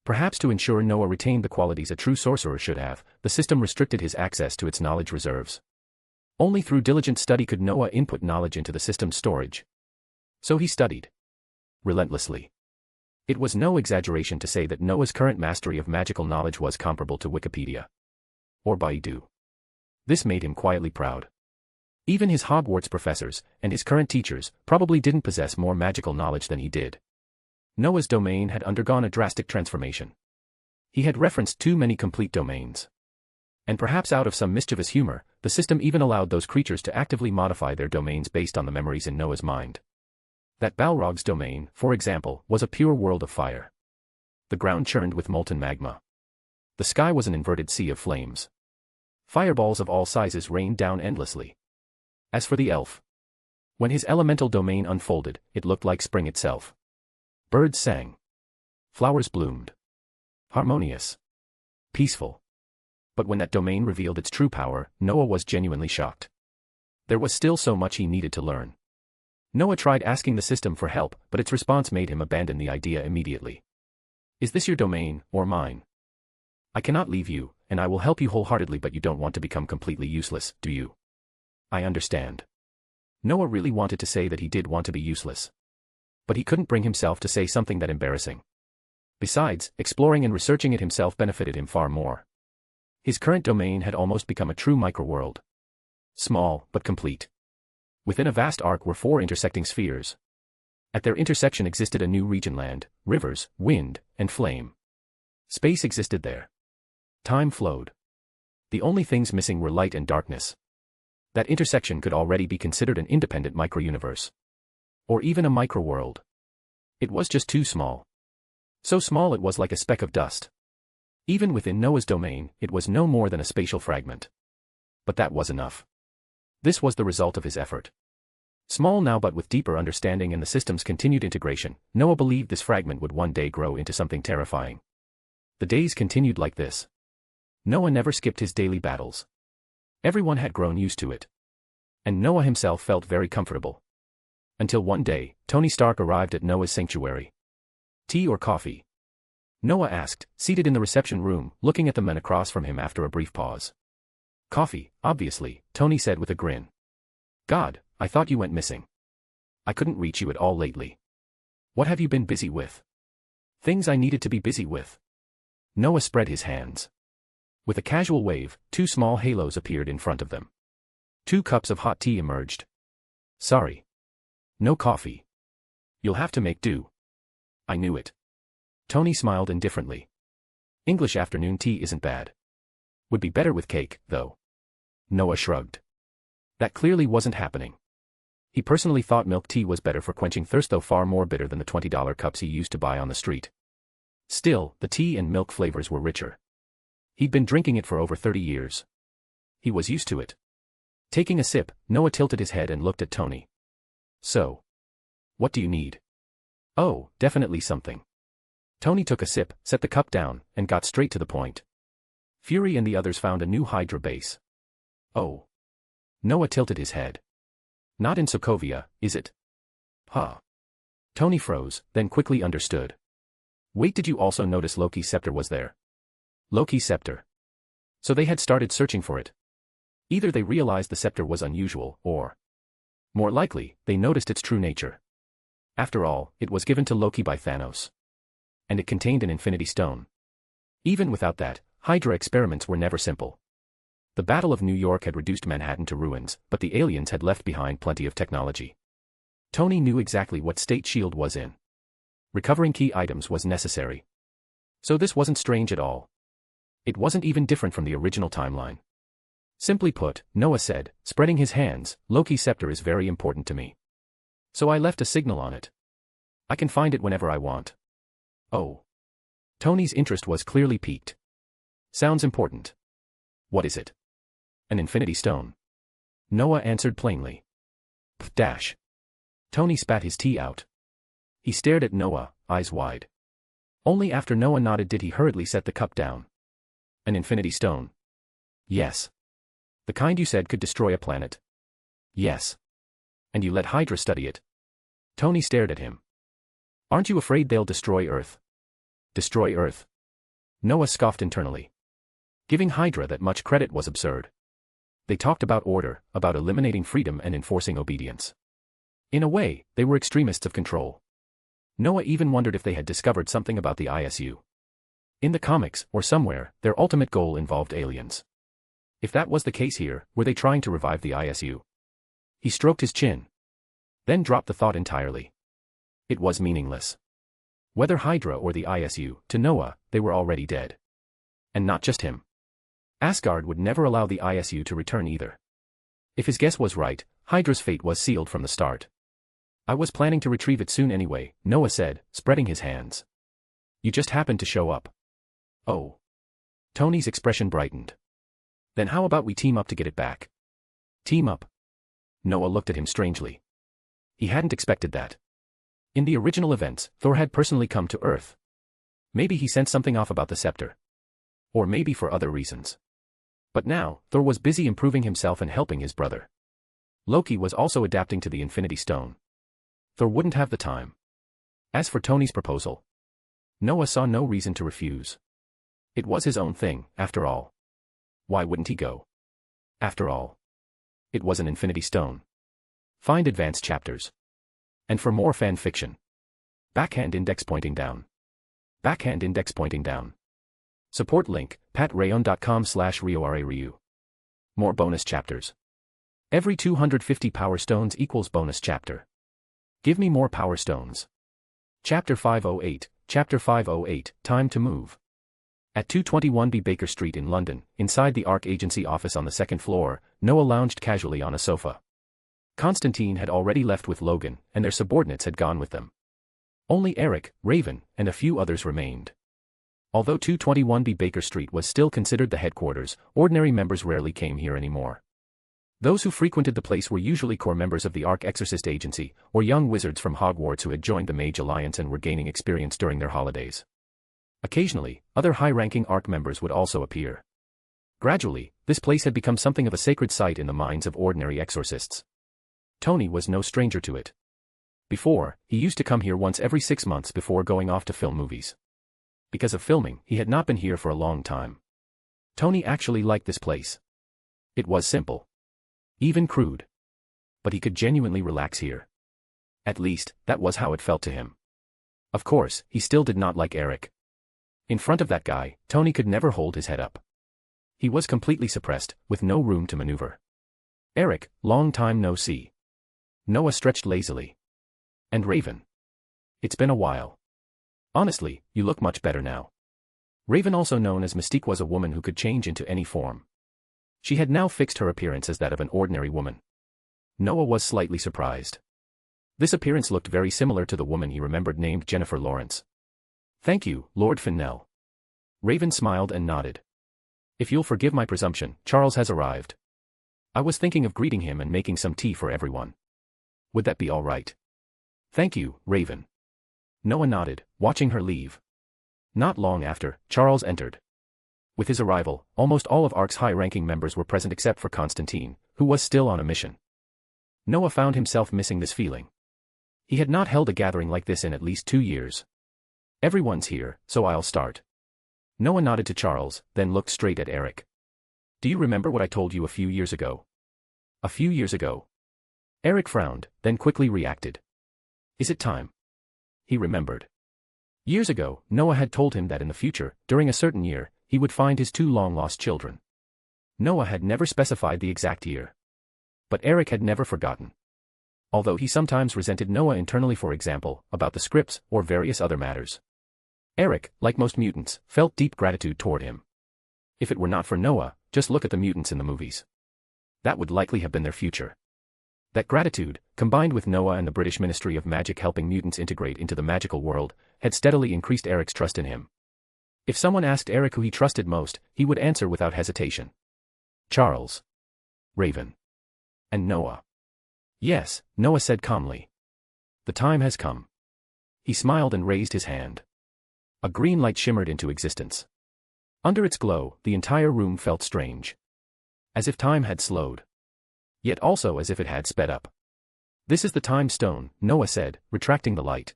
Perhaps to ensure Noah retained the qualities a true sorcerer should have, the system restricted his access to its knowledge reserves. Only through diligent study could Noah input knowledge into the system's storage. So he studied. Relentlessly. It was no exaggeration to say that Noah's current mastery of magical knowledge was comparable to Wikipedia. Or Baidu. This made him quietly proud. Even his Hogwarts professors, and his current teachers, probably didn't possess more magical knowledge than he did. Noah's domain had undergone a drastic transformation. He had referenced too many complete domains. And perhaps out of some mischievous humor, the system even allowed those creatures to actively modify their domains based on the memories in Noah's mind. That Balrog's domain, for example, was a pure world of fire. The ground churned with molten magma. The sky was an inverted sea of flames. Fireballs of all sizes rained down endlessly. As for the elf, when his elemental domain unfolded, it looked like spring itself. Birds sang. Flowers bloomed. Harmonious. Peaceful. But when that domain revealed its true power, Noah was genuinely shocked. There was still so much he needed to learn. Noah tried asking the system for help, but its response made him abandon the idea immediately. Is this your domain, or mine? I cannot leave you, and I will help you wholeheartedly, but you don't want to become completely useless, do you? I understand. Noah really wanted to say that he did want to be useless. But he couldn't bring himself to say something that embarrassing. Besides, exploring and researching it himself benefited him far more. His current domain had almost become a true microworld. Small, but complete. Within a vast arc were 4 intersecting spheres. At their intersection existed a new region: land, rivers, wind, and flame. Space existed there. Time flowed. The only things missing were light and darkness. That intersection could already be considered an independent microuniverse. Or even a microworld. It was just too small. So small it was like a speck of dust. Even within Noah's domain, it was no more than a spatial fragment. But that was enough. This was the result of his effort. Small now, but with deeper understanding and the system's continued integration, Noah believed this fragment would one day grow into something terrifying. The days continued like this. Noah never skipped his daily battles. Everyone had grown used to it. And Noah himself felt very comfortable. Until one day, Tony Stark arrived at Noah's sanctuary. Tea or coffee? Noah asked, seated in the reception room, looking at the men across from him after a brief pause. Coffee, obviously, Tony said with a grin. God, I thought you went missing. I couldn't reach you at all lately. What have you been busy with? Things I needed to be busy with. Noah spread his hands. With a casual wave, 2 small halos appeared in front of them. 2 cups of hot tea emerged. Sorry. No coffee. You'll have to make do. I knew it. Tony smiled indifferently. English afternoon tea isn't bad. Would be better with cake, though. Noah shrugged. That clearly wasn't happening. He personally thought milk tea was better for quenching thirst, though far more bitter than the $20 cups he used to buy on the street. Still, the tea and milk flavors were richer. He'd been drinking it for over 30 years. He was used to it. Taking a sip, Noah tilted his head and looked at Tony. So, what do you need? Oh, definitely something. Tony took a sip, set the cup down, and got straight to the point. Fury and the others found a new Hydra base. Oh. Noah tilted his head. Not in Sokovia, is it? Huh. Tony froze, then quickly understood. Wait, did you also notice Loki's scepter was there? Loki's scepter. So they had started searching for it. Either they realized the scepter was unusual, or, more likely, they noticed its true nature. After all, it was given to Loki by Thanos. And it contained an Infinity Stone. Even without that, Hydra experiments were never simple. The Battle of New York had reduced Manhattan to ruins, but the aliens had left behind plenty of technology. Tony knew exactly what state S.H.I.E.L.D. was in. Recovering key items was necessary. So this wasn't strange at all. It wasn't even different from the original timeline. Simply put, Noah said, spreading his hands, Loki's scepter is very important to me. So I left a signal on it. I can find it whenever I want. Oh. Tony's interest was clearly piqued. Sounds important. What is it? An Infinity Stone. Noah answered plainly. Dash. Tony spat his tea out. He stared at Noah, eyes wide. Only after Noah nodded did he hurriedly set the cup down. An Infinity Stone. Yes. The kind you said could destroy a planet. Yes. And you let Hydra study it. Tony stared at him. Aren't you afraid they'll destroy Earth? Destroy Earth? Noah scoffed internally. Giving Hydra that much credit was absurd. They talked about order, about eliminating freedom and enforcing obedience. In a way, they were extremists of control. Noah even wondered if they had discovered something about the ISU. In the comics, or somewhere, their ultimate goal involved aliens. If that was the case here, were they trying to revive the ISU? He stroked his chin. Then dropped the thought entirely. It was meaningless. Whether Hydra or the ISU, to Noah, they were already dead. And not just him. Asgard would never allow the ISU to return either. If his guess was right, Hydra's fate was sealed from the start. I was planning to retrieve it soon anyway, Noah said, spreading his hands. You just happened to show up. Oh. Tony's expression brightened. Then how about we team up to get it back? Team up? Noah looked at him strangely. He hadn't expected that. In the original events, Thor had personally come to Earth. Maybe he sent something off about the scepter. Or maybe for other reasons. But now, Thor was busy improving himself and helping his brother. Loki was also adapting to the Infinity Stone. Thor wouldn't have the time. As for Tony's proposal, Noah saw no reason to refuse. It was his own thing, after all. Why wouldn't he go? After all, it was an Infinity Stone. Find advanced chapters. And for more fan fiction. Backhand index pointing down. Backhand index pointing down. Support link, patreon.com/RioRaRyu. More bonus chapters. Every 250 power stones equals bonus chapter. Give me more power stones. Chapter 508, Chapter 508, Time to Move. At 221B Baker Street in London, inside the ARC agency office on the second floor, Noah lounged casually on a sofa. Constantine had already left with Logan, and their subordinates had gone with them. Only Eric, Raven, and a few others remained. Although 221B Baker Street was still considered the headquarters, ordinary members rarely came here anymore. Those who frequented the place were usually core members of the ARC Exorcist Agency, or young wizards from Hogwarts who had joined the Mage Alliance and were gaining experience during their holidays. Occasionally, other high-ranking ARC members would also appear. Gradually, this place had become something of a sacred site in the minds of ordinary exorcists. Tony was no stranger to it. Before, he used to come here once every 6 months before going off to film movies. Because of filming, he had not been here for a long time. Tony actually liked this place. It was simple. Even crude. But he could genuinely relax here. At least, that was how it felt to him. Of course, he still did not like Eric. In front of that guy, Tony could never hold his head up. He was completely suppressed, with no room to maneuver. Eric, long time no see. Noah stretched lazily. And Raven. It's been a while. Honestly, you look much better now. Raven, also known as Mystique, was a woman who could change into any form. She had now fixed her appearance as that of an ordinary woman. Noah was slightly surprised. This appearance looked very similar to the woman he remembered named Jennifer Lawrence. "Thank you, Lord Fennell." Raven smiled and nodded. "If you'll forgive my presumption, Charles has arrived. I was thinking of greeting him and making some tea for everyone. Would that be all right?" "Thank you, Raven." Noah nodded, watching her leave. Not long after, Charles entered. With his arrival, almost all of ARC's high-ranking members were present except for Constantine, who was still on a mission. Noah found himself missing this feeling. He had not held a gathering like this in at least 2 years. "Everyone's here, so I'll start." Noah nodded to Charles, then looked straight at Eric. "Do you remember what I told you a few years ago?" "A few years ago?" Eric frowned, then quickly reacted. "Is it time?" He remembered. Years ago, Noah had told him that in the future, during a certain year, he would find his 2 long-lost children. Noah had never specified the exact year. But Eric had never forgotten. Although he sometimes resented Noah internally, for example, about the scripts or various other matters. Eric, like most mutants, felt deep gratitude toward him. If it were not for Noah, just look at the mutants in the movies. That would likely have been their future. That gratitude, combined with Noah and the British Ministry of Magic helping mutants integrate into the magical world, had steadily increased Eric's trust in him. If someone asked Eric who he trusted most, he would answer without hesitation. Charles. Raven. And Noah. "Yes," Noah said calmly. "The time has come." He smiled and raised his hand. A green light shimmered into existence. Under its glow, the entire room felt strange. As if time had slowed. Yet also as if it had sped up. "This is the time stone," Noah said, retracting the light.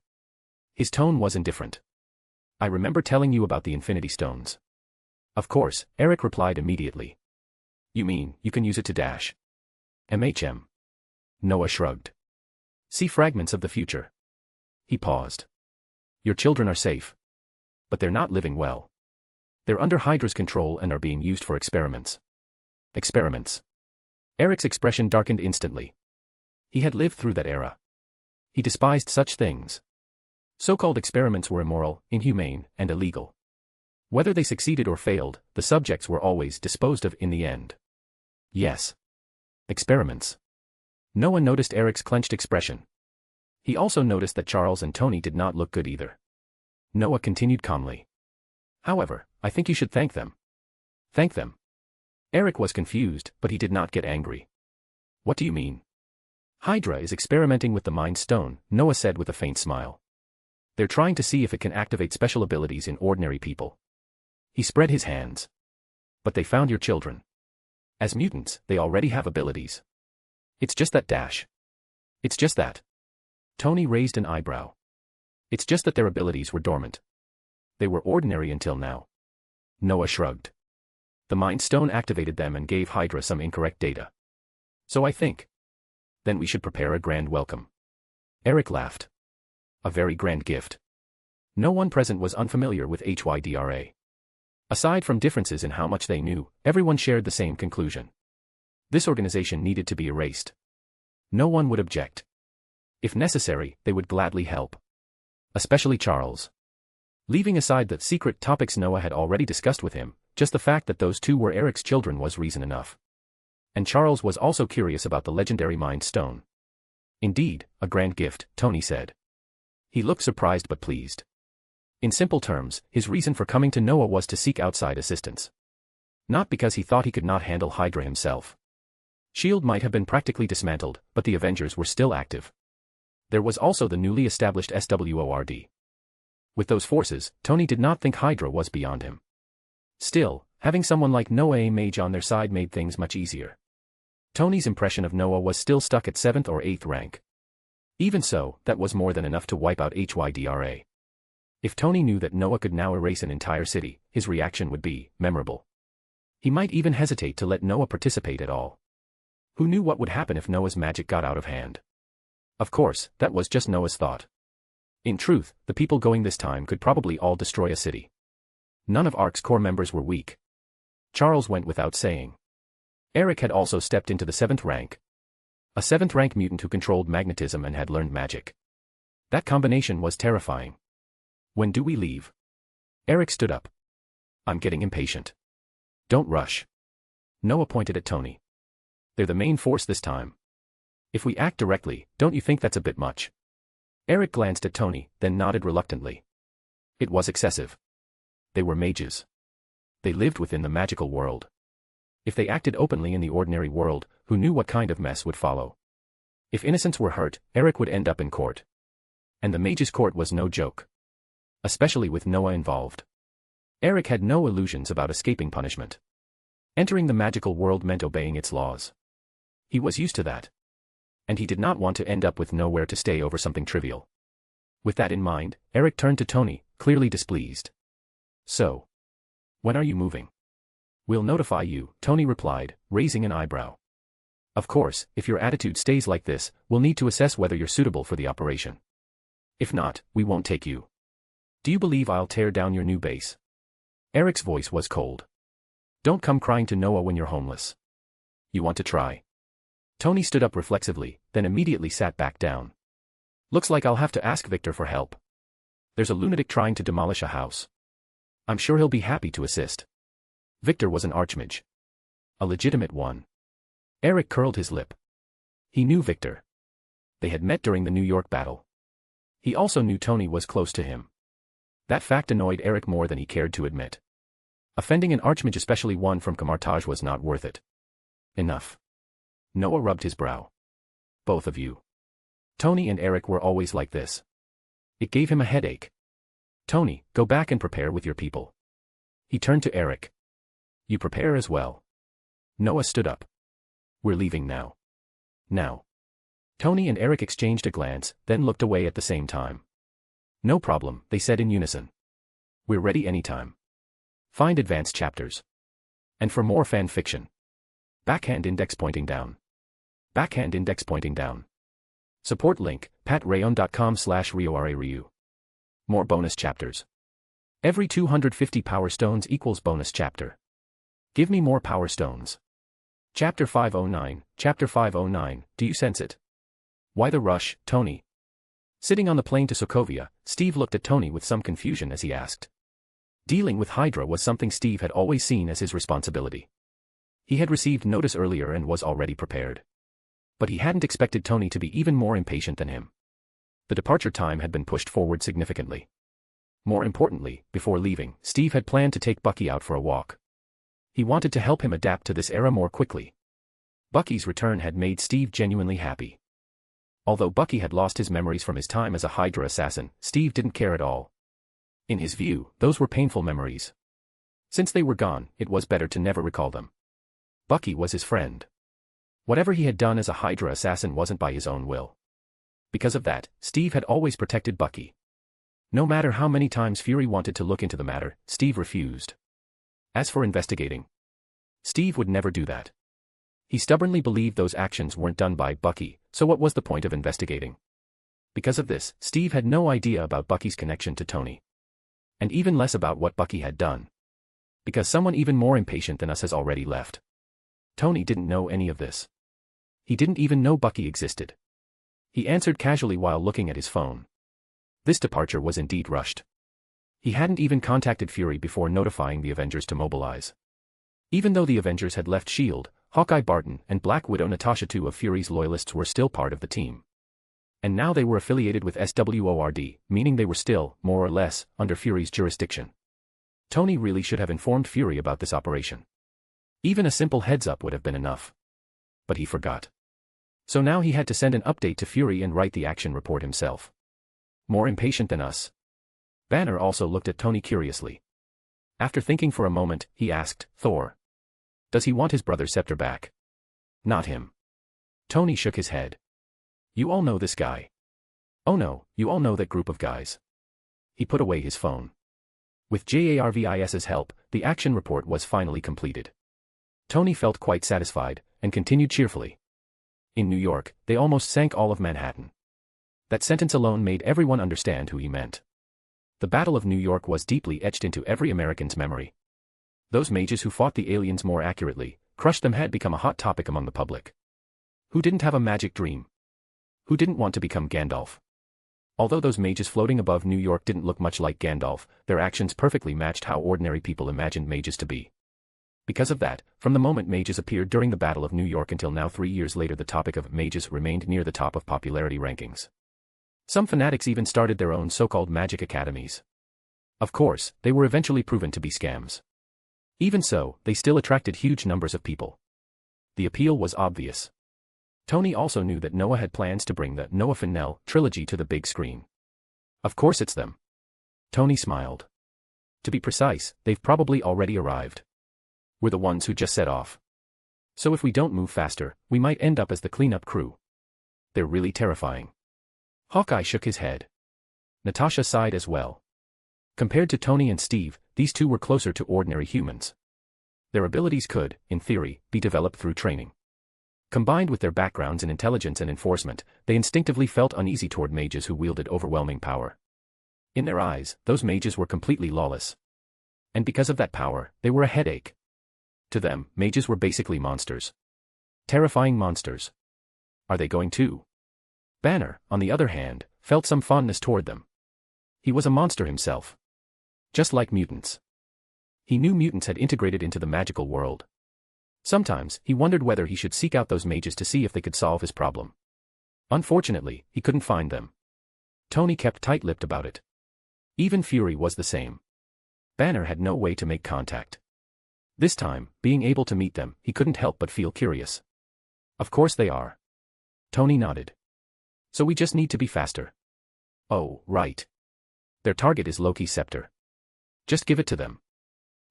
His tone was indifferent. "I remember telling you about the Infinity Stones." "Of course," Eric replied immediately. "You mean, you can use it to dash?" "MHM." Noah shrugged. "See fragments of the future." He paused. "Your children are safe. But they're not living well. They're under Hydra's control and are being used for experiments." "Experiments?" Eric's expression darkened instantly. He had lived through that era. He despised such things. So-called experiments were immoral, inhumane, and illegal. Whether they succeeded or failed, the subjects were always disposed of in the end. Yes. Experiments. Noah noticed Eric's clenched expression. He also noticed that Charles and Tony did not look good either. Noah continued calmly. "However, I think you should thank them." "Thank them?" Eric was confused, but he did not get angry. "What do you mean?" "Hydra is experimenting with the Mind Stone," Noah said with a faint smile. "They're trying to see if it can activate special abilities in ordinary people." He spread his hands. "But they found your children. As mutants, they already have abilities. It's just that dash." "It's just that." Tony raised an eyebrow. "It's just that their abilities were dormant. They were ordinary until now." Noah shrugged. "The Mind Stone activated them and gave Hydra some incorrect data. So I think. Then we should prepare a grand welcome." Eric laughed. "A very grand gift." No one present was unfamiliar with Hydra. Aside from differences in how much they knew, everyone shared the same conclusion. This organization needed to be erased. No one would object. If necessary, they would gladly help. Especially Charles. Leaving aside the secret topics Noah had already discussed with him, just the fact that those 2 were Eric's children was reason enough. And Charles was also curious about the legendary Mind Stone. "Indeed, a grand gift," Tony said. He looked surprised but pleased. In simple terms, his reason for coming to Noah was to seek outside assistance. Not because he thought he could not handle Hydra himself. S.H.I.E.L.D. might have been practically dismantled, but the Avengers were still active. There was also the newly established SWORD. With those forces, Tony did not think Hydra was beyond him. Still, having someone like Noah a mage on their side made things much easier. Tony's impression of Noah was still stuck at 7th or 8th rank. Even so, that was more than enough to wipe out Hydra. If Tony knew that Noah could now erase an entire city, his reaction would be memorable. He might even hesitate to let Noah participate at all. Who knew what would happen if Noah's magic got out of hand? Of course, that was just Noah's thought. In truth, the people going this time could probably all destroy a city. None of ARC's core members were weak. Charles went without saying. Eric had also stepped into the 7th rank. A 7th rank mutant who controlled magnetism and had learned magic. That combination was terrifying. "When do we leave?" Eric stood up. "I'm getting impatient." "Don't rush." Noah pointed at Tony. "They're the main force this time. If we act directly, don't you think that's a bit much? Eric glanced at Tony, then nodded reluctantly. It was excessive. They were mages. They lived within the magical world. If they acted openly in the ordinary world, who knew what kind of mess would follow? If innocents were hurt, Eric would end up in court. And the mages' court was no joke. Especially with Noah involved. Eric had no illusions about escaping punishment. Entering the magical world meant obeying its laws. He was used to that. And he did not want to end up with nowhere to stay over something trivial. With that in mind, Eric turned to Tony, clearly displeased. So, when are you moving? We'll notify you, Tony replied, raising an eyebrow. Of course, if your attitude stays like this, we'll need to assess whether you're suitable for the operation. If not, we won't take you. Do you believe I'll tear down your new base? Eric's voice was cold. Don't come crying to Noah when you're homeless. You want to try? Tony stood up reflexively, then immediately sat back down. Looks like I'll have to ask Victor for help. There's a lunatic trying to demolish a house. I'm sure he'll be happy to assist. Victor was an archmage. A legitimate one. Eric curled his lip. He knew Victor. They had met during the New York battle. He also knew Tony was close to him. That fact annoyed Eric more than he cared to admit. Offending an archmage, especially one from Camartage, was not worth it. Enough. Noah rubbed his brow. Both of you. Tony and Eric were always like this. It gave him a headache. Tony, go back and prepare with your people. He turned to Eric. You prepare as well. Noah stood up. We're leaving now. Now. Tony and Eric exchanged a glance, then looked away at the same time. No problem, they said in unison. We're ready anytime. Find advanced chapters. And for more fan fiction. Backhand index pointing down. Backhand index pointing down. Support link, patreon.com/RioRaRyu. More bonus chapters. Every 250 power stones equals bonus chapter. Give me more power stones. Chapter 509, Chapter 509, do you sense it? Why the rush, Tony? Sitting on the plane to Sokovia, Steve looked at Tony with some confusion as he asked. Dealing with Hydra was something Steve had always seen as his responsibility. He had received notice earlier and was already prepared. But he hadn't expected Tony to be even more impatient than him. The departure time had been pushed forward significantly. More importantly, before leaving, Steve had planned to take Bucky out for a walk. He wanted to help him adapt to this era more quickly. Bucky's return had made Steve genuinely happy. Although Bucky had lost his memories from his time as a Hydra assassin, Steve didn't care at all. In his view, those were painful memories. Since they were gone, it was better to never recall them. Bucky was his friend. Whatever he had done as a Hydra assassin wasn't by his own will. Because of that, Steve had always protected Bucky. No matter how many times Fury wanted to look into the matter, Steve refused. As for investigating, Steve would never do that. He stubbornly believed those actions weren't done by Bucky, so what was the point of investigating? Because of this, Steve had no idea about Bucky's connection to Tony. And even less about what Bucky had done. Because someone even more impatient than us has already left. Tony didn't know any of this. He didn't even know Bucky existed. He answered casually while looking at his phone. This departure was indeed rushed. He hadn't even contacted Fury before notifying the Avengers to mobilize. Even though the Avengers had left S.H.I.E.L.D., Hawkeye Barton and Black Widow Natasha, two of Fury's loyalists, were still part of the team. And now they were affiliated with SWORD, meaning they were still, more or less, under Fury's jurisdiction. Tony really should have informed Fury about this operation. Even a simple heads-up would have been enough. But he forgot. So now he had to send an update to Fury and write the action report himself. More impatient than us. Banner also looked at Tony curiously. After thinking for a moment, he asked, Thor. Does he want his brother's scepter back? Not him. Tony shook his head. You all know this guy. Oh no, you all know that group of guys. He put away his phone. With JARVIS's help, the action report was finally completed. Tony felt quite satisfied, and continued cheerfully. In New York, they almost sank all of Manhattan. That sentence alone made everyone understand who he meant. The Battle of New York was deeply etched into every American's memory. Those mages who fought the aliens more accurately, crushed them, had become a hot topic among the public. Who didn't have a magic dream? Who didn't want to become Gandalf? Although those mages floating above New York didn't look much like Gandalf, their actions perfectly matched how ordinary people imagined mages to be. Because of that, from the moment mages appeared during the Battle of New York until now 3 years later, the topic of mages remained near the top of popularity rankings. Some fanatics even started their own so-called magic academies. Of course, they were eventually proven to be scams. Even so, they still attracted huge numbers of people. The appeal was obvious. Tony also knew that Noah had plans to bring the Noah Fennell trilogy to the big screen. Of course it's them. Tony smiled. To be precise, they've probably already arrived. We're the ones who just set off. So if we don't move faster, we might end up as the cleanup crew. They're really terrifying. Hawkeye shook his head. Natasha sighed as well. Compared to Tony and Steve, these two were closer to ordinary humans. Their abilities could, in theory, be developed through training. Combined with their backgrounds in intelligence and enforcement, they instinctively felt uneasy toward mages who wielded overwhelming power. In their eyes, those mages were completely lawless. And because of that power, they were a headache. To them, mages were basically monsters. Terrifying monsters. Are they going to? Banner, on the other hand, felt some fondness toward them. He was a monster himself. Just like mutants. He knew mutants had integrated into the magical world. Sometimes, he wondered whether he should seek out those mages to see if they could solve his problem. Unfortunately, he couldn't find them. Tony kept tight-lipped about it. Even Fury was the same. Banner had no way to make contact. This time, being able to meet them, he couldn't help but feel curious. Of course they are. Tony nodded. So we just need to be faster. Oh, right. Their target is Loki's scepter. Just give it to them.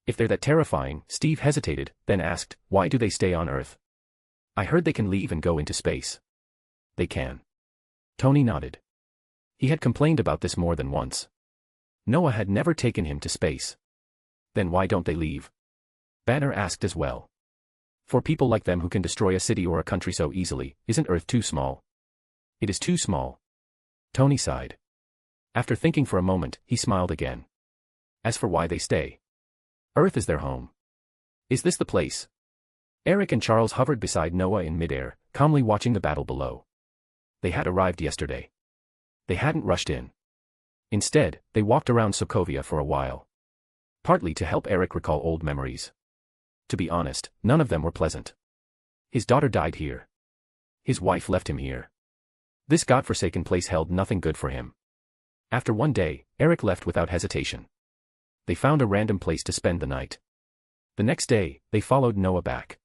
If they're that terrifying, Steve hesitated, then asked, why do they stay on Earth? I heard they can leave and go into space. They can. Tony nodded. He had complained about this more than once. Noah had never taken him to space. Then why don't they leave? Banner asked as well. For people like them who can destroy a city or a country so easily, isn't Earth too small? It is too small. Tony sighed. After thinking for a moment, he smiled again. As for why they stay, Earth is their home. Is this the place? Eric and Charles hovered beside Noah in midair, calmly watching the battle below. They had arrived yesterday. They hadn't rushed in. Instead, they walked around Sokovia for a while. Partly to help Eric recall old memories. To be honest, none of them were pleasant. His daughter died here. His wife left him here. This godforsaken place held nothing good for him. After one day, Eric left without hesitation. They found a random place to spend the night. The next day, they followed Noah back.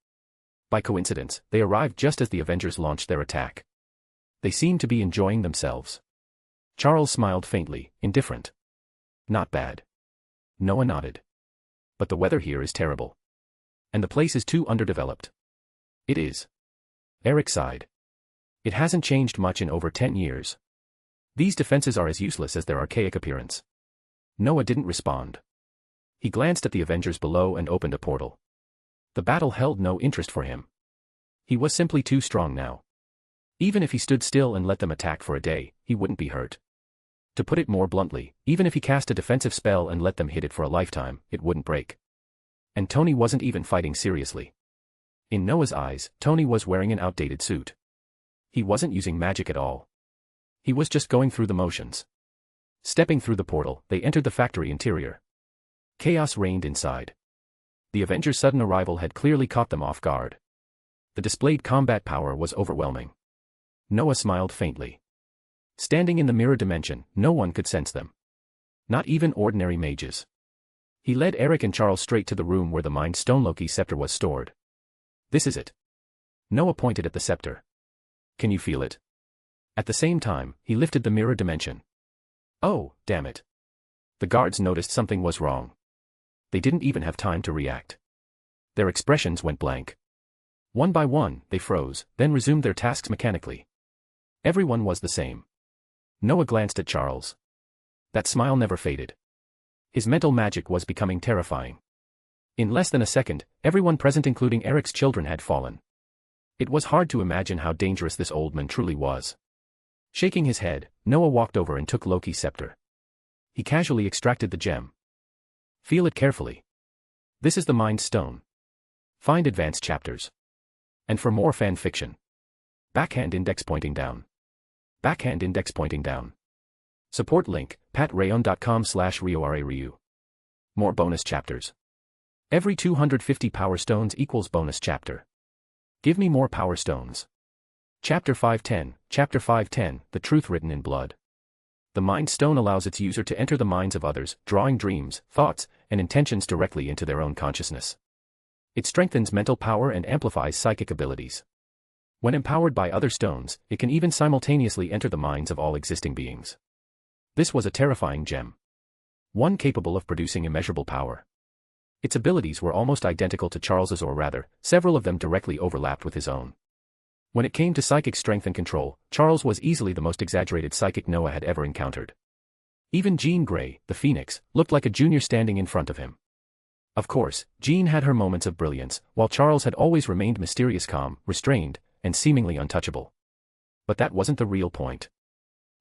By coincidence, they arrived just as the Avengers launched their attack. They seemed to be enjoying themselves. Charles smiled faintly, indifferent. Not bad. Noah nodded. But the weather here is terrible. And the place is too underdeveloped. It is. Eric sighed. It hasn't changed much in over 10 years. These defenses are as useless as their archaic appearance. Noah didn't respond. He glanced at the Avengers below and opened a portal. The battle held no interest for him. He was simply too strong now. Even if he stood still and let them attack for a day, he wouldn't be hurt. To put it more bluntly, even if he cast a defensive spell and let them hit it for a lifetime, it wouldn't break. And Tony wasn't even fighting seriously. In Noah's eyes, Tony was wearing an outdated suit. He wasn't using magic at all. He was just going through the motions. Stepping through the portal, they entered the factory interior. Chaos reigned inside. The Avengers' sudden arrival had clearly caught them off guard. The displayed combat power was overwhelming. Noah smiled faintly. Standing in the mirror dimension, no one could sense them. Not even ordinary mages. He led Eric and Charles straight to the room where the Mind Stone Loki scepter was stored. This is it. Noah pointed at the scepter. Can you feel it? At the same time, he lifted the mirror dimension. Oh, damn it. The guards noticed something was wrong. They didn't even have time to react. Their expressions went blank. One by one, they froze, then resumed their tasks mechanically. Everyone was the same. Noah glanced at Charles. That smile never faded. His mental magic was becoming terrifying. In less than a second, everyone present including Eric's children had fallen. It was hard to imagine how dangerous this old man truly was. Shaking his head, Noah walked over and took Loki's scepter. He casually extracted the gem. Feel it carefully. This is the Mind Stone. Find advanced chapters. And for more fan fiction. Backhand index pointing down. Backhand index pointing down. Support link, patrayon.com/RioRaRyu. More bonus chapters. Every 250 power stones equals bonus chapter. Give me more power stones. Chapter 510, The Truth Written in Blood. The Mind Stone allows its user to enter the minds of others, drawing dreams, thoughts, and intentions directly into their own consciousness. It strengthens mental power and amplifies psychic abilities. When empowered by other stones, it can even simultaneously enter the minds of all existing beings. This was a terrifying gem. One capable of producing immeasurable power. Its abilities were almost identical to Charles's, or rather, several of them directly overlapped with his own. When it came to psychic strength and control, Charles was easily the most exaggerated psychic Noah had ever encountered. Even Jean Grey, the Phoenix, looked like a junior standing in front of him. Of course, Jean had her moments of brilliance, while Charles had always remained mysterious, calm, restrained, and seemingly untouchable. But that wasn't the real point.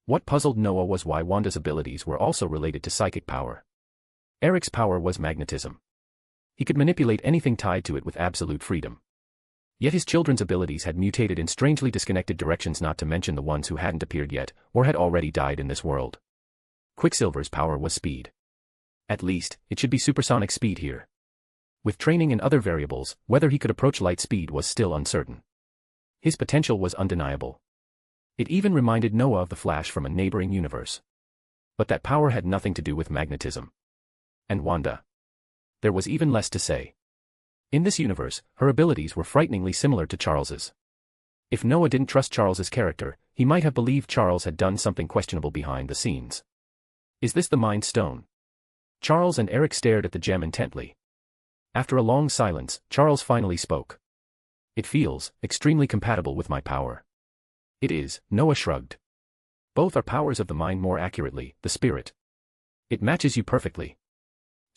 What puzzled Noah was why Wanda's abilities were also related to psychic power. Eric's power was magnetism. He could manipulate anything tied to it with absolute freedom. Yet his children's abilities had mutated in strangely disconnected directions, not to mention the ones who hadn't appeared yet, or had already died in this world. Quicksilver's power was speed. At least, it should be supersonic speed here. With training and other variables, whether he could approach light speed was still uncertain. His potential was undeniable. It even reminded Noah of the Flash from a neighboring universe. But that power had nothing to do with magnetism. And Wanda? There was even less to say. In this universe, her abilities were frighteningly similar to Charles's. If Noah didn't trust Charles's character, he might have believed Charles had done something questionable behind the scenes. Is this the Mind Stone? Charles and Eric stared at the gem intently. After a long silence, Charles finally spoke. It feels extremely compatible with my power. It is, Noah shrugged. Both are powers of the mind, more accurately, the spirit. It matches you perfectly.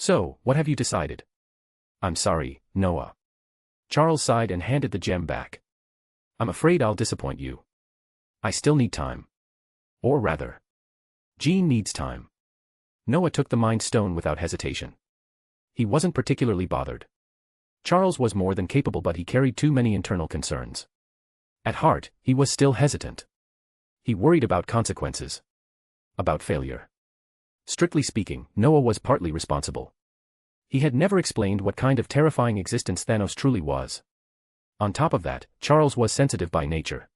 So, what have you decided? I'm sorry, Noah. Charles sighed and handed the gem back. I'm afraid I'll disappoint you. I still need time. Or rather, Jean needs time. Noah took the Mind Stone without hesitation. He wasn't particularly bothered. Charles was more than capable, but he carried too many internal concerns. At heart, he was still hesitant. He worried about consequences. About failure. Strictly speaking, Noah was partly responsible. He had never explained what kind of terrifying existence Thanos truly was. On top of that, Charles was sensitive by nature.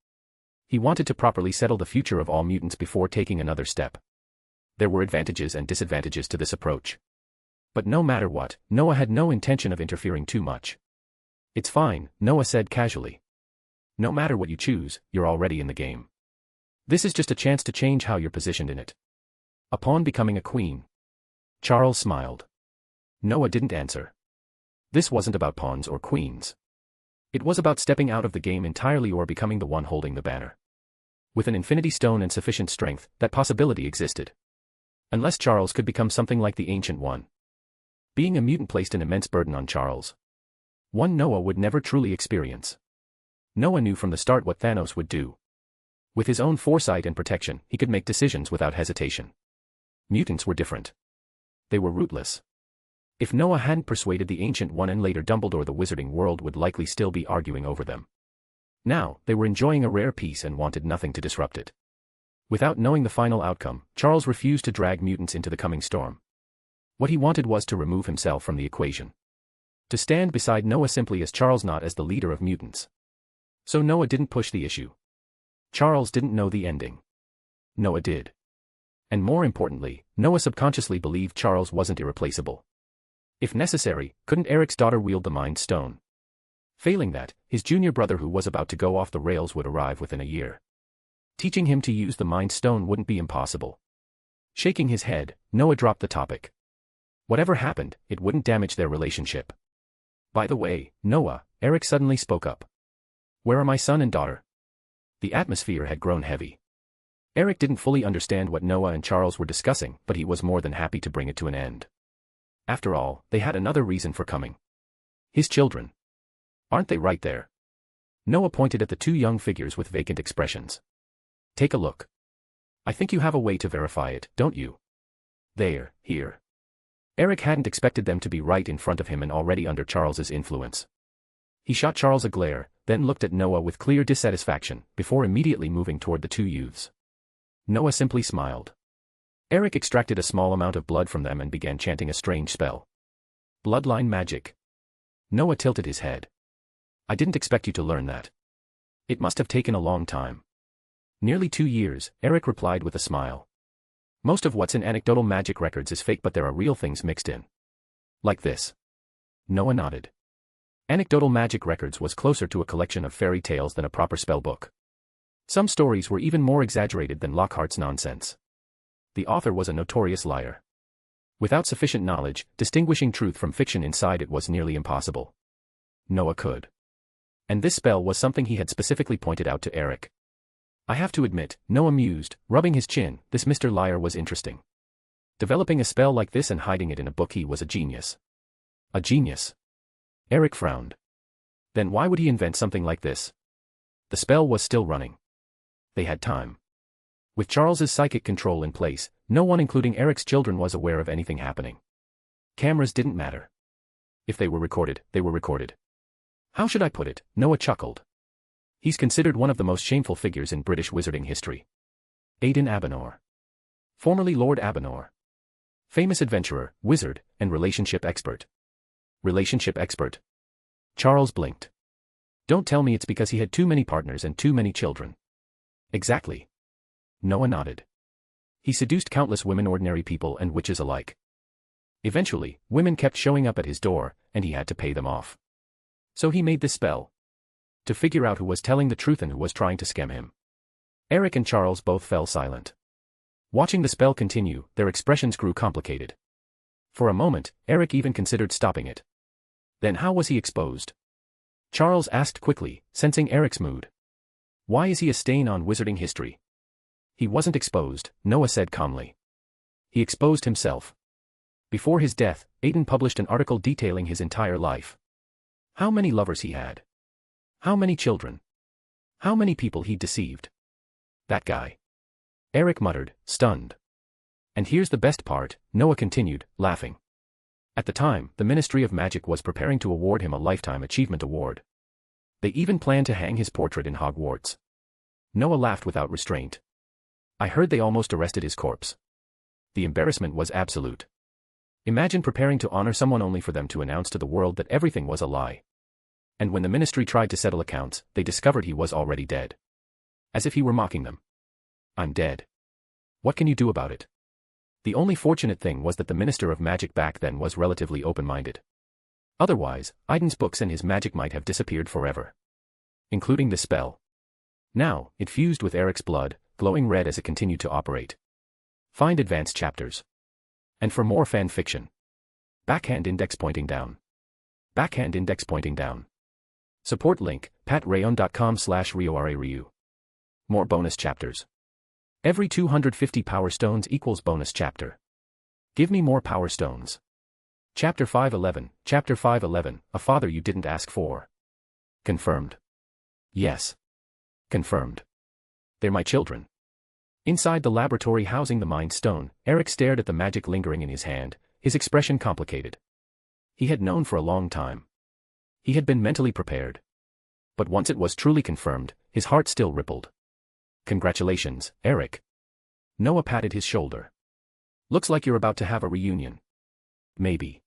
He wanted to properly settle the future of all mutants before taking another step. There were advantages and disadvantages to this approach. But no matter what, Noah had no intention of interfering too much. It's fine, Noah said casually. No matter what you choose, you're already in the game. This is just a chance to change how you're positioned in it. A pawn becoming a queen. Charles smiled. Noah didn't answer. This wasn't about pawns or queens. It was about stepping out of the game entirely or becoming the one holding the banner. With an Infinity Stone and sufficient strength, that possibility existed. Unless Charles could become something like the Ancient One. Being a mutant placed an immense burden on Charles. One Noah would never truly experience. Noah knew from the start what Thanos would do. With his own foresight and protection, he could make decisions without hesitation. Mutants were different. They were rootless. If Noah hadn't persuaded the Ancient One and later Dumbledore, the wizarding world would likely still be arguing over them. Now, they were enjoying a rare peace and wanted nothing to disrupt it. Without knowing the final outcome, Charles refused to drag mutants into the coming storm. What he wanted was to remove himself from the equation. To stand beside Noah simply as Charles, not as the leader of mutants. So Noah didn't push the issue. Charles didn't know the ending. Noah did. And more importantly, Noah subconsciously believed Charles wasn't irreplaceable. If necessary, couldn't Eric's daughter wield the Mind Stone? Failing that, his junior brother who was about to go off the rails would arrive within a year. Teaching him to use the Mind Stone wouldn't be impossible. Shaking his head, Noah dropped the topic. Whatever happened, it wouldn't damage their relationship. By the way, Noah, Eric suddenly spoke up. Where are my son and daughter? The atmosphere had grown heavy. Eric didn't fully understand what Noah and Charles were discussing, but he was more than happy to bring it to an end. After all, they had another reason for coming. His children. Aren't they right there? Noah pointed at the two young figures with vacant expressions. Take a look. I think you have a way to verify it, don't you? There, here. Eric hadn't expected them to be right in front of him and already under Charles's influence. He shot Charles a glare, then looked at Noah with clear dissatisfaction, before immediately moving toward the two youths. Noah simply smiled. Eric extracted a small amount of blood from them and began chanting a strange spell. Bloodline magic. Noah tilted his head. I didn't expect you to learn that. It must have taken a long time. Nearly 2 years, Eric replied with a smile. Most of what's in anecdotal magic records is fake, but there are real things mixed in. Like this. Noah nodded. Anecdotal magic records was closer to a collection of fairy tales than a proper spell book. Some stories were even more exaggerated than Lockhart's nonsense. The author was a notorious liar. Without sufficient knowledge, distinguishing truth from fiction inside it was nearly impossible. Noah could. And this spell was something he had specifically pointed out to Eric. I have to admit, Noah mused, rubbing his chin, this Mr. Liar was interesting. Developing a spell like this and hiding it in a book, he was a genius. A genius. Eric frowned. Then why would he invent something like this? The spell was still running. They had time. With Charles's psychic control in place, no one including Eric's children was aware of anything happening. Cameras didn't matter. If they were recorded, they were recorded. How should I put it? Noah chuckled. He's considered one of the most shameful figures in British wizarding history. Aidan Abenor. Formerly Lord Abenor. Famous adventurer, wizard, and relationship expert. Relationship expert. Charles blinked. Don't tell me it's because he had too many partners and too many children. Exactly. Noah nodded. He seduced countless women, ordinary people and witches alike. Eventually, women kept showing up at his door, and he had to pay them off. So he made this spell. To figure out who was telling the truth and who was trying to scam him. Eric and Charles both fell silent. Watching the spell continue, their expressions grew complicated. For a moment, Eric even considered stopping it. Then how was he exposed? Charles asked quickly, sensing Eric's mood. Why is he a stain on wizarding history? He wasn't exposed, Noah said calmly. He exposed himself. Before his death, Aidan published an article detailing his entire life. How many lovers he had. How many children. How many people he'd deceived. That guy. Eric muttered, stunned. And here's the best part, Noah continued, laughing. At the time, the Ministry of Magic was preparing to award him a Lifetime Achievement Award. They even planned to hang his portrait in Hogwarts. Noah laughed without restraint. I heard they almost arrested his corpse. The embarrassment was absolute. Imagine preparing to honor someone only for them to announce to the world that everything was a lie. And when the ministry tried to settle accounts, they discovered he was already dead. As if he were mocking them. I'm dead. What can you do about it? The only fortunate thing was that the Minister of Magic back then was relatively open-minded. Otherwise, Aidan's books and his magic might have disappeared forever. Including the spell. Now, it fused with Eric's blood, glowing red as it continued to operate. Find advanced chapters. And for more fan fiction. Backhand index pointing down. Backhand index pointing down. Support link, patreon.com/RioRaRyu. More bonus chapters. Every 250 power stones equals bonus chapter. Give me more power stones. Chapter 511, a father you didn't ask for. Confirmed. Yes. Confirmed. They're my children. Inside the laboratory housing the Mind Stone, Eric stared at the magic lingering in his hand, his expression complicated. He had known for a long time. He had been mentally prepared. But once it was truly confirmed, his heart still rippled. Congratulations, Eric. Noah patted his shoulder. Looks like you're about to have a reunion. Maybe.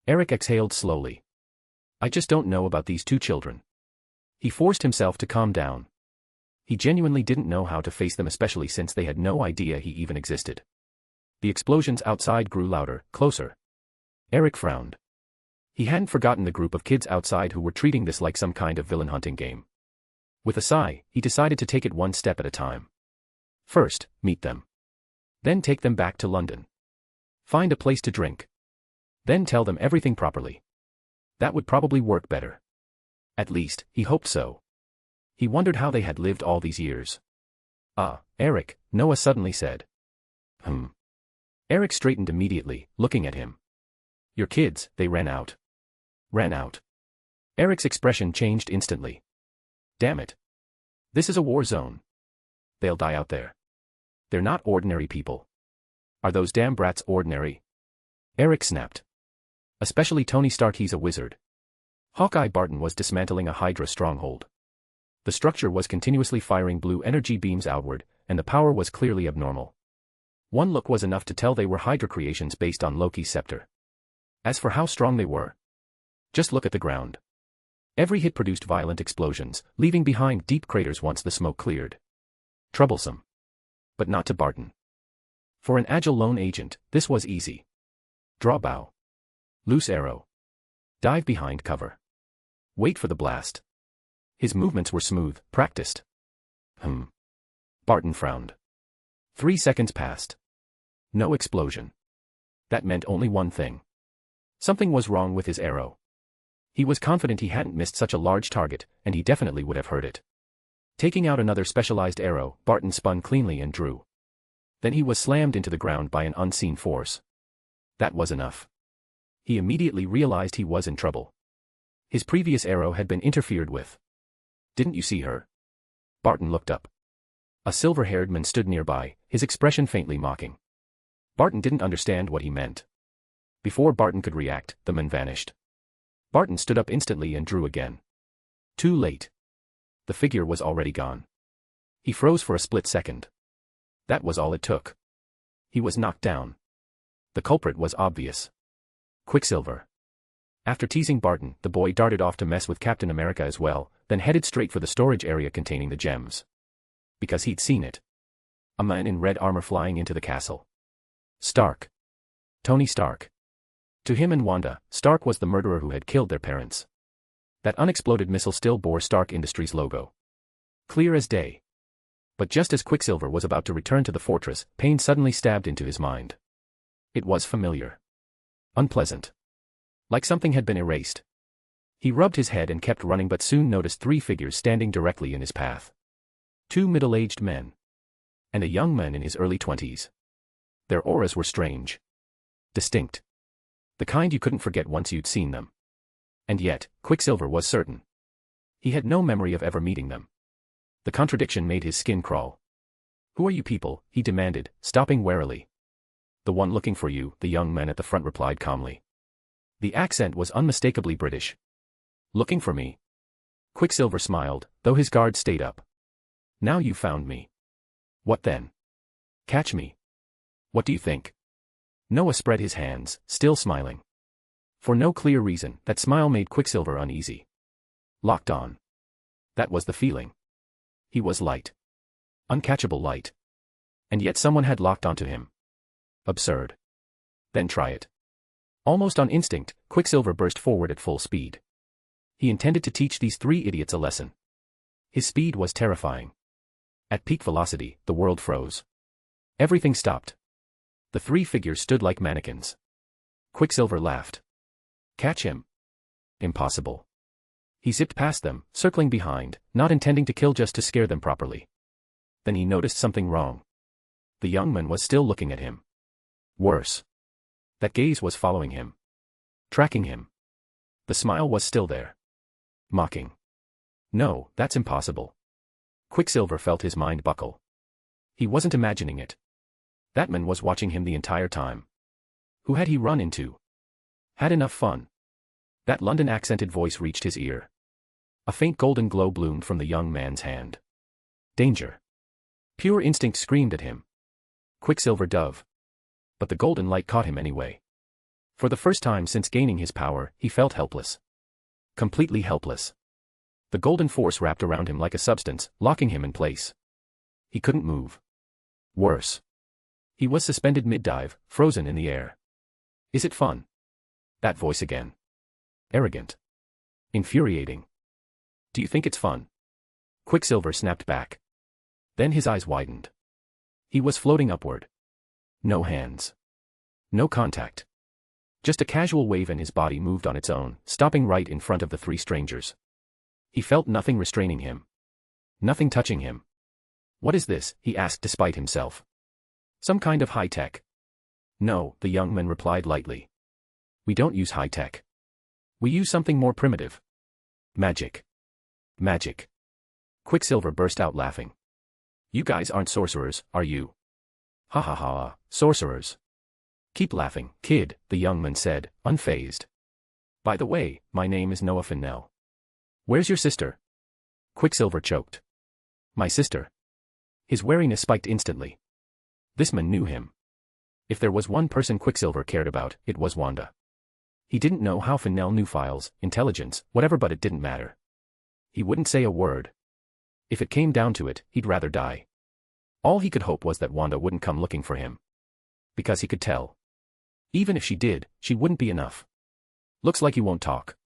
Eric exhaled slowly. I just don't know about these two children. He forced himself to calm down. He genuinely didn't know how to face them, especially since they had no idea he even existed. The explosions outside grew louder, closer. Eric frowned. He hadn't forgotten the group of kids outside who were treating this like some kind of villain hunting game. With a sigh, he decided to take it one step at a time. First, meet them. Then take them back to London. Find a place to drink. Then tell them everything properly. That would probably work better. At least, he hoped so. He wondered how they had lived all these years. Eric, Noah suddenly said. Eric straightened immediately, looking at him. Your kids, they ran out. Ran out. Eric's expression changed instantly. Damn it. This is a war zone. They'll die out there. They're not ordinary people. Are those damn brats ordinary? Eric snapped. Especially Tony Stark, he's a wizard. Hawkeye Barton was dismantling a Hydra stronghold. The structure was continuously firing blue energy beams outward, and the power was clearly abnormal. One look was enough to tell they were Hydra creations based on Loki's scepter. As for how strong they were, Just look at the ground. Every hit produced violent explosions, leaving behind deep craters once the smoke cleared. Troublesome. But not to Barton. For an agile lone agent, this was easy. Draw bow. Loose arrow. Dive behind cover. Wait for the blast. His movements were smooth, practiced. Barton frowned. 3 seconds passed. No explosion. That meant only one thing. Something was wrong with his arrow. He was confident he hadn't missed such a large target, and he definitely would have hurt it. Taking out another specialized arrow, Barton spun cleanly and drew. Then he was slammed into the ground by an unseen force. That was enough. He immediately realized he was in trouble. His previous arrow had been interfered with. Didn't you see her? Barton looked up. A silver-haired man stood nearby, his expression faintly mocking. Barton didn't understand what he meant. Before Barton could react, the man vanished. Barton stood up instantly and drew again. Too late. The figure was already gone. He froze for a split second. That was all it took. He was knocked down. The culprit was obvious. Quicksilver. After teasing Barton, the boy darted off to mess with Captain America as well, then headed straight for the storage area containing the gems. Because he'd seen it. A man in red armor flying into the castle. Stark. Tony Stark. To him and Wanda, Stark was the murderer who had killed their parents. That unexploded missile still bore Stark Industries logo. Clear as day. But just as Quicksilver was about to return to the fortress, pain suddenly stabbed into his mind. It was familiar. Unpleasant. Like something had been erased. He rubbed his head and kept running, but soon noticed 3 figures standing directly in his path. 2 middle-aged men. And a young man in his early 20s. Their auras were strange. Distinct. The kind you couldn't forget once you'd seen them. And yet, Quicksilver was certain. He had no memory of ever meeting them. The contradiction made his skin crawl. "Who are you people?" he demanded, stopping warily. "The one looking for you," the young man at the front replied calmly. The accent was unmistakably British. "Looking for me?" Quicksilver smiled, though his guard stayed up. "Now you found me. What then? Catch me. What do you think?" Noah spread his hands, still smiling. For no clear reason, that smile made Quicksilver uneasy. Locked on. That was the feeling. He was light. Uncatchable light. And yet someone had locked onto him. Absurd. Then try it. Almost on instinct, Quicksilver burst forward at full speed. He intended to teach these 3 idiots a lesson. His speed was terrifying. At peak velocity, the world froze. Everything stopped. The 3 figures stood like mannequins. Quicksilver laughed. Catch him. Impossible. He zipped past them, circling behind, not intending to kill, just to scare them properly. Then he noticed something wrong. The young man was still looking at him. Worse. That gaze was following him. Tracking him. The smile was still there. Mocking. No, that's impossible. Quicksilver felt his mind buckle. He wasn't imagining it. That man was watching him the entire time. Who had he run into? Had enough fun. That London accented voice reached his ear. A faint golden glow bloomed from the young man's hand. Danger. Pure instinct screamed at him. Quicksilver dove. But the golden light caught him anyway. For the first time since gaining his power, he felt helpless. Completely helpless. The golden force wrapped around him like a substance, locking him in place. He couldn't move. Worse. He was suspended mid-dive, frozen in the air. Is it fun? That voice again. Arrogant. Infuriating. Do you think it's fun? Quicksilver snapped back. Then his eyes widened. He was floating upward. No hands. No contact. Just a casual wave and his body moved on its own, stopping right in front of the 3 strangers. He felt nothing restraining him. Nothing touching him. What is this? He asked despite himself. Some kind of high-tech. No, the young man replied lightly. We don't use high-tech. We use something more primitive. Magic. Magic. Quicksilver burst out laughing. You guys aren't sorcerers, are you? Ha ha ha, sorcerers. Keep laughing, kid, the young man said, unfazed. By the way, my name is Noah Fennell. Where's your sister? Quicksilver choked. My sister. His wariness spiked instantly. This man knew him. If there was one person Quicksilver cared about, it was Wanda. He didn't know how Fennell knew files, intelligence, whatever, but it didn't matter. He wouldn't say a word. If it came down to it, he'd rather die. All he could hope was that Wanda wouldn't come looking for him. Because he could tell. Even if she did, she wouldn't be enough. Looks like you won't talk.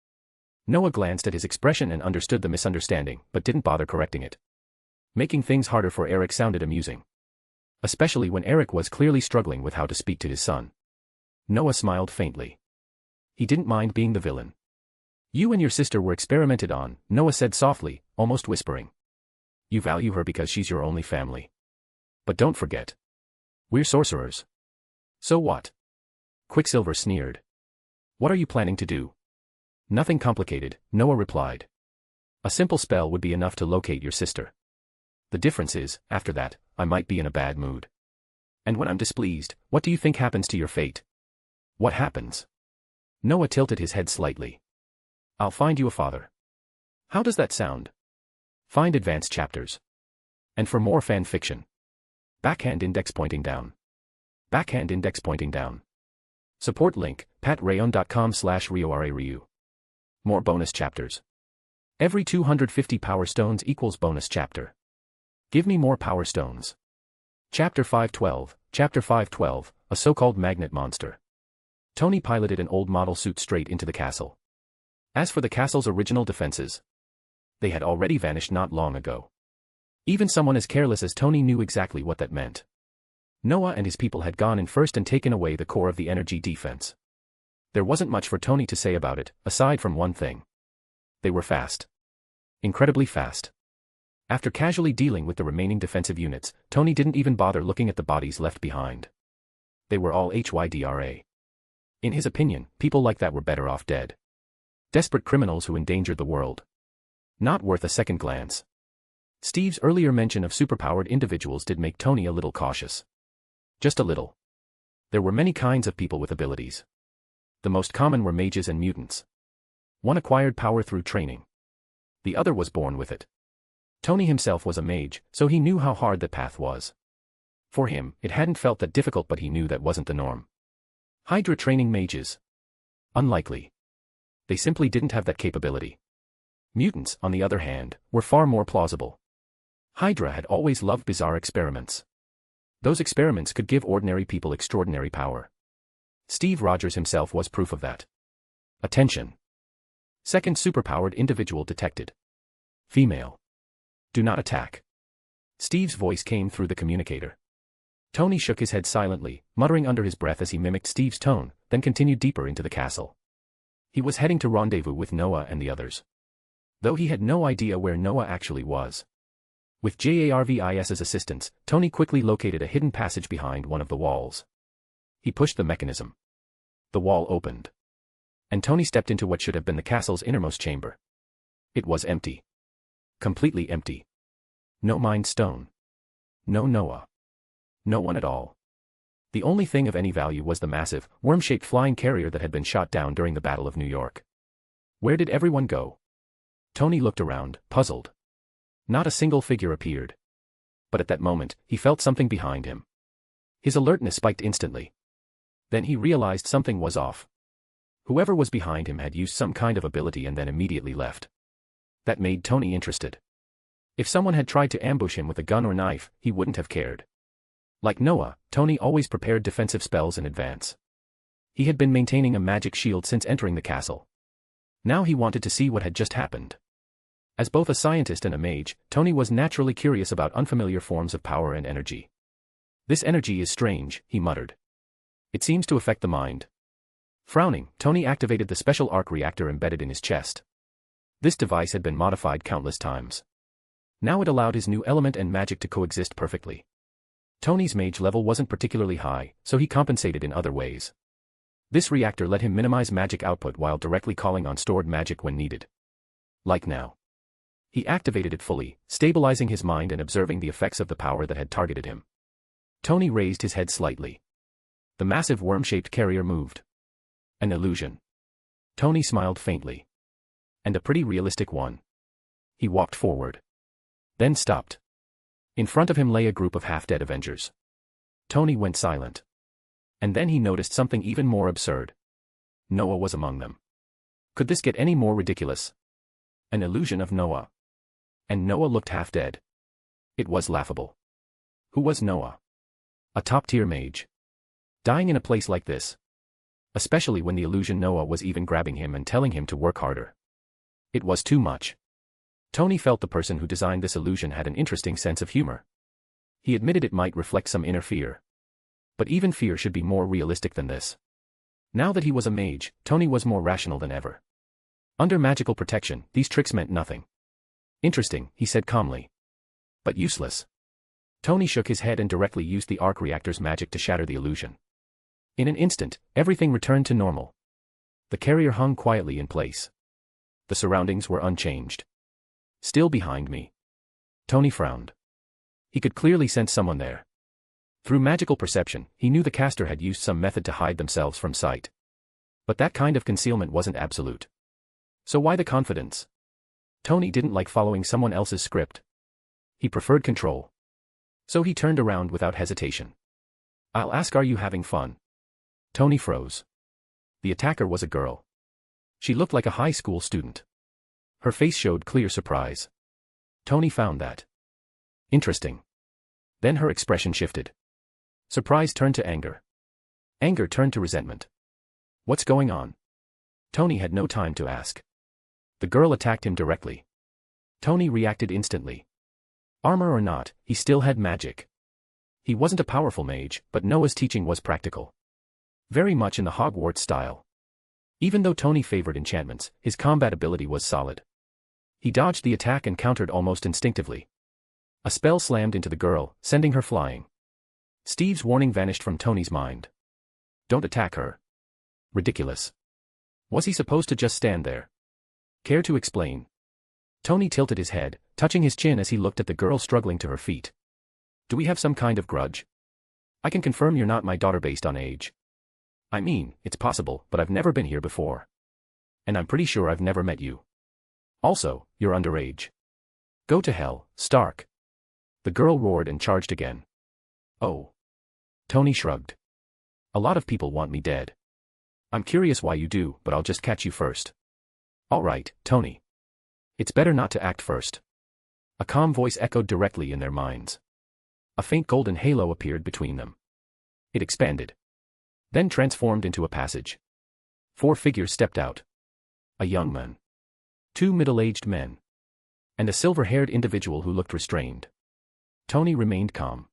Noah glanced at his expression and understood the misunderstanding, but didn't bother correcting it. Making things harder for Eric sounded amusing. Especially when Eric was clearly struggling with how to speak to his son. Noah smiled faintly. He didn't mind being the villain. You and your sister were experimented on, Noah said softly, almost whispering. You value her because she's your only family. But don't forget. We're sorcerers. So what? Quicksilver sneered. What are you planning to do? Nothing complicated, Noah replied. A simple spell would be enough to locate your sister. The difference is, after that, I might be in a bad mood. And when I'm displeased, what do you think happens to your fate? What happens? Noah tilted his head slightly. I'll find you a father. How does that sound? Find advanced chapters. And for more fan fiction. Backhand index pointing down. Backhand index pointing down. Support link, patreon.com/RioRaRyu. More bonus chapters. Every 250 power stones equals bonus chapter. Give me more power stones. Chapter 512, a so-called magnet monster. Tony piloted an old model suit straight into the castle. As for the castle's original defenses, they had already vanished not long ago. Even someone as careless as Tony knew exactly what that meant. Noah and his people had gone in first and taken away the core of the energy defense. There wasn't much for Tony to say about it, aside from one thing. They were fast. Incredibly fast. After casually dealing with the remaining defensive units, Tony didn't even bother looking at the bodies left behind. They were all Hydra. In his opinion, people like that were better off dead. Desperate criminals who endangered the world. Not worth a second glance. Steve's earlier mention of superpowered individuals did make Tony a little cautious. Just a little. There were many kinds of people with abilities. The most common were mages and mutants. One acquired power through training. The other was born with it. Tony himself was a mage, so he knew how hard that path was. For him, it hadn't felt that difficult, but he knew that wasn't the norm. Hydra training mages? Unlikely. They simply didn't have that capability. Mutants, on the other hand, were far more plausible. Hydra had always loved bizarre experiments. Those experiments could give ordinary people extraordinary power. Steve Rogers himself was proof of that. Attention. Second superpowered individual detected. Female. Do not attack. Steve's voice came through the communicator. Tony shook his head silently, muttering under his breath as he mimicked Steve's tone, then continued deeper into the castle. He was heading to rendezvous with Noah and the others. Though he had no idea where Noah actually was. With Jarvis's assistance, Tony quickly located a hidden passage behind one of the walls. He pushed the mechanism. The wall opened. And Tony stepped into what should have been the castle's innermost chamber. It was empty. Completely empty. No Mind Stone. No Noah. No one at all. The only thing of any value was the massive, worm-shaped flying carrier that had been shot down during the Battle of New York. Where did everyone go? Tony looked around, puzzled. Not a single figure appeared. But at that moment, he felt something behind him. His alertness spiked instantly. Then he realized something was off. Whoever was behind him had used some kind of ability and then immediately left. That made Tony interested. If someone had tried to ambush him with a gun or knife, he wouldn't have cared. Like Noah, Tony always prepared defensive spells in advance. He had been maintaining a magic shield since entering the castle. Now he wanted to see what had just happened. As both a scientist and a mage, Tony was naturally curious about unfamiliar forms of power and energy. This energy is strange, he muttered. It seems to affect the mind. Frowning, Tony activated the special arc reactor embedded in his chest. This device had been modified countless times. Now it allowed his new element and magic to coexist perfectly. Tony's mage level wasn't particularly high, so he compensated in other ways. This reactor let him minimize magic output while directly calling on stored magic when needed. Like now. He activated it fully, stabilizing his mind and observing the effects of the power that had targeted him. Tony raised his head slightly. The massive worm-shaped carrier moved. An illusion. Tony smiled faintly. And a pretty realistic one. He walked forward. Then stopped. In front of him lay a group of half-dead Avengers. Tony went silent. And then he noticed something even more absurd. Noah was among them. Could this get any more ridiculous? An illusion of Noah. And Noah looked half dead. It was laughable. Who was Noah? A top-tier mage. Dying in a place like this. Especially when the illusion Noah was even grabbing him and telling him to work harder. It was too much. Tony felt the person who designed this illusion had an interesting sense of humor. He admitted it might reflect some inner fear. But even fear should be more realistic than this. Now that he was a mage, Tony was more rational than ever. Under magical protection, these tricks meant nothing. Interesting, he said calmly. But useless. Tony shook his head and directly used the arc reactor's magic to shatter the illusion. In an instant, everything returned to normal. The carrier hung quietly in place. The surroundings were unchanged. Still behind me. Tony frowned. He could clearly sense someone there. Through magical perception, he knew the caster had used some method to hide themselves from sight. But that kind of concealment wasn't absolute. So why the confidence? Tony didn't like following someone else's script. He preferred control. So he turned around without hesitation. I'll ask, are you having fun? Tony froze. The attacker was a girl. She looked like a high school student. Her face showed clear surprise. Tony found that interesting. Then her expression shifted. Surprise turned to anger. Anger turned to resentment. What's going on? Tony had no time to ask. The girl attacked him directly. Tony reacted instantly. Armor or not, he still had magic. He wasn't a powerful mage, but Noah's teaching was practical. Very much in the Hogwarts style. Even though Tony favored enchantments, his combat ability was solid. He dodged the attack and countered almost instinctively. A spell slammed into the girl, sending her flying. Steve's warning vanished from Tony's mind. Don't attack her. Ridiculous. Was he supposed to just stand there? Care to explain? Tony tilted his head, touching his chin as he looked at the girl struggling to her feet. Do we have some kind of grudge? I can confirm you're not my daughter based on age. I mean, it's possible, but I've never been here before. And I'm pretty sure I've never met you. Also, you're underage. Go to hell, Stark. The girl roared and charged again. Oh. Tony shrugged. A lot of people want me dead. I'm curious why you do, but I'll just catch you first. All right, Tony. It's better not to act first. A calm voice echoed directly in their minds. A faint golden halo appeared between them. It expanded. Then transformed into a passage. 4 figures stepped out. A young man. 2 middle-aged men. And a silver-haired individual who looked restrained. Tony remained calm.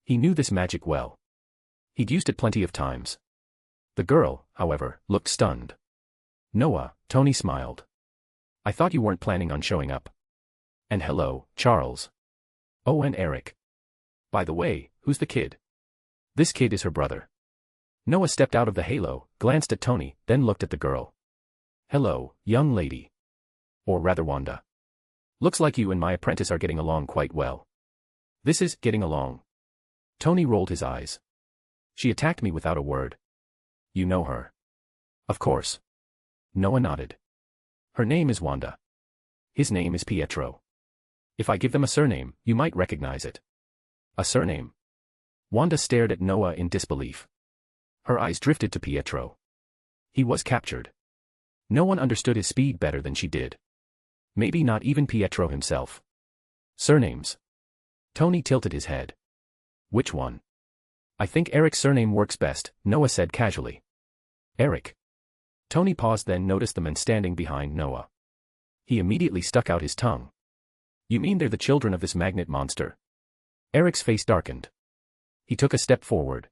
He knew this magic well. He'd used it plenty of times. The girl, however, looked stunned. Noah, Tony smiled. I thought you weren't planning on showing up. And hello, Charles. Oh, and Eric. By the way, who's the kid? This kid is her brother. Noah stepped out of the halo, glanced at Tony, then looked at the girl. Hello, young lady. Or rather Wanda. Looks like you and my apprentice are getting along quite well. This is getting along. Tony rolled his eyes. She attacked me without a word. You know her. Of course. Noah nodded. Her name is Wanda. His name is Pietro. If I give them a surname, you might recognize it. A surname? Wanda stared at Noah in disbelief. Her eyes drifted to Pietro. He was captured. No one understood his speed better than she did. Maybe not even Pietro himself. Surnames. Tony tilted his head. Which one? I think Eric's surname works best, Noah said casually. Eric. Tony paused, then noticed the man standing behind Noah. He immediately stuck out his tongue. You mean they're the children of this magnet monster? Eric's face darkened. He took a step forward.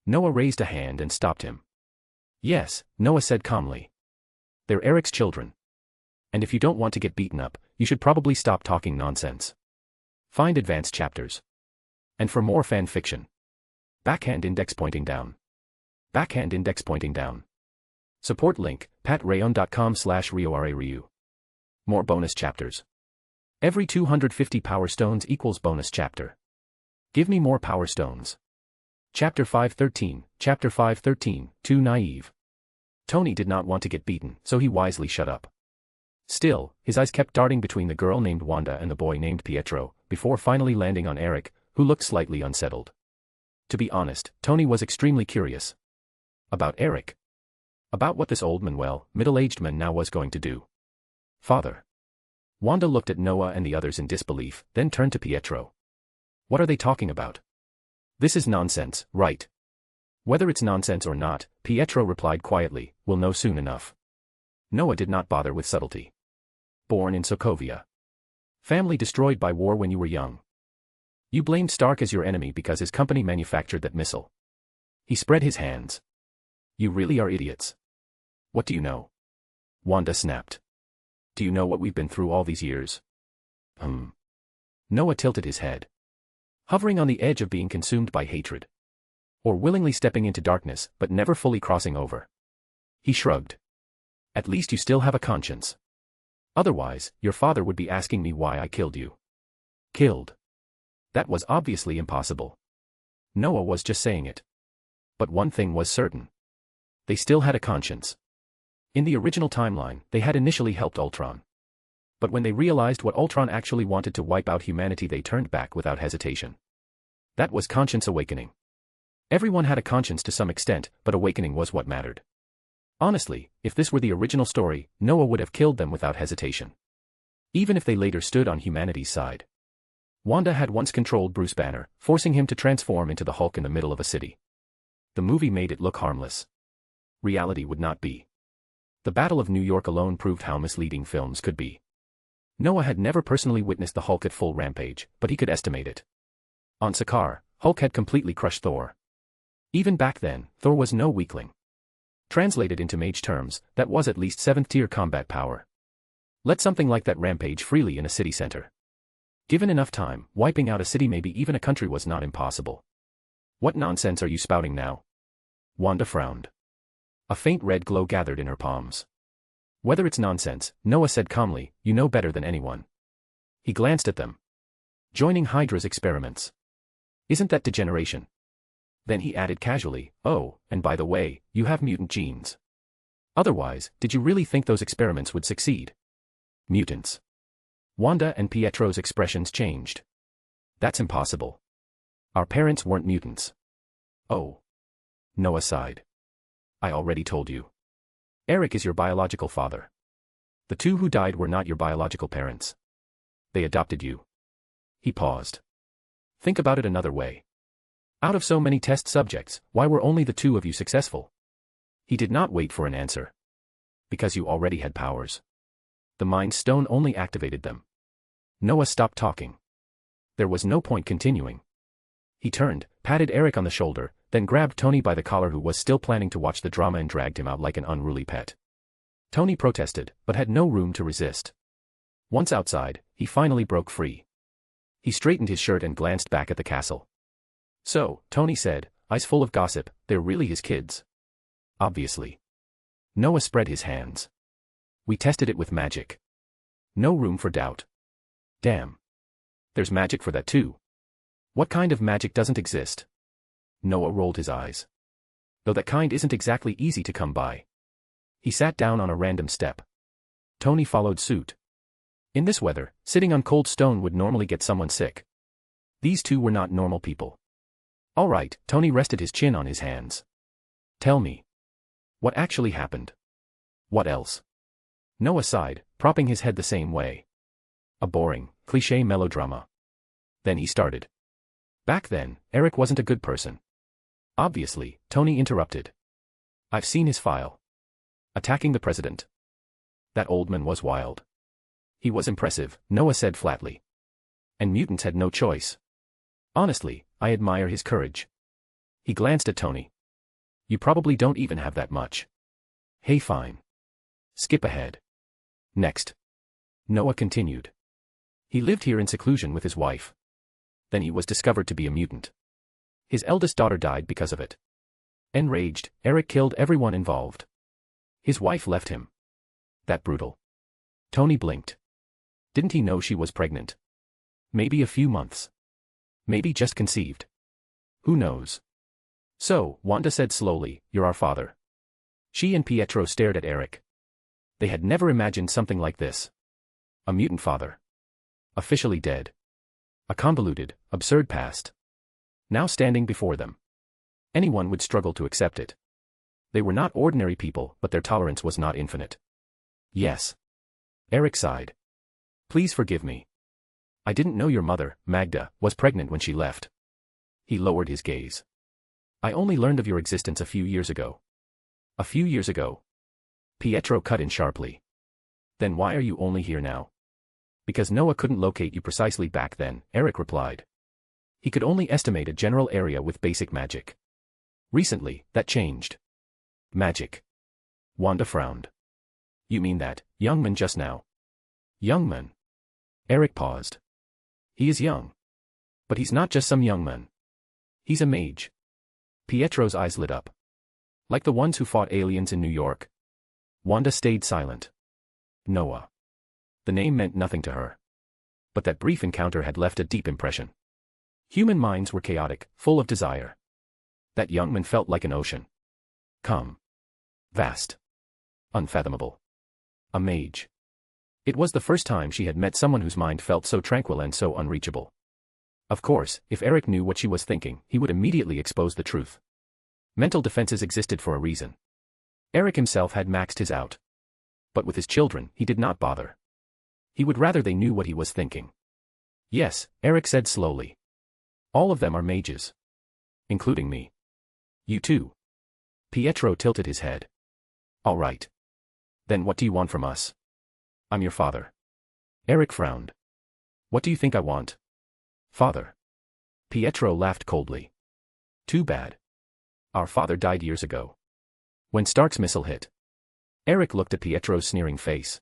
Noah raised a hand and stopped him. Yes, Noah said calmly. They're Eric's children. And if you don't want to get beaten up, you should probably stop talking nonsense. Find advanced chapters. And for more fan fiction. Backhand index pointing down. Backhand index pointing down. Support link, patreon.com/RioRaRyu. More bonus chapters. Every 250 power stones equals bonus chapter. Give me more power stones. Chapter 513, Chapter 513, Too Naive. Tony did not want to get beaten, so he wisely shut up. Still, his eyes kept darting between the girl named Wanda and the boy named Pietro, before finally landing on Eric, who looked slightly unsettled. To be honest, Tony was extremely curious. About Eric. About what this old man, well, middle-aged man now was going to do. Father. Wanda looked at Noah and the others in disbelief, then turned to Pietro. What are they talking about? This is nonsense, right? Whether it's nonsense or not, Pietro replied quietly, we'll know soon enough. Noah did not bother with subtlety. Born in Sokovia. Family destroyed by war when you were young. You blamed Stark as your enemy because his company manufactured that missile. He spread his hands. You really are idiots. What do you know? Wanda snapped. Do you know what we've been through all these years? Noah tilted his head. Hovering on the edge of being consumed by hatred. Or willingly stepping into darkness, but never fully crossing over. He shrugged. At least you still have a conscience. Otherwise, your father would be asking me why I killed you. Killed. That was obviously impossible. Noah was just saying it. But one thing was certain. They still had a conscience. In the original timeline, they had initially helped Ultron. But when they realized what Ultron actually wanted to wipe out humanity, they turned back without hesitation. That was conscience awakening. Everyone had a conscience to some extent, but awakening was what mattered. Honestly, if this were the original story, Noah would have killed them without hesitation. Even if they later stood on humanity's side. Wanda had once controlled Bruce Banner, forcing him to transform into the Hulk in the middle of a city. The movie made it look harmless. Reality would not be. The Battle of New York alone proved how misleading films could be. Noah had never personally witnessed the Hulk at full rampage, but he could estimate it. On Sakaar, Hulk had completely crushed Thor. Even back then, Thor was no weakling. Translated into mage terms, that was at least 7th-tier combat power. Let something like that rampage freely in a city center. Given enough time, wiping out a city, maybe even a country, was not impossible. What nonsense are you spouting now? Wanda frowned. A faint red glow gathered in her palms. Whether it's nonsense, Noah said calmly, you know better than anyone. He glanced at them. Joining Hydra's experiments. Isn't that degeneration? Then he added casually, oh, and by the way, you have mutant genes. Otherwise, did you really think those experiments would succeed? Mutants. Wanda and Pietro's expressions changed. That's impossible. Our parents weren't mutants. Oh. Noah sighed. I already told you. Eric is your biological father. The two who died were not your biological parents. They adopted you. He paused. Think about it another way. Out of so many test subjects, why were only the two of you successful? He did not wait for an answer. Because you already had powers. The Mind Stone only activated them. Noah stopped talking. There was no point continuing. He turned, patted Eric on the shoulder, then grabbed Tony by the collar, who was still planning to watch the drama, and dragged him out like an unruly pet. Tony protested, but had no room to resist. Once outside, he finally broke free. He straightened his shirt and glanced back at the castle. So, Tony said, eyes full of gossip, they're really his kids. Obviously. Noah spread his hands. We tested it with magic. No room for doubt. Damn. There's magic for that too. What kind of magic doesn't exist? Noah rolled his eyes. Though that kind isn't exactly easy to come by. He sat down on a random step. Tony followed suit. In this weather, sitting on cold stone would normally get someone sick. These two were not normal people. All right, Tony rested his chin on his hands. Tell me. What actually happened? What else? Noah sighed, propping his head the same way. A boring, cliché melodrama. Then he started. Back then, Eric wasn't a good person. Obviously, Tony interrupted. I've seen his file. Attacking the president. That old man was wild. He was impressive, Noah said flatly. And mutants had no choice. Honestly, I admire his courage. He glanced at Tony. You probably don't even have that much. Hey, fine. Skip ahead. Next. Noah continued. He lived here in seclusion with his wife. Then he was discovered to be a mutant. His eldest daughter died because of it. Enraged, Eric killed everyone involved. His wife left him. That brutal. Tony blinked. Didn't he know she was pregnant? Maybe a few months. Maybe just conceived. Who knows? So, Wanda said slowly, you're our father. She and Pietro stared at Eric. They had never imagined something like this. A mutant father. Officially dead. A convoluted, absurd past. Now standing before them. Anyone would struggle to accept it. They were not ordinary people, but their tolerance was not infinite. Yes. Eric sighed. Please forgive me. I didn't know your mother, Magda, was pregnant when she left. He lowered his gaze. I only learned of your existence a few years ago. A few years ago? Pietro cut in sharply. Then why are you only here now? Because Noah couldn't locate you precisely back then, Eric replied. He could only estimate a general area with basic magic. Recently, that changed. Magic. Wanda frowned. You mean that, young man just now? Young man? Eric paused. He is young. But he's not just some young man. He's a mage. Pietro's eyes lit up. Like the ones who fought aliens in New York. Wanda stayed silent. Noah. The name meant nothing to her. But that brief encounter had left a deep impression. Human minds were chaotic, full of desire. That young man felt like an ocean. Calm. Vast. Unfathomable. A mage. It was the first time she had met someone whose mind felt so tranquil and so unreachable. Of course, if Eric knew what she was thinking, he would immediately expose the truth. Mental defenses existed for a reason. Eric himself had maxed his out. But with his children, he did not bother. He would rather they knew what he was thinking. Yes, Eric said slowly. All of them are mages. Including me. You too. Pietro tilted his head. All right. Then what do you want from us? I'm your father. Eric frowned. What do you think I want? Father. Pietro laughed coldly. Too bad. Our father died years ago. When Stark's missile hit. Eric looked at Pietro's sneering face.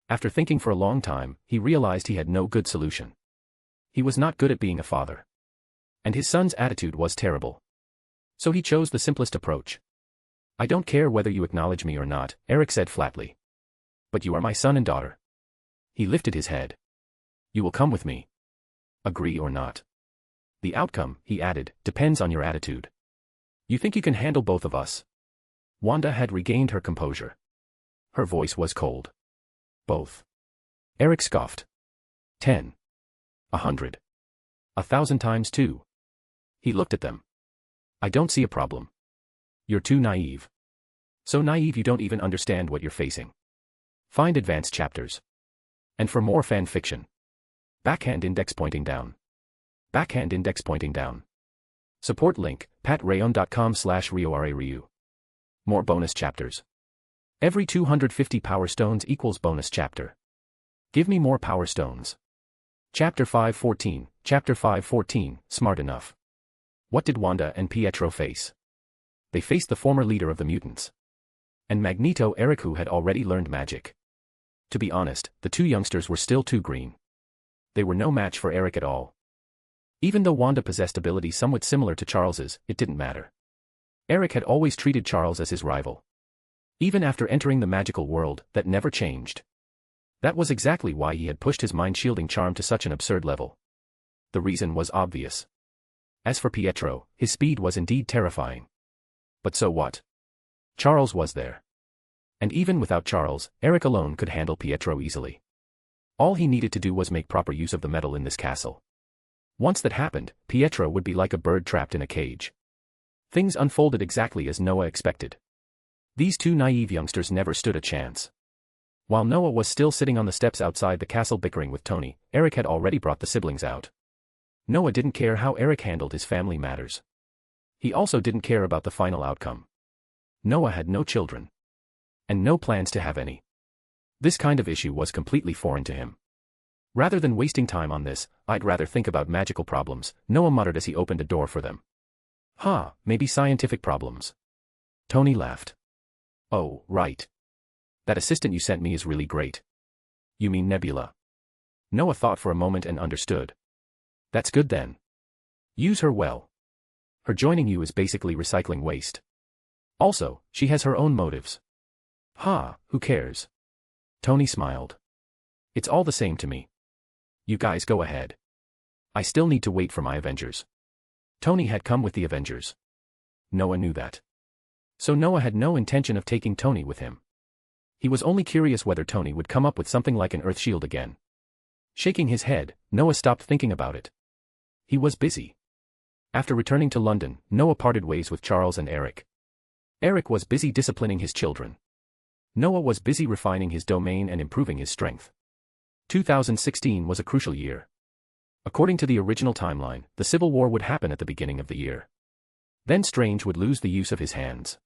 After thinking for a long time, he realized he had no good solution. He was not good at being a father. And his son's attitude was terrible. So he chose the simplest approach. I don't care whether you acknowledge me or not, Eric said flatly. But you are my son and daughter. He lifted his head. You will come with me. Agree or not. The outcome, he added, depends on your attitude. You think you can handle both of us? Wanda had regained her composure. Her voice was cold. Both. Eric scoffed. 10. 100. 1,000 times 2. He looked at them. I don't see a problem. You're too naive. So naive you don't even understand what you're facing. Find advanced chapters. And for more fan fiction. Backhand index pointing down. Backhand index pointing down. Support link, patreon.com/RioRaRyu. More bonus chapters. Every 250 power stones equals bonus chapter. Give me more power stones. Chapter 514, Chapter 514, Smart Enough. What did Wanda and Pietro face? They faced the former leader of the mutants. And Magneto Eric, who had already learned magic. To be honest, the two youngsters were still too green. They were no match for Eric at all. Even though Wanda possessed abilities somewhat similar to Charles's, it didn't matter. Eric had always treated Charles as his rival. Even after entering the magical world, that never changed. That was exactly why he had pushed his mind-shielding charm to such an absurd level. The reason was obvious. As for Pietro, his speed was indeed terrifying. But so what? Charles was there. And even without Charles, Eric alone could handle Pietro easily. All he needed to do was make proper use of the metal in this castle. Once that happened, Pietro would be like a bird trapped in a cage. Things unfolded exactly as Noah expected. These two naive youngsters never stood a chance. While Noah was still sitting on the steps outside the castle bickering with Tony, Eric had already brought the siblings out. Noah didn't care how Eric handled his family matters. He also didn't care about the final outcome. Noah had no children. And no plans to have any. This kind of issue was completely foreign to him. Rather than wasting time on this, I'd rather think about magical problems, Noah muttered as he opened a door for them. Maybe scientific problems. Tony laughed. Oh, right. That assistant you sent me is really great. You mean Nebula? Noah thought for a moment and understood. That's good then. Use her well. Her joining you is basically recycling waste. Also, she has her own motives. Who cares? Tony smiled. It's all the same to me. You guys go ahead. I still need to wait for my Avengers. Tony had come with the Avengers. Noah knew that. So Noah had no intention of taking Tony with him. He was only curious whether Tony would come up with something like an Earth shield again. Shaking his head, Noah stopped thinking about it. He was busy. After returning to London, Noah parted ways with Charles and Eric. Eric was busy disciplining his children. Noah was busy refining his domain and improving his strength. 2016 was a crucial year. According to the original timeline, the Civil War would happen at the beginning of the year. Then Strange would lose the use of his hands.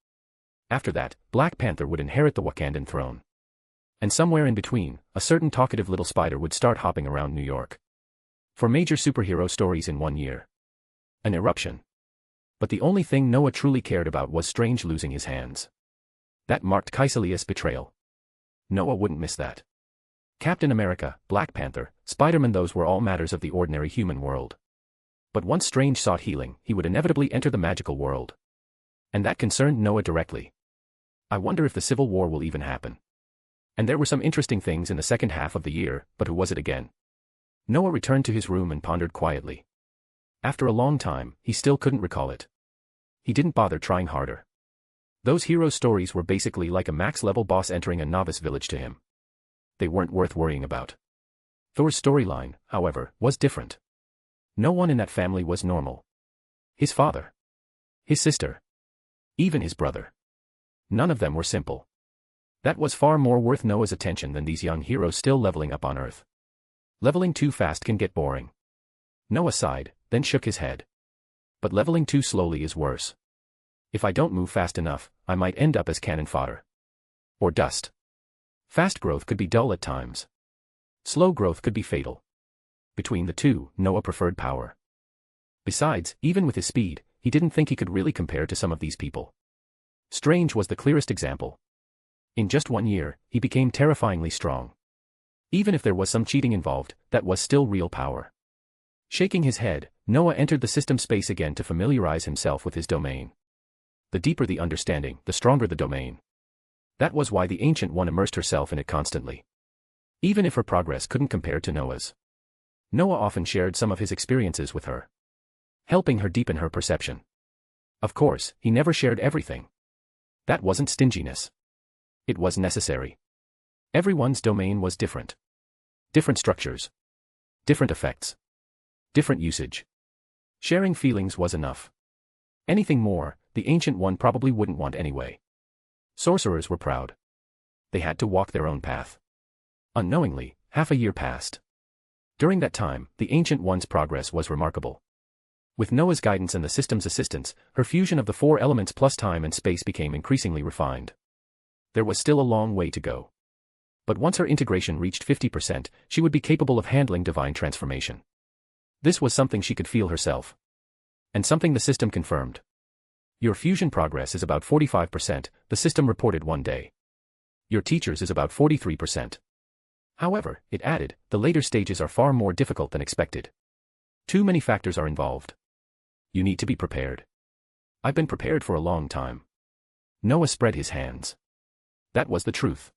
After that, Black Panther would inherit the Wakandan throne. And somewhere in between, a certain talkative little spider would start hopping around New York. 4 major superhero stories in 1 year. An eruption. But the only thing Noah truly cared about was Strange losing his hands. That marked Kaecilius' betrayal. Noah wouldn't miss that. Captain America, Black Panther, Spider-Man, those were all matters of the ordinary human world. But once Strange sought healing, he would inevitably enter the magical world. And that concerned Noah directly. I wonder if the Civil War will even happen. And there were some interesting things in the second half of the year, but who was it again? Noah returned to his room and pondered quietly. After a long time, he still couldn't recall it. He didn't bother trying harder. Those hero stories were basically like a max-level boss entering a novice village to him. They weren't worth worrying about. Thor's storyline, however, was different. No one in that family was normal. His father. His sister. Even his brother. None of them were simple. That was far more worth Noah's attention than these young heroes still leveling up on Earth. Leveling too fast can get boring. Noah sighed, then shook his head. But leveling too slowly is worse. If I don't move fast enough, I might end up as cannon fodder. Or dust. Fast growth could be dull at times. Slow growth could be fatal. Between the two, Noah preferred power. Besides, even with his speed, he didn't think he could really compare to some of these people. Strange was the clearest example. In just 1 year, he became terrifyingly strong. Even if there was some cheating involved, that was still real power. Shaking his head, Noah entered the system space again to familiarize himself with his domain. The deeper the understanding, the stronger the domain. That was why the Ancient One immersed herself in it constantly. Even if her progress couldn't compare to Noah's. Noah often shared some of his experiences with her, helping her deepen her perception. Of course, he never shared everything. That wasn't stinginess. It was necessary. Everyone's domain was different. Different structures. Different effects. Different usage. Sharing feelings was enough. Anything more, the Ancient One probably wouldn't want anyway. Sorcerers were proud. They had to walk their own path. Unknowingly, half a year passed. During that time, the Ancient One's progress was remarkable. With Noah's guidance and the system's assistance, her fusion of the 4 elements plus time and space became increasingly refined. There was still a long way to go. But once her integration reached 50%, she would be capable of handling divine transformation. This was something she could feel herself. And something the system confirmed. Your fusion progress is about 45%, the system reported one day. Your teacher's is about 43%. However, it added, the later stages are far more difficult than expected. Too many factors are involved. You need to be prepared. I've been prepared for a long time. Noah spread his hands. That was the truth.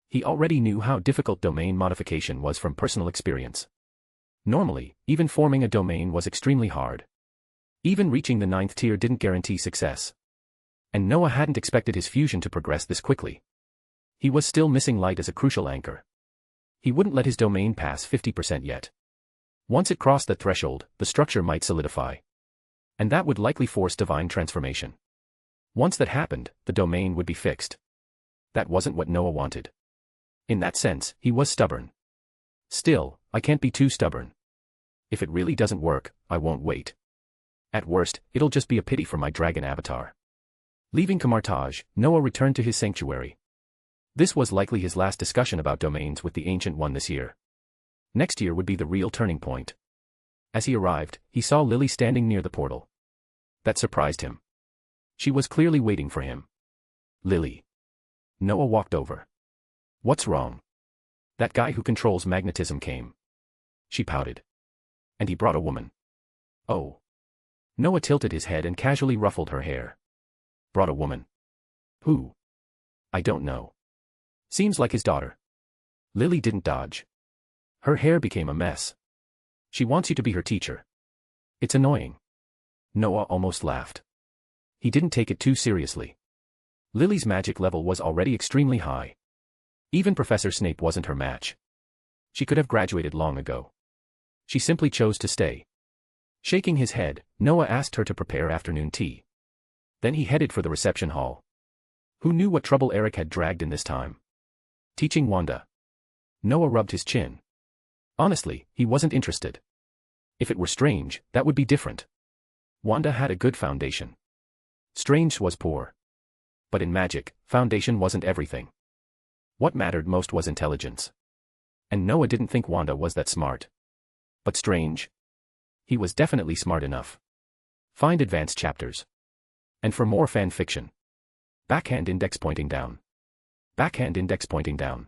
He already knew how difficult domain modification was from personal experience. Normally, even forming a domain was extremely hard. Even reaching the 9th tier didn't guarantee success. And Noah hadn't expected his fusion to progress this quickly. He was still missing light as a crucial anchor. He wouldn't let his domain pass 50% yet. Once it crossed that threshold, the structure might solidify. And that would likely force divine transformation. Once that happened, the domain would be fixed. That wasn't what Noah wanted. In that sense, he was stubborn. Still, I can't be too stubborn. If it really doesn't work, I won't wait. At worst, it'll just be a pity for my dragon avatar. Leaving Camartage, Noah returned to his sanctuary. This was likely his last discussion about domains with the Ancient One this year. Next year would be the real turning point. As he arrived, he saw Lily standing near the portal. That surprised him. She was clearly waiting for him. Lily. Noah walked over. What's wrong? That guy who controls magnetism came. She pouted. And he brought a woman. Oh. Noah tilted his head and casually ruffled her hair. Brought a woman. Who? I don't know. Seems like his daughter. Lily didn't dodge. Her hair became a mess. She wants you to be her teacher. It's annoying. Noah almost laughed. He didn't take it too seriously. Lily's magic level was already extremely high. Even Professor Snape wasn't her match. She could have graduated long ago. She simply chose to stay. Shaking his head, Noah asked her to prepare afternoon tea. Then he headed for the reception hall. Who knew what trouble Eric had dragged in this time? Teaching Wanda. Noah rubbed his chin. Honestly, he wasn't interested. If it were Strange, that would be different. Wanda had a good foundation. Strange was poor. But in magic, foundation wasn't everything. What mattered most was intelligence. And Noah didn't think Wanda was that smart. But Strange? He was definitely smart enough. Find advanced chapters. And for more fan fiction. Backhand index pointing down. Backhand index pointing down.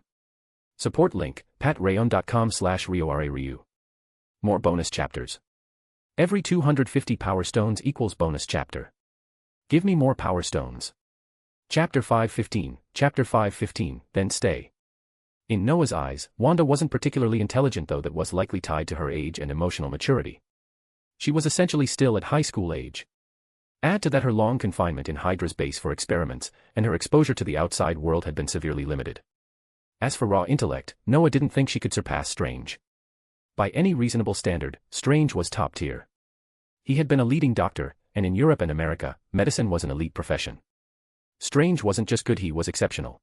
Support link, patreon.com/RioRaRyu. More bonus chapters. Every 250 power stones equals bonus chapter. Give me more power stones. Chapter 515, Chapter 515, then stay. In Noah's eyes, Wanda wasn't particularly intelligent, though that was likely tied to her age and emotional maturity. She was essentially still at high school age. Add to that her long confinement in Hydra's base for experiments, and her exposure to the outside world had been severely limited. As for raw intellect, Noah didn't think she could surpass Strange. By any reasonable standard, Strange was top tier. He had been a leading doctor, and in Europe and America, medicine was an elite profession. Strange wasn't just good, he was exceptional.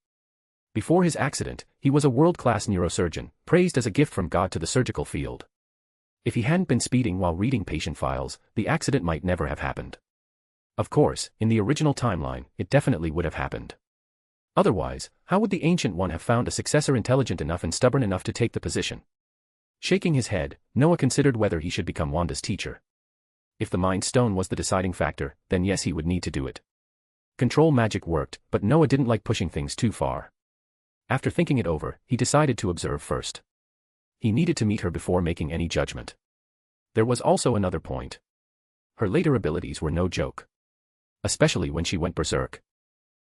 Before his accident, he was a world-class neurosurgeon, praised as a gift from God to the surgical field. If he hadn't been speeding while reading patient files, the accident might never have happened. Of course, in the original timeline, it definitely would have happened. Otherwise, how would the Ancient One have found a successor intelligent enough and stubborn enough to take the position? Shaking his head, Noah considered whether he should become Wanda's teacher. If the Mind Stone was the deciding factor, then yes, he would need to do it. Control magic worked, but Noah didn't like pushing things too far. After thinking it over, he decided to observe first. He needed to meet her before making any judgment. There was also another point. Her later abilities were no joke. Especially when she went berserk.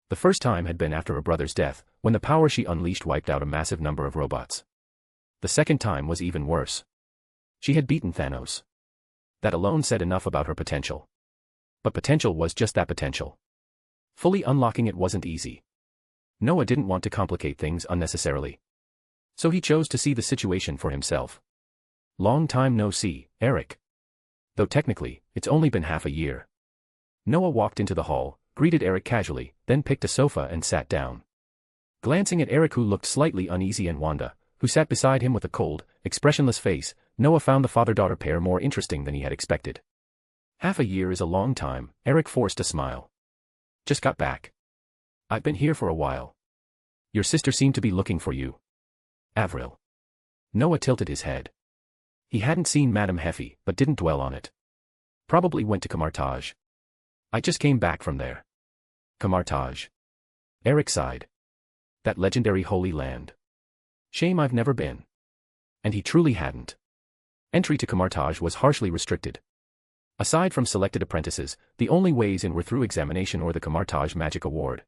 The first time had been after her brother's death, when the power she unleashed wiped out a massive number of robots. The second time was even worse. She had beaten Thanos. That alone said enough about her potential. But potential was just that, potential. Fully unlocking it wasn't easy. Noah didn't want to complicate things unnecessarily. So he chose to see the situation for himself. Long time no see, Eric. Though technically, it's only been half a year. Noah walked into the hall, greeted Eric casually, then picked a sofa and sat down. Glancing at Eric, who looked slightly uneasy, and Wanda, who sat beside him with a cold, expressionless face, Noah found the father-daughter pair more interesting than he had expected. Half a year is a long time, Eric forced a smile. Just got back. I've been here for a while. Your sister seemed to be looking for you. Avril. Noah tilted his head. He hadn't seen Madame Heffy, but didn't dwell on it. Probably went to Camartage. I just came back from there. Camartage. Eric sighed. That legendary holy land. Shame I've never been. And he truly hadn't. Entry to Camartage was harshly restricted. Aside from selected apprentices, the only ways in were through examination or the Camartage Magic Award.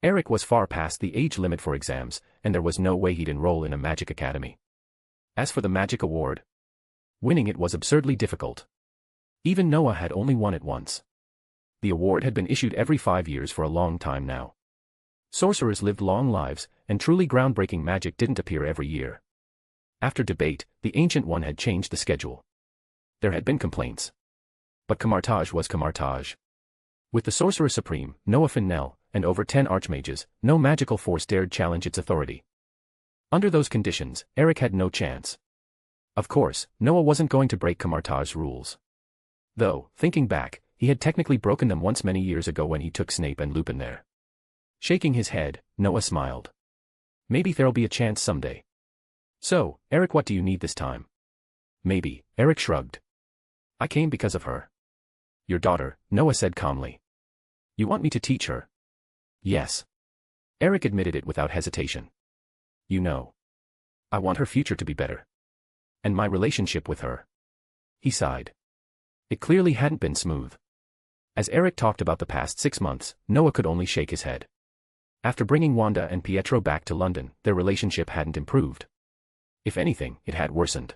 Eric was far past the age limit for exams, and there was no way he'd enroll in a magic academy. As for the Magic Award, winning it was absurdly difficult. Even Noah had only won it once. The award had been issued every 5 years for a long time now. Sorcerers lived long lives, and truly groundbreaking magic didn't appear every year. After debate, the Ancient One had changed the schedule. There had been complaints. But Camartage was Camartage. With the Sorcerer Supreme, Noah Finnell, and over 10 archmages, no magical force dared challenge its authority. Under those conditions, Eric had no chance. Of course, Noah wasn't going to break Camartage's rules. Though, thinking back, he had technically broken them once many years ago when he took Snape and Lupin there. Shaking his head, Noah smiled. Maybe there'll be a chance someday. So, Eric, what do you need this time? Maybe, Eric shrugged. I came because of her. Your daughter, Noah said calmly. You want me to teach her? Yes. Eric admitted it without hesitation. You know. I want her future to be better. And my relationship with her. He sighed. It clearly hadn't been smooth. As Eric talked about the past 6 months, Noah could only shake his head. After bringing Wanda and Pietro back to London, their relationship hadn't improved. If anything, it had worsened.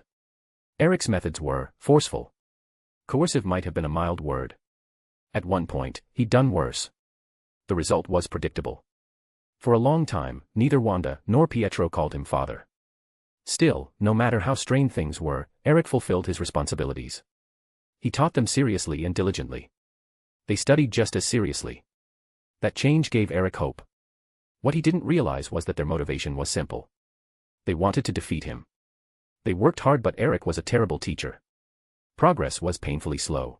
Eric's methods were forceful. Coercive might have been a mild word. At one point, he'd done worse. The result was predictable. For a long time, neither Wanda nor Pietro called him father. Still, no matter how strained things were, Eric fulfilled his responsibilities. He taught them seriously and diligently. They studied just as seriously. That change gave Eric hope. What he didn't realize was that their motivation was simple. They wanted to defeat him. They worked hard, but Eric was a terrible teacher. Progress was painfully slow.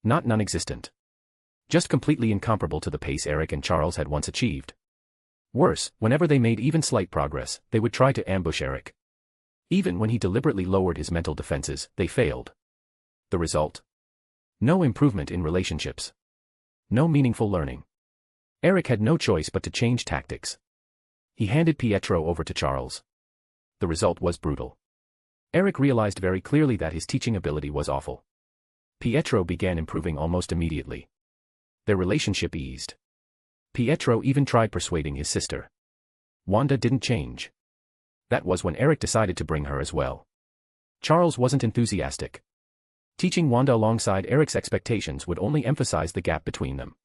Not non-existent. Just completely incomparable to the pace Eric and Charles had once achieved. Worse, whenever they made even slight progress, they would try to ambush Eric. Even when he deliberately lowered his mental defenses, they failed. The result? No improvement in relationships. No meaningful learning. Eric had no choice but to change tactics. He handed Pietro over to Charles. The result was brutal. Eric realized very clearly that his teaching ability was awful. Pietro began improving almost immediately. Their relationship eased. Pietro even tried persuading his sister. Wanda didn't change. That was when Eric decided to bring her as well. Charles wasn't enthusiastic. Teaching Wanda alongside Eric's expectations would only emphasize the gap between them.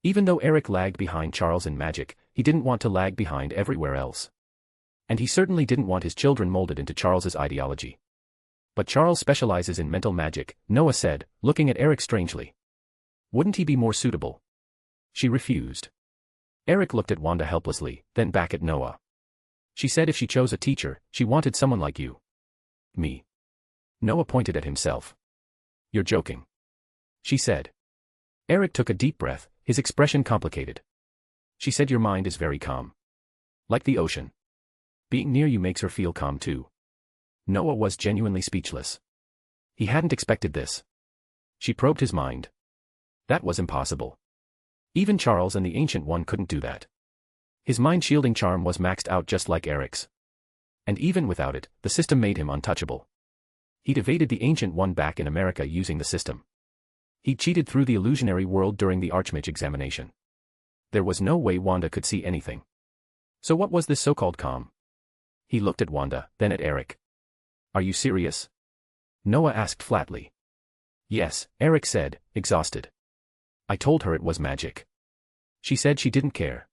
Even though Eric lagged behind Charles in magic, he didn't want to lag behind everywhere else. And he certainly didn't want his children molded into Charles's ideology. But Charles specializes in mental magic, Noah said, looking at Eric strangely. Wouldn't he be more suitable? She refused. Eric looked at Wanda helplessly, then back at Noah. She said if she chose a teacher, she wanted someone like you. Me. Noah pointed at himself. You're joking. She said. Eric took a deep breath, his expression complicated. She said your mind is very calm. Like the ocean. Being near you makes her feel calm too. Noah was genuinely speechless. He hadn't expected this. She probed his mind. That was impossible. Even Charles and the Ancient One couldn't do that. His mind-shielding charm was maxed out just like Eric's. And even without it, the system made him untouchable. He'd evaded the Ancient One back in America using the system. He'd cheated through the illusionary world during the Archmage examination. There was no way Wanda could see anything. So what was this so-called calm? He looked at Wanda, then at Eric. Are you serious? Noah asked flatly. Yes, Eric said, exhausted. I told her it was magic. She said she didn't care.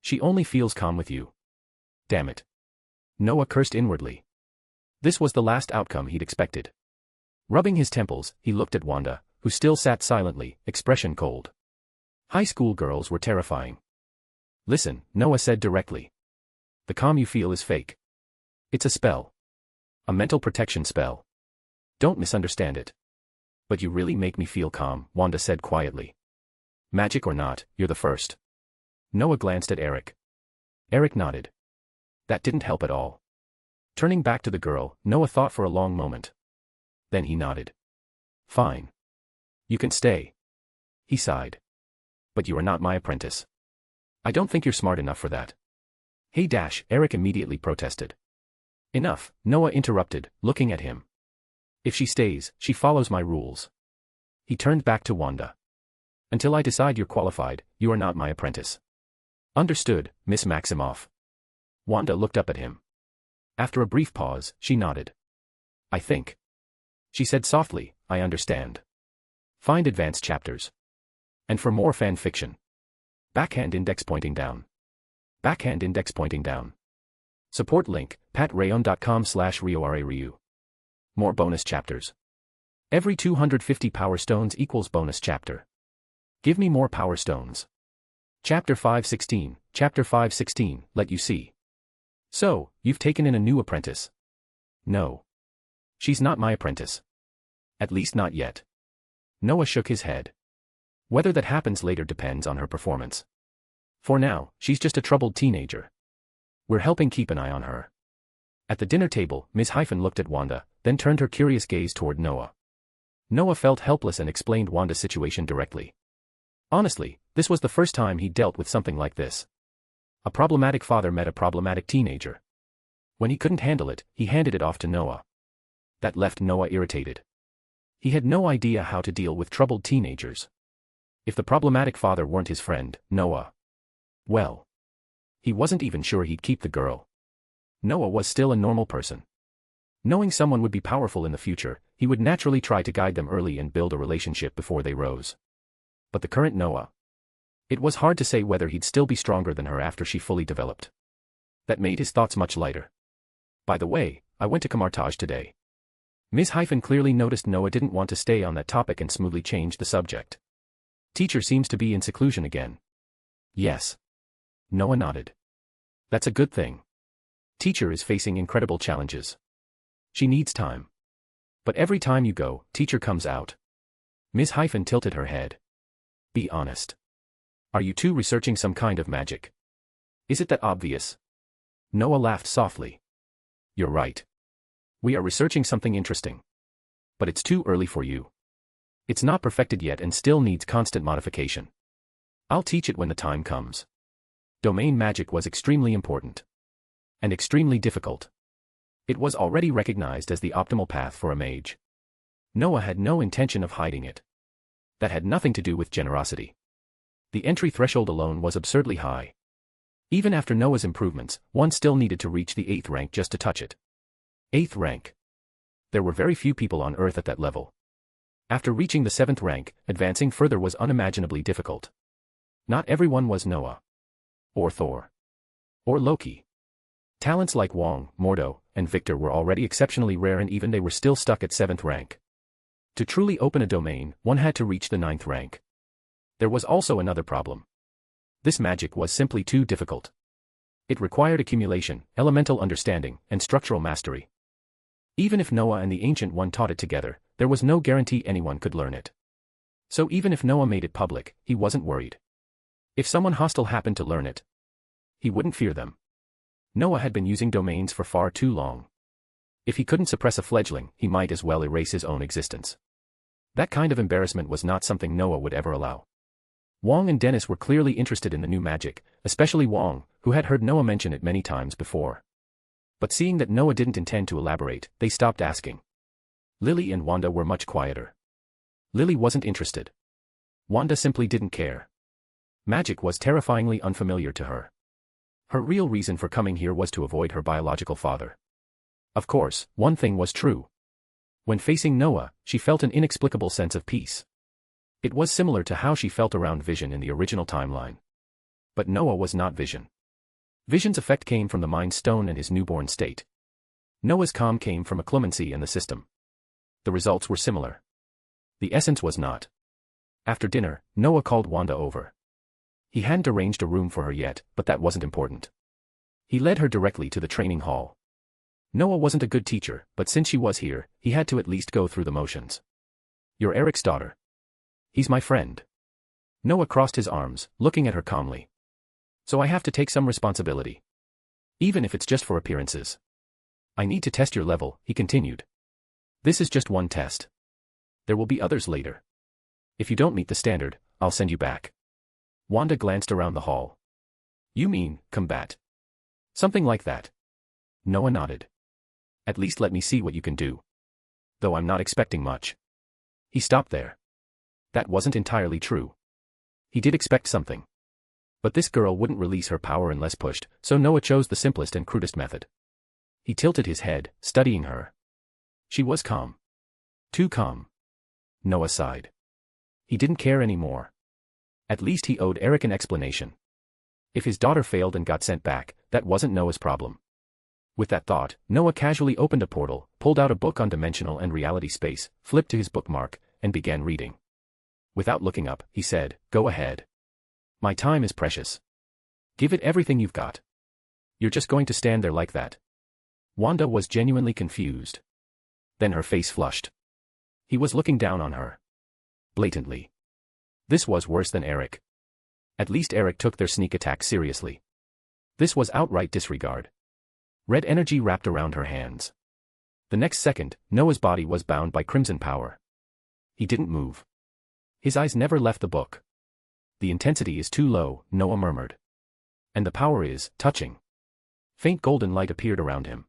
She only feels calm with you. Damn it. Noah cursed inwardly. This was the last outcome he'd expected. Rubbing his temples, he looked at Wanda, who still sat silently, expression cold. High school girls were terrifying. Listen, Noah said directly. The calm you feel is fake. It's a spell. A mental protection spell. Don't misunderstand it. But you really make me feel calm, Wanda said quietly. Magic or not, you're the first. Noah glanced at Eric. Eric nodded. That didn't help at all. Turning back to the girl, Noah thought for a long moment. Then he nodded. Fine. You can stay. He sighed. But you are not my apprentice. I don't think you're smart enough for that. Hey Dash, Eric immediately protested. Enough, Noah interrupted, looking at him. If she stays, she follows my rules. He turned back to Wanda. Until I decide you're qualified, you are not my apprentice. Understood, Miss Maximoff. Wanda looked up at him. After a brief pause, she nodded. I think. She said softly, I understand. Find advanced chapters. And for more fan fiction. Backhand index pointing down. Backhand index pointing down. Support link, patreon.com/RioRaRyu. More bonus chapters. Every 250 power stones equals bonus chapter. Give me more power stones. Chapter 516, Chapter 516, let you see. So, you've taken in a new apprentice. No. She's not my apprentice. At least not yet. Noah shook his head. Whether that happens later depends on her performance. For now, she's just a troubled teenager. We're helping keep an eye on her. At the dinner table, Ms. Hyphen looked at Wanda, then turned her curious gaze toward Noah. Noah felt helpless and explained Wanda's situation directly. Honestly, this was the first time he dealt with something like this. A problematic father met a problematic teenager. When he couldn't handle it, he handed it off to Noah. That left Noah irritated. He had no idea how to deal with troubled teenagers. If the problematic father weren't his friend, Noah. Well. He wasn't even sure he'd keep the girl. Noah was still a normal person. Knowing someone would be powerful in the future, he would naturally try to guide them early and build a relationship before they rose. But the current Noah. It was hard to say whether he'd still be stronger than her after she fully developed. That made his thoughts much lighter. By the way, I went to Camartage today. Ms. Hyphen clearly noticed Noah didn't want to stay on that topic and smoothly changed the subject. Teacher seems to be in seclusion again. Yes. Noah nodded. That's a good thing. Teacher is facing incredible challenges. She needs time. But every time you go, teacher comes out. Ms. Hyphen tilted her head. Be honest. Are you two researching some kind of magic? Is it that obvious? Noah laughed softly. You're right. We are researching something interesting. But it's too early for you. It's not perfected yet and still needs constant modification. I'll teach it when the time comes. Domain magic was extremely important. And extremely difficult. It was already recognized as the optimal path for a mage. Noah had no intention of hiding it. That had nothing to do with generosity. The entry threshold alone was absurdly high. Even after Noah's improvements, one still needed to reach the 8th rank just to touch it. 8th rank. There were very few people on Earth at that level. After reaching the 7th rank, advancing further was unimaginably difficult. Not everyone was Noah. Or Thor. Or Loki. Talents like Wong, Mordo, and Victor were already exceptionally rare and even they were still stuck at 7th rank. To truly open a domain, one had to reach the 9th rank. There was also another problem. This magic was simply too difficult. It required accumulation, elemental understanding, and structural mastery. Even if Noah and the Ancient One taught it together, there was no guarantee anyone could learn it. So even if Noah made it public, he wasn't worried. If someone hostile happened to learn it, he wouldn't fear them. Noah had been using domains for far too long. If he couldn't suppress a fledgling, he might as well erase his own existence. That kind of embarrassment was not something Noah would ever allow. Wong and Dennis were clearly interested in the new magic, especially Wong, who had heard Noah mention it many times before. But seeing that Noah didn't intend to elaborate, they stopped asking. Lily and Wanda were much quieter. Lily wasn't interested. Wanda simply didn't care. Magic was terrifyingly unfamiliar to her. Her real reason for coming here was to avoid her biological father. Of course, one thing was true. When facing Noah, she felt an inexplicable sense of peace. It was similar to how she felt around Vision in the original timeline. But Noah was not Vision. Vision's effect came from the Mind Stone and his newborn state. Noah's calm came from a clemency in the system. The results were similar. The essence was not. After dinner, Noah called Wanda over. He hadn't arranged a room for her yet, but that wasn't important. He led her directly to the training hall. Noah wasn't a good teacher, but since she was here, he had to at least go through the motions. You're Eric's daughter. He's my friend. Noah crossed his arms, looking at her calmly. So I have to take some responsibility. Even if it's just for appearances. I need to test your level, he continued. This is just one test. There will be others later. If you don't meet the standard, I'll send you back. Wanda glanced around the hall. You mean, combat? Something like that. Noah nodded. At least let me see what you can do. Though I'm not expecting much. He stopped there. That wasn't entirely true. He did expect something. But this girl wouldn't release her power unless pushed, so Noah chose the simplest and crudest method. He tilted his head, studying her. She was calm. Too calm. Noah sighed. He didn't care anymore. At least he owed Eric an explanation. If his daughter failed and got sent back, that wasn't Noah's problem. With that thought, Noah casually opened a portal, pulled out a book on dimensional and reality space, flipped to his bookmark, and began reading. Without looking up, he said, "Go ahead. My time is precious. Give it everything you've got. You're just going to stand there like that." Wanda was genuinely confused. Then her face flushed. He was looking down on her. Blatantly. This was worse than Eric. At least Eric took their sneak attack seriously. This was outright disregard. Red energy wrapped around her hands. The next second, Noah's body was bound by crimson power. He didn't move. His eyes never left the book. The intensity is too low, Noah murmured. And the power is touching. Faint golden light appeared around him.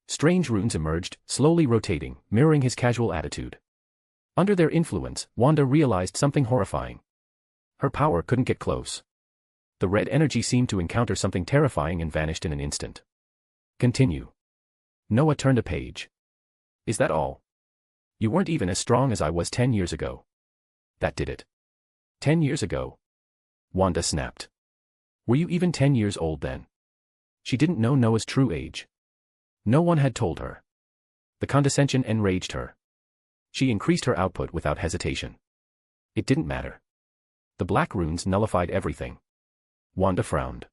Strange runes emerged, slowly rotating, mirroring his casual attitude. Under their influence, Wanda realized something horrifying. Her power couldn't get close. The red energy seemed to encounter something terrifying and vanished in an instant. Continue. Noah turned a page. Is that all? You weren't even as strong as I was 10 years ago. That did it. 10 years ago? Wanda snapped. Were you even 10 years old then? She didn't know Noah's true age. No one had told her. The condescension enraged her. She increased her output without hesitation. It didn't matter. The black runes nullified everything. Wanda frowned.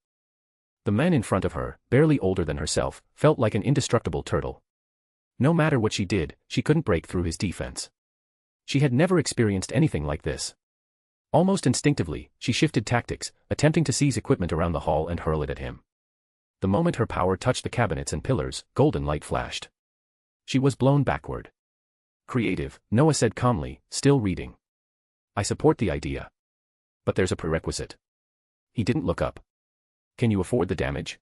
The man in front of her, barely older than herself, felt like an indestructible turtle. No matter what she did, she couldn't break through his defense. She had never experienced anything like this. Almost instinctively, she shifted tactics, attempting to seize equipment around the hall and hurl it at him. The moment her power touched the cabinets and pillars, golden light flashed. She was blown backward. Creative, Noah said calmly, still reading. I support the idea. But there's a prerequisite. He didn't look up. Can you afford the damage?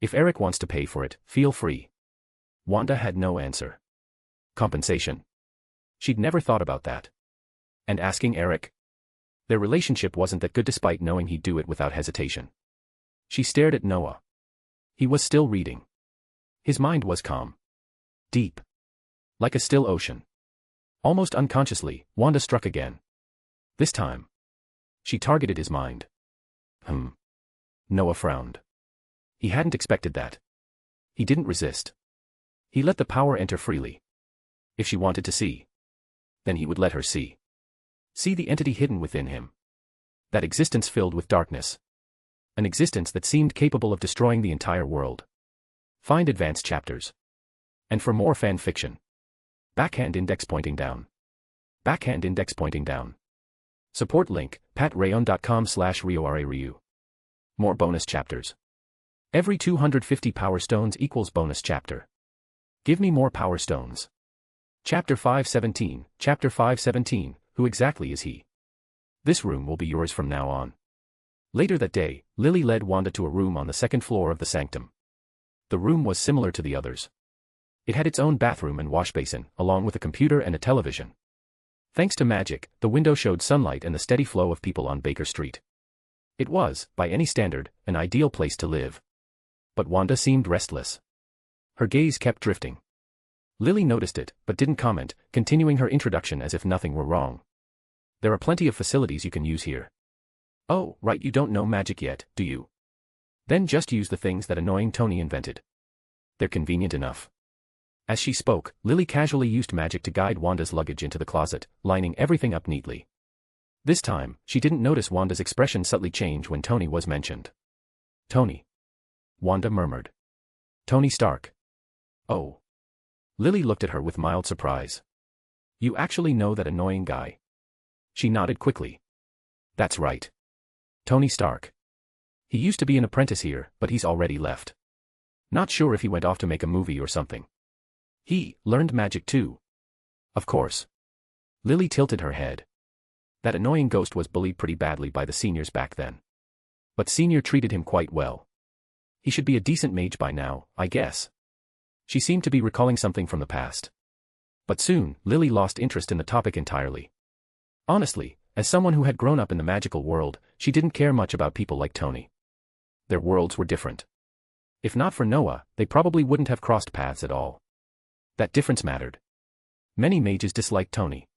If Eric wants to pay for it, feel free. Wanda had no answer. Compensation. She'd never thought about that. And asking Eric? Their relationship wasn't that good despite knowing he'd do it without hesitation. She stared at Noah. He was still reading. His mind was calm. Deep. Like a still ocean. Almost unconsciously, Wanda struck again. This time. She targeted his mind. Noah frowned. He hadn't expected that. He didn't resist. He let the power enter freely. If she wanted to see, then he would let her see. See the entity hidden within him. That existence filled with darkness. An existence that seemed capable of destroying the entire world. Find advanced chapters. And for more fan fiction. Backhand index pointing down. Backhand index pointing down. Support link, patreon.com/RioRaRyu. More bonus chapters. Every 250 power stones equals bonus chapter. Give me more power stones. Chapter 517, Chapter 517, who exactly is he? This room will be yours from now on. Later that day, Lily led Wanda to a room on the second floor of the sanctum. The room was similar to the others. It had its own bathroom and wash basin, along with a computer and a television. Thanks to magic, the window showed sunlight and the steady flow of people on Baker Street. It was, by any standard, an ideal place to live. But Wanda seemed restless. Her gaze kept drifting. Lily noticed it, but didn't comment, continuing her introduction as if nothing were wrong. There are plenty of facilities you can use here. Oh, right, you don't know magic yet, do you? Then just use the things that annoying Tony invented. They're convenient enough. As she spoke, Lily casually used magic to guide Wanda's luggage into the closet, lining everything up neatly. This time, she didn't notice Wanda's expression subtly change when Tony was mentioned. Tony. Wanda murmured. Tony Stark. Oh. Lily looked at her with mild surprise. You actually know that annoying guy? She nodded quickly. That's right. Tony Stark. He used to be an apprentice here, but he's already left. Not sure if he went off to make a movie or something. He learned magic too. Of course. Lily tilted her head. That annoying ghost was bullied pretty badly by the seniors back then. But Senior treated him quite well. He should be a decent mage by now, I guess. She seemed to be recalling something from the past. But soon, Lily lost interest in the topic entirely. Honestly, as someone who had grown up in the magical world, she didn't care much about people like Tony. Their worlds were different. If not for Noah, they probably wouldn't have crossed paths at all. That difference mattered. Many mages disliked Tony.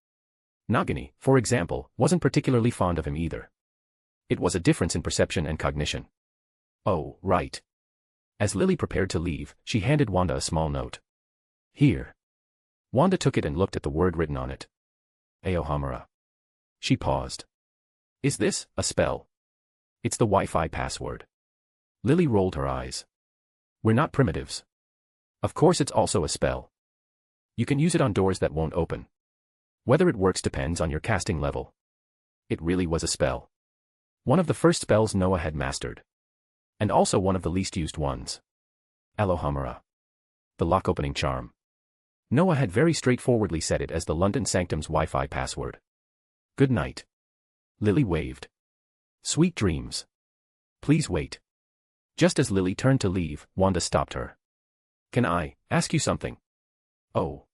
Nagini, for example, wasn't particularly fond of him either. It was a difference in perception and cognition. Oh, right. As Lily prepared to leave, she handed Wanda a small note. Here. Wanda took it and looked at the word written on it. Aohamura. She paused. Is this a spell? It's the Wi-Fi password. Lily rolled her eyes. We're not primitives. Of course it's also a spell. You can use it on doors that won't open. Whether it works depends on your casting level. It really was a spell. One of the first spells Noah had mastered. And also one of the least used ones. Aohamura. The lock-opening charm. Noah had very straightforwardly said it as the London Sanctum's Wi-Fi password. Good night. Lily waved. Sweet dreams. Please wait. Just as Lily turned to leave, Wanda stopped her. Can I ask you something? Oh.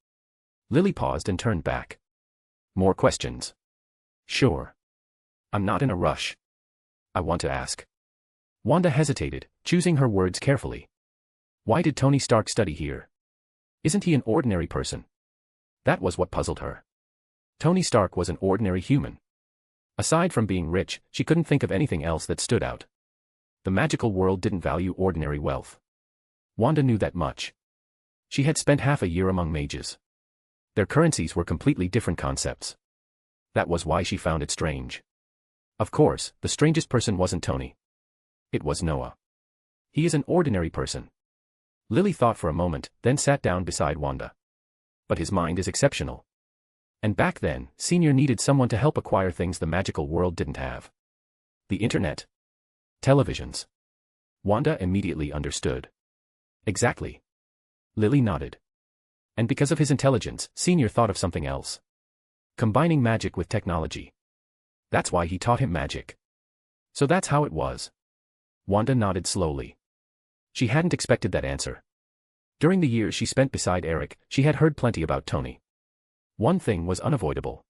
Lily paused and turned back. More questions? Sure. I'm not in a rush. I want to ask. Wanda hesitated, choosing her words carefully. Why did Tony Stark study here? Isn't he an ordinary person? That was what puzzled her. Tony Stark was an ordinary human. Aside from being rich, she couldn't think of anything else that stood out. The magical world didn't value ordinary wealth. Wanda knew that much. She had spent half a year among mages. Their currencies were completely different concepts. That was why she found it strange. Of course, the strangest person wasn't Tony. It was Noah. He is an ordinary person. Lily thought for a moment, then sat down beside Wanda. But his mind is exceptional. And back then, Senior needed someone to help acquire things the magical world didn't have. The internet. Televisions. Wanda immediately understood. Exactly. Lily nodded. And because of his intelligence, Senior thought of something else. Combining magic with technology. That's why he taught him magic. So that's how it was. Wanda nodded slowly. She hadn't expected that answer. During the years she spent beside Eric, she had heard plenty about Tony. One thing was unavoidable.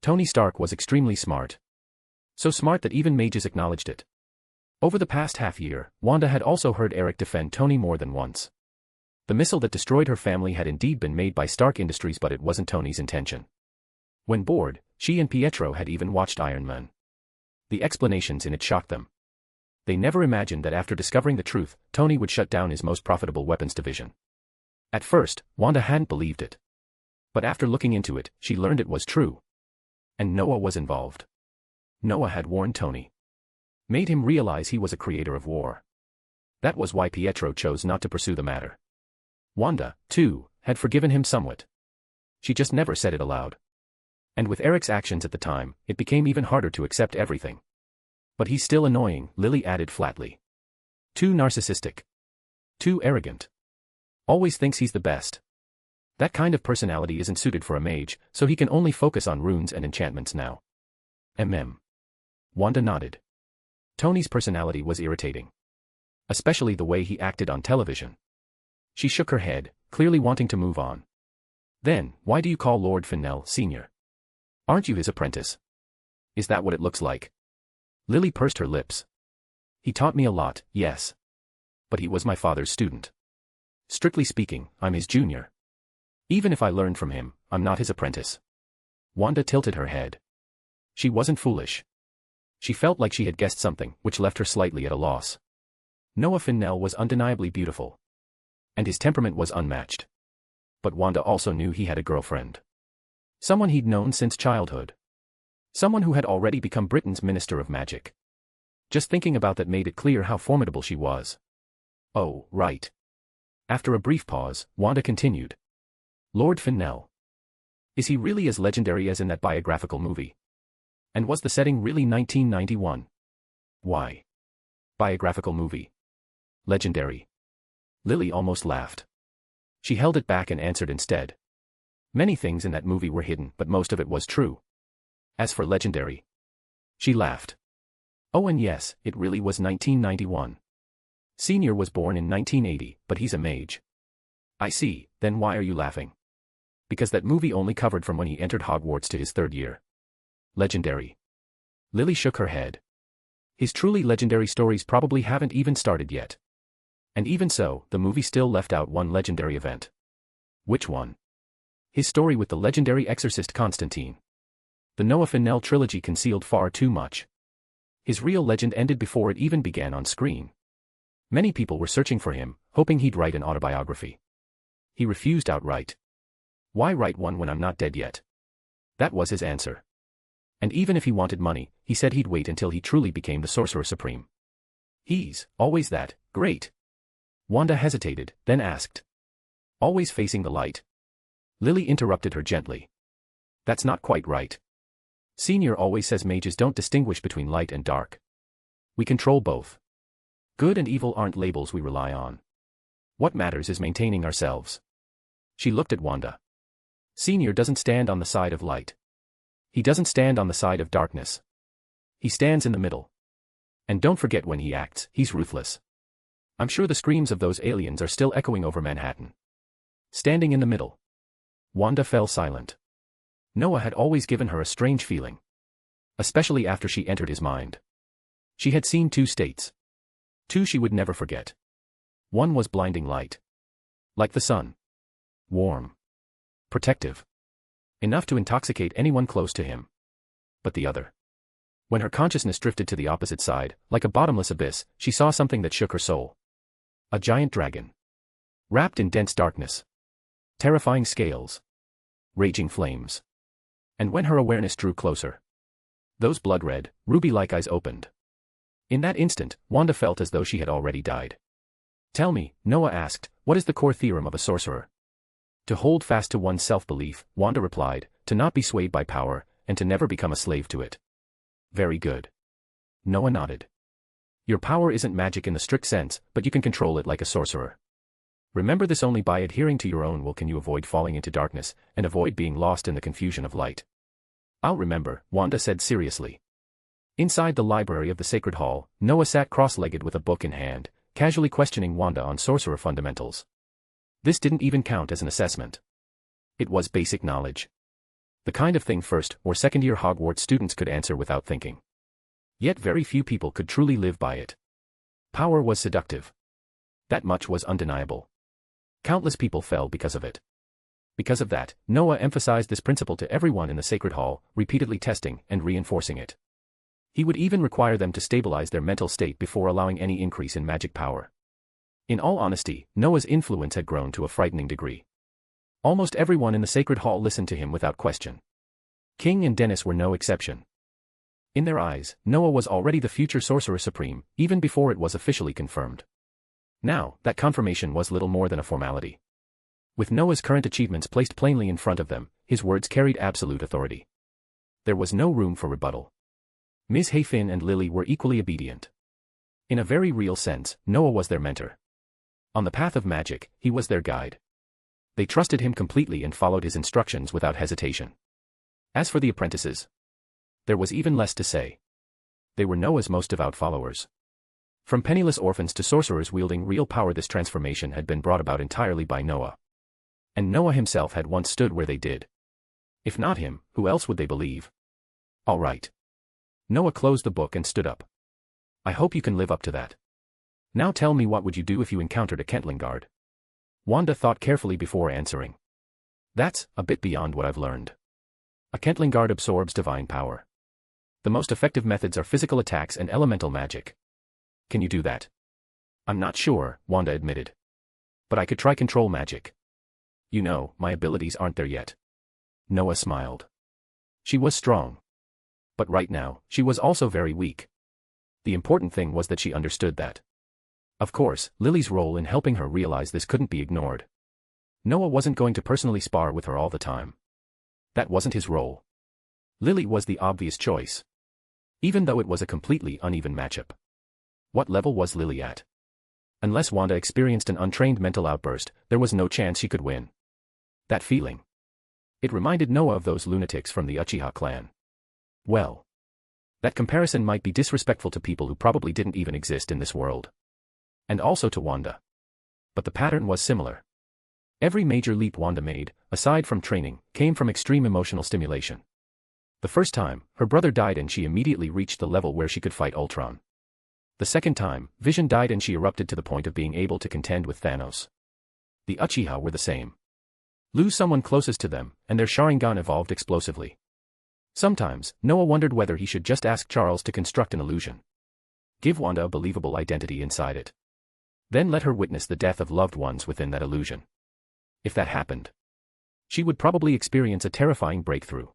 Tony Stark was extremely smart. So smart that even mages acknowledged it. Over the past half-year, Wanda had also heard Eric defend Tony more than once. The missile that destroyed her family had indeed been made by Stark Industries, but it wasn't Tony's intention. When bored, she and Pietro had even watched Iron Man. The explanations in it shocked them. They never imagined that after discovering the truth, Tony would shut down his most profitable weapons division. At first, Wanda hadn't believed it. But after looking into it, she learned it was true. And Noah was involved. Noah had warned Tony. Made him realize he was a creator of war. That was why Pietro chose not to pursue the matter. Wanda, too, had forgiven him somewhat. She just never said it aloud. And with Eric's actions at the time, it became even harder to accept everything. But he's still annoying, Lily added flatly. Too narcissistic. Too arrogant. Always thinks he's the best. That kind of personality isn't suited for a mage, so he can only focus on runes and enchantments now. Wanda nodded. Tony's personality was irritating. Especially the way he acted on television. She shook her head, clearly wanting to move on. Then, why do you call Lord Fennell Sr.? Aren't you his apprentice? Is that what it looks like? Lily pursed her lips. He taught me a lot, yes. But he was my father's student. Strictly speaking, I'm his junior. Even if I learned from him, I'm not his apprentice. Wanda tilted her head. She wasn't foolish. She felt like she had guessed something, which left her slightly at a loss. Noah Fennell was undeniably beautiful. And his temperament was unmatched. But Wanda also knew he had a girlfriend. Someone he'd known since childhood. Someone who had already become Britain's Minister of Magic. Just thinking about that made it clear how formidable she was. Oh, right. After a brief pause, Wanda continued. Lord Fennell. Is he really as legendary as in that biographical movie? And was the setting really 1991? Why? Biographical movie. Legendary. Lily almost laughed. She held it back and answered instead. Many things in that movie were hidden, but most of it was true. As for legendary. She laughed. Oh, and yes, it really was 1991. Senior was born in 1980, but he's a mage. I see, then why are you laughing? Because that movie only covered from when he entered Hogwarts to his 3rd year. Legendary. Lily shook her head. His truly legendary stories probably haven't even started yet. And even so, the movie still left out one legendary event. Which one? His story with the legendary exorcist Constantine. The Noah Fennell trilogy concealed far too much. His real legend ended before it even began on screen. Many people were searching for him, hoping he'd write an autobiography. He refused outright. Why write one when I'm not dead yet? That was his answer. And even if he wanted money, he said he'd wait until he truly became the Sorcerer Supreme. He's always that great. Wanda hesitated, then asked. Always facing the light. Lily interrupted her gently. That's not quite right. Senior always says mages don't distinguish between light and dark. We control both. Good and evil aren't labels we rely on. What matters is maintaining ourselves. She looked at Wanda. Senior doesn't stand on the side of light. He doesn't stand on the side of darkness. He stands in the middle. And don't forget, when he acts, he's ruthless. I'm sure the screams of those aliens are still echoing over Manhattan. Standing in the middle. Wanda fell silent. Noah had always given her a strange feeling. Especially after she entered his mind. She had seen 2 states. 2 she would never forget. One was blinding light. Like the sun. Warm. Protective. Enough to intoxicate anyone close to him. But the other. When her consciousness drifted to the opposite side, like a bottomless abyss, she saw something that shook her soul. A giant dragon. Wrapped in dense darkness. Terrifying scales. Raging flames. And when her awareness drew closer. Those blood-red, ruby-like eyes opened. In that instant, Wanda felt as though she had already died. Tell me, Noah asked, what is the core theorem of a sorcerer? To hold fast to one's self-belief, Wanda replied, to not be swayed by power, and to never become a slave to it. Very good. Noah nodded. Your power isn't magic in the strict sense, but you can control it like a sorcerer. Remember this: only by adhering to your own will can you avoid falling into darkness, and avoid being lost in the confusion of light. I'll remember, Wanda said seriously. Inside the library of the Sacred Hall, Noah sat cross-legged with a book in hand, casually questioning Wanda on sorcerer fundamentals. This didn't even count as an assessment. It was basic knowledge. The kind of thing first- or second-year Hogwarts students could answer without thinking. Yet very few people could truly live by it. Power was seductive. That much was undeniable. Countless people fell because of it. Because of that, Noah emphasized this principle to everyone in the Sacred Hall, repeatedly testing and reinforcing it. He would even require them to stabilize their mental state before allowing any increase in magic power. In all honesty, Noah's influence had grown to a frightening degree. Almost everyone in the Sacred Hall listened to him without question. King and Dennis were no exception. In their eyes, Noah was already the future Sorcerer Supreme, even before it was officially confirmed. Now, that confirmation was little more than a formality. With Noah's current achievements placed plainly in front of them, his words carried absolute authority. There was no room for rebuttal. Ms. Hayfin and Lily were equally obedient. In a very real sense, Noah was their mentor. On the path of magic, he was their guide. They trusted him completely and followed his instructions without hesitation. As for the apprentices, there was even less to say. They were Noah's most devout followers. From penniless orphans to sorcerers wielding real power, this transformation had been brought about entirely by Noah. And Noah himself had once stood where they did. If not him, who else would they believe? All right. Noah closed the book and stood up. I hope you can live up to that. Now tell me, what would you do if you encountered a Kentling guard? Wanda thought carefully before answering. That's a bit beyond what I've learned. A Kentling guard absorbs divine power. The most effective methods are physical attacks and elemental magic. Can you do that? I'm not sure, Wanda admitted. But I could try control magic. You know, my abilities aren't there yet. Noah smiled. She was strong. But right now, she was also very weak. The important thing was that she understood that. Of course, Lily's role in helping her realize this couldn't be ignored. Noah wasn't going to personally spar with her all the time. That wasn't his role. Lily was the obvious choice. Even though it was a completely uneven matchup. What level was Lily at? Unless Wanda experienced an untrained mental outburst, there was no chance she could win. That feeling. It reminded Noah of those lunatics from the Uchiha clan. Well, that comparison might be disrespectful to people who probably didn't even exist in this world. And also to Wanda. But the pattern was similar. Every major leap Wanda made, aside from training, came from extreme emotional stimulation. The first time, her brother died and she immediately reached the level where she could fight Ultron. The second time, Vision died and she erupted to the point of being able to contend with Thanos. The Uchiha were the same. Lose someone closest to them, and their Sharingan evolved explosively. Sometimes, Noah wondered whether he should just ask Charles to construct an illusion. Give Wanda a believable identity inside it. Then let her witness the death of loved ones within that illusion. If that happened, she would probably experience a terrifying breakthrough.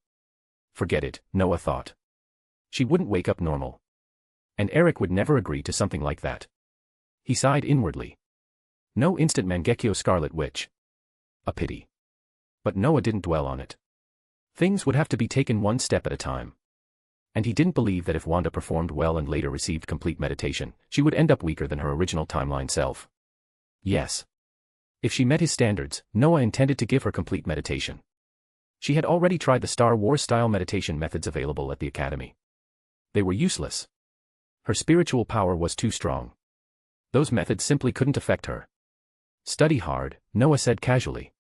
Forget it, Noah thought. She wouldn't wake up normal. And Eric would never agree to something like that. He sighed inwardly. No instant Mangekyo Scarlet Witch. A pity. But Noah didn't dwell on it. Things would have to be taken one step at a time. And he didn't believe that if Wanda performed well and later received complete meditation, she would end up weaker than her original timeline self. Yes. If she met his standards, Noah intended to give her complete meditation. She had already tried the Star Wars-style meditation methods available at the Academy. They were useless. Her spiritual power was too strong. Those methods simply couldn't affect her. Study hard, Noah said casually.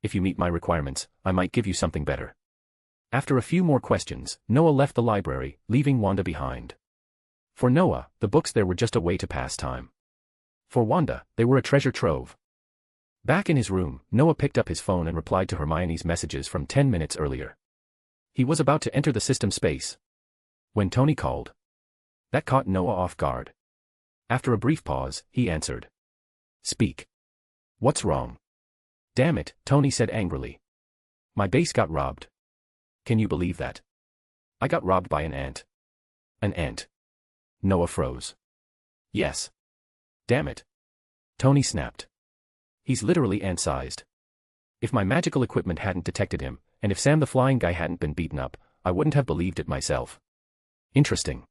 If you meet my requirements, I might give you something better. After a few more questions, Noah left the library, leaving Wanda behind. For Noah, the books there were just a way to pass time. For Wanda, they were a treasure trove. Back in his room, Noah picked up his phone and replied to Hermione's messages from 10 minutes earlier. He was about to enter the system space when Tony called. That caught Noah off guard. After a brief pause, he answered. Speak. What's wrong? Damn it, Tony said angrily. My base got robbed. Can you believe that? I got robbed by an ant. An ant. Noah froze. Yes. Damn it. Tony snapped. He's literally ant-sized. If my magical equipment hadn't detected him, and if Sam the flying guy hadn't been beaten up, I wouldn't have believed it myself. Interesting.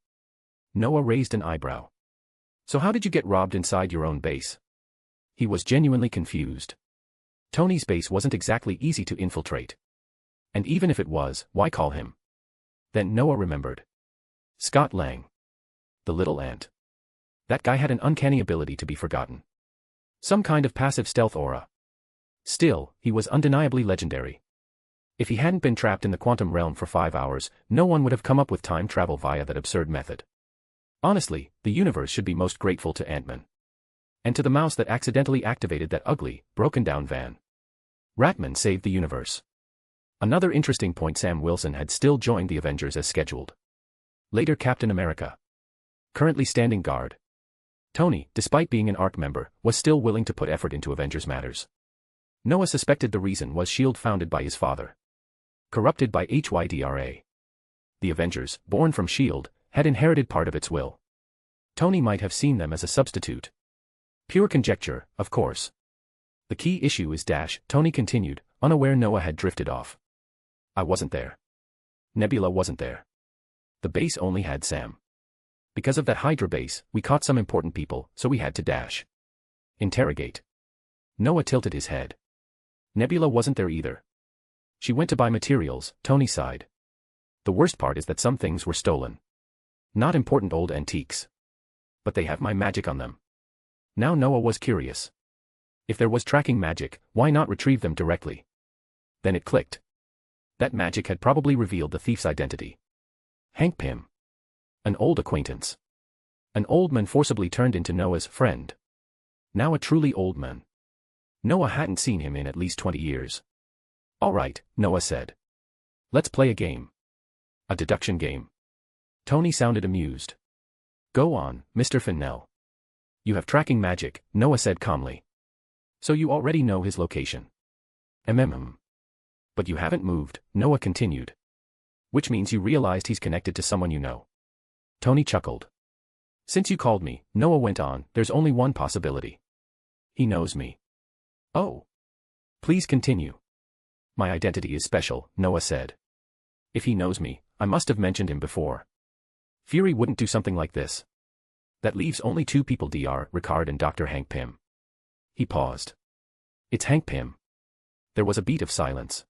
Noah raised an eyebrow. So how did you get robbed inside your own base? He was genuinely confused. Tony's base wasn't exactly easy to infiltrate. And even if it was, why call him? Then Noah remembered. Scott Lang. The little ant. That guy had an uncanny ability to be forgotten. Some kind of passive stealth aura. Still, he was undeniably legendary. If he hadn't been trapped in the quantum realm for 5 hours, no one would have come up with time travel via that absurd method. Honestly, the universe should be most grateful to Ant-Man. And to the mouse that accidentally activated that ugly, broken-down van. Ratman saved the universe. Another interesting point: Sam Wilson had still joined the Avengers as scheduled. Later Captain America. Currently standing guard. Tony, despite being an ARC member, was still willing to put effort into Avengers matters. Noah suspected the reason was S.H.I.E.L.D., founded by his father. Corrupted by Hydra. The Avengers, born from S.H.I.E.L.D., had inherited part of its will. Tony might have seen them as a substitute. Pure conjecture, of course. The key issue is Tony continued, unaware Noah had drifted off. I wasn't there. Nebula wasn't there. The base only had Sam. Because of that Hydra base, we caught some important people, so we had to interrogate. Noah tilted his head. Nebula wasn't there either. She went to buy materials, Tony sighed. The worst part is that some things were stolen. Not important old antiques. But they have my magic on them. Now Noah was curious. If there was tracking magic, why not retrieve them directly? Then it clicked. That magic had probably revealed the thief's identity. Hank Pym. An old acquaintance. An old man forcibly turned into Noah's friend. Now a truly old man. Noah hadn't seen him in at least 20 years. All right, Noah said. Let's play a game. A deduction game. Tony sounded amused. Go on, Mr. Finnell. You have tracking magic, Noah said calmly. So you already know his location. But you haven't moved, Noah continued. Which means you realized he's connected to someone you know. Tony chuckled. Since you called me, Noah went on, there's only one possibility. He knows me. Oh. Please continue. My identity is special, Noah said. If he knows me, I must have mentioned him before. Fury wouldn't do something like this. That leaves only two people: Dr. Ricard and Dr. Hank Pym. He paused. It's Hank Pym. There was a beat of silence.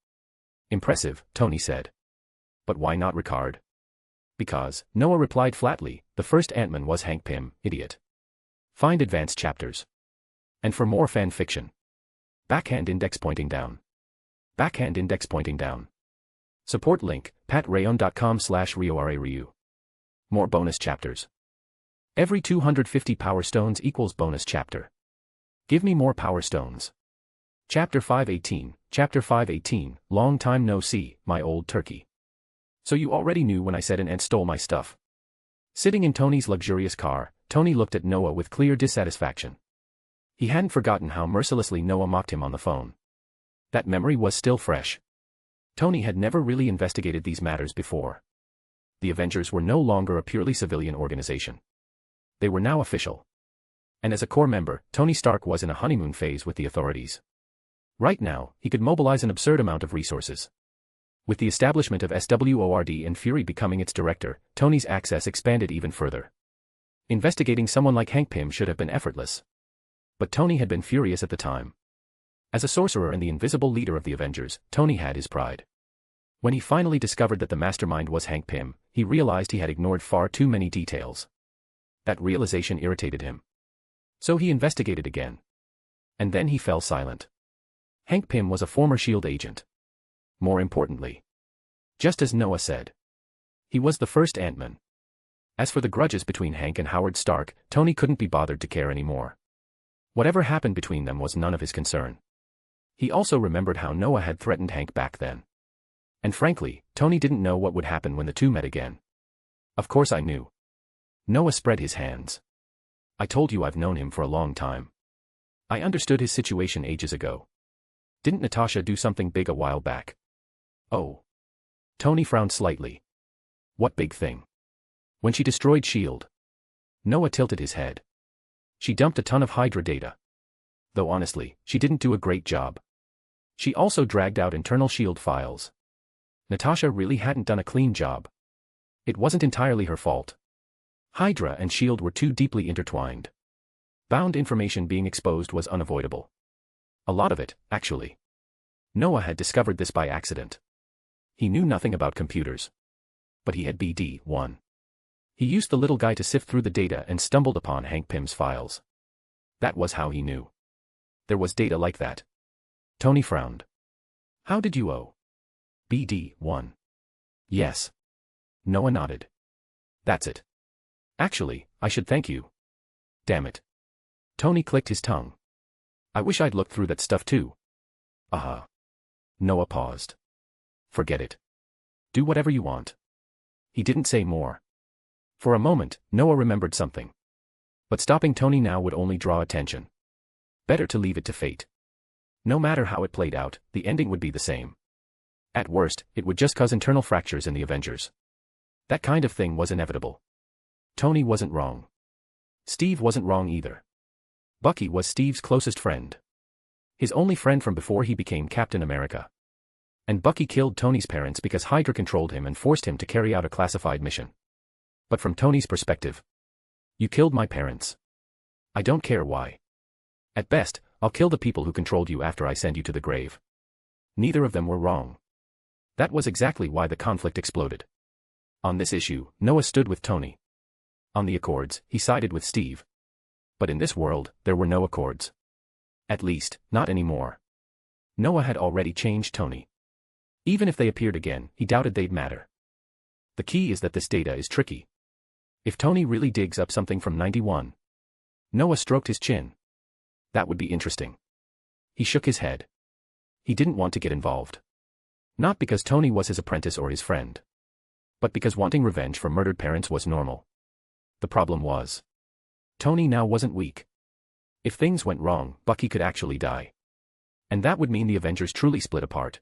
Impressive, Tony said. But why not Ricard? Because, Noah replied flatly, the first Ant-Man was Hank Pym, idiot. Find advanced chapters. And for more fan fiction. Backhand index pointing down. Backhand index pointing down. Support link, patreon.com/RioRaRyu. More bonus chapters. Every 250 power stones equals bonus chapter. Give me more power stones. Chapter 518, long time no see, my old turkey. So you already knew when I said an ant stole my stuff. Sitting in Tony's luxurious car, Tony looked at Noah with clear dissatisfaction. He hadn't forgotten how mercilessly Noah mocked him on the phone. That memory was still fresh. Tony had never really investigated these matters before. The Avengers were no longer a purely civilian organization. They were now official. And as a core member, Tony Stark was in a honeymoon phase with the authorities. Right now, he could mobilize an absurd amount of resources. With the establishment of SWORD and Fury becoming its director, Tony's access expanded even further. Investigating someone like Hank Pym should have been effortless. But Tony had been furious at the time. As a sorcerer and the invisible leader of the Avengers, Tony had his pride. When he finally discovered that the mastermind was Hank Pym, he realized he had ignored far too many details. That realization irritated him. So he investigated again. And then he fell silent. Hank Pym was a former S.H.I.E.L.D. agent. More importantly, just as Noah said, he was the first Ant-Man. As for the grudges between Hank and Howard Stark, Tony couldn't be bothered to care anymore. Whatever happened between them was none of his concern. He also remembered how Noah had threatened Hank back then. And frankly, Tony didn't know what would happen when the two met again. Of course I knew. Noah spread his hands. I told you I've known him for a long time. I understood his situation ages ago. Didn't Natasha do something big a while back? Oh. Tony frowned slightly. What big thing? When she destroyed S.H.I.E.L.D. Noah tilted his head. She dumped a ton of Hydra data. Though honestly, she didn't do a great job. She also dragged out internal S.H.I.E.L.D. files. Natasha really hadn't done a clean job. It wasn't entirely her fault. Hydra and S.H.I.E.L.D. were too deeply intertwined. Bound information being exposed was unavoidable. A lot of it, actually. Noah had discovered this by accident. He knew nothing about computers. But he had BD1. He used the little guy to sift through the data and stumbled upon Hank Pym's files. That was how he knew. There was data like that. Tony frowned. How did you know? BD1. Yes. Noah nodded. That's it. Actually, I should thank you. Damn it. Tony clicked his tongue. I wish I'd looked through that stuff too. Noah paused. Forget it. Do whatever you want. He didn't say more. For a moment, Noah remembered something. But stopping Tony now would only draw attention. Better to leave it to fate. No matter how it played out, the ending would be the same. At worst, it would just cause internal fractures in the Avengers. That kind of thing was inevitable. Tony wasn't wrong. Steve wasn't wrong either. Bucky was Steve's closest friend. His only friend from before he became Captain America. And Bucky killed Tony's parents because Hydra controlled him and forced him to carry out a classified mission. But from Tony's perspective, you killed my parents. I don't care why. At best, I'll kill the people who controlled you after I send you to the grave. Neither of them were wrong. That was exactly why the conflict exploded. On this issue, Noah stood with Tony. On the Accords, he sided with Steve. But in this world, there were no Accords. At least, not anymore. Noah had already changed Tony. Even if they appeared again, he doubted they'd matter. The key is that this data is tricky. If Tony really digs up something from 91. Noah stroked his chin. That would be interesting. He shook his head. He didn't want to get involved. Not because Tony was his apprentice or his friend. But because wanting revenge for murdered parents was normal. The problem was, Tony now wasn't weak. If things went wrong, Bucky could actually die. And that would mean the Avengers truly split apart.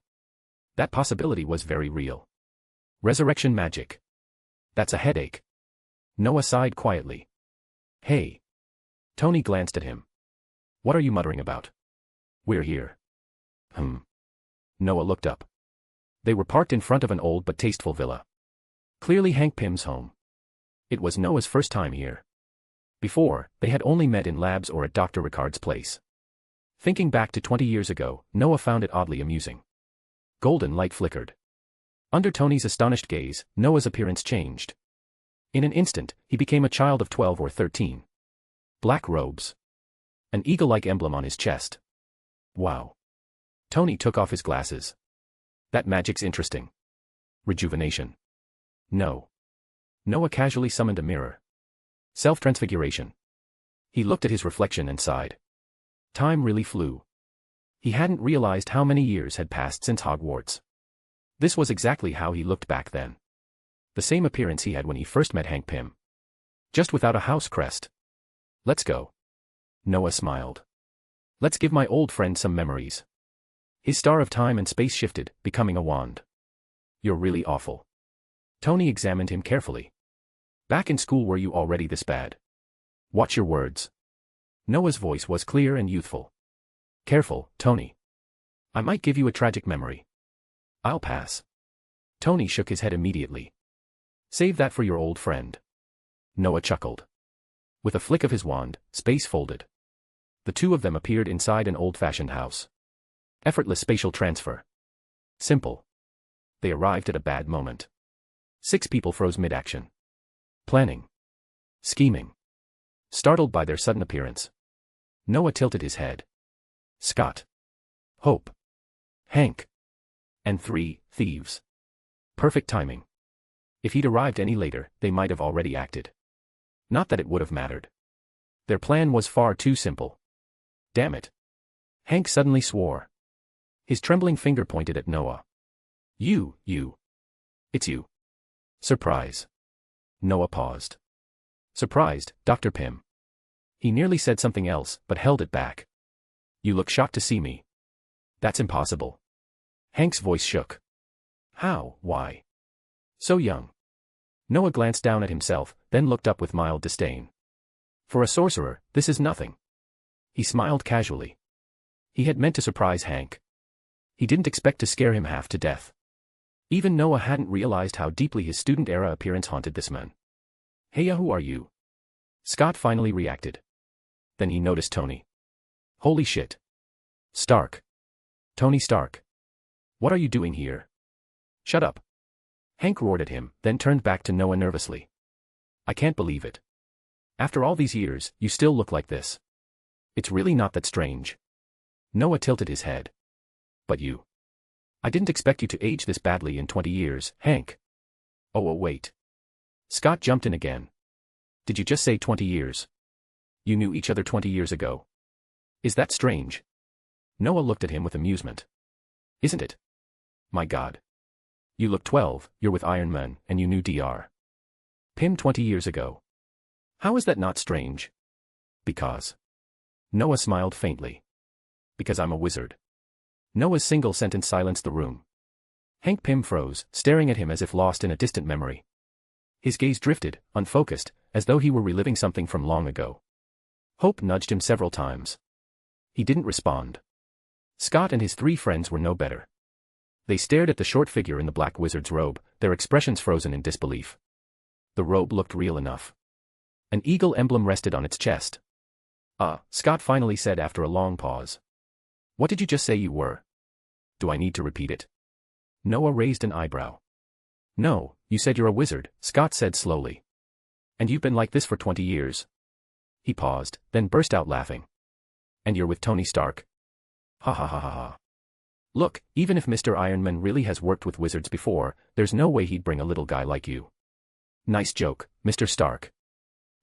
That possibility was very real. Resurrection magic. That's a headache. Noah sighed quietly. Hey. Tony glanced at him. What are you muttering about? We're here. Noah looked up. They were parked in front of an old but tasteful villa. Clearly Hank Pym's home. It was Noah's first time here. Before, they had only met in labs or at Dr. Ricard's place. Thinking back to 20 years ago, Noah found it oddly amusing. Golden light flickered. Under Tony's astonished gaze, Noah's appearance changed. In an instant, he became a child of 12 or 13. Black robes. An eagle-like emblem on his chest. Wow. Tony took off his glasses. That magic's interesting. Rejuvenation. No. Noah casually summoned a mirror. Self-transfiguration. He looked at his reflection and sighed. Time really flew. He hadn't realized how many years had passed since Hogwarts. This was exactly how he looked back then. The same appearance he had when he first met Hank Pym. Just without a house crest. Let's go. Noah smiled. Let's give my old friend some memories. His star of time and space shifted, becoming a wand. You're really awful. Tony examined him carefully. Back in school were you already this bad? Watch your words. Noah's voice was clear and youthful. Careful, Tony. I might give you a tragic memory. I'll pass. Tony shook his head immediately. Save that for your old friend. Noah chuckled. With a flick of his wand, space folded. The two of them appeared inside an old-fashioned house. Effortless spatial transfer. Simple. They arrived at a bad moment. 6 people froze mid-action. Planning. Scheming. Startled by their sudden appearance. Noah tilted his head. Scott. Hope. Hank. And 3 thieves. Perfect timing. If he'd arrived any later, they might have already acted. Not that it would have mattered. Their plan was far too simple. Damn it. Hank suddenly swore. His trembling finger pointed at Noah. You. It's you. Surprise. Noah paused. Surprised, Dr. Pym. He nearly said something else, but held it back. You look shocked to see me. That's impossible. Hank's voice shook. How? Why? So young. Noah glanced down at himself, then looked up with mild disdain. For a sorcerer, this is nothing. He smiled casually. He had meant to surprise Hank. He didn't expect to scare him half to death. Even Noah hadn't realized how deeply his student-era appearance haunted this man. "Hey, who are you?" Scott finally reacted. Then he noticed Tony. "Holy shit. Stark. Tony Stark. What are you doing here?" "Shut up." Hank roared at him, then turned back to Noah nervously. "I can't believe it. After all these years, you still look like this. It's really not that strange." Noah tilted his head. "But you. I didn't expect you to age this badly in 20 years, Hank." Oh, wait." Scott jumped in again. "Did you just say 20 years? You knew each other 20 years ago. Is that strange?" Noah looked at him with amusement. "Isn't it? My God. You look 12, you're with Iron Man, and you knew Dr. Pym 20 years ago. How is that not strange?" "Because." Noah smiled faintly. "Because I'm a wizard." Noah's single sentence silenced the room. Hank Pym froze, staring at him as if lost in a distant memory. His gaze drifted, unfocused, as though he were reliving something from long ago. Hope nudged him several times. He didn't respond. Scott and his three friends were no better. They stared at the short figure in the black wizard's robe, their expressions frozen in disbelief. The robe looked real enough. An eagle emblem rested on its chest. Scott finally said after a long pause. "What did you just say you were? Do I need to repeat it?" Noah raised an eyebrow. "No, you said you're a wizard," Scott said slowly. "And you've been like this for 20 years. He paused, then burst out laughing. "And you're with Tony Stark? Ha ha ha ha ha. Look, even if Mr. Iron Man really has worked with wizards before, there's no way he'd bring a little guy like you." "Nice joke, Mr. Stark."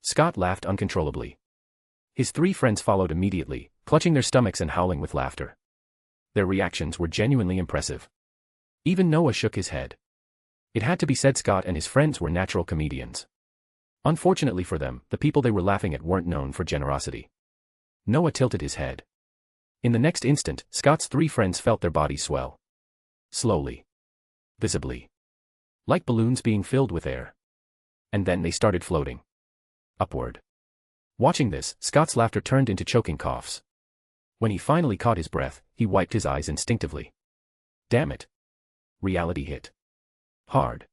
Scott laughed uncontrollably. His three friends followed immediately, clutching their stomachs and howling with laughter. Their reactions were genuinely impressive. Even Noah shook his head. It had to be said, Scott and his friends were natural comedians. Unfortunately for them, the people they were laughing at weren't known for generosity. Noah tilted his head. In the next instant, Scott's three friends felt their bodies swell. Slowly. Visibly. Like balloons being filled with air. And then they started floating. Upward. Watching this, Scott's laughter turned into choking coughs. When he finally caught his breath, he wiped his eyes instinctively. Damn it. Reality hit. Hard.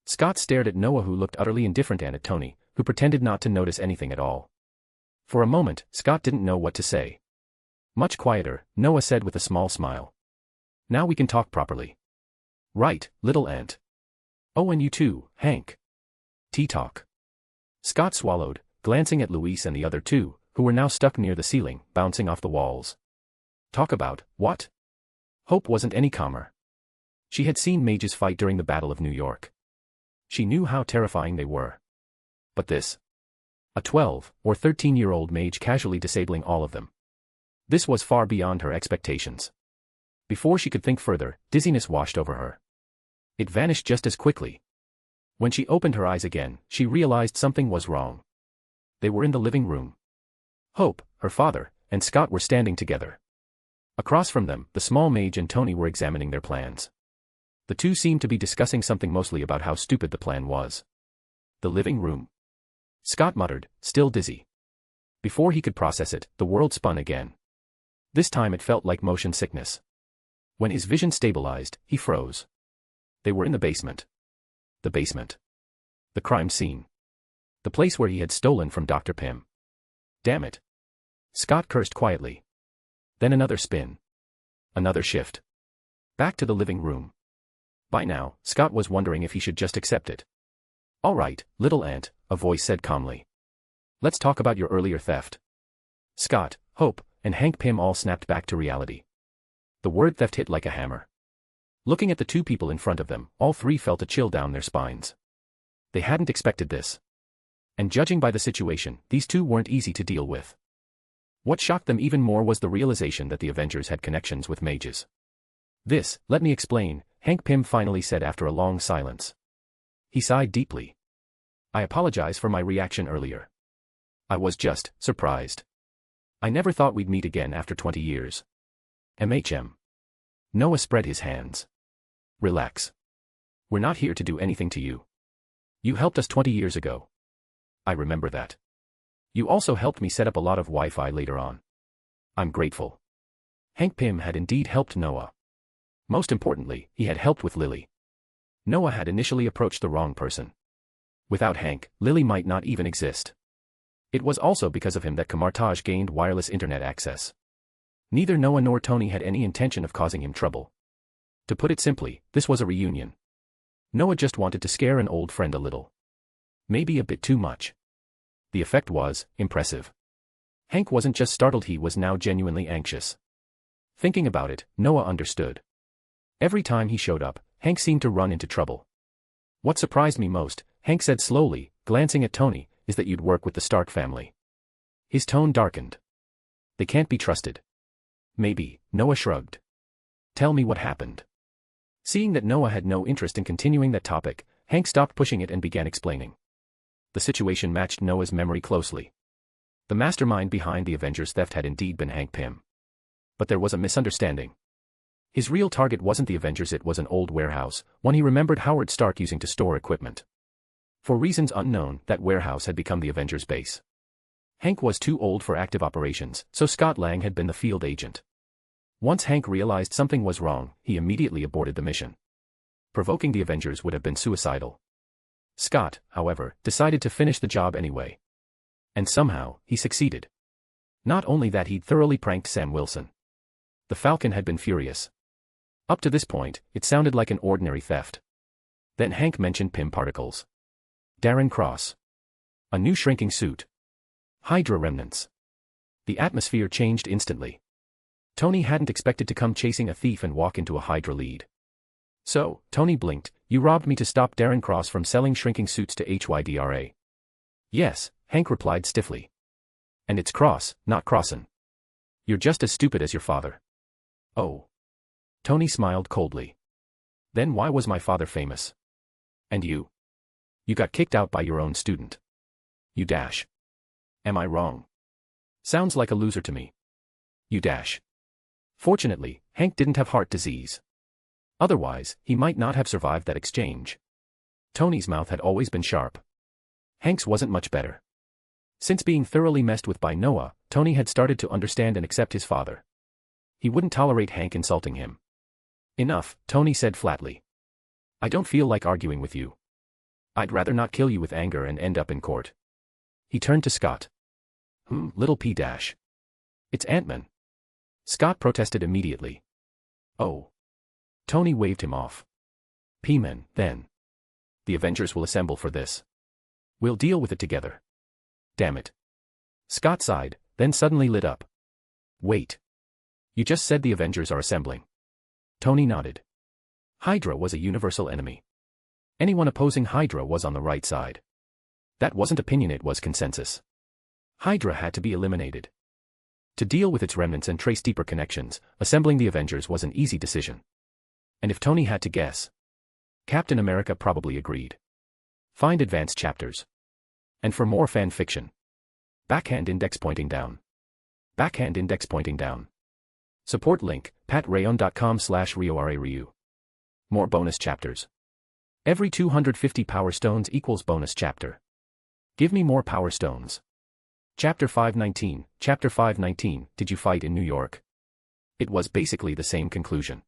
Scott stared at Noah, who looked utterly indifferent, and at Tony, who pretended not to notice anything at all. For a moment, Scott didn't know what to say. Much quieter, Noah said with a small smile. "Now we can talk properly." "Right, little ant." "Oh, and you too, Hank." "Tea-talk." Scott swallowed, glancing at Luis and the other two, who were now stuck near the ceiling, bouncing off the walls. Talk about, what? Hope wasn't any calmer. She had seen mages fight during the Battle of New York. She knew how terrifying they were. But this? A 12 or 13-year-old mage casually disabling all of them. This was far beyond her expectations. Before she could think further, dizziness washed over her. It vanished just as quickly. When she opened her eyes again, she realized something was wrong. They were in the living room. Hope, her father, and Scott were standing together. Across from them, the small mage and Tony were examining their plans. The two seemed to be discussing something, mostly about how stupid the plan was. The living room. Scott muttered, still dizzy. Before he could process it, the world spun again. This time it felt like motion sickness. When his vision stabilized, he froze. They were in the basement. The basement. The crime scene. The place where he had stolen from Dr. Pym. Damn it. Scott cursed quietly. Then another spin. Another shift. Back to the living room. By now, Scott was wondering if he should just accept it. "All right, little ant," a voice said calmly. "Let's talk about your earlier theft." Scott, Hope, and Hank Pym all snapped back to reality. The word theft hit like a hammer. Looking at the two people in front of them, all three felt a chill down their spines. They hadn't expected this. And judging by the situation, these two weren't easy to deal with. What shocked them even more was the realization that the Avengers had connections with mages. "This, let me explain," Hank Pym finally said after a long silence. He sighed deeply. "I apologize for my reaction earlier. I was just surprised. I never thought we'd meet again after 20 years. MHM. Noah spread his hands. Relax. We're not here to do anything to you. You helped us 20 years ago. I remember that. You also helped me set up a lot of Wi-Fi later on. I'm grateful. Hank Pym had indeed helped Noah. Most importantly, he had helped with Lily. Noah had initially approached the wrong person. Without Hank, Lily might not even exist. It was also because of him that Camartage gained wireless internet access. Neither Noah nor Tony had any intention of causing him trouble. To put it simply, this was a reunion. Noah just wanted to scare an old friend a little. Maybe a bit too much. The effect was impressive. Hank wasn't just startled, he was now genuinely anxious. Thinking about it, Noah understood. Every time he showed up, Hank seemed to run into trouble. What surprised me most, Hank said slowly, glancing at Tony, is that you'd work with the Stark family. His tone darkened. They can't be trusted. Maybe, Noah shrugged. Tell me what happened. Seeing that Noah had no interest in continuing that topic, Hank stopped pushing it and began explaining. The situation matched Noah's memory closely. The mastermind behind the Avengers' theft had indeed been Hank Pym. But there was a misunderstanding. His real target wasn't the Avengers, it was an old warehouse, one he remembered Howard Stark using to store equipment. For reasons unknown, that warehouse had become the Avengers' base. Hank was too old for active operations, so Scott Lang had been the field agent. Once Hank realized something was wrong, he immediately aborted the mission. Provoking the Avengers would have been suicidal. Scott, however, decided to finish the job anyway. And somehow, he succeeded. Not only that, he'd thoroughly pranked Sam Wilson. The Falcon had been furious. Up to this point, it sounded like an ordinary theft. Then Hank mentioned Pym particles. Darren Cross. A new shrinking suit. Hydra remnants. The atmosphere changed instantly. Tony hadn't expected to come chasing a thief and walk into a Hydra lead. So, Tony blinked, you robbed me to stop Darren Cross from selling shrinking suits to Hydra. Yes, Hank replied stiffly. And it's Cross, not Crossan. You're just as stupid as your father. Oh. Tony smiled coldly. Then why was my father famous? And you? You got kicked out by your own student. You dash. Am I wrong? Sounds like a loser to me. You dash. Fortunately, Hank didn't have heart disease. Otherwise, he might not have survived that exchange. Tony's mouth had always been sharp. Hank's wasn't much better. Since being thoroughly messed with by Noah, Tony had started to understand and accept his father. He wouldn't tolerate Hank insulting him. Enough, Tony said flatly. I don't feel like arguing with you. I'd rather not kill you with anger and end up in court. He turned to Scott. Little P dash. It's Ant-Man. Scott protested immediately. Oh. Tony waved him off. P-Man, then. The Avengers will assemble for this. We'll deal with it together. Damn it. Scott sighed, then suddenly lit up. Wait. You just said the Avengers are assembling. Tony nodded. Hydra was a universal enemy. Anyone opposing Hydra was on the right side. That wasn't opinion, it was consensus. Hydra had to be eliminated. To deal with its remnants and trace deeper connections, assembling the Avengers was an easy decision. And if Tony had to guess, Captain America probably agreed. Find advanced chapters. And for more fan fiction. Backhand index pointing down. Backhand index pointing down. Support link, patreon.com/RioRaRyu. More bonus chapters. Every 250 Power Stones equals bonus chapter. Give me more Power Stones. Chapter 519, Chapter 519, Did You Fight in New York? It was basically the same conclusion.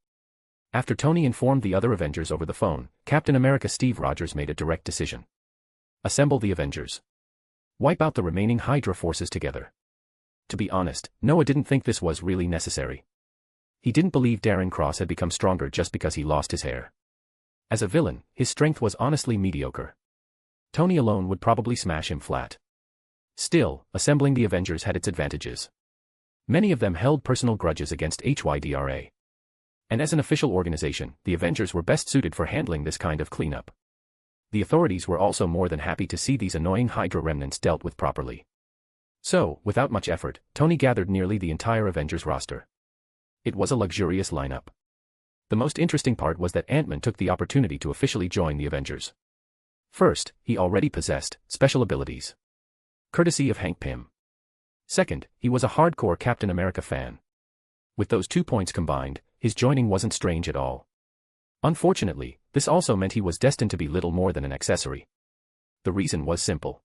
After Tony informed the other Avengers over the phone, Captain America Steve Rogers made a direct decision. Assemble the Avengers. Wipe out the remaining Hydra forces together. To be honest, Noah didn't think this was really necessary. He didn't believe Darren Cross had become stronger just because he lost his hair. As a villain, his strength was honestly mediocre. Tony alone would probably smash him flat. Still, assembling the Avengers had its advantages. Many of them held personal grudges against Hydra. And as an official organization, the Avengers were best suited for handling this kind of cleanup. The authorities were also more than happy to see these annoying Hydra remnants dealt with properly. So, without much effort, Tony gathered nearly the entire Avengers roster. It was a luxurious lineup. The most interesting part was that Ant-Man took the opportunity to officially join the Avengers. First, he already possessed special abilities. Courtesy of Hank Pym. Second, he was a hardcore Captain America fan. With those 2 points combined, his joining wasn't strange at all. Unfortunately, this also meant he was destined to be little more than an accessory. The reason was simple.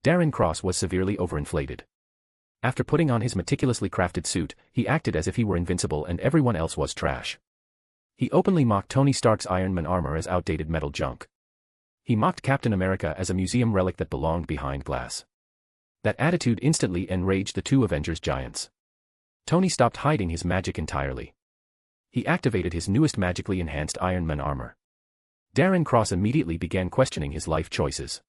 Darren Cross was severely overinflated. After putting on his meticulously crafted suit, he acted as if he were invincible and everyone else was trash. He openly mocked Tony Stark's Iron Man armor as outdated metal junk. He mocked Captain America as a museum relic that belonged behind glass. That attitude instantly enraged the two Avengers giants. Tony stopped hiding his magic entirely. He activated his newest magically enhanced Iron Man armor. Darren Cross immediately began questioning his life choices.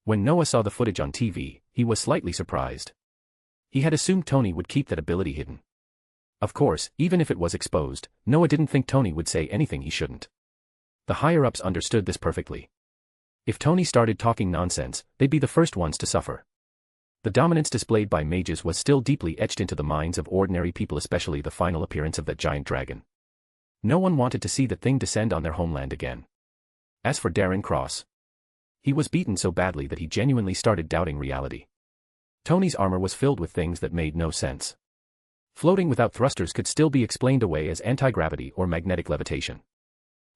When Noah saw the footage on TV, he was slightly surprised. He had assumed Tony would keep that ability hidden. Of course, even if it was exposed, Noah didn't think Tony would say anything he shouldn't. The higher-ups understood this perfectly. If Tony started talking nonsense, they'd be the first ones to suffer. The dominance displayed by mages was still deeply etched into the minds of ordinary people, especially the final appearance of that giant dragon. No one wanted to see the thing descend on their homeland again. As for Darren Cross, he was beaten so badly that he genuinely started doubting reality. Tony's armor was filled with things that made no sense. Floating without thrusters could still be explained away as anti-gravity or magnetic levitation.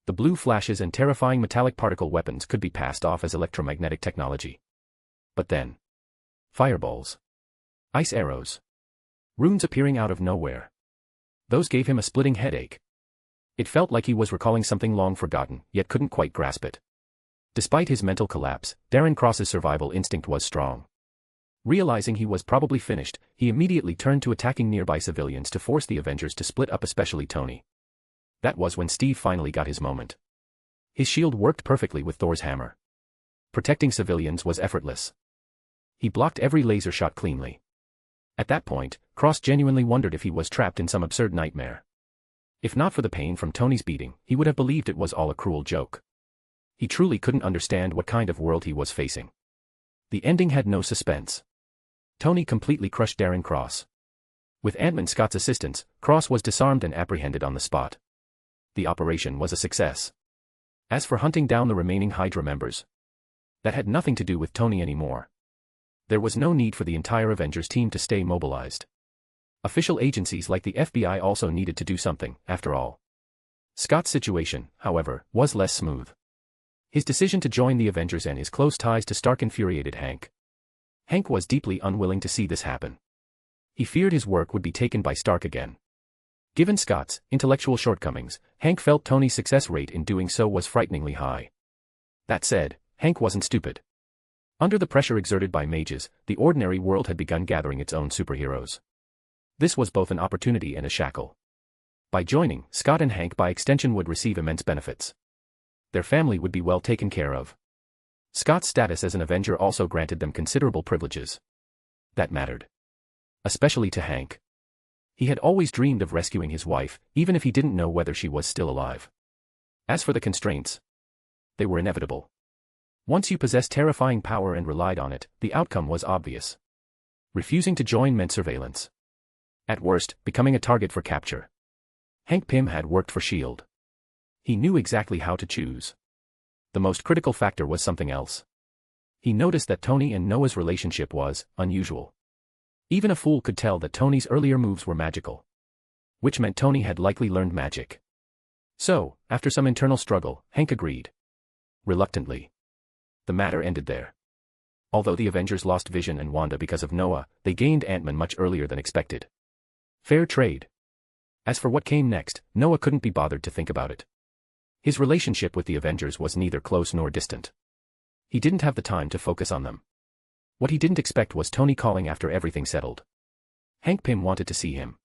The blue flashes and terrifying metallic particle weapons could be passed off as electromagnetic technology. But then, fireballs, ice arrows, runes appearing out of nowhere. Those gave him a splitting headache. It felt like he was recalling something long forgotten, yet couldn't quite grasp it. Despite his mental collapse, Darren Cross's survival instinct was strong. Realizing he was probably finished, he immediately turned to attacking nearby civilians to force the Avengers to split up, especially Tony. That was when Steve finally got his moment. His shield worked perfectly with Thor's hammer. Protecting civilians was effortless. He blocked every laser shot cleanly. At that point, Cross genuinely wondered if he was trapped in some absurd nightmare. If not for the pain from Tony's beating, he would have believed it was all a cruel joke. He truly couldn't understand what kind of world he was facing. The ending had no suspense. Tony completely crushed Darren Cross. With Ant-Man Scott's assistance, Cross was disarmed and apprehended on the spot. The operation was a success. As for hunting down the remaining Hydra members, that had nothing to do with Tony anymore. There was no need for the entire Avengers team to stay mobilized. Official agencies like the FBI also needed to do something, after all. Scott's situation, however, was less smooth. His decision to join the Avengers and his close ties to Stark infuriated Hank. Hank was deeply unwilling to see this happen. He feared his work would be taken by Stark again. Given Scott's intellectual shortcomings, Hank felt Tony's success rate in doing so was frighteningly high. That said, Hank wasn't stupid. Under the pressure exerted by mages, the ordinary world had begun gathering its own superheroes. This was both an opportunity and a shackle. By joining, Scott and Hank by extension would receive immense benefits. Their family would be well taken care of. Scott's status as an Avenger also granted them considerable privileges. That mattered. Especially to Hank. He had always dreamed of rescuing his wife, even if he didn't know whether she was still alive. As for the constraints, they were inevitable. Once you possessed terrifying power and relied on it, the outcome was obvious. Refusing to join meant surveillance. At worst, becoming a target for capture. Hank Pym had worked for S.H.I.E.L.D. He knew exactly how to choose. The most critical factor was something else. He noticed that Tony and Noah's relationship was unusual. Even a fool could tell that Tony's earlier moves were magical. Which meant Tony had likely learned magic. So, after some internal struggle, Hank agreed. Reluctantly. The matter ended there. Although the Avengers lost Vision and Wanda because of Noah, they gained Ant-Man much earlier than expected. Fair trade. As for what came next, Noah couldn't be bothered to think about it. His relationship with the Avengers was neither close nor distant. He didn't have the time to focus on them. What he didn't expect was Tony calling after everything settled. Hank Pym wanted to see him.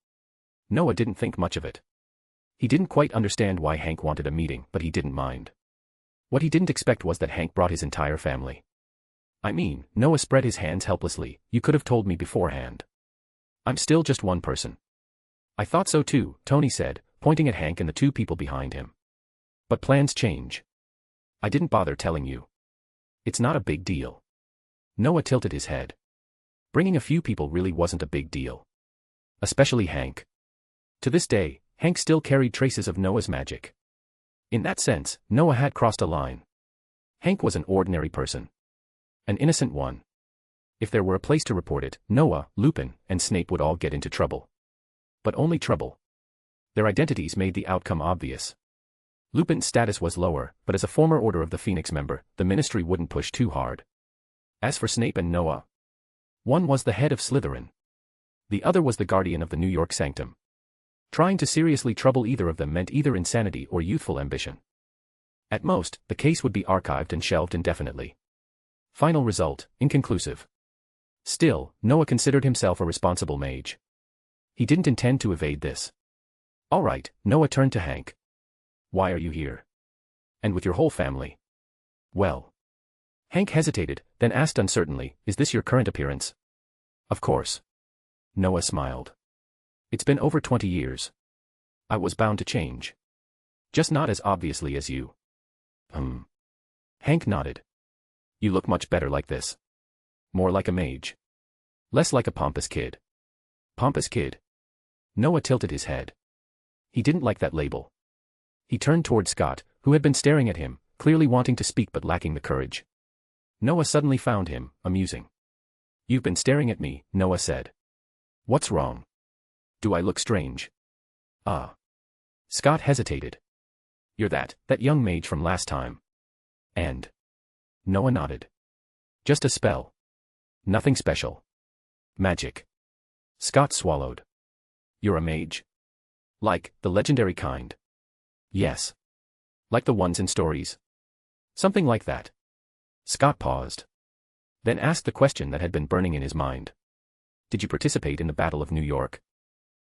Noah didn't think much of it. He didn't quite understand why Hank wanted a meeting, but he didn't mind. What he didn't expect was that Hank brought his entire family. I mean, Noah spread his hands helplessly. You could have told me beforehand. I'm still just one person. I thought so too, Tony said, pointing at Hank and the two people behind him. But plans change. I didn't bother telling you. It's not a big deal. Noah tilted his head. Bringing a few people really wasn't a big deal. Especially Hank. To this day, Hank still carried traces of Noah's magic. In that sense, Noah had crossed a line. Hank was an ordinary person. An innocent one. If there were a place to report it, Noah, Lupin, and Snape would all get into trouble. But only trouble. Their identities made the outcome obvious. Lupin's status was lower, but as a former Order of the Phoenix member, the Ministry wouldn't push too hard. As for Snape and Noah, one was the head of Slytherin. The other was the guardian of the New York sanctum. Trying to seriously trouble either of them meant either insanity or youthful ambition. At most, the case would be archived and shelved indefinitely. Final result, inconclusive. Still, Noah considered himself a responsible mage. He didn't intend to evade this. All right, Noah turned to Hank. Why are you here? And with your whole family? Well. Hank hesitated, then asked uncertainly, is this your current appearance? Of course. Noah smiled. It's been over 20 years. I was bound to change. Just not as obviously as you. Hank nodded. You look much better like this. More like a mage. Less like a pompous kid. Pompous kid? Noah tilted his head. He didn't like that label. He turned toward Scott, who had been staring at him, clearly wanting to speak but lacking the courage. Noah suddenly found him amusing. You've been staring at me, Noah said. What's wrong? Do I look strange? Scott hesitated. You're that young mage from last time. And? Noah nodded. Just a spell. Nothing special. Magic. Scott swallowed. You're a mage? Like, the legendary kind? Yes. Like the ones in stories? Something like that. Scott paused. Then asked the question that had been burning in his mind. Did you participate in the Battle of New York?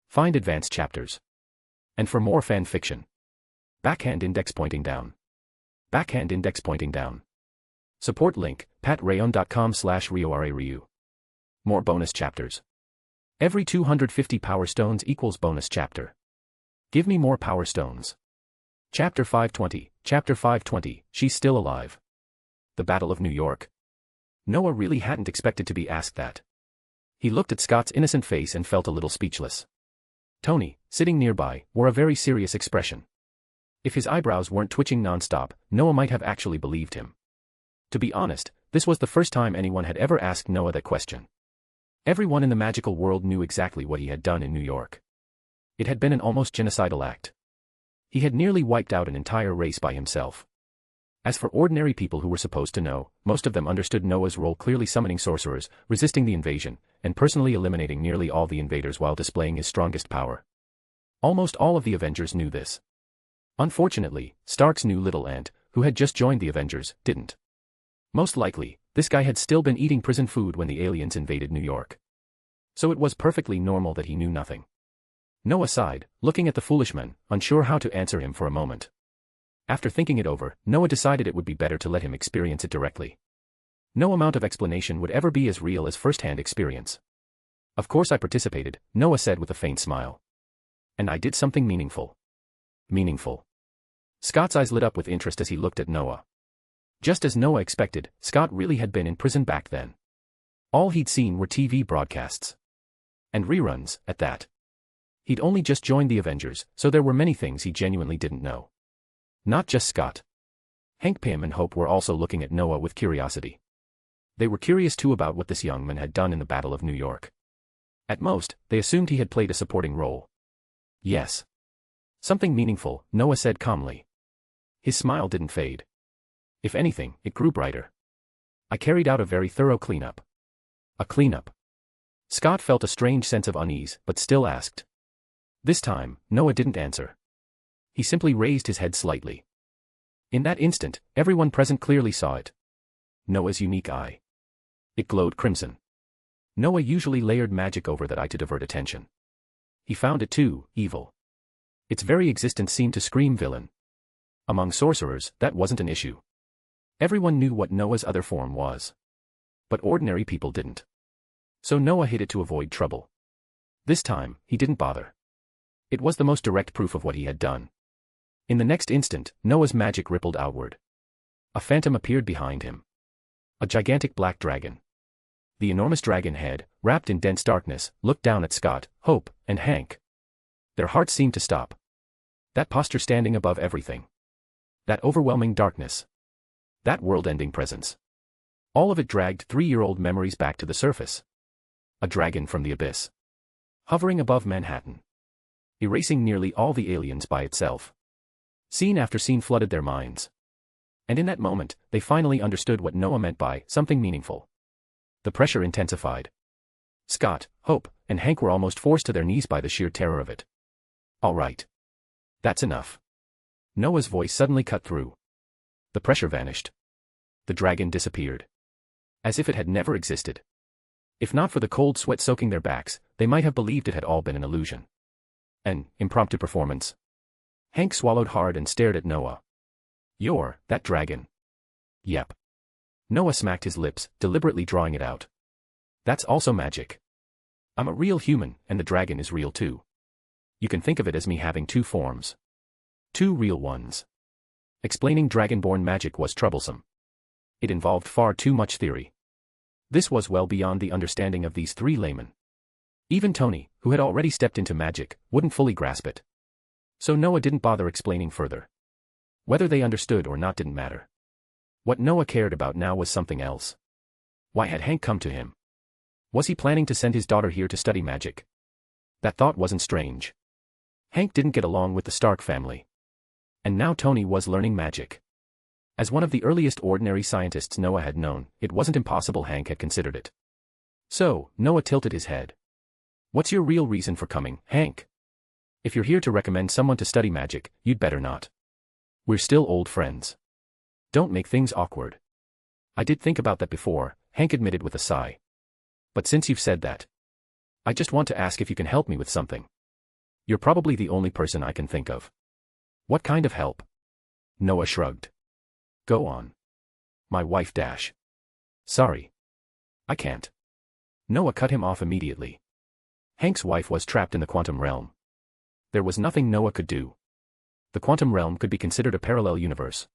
Find advanced chapters. And for more fan fiction. Backhand index pointing down. Backhand index pointing down. Support link, patreon.com/RioRaRyu. More bonus chapters. Every 250 power stones equals bonus chapter. Give me more power stones. Chapter 520, she's still alive. The Battle of New York. Noah really hadn't expected to be asked that. He looked at Scott's innocent face and felt a little speechless. Tony, sitting nearby, wore a very serious expression. If his eyebrows weren't twitching non-stop, Noah might have actually believed him. To be honest, this was the first time anyone had ever asked Noah that question. Everyone in the magical world knew exactly what he had done in New York. It had been an almost genocidal act. He had nearly wiped out an entire race by himself. As for ordinary people who were supposed to know, most of them understood Noah's role, clearly summoning sorcerers, resisting the invasion, and personally eliminating nearly all the invaders while displaying his strongest power. Almost all of the Avengers knew this. Unfortunately, Stark's new little ant, who had just joined the Avengers, didn't. Most likely, this guy had still been eating prison food when the aliens invaded New York. So it was perfectly normal that he knew nothing. Noah sighed, looking at the foolishman, unsure how to answer him for a moment. After thinking it over, Noah decided it would be better to let him experience it directly. No amount of explanation would ever be as real as first-hand experience. Of course I participated, Noah said with a faint smile. And I did something meaningful. Meaningful. Scott's eyes lit up with interest as he looked at Noah. Just as Noah expected, Scott really had been in prison back then. All he'd seen were TV broadcasts. And reruns, at that. He'd only just joined the Avengers, so there were many things he genuinely didn't know. Not just Scott. Hank Pym and Hope were also looking at Noah with curiosity. They were curious too about what this young man had done in the Battle of New York. At most, they assumed he had played a supporting role. Yes. Something meaningful, Noah said calmly. His smile didn't fade. If anything, it grew brighter. I carried out a very thorough cleanup. A cleanup. Scott felt a strange sense of unease, but still asked. This time, Noah didn't answer. He simply raised his head slightly. In that instant, everyone present clearly saw it. Noah's unique eye. It glowed crimson. Noah usually layered magic over that eye to divert attention. He found it too evil. Its very existence seemed to scream villain. Among sorcerers, that wasn't an issue. Everyone knew what Noah's other form was. But ordinary people didn't. So Noah hid it to avoid trouble. This time, he didn't bother. It was the most direct proof of what he had done. In the next instant, Noah's magic rippled outward. A phantom appeared behind him. A gigantic black dragon. The enormous dragon head, wrapped in dense darkness, looked down at Scott, Hope, and Hank. Their hearts seemed to stop. That posture standing above everything. That overwhelming darkness. That world-ending presence. All of it dragged 3-year-old memories back to the surface. A dragon from the abyss. Hovering above Manhattan. Erasing nearly all the aliens by itself. Scene after scene flooded their minds. And in that moment, they finally understood what Noah meant by something meaningful. The pressure intensified. Scott, Hope, and Hank were almost forced to their knees by the sheer terror of it. All right. That's enough. Noah's voice suddenly cut through. The pressure vanished. The dragon disappeared. As if it had never existed. If not for the cold sweat soaking their backs, they might have believed it had all been an illusion. An impromptu performance. Hank swallowed hard and stared at Noah. You're that dragon. Yep. Noah smacked his lips, deliberately drawing it out. That's also magic. I'm a real human, and the dragon is real too. You can think of it as me having two forms. Two real ones. Explaining dragon-born magic was troublesome. It involved far too much theory. This was well beyond the understanding of these three laymen. Even Tony, who had already stepped into magic, wouldn't fully grasp it. So Noah didn't bother explaining further. Whether they understood or not didn't matter. What Noah cared about now was something else. Why had Hank come to him? Was he planning to send his daughter here to study magic? That thought wasn't strange. Hank didn't get along with the Stark family. And now Tony was learning magic. As one of the earliest ordinary scientists Noah had known, it wasn't impossible Hank had considered it. So, Noah tilted his head. What's your real reason for coming, Hank? If you're here to recommend someone to study magic, you'd better not. We're still old friends. Don't make things awkward. I did think about that before, Hank admitted with a sigh. But since you've said that, I just want to ask if you can help me with something. You're probably the only person I can think of. What kind of help? Noah shrugged. Go on. My wife dash. Sorry. I can't. Noah cut him off immediately. Hank's wife was trapped in the quantum realm. There was nothing Noah could do. The quantum realm could be considered a parallel universe.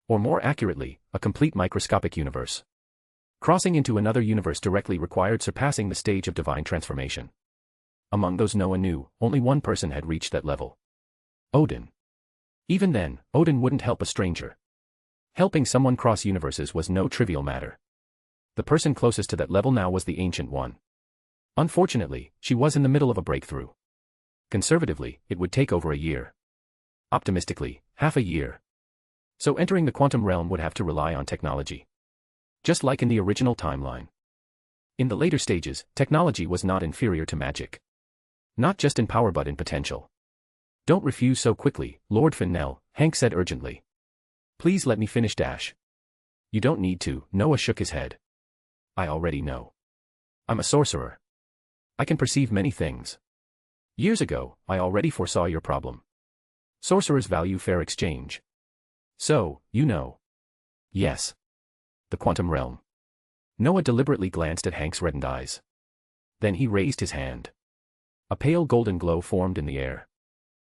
Or more accurately, a complete microscopic universe. Crossing into another universe directly required surpassing the stage of divine transformation. Among those Noah knew, only one person had reached that level. Odin. Even then, Odin wouldn't help a stranger. Helping someone cross universes was no trivial matter. The person closest to that level now was the Ancient One. Unfortunately, she was in the middle of a breakthrough. Conservatively, it would take over a year. Optimistically, half a year. So entering the quantum realm would have to rely on technology. Just like in the original timeline. In the later stages, technology was not inferior to magic. Not just in power but in potential. Don't refuse so quickly, Lord Finnell, Hank said urgently. Please let me finish dash. You don't need to, Noah shook his head. I already know. I'm a sorcerer. I can perceive many things. Years ago, I already foresaw your problem. Sorcerers value fair exchange. So, you know. Yes. The quantum realm. Noah deliberately glanced at Hank's reddened eyes. Then he raised his hand. A pale golden glow formed in the air.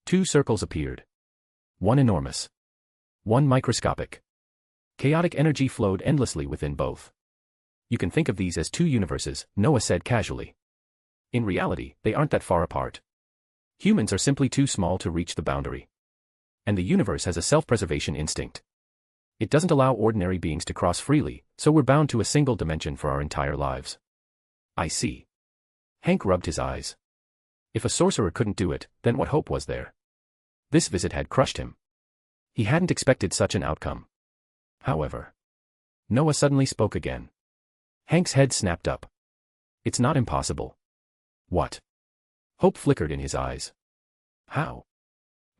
Two circles appeared. One enormous. One microscopic. Chaotic energy flowed endlessly within both. You can think of these as two universes, Noah said casually. In reality, they aren't that far apart. Humans are simply too small to reach the boundary. And the universe has a self-preservation instinct. It doesn't allow ordinary beings to cross freely, so we're bound to a single dimension for our entire lives. I see. Hank rubbed his eyes. If a sorcerer couldn't do it, then what hope was there? This visit had crushed him. He hadn't expected such an outcome. However, Noah suddenly spoke again. Hank's head snapped up. It's not impossible. What? Hope flickered in his eyes. How?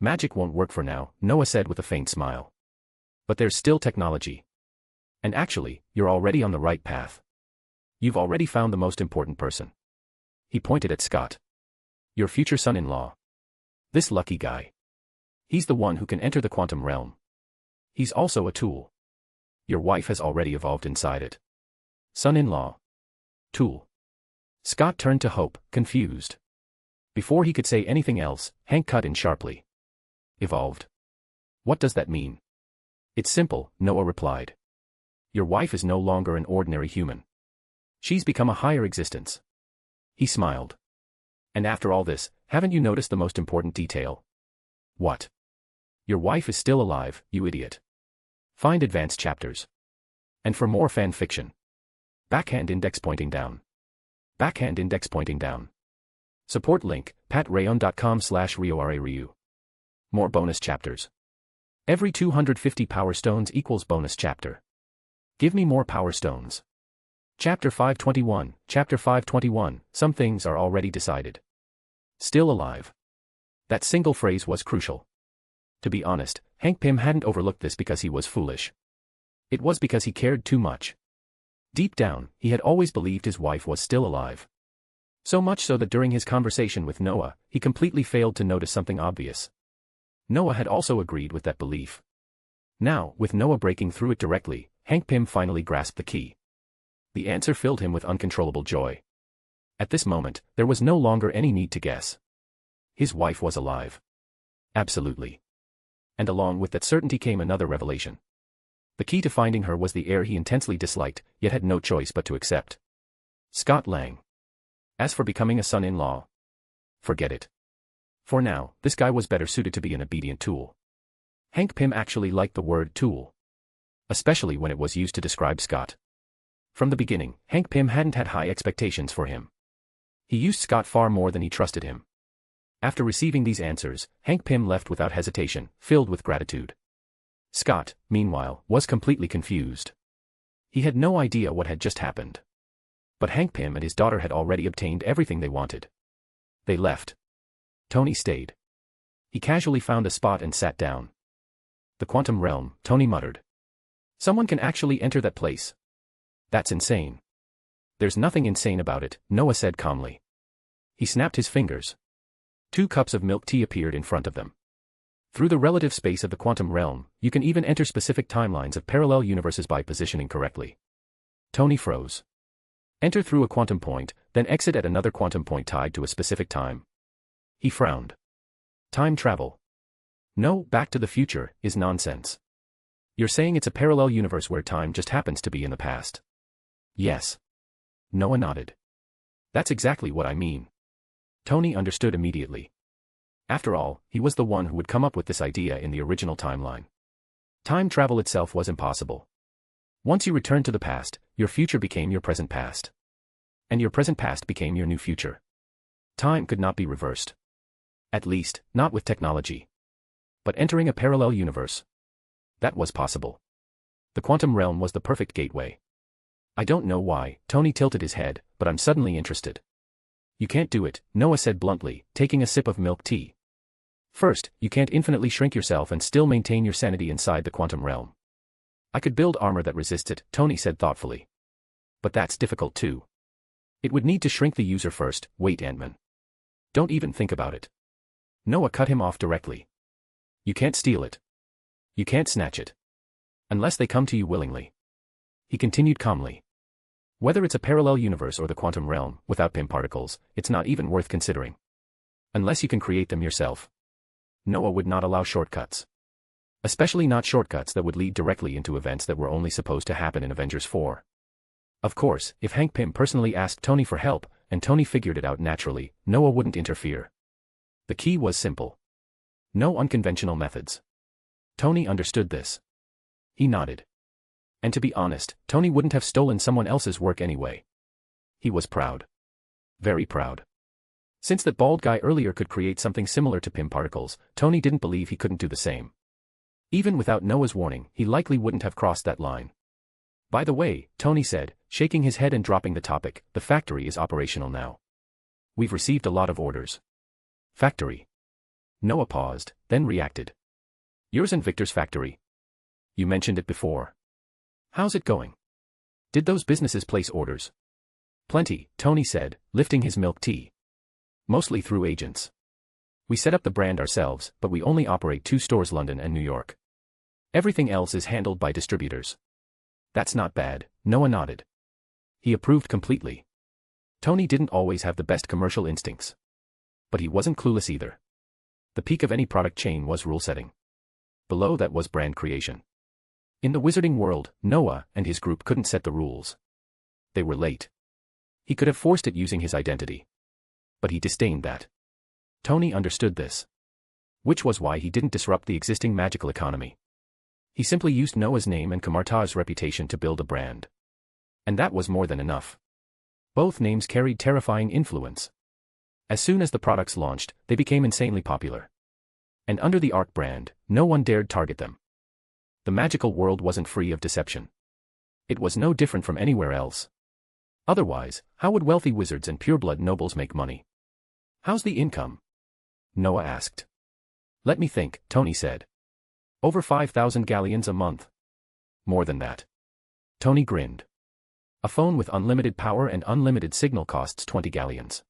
Magic won't work for now, Noah said with a faint smile. But there's still technology. And actually, you're already on the right path. You've already found the most important person. He pointed at Scott. Your future son-in-law. This lucky guy. He's the one who can enter the quantum realm. He's also a tool. Your wife has already evolved inside it. Son-in-law. Tool. Scott turned to Hope, confused. Before he could say anything else, Hank cut in sharply. Evolved. What does that mean? It's simple, Noah replied. Your wife is no longer an ordinary human. She's become a higher existence. He smiled. And after all this, haven't you noticed the most important detail? What? Your wife is still alive, you idiot. Find advanced chapters. And for more fan fiction. Backhand index pointing down. Backhand index pointing down. Support link, patrayon.com/RioRaRyu. More bonus chapters. Every 250 power stones equals bonus chapter. Give me more power stones. Chapter 521, Chapter 521, some things are already decided. Still alive. That single phrase was crucial. To be honest, Hank Pym hadn't overlooked this because he was foolish. It was because he cared too much. Deep down, he had always believed his wife was still alive. So much so that during his conversation with Noah, he completely failed to notice something obvious. Noah had also agreed with that belief. Now, with Noah breaking through it directly, Hank Pym finally grasped the key. The answer filled him with uncontrollable joy. At this moment, there was no longer any need to guess. His wife was alive. Absolutely. And along with that certainty came another revelation. The key to finding her was the heir he intensely disliked, yet had no choice but to accept. Scott Lang. As for becoming a son-in-law, forget it. For now, this guy was better suited to be an obedient tool. Hank Pym actually liked the word tool. Especially when it was used to describe Scott. From the beginning, Hank Pym hadn't had high expectations for him. He used Scott far more than he trusted him. After receiving these answers, Hank Pym left without hesitation, filled with gratitude. Scott, meanwhile, was completely confused. He had no idea what had just happened. But Hank Pym and his daughter had already obtained everything they wanted. They left. Tony stayed. He casually found a spot and sat down. The quantum realm, Tony muttered. Someone can actually enter that place. That's insane. There's nothing insane about it, Noah said calmly. He snapped his fingers. 2 cups of milk tea appeared in front of them. Through the relative space of the quantum realm, you can even enter specific timelines of parallel universes by positioning correctly. Tony froze. Enter through a quantum point, then exit at another quantum point tied to a specific time. He frowned. Time travel. No, Back to the Future is nonsense. You're saying it's a parallel universe where time just happens to be in the past. Yes. Noah nodded. That's exactly what I mean. Tony understood immediately. After all, he was the one who would come up with this idea in the original timeline. Time travel itself was impossible. Once you returned to the past, your future became your present past. And your present past became your new future. Time could not be reversed. At least, not with technology. But entering a parallel universe. That was possible. The quantum realm was the perfect gateway. I don't know why, Tony tilted his head, but I'm suddenly interested. You can't do it, Noah said bluntly, taking a sip of milk tea. First, you can't infinitely shrink yourself and still maintain your sanity inside the quantum realm. I could build armor that resists it, Tony said thoughtfully. But that's difficult too. It would need to shrink the user first. Wait, Ant-Man. Don't even think about it. Noah cut him off directly. You can't steal it. You can't snatch it. Unless they come to you willingly. He continued calmly. Whether it's a parallel universe or the quantum realm, without Pym particles, it's not even worth considering. Unless you can create them yourself. Noah would not allow shortcuts. Especially not shortcuts that would lead directly into events that were only supposed to happen in Avengers 4. Of course, if Hank Pym personally asked Tony for help, and Tony figured it out naturally, Noah wouldn't interfere. The key was simple. No unconventional methods. Tony understood this. He nodded. And to be honest, Tony wouldn't have stolen someone else's work anyway. He was proud. Very proud. Since that bald guy earlier could create something similar to Pym particles, Tony didn't believe he couldn't do the same. Even without Noah's warning, he likely wouldn't have crossed that line. By the way, Tony said, shaking his head and dropping the topic, the factory is operational now. We've received a lot of orders. Factory. Noah paused, then reacted. Yours and Victor's factory. You mentioned it before. How's it going? Did those businesses place orders? Plenty, Tony said, lifting his milk tea. Mostly through agents. We set up the brand ourselves, but we only operate 2 stores, London and New York. Everything else is handled by distributors. That's not bad, Noah nodded. He approved completely. Tony didn't always have the best commercial instincts. But he wasn't clueless either. The peak of any product chain was rule setting. Below that was brand creation. In the wizarding world, Noah and his group couldn't set the rules. They were late. He could have forced it using his identity. But he disdained that. Tony understood this. Which was why he didn't disrupt the existing magical economy. He simply used Noah's name and Kamarta's reputation to build a brand. And that was more than enough. Both names carried terrifying influence. As soon as the products launched, they became insanely popular. And under the Ark brand, no one dared target them. The magical world wasn't free of deception. It was no different from anywhere else. Otherwise, how would wealthy wizards and pureblood nobles make money? How's the income? Noah asked. Let me think, Tony said. Over 5,000 galleons a month. More than that. Tony grinned. A phone with unlimited power and unlimited signal costs 20 galleons.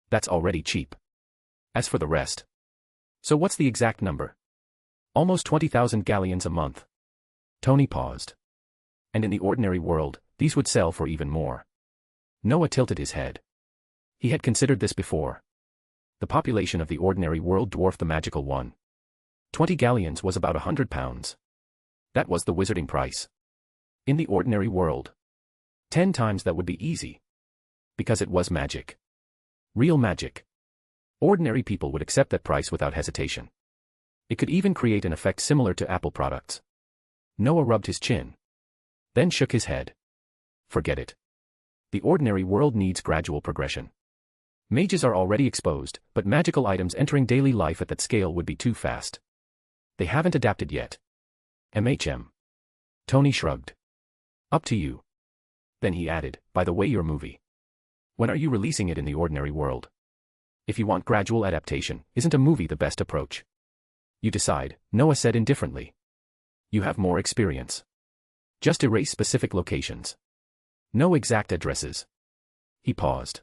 That's already cheap. As for the rest. So what's the exact number? Almost 20,000 galleons a month. Tony paused. And in the ordinary world, these would sell for even more. Noah tilted his head. He had considered this before. The population of the ordinary world dwarfed the magical one. 20 galleons was about 100 pounds. That was the wizarding price. In the ordinary world. 10 times that would be easy. Because it was magic. Real magic. Ordinary people would accept that price without hesitation. It could even create an effect similar to Apple products. Noah rubbed his chin. Then shook his head. Forget it. The ordinary world needs gradual progression. Mages are already exposed, but magical items entering daily life at that scale would be too fast. They haven't adapted yet. MHM. Tony shrugged. Up to you. Then he added, by the way, your movie. When are you releasing it in the ordinary world? If you want gradual adaptation, isn't a movie the best approach? You decide, Noah said indifferently. You have more experience. Just erase specific locations. No exact addresses. He paused.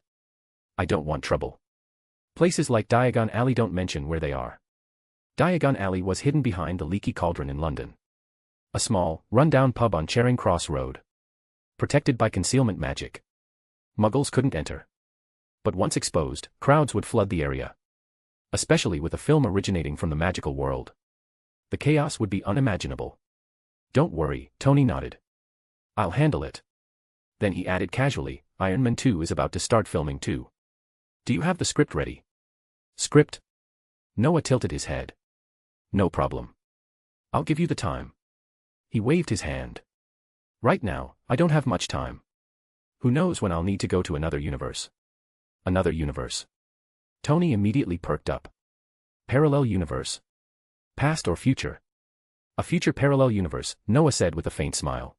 I don't want trouble. Places like Diagon Alley, don't mention where they are. Diagon Alley was hidden behind the Leaky Cauldron in London. A small, run-down pub on Charing Cross Road. Protected by concealment magic. Muggles couldn't enter. But once exposed, crowds would flood the area. Especially with a film originating from the magical world. The chaos would be unimaginable. Don't worry, Tony nodded. I'll handle it. Then he added casually, Iron Man 2 is about to start filming too. Do you have the script ready? Script? Noah tilted his head. No problem. I'll give you the time. He waved his hand. Right now, I don't have much time. Who knows when I'll need to go to another universe? Another universe. Tony immediately perked up. Parallel universe. Past or future? A future parallel universe, Noah said with a faint smile.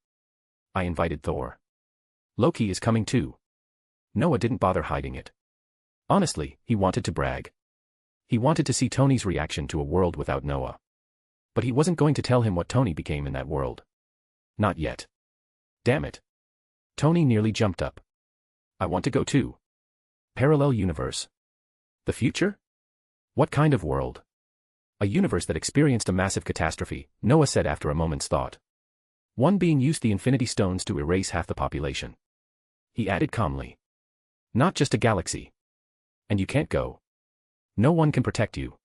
I invited Thor. Loki is coming too. Noah didn't bother hiding it. Honestly, he wanted to brag. He wanted to see Tony's reaction to a world without Noah. But he wasn't going to tell him what Tony became in that world. Not yet. Damn it. Tony nearly jumped up. I want to go too. Parallel universe. The future? What kind of world? A universe that experienced a massive catastrophe, Noah said after a moment's thought. One being used the Infinity Stones to erase half the population. He added calmly. Not just a galaxy. And you can't go. No one can protect you.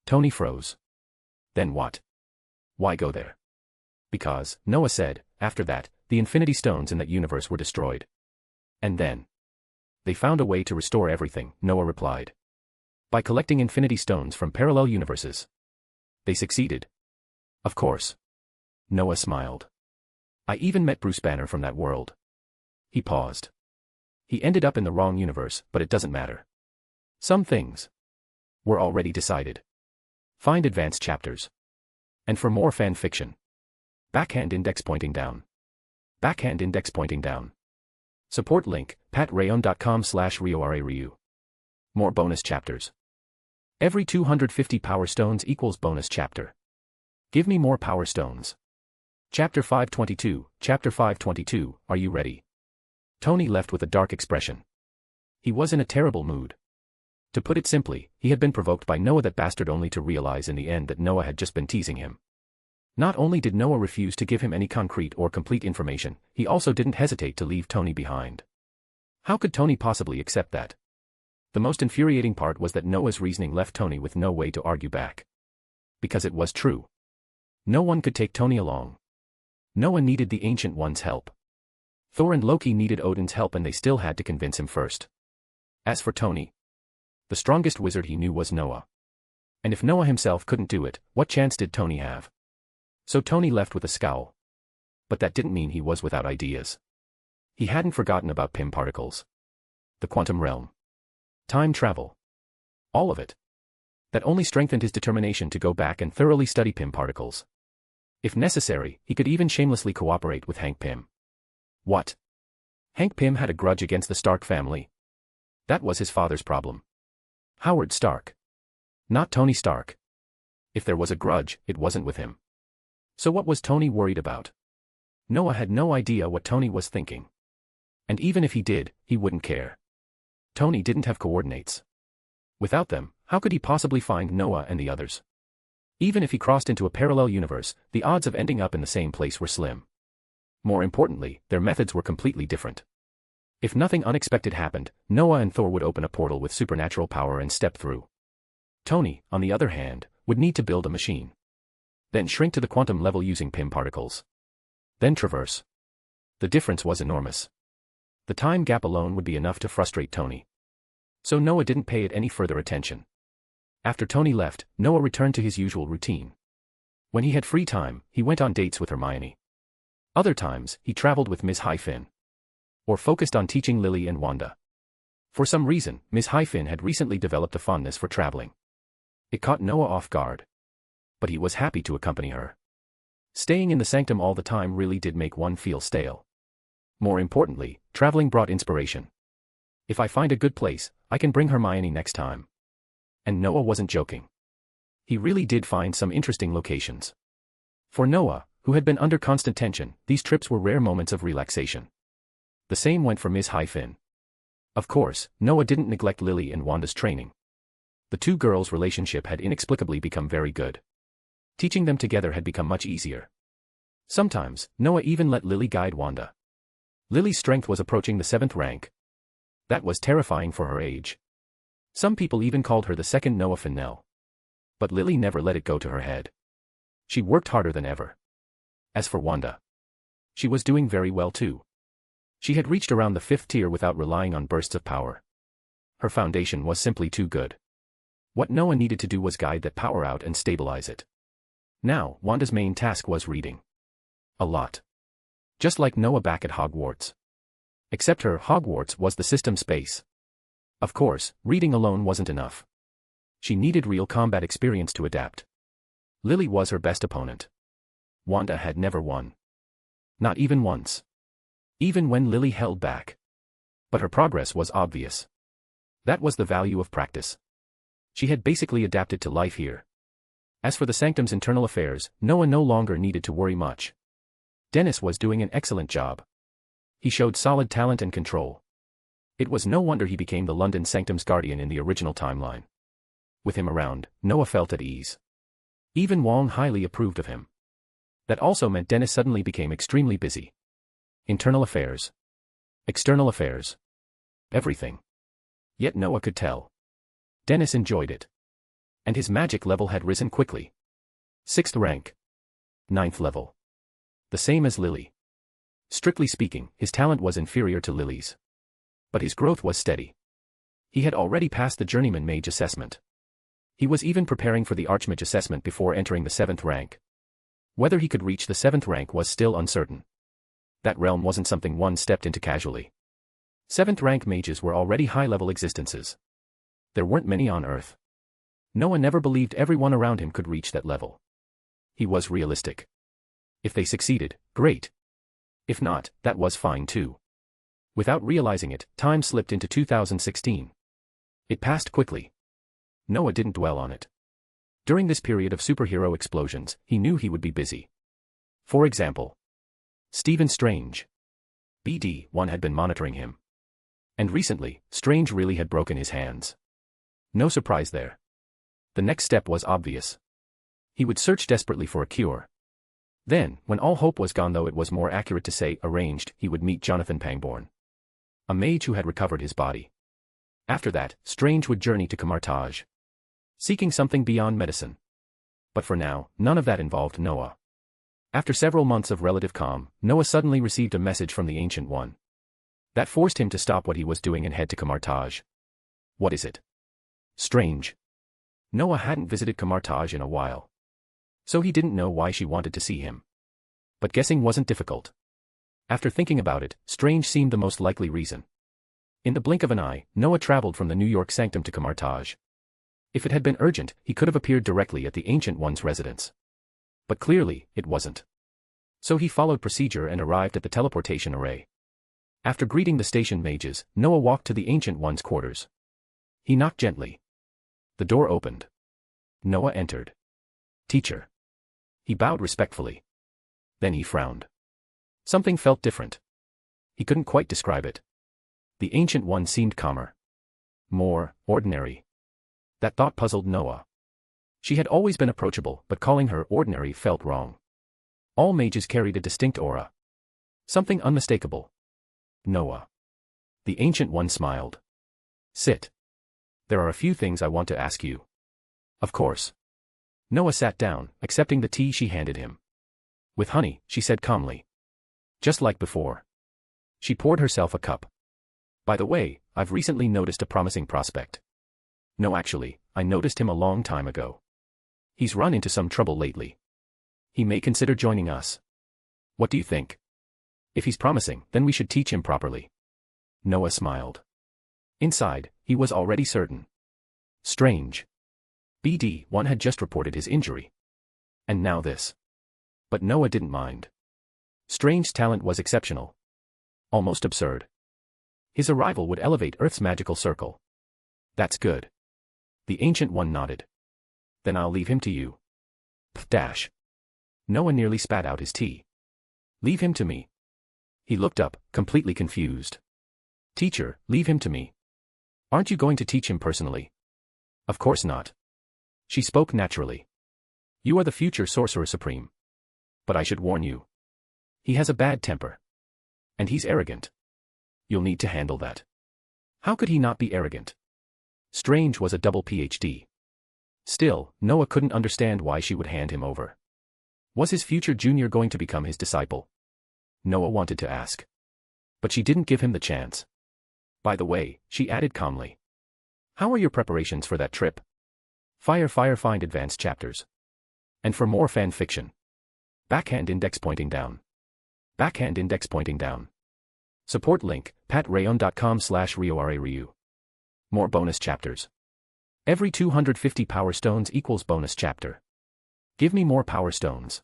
Tony froze. Then what? Why go there? Because, Noah said, after that, the Infinity Stones in that universe were destroyed. And then? They found a way to restore everything, Noah replied. By collecting Infinity Stones from parallel universes. They succeeded. Of course. Noah smiled. I even met Bruce Banner from that world. He paused. He ended up in the wrong universe, but it doesn't matter. Some things were already decided. Find advanced chapters. And for more fan fiction. Backhand index pointing down. Backhand index pointing down. Support link, patreon.com/RioRaRyu. More bonus chapters. Every 250 power stones equals bonus chapter. Give me more power stones. Chapter 522, are you ready? Tony left with a dark expression. He was in a terrible mood. To put it simply, he had been provoked by Noah, that bastard, only to realize in the end that Noah had just been teasing him. Not only did Noah refuse to give him any concrete or complete information, he also didn't hesitate to leave Tony behind. How could Tony possibly accept that? The most infuriating part was that Noah's reasoning left Tony with no way to argue back. Because it was true. No one could take Tony along. Noah needed the Ancient One's help. Thor and Loki needed Odin's help, and they still had to convince him first. As for Tony, the strongest wizard he knew was Noah. And if Noah himself couldn't do it, what chance did Tony have? So Tony left with a scowl. But that didn't mean he was without ideas. He hadn't forgotten about Pym particles. The quantum realm. Time travel. All of it. That only strengthened his determination to go back and thoroughly study Pym particles. If necessary, he could even shamelessly cooperate with Hank Pym. What? Hank Pym had a grudge against the Stark family. That was his father's problem. Howard Stark. Not Tony Stark. If there was a grudge, it wasn't with him. So what was Tony worried about? Noah had no idea what Tony was thinking. And even if he did, he wouldn't care. Tony didn't have coordinates. Without them, how could he possibly find Noah and the others? Even if he crossed into a parallel universe, the odds of ending up in the same place were slim. More importantly, their methods were completely different. If nothing unexpected happened, Noah and Thor would open a portal with supernatural power and step through. Tony, on the other hand, would need to build a machine. Then shrink to the quantum level using Pym particles. Then traverse. The difference was enormous. The time gap alone would be enough to frustrate Tony. So Noah didn't pay it any further attention. After Tony left, Noah returned to his usual routine. When he had free time, he went on dates with Hermione. Other times, he traveled with Ms. Highfin. Or focused on teaching Lily and Wanda. For some reason, Ms. Highfin had recently developed a fondness for traveling. It caught Noah off guard. But he was happy to accompany her. Staying in the sanctum all the time really did make one feel stale. More importantly, traveling brought inspiration. If I find a good place, I can bring Hermione next time. And Noah wasn't joking. He really did find some interesting locations. For Noah, who had been under constant tension, these trips were rare moments of relaxation. The same went for Ms. Highfin. Of course, Noah didn't neglect Lily and Wanda's training. The two girls' relationship had inexplicably become very good. Teaching them together had become much easier. Sometimes, Noah even let Lily guide Wanda. Lily's strength was approaching the 7th rank. That was terrifying for her age. Some people even called her the second Noah Fennell. But Lily never let it go to her head. She worked harder than ever. As for Wanda, she was doing very well too. She had reached around the 5th tier without relying on bursts of power. Her foundation was simply too good. What Noah needed to do was guide that power out and stabilize it. Now, Wanda's main task was reading. A lot. Just like Noah back at Hogwarts. Except her Hogwarts was the system space. Of course, reading alone wasn't enough. She needed real combat experience to adapt. Lily was her best opponent. Wanda had never won. Not even once. Even when Lily held back. But her progress was obvious. That was the value of practice. She had basically adapted to life here. As for the sanctum's internal affairs, Noah no longer needed to worry much. Dennis was doing an excellent job. He showed solid talent and control. It was no wonder he became the London Sanctum's guardian in the original timeline. With him around, Noah felt at ease. Even Wong highly approved of him. That also meant Dennis suddenly became extremely busy. Internal affairs. External affairs. Everything. Yet Noah could tell. Dennis enjoyed it. And his magic level had risen quickly. 6th rank. 9th level. The same as Lily. Strictly speaking, his talent was inferior to Lily's. But his growth was steady. He had already passed the journeyman mage assessment. He was even preparing for the archmage assessment before entering the 7th rank. Whether he could reach the 7th rank was still uncertain. That realm wasn't something one stepped into casually. 7th rank mages were already high-level existences. There weren't many on Earth. Noah never believed everyone around him could reach that level. He was realistic. If they succeeded, great. If not, that was fine too. Without realizing it, time slipped into 2016. It passed quickly. Noah didn't dwell on it. During this period of superhero explosions, he knew he would be busy. For example, Stephen Strange. BD-1 had been monitoring him. And recently, Strange really had broken his hands. No surprise there. The next step was obvious. He would search desperately for a cure. Then, when all hope was gone, though it was more accurate to say arranged, he would meet Jonathan Pangborn. A mage who had recovered his body. After that, Strange would journey to Camartage. Seeking something beyond medicine. But for now, none of that involved Noah. After several months of relative calm, Noah suddenly received a message from the Ancient One. That forced him to stop what he was doing and head to Camartage. What is it? Strange. Noah hadn't visited Camartage in a while. So he didn't know why she wanted to see him. But guessing wasn't difficult. After thinking about it, Strange seemed the most likely reason. In the blink of an eye, Noah traveled from the New York Sanctum to Camartage. If it had been urgent, he could have appeared directly at the Ancient One's residence. But clearly, it wasn't. So he followed procedure and arrived at the teleportation array. After greeting the station mages, Noah walked to the Ancient One's quarters. He knocked gently. The door opened. Noah entered. "Teacher." He bowed respectfully. Then he frowned. Something felt different. He couldn't quite describe it. The Ancient One seemed calmer. More ordinary. That thought puzzled Noah. She had always been approachable, but calling her ordinary felt wrong. All mages carried a distinct aura. Something unmistakable. Noah. The Ancient One smiled. "Sit. There are a few things I want to ask you." "Of course." Noah sat down, accepting the tea she handed him. "With honey," she said calmly. Just like before. She poured herself a cup. "By the way, I've recently noticed a promising prospect." "No, actually, I noticed him a long time ago. He's run into some trouble lately. He may consider joining us. What do you think? If he's promising, then we should teach him properly." Noah smiled. Inside, he was already certain. Strange. BD-1 had just reported his injury. And now this. But Noah didn't mind. Strange's talent was exceptional. Almost absurd. His arrival would elevate Earth's magical circle. "That's good." The Ancient One nodded. "Then I'll leave him to you." Dash. Noah nearly spat out his tea. "Leave him to me." He looked up, completely confused. "Teacher, leave him to me. Aren't you going to teach him personally?" "Of course not." She spoke naturally. "You are the future Sorcerer Supreme. But I should warn you. He has a bad temper. And he's arrogant. You'll need to handle that." How could he not be arrogant? Strange was a double PhD. Still, Noah couldn't understand why she would hand him over. Was his future junior going to become his disciple? Noah wanted to ask. But she didn't give him the chance. "By the way," she added calmly. "How are your preparations for that trip?" Find advanced chapters. And for more fan fiction. Backhand index pointing down. Backhand index pointing down. Support link, patreon.com/RioRaRyu. More bonus chapters. Every 250 power stones equals bonus chapter. Give me more power stones.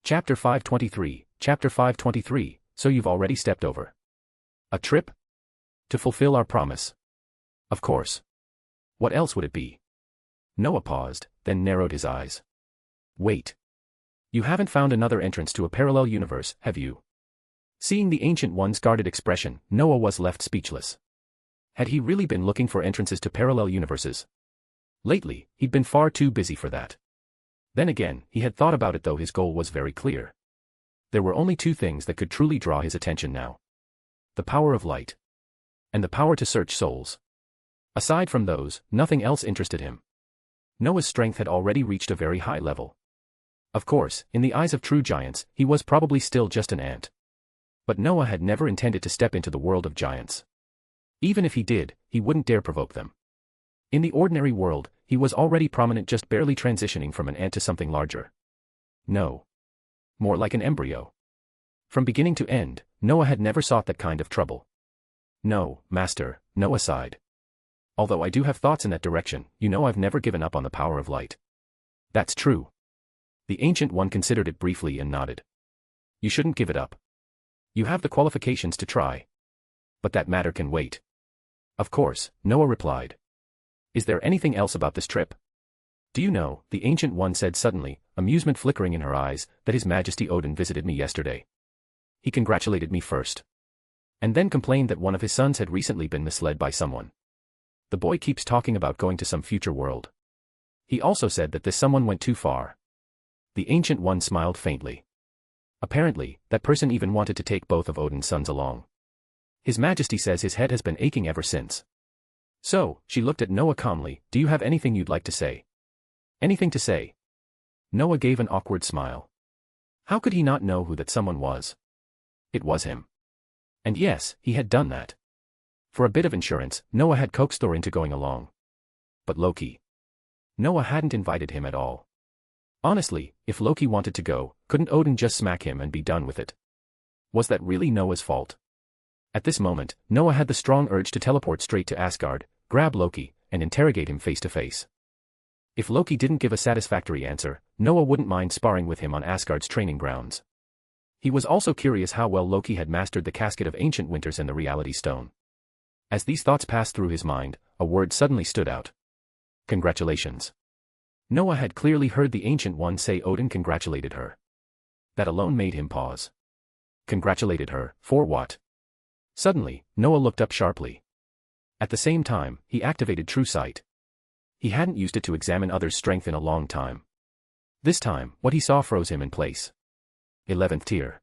Chapter 523, so you've already stepped over. A trip? To fulfill our promise. Of course. What else would it be? Noah paused, then narrowed his eyes. Wait. You haven't found another entrance to a parallel universe, have you? Seeing the Ancient One's guarded expression, Noah was left speechless. Had he really been looking for entrances to parallel universes? Lately, he'd been far too busy for that. Then again, he had thought about it, though his goal was very clear. There were only two things that could truly draw his attention now. The power of light. And the power to search souls. Aside from those, nothing else interested him. Noah's strength had already reached a very high level. Of course, in the eyes of true giants, he was probably still just an ant. But Noah had never intended to step into the world of giants. Even if he did, he wouldn't dare provoke them. In the ordinary world, he was already prominent, just barely transitioning from an ant to something larger. No. More like an embryo. From beginning to end, Noah had never sought that kind of trouble. "No, Master," Noah sighed. "Although I do have thoughts in that direction, you know I've never given up on the power of light." "That's true." The Ancient One considered it briefly and nodded. "You shouldn't give it up. You have the qualifications to try. But that matter can wait." "Of course," Noah replied. "Is there anything else about this trip?" "Do you know," the Ancient One said suddenly, amusement flickering in her eyes, "that His Majesty Odin visited me yesterday? He congratulated me first. And then complained that one of his sons had recently been misled by someone. The boy keeps talking about going to some future world. He also said that this someone went too far." The Ancient One smiled faintly. Apparently, that person even wanted to take both of Odin's sons along. His Majesty says his head has been aching ever since. "So," she looked at Noah calmly, "do you have anything you'd like to say?" "Anything to say?" Noah gave an awkward smile. How could he not know who that someone was? It was him. And yes, he had done that. For a bit of insurance, Noah had coaxed Thor into going along. But Loki. Noah hadn't invited him at all. Honestly, if Loki wanted to go, couldn't Odin just smack him and be done with it? Was that really Noah's fault? At this moment, Noah had the strong urge to teleport straight to Asgard, grab Loki, and interrogate him face to face. If Loki didn't give a satisfactory answer, Noah wouldn't mind sparring with him on Asgard's training grounds. He was also curious how well Loki had mastered the casket of ancient winters and the reality stone. As these thoughts passed through his mind, a word suddenly stood out. Congratulations. Noah had clearly heard the Ancient One say Odin congratulated her. That alone made him pause. Congratulated her, for what? Suddenly, Noah looked up sharply. At the same time, he activated True Sight. He hadn't used it to examine others' strength in a long time. This time, what he saw froze him in place. 11th tier.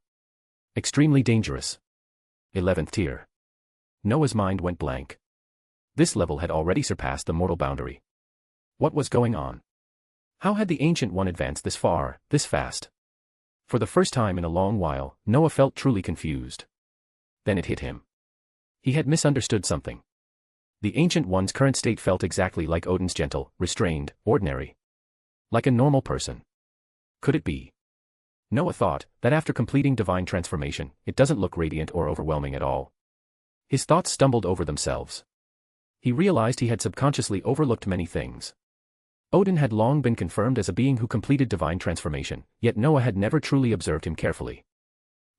Extremely dangerous. 11th tier. Noah's mind went blank. This level had already surpassed the mortal boundary. What was going on? How had the Ancient One advanced this far, this fast? For the first time in a long while, Noah felt truly confused. Then it hit him. He had misunderstood something. The Ancient One's current state felt exactly like Odin's, gentle, restrained, ordinary. Like a normal person. Could it be? Noah thought that after completing divine transformation, it doesn't look radiant or overwhelming at all. His thoughts stumbled over themselves. He realized he had subconsciously overlooked many things. Odin had long been confirmed as a being who completed divine transformation, yet Noah had never truly observed him carefully.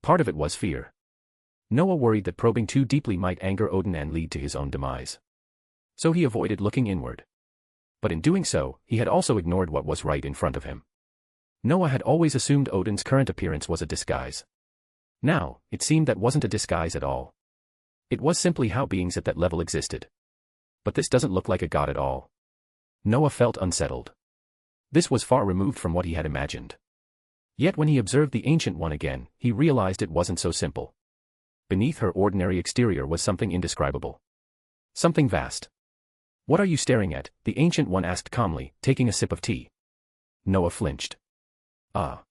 Part of it was fear. Noah worried that probing too deeply might anger Odin and lead to his own demise. So he avoided looking inward. But in doing so, he had also ignored what was right in front of him. Noah had always assumed Odin's current appearance was a disguise. Now, it seemed that wasn't a disguise at all. It was simply how beings at that level existed. But this doesn't look like a god at all. Noah felt unsettled. This was far removed from what he had imagined. Yet when he observed the Ancient One again, he realized it wasn't so simple. Beneath her ordinary exterior was something indescribable. Something vast. What are you staring at? The Ancient One asked calmly, taking a sip of tea. Noah flinched. Ah.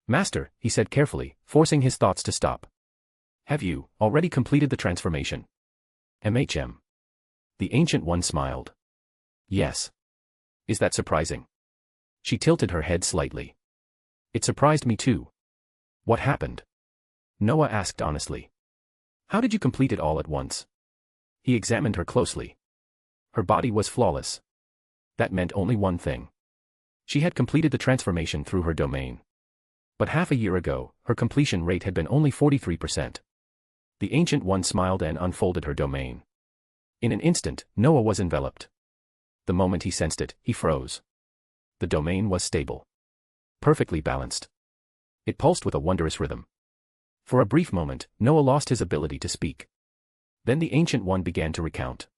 Master, he said carefully, forcing his thoughts to stop. Have you already completed the transformation? MHM. The Ancient One smiled. Yes. Is that surprising? She tilted her head slightly. It surprised me too. What happened? Noah asked honestly. How did you complete it all at once? He examined her closely. Her body was flawless. That meant only one thing. She had completed the transformation through her domain. But half a year ago, her completion rate had been only 43%. The Ancient One smiled and unfolded her domain. In an instant, Noah was enveloped. The moment he sensed it, he froze. The domain was stable. Perfectly balanced. It pulsed with a wondrous rhythm. For a brief moment, Noah lost his ability to speak. Then the Ancient One began to recount.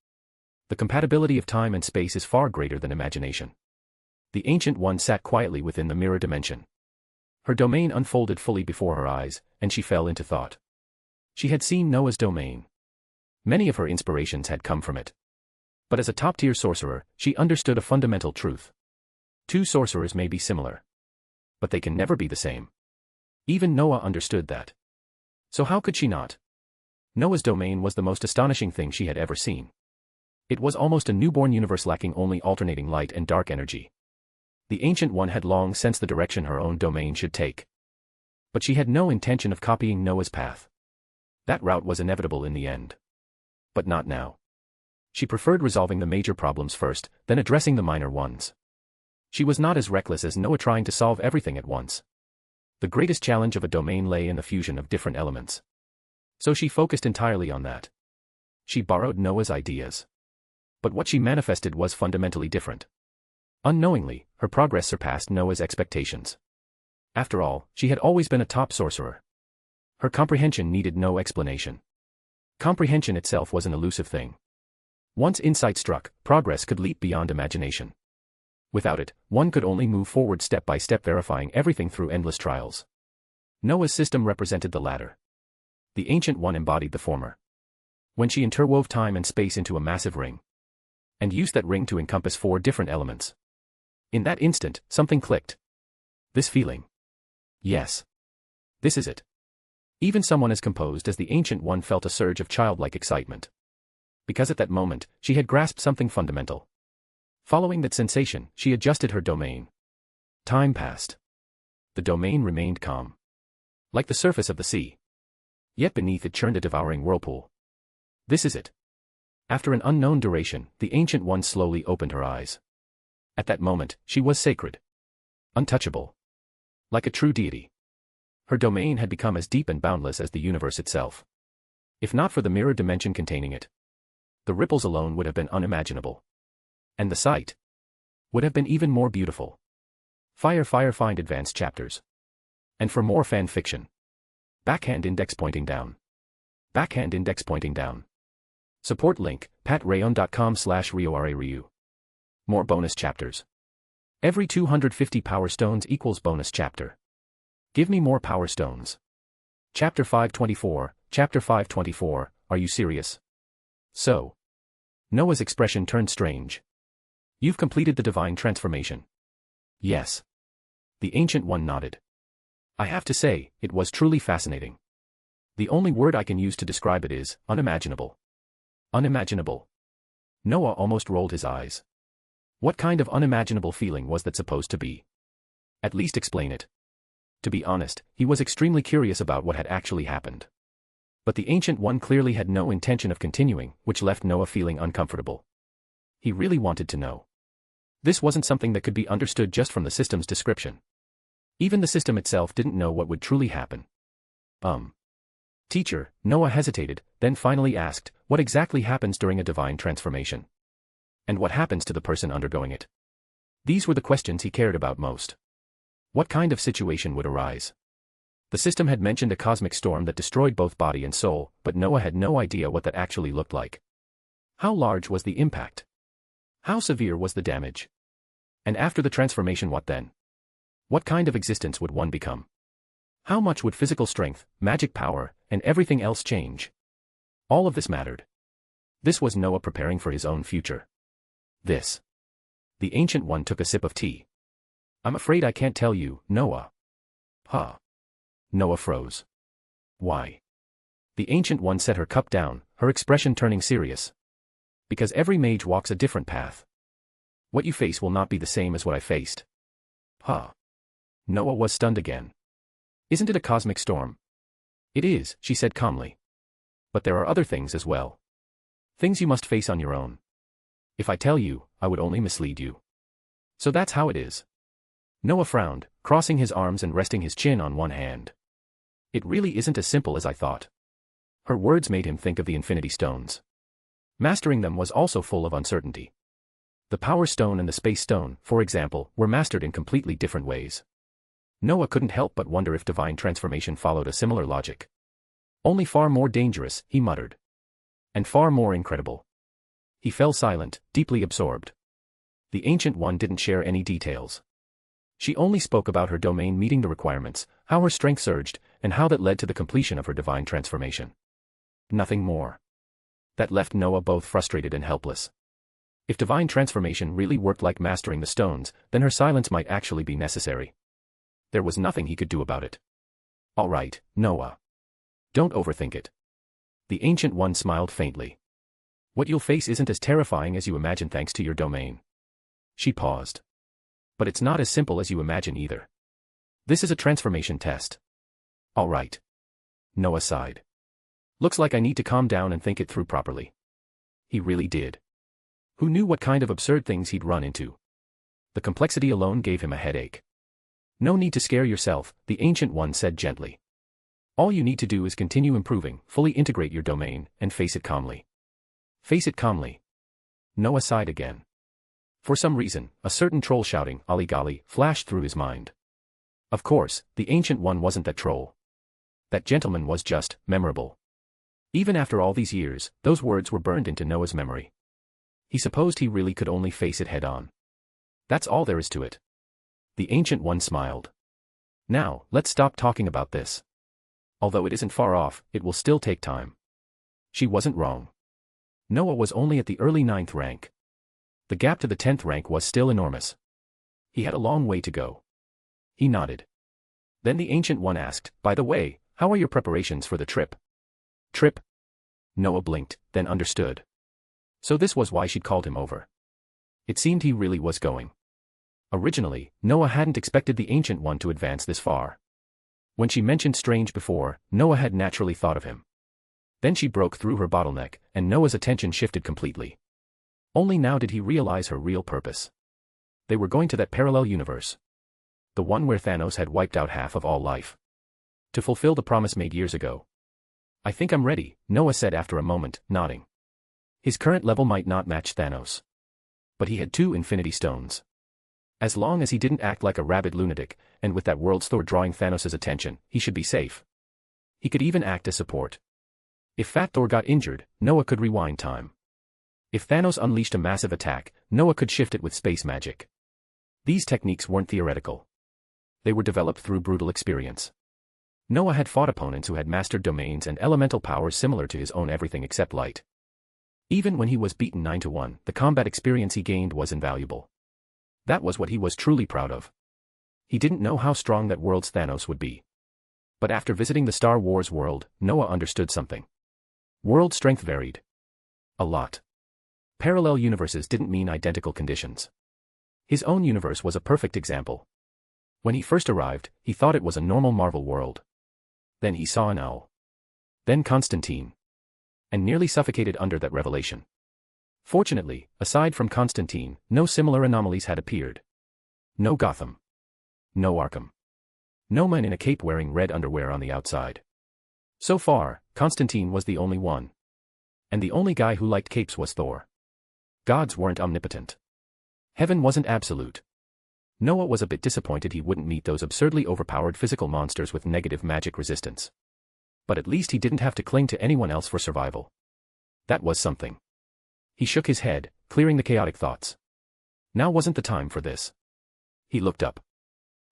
The compatibility of time and space is far greater than imagination. The Ancient One sat quietly within the mirror dimension. Her domain unfolded fully before her eyes, and she fell into thought. She had seen Noah's domain. Many of her inspirations had come from it. But as a top-tier sorcerer, she understood a fundamental truth. Two sorcerers may be similar. But they can never be the same. Even Noah understood that. So how could she not? Noah's domain was the most astonishing thing she had ever seen. It was almost a newborn universe lacking only alternating light and dark energy. The Ancient One had long sensed the direction her own domain should take. But she had no intention of copying Noah's path. That route was inevitable in the end. But not now. She preferred resolving the major problems first, then addressing the minor ones. She was not as reckless as Noah trying to solve everything at once. The greatest challenge of a domain lay in the fusion of different elements. So she focused entirely on that. She borrowed Noah's ideas. But what she manifested was fundamentally different. Unknowingly, her progress surpassed Noah's expectations. After all, she had always been a top sorcerer. Her comprehension needed no explanation. Comprehension itself was an elusive thing. Once insight struck, progress could leap beyond imagination. Without it, one could only move forward step by step, verifying everything through endless trials. Noah's system represented the latter. The Ancient One embodied the former. When she interwove time and space into a massive ring, and used that ring to encompass 4 different elements. In that instant, something clicked. This feeling. Yes. This is it. Even someone as composed as the Ancient One felt a surge of childlike excitement. Because at that moment, she had grasped something fundamental. Following that sensation, she adjusted her domain. Time passed. The domain remained calm. Like the surface of the sea. Yet beneath it churned a devouring whirlpool. This is it. After an unknown duration, the Ancient One slowly opened her eyes. At that moment, she was sacred. Untouchable. Like a true deity. Her domain had become as deep and boundless as the universe itself. If not for the mirror dimension containing it, the ripples alone would have been unimaginable. And the sight would have been even more beautiful. Find advanced chapters. And for more fan fiction. Backhand index pointing down. Backhand index pointing down. Support link, patreon.com/RioRaRyu. More bonus chapters. Every 250 power stones equals bonus chapter. Give me more power stones. Chapter 524, are you serious? So. Noah's expression turned strange. You've completed the divine transformation. Yes. The Ancient One nodded. I have to say, it was truly fascinating. The only word I can use to describe it is, unimaginable. Unimaginable. Noah almost rolled his eyes. What kind of unimaginable feeling was that supposed to be? At least explain it. To be honest, he was extremely curious about what had actually happened. But the Ancient One clearly had no intention of continuing, which left Noah feeling uncomfortable. He really wanted to know. This wasn't something that could be understood just from the system's description. Even the system itself didn't know what would truly happen. Teacher, Noah hesitated, then finally asked, what exactly happens during a divine transformation? And what happens to the person undergoing it? These were the questions he cared about most. What kind of situation would arise? The system had mentioned a cosmic storm that destroyed both body and soul, but Noah had no idea what that actually looked like. How large was the impact? How severe was the damage? And after the transformation, what then? What kind of existence would one become? How much would physical strength, magic power, and everything else change? All of this mattered. This was Noah preparing for his own future. This. The Ancient One took a sip of tea. I'm afraid I can't tell you, Noah. Huh. Noah froze. Why? The Ancient One set her cup down, her expression turning serious. Because every mage walks a different path. What you face will not be the same as what I faced. Huh. Noah was stunned again. Isn't it a cosmic storm? It is, she said calmly. But there are other things as well. Things you must face on your own. If I tell you, I would only mislead you. So that's how it is. Noah frowned, crossing his arms and resting his chin on one hand. It really isn't as simple as I thought. Her words made him think of the Infinity Stones. Mastering them was also full of uncertainty. The Power Stone and the Space Stone, for example, were mastered in completely different ways. Noah couldn't help but wonder if divine transformation followed a similar logic. Only far more dangerous, he muttered. And far more incredible. He fell silent, deeply absorbed. The Ancient One didn't share any details. She only spoke about her domain meeting the requirements, how her strength surged, and how that led to the completion of her divine transformation. Nothing more. That left Noah both frustrated and helpless. If divine transformation really worked like mastering the stones, then her silence might actually be necessary. There was nothing he could do about it. All right, Noah. Don't overthink it. The Ancient One smiled faintly. What you'll face isn't as terrifying as you imagine thanks to your domain. She paused. But it's not as simple as you imagine either. This is a transformation test. All right. Noah sighed. Looks like I need to calm down and think it through properly. He really did. Who knew what kind of absurd things he'd run into? The complexity alone gave him a headache. No need to scare yourself, the Ancient One said gently. All you need to do is continue improving, fully integrate your domain, and face it calmly. Face it calmly. Noah sighed again. For some reason, a certain troll shouting, "Ollie golly," flashed through his mind. Of course, the Ancient One wasn't that troll. That gentleman was just memorable. Even after all these years, those words were burned into Noah's memory. He supposed he really could only face it head-on. That's all there is to it. The Ancient One smiled. Now, let's stop talking about this. Although it isn't far off, it will still take time. She wasn't wrong. Noah was only at the early 9th rank. The gap to the 10th rank was still enormous. He had a long way to go. He nodded. Then the Ancient One asked, by the way, how are your preparations for the trip? Trip? Noah blinked, then understood. So this was why she'd called him over. It seemed he really was going. Originally, Noah hadn't expected the Ancient One to advance this far. When she mentioned Strange before, Noah had naturally thought of him. Then she broke through her bottleneck, and Noah's attention shifted completely. Only now did he realize her real purpose. They were going to that parallel universe. The one where Thanos had wiped out half of all life. To fulfill the promise made years ago. I think I'm ready, Noah said after a moment, nodding. His current level might not match Thanos. But he had 2 Infinity Stones. As long as he didn't act like a rabid lunatic, and with that world's Thor drawing Thanos' attention, he should be safe. He could even act as support. If Fat Thor got injured, Noah could rewind time. If Thanos unleashed a massive attack, Noah could shift it with space magic. These techniques weren't theoretical. They were developed through brutal experience. Noah had fought opponents who had mastered domains and elemental powers similar to his own everything except light. Even when he was beaten 9-1, the combat experience he gained was invaluable. That was what he was truly proud of. He didn't know how strong that world's Thanos would be. But after visiting the Star Wars world, Noah understood something. World strength varied. A lot. Parallel universes didn't mean identical conditions. His own universe was a perfect example. When he first arrived, he thought it was a normal Marvel world. Then he saw an owl. Then Constantine. And nearly suffocated under that revelation. Fortunately, aside from Constantine, no similar anomalies had appeared. No Gotham. No Arkham. No man in a cape wearing red underwear on the outside. So far, Constantine was the only one. And the only guy who liked capes was Thor. Gods weren't omnipotent. Heaven wasn't absolute. Noah was a bit disappointed he wouldn't meet those absurdly overpowered physical monsters with negative magic resistance. But at least he didn't have to cling to anyone else for survival. That was something. He shook his head, clearing the chaotic thoughts. Now wasn't the time for this. He looked up.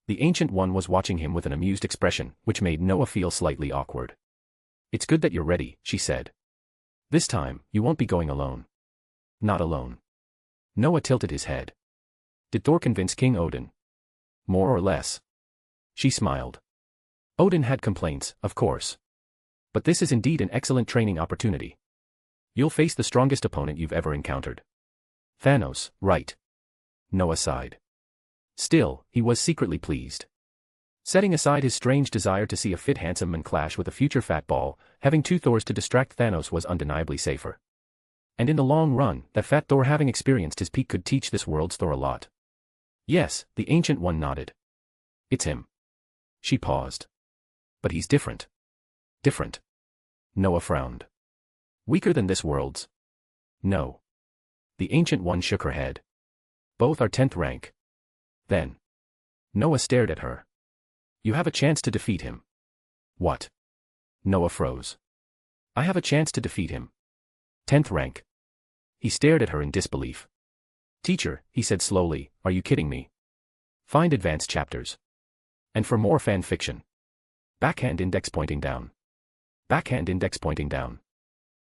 The Ancient One was watching him with an amused expression, which made Noah feel slightly awkward. It's good that you're ready, she said. This time, you won't be going alone. Not alone. Noah tilted his head. Did Thor convince King Odin? More or less. She smiled. Odin had complaints, of course. But this is indeed an excellent training opportunity. You'll face the strongest opponent you've ever encountered. Thanos, right? Noah sighed. Still, he was secretly pleased. Setting aside his strange desire to see a fit handsome man clash with a future fat ball, having 2 Thors to distract Thanos was undeniably safer. And in the long run, that fat Thor having experienced his peak could teach this world's Thor a lot. Yes, the Ancient One nodded. It's him. She paused. But he's different. Different. Noah frowned. Weaker than this world's? No. The Ancient One shook her head. Both are 10th rank. Then. Noah stared at her. You have a chance to defeat him. What? Noah froze. I have a chance to defeat him. 10th rank. He stared at her in disbelief. Teacher, he said slowly, are you kidding me? Find advanced chapters. And for more fan fiction. Backhand index pointing down. Backhand index pointing down.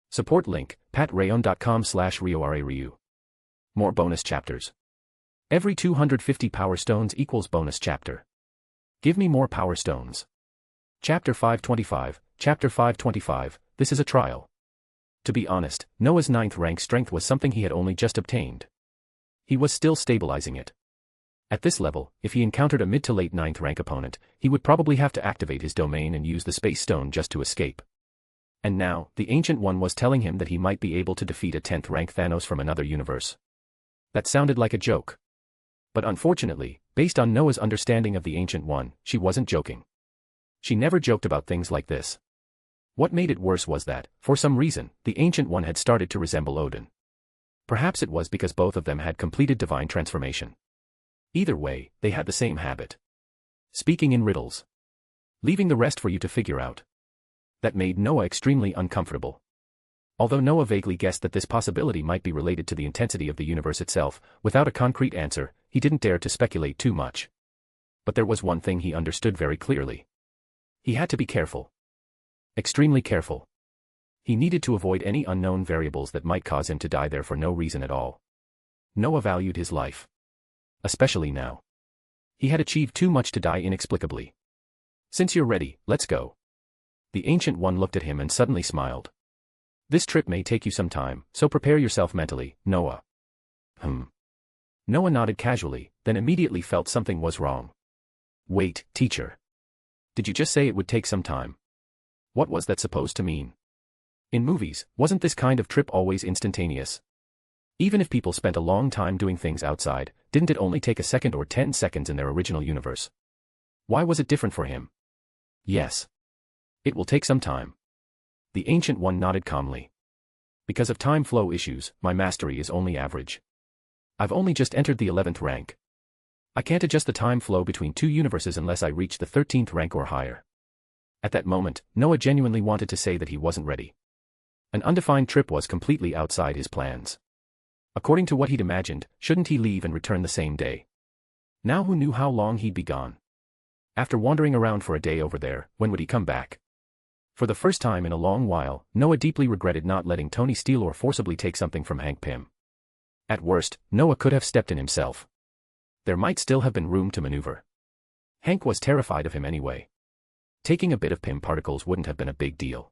Support link, patreon.com/RioRaRyu. More bonus chapters. Every 250 power stones equals bonus chapter. Give me more power stones. Chapter 525, Chapter 525, this is a trial. To be honest, Noah's 9th rank strength was something he had only just obtained. He was still stabilizing it. At this level, if he encountered a mid to late 9th rank opponent, he would probably have to activate his domain and use the space stone just to escape. And now, the Ancient One was telling him that he might be able to defeat a 10th rank Thanos from another universe. That sounded like a joke. But unfortunately, based on Noah's understanding of the Ancient One, she wasn't joking. She never joked about things like this. What made it worse was that, for some reason, the Ancient One had started to resemble Odin. Perhaps it was because both of them had completed divine transformation. Either way, they had the same habit. Speaking in riddles. Leaving the rest for you to figure out. That made Noah extremely uncomfortable. Although Noah vaguely guessed that this possibility might be related to the intensity of the universe itself, without a concrete answer, he didn't dare to speculate too much. But there was one thing he understood very clearly. He had to be careful. Extremely careful. He needed to avoid any unknown variables that might cause him to die there for no reason at all. Noah valued his life. Especially now. He had achieved too much to die inexplicably. Since you're ready, let's go. The Ancient One looked at him and suddenly smiled. This trip may take you some time, so prepare yourself mentally, Noah. Noah nodded casually, then immediately felt something was wrong. Wait, teacher. Did you just say it would take some time? What was that supposed to mean? In movies, wasn't this kind of trip always instantaneous? Even if people spent a long time doing things outside, Didn't it only take a second or 10 seconds in their original universe? Why was it different for him? Yes. It will take some time. The Ancient One nodded calmly. Because of time flow issues, my mastery is only average. I've only just entered the 11th rank. I can't adjust the time flow between two universes unless I reach the 13th rank or higher. At that moment, Noah genuinely wanted to say that he wasn't ready. An undefined trip was completely outside his plans. According to what he'd imagined, shouldn't he leave and return the same day? Now who knew how long he'd be gone? After wandering around for a day over there, when would he come back? For the first time in a long while, Noah deeply regretted not letting Tony steal or forcibly take something from Hank Pym. At worst, Noah could have stepped in himself. There might still have been room to maneuver. Hank was terrified of him anyway. Taking a bit of Pym particles wouldn't have been a big deal.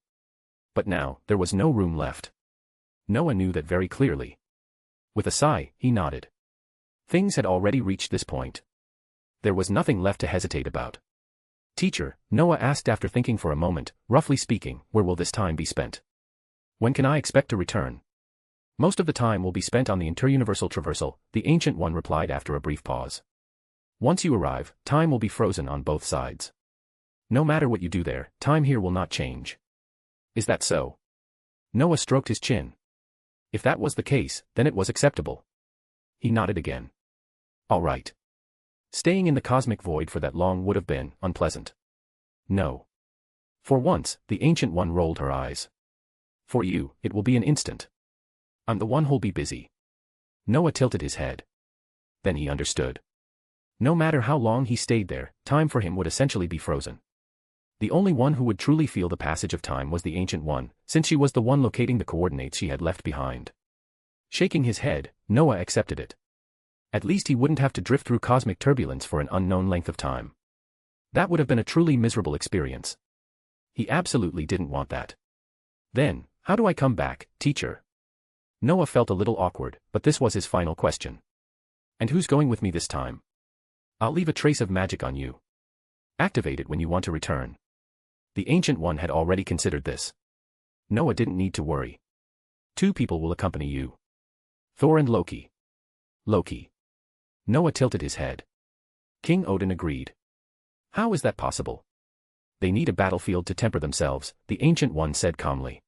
But now, there was no room left. Noah knew that very clearly. With a sigh, he nodded. Things had already reached this point. There was nothing left to hesitate about. Teacher, Noah asked after thinking for a moment, roughly speaking, where will this time be spent? When can I expect to return? Most of the time will be spent on the interuniversal traversal, the Ancient One replied after a brief pause. Once you arrive, time will be frozen on both sides. No matter what you do there, time here will not change. Is that so? Noah stroked his chin. If that was the case, then it was acceptable. He nodded again. All right. Staying in the cosmic void for that long would have been unpleasant. No. For once, the Ancient One rolled her eyes. For you, it will be an instant. I'm the one who'll be busy. Noah tilted his head. Then he understood. No matter how long he stayed there, time for him would essentially be frozen. The only one who would truly feel the passage of time was the Ancient One, since she was the one locating the coordinates she had left behind. Shaking his head, Noah accepted it. At least he wouldn't have to drift through cosmic turbulence for an unknown length of time. That would have been a truly miserable experience. He absolutely didn't want that. Then, how do I come back, teacher? Noah felt a little awkward, but this was his final question. And who's going with me this time? I'll leave a trace of magic on you. Activate it when you want to return. The Ancient One had already considered this. Noah didn't need to worry. 2 people will accompany you. Thor and Loki. Loki. Noah tilted his head. King Odin agreed. How is that possible? They need a battlefield to temper themselves, the Ancient One said calmly.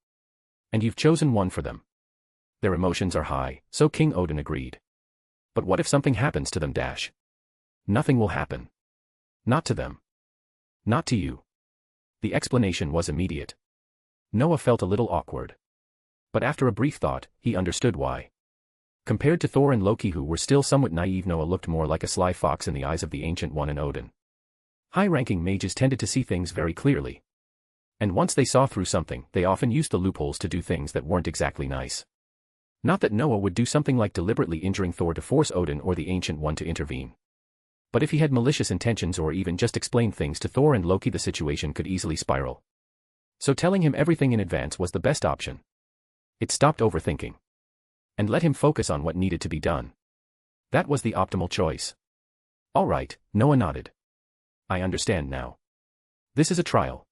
And you've chosen one for them. Their emotions are high, so King Odin agreed. But what if something happens to them? Nothing will happen. Not to them. Not to you. The explanation was immediate. Noah felt a little awkward. But after a brief thought, he understood why. Compared to Thor and Loki, who were still somewhat naive, Noah looked more like a sly fox in the eyes of the Ancient One and Odin. High-ranking mages tended to see things very clearly. And once they saw through something, they often used the loopholes to do things that weren't exactly nice. Not that Noah would do something like deliberately injuring Thor to force Odin or the Ancient One to intervene. But if he had malicious intentions or even just explained things to Thor and Loki, the situation could easily spiral. So telling him everything in advance was the best option. It stopped overthinking. And let him focus on what needed to be done. That was the optimal choice. All right, Noah nodded. I understand now. This is a trial.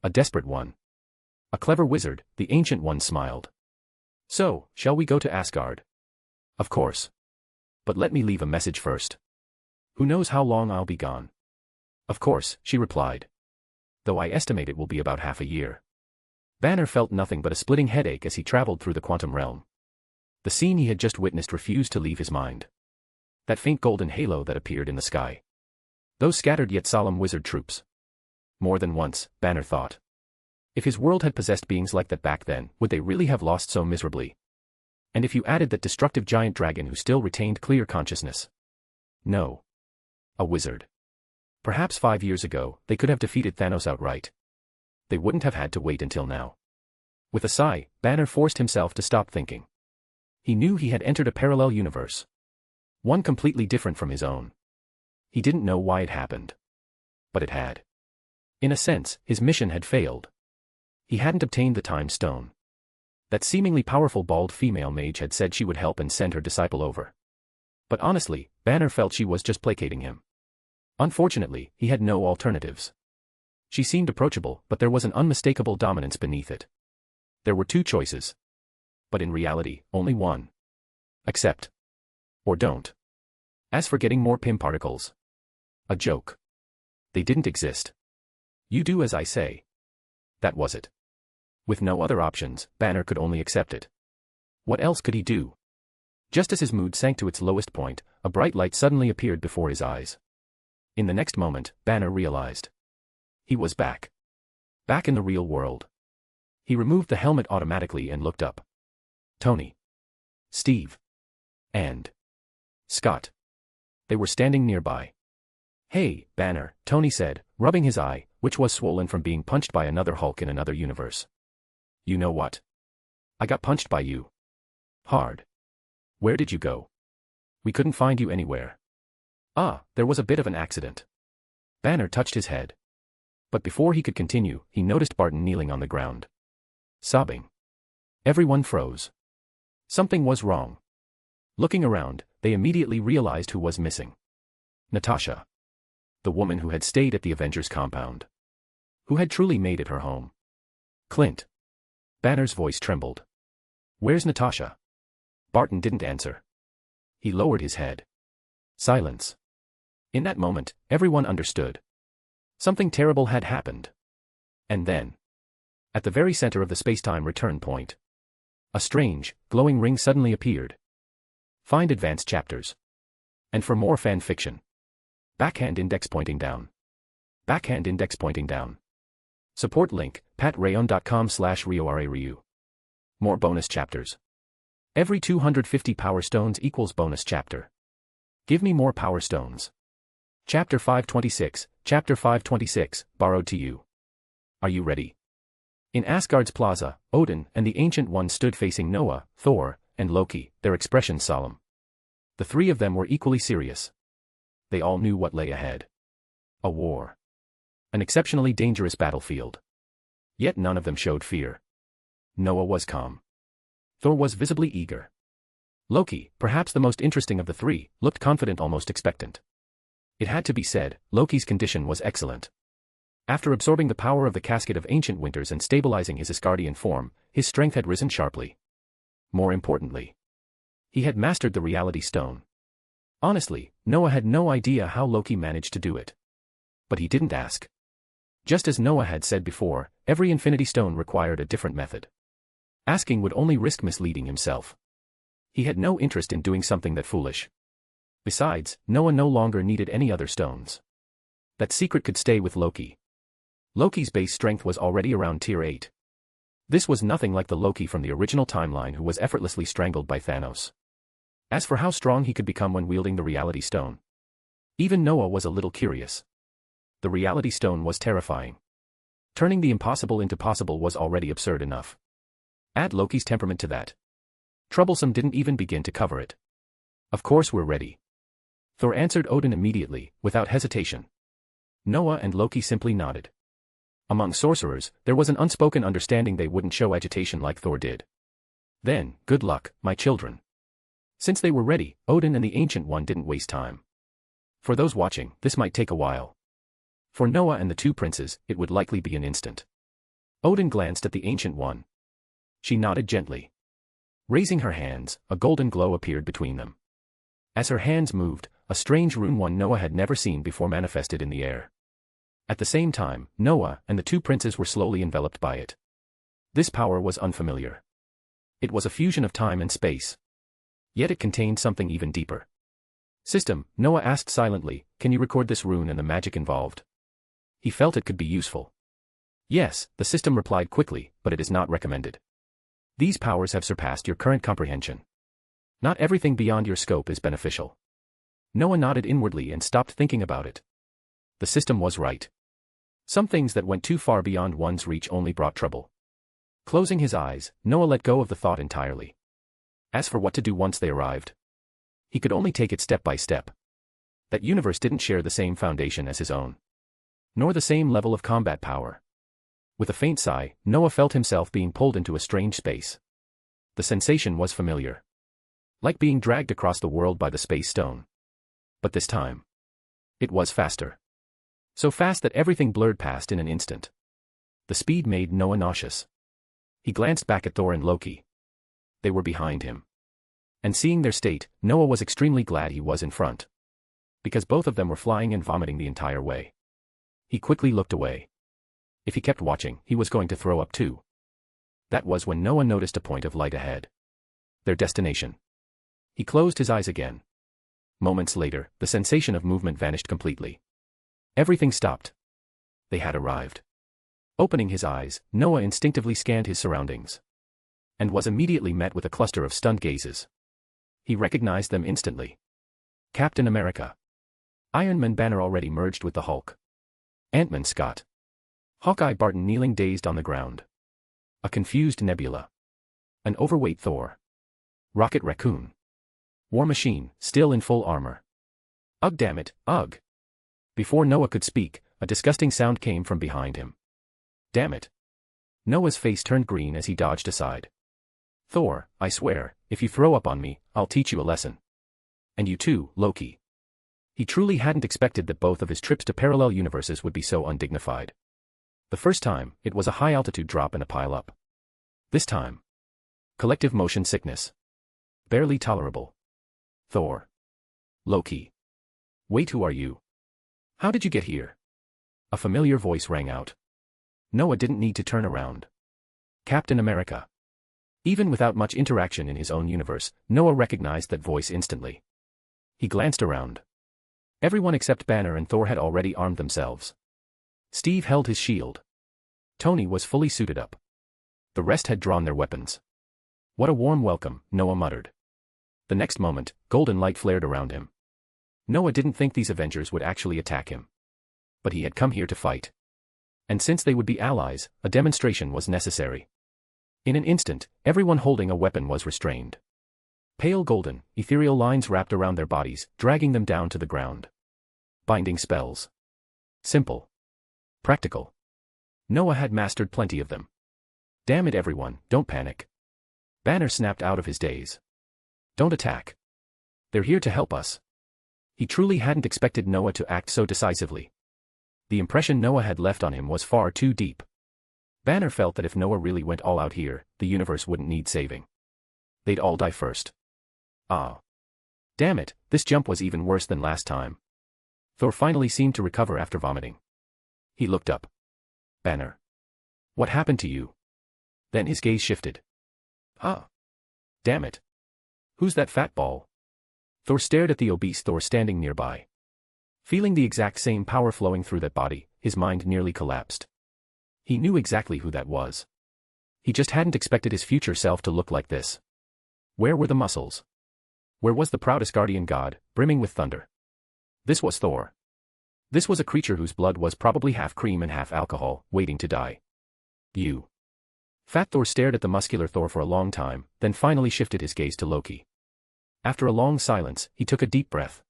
A desperate one. A clever wizard, the Ancient One smiled. So, shall we go to Asgard? Of course. But let me leave a message first. Who knows how long I'll be gone? Of course, she replied. Though I estimate it will be about half a year. Banner felt nothing but a splitting headache as he traveled through the quantum realm. The scene he had just witnessed refused to leave his mind. That faint golden halo that appeared in the sky. Those scattered yet solemn wizard troops. More than once, Banner thought. If his world had possessed beings like that back then, would they really have lost so miserably? And if you added that destructive giant dragon who still retained clear consciousness? No. A wizard. Perhaps 5 years ago, they could have defeated Thanos outright. They wouldn't have had to wait until now. With a sigh, Banner forced himself to stop thinking. He knew he had entered a parallel universe. One completely different from his own. He didn't know why it happened. But it had. In a sense, his mission had failed. He hadn't obtained the time stone. That seemingly powerful bald female mage had said she would help and send her disciple over. But honestly, Banner felt she was just placating him. Unfortunately, he had no alternatives. She seemed approachable, but there was an unmistakable dominance beneath it. There were 2 choices. But in reality, only one. Accept. Or don't. As for getting more PIM particles. A joke. They didn't exist. You do as I say. That was it. With no other options, Banner could only accept it. What else could he do? Just as his mood sank to its lowest point, a bright light suddenly appeared before his eyes. In the next moment, Banner realized. He was back. Back in the real world. He removed the helmet automatically and looked up. Tony. Steve. And Scott. They were standing nearby. Hey, Banner, Tony said, rubbing his eye, which was swollen from being punched by another Hulk in another universe. You know what? I got punched by you. Hard. Where did you go? We couldn't find you anywhere. There was a bit of an accident. Banner touched his head. But before he could continue, he noticed Barton kneeling on the ground. Sobbing. Everyone froze. Something was wrong. Looking around, they immediately realized who was missing. Natasha. The woman who had stayed at the Avengers compound. Who had truly made it her home. Clint. Banner's voice trembled. Where's Natasha? Barton didn't answer. He lowered his head. Silence. In that moment, everyone understood. Something terrible had happened. And then, at the very center of the space-time return point, a strange, glowing ring suddenly appeared. Find advanced chapters. And for more fan fiction. Backhand index pointing down. Backhand index pointing down. Support link, patreon.com/RioRaRyu. More bonus chapters. Every 250 power stones equals bonus chapter. Give me more power stones. Chapter 526, borrowed to you. Are you ready? In Asgard's plaza, Odin and the Ancient One stood facing Noah, Thor, and Loki, their expressions solemn. The three of them were equally serious. They all knew what lay ahead. A war. An exceptionally dangerous battlefield. Yet none of them showed fear. Noah was calm. Thor was visibly eager. Loki, perhaps the most interesting of the three, looked confident, almost expectant. It had to be said, Loki's condition was excellent. After absorbing the power of the casket of ancient winters and stabilizing his Asgardian form, his strength had risen sharply. More importantly, he had mastered the reality stone. Honestly, Noah had no idea how Loki managed to do it. But he didn't ask. Just as Noah had said before, every Infinity Stone required a different method. Asking would only risk misleading himself. He had no interest in doing something that foolish. Besides, Noah no longer needed any other stones. That secret could stay with Loki. Loki's base strength was already around tier 8. This was nothing like the Loki from the original timeline who was effortlessly strangled by Thanos. As for how strong he could become when wielding the reality stone, even Noah was a little curious. The reality stone was terrifying. Turning the impossible into possible was already absurd enough. Add Loki's temperament to that. Troublesome didn't even begin to cover it. Of course we're ready. Thor answered Odin immediately, without hesitation. Noah and Loki simply nodded. Among sorcerers, there was an unspoken understanding they wouldn't show agitation like Thor did. Then, good luck, my children. Since they were ready, Odin and the Ancient One didn't waste time. For those watching, this might take a while. For Noah and the two princes, it would likely be an instant. Odin glanced at the Ancient One. She nodded gently. Raising her hands, a golden glow appeared between them. As her hands moved, a strange rune one Noah had never seen before manifested in the air. At the same time, Noah and the two princes were slowly enveloped by it. This power was unfamiliar. It was a fusion of time and space. Yet it contained something even deeper. System, Noah asked silently, can you record this rune and the magic involved? He felt it could be useful. Yes, the system replied quickly, but it is not recommended. These powers have surpassed your current comprehension. Not everything beyond your scope is beneficial. Noah nodded inwardly and stopped thinking about it. The system was right. Some things that went too far beyond one's reach only brought trouble. Closing his eyes, Noah let go of the thought entirely. As for what to do once they arrived, he could only take it step by step. That universe didn't share the same foundation as his own. Nor the same level of combat power. With a faint sigh, Noah felt himself being pulled into a strange space. The sensation was familiar. Like being dragged across the world by the space stone. But this time, it was faster. So fast that everything blurred past in an instant. The speed made Noah nauseous. He glanced back at Thor and Loki. They were behind him. And seeing their state, Noah was extremely glad he was in front. because both of them were flying and vomiting the entire way. He quickly looked away. If he kept watching, he was going to throw up too. That was when Noah noticed a point of light ahead. Their destination. He closed his eyes again. Moments later, the sensation of movement vanished completely. Everything stopped. They had arrived. Opening his eyes, Noah instinctively scanned his surroundings. And was immediately met with a cluster of stunned gazes. He recognized them instantly. Captain America. Iron Man Banner already merged with the Hulk. Ant-Man Scott. Hawkeye Barton kneeling dazed on the ground. A confused Nebula. An overweight Thor. Rocket Raccoon. War Machine, still in full armor. Ugh, damn it, ugh. Before Noah could speak, a disgusting sound came from behind him. Damn it. Noah's face turned green as he dodged aside. Thor, I swear, if you throw up on me, I'll teach you a lesson. And you too, Loki. He truly hadn't expected that both of his trips to parallel universes would be so undignified. The first time, it was a high-altitude drop and a pile-up. This time. Collective motion sickness. Barely tolerable. Thor. Loki. Wait, who are you? How did you get here? A familiar voice rang out. Noah didn't need to turn around. Captain America. Even without much interaction in his own universe, Noah recognized that voice instantly. He glanced around. Everyone except Banner and Thor had already armed themselves. Steve held his shield. Tony was fully suited up. The rest had drawn their weapons. What a warm welcome, Noah muttered. The next moment, golden light flared around him. Noah didn't think these Avengers would actually attack him. But he had come here to fight. And since they would be allies, a demonstration was necessary. In an instant, everyone holding a weapon was restrained. Pale golden, ethereal lines wrapped around their bodies, dragging them down to the ground. Binding spells. Simple. Practical. Noah had mastered plenty of them. Damn it everyone, don't panic. Banner snapped out of his daze. Don't attack. They're here to help us. He truly hadn't expected Noah to act so decisively. The impression Noah had left on him was far too deep. Banner felt that if Noah really went all out here, the universe wouldn't need saving. They'd all die first. Ah. Damn it, this jump was even worse than last time. Thor finally seemed to recover after vomiting. He looked up. Banner. What happened to you? Then his gaze shifted. Ah. Damn it. Who's that fat ball? Thor stared at the obese Thor standing nearby. Feeling the exact same power flowing through that body, his mind nearly collapsed. He knew exactly who that was. He just hadn't expected his future self to look like this. Where were the muscles? Where was the proudest guardian god, brimming with thunder? This was Thor. This was a creature whose blood was probably half cream and half alcohol, waiting to die. You. Fat Thor stared at the muscular Thor for a long time, then finally shifted his gaze to Loki. After a long silence, he took a deep breath.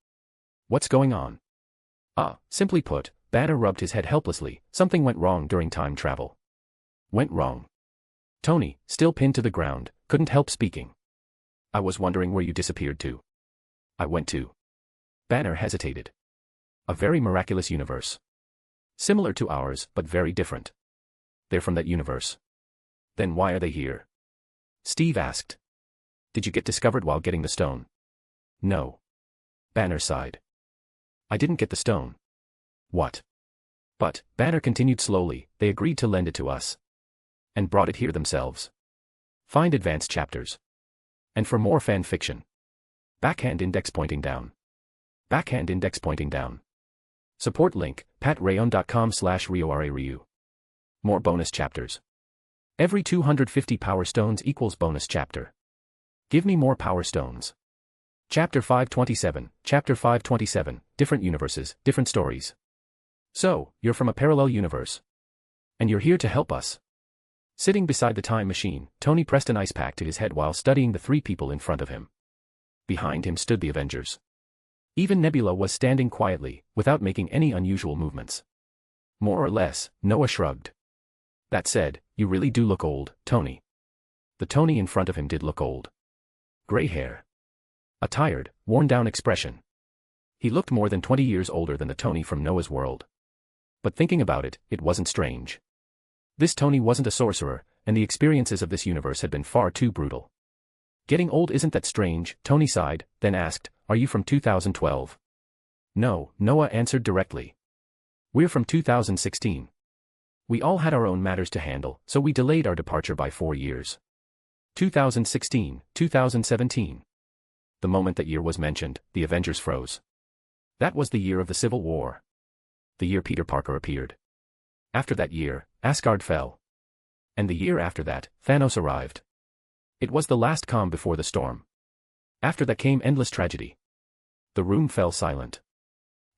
What's going on? Simply put, Banner rubbed his head helplessly, something went wrong during time travel. Went wrong. Tony, still pinned to the ground, couldn't help speaking. I was wondering where you disappeared to. I went to. Banner hesitated. A very miraculous universe. Similar to ours, but very different. They're from that universe. Then why are they here? Steve asked. Did you get discovered while getting the stone? No. Banner sighed. I didn't get the stone. What? But, Banner continued slowly, they agreed to lend it to us. And brought it here themselves. Find advanced chapters. And for more fan fiction. Backhand index pointing down. Backhand index pointing down. Support link, patreon.com/RioRaRyu. More bonus chapters. Every 250 power stones equals bonus chapter. Give me more power stones. Chapter 527, Chapter 527, different universes, different stories. So, you're from a parallel universe. And you're here to help us. Sitting beside the time machine, Tony pressed an ice pack to his head while studying the three people in front of him. Behind him stood the Avengers. Even Nebula was standing quietly, without making any unusual movements. More or less, Noah shrugged. That said, you really do look old, Tony. The Tony in front of him did look old. Gray hair. A tired, worn-down expression. He looked more than 20 years older than the Tony from Noah's world. But thinking about it, it wasn't strange. This Tony wasn't a sorcerer, and the experiences of this universe had been far too brutal. Getting old isn't that strange, Tony sighed, then asked, are you from 2012? No, Noah answered directly. We're from 2016. We all had our own matters to handle, so we delayed our departure by 4 years. 2016, 2017. The moment that year was mentioned, the Avengers froze. That was the year of the Civil War. The year Peter Parker appeared. After that year, Asgard fell. And the year after that, Thanos arrived. It was the last calm before the storm. After that came endless tragedy. The room fell silent.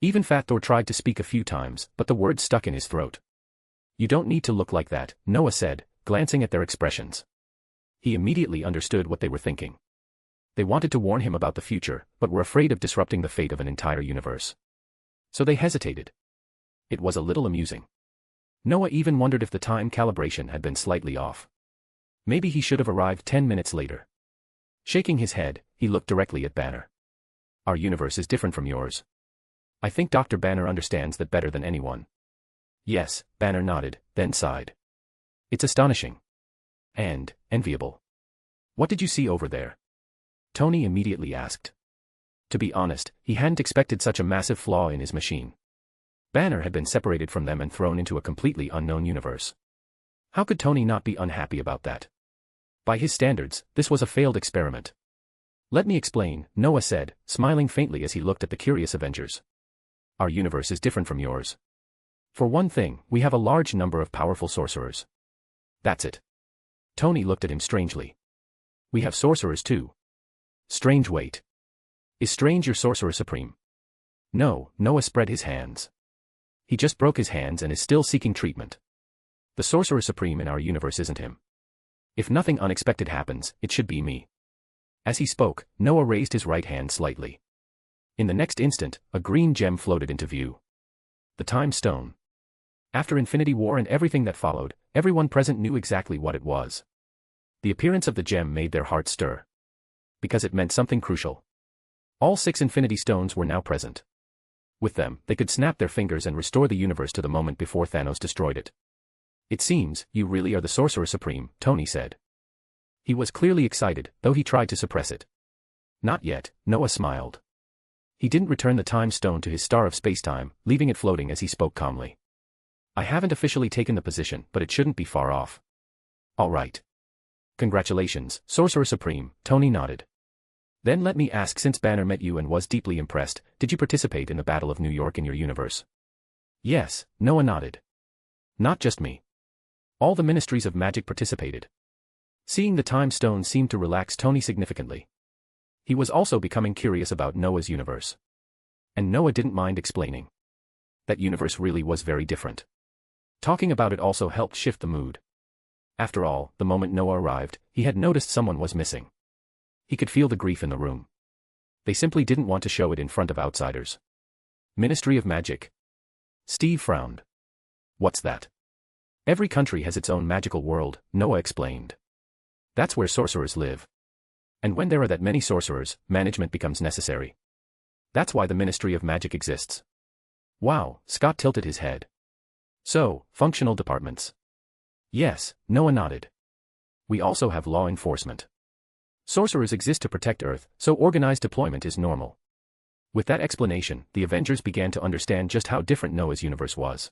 Even Fat Thor tried to speak a few times, but the words stuck in his throat. You don't need to look like that, Noah said, glancing at their expressions. He immediately understood what they were thinking. They wanted to warn him about the future, but were afraid of disrupting the fate of an entire universe. So they hesitated. It was a little amusing. Noah even wondered if the time calibration had been slightly off. Maybe he should have arrived 10 minutes later. Shaking his head, he looked directly at Banner. Our universe is different from yours. I think Dr. Banner understands that better than anyone. Yes, Banner nodded, then sighed. It's astonishing. And enviable. What did you see over there? Tony immediately asked. To be honest, he hadn't expected such a massive flaw in his machine. Banner had been separated from them and thrown into a completely unknown universe. How could Tony not be unhappy about that? By his standards, this was a failed experiment. Let me explain, Noah said, smiling faintly as he looked at the curious Avengers. Our universe is different from yours. For one thing, we have a large number of powerful sorcerers. That's it. Tony looked at him strangely. We have sorcerers too. Strange, wait. Is Strange your sorcerer supreme? No, Noah spread his hands. He just broke his hands and is still seeking treatment. The sorcerer supreme in our universe isn't him. If nothing unexpected happens, it should be me. As he spoke, Noah raised his right hand slightly. In the next instant, a green gem floated into view. The Time Stone. After Infinity War and everything that followed, everyone present knew exactly what it was. The appearance of the gem made their hearts stir. Because it meant something crucial. All 6 Infinity Stones were now present. With them, they could snap their fingers and restore the universe to the moment before Thanos destroyed it. It seems, you really are the Sorcerer Supreme, Tony said. He was clearly excited, though he tried to suppress it. Not yet, Noah smiled. He didn't return the Time Stone to his star of spacetime, leaving it floating as he spoke calmly. I haven't officially taken the position, but it shouldn't be far off. All right. Congratulations, Sorcerer Supreme, Tony nodded. Then let me ask, since Banner met you and was deeply impressed, did you participate in the Battle of New York in your universe? Yes, Noah nodded. Not just me. All the ministries of magic participated. Seeing the Time Stone seemed to relax Tony significantly. He was also becoming curious about Noah's universe. And Noah didn't mind explaining. That universe really was very different. Talking about it also helped shift the mood. After all, the moment Noah arrived, he had noticed someone was missing. He could feel the grief in the room. They simply didn't want to show it in front of outsiders. Ministry of Magic. Steve frowned. What's that? Every country has its own magical world, Noah explained. That's where sorcerers live. And when there are that many sorcerers, management becomes necessary. That's why the Ministry of Magic exists. Wow, Scott tilted his head. So, functional departments. Yes, Noah nodded. We also have law enforcement. Sorcerers exist to protect Earth, so organized deployment is normal. With that explanation, the Avengers began to understand just how different Noah's universe was.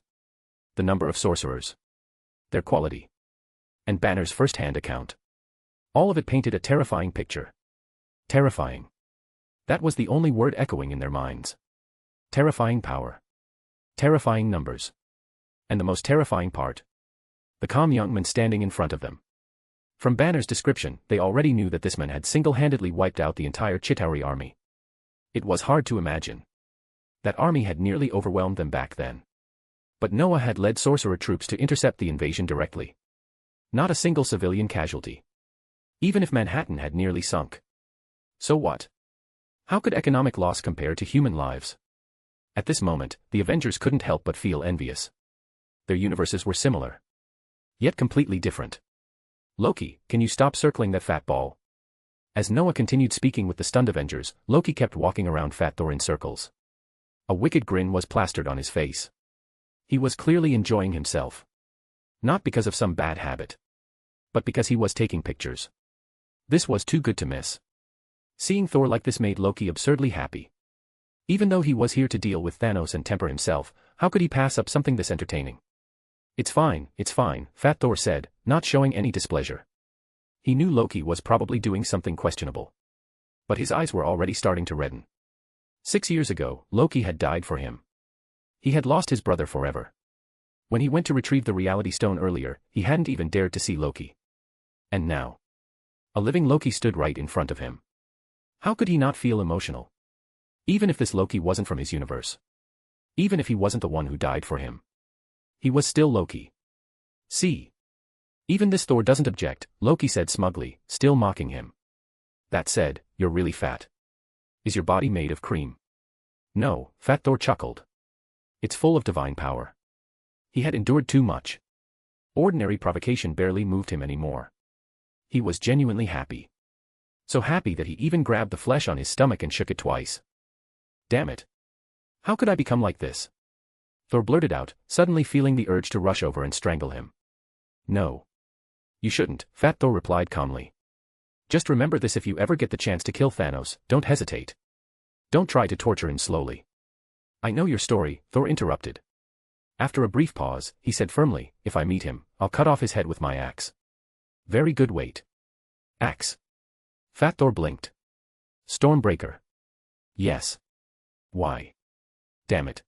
The number of sorcerers. Their quality. And Banner's first-hand account. All of it painted a terrifying picture. Terrifying. That was the only word echoing in their minds. Terrifying power. Terrifying numbers. And the most terrifying part. The calm young man standing in front of them. From Banner's description, they already knew that this man had single-handedly wiped out the entire Chitauri army. It was hard to imagine. That army had nearly overwhelmed them back then. But Noah had led sorcerer troops to intercept the invasion directly. Not a single civilian casualty. Even if Manhattan had nearly sunk. So what? How could economic loss compare to human lives? At this moment, the Avengers couldn't help but feel envious. Their universes were similar. Yet completely different. Loki, can you stop circling that fat ball? As Noah continued speaking with the stunned Avengers, Loki kept walking around Fat Thor in circles. A wicked grin was plastered on his face. He was clearly enjoying himself. Not because of some bad habit. But because he was taking pictures. This was too good to miss. Seeing Thor like this made Loki absurdly happy. Even though he was here to deal with Thanos and temper himself, how could he pass up something this entertaining? It's fine, Fat Thor said, not showing any displeasure. He knew Loki was probably doing something questionable. But his eyes were already starting to redden. 6 years ago, Loki had died for him. He had lost his brother forever. When he went to retrieve the reality stone earlier, he hadn't even dared to see Loki. And now, a living Loki stood right in front of him. How could he not feel emotional? Even if this Loki wasn't from his universe. Even if he wasn't the one who died for him. He was still Loki. See? Even this Thor doesn't object, Loki said smugly, still mocking him. That said, you're really fat. Is your body made of cream? No, Fat Thor chuckled. It's full of divine power. He had endured too much. Ordinary provocation barely moved him anymore. He was genuinely happy. So happy that he even grabbed the flesh on his stomach and shook it twice. Damn it. How could I become like this? Thor blurted out, suddenly feeling the urge to rush over and strangle him. No. You shouldn't, Fat Thor replied calmly. Just remember this: if you ever get the chance to kill Thanos, don't hesitate. Don't try to torture him slowly. I know your story, Thor interrupted. After a brief pause, he said firmly, if I meet him, I'll cut off his head with my axe. Very good, wait. Axe. Fat Thor blinked. Stormbreaker. Yes. Why? Damn it.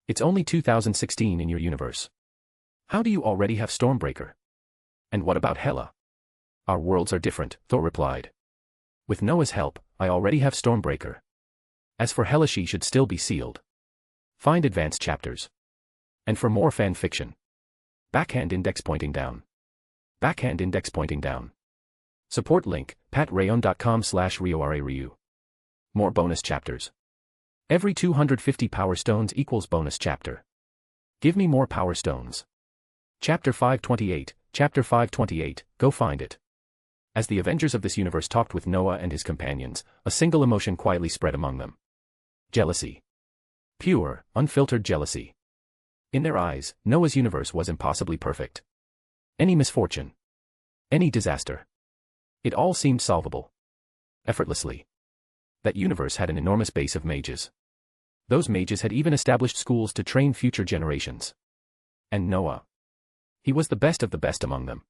It's only 2016 in your universe. How do you already have Stormbreaker? And what about Hela? Our worlds are different, Thor replied. With Noah's help, I already have Stormbreaker. As for Hela, she should still be sealed. Find advanced chapters. And for more fan fiction. Backhand index pointing down. Backhand index pointing down. Support link, patreon.com/RioRaRyu. More bonus chapters. Every 250 power stones equals bonus chapter. Give me more power stones. Chapter 528, go find it. As the Avengers of this universe talked with Noah and his companions, a single emotion quietly spread among them. Jealousy. Pure, unfiltered jealousy. In their eyes, Noah's universe was impossibly perfect. Any misfortune. Any disaster. It all seemed solvable. Effortlessly. That universe had an enormous base of mages. Those mages had even established schools to train future generations. And Noah. He was the best of the best among them.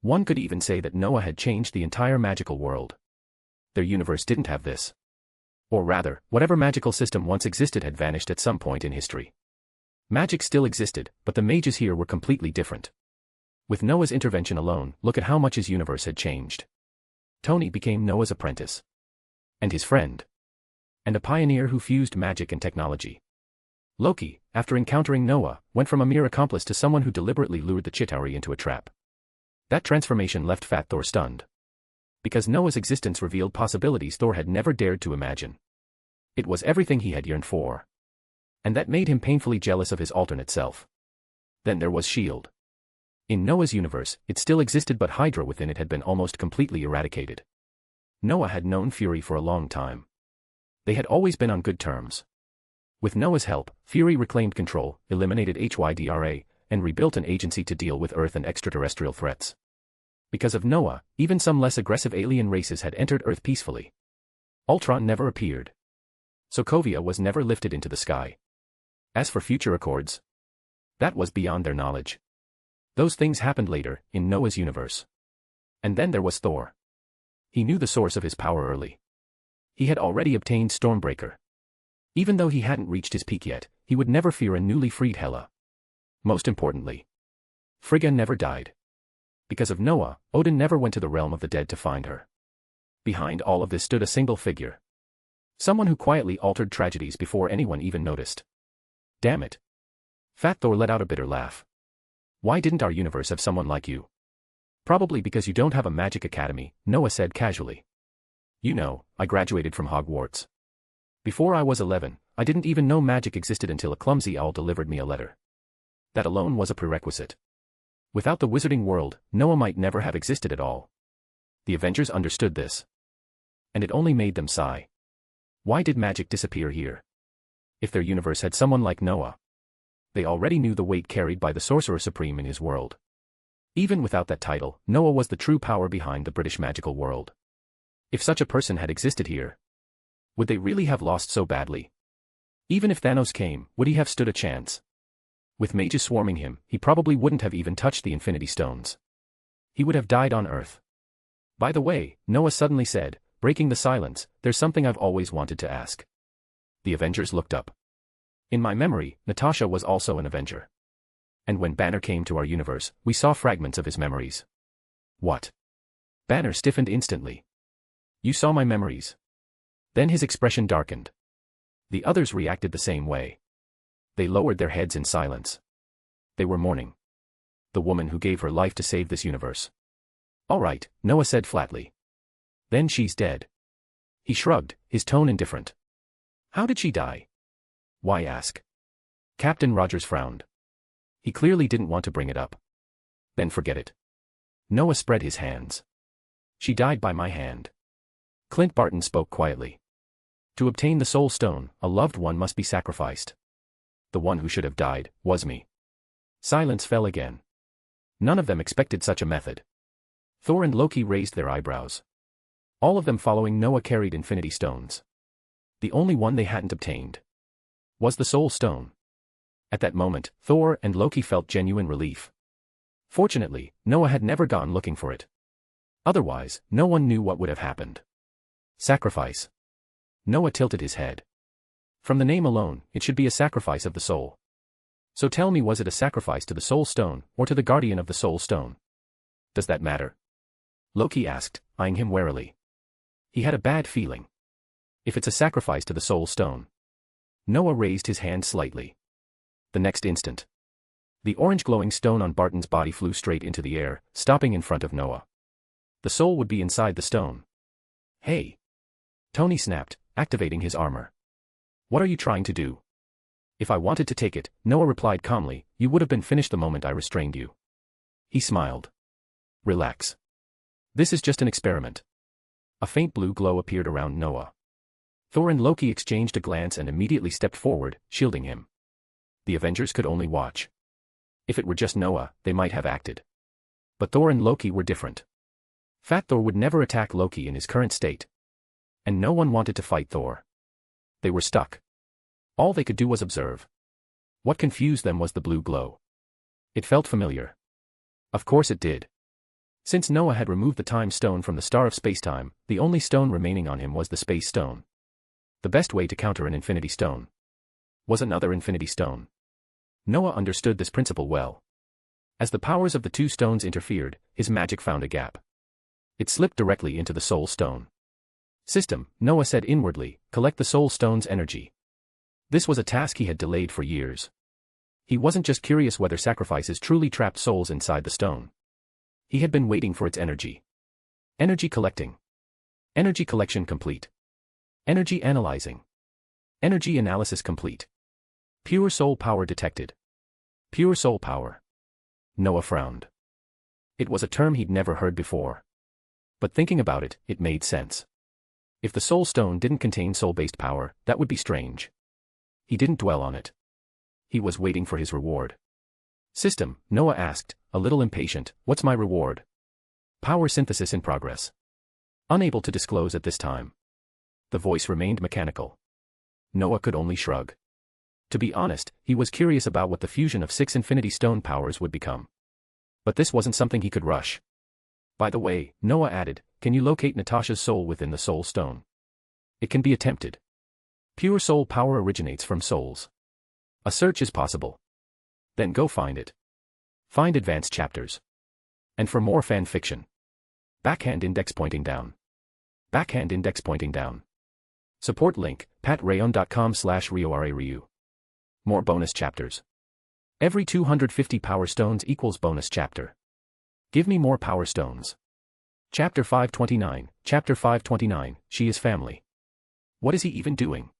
One could even say that Noah had changed the entire magical world. Their universe didn't have this. Or rather, whatever magical system once existed had vanished at some point in history. Magic still existed, but the mages here were completely different. With Noah's intervention alone, look at how much his universe had changed. Tony became Noah's apprentice. And his friend. And a pioneer who fused magic and technology. Loki, after encountering Noah, went from a mere accomplice to someone who deliberately lured the Chitauri into a trap. That transformation left Fat Thor stunned. Because Noah's existence revealed possibilities Thor had never dared to imagine. It was everything he had yearned for. And that made him painfully jealous of his alternate self. Then there was S.H.I.E.L.D. In Noah's universe, it still existed, but Hydra within it had been almost completely eradicated. Noah had known Fury for a long time. They had always been on good terms. With Noah's help, Fury reclaimed control, eliminated Hydra, and rebuilt an agency to deal with Earth and extraterrestrial threats. Because of Noah, even some less aggressive alien races had entered Earth peacefully. Ultron never appeared. Sokovia was never lifted into the sky. As for future accords, that was beyond their knowledge. Those things happened later, in Noah's universe. And then there was Thor. He knew the source of his power early. He had already obtained Stormbreaker. Even though he hadn't reached his peak yet, he would never fear a newly freed Hela. Most importantly, Frigga never died. Because of Noah, Odin never went to the realm of the dead to find her. Behind all of this stood a single figure. Someone who quietly altered tragedies before anyone even noticed. Damn it. Fat Thor let out a bitter laugh. Why didn't our universe have someone like you? Probably because you don't have a magic academy, Noah said casually. You know, I graduated from Hogwarts. Before I was 11, I didn't even know magic existed until a clumsy owl delivered me a letter. That alone was a prerequisite. Without the wizarding world, Noah might never have existed at all. The Avengers understood this. And it only made them sigh. Why did magic disappear here? If their universe had someone like Noah. They already knew the weight carried by the Sorcerer Supreme in his world. Even without that title, Noah was the true power behind the British magical world. If such a person had existed here, would they really have lost so badly? Even if Thanos came, would he have stood a chance? With mages swarming him, he probably wouldn't have even touched the Infinity Stones. He would have died on Earth. By the way, Noah suddenly said, breaking the silence, there's something I've always wanted to ask. The Avengers looked up. In my memory, Natasha was also an Avenger. And when Banner came to our universe, we saw fragments of his memories. What? Banner stiffened instantly. You saw my memories. Then his expression darkened. The others reacted the same way. They lowered their heads in silence. They were mourning. The woman who gave her life to save this universe. All right, Noah said flatly. Then she's dead. He shrugged, his tone indifferent. How did she die? Why ask? Captain Rogers frowned. He clearly didn't want to bring it up. Then forget it. Noah spread his hands. She died by my hand. Clint Barton spoke quietly. To obtain the Soul Stone, a loved one must be sacrificed. The one who should have died was me. Silence fell again. None of them expected such a method. Thor and Loki raised their eyebrows. All of them following Noah carried Infinity Stones. The only one they hadn't obtained was the Soul Stone. At that moment, Thor and Loki felt genuine relief. Fortunately, Noah had never gone looking for it. Otherwise, no one knew what would have happened. Sacrifice. Noah tilted his head. From the name alone, it should be a sacrifice of the soul. So tell me, was it a sacrifice to the Soul Stone, or to the guardian of the Soul Stone? Does that matter? Loki asked, eyeing him warily. He had a bad feeling. If it's a sacrifice to the Soul Stone. Noah raised his hand slightly. The next instant, the orange glowing stone on Barton's body flew straight into the air, stopping in front of Noah. The soul would be inside the stone. Hey! Tony snapped, activating his armor. What are you trying to do? If I wanted to take it, Noah replied calmly, you would have been finished the moment I restrained you. He smiled. Relax. This is just an experiment. A faint blue glow appeared around Noah. Thor and Loki exchanged a glance and immediately stepped forward, shielding him. The Avengers could only watch. If it were just Noah, they might have acted. But Thor and Loki were different. Fat Thor would never attack Loki in his current state. And no one wanted to fight Thor. They were stuck. All they could do was observe. What confused them was the blue glow. It felt familiar. Of course it did. Since Noah had removed the Time Stone from the Star of Spacetime, the only stone remaining on him was the Space Stone. The best way to counter an Infinity Stone was another Infinity Stone. Noah understood this principle well. As the powers of the two stones interfered, his magic found a gap. It slipped directly into the Soul Stone. System, Noah said inwardly, collect the Soul Stone's energy. This was a task he had delayed for years. He wasn't just curious whether sacrifices truly trapped souls inside the stone. He had been waiting for its energy. Energy collecting. Energy collection complete. Energy analyzing. Energy analysis complete. Pure soul power detected. Pure soul power. Noah frowned. It was a term he'd never heard before. But thinking about it, it made sense. If the Soul Stone didn't contain soul-based power, that would be strange. He didn't dwell on it. He was waiting for his reward. System, Noah asked, a little impatient, what's my reward? Power synthesis in progress. Unable to disclose at this time. The voice remained mechanical. Noah could only shrug. To be honest, he was curious about what the fusion of 6 Infinity Stone powers would become. But this wasn't something he could rush. By the way, Noah added, can you locate Natasha's soul within the Soul Stone? It can be attempted. Pure soul power originates from souls. A search is possible. Then go find it. Find advanced chapters. And for more fan fiction. Backhand index pointing down. Backhand index pointing down. Support link, patreon.com/RioRaRyu. More bonus chapters. Every 250 power stones equals bonus chapter. Give me more power stones. Chapter 529, she is family. What is he even doing?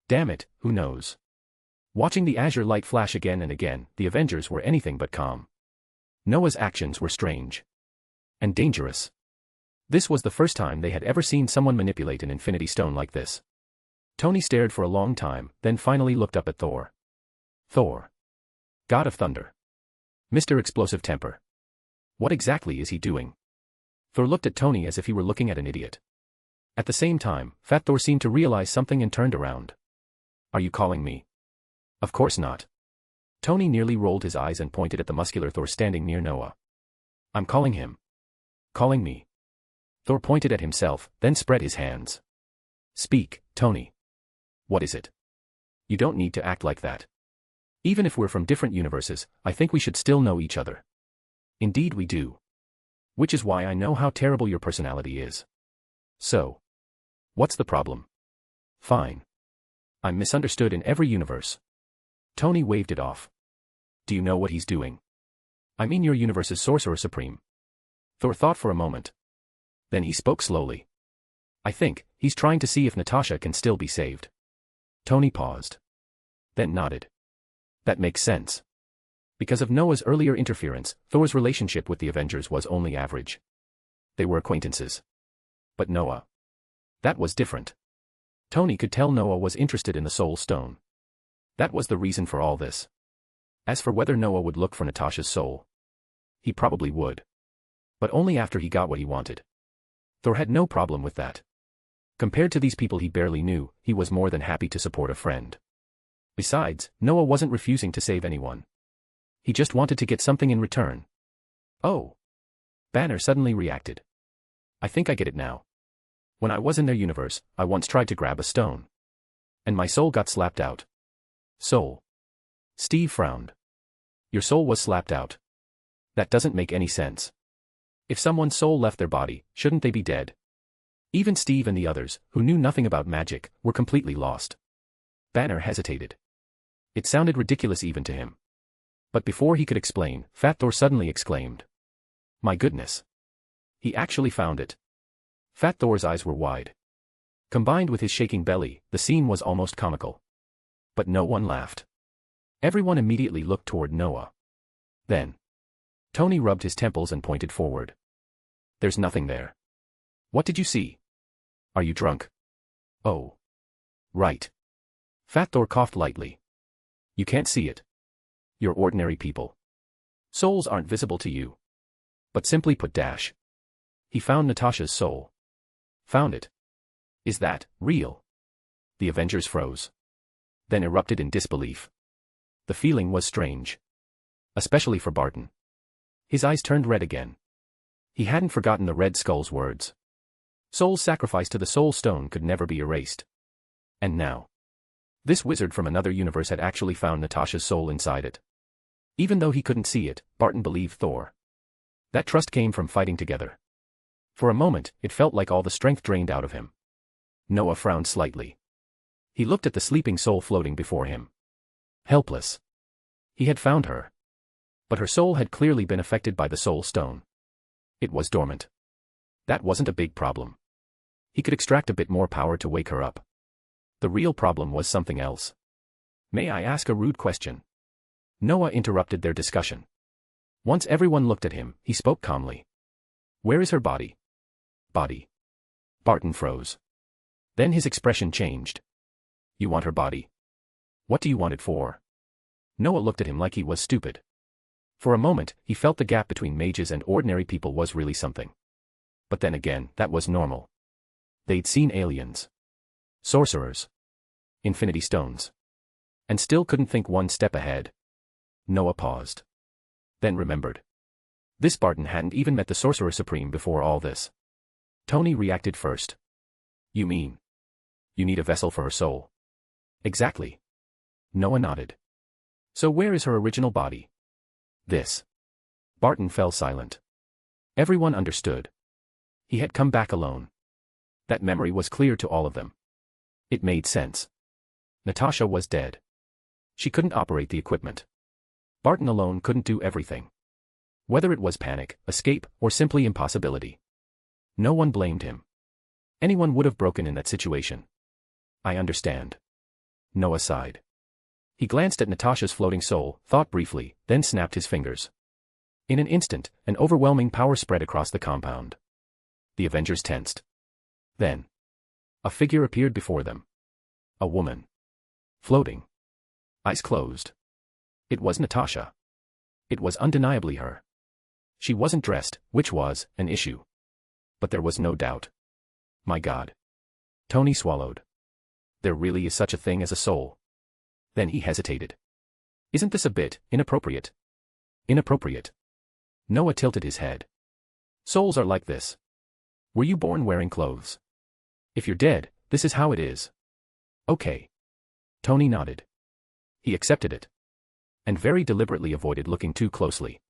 Damn it, who knows? Watching the azure light flash again and again, the Avengers were anything but calm. Noah's actions were strange. And dangerous. This was the first time they had ever seen someone manipulate an Infinity Stone like this. Tony stared for a long time, then finally looked up at Thor. Thor. God of Thunder. Mr. Explosive Temper. What exactly is he doing? Thor looked at Tony as if he were looking at an idiot. At the same time, Fat Thor seemed to realize something and turned around. Are you calling me? Of course not. Tony nearly rolled his eyes and pointed at the muscular Thor standing near Noah. I'm calling him. Calling me. Thor pointed at himself, then spread his hands. Speak, Tony. What is it? You don't need to act like that. Even if we're from different universes, I think we should still know each other. Indeed we do. Which is why I know how terrible your personality is. So. What's the problem? Fine. I'm misunderstood in every universe. Tony waved it off. Do you know what he's doing? I mean your universe's Sorcerer Supreme. Thor thought for a moment. Then he spoke slowly. I think he's trying to see if Natasha can still be saved. Tony paused. Then nodded. That makes sense. Because of Noah's earlier interference, Thor's relationship with the Avengers was only average. They were acquaintances. But Noah. That was different. Tony could tell Noah was interested in the Soul Stone. That was the reason for all this. As for whether Noah would look for Natasha's soul, he probably would. But only after he got what he wanted. Thor had no problem with that. Compared to these people he barely knew, he was more than happy to support a friend. Besides, Noah wasn't refusing to save anyone. He just wanted to get something in return. Oh. Banner suddenly reacted. I think I get it now. When I was in their universe, I once tried to grab a stone. And my soul got slapped out. Soul. Steve frowned. Your soul was slapped out. That doesn't make any sense. If someone's soul left their body, shouldn't they be dead? Even Steve and the others, who knew nothing about magic, were completely lost. Banner hesitated. It sounded ridiculous even to him. But before he could explain, Fat Thor suddenly exclaimed. My goodness. He actually found it. Fat Thor's eyes were wide. Combined with his shaking belly, the scene was almost comical. But no one laughed. Everyone immediately looked toward Noah. Then. Tony rubbed his temples and pointed forward. There's nothing there. What did you see? Are you drunk? Oh. Right. Fat Thor coughed lightly. You can't see it. You're ordinary people. Souls aren't visible to you. But simply put dash. He found Natasha's soul. Found it. Is that real? The Avengers froze. Then erupted in disbelief. The feeling was strange. Especially for Barton. His eyes turned red again. He hadn't forgotten the Red Skull's words. Souls sacrificed to the Soul Stone could never be erased. And now. This wizard from another universe had actually found Natasha's soul inside it. Even though he couldn't see it, Barton believed Thor. That trust came from fighting together. For a moment, it felt like all the strength drained out of him. Noah frowned slightly. He looked at the sleeping soul floating before him. Helpless. He had found her. But her soul had clearly been affected by the Soul Stone. It was dormant. That wasn't a big problem. He could extract a bit more power to wake her up. The real problem was something else. May I ask a rude question? Noah interrupted their discussion. Once everyone looked at him, he spoke calmly. Where is her body? Body. Barton froze. Then his expression changed. You want her body? What do you want it for? Noah looked at him like he was stupid. For a moment, he felt the gap between mages and ordinary people was really something. But then again, that was normal. They'd seen aliens. Sorcerers. Infinity Stones. And still couldn't think one step ahead. Noah paused. Then remembered. This Barton hadn't even met the Sorcerer Supreme before all this. Tony reacted first. You mean? You need a vessel for her soul. Exactly. Noah nodded. So where is her original body? This. Barton fell silent. Everyone understood. He had come back alone. That memory was clear to all of them. It made sense. Natasha was dead. She couldn't operate the equipment. Barton alone couldn't do everything. Whether it was panic, escape, or simply impossibility. No one blamed him. Anyone would have broken in that situation. I understand. Noah sighed. He glanced at Natasha's floating soul, thought briefly, then snapped his fingers. In an instant, an overwhelming power spread across the compound. The Avengers tensed. Then. A figure appeared before them. A woman. Floating. Eyes closed. It was Natasha. It was undeniably her. She wasn't dressed, which was an issue. But there was no doubt. My God. Tony swallowed. There really is such a thing as a soul. Then he hesitated. Isn't this a bit inappropriate? Inappropriate. Noah tilted his head. Souls are like this. Were you born wearing clothes? If you're dead, this is how it is. Okay. Tony nodded. He accepted it. And very deliberately avoided looking too closely.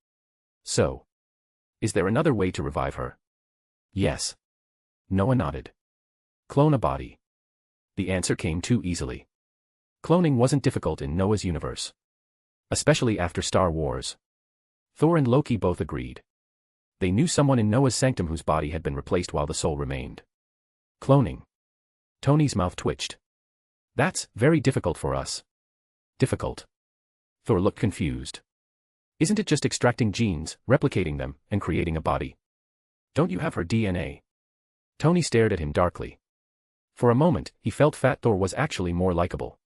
So. Is there another way to revive her? Yes. Noah nodded. Clone a body. The answer came too easily. Cloning wasn't difficult in Noah's universe. Especially after Star Wars. Thor and Loki both agreed. They knew someone in Noah's sanctum whose body had been replaced while the soul remained. Cloning. Tony's mouth twitched. That's very difficult for us. Difficult. Thor looked confused. Isn't it just extracting genes, replicating them, and creating a body? Don't you have her DNA? Tony stared at him darkly. For a moment, he felt Fat Thor was actually more likable.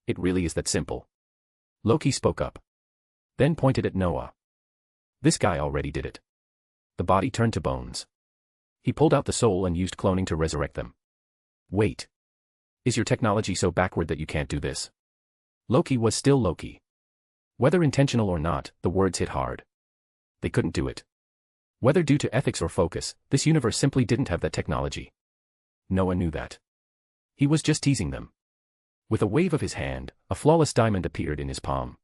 It really is that simple. Loki spoke up. Then pointed at Noah. This guy already did it. The body turned to bones. He pulled out the soul and used cloning to resurrect them. Wait. Is your technology so backward that you can't do this? Loki was still Loki. Whether intentional or not, the words hit hard. They couldn't do it. Whether due to ethics or focus, this universe simply didn't have that technology. Noah knew that. He was just teasing them. With a wave of his hand, a flawless diamond appeared in his palm.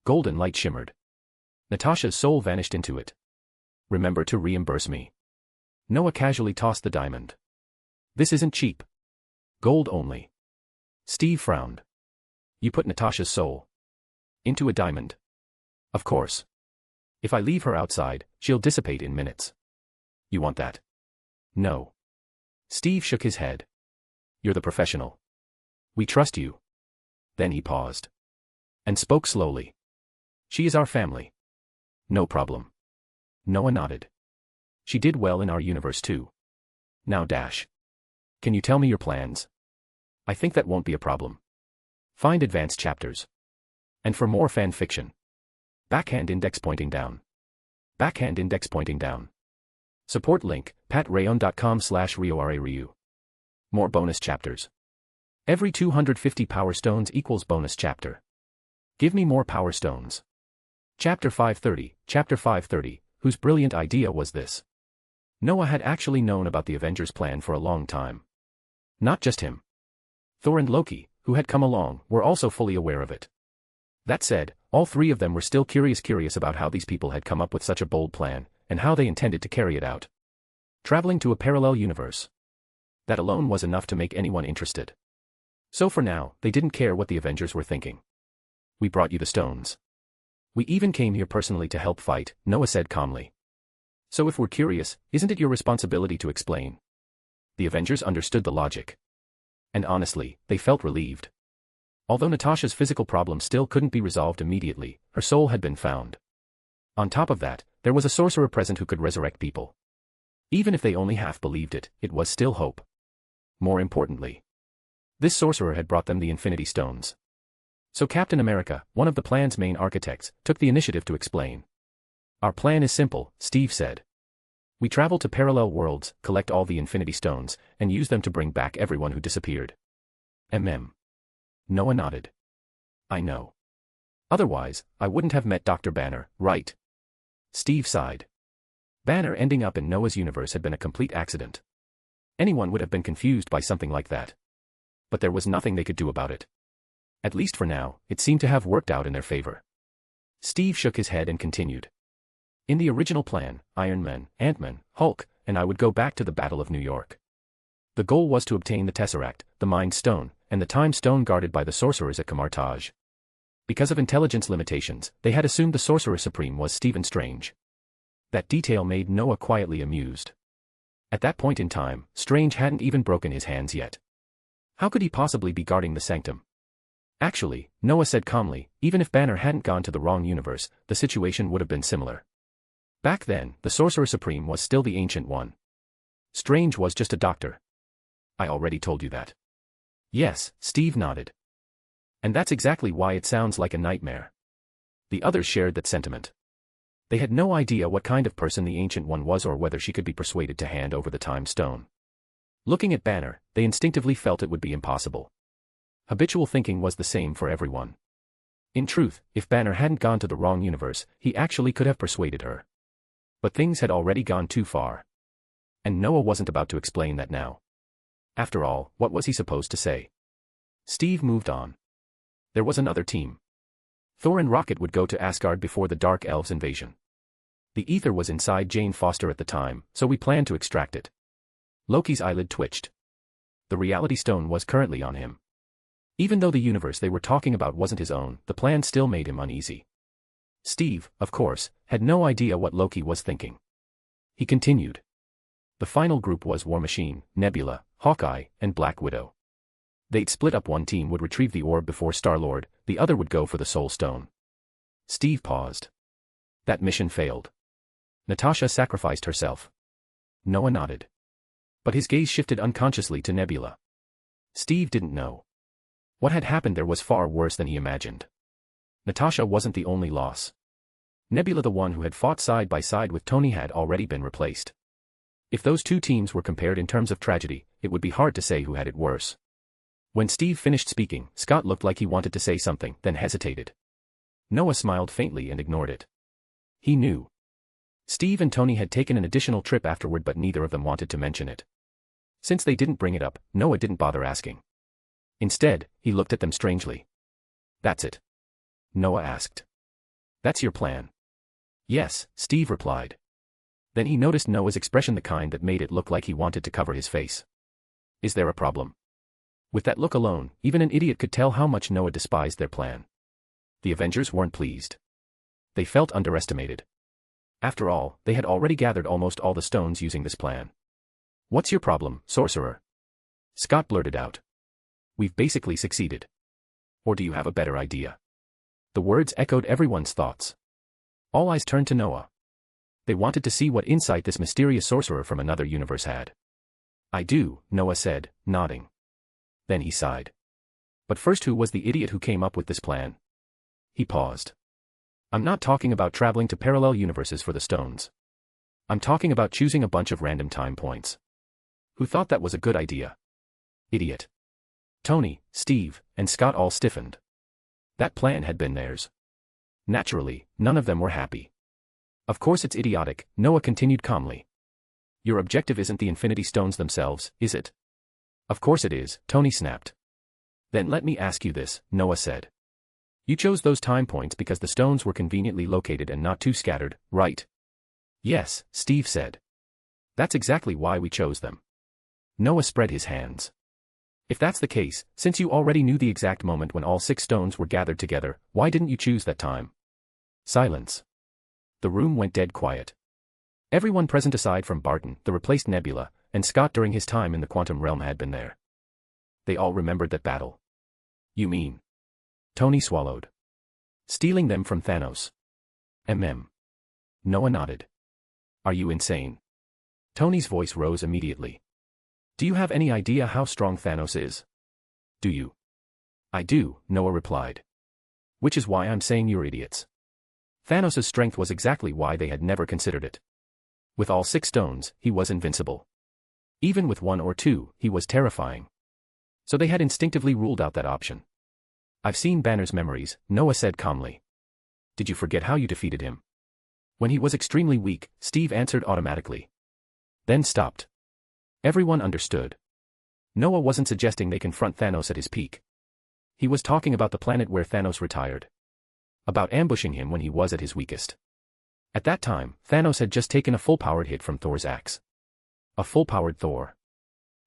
Golden light shimmered. Natasha's soul vanished into it. Remember to reimburse me. Noah casually tossed the diamond. This isn't cheap. Gold only. Steve frowned. You put Natasha's soul into a diamond. Of course. If I leave her outside, she'll dissipate in minutes. You want that? No. Steve shook his head. You're the professional. We trust you. Then he paused. And spoke slowly. She is our family. No problem. Noah nodded. She did well in our universe too. Now Dash. Can you tell me your plans? I think that won't be a problem. Find advanced chapters. And for more fan fiction. Backhand index pointing down. Backhand index pointing down. Support link, patreon.com/RioRaRyu. More bonus chapters. Every 250 power stones equals bonus chapter. Give me more power stones. Chapter 530, whose brilliant idea was this? Noah had actually known about the Avengers' plan for a long time. Not just him. Thor and Loki, who had come along, were also fully aware of it. That said, all three of them were still curious about how these people had come up with such a bold plan, and how they intended to carry it out. Traveling to a parallel universe. That alone was enough to make anyone interested. So for now, they didn't care what the Avengers were thinking. We brought you the stones. We even came here personally to help fight, Noah said calmly. So if we're curious, isn't it your responsibility to explain? The Avengers understood the logic. And honestly, they felt relieved. Although Natasha's physical problem still couldn't be resolved immediately, her soul had been found. On top of that, there was a sorcerer present who could resurrect people. Even if they only half believed it, it was still hope. More importantly, this sorcerer had brought them the Infinity Stones. So Captain America, one of the plan's main architects, took the initiative to explain. Our plan is simple, Steve said. We travel to parallel worlds, collect all the Infinity Stones, and use them to bring back everyone who disappeared. Noah nodded. I know. Otherwise, I wouldn't have met Dr. Banner, right? Steve sighed. Banner ending up in Noah's universe had been a complete accident. Anyone would have been confused by something like that. But there was nothing they could do about it. At least for now, it seemed to have worked out in their favor. Steve shook his head and continued. In the original plan, Iron Man, Ant-Man, Hulk, and I would go back to the Battle of New York. The goal was to obtain the Tesseract, the Mind Stone, and the Time Stone guarded by the sorcerers at Camartage. Because of intelligence limitations, they had assumed the Sorcerer Supreme was Stephen Strange. That detail made Noah quietly amused. At that point in time, Strange hadn't even broken his hands yet. How could he possibly be guarding the sanctum? Actually, Noah said calmly, even if Banner hadn't gone to the wrong universe, the situation would have been similar. Back then, the Sorcerer Supreme was still the Ancient One. Strange was just a doctor. I already told you that. Yes, Steve nodded. And that's exactly why it sounds like a nightmare. The others shared that sentiment. They had no idea what kind of person the Ancient One was or whether she could be persuaded to hand over the Time Stone. Looking at Banner, they instinctively felt it would be impossible. Habitual thinking was the same for everyone. In truth, if Banner hadn't gone to the wrong universe, he actually could have persuaded her. But things had already gone too far. And Noah wasn't about to explain that now. After all, what was he supposed to say? Steve moved on. There was another team. Thor and Rocket would go to Asgard before the Dark Elves' invasion. The ether was inside Jane Foster at the time, so we planned to extract it. Loki's eyelid twitched. The reality stone was currently on him. Even though the universe they were talking about wasn't his own, the plan still made him uneasy. Steve, of course, had no idea what Loki was thinking. He continued. The final group was War Machine, Nebula, Hawkeye, and Black Widow. They'd split up. One team would retrieve the orb before Star-Lord, the other would go for the Soul Stone. Steve paused. That mission failed. Natasha sacrificed herself. Noah nodded. But his gaze shifted unconsciously to Nebula. Steve didn't know. What had happened there was far worse than he imagined. Natasha wasn't the only loss. Nebula, the one who had fought side by side with Tony, had already been replaced. If those two teams were compared in terms of tragedy, it would be hard to say who had it worse. When Steve finished speaking, Scott looked like he wanted to say something, then hesitated. Noah smiled faintly and ignored it. He knew. Steve and Tony had taken an additional trip afterward, but neither of them wanted to mention it. Since they didn't bring it up, Noah didn't bother asking. Instead, he looked at them strangely. That's it? Noah asked. That's your plan? Yes, Steve replied. Then he noticed Noah's expression, the kind that made it look like he wanted to cover his face. Is there a problem? With that look alone, even an idiot could tell how much Noah despised their plan. The Avengers weren't pleased. They felt underestimated. After all, they had already gathered almost all the stones using this plan. What's your problem, sorcerer? Scott blurted out. We've basically succeeded. Or do you have a better idea? The words echoed everyone's thoughts. All eyes turned to Noah. They wanted to see what insight this mysterious sorcerer from another universe had. I do, Noah said, nodding. Then he sighed. But first, who was the idiot who came up with this plan? He paused. I'm not talking about traveling to parallel universes for the stones. I'm talking about choosing a bunch of random time points. Who thought that was a good idea? Idiot. Tony, Steve, and Scott all stiffened. That plan had been theirs. Naturally, none of them were happy. Of course it's idiotic, Noah continued calmly. Your objective isn't the Infinity Stones themselves, is it? Of course it is, Tony snapped. Then let me ask you this, Noah said. You chose those time points because the stones were conveniently located and not too scattered, right? Yes, Steve said. That's exactly why we chose them. Noah spread his hands. If that's the case, since you already knew the exact moment when all 6 stones were gathered together, why didn't you choose that time? Silence. The room went dead quiet. Everyone present aside from Barton, the replaced Nebula, and Scott during his time in the quantum realm had been there. They all remembered that battle. You mean? Tony swallowed. Stealing them from Thanos. Noah nodded. Are you insane? Tony's voice rose immediately. Do you have any idea how strong Thanos is? Do you? I do, Noah replied. Which is why I'm saying you're idiots. Thanos' strength was exactly why they had never considered it. With all 6 stones, he was invincible. Even with 1 or 2, he was terrifying. So they had instinctively ruled out that option. I've seen Banner's memories, Noah said calmly. Did you forget how you defeated him? When he was extremely weak, Steve answered automatically. Then stopped. Everyone understood. Noah wasn't suggesting they confront Thanos at his peak. He was talking about the planet where Thanos retired. About ambushing him when he was at his weakest. At that time, Thanos had just taken a full-powered hit from Thor's axe. A full-powered Thor.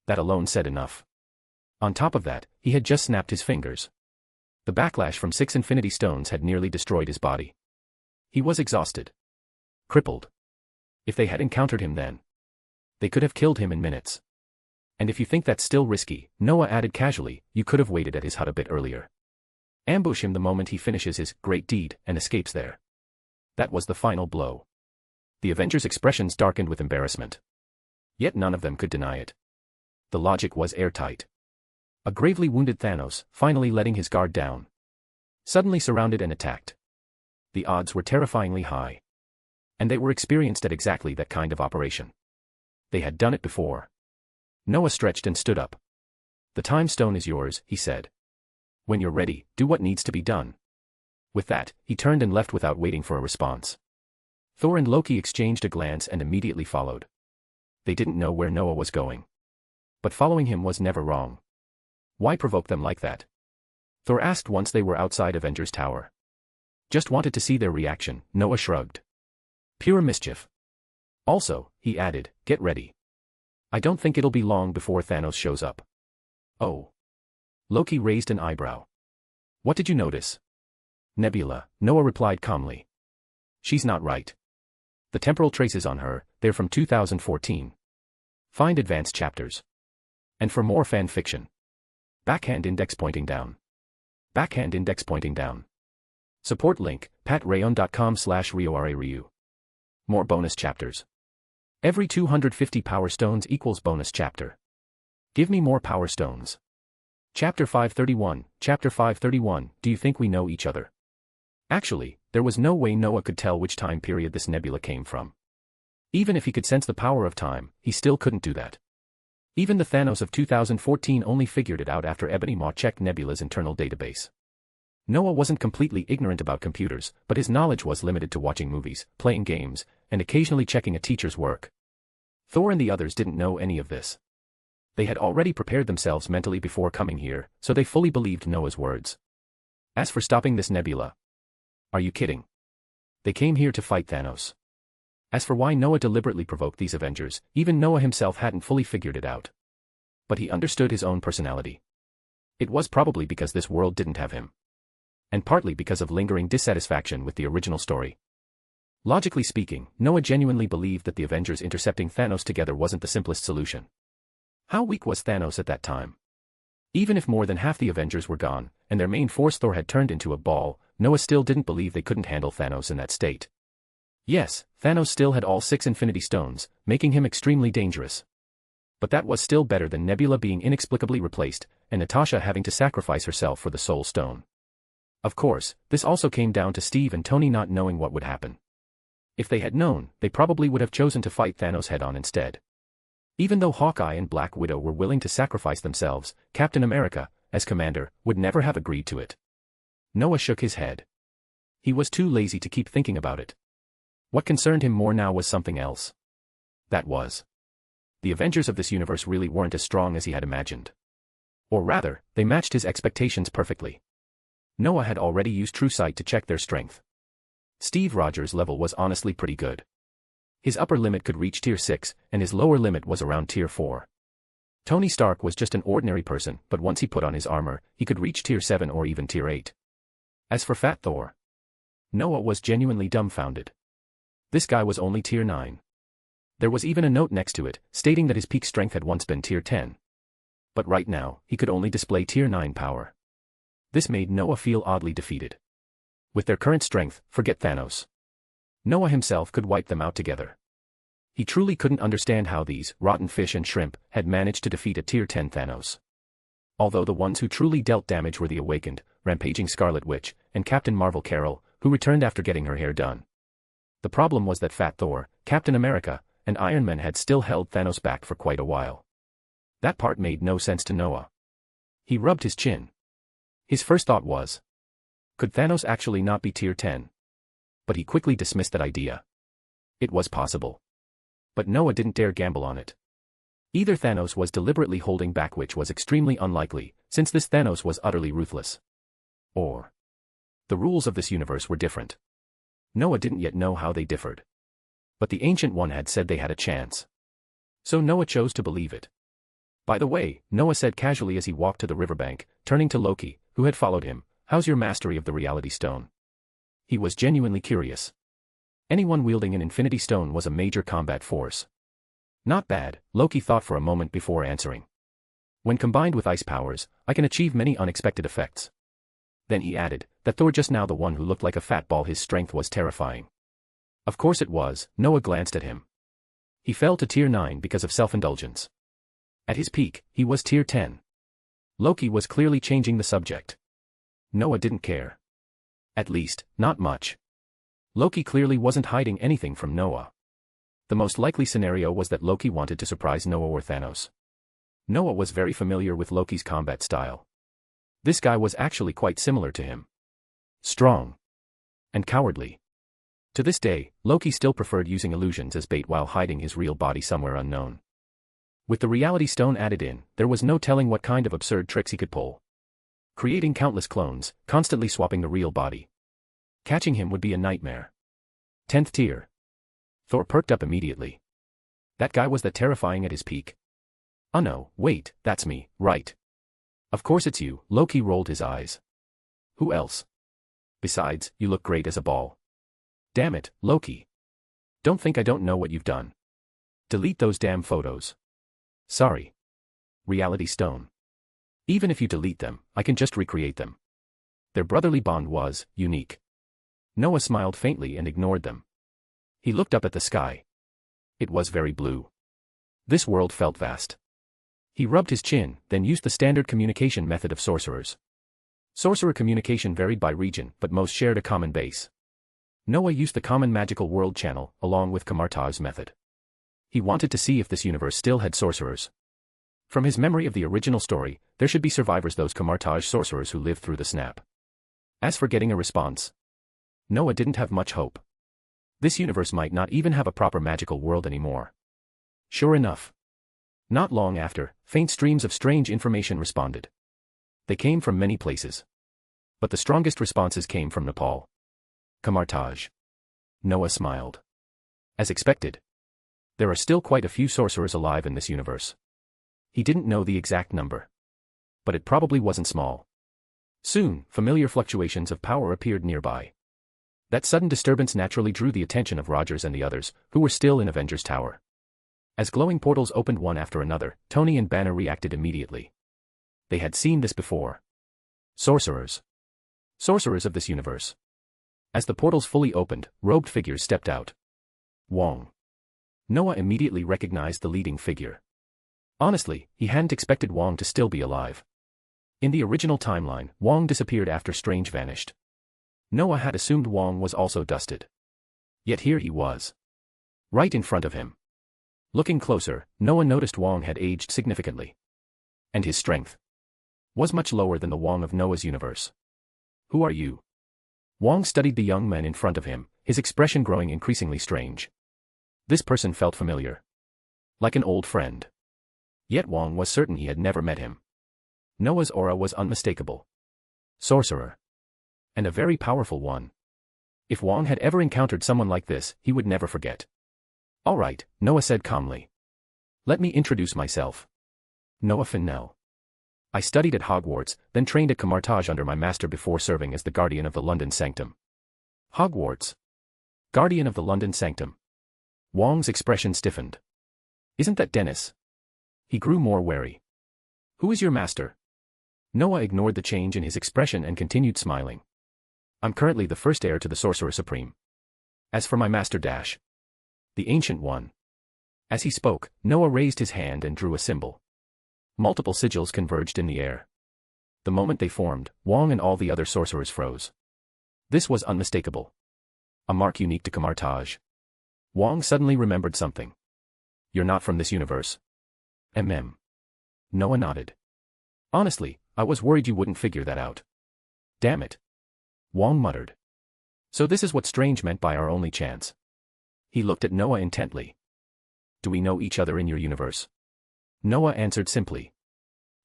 That alone said enough. On top of that, he had just snapped his fingers. The backlash from 6 Infinity Stones had nearly destroyed his body. He was exhausted. Crippled. If they had encountered him then, they could have killed him in minutes. And if you think that's still risky, Noah added casually, you could have waited at his hut a bit earlier. Ambush him the moment he finishes his great deed and escapes there. That was the final blow. The Avengers' expressions darkened with embarrassment. Yet none of them could deny it. The logic was airtight. A gravely wounded Thanos, finally letting his guard down. Suddenly surrounded and attacked. The odds were terrifyingly high. And they were experienced at exactly that kind of operation. They had done it before. Noah stretched and stood up. The time stone is yours, he said. When you're ready, do what needs to be done. With that, he turned and left without waiting for a response. Thor and Loki exchanged a glance and immediately followed. They didn't know where Noah was going. But following him was never wrong. Why provoke them like that? Thor asked once they were outside Avengers Tower. Just wanted to see their reaction, Noah shrugged. Pure mischief. Also, he added, get ready. I don't think it'll be long before Thanos shows up. Oh. Loki raised an eyebrow. What did you notice? Nebula, Noah replied calmly. She's not right. The temporal traces on her, they're from 2014. Find advanced chapters. And for more fan fiction. Backhand index pointing down. Backhand index pointing down. Support link, patreon.com/RioRaRyu. More bonus chapters. Every 250 power stones equals bonus chapter. Give me more power stones. Chapter 531, Chapter 531, do you think we know each other? Actually, there was no way Noah could tell which time period this nebula came from. Even if he could sense the power of time, he still couldn't do that. Even the Thanos of 2014 only figured it out after Ebony Maw checked Nebula's internal database. Noah wasn't completely ignorant about computers, but his knowledge was limited to watching movies, playing games, and occasionally checking a teacher's work. Thor and the others didn't know any of this. They had already prepared themselves mentally before coming here, so they fully believed Noah's words. As for stopping this nebula. Are you kidding? They came here to fight Thanos. As for why Noah deliberately provoked these Avengers, even Noah himself hadn't fully figured it out. But he understood his own personality. It was probably because this world didn't have him. And partly because of lingering dissatisfaction with the original story. Logically speaking, Noah genuinely believed that the Avengers intercepting Thanos together wasn't the simplest solution. How weak was Thanos at that time? Even if more than half the Avengers were gone, and their main force Thor had turned into a ball, Noah still didn't believe they couldn't handle Thanos in that state. Yes, Thanos still had all 6 Infinity Stones, making him extremely dangerous. But that was still better than Nebula being inexplicably replaced, and Natasha having to sacrifice herself for the Soul Stone. Of course, this also came down to Steve and Tony not knowing what would happen. If they had known, they probably would have chosen to fight Thanos head-on instead. Even though Hawkeye and Black Widow were willing to sacrifice themselves, Captain America, as commander, would never have agreed to it. Noah shook his head. He was too lazy to keep thinking about it. What concerned him more now was something else. That was. The Avengers of this universe really weren't as strong as he had imagined. Or rather, they matched his expectations perfectly. Noah had already used True Sight to check their strength. Steve Rogers' level was honestly pretty good. His upper limit could reach Tier 6, and his lower limit was around Tier 4. Tony Stark was just an ordinary person, but once he put on his armor, he could reach Tier 7 or even Tier 8. As for Fat Thor, Noah was genuinely dumbfounded. This guy was only Tier 9. There was even a note next to it, stating that his peak strength had once been Tier 10. But right now, he could only display Tier 9 power. This made Noah feel oddly defeated. With their current strength, forget Thanos. Noah himself could wipe them out together. He truly couldn't understand how these rotten fish and shrimp had managed to defeat a Tier 10 Thanos. Although the ones who truly dealt damage were the awakened, rampaging Scarlet Witch, and Captain Marvel Carol, who returned after getting her hair done. The problem was that Fat Thor, Captain America, and Iron Man had still held Thanos back for quite a while. That part made no sense to Noah. He rubbed his chin. His first thought was, could Thanos actually not be Tier 10? But he quickly dismissed that idea. It was possible. But Noah didn't dare gamble on it. Either Thanos was deliberately holding back, which was extremely unlikely, since this Thanos was utterly ruthless. Or the rules of this universe were different. Noah didn't yet know how they differed. But the Ancient One had said they had a chance. So Noah chose to believe it. By the way, Noah said casually as he walked to the riverbank, turning to Loki, who had followed him, how's your mastery of the Reality Stone? He was genuinely curious. Anyone wielding an Infinity Stone was a major combat force. Not bad, Loki thought for a moment before answering. When combined with ice powers, I can achieve many unexpected effects. Then he added, that Thor just now the one who looked like a fat ball, his strength was terrifying. Of course it was, Noah glanced at him. He fell to Tier 9 because of self-indulgence. At his peak, he was Tier 10. Loki was clearly changing the subject. Noah didn't care. At least, not much. Loki clearly wasn't hiding anything from Noah. The most likely scenario was that Loki wanted to surprise Noah or Thanos. Noah was very familiar with Loki's combat style. This guy was actually quite similar to him. Strong. And cowardly. To this day, Loki still preferred using illusions as bait while hiding his real body somewhere unknown. With the reality stone added in, there was no telling what kind of absurd tricks he could pull. Creating countless clones, constantly swapping the real body. Catching him would be a nightmare. 10th tier. Thor perked up immediately. That guy was that terrifying at his peak. Oh no, wait, that's me, right? Of course it's you, Loki rolled his eyes. Who else? Besides, you look great as a ball. Damn it, Loki. Don't think I don't know what you've done. Delete those damn photos. Sorry. Reality stone. Even if you delete them, I can just recreate them. Their brotherly bond was unique. Noah smiled faintly and ignored them. He looked up at the sky. It was very blue. This world felt vast. He rubbed his chin, then used the standard communication method of sorcerers. Sorcerer communication varied by region, but most shared a common base. Noah used the common magical world channel, along with Kamartaj's method. He wanted to see if this universe still had sorcerers. From his memory of the original story, there should be survivors, those Kamartaj sorcerers who lived through the snap. As for getting a response, Noah didn't have much hope. This universe might not even have a proper magical world anymore. Sure enough. Not long after, faint streams of strange information responded. They came from many places. But the strongest responses came from Nepal. Kamartaj. Noah smiled. As expected. There are still quite a few sorcerers alive in this universe. He didn't know the exact number. But it probably wasn't small. Soon, familiar fluctuations of power appeared nearby. That sudden disturbance naturally drew the attention of Rogers and the others, who were still in Avengers Tower. As glowing portals opened one after another, Tony and Banner reacted immediately. They had seen this before. Sorcerers. Sorcerers of this universe. As the portals fully opened, robed figures stepped out. Wong. Noah immediately recognized the leading figure. Honestly, he hadn't expected Wong to still be alive. In the original timeline, Wong disappeared after Strange vanished. Noah had assumed Wong was also dusted. Yet here he was. Right in front of him. Looking closer, Noah noticed Wong had aged significantly. And his strength was much lower than the Wong of Noah's universe. Who are you? Wong studied the young man in front of him, his expression growing increasingly strange. This person felt familiar. Like an old friend. Yet Wong was certain he had never met him. Noah's aura was unmistakable. Sorcerer. And a very powerful one. If Wong had ever encountered someone like this, he would never forget. All right, Noah said calmly. Let me introduce myself. Noah Finnell. I studied at Hogwarts, then trained at Kamartaj under my master before serving as the guardian of the London Sanctum. Hogwarts. Guardian of the London Sanctum. Wong's expression stiffened. Isn't that Dennis? He grew more wary. Who is your master? Noah ignored the change in his expression and continued smiling. I'm currently the first heir to the Sorcerer Supreme. As for my master Dash. The Ancient One. As he spoke, Noah raised his hand and drew a symbol. Multiple sigils converged in the air. The moment they formed, Wong and all the other sorcerers froze. This was unmistakable. A mark unique to Kamartaj. Wong suddenly remembered something. You're not from this universe. Noah nodded. Honestly, I was worried you wouldn't figure that out. Damn it. Wong muttered. So this is what Strange meant by our only chance. He looked at Noah intently. Do we know each other in your universe? Noah answered simply.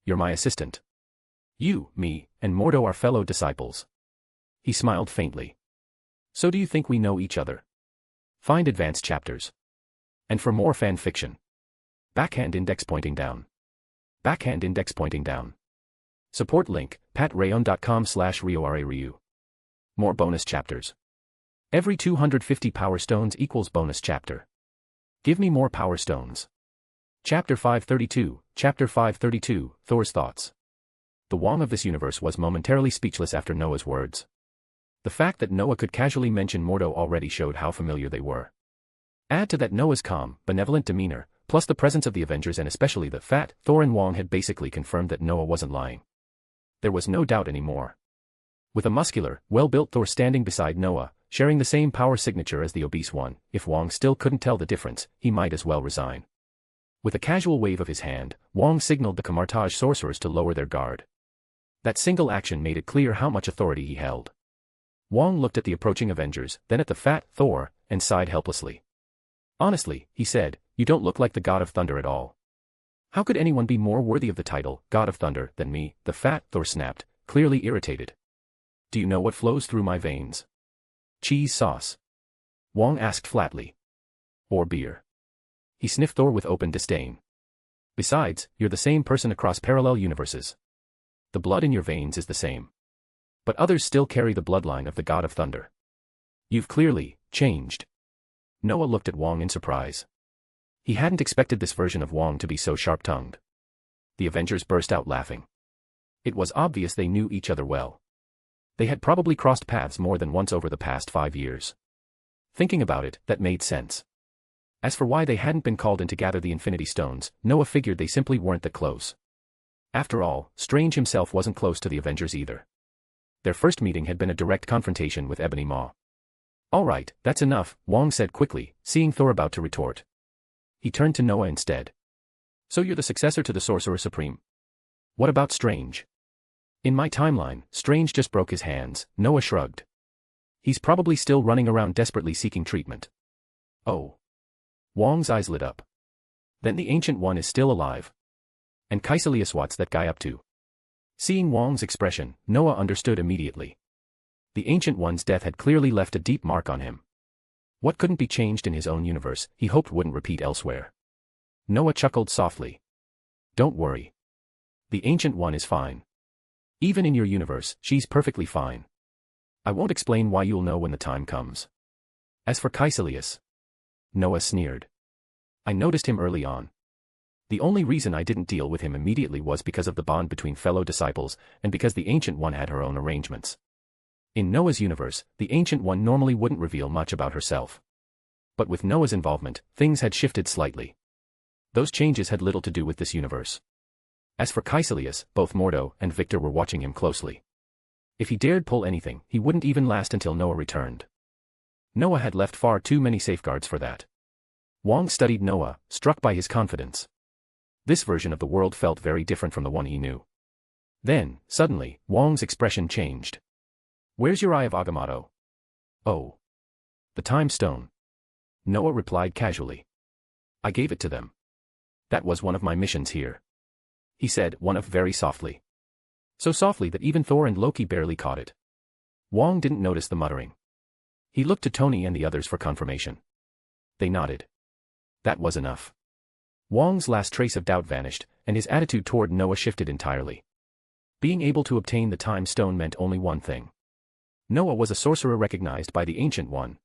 You're my assistant. You, me, and Mordo are fellow disciples. He smiled faintly. So do you think we know each other? Find advanced chapters. And for more fan fiction. Backhand index pointing down. Backhand index pointing down. Support link, patreon.com/RioRaRyu. More bonus chapters. Every 250 power stones equals bonus chapter. Give me more power stones. Chapter 532, Chapter 532, Thor's Thoughts. The Wong of this universe was momentarily speechless after Noah's words. The fact that Noah could casually mention Mordo already showed how familiar they were. Add to that Noah's calm, benevolent demeanor, plus the presence of the Avengers and especially the fact Thor and Wong had basically confirmed that Noah wasn't lying. There was no doubt anymore. With a muscular, well-built Thor standing beside Noah, sharing the same power signature as the obese one, if Wong still couldn't tell the difference, he might as well resign. With a casual wave of his hand, Wong signaled the Kamartaj sorcerers to lower their guard. That single action made it clear how much authority he held. Wong looked at the approaching Avengers, then at the fat Thor, and sighed helplessly. Honestly, he said, you don't look like the God of Thunder at all. How could anyone be more worthy of the title, God of Thunder, than me? The fat Thor snapped, clearly irritated. Do you know what flows through my veins? Cheese sauce. Wong asked flatly. Or beer. He sniffed Thor with open disdain. Besides, you're the same person across parallel universes. The blood in your veins is the same. But others still carry the bloodline of the God of Thunder. You've clearly changed. Noah looked at Wong in surprise. He hadn't expected this version of Wong to be so sharp-tongued. The Avengers burst out laughing. It was obvious they knew each other well. They had probably crossed paths more than once over the past 5 years. Thinking about it, that made sense. As for why they hadn't been called in to gather the Infinity Stones, Noah figured they simply weren't that close. After all, Strange himself wasn't close to the Avengers either. Their first meeting had been a direct confrontation with Ebony Maw. All right, that's enough, Wong said quickly, seeing Thor about to retort. He turned to Noah instead. So you're the successor to the Sorcerer Supreme? What about Strange? In my timeline, Strange just broke his hands, Noah shrugged. He's probably still running around desperately seeking treatment. Oh. Wong's eyes lit up. Then the Ancient One is still alive. And Caecilius, what's that guy up to? Seeing Wong's expression, Noah understood immediately. The Ancient One's death had clearly left a deep mark on him. What couldn't be changed in his own universe, he hoped wouldn't repeat elsewhere. Noah chuckled softly. Don't worry. The Ancient One is fine. Even in your universe, she's perfectly fine. I won't explain why, you'll know when the time comes. As for Caecilius, Noah sneered. I noticed him early on. The only reason I didn't deal with him immediately was because of the bond between fellow disciples, and because the Ancient One had her own arrangements. In Noah's universe, the Ancient One normally wouldn't reveal much about herself. But with Noah's involvement, things had shifted slightly. Those changes had little to do with this universe. As for Caecilius, both Mordo and Victor were watching him closely. If he dared pull anything, he wouldn't even last until Noah returned. Noah had left far too many safeguards for that. Wong studied Noah, struck by his confidence. This version of the world felt very different from the one he knew. Then, suddenly, Wong's expression changed. Where's your Eye of Agamotto? Oh. The Time Stone. Noah replied casually. I gave it to them. That was one of my missions here. He said, one of very softly. So softly that even Thor and Loki barely caught it. Wong didn't notice the muttering. He looked to Tony and the others for confirmation. They nodded. That was enough. Wong's last trace of doubt vanished, and his attitude toward Noah shifted entirely. Being able to obtain the Time Stone meant only one thing. Noah was a sorcerer recognized by the Ancient One.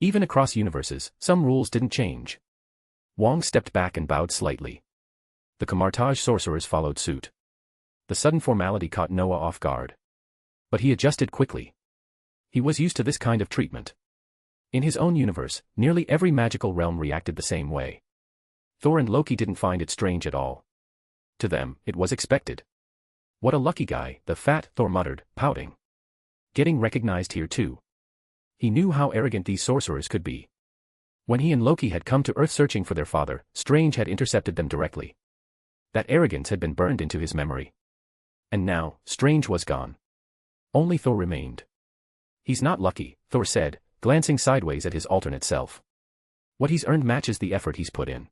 Even across universes, some rules didn't change. Wong stepped back and bowed slightly. The Camartage sorcerers followed suit. The sudden formality caught Noah off guard. But he adjusted quickly. He was used to this kind of treatment. In his own universe, nearly every magical realm reacted the same way. Thor and Loki didn't find it strange at all. To them, it was expected. What a lucky guy, the fat Thor muttered, pouting. Getting recognized here too. He knew how arrogant these sorcerers could be. When he and Loki had come to Earth searching for their father, Strange had intercepted them directly. That arrogance had been burned into his memory. And now, Strange was gone. Only Thor remained. He's not lucky, Thor said, glancing sideways at his alternate self. What he's earned matches the effort he's put in.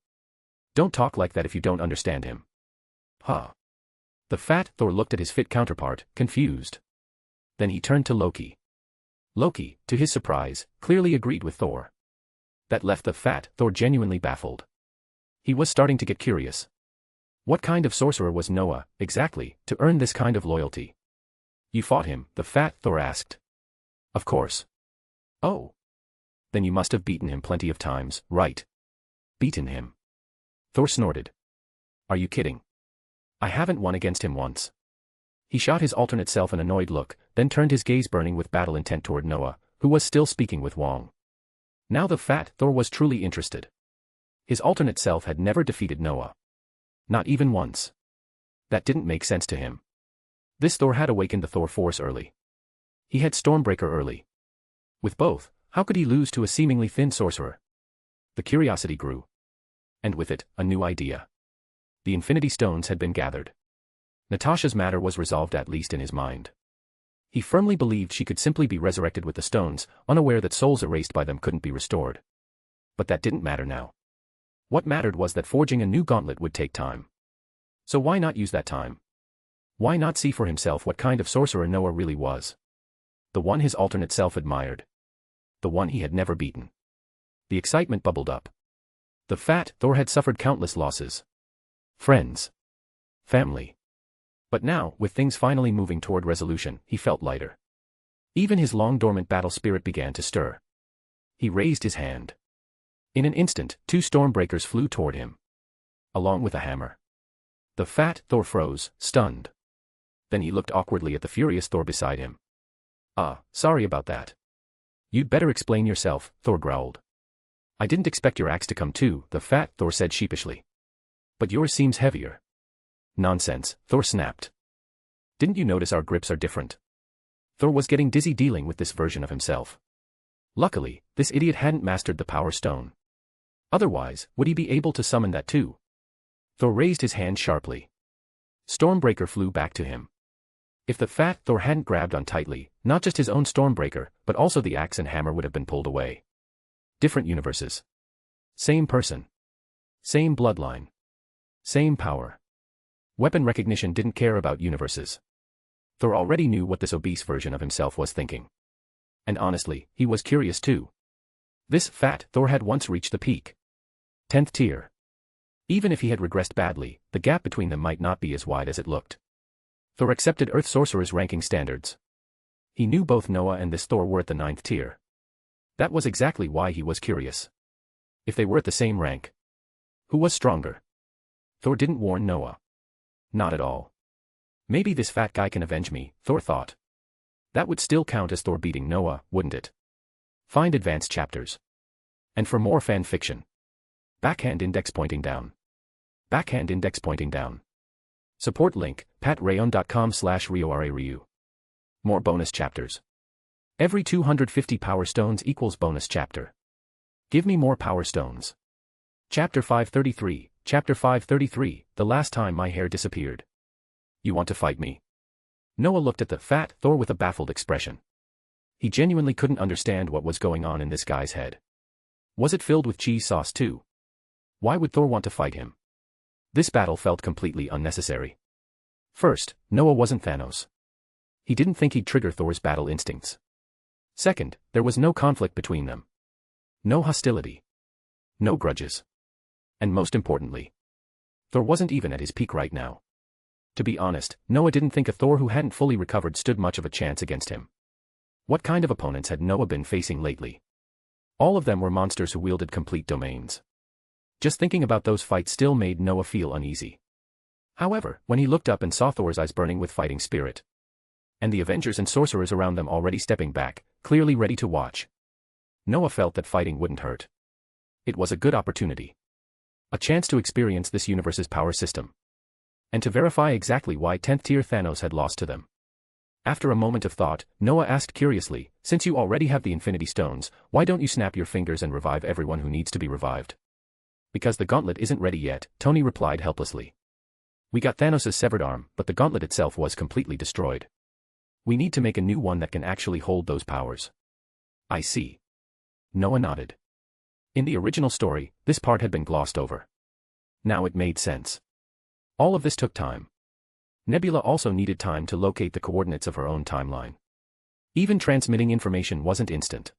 Don't talk like that if you don't understand him. Huh. The fat Thor looked at his fit counterpart, confused. Then he turned to Loki. Loki, to his surprise, clearly agreed with Thor. That left the fat Thor genuinely baffled. He was starting to get curious. What kind of sorcerer was Noah, exactly, to earn this kind of loyalty? You fought him, the fat Thor asked. Of course. Oh. Then you must have beaten him plenty of times, right? Beaten him. Thor snorted. Are you kidding? I haven't won against him once. He shot his alternate self an annoyed look, then turned his gaze burning with battle intent toward Noah, who was still speaking with Wong. Now the fat Thor was truly interested. His alternate self had never defeated Noah. Not even once. That didn't make sense to him. This Thor had awakened the Thor force early. He had Stormbreaker early. With both, how could he lose to a seemingly thin sorcerer? The curiosity grew. And with it, a new idea. The Infinity Stones had been gathered. Natasha's matter was resolved, at least in his mind. He firmly believed she could simply be resurrected with the stones, unaware that souls erased by them couldn't be restored. But that didn't matter now. What mattered was that forging a new gauntlet would take time. So why not use that time? Why not see for himself what kind of sorcerer Noah really was? The one his alternate self admired. The one he had never beaten. The excitement bubbled up. The fat Thor had suffered countless losses. Friends. Family. But now, with things finally moving toward resolution, he felt lighter. Even his long-dormant battle spirit began to stir. He raised his hand. In an instant, 2 Stormbreakers flew toward him. Along with a hammer. The fat Thor froze, stunned. Then he looked awkwardly at the furious Thor beside him. Sorry about that. You'd better explain yourself, Thor growled. I didn't expect your axe to come too, the fat Thor said sheepishly. But yours seems heavier. Nonsense, Thor snapped. Didn't you notice our grips are different? Thor was getting dizzy dealing with this version of himself. Luckily, this idiot hadn't mastered the Power Stone. Otherwise, would he be able to summon that too? Thor raised his hand sharply. Stormbreaker flew back to him. If the fat Thor hadn't grabbed on tightly, not just his own Stormbreaker, but also the axe and hammer would have been pulled away. Different universes. Same person. Same bloodline. Same power. Weapon recognition didn't care about universes. Thor already knew what this obese version of himself was thinking. And honestly, he was curious too. This fat Thor had once reached the peak. 10th tier. Even if he had regressed badly, the gap between them might not be as wide as it looked. Thor accepted Earth Sorcerer's ranking standards. He knew both Noah and this Thor were at the 9th tier. That was exactly why he was curious. If they were at the same rank, who was stronger? Thor didn't warn Noah. Not at all. Maybe this fat guy can avenge me, Thor thought. That would still count as Thor beating Noah, wouldn't it? Find advanced chapters. And for more fan fiction. Backhand index pointing down. Backhand index pointing down. Support link, patreon.com/RioRaRyu. More bonus chapters. Every 250 power stones equals bonus chapter. Give me more power stones. Chapter 533, Chapter 533, the last time my hair disappeared. You want to fight me? Noah looked at the fat Thor with a baffled expression. He genuinely couldn't understand what was going on in this guy's head. Was it filled with cheese sauce too? Why would Thor want to fight him? This battle felt completely unnecessary. First, Noah wasn't Thanos. He didn't think he'd trigger Thor's battle instincts. Second, there was no conflict between them. No hostility. No grudges. And most importantly, Thor wasn't even at his peak right now. To be honest, Noah didn't think a Thor who hadn't fully recovered stood much of a chance against him. What kind of opponents had Noah been facing lately? All of them were monsters who wielded complete domains. Just thinking about those fights still made Noah feel uneasy. However, when he looked up and saw Thor's eyes burning with fighting spirit, and the Avengers and sorcerers around them already stepping back, clearly ready to watch, Noah felt that fighting wouldn't hurt. It was a good opportunity. A chance to experience this universe's power system. And to verify exactly why 10th tier Thanos had lost to them. After a moment of thought, Noah asked curiously, since you already have the Infinity Stones, why don't you snap your fingers and revive everyone who needs to be revived? Because the gauntlet isn't ready yet, Tony replied helplessly. We got Thanos' severed arm, but the gauntlet itself was completely destroyed. We need to make a new one that can actually hold those powers. I see. Noah nodded. In the original story, this part had been glossed over. Now it made sense. All of this took time. Nebula also needed time to locate the coordinates of her own timeline. Even transmitting information wasn't instant.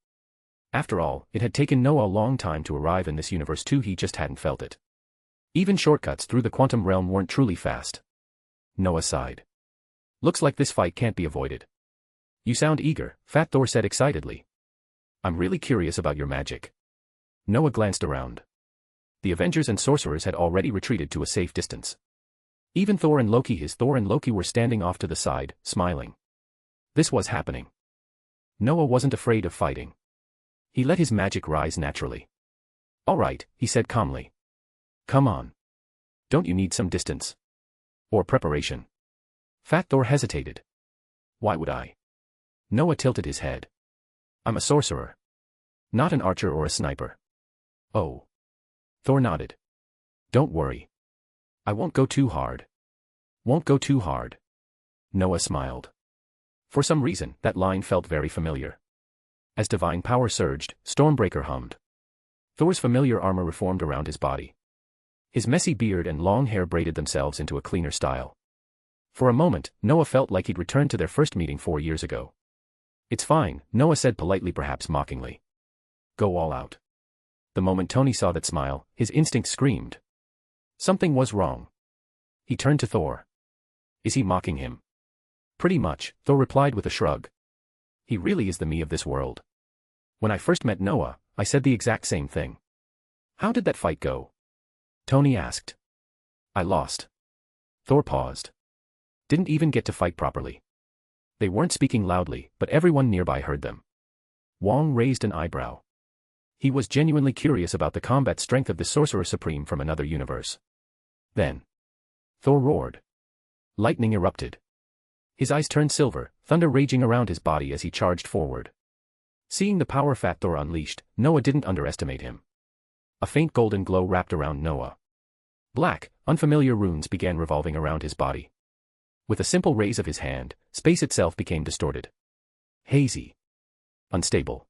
After all, it had taken Noah a long time to arrive in this universe too, he just hadn't felt it. Even shortcuts through the quantum realm weren't truly fast. Noah sighed. Looks like this fight can't be avoided. You sound eager, Fat Thor said excitedly. I'm really curious about your magic. Noah glanced around. The Avengers and sorcerers had already retreated to a safe distance. Even Thor and Loki were standing off to the side, smiling. This was happening. Noah wasn't afraid of fighting. He let his magic rise naturally. All right, he said calmly. Come on. Don't you need some distance? Or preparation? Fat Thor hesitated. Why would I? Noah tilted his head. I'm a sorcerer. Not an archer or a sniper. Oh. Thor nodded. Don't worry. I won't go too hard. Won't go too hard. Noah smiled. For some reason, that line felt very familiar. As divine power surged, Stormbreaker hummed. Thor's familiar armor reformed around his body. His messy beard and long hair braided themselves into a cleaner style. For a moment, Noah felt like he'd returned to their first meeting 4 years ago. It's fine, Noah said politely, perhaps mockingly. Go all out. The moment Tony saw that smile, his instinct screamed. Something was wrong. He turned to Thor. Is he mocking him? Pretty much, Thor replied with a shrug. He really is the me of this world. When I first met Noah, I said the exact same thing. How did that fight go? Tony asked. I lost. Thor paused. Didn't even get to fight properly. They weren't speaking loudly, but everyone nearby heard them. Wong raised an eyebrow. He was genuinely curious about the combat strength of the Sorcerer Supreme from another universe. Then Thor roared. Lightning erupted. His eyes turned silver, thunder raging around his body as he charged forward. Seeing the power Fat Thor unleashed, Noah didn't underestimate him. A faint golden glow wrapped around Noah. Black, unfamiliar runes began revolving around his body. With a simple raise of his hand, space itself became distorted. Hazy. Unstable.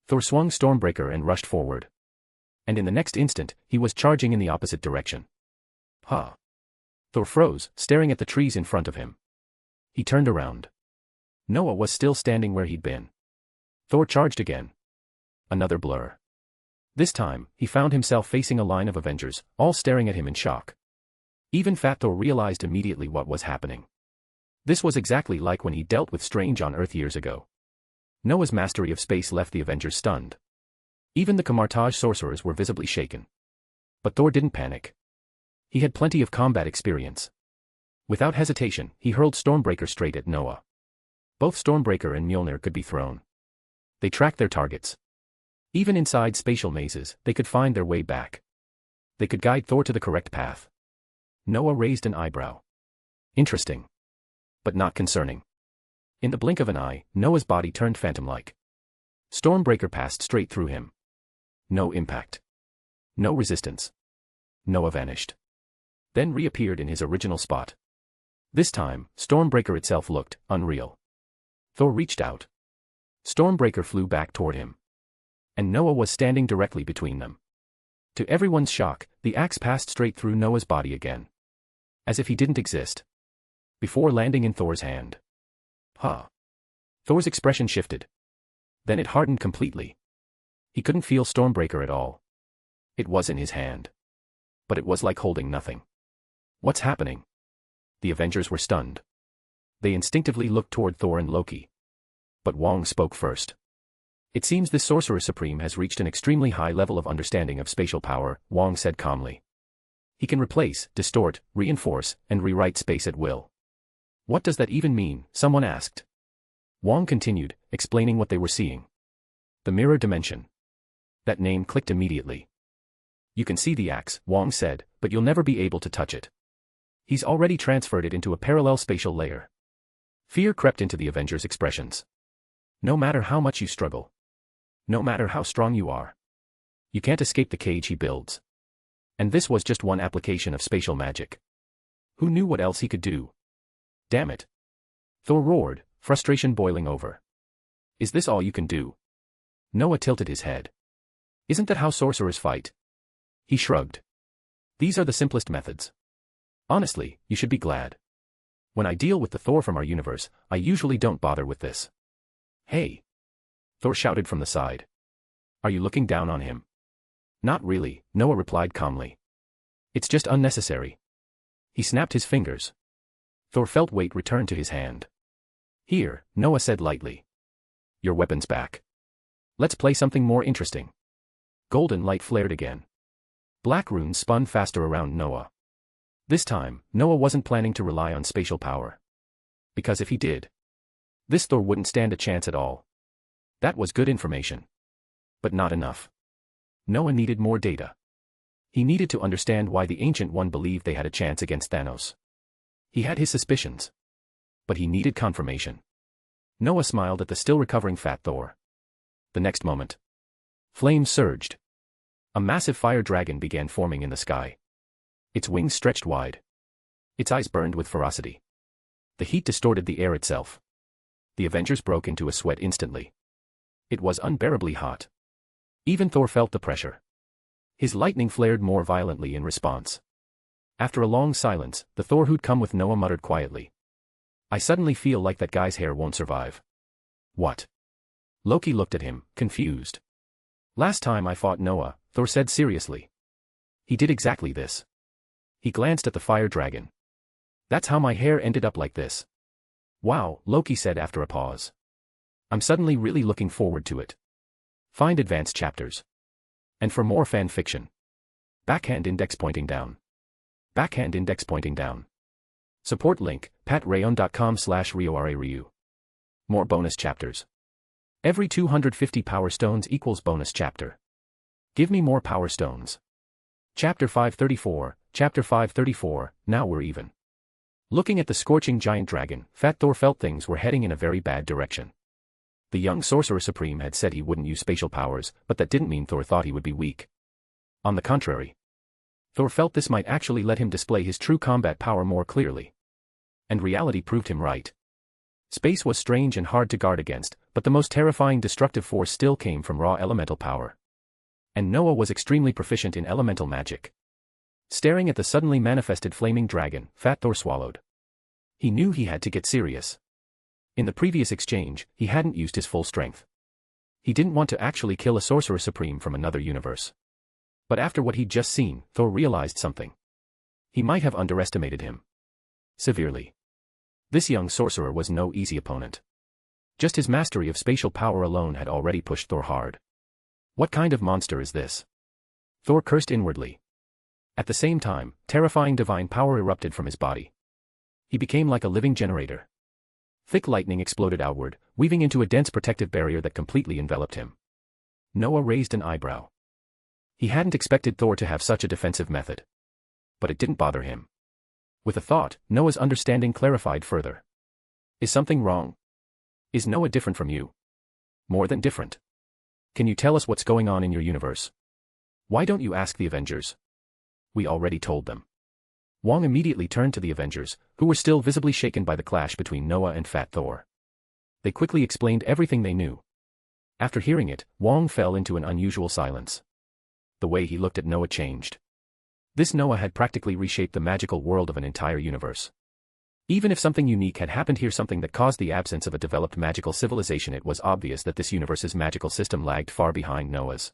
Thor swung Stormbreaker and rushed forward. And in the next instant, he was charging in the opposite direction. Huh. Thor froze, staring at the trees in front of him. He turned around. Noah was still standing where he'd been. Thor charged again. Another blur. This time, he found himself facing a line of Avengers, all staring at him in shock. Even Fat Thor realized immediately what was happening. This was exactly like when he dealt with Strange on Earth years ago. Noah's mastery of space left the Avengers stunned. Even the Camartage sorcerers were visibly shaken. But Thor didn't panic. He had plenty of combat experience. Without hesitation, he hurled Stormbreaker straight at Noah. Both Stormbreaker and Mjolnir could be thrown. They tracked their targets. Even inside spatial mazes, they could find their way back. They could guide Thor to the correct path. Noah raised an eyebrow. Interesting. But not concerning. In the blink of an eye, Noah's body turned phantom-like. Stormbreaker passed straight through him. No impact. No resistance. Noah vanished. Then reappeared in his original spot. This time, Stormbreaker itself looked unreal. Thor reached out. Stormbreaker flew back toward him. And Noah was standing directly between them. To everyone's shock, the axe passed straight through Noah's body again. As if he didn't exist. Before landing in Thor's hand. Huh. Thor's expression shifted. Then it hardened completely. He couldn't feel Stormbreaker at all. It was in his hand. But it was like holding nothing. What's happening? The Avengers were stunned. They instinctively looked toward Thor and Loki. But Wong spoke first. It seems this Sorcerer Supreme has reached an extremely high level of understanding of spatial power, Wong said calmly. He can replace, distort, reinforce, and rewrite space at will. What does that even mean? Someone asked. Wong continued, explaining what they were seeing. The mirror dimension. That name clicked immediately. You can see the axe, Wong said, but you'll never be able to touch it. He's already transferred it into a parallel spatial layer. Fear crept into the Avengers' expressions. No matter how much you struggle. No matter how strong you are. You can't escape the cage he builds. And this was just one application of spatial magic. Who knew what else he could do? Damn it. Thor roared, frustration boiling over. Is this all you can do? Noah tilted his head. Isn't that how sorcerers fight? He shrugged. These are the simplest methods. Honestly, you should be glad. When I deal with the Thor from our universe, I usually don't bother with this. Hey! Thor shouted from the side. Are you looking down on him? Not really, Noah replied calmly. It's just unnecessary. He snapped his fingers. Thor felt weight return to his hand. Here, Noah said lightly. Your weapon's back. Let's play something more interesting. Golden light flared again. Black runes spun faster around Noah. This time, Noah wasn't planning to rely on spatial power. Because if he did, this Thor wouldn't stand a chance at all. That was good information. But not enough. Noah needed more data. He needed to understand why the Ancient One believed they had a chance against Thanos. He had his suspicions. But he needed confirmation. Noah smiled at the still recovering Fat Thor. The next moment, flames surged. A massive fire dragon began forming in the sky. Its wings stretched wide. Its eyes burned with ferocity. The heat distorted the air itself. The Avengers broke into a sweat instantly. It was unbearably hot. Even Thor felt the pressure. His lightning flared more violently in response. After a long silence, the Thor who'd come with Noah muttered quietly. I suddenly feel like that guy's hair won't survive. What? Loki looked at him, confused. Last time I fought Noah, Thor said seriously. He did exactly this. He glanced at the fire dragon. That's how my hair ended up like this. Wow, Loki said after a pause. I'm suddenly really looking forward to it. Find advanced chapters. And for more fan fiction. Backhand index pointing down. Backhand index pointing down. Support link, patreon.com/RioRaRyu. More bonus chapters. Every 250 power stones equals bonus chapter. Give me more power stones. Chapter 534, now we're even. Looking at the scorching giant dragon, Fat Thor felt things were heading in a very bad direction. The young Sorcerer Supreme had said he wouldn't use spatial powers, but that didn't mean Thor thought he would be weak. On the contrary. Thor felt this might actually let him display his true combat power more clearly. And reality proved him right. Space was strange and hard to guard against, but the most terrifying destructive force still came from raw elemental power. And Noah was extremely proficient in elemental magic. Staring at the suddenly manifested flaming dragon, Fat Thor swallowed. He knew he had to get serious. In the previous exchange, he hadn't used his full strength. He didn't want to actually kill a Sorcerer Supreme from another universe. But after what he'd just seen, Thor realized something. He might have underestimated him. Severely. This young sorcerer was no easy opponent. Just his mastery of spatial power alone had already pushed Thor hard. What kind of monster is this? Thor cursed inwardly. At the same time, terrifying divine power erupted from his body. He became like a living generator. Thick lightning exploded outward, weaving into a dense protective barrier that completely enveloped him. Noah raised an eyebrow. He hadn't expected Thor to have such a defensive method. But it didn't bother him. With a thought, Noah's understanding clarified further. Is something wrong? Is Noah different from you? More than different. Can you tell us what's going on in your universe? Why don't you ask the Avengers? We already told them. Wong immediately turned to the Avengers, who were still visibly shaken by the clash between Noah and Fat Thor. They quickly explained everything they knew. After hearing it, Wong fell into an unusual silence. The way he looked at Noah changed. This Noah had practically reshaped the magical world of an entire universe. Even if something unique had happened here, something that caused the absence of a developed magical civilization, it was obvious that this universe's magical system lagged far behind Noah's.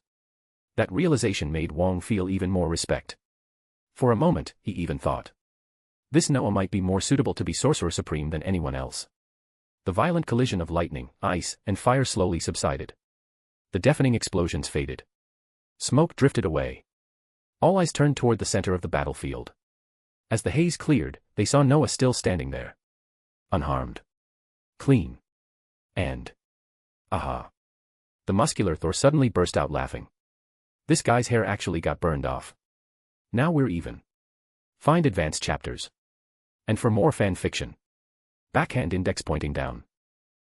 That realization made Wong feel even more respect. For a moment, he even thought. This Noah might be more suitable to be Sorcerer Supreme than anyone else. The violent collision of lightning, ice, and fire slowly subsided. The deafening explosions faded. Smoke drifted away. All eyes turned toward the center of the battlefield. As the haze cleared, they saw Noah still standing there. Unharmed. Clean. And... aha. The muscular Thor suddenly burst out laughing. This guy's hair actually got burned off. Now we're even. Find advanced chapters. And for more fan fiction. Backhand index pointing down.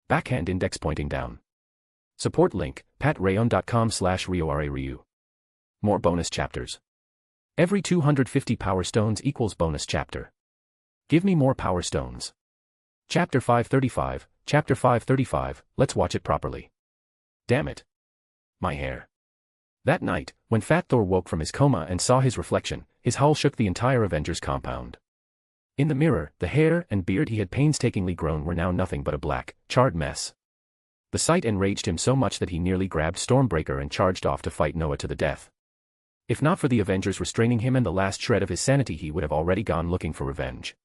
Backhand index pointing down. Support link, patreon.com/RioRaRyu. More bonus chapters. Every 250 power stones equals bonus chapter. Give me more power stones. Chapter 535, let's watch it properly. Damn it. My hair. That night, when Fat Thor woke from his coma and saw his reflection, his howl shook the entire Avengers compound. In the mirror, the hair and beard he had painstakingly grown were now nothing but a black, charred mess. The sight enraged him so much that he nearly grabbed Stormbreaker and charged off to fight Noah to the death. If not for the Avengers restraining him and the last shred of his sanity, he would have already gone looking for revenge.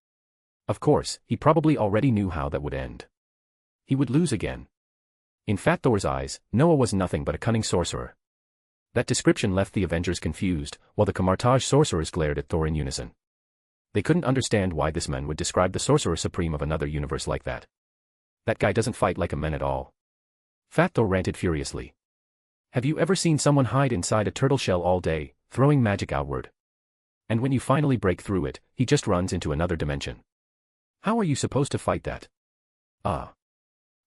Of course, he probably already knew how that would end. He would lose again. In Fat Thor's eyes, Noah was nothing but a cunning sorcerer. That description left the Avengers confused, while the Camartage sorcerers glared at Thor in unison. They couldn't understand why this man would describe the Sorcerer Supreme of another universe like that. That guy doesn't fight like a man at all. Fat Thor ranted furiously. Have you ever seen someone hide inside a turtle shell all day, throwing magic outward? And when you finally break through it, he just runs into another dimension. How are you supposed to fight that?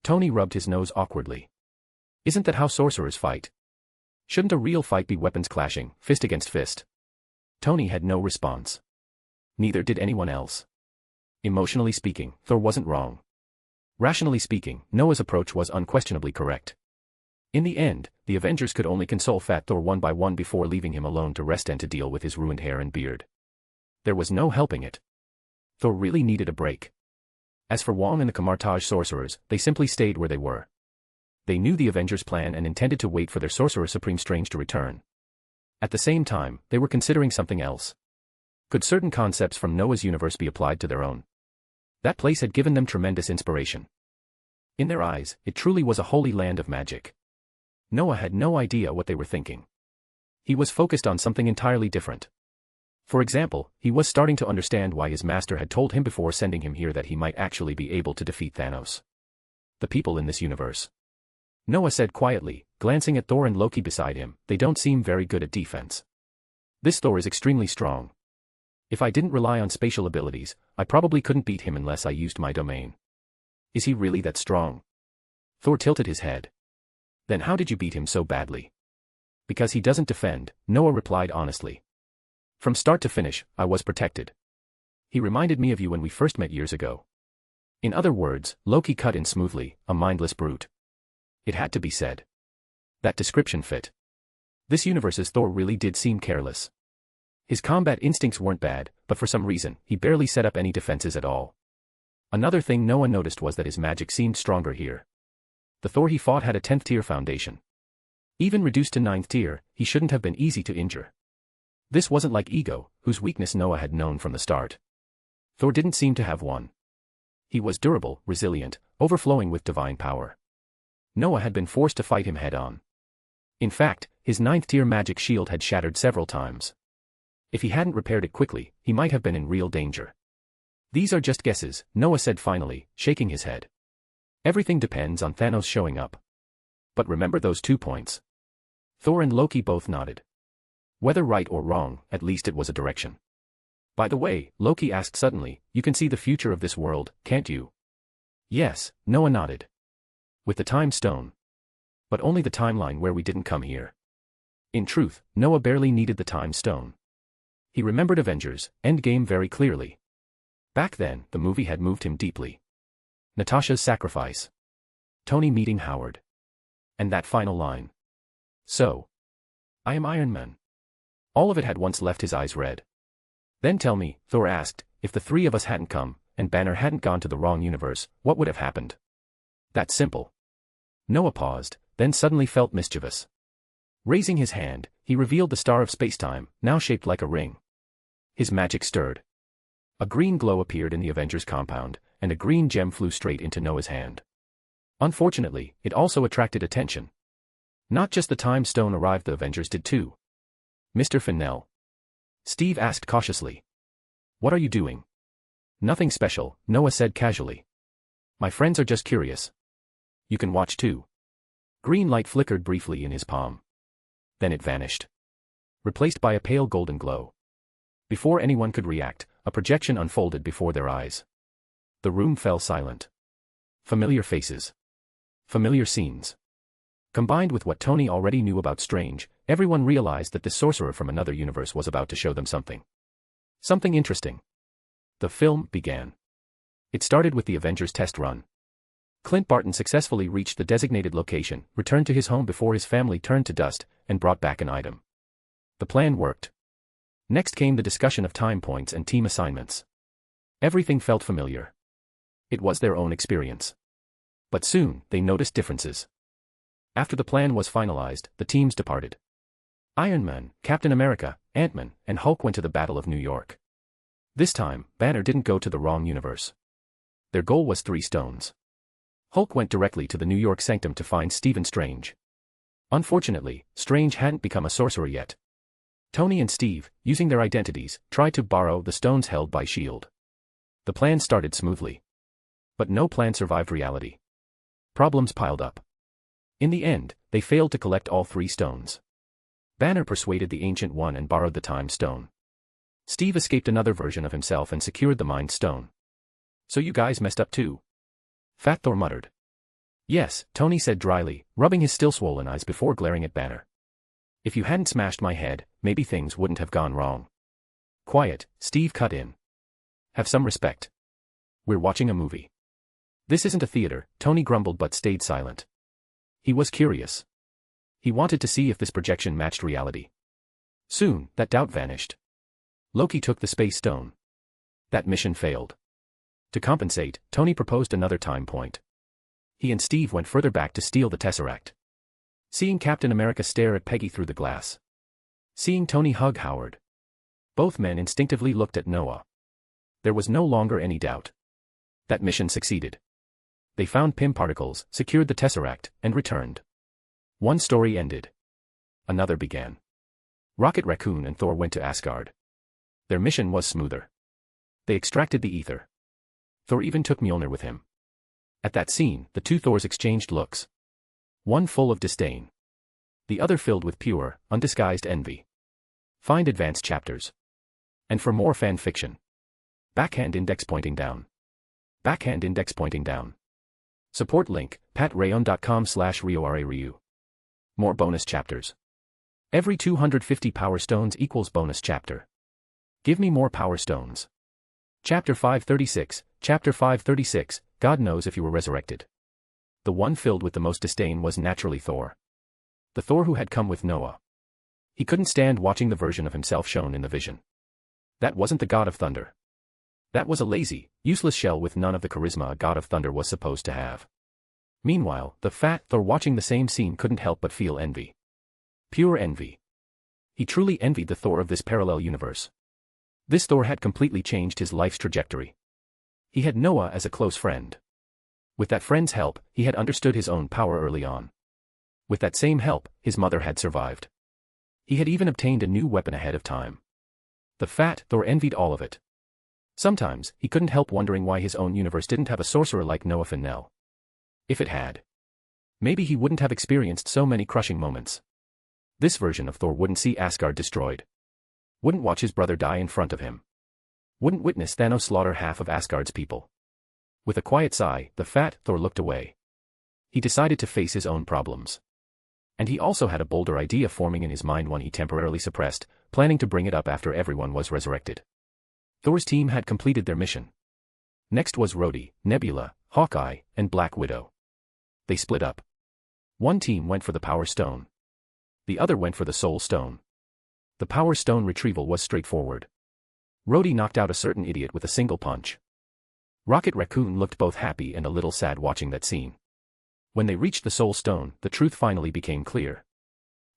Tony rubbed his nose awkwardly. Isn't that how sorcerers fight? Shouldn't a real fight be weapons clashing, fist against fist? Tony had no response. Neither did anyone else. Emotionally speaking, Thor wasn't wrong. Rationally speaking, Noah's approach was unquestionably correct. In the end, the Avengers could only console Fat Thor one by one before leaving him alone to rest and to deal with his ruined hair and beard. There was no helping it. Thor really needed a break. As for Wong and the Camartage sorcerers, they simply stayed where they were. They knew the Avengers' plan and intended to wait for their Sorcerer Supreme Strange to return. At the same time, they were considering something else. Could certain concepts from Noah's universe be applied to their own? That place had given them tremendous inspiration. In their eyes, it truly was a holy land of magic. Noah had no idea what they were thinking. He was focused on something entirely different. For example, he was starting to understand why his master had told him before sending him here that he might actually be able to defeat Thanos. The people in this universe. Noah said quietly, glancing at Thor and Loki beside him, they don't seem very good at defense. This Thor is extremely strong. If I didn't rely on spatial abilities, I probably couldn't beat him unless I used my domain. Is he really that strong? Thor tilted his head. Then how did you beat him so badly? Because he doesn't defend, Noah replied honestly. From start to finish, I was protected. He reminded me of you when we first met years ago. In other words, Loki cut in smoothly, a mindless brute. It had to be said. That description fit. This universe's Thor really did seem careless. His combat instincts weren't bad, but for some reason, he barely set up any defenses at all. Another thing Noah noticed was that his magic seemed stronger here. The Thor he fought had a 10th tier foundation. Even reduced to 9th tier, he shouldn't have been easy to injure. This wasn't like Ego, whose weakness Noah had known from the start. Thor didn't seem to have one. He was durable, resilient, overflowing with divine power. Noah had been forced to fight him head-on. In fact, his 9th tier magic shield had shattered several times. If he hadn't repaired it quickly, he might have been in real danger. These are just guesses, Noah said finally, shaking his head. Everything depends on Thanos showing up. But remember those 2 points. Thor and Loki both nodded. Whether right or wrong, at least it was a direction. By the way, Loki asked suddenly, you can see the future of this world, can't you? Yes, Noah nodded. With the time stone. But only the timeline where we didn't come here. In truth, Noah barely needed the time stone. He remembered Avengers Endgame very clearly. Back then, the movie had moved him deeply. Natasha's sacrifice. Tony meeting Howard. And that final line. So. I am Iron Man. All of it had once left his eyes red. Then tell me, Thor asked, if the 3 of us hadn't come, and Banner hadn't gone to the wrong universe, what would have happened? That's simple. Noah paused, then suddenly felt mischievous. Raising his hand, he revealed the star of spacetime, now shaped like a ring. His magic stirred. A green glow appeared in the Avengers compound, and a green gem flew straight into Noah's hand. Unfortunately, it also attracted attention. Not just the time stone arrived, the Avengers did too. Mr. Fennell. Steve asked cautiously. What are you doing? Nothing special, Noah said casually. My friends are just curious. You can watch too. Green light flickered briefly in his palm. Then it vanished. Replaced by a pale golden glow. Before anyone could react, a projection unfolded before their eyes. The room fell silent. Familiar faces. Familiar scenes. Combined with what Tony already knew about Strange, everyone realized that this sorcerer from another universe was about to show them something. Something interesting. The film began. It started with the Avengers test run. Clint Barton successfully reached the designated location, returned to his home before his family turned to dust, and brought back an item. The plan worked. Next came the discussion of time points and team assignments. Everything felt familiar. It was their own experience. But soon, they noticed differences. After the plan was finalized, the teams departed. Iron Man, Captain America, Ant-Man, and Hulk went to the Battle of New York. This time, Banner didn't go to the wrong universe. Their goal was 3 stones. Hulk went directly to the New York sanctum to find Stephen Strange. Unfortunately, Strange hadn't become a sorcerer yet. Tony and Steve, using their identities, tried to borrow the stones held by S.H.I.E.L.D. The plan started smoothly. But no plan survived reality. Problems piled up. In the end, they failed to collect all 3 stones. Banner persuaded the Ancient One and borrowed the Time Stone. Steve escaped another version of himself and secured the Mind Stone. So you guys messed up too? Fat Thor muttered. Yes, Tony said dryly, rubbing his still swollen eyes before glaring at Banner. If you hadn't smashed my head, maybe things wouldn't have gone wrong. Quiet, Steve cut in. Have some respect. We're watching a movie. This isn't a theater, Tony grumbled but stayed silent. He was curious. He wanted to see if this projection matched reality. Soon, that doubt vanished. Loki took the space stone. That mission failed. To compensate, Tony proposed another time point. He and Steve went further back to steal the Tesseract. Seeing Captain America stare at Peggy through the glass. Seeing Tony hug Howard. Both men instinctively looked at Noah. There was no longer any doubt. That mission succeeded. They found Pym particles, secured the Tesseract, and returned. One story ended. Another began. Rocket Raccoon and Thor went to Asgard. Their mission was smoother. They extracted the ether. Thor even took Mjolnir with him. At that scene, the two Thors exchanged looks. One full of disdain. The other filled with pure, undisguised envy. Find advanced chapters. And for more fan fiction. Backhand index pointing down. Backhand index pointing down. Support link, patreon.com/RioRaRyu. More bonus chapters. Every 250 power stones equals bonus chapter. Give me more power stones. Chapter 536, Chapter 536, God knows if you were resurrected. The one filled with the most disdain was naturally Thor. The Thor who had come with Noah. He couldn't stand watching the version of himself shown in the vision. That wasn't the God of Thunder. That was a lazy, useless shell with none of the charisma a God of Thunder was supposed to have. Meanwhile, the fat Thor watching the same scene couldn't help but feel envy. Pure envy. He truly envied the Thor of this parallel universe. This Thor had completely changed his life's trajectory. He had Noah as a close friend. With that friend's help, he had understood his own power early on. With that same help, his mother had survived. He had even obtained a new weapon ahead of time. The fat Thor envied all of it. Sometimes, he couldn't help wondering why his own universe didn't have a sorcerer like Noah Fennell. If it had, maybe he wouldn't have experienced so many crushing moments. This version of Thor wouldn't see Asgard destroyed. Wouldn't watch his brother die in front of him. Wouldn't witness Thanos slaughter half of Asgard's people. With a quiet sigh, the fat Thor looked away. He decided to face his own problems. And he also had a bolder idea forming in his mind, one he temporarily suppressed, planning to bring it up after everyone was resurrected. Thor's team had completed their mission. Next was Rhodey, Nebula, Hawkeye, and Black Widow. They split up. One team went for the Power Stone. The other went for the Soul Stone. The Power Stone retrieval was straightforward. Rhodey knocked out a certain idiot with a single punch. Rocket Raccoon looked both happy and a little sad watching that scene. When they reached the Soul Stone, the truth finally became clear.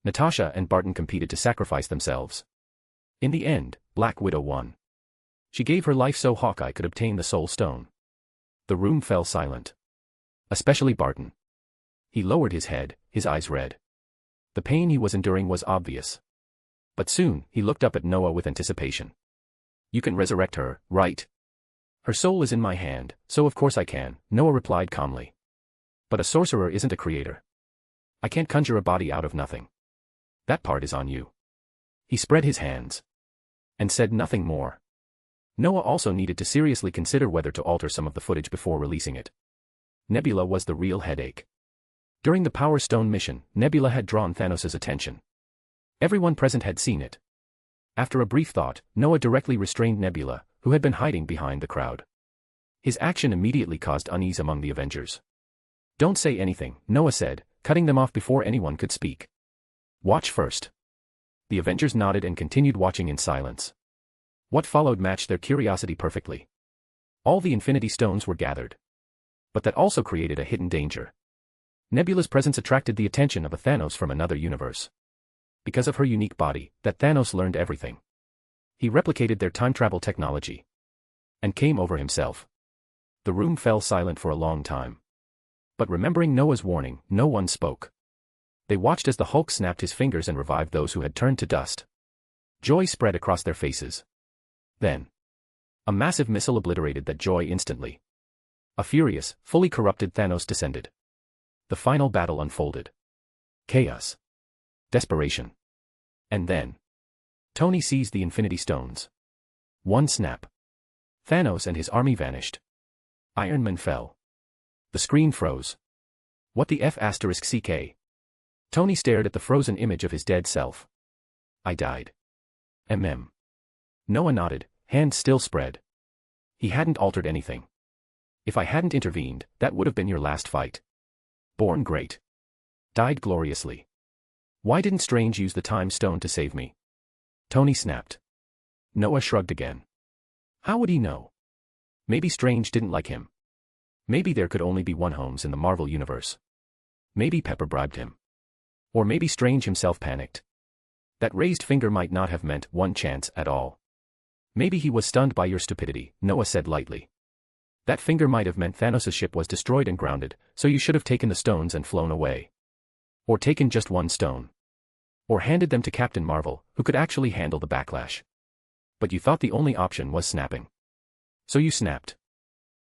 Natasha and Barton competed to sacrifice themselves. In the end, Black Widow won. She gave her life so Hawkeye could obtain the Soul Stone. The room fell silent. Especially Barton. He lowered his head, his eyes red. The pain he was enduring was obvious. But soon, he looked up at Noah with anticipation. You can resurrect her, right? Her soul is in my hand, so of course I can, Noah replied calmly. But a sorcerer isn't a creator. I can't conjure a body out of nothing. That part is on you. He spread his hands. And said nothing more. Noah also needed to seriously consider whether to alter some of the footage before releasing it. Nebula was the real headache. During the Power Stone mission, Nebula had drawn Thanos' attention. Everyone present had seen it. After a brief thought, Noah directly restrained Nebula, who had been hiding behind the crowd. His action immediately caused unease among the Avengers. Don't say anything, Noah said, cutting them off before anyone could speak. Watch first. The Avengers nodded and continued watching in silence. What followed matched their curiosity perfectly. All the Infinity Stones were gathered. But that also created a hidden danger. Nebula's presence attracted the attention of a Thanos from another universe. Because of her unique body, that Thanos learned everything. He replicated their time travel technology. And came over himself. The room fell silent for a long time. But remembering Noah's warning, no one spoke. They watched as the Hulk snapped his fingers and revived those who had turned to dust. Joy spread across their faces. Then, a massive missile obliterated that joy instantly. A furious, fully corrupted Thanos descended. The final battle unfolded. Chaos. Desperation. And then, Tony seized the Infinity Stones. One snap. Thanos and his army vanished. Iron Man fell. The screen froze. What the F***ck? Tony stared at the frozen image of his dead self. I died. Noah nodded, hands still spread. He hadn't altered anything. If I hadn't intervened, that would have been your last fight. Born great. Died gloriously. Why didn't Strange use the time stone to save me? Tony snapped. Noah shrugged again. How would he know? Maybe Strange didn't like him. Maybe there could only be one Holmes in the Marvel universe. Maybe Pepper bribed him. Or maybe Strange himself panicked. That raised finger might not have meant one chance at all. Maybe he was stunned by your stupidity, Noah said lightly. That finger might have meant Thanos' ship was destroyed and grounded, so you should have taken the stones and flown away. Or taken just one stone. Or handed them to Captain Marvel, who could actually handle the backlash. But you thought the only option was snapping. So you snapped.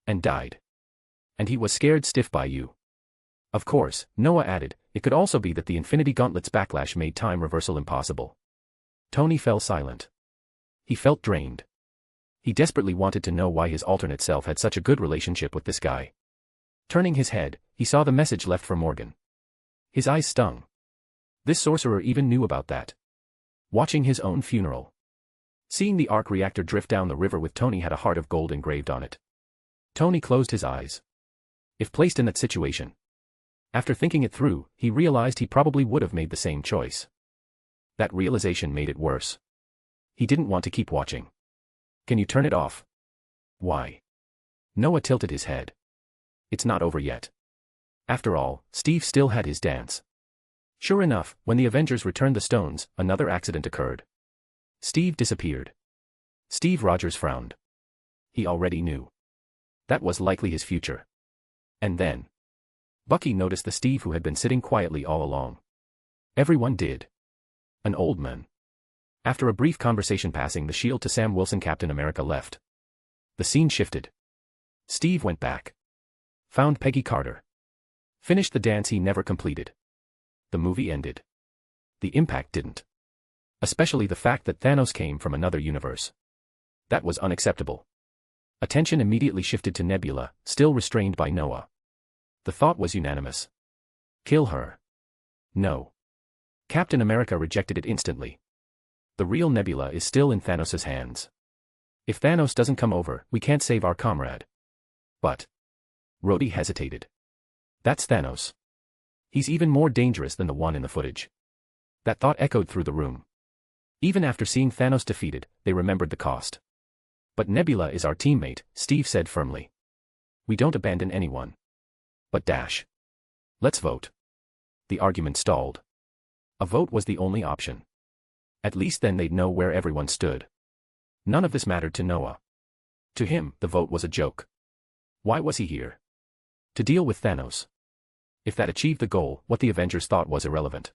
And died. And he was scared stiff by you. Of course, Noah added, it could also be that the Infinity Gauntlet's backlash made time reversal impossible. Tony fell silent. He felt drained. He desperately wanted to know why his alternate self had such a good relationship with this guy. Turning his head, he saw the message left for Morgan. His eyes stung. This sorcerer even knew about that. Watching his own funeral. Seeing the arc reactor drift down the river with Tony had a heart of gold engraved on it. Tony closed his eyes. If placed in that situation. After thinking it through, he realized he probably would have made the same choice. That realization made it worse. He didn't want to keep watching. Can you turn it off? Why? Noah tilted his head. It's not over yet. After all, Steve still had his dance. Sure enough, when the Avengers returned the stones, another accident occurred. Steve disappeared. Steve Rogers frowned. He already knew. That was likely his future. And then Bucky noticed the Steve who had been sitting quietly all along. Everyone did. An old man. After a brief conversation passing the shield to Sam Wilson, Captain America left. The scene shifted. Steve went back. Found Peggy Carter. Finished the dance he never completed. The movie ended. The impact didn't. Especially the fact that Thanos came from another universe. That was unacceptable. Attention immediately shifted to Nebula, still restrained by Noah. The thought was unanimous. Kill her. No. Captain America rejected it instantly. The real Nebula is still in Thanos' hands. If Thanos doesn't come over, we can't save our comrade. But Rhodey hesitated. That's Thanos. He's even more dangerous than the one in the footage. That thought echoed through the room. Even after seeing Thanos defeated, they remembered the cost. But Nebula is our teammate, Steve said firmly. We don't abandon anyone. But dash. Let's vote. The argument stalled. A vote was the only option. At least then they'd know where everyone stood. None of this mattered to Noah. To him, the vote was a joke. Why was he here? To deal with Thanos. If that achieved the goal, what the Avengers thought was irrelevant.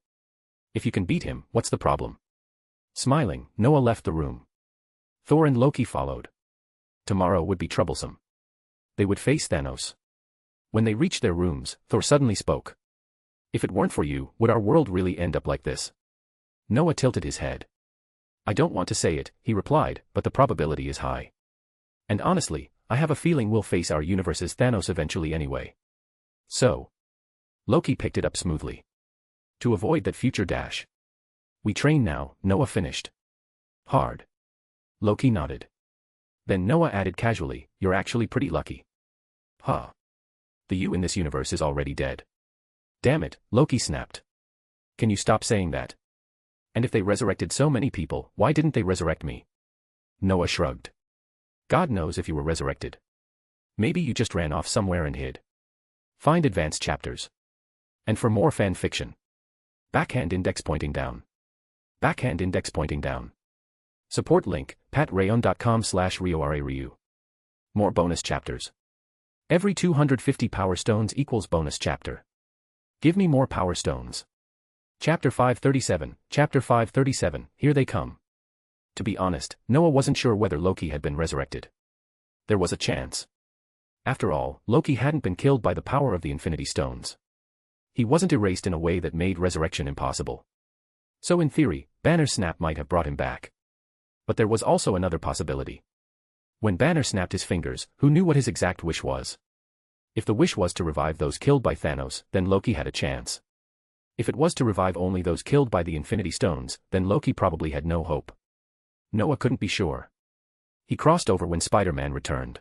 If you can beat him, what's the problem? Smiling, Noah left the room. Thor and Loki followed. Tomorrow would be troublesome. They would face Thanos. When they reached their rooms, Thor suddenly spoke. If it weren't for you, would our world really end up like this? Noah tilted his head. I don't want to say it, he replied, but the probability is high. And honestly, I have a feeling we'll face our universe's Thanos eventually anyway. So. Loki picked it up smoothly. To avoid that future dash. We train now, Noah finished. Hard. Loki nodded. Then Noah added casually, you're actually pretty lucky. Huh. The you in this universe is already dead. Damn it, Loki snapped. Can you stop saying that? And if they resurrected so many people, why didn't they resurrect me? Noah shrugged. God knows if you were resurrected. Maybe you just ran off somewhere and hid. Find advanced chapters. And for more fan fiction. Backhand index pointing down. Backhand index pointing down. Support link, patreon.com/RioRaRyu. More bonus chapters. Every 250 power stones equals bonus chapter. Give me more power stones. Chapter 537, here they come. To be honest, Noah wasn't sure whether Loki had been resurrected. There was a chance. After all, Loki hadn't been killed by the power of the Infinity Stones. He wasn't erased in a way that made resurrection impossible. So in theory, Banner's snap might have brought him back. But there was also another possibility. When Banner snapped his fingers, who knew what his exact wish was? If the wish was to revive those killed by Thanos, then Loki had a chance. If it was to revive only those killed by the Infinity Stones, then Loki probably had no hope. Noah couldn't be sure. He crossed over when Spider-Man returned.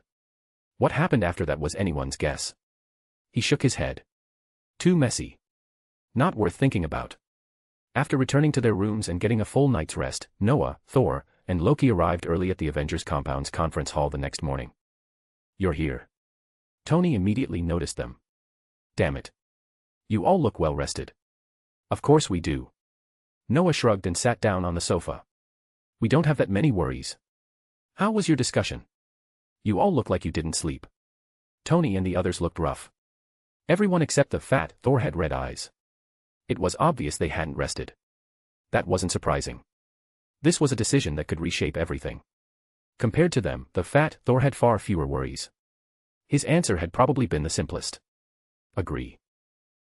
What happened after that was anyone's guess. He shook his head. Too messy. Not worth thinking about. After returning to their rooms and getting a full night's rest, Noah, Thor, and Loki arrived early at the Avengers compound's conference hall the next morning. You're here. Tony immediately noticed them. Damn it. You all look well rested. Of course we do. Noah shrugged and sat down on the sofa. We don't have that many worries. How was your discussion? You all look like you didn't sleep. Tony and the others looked rough. Everyone except the fat Thor had red eyes. It was obvious they hadn't rested. That wasn't surprising. This was a decision that could reshape everything. Compared to them, the fat Thor had far fewer worries. His answer had probably been the simplest. Agree.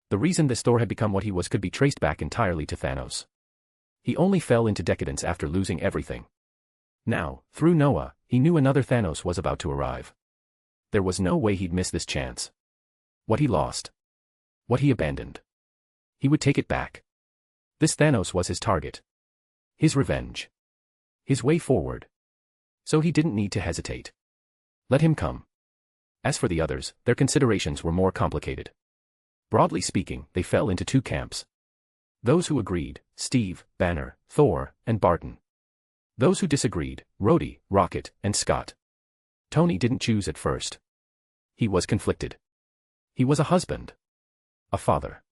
The reason this Thor had become what he was could be traced back entirely to Thanos. He only fell into decadence after losing everything. Now, through Noah, he knew another Thanos was about to arrive. There was no way he'd miss this chance. What he lost. What he abandoned. He would take it back. This Thanos was his target. His revenge. His way forward. So he didn't need to hesitate. Let him come. As for the others, their considerations were more complicated. Broadly speaking, they fell into two camps. Those who agreed, Steve, Banner, Thor, and Barton. Those who disagreed, Rhodey, Rocket, and Scott. Tony didn't choose at first. He was conflicted. He was a husband. A father.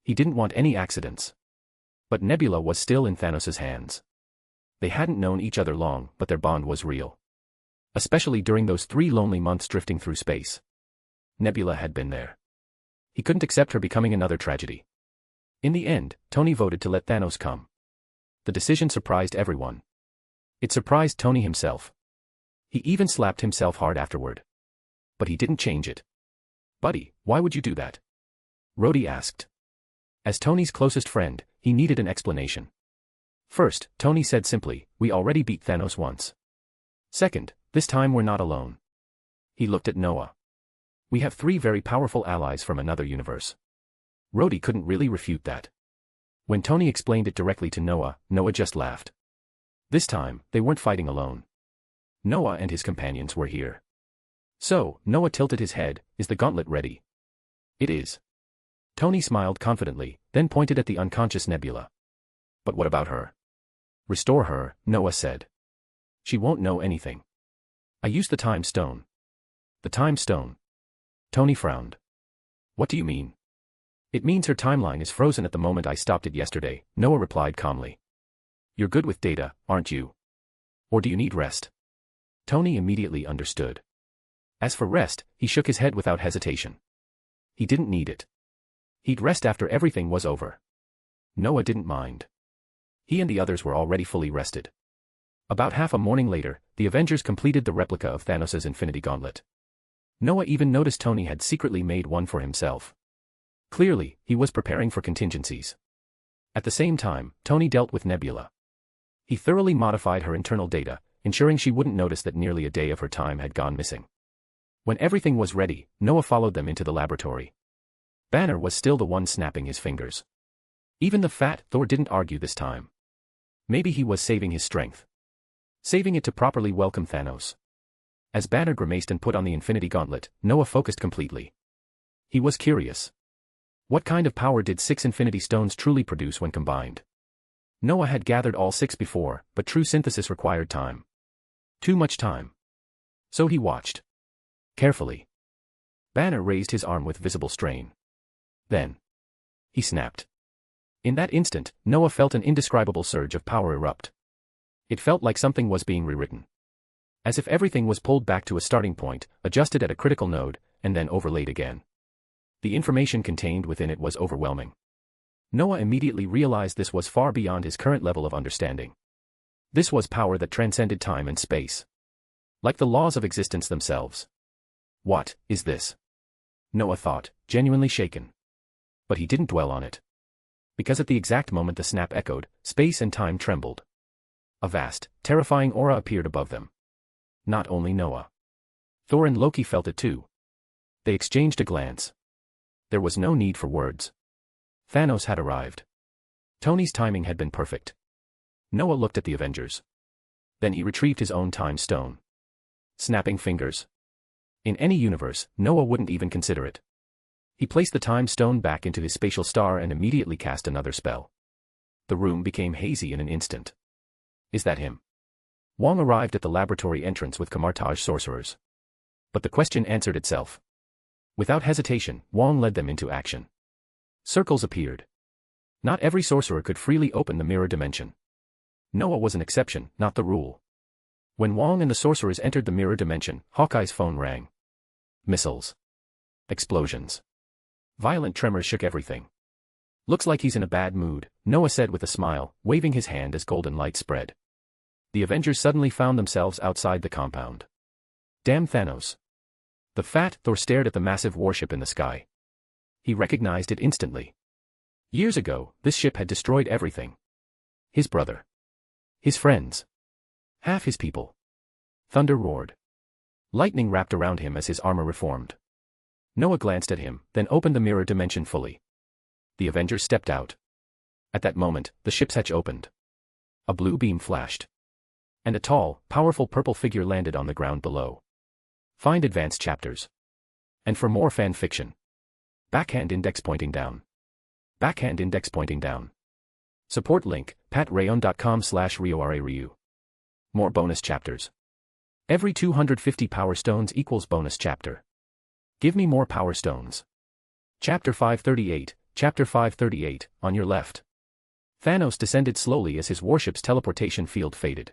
He didn't want any accidents. But Nebula was still in Thanos' hands. They hadn't known each other long, but their bond was real. Especially during those 3 lonely months drifting through space. Nebula had been there. He couldn't accept her becoming another tragedy. In the end, Tony voted to let Thanos come. The decision surprised everyone. It surprised Tony himself. He even slapped himself hard afterward. But he didn't change it. Buddy, why would you do that? Rhodey asked. As Tony's closest friend, he needed an explanation. First, Tony said simply, we already beat Thanos once. Second, this time we're not alone. He looked at Noah. We have 3 very powerful allies from another universe. Rhodey couldn't really refute that. When Tony explained it directly to Noah, Noah just laughed. This time, they weren't fighting alone. Noah and his companions were here. So, Noah tilted his head, is the gauntlet ready? It is. Tony smiled confidently, then pointed at the unconscious Nebula. But what about her? Restore her, Noah said. She won't know anything. I used the time stone. The time stone. Tony frowned. What do you mean? It means her timeline is frozen at the moment I stopped it yesterday, Noah replied calmly. You're good with data, aren't you? Or do you need rest? Tony immediately understood. As for rest, he shook his head without hesitation. He didn't need it. He'd rest after everything was over. Noah didn't mind. He and the others were already fully rested. About half a morning later, the Avengers completed the replica of Thanos' Infinity Gauntlet. Noah even noticed Tony had secretly made one for himself. Clearly, he was preparing for contingencies. At the same time, Tony dealt with Nebula. He thoroughly modified her internal data, ensuring she wouldn't notice that nearly a day of her time had gone missing. When everything was ready, Noah followed them into the laboratory. Banner was still the one snapping his fingers. Even the fat Thor didn't argue this time. Maybe he was saving his strength. Saving it to properly welcome Thanos. As Banner grimaced and put on the Infinity Gauntlet, Noah focused completely. He was curious. What kind of power did 6 Infinity Stones truly produce when combined? Noah had gathered all 6 before, but true synthesis required time. Too much time. So he watched. Carefully. Banner raised his arm with visible strain. Then. He snapped. In that instant, Noah felt an indescribable surge of power erupt. It felt like something was being rewritten. As if everything was pulled back to a starting point, adjusted at a critical node, and then overlaid again. The information contained within it was overwhelming. Noah immediately realized this was far beyond his current level of understanding. This was power that transcended time and space. Like the laws of existence themselves. What is this? Noah thought, genuinely shaken. But he didn't dwell on it. Because at the exact moment the snap echoed, space and time trembled. A vast, terrifying aura appeared above them. Not only Noah. Thor and Loki felt it too. They exchanged a glance. There was no need for words. Thanos had arrived. Tony's timing had been perfect. Noah looked at the Avengers. Then he retrieved his own time stone. Snapping fingers. In any universe, Noah wouldn't even consider it. He placed the time stone back into his spatial star and immediately cast another spell. The room became hazy in an instant. Is that him? Wong arrived at the laboratory entrance with Camartage sorcerers. But the question answered itself. Without hesitation, Wong led them into action. Circles appeared. Not every sorcerer could freely open the mirror dimension. Noah was an exception, not the rule. When Wong and the sorcerers entered the mirror dimension, Hawkeye's phone rang. Missiles. Explosions. Violent tremors shook everything. Looks like he's in a bad mood, Noah said with a smile, waving his hand as golden light spread. The Avengers suddenly found themselves outside the compound. Damn Thanos. The fat Thor stared at the massive warship in the sky. He recognized it instantly. Years ago, this ship had destroyed everything. His brother. His friends. Half his people. Thunder roared. Lightning wrapped around him as his armor reformed. Noah glanced at him, then opened the mirror dimension fully. The Avengers stepped out. At that moment, the ship's hatch opened. A blue beam flashed. And a tall, powerful purple figure landed on the ground below. Find advanced chapters. And for more fan fiction. Backhand index pointing down. Backhand index pointing down. Support link, patreon.com/RioRaRyu. More bonus chapters. Every 250 power stones equals bonus chapter. Give me more power stones. Chapter 538, on your left. Thanos descended slowly as his warship's teleportation field faded.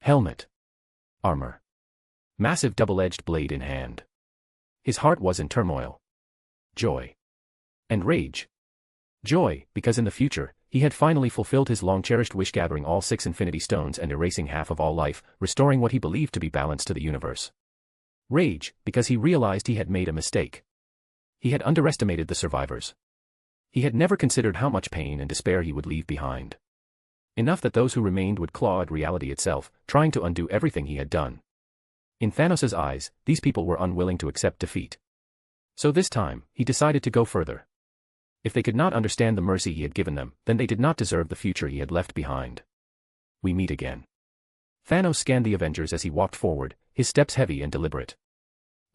Helmet. Armor. Massive double-edged blade in hand. His heart was in turmoil. Joy. And rage. Joy, because in the future, he had finally fulfilled his long-cherished wish, gathering all 6 Infinity Stones and erasing half of all life, restoring what he believed to be balance to the universe. Rage, because he realized he had made a mistake. He had underestimated the survivors. He had never considered how much pain and despair he would leave behind. Enough that those who remained would claw at reality itself, trying to undo everything he had done. In Thanos' eyes, these people were unwilling to accept defeat. So this time, he decided to go further. If they could not understand the mercy he had given them, then they did not deserve the future he had left behind. We meet again. Thanos scanned the Avengers as he walked forward, his steps heavy and deliberate.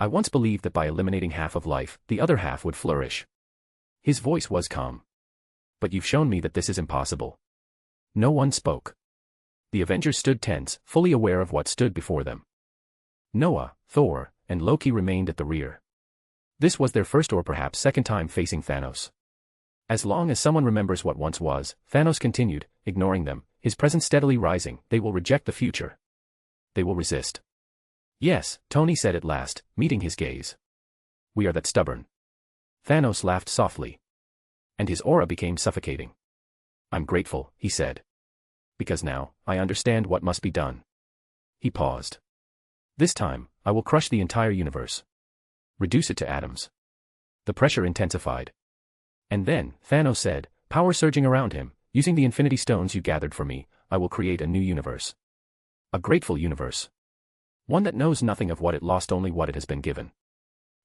I once believed that by eliminating half of life, the other half would flourish. His voice was calm. But you've shown me that this is impossible. No one spoke. The Avengers stood tense, fully aware of what stood before them. Noah, Thor, and Loki remained at the rear. This was their first or perhaps second time facing Thanos. As long as someone remembers what once was, Thanos continued, ignoring them, his presence steadily rising, they will reject the future. They will resist. Yes, Tony said at last, meeting his gaze. We are that stubborn. Thanos laughed softly. And his aura became suffocating. I'm grateful, he said. Because now, I understand what must be done. He paused. This time, I will crush the entire universe. Reduce it to atoms. The pressure intensified. And then, Thanos said, power surging around him, using the Infinity Stones you gathered for me, I will create a new universe. A grateful universe. One that knows nothing of what it lost, only what it has been given.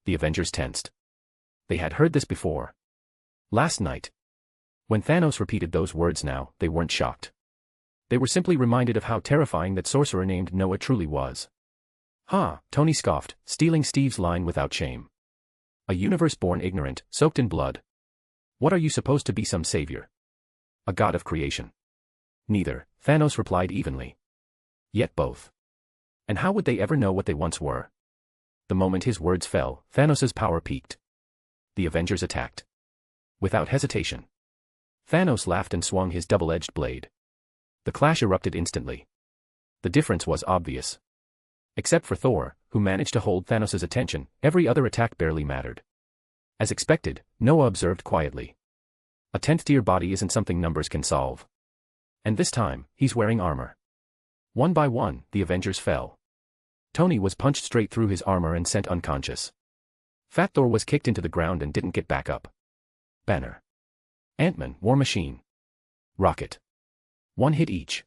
The Avengers tensed. They had heard this before. Last night. When Thanos repeated those words now, they weren't shocked. They were simply reminded of how terrifying that sorcerer named Noah truly was. Ha, Tony scoffed, stealing Steve's line without shame. A universe born ignorant, soaked in blood. What are you supposed to be, some savior? A god of creation? Neither, Thanos replied evenly. Yet both. And how would they ever know what they once were? The moment his words fell, Thanos' power peaked. The Avengers attacked. Without hesitation. Thanos laughed and swung his double-edged blade. The clash erupted instantly. The difference was obvious. Except for Thor, who managed to hold Thanos' attention, every other attack barely mattered. As expected, Noah observed quietly. A 10th-tier body isn't something numbers can solve. And this time, he's wearing armor. One by one, the Avengers fell. Tony was punched straight through his armor and sent unconscious. Fat Thor was kicked into the ground and didn't get back up. Banner. Ant-Man, War Machine. Rocket. One hit each.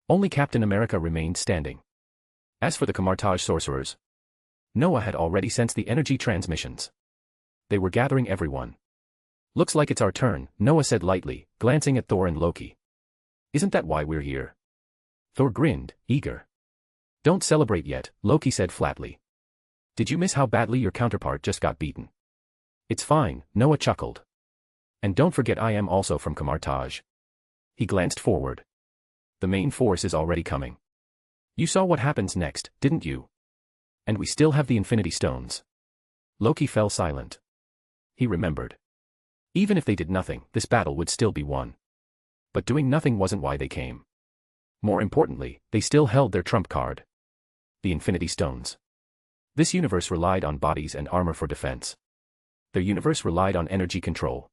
Only Captain America remained standing. As for the Camartage sorcerers, Noah had already sensed the energy transmissions. They were gathering everyone. Looks like it's our turn, Noah said lightly, glancing at Thor and Loki. Isn't that why we're here? Thor grinned, eager. Don't celebrate yet, Loki said flatly. Did you miss how badly your counterpart just got beaten? It's fine, Noah chuckled. And don't forget I am also from Camartage. He glanced forward. The main force is already coming. You saw what happens next, didn't you? And we still have the Infinity Stones. Loki fell silent. He remembered. Even if they did nothing, this battle would still be won. But doing nothing wasn't why they came. More importantly, they still held their trump card. The Infinity Stones. This universe relied on bodies and armor for defense. Their universe relied on energy control.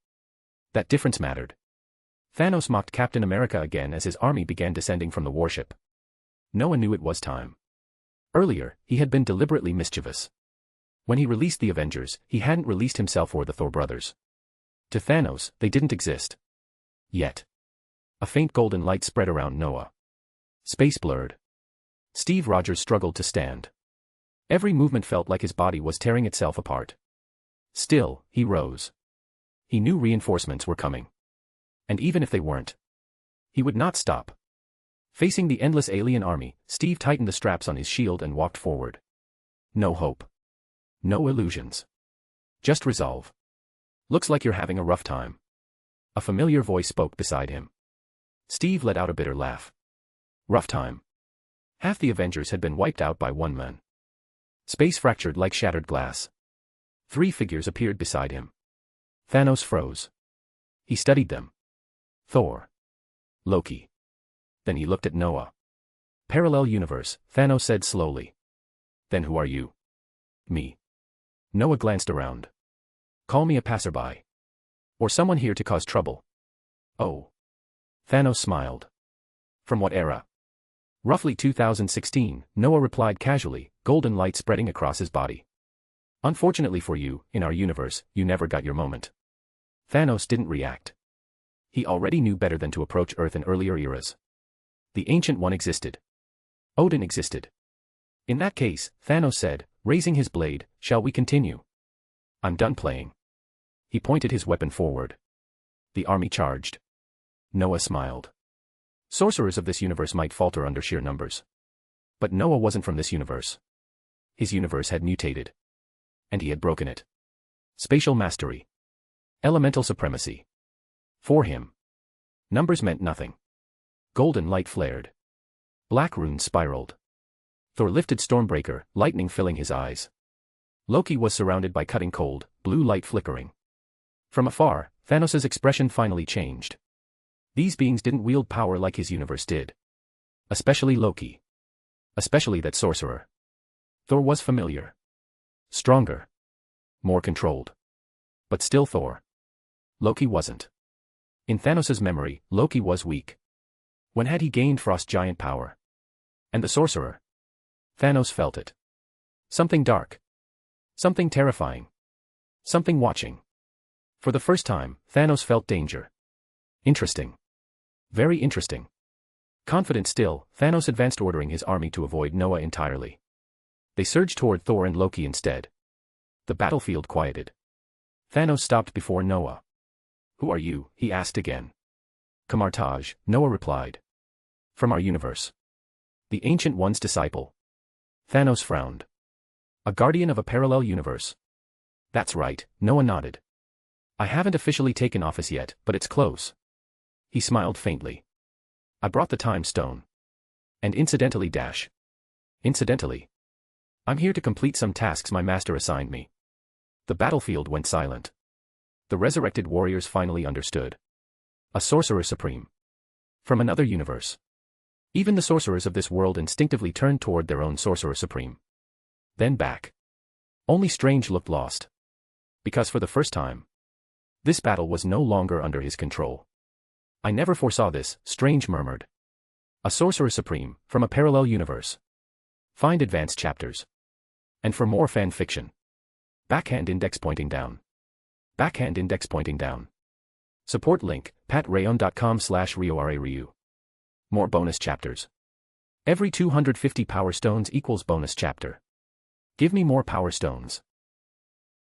That difference mattered. Thanos mocked Captain America again as his army began descending from the warship. Noah knew it was time. Earlier, he had been deliberately mischievous. When he released the Avengers, he hadn't released himself or the Thor brothers. To Thanos, they didn't exist. Yet. A faint golden light spread around Noah. Space blurred. Steve Rogers struggled to stand. Every movement felt like his body was tearing itself apart. Still, he rose. He knew reinforcements were coming. And even if they weren't, he would not stop. Facing the endless alien army, Steve tightened the straps on his shield and walked forward. No hope. No illusions. Just resolve. Looks like you're having a rough time. A familiar voice spoke beside him. Steve let out a bitter laugh. Rough time. Half the Avengers had been wiped out by one man. Space fractured like shattered glass. 3 figures appeared beside him. Thanos froze. He studied them. Thor. Loki. Then he looked at Noah. Parallel universe, Thanos said slowly. Then who are you? Me. Noah glanced around. Call me a passerby. Or someone here to cause trouble. Oh. Thanos smiled. From what era? Roughly 2016, Noah replied casually, golden light spreading across his body. Unfortunately for you, in our universe, you never got your moment. Thanos didn't react. He already knew better than to approach Earth in earlier eras. The Ancient One existed. Odin existed. In that case, Thanos said, raising his blade, shall we continue? I'm done playing. He pointed his weapon forward. The army charged. Noah smiled. Sorcerers of this universe might falter under sheer numbers. But Noah wasn't from this universe. His universe had mutated. And he had broken it. Spatial mastery. Elemental supremacy. For him. Numbers meant nothing. Golden light flared. Black runes spiraled. Thor lifted Stormbreaker, lightning filling his eyes. Loki was surrounded by cutting cold, blue light flickering. From afar, Thanos' expression finally changed. These beings didn't wield power like his universe did. Especially Loki. Especially that sorcerer. Thor was familiar. Stronger. More controlled. But still Thor. Loki wasn't. In Thanos' memory, Loki was weak. When had he gained frost giant power? And the sorcerer? Thanos felt it. Something dark. Something terrifying. Something watching. For the first time, Thanos felt danger. Interesting. Very interesting. Confident still, Thanos advanced, ordering his army to avoid Noah entirely. They surged toward Thor and Loki instead. The battlefield quieted. Thanos stopped before Noah. Who are you? He asked again. Camartage, Noah replied. From our universe. The Ancient One's disciple. Thanos frowned. A guardian of a parallel universe. That's right, Noah nodded. I haven't officially taken office yet, but it's close. He smiled faintly. I brought the time stone. And incidentally dash. Incidentally. I'm here to complete some tasks my master assigned me. The battlefield went silent. The resurrected warriors finally understood. A sorcerer supreme. From another universe. Even the sorcerers of this world instinctively turned toward their own sorcerer supreme. Then back. Only Strange looked lost. Because for the first time, this battle was no longer under his control. I never foresaw this, Strange murmured. A sorcerer supreme, from a parallel universe. Find advanced chapters. And for more fan fiction. Backhand index pointing down. Backhand index pointing down. Support link, patreon.com/RioRaRyu. More bonus chapters. Every 250 power stones equals bonus chapter. Give me more power stones.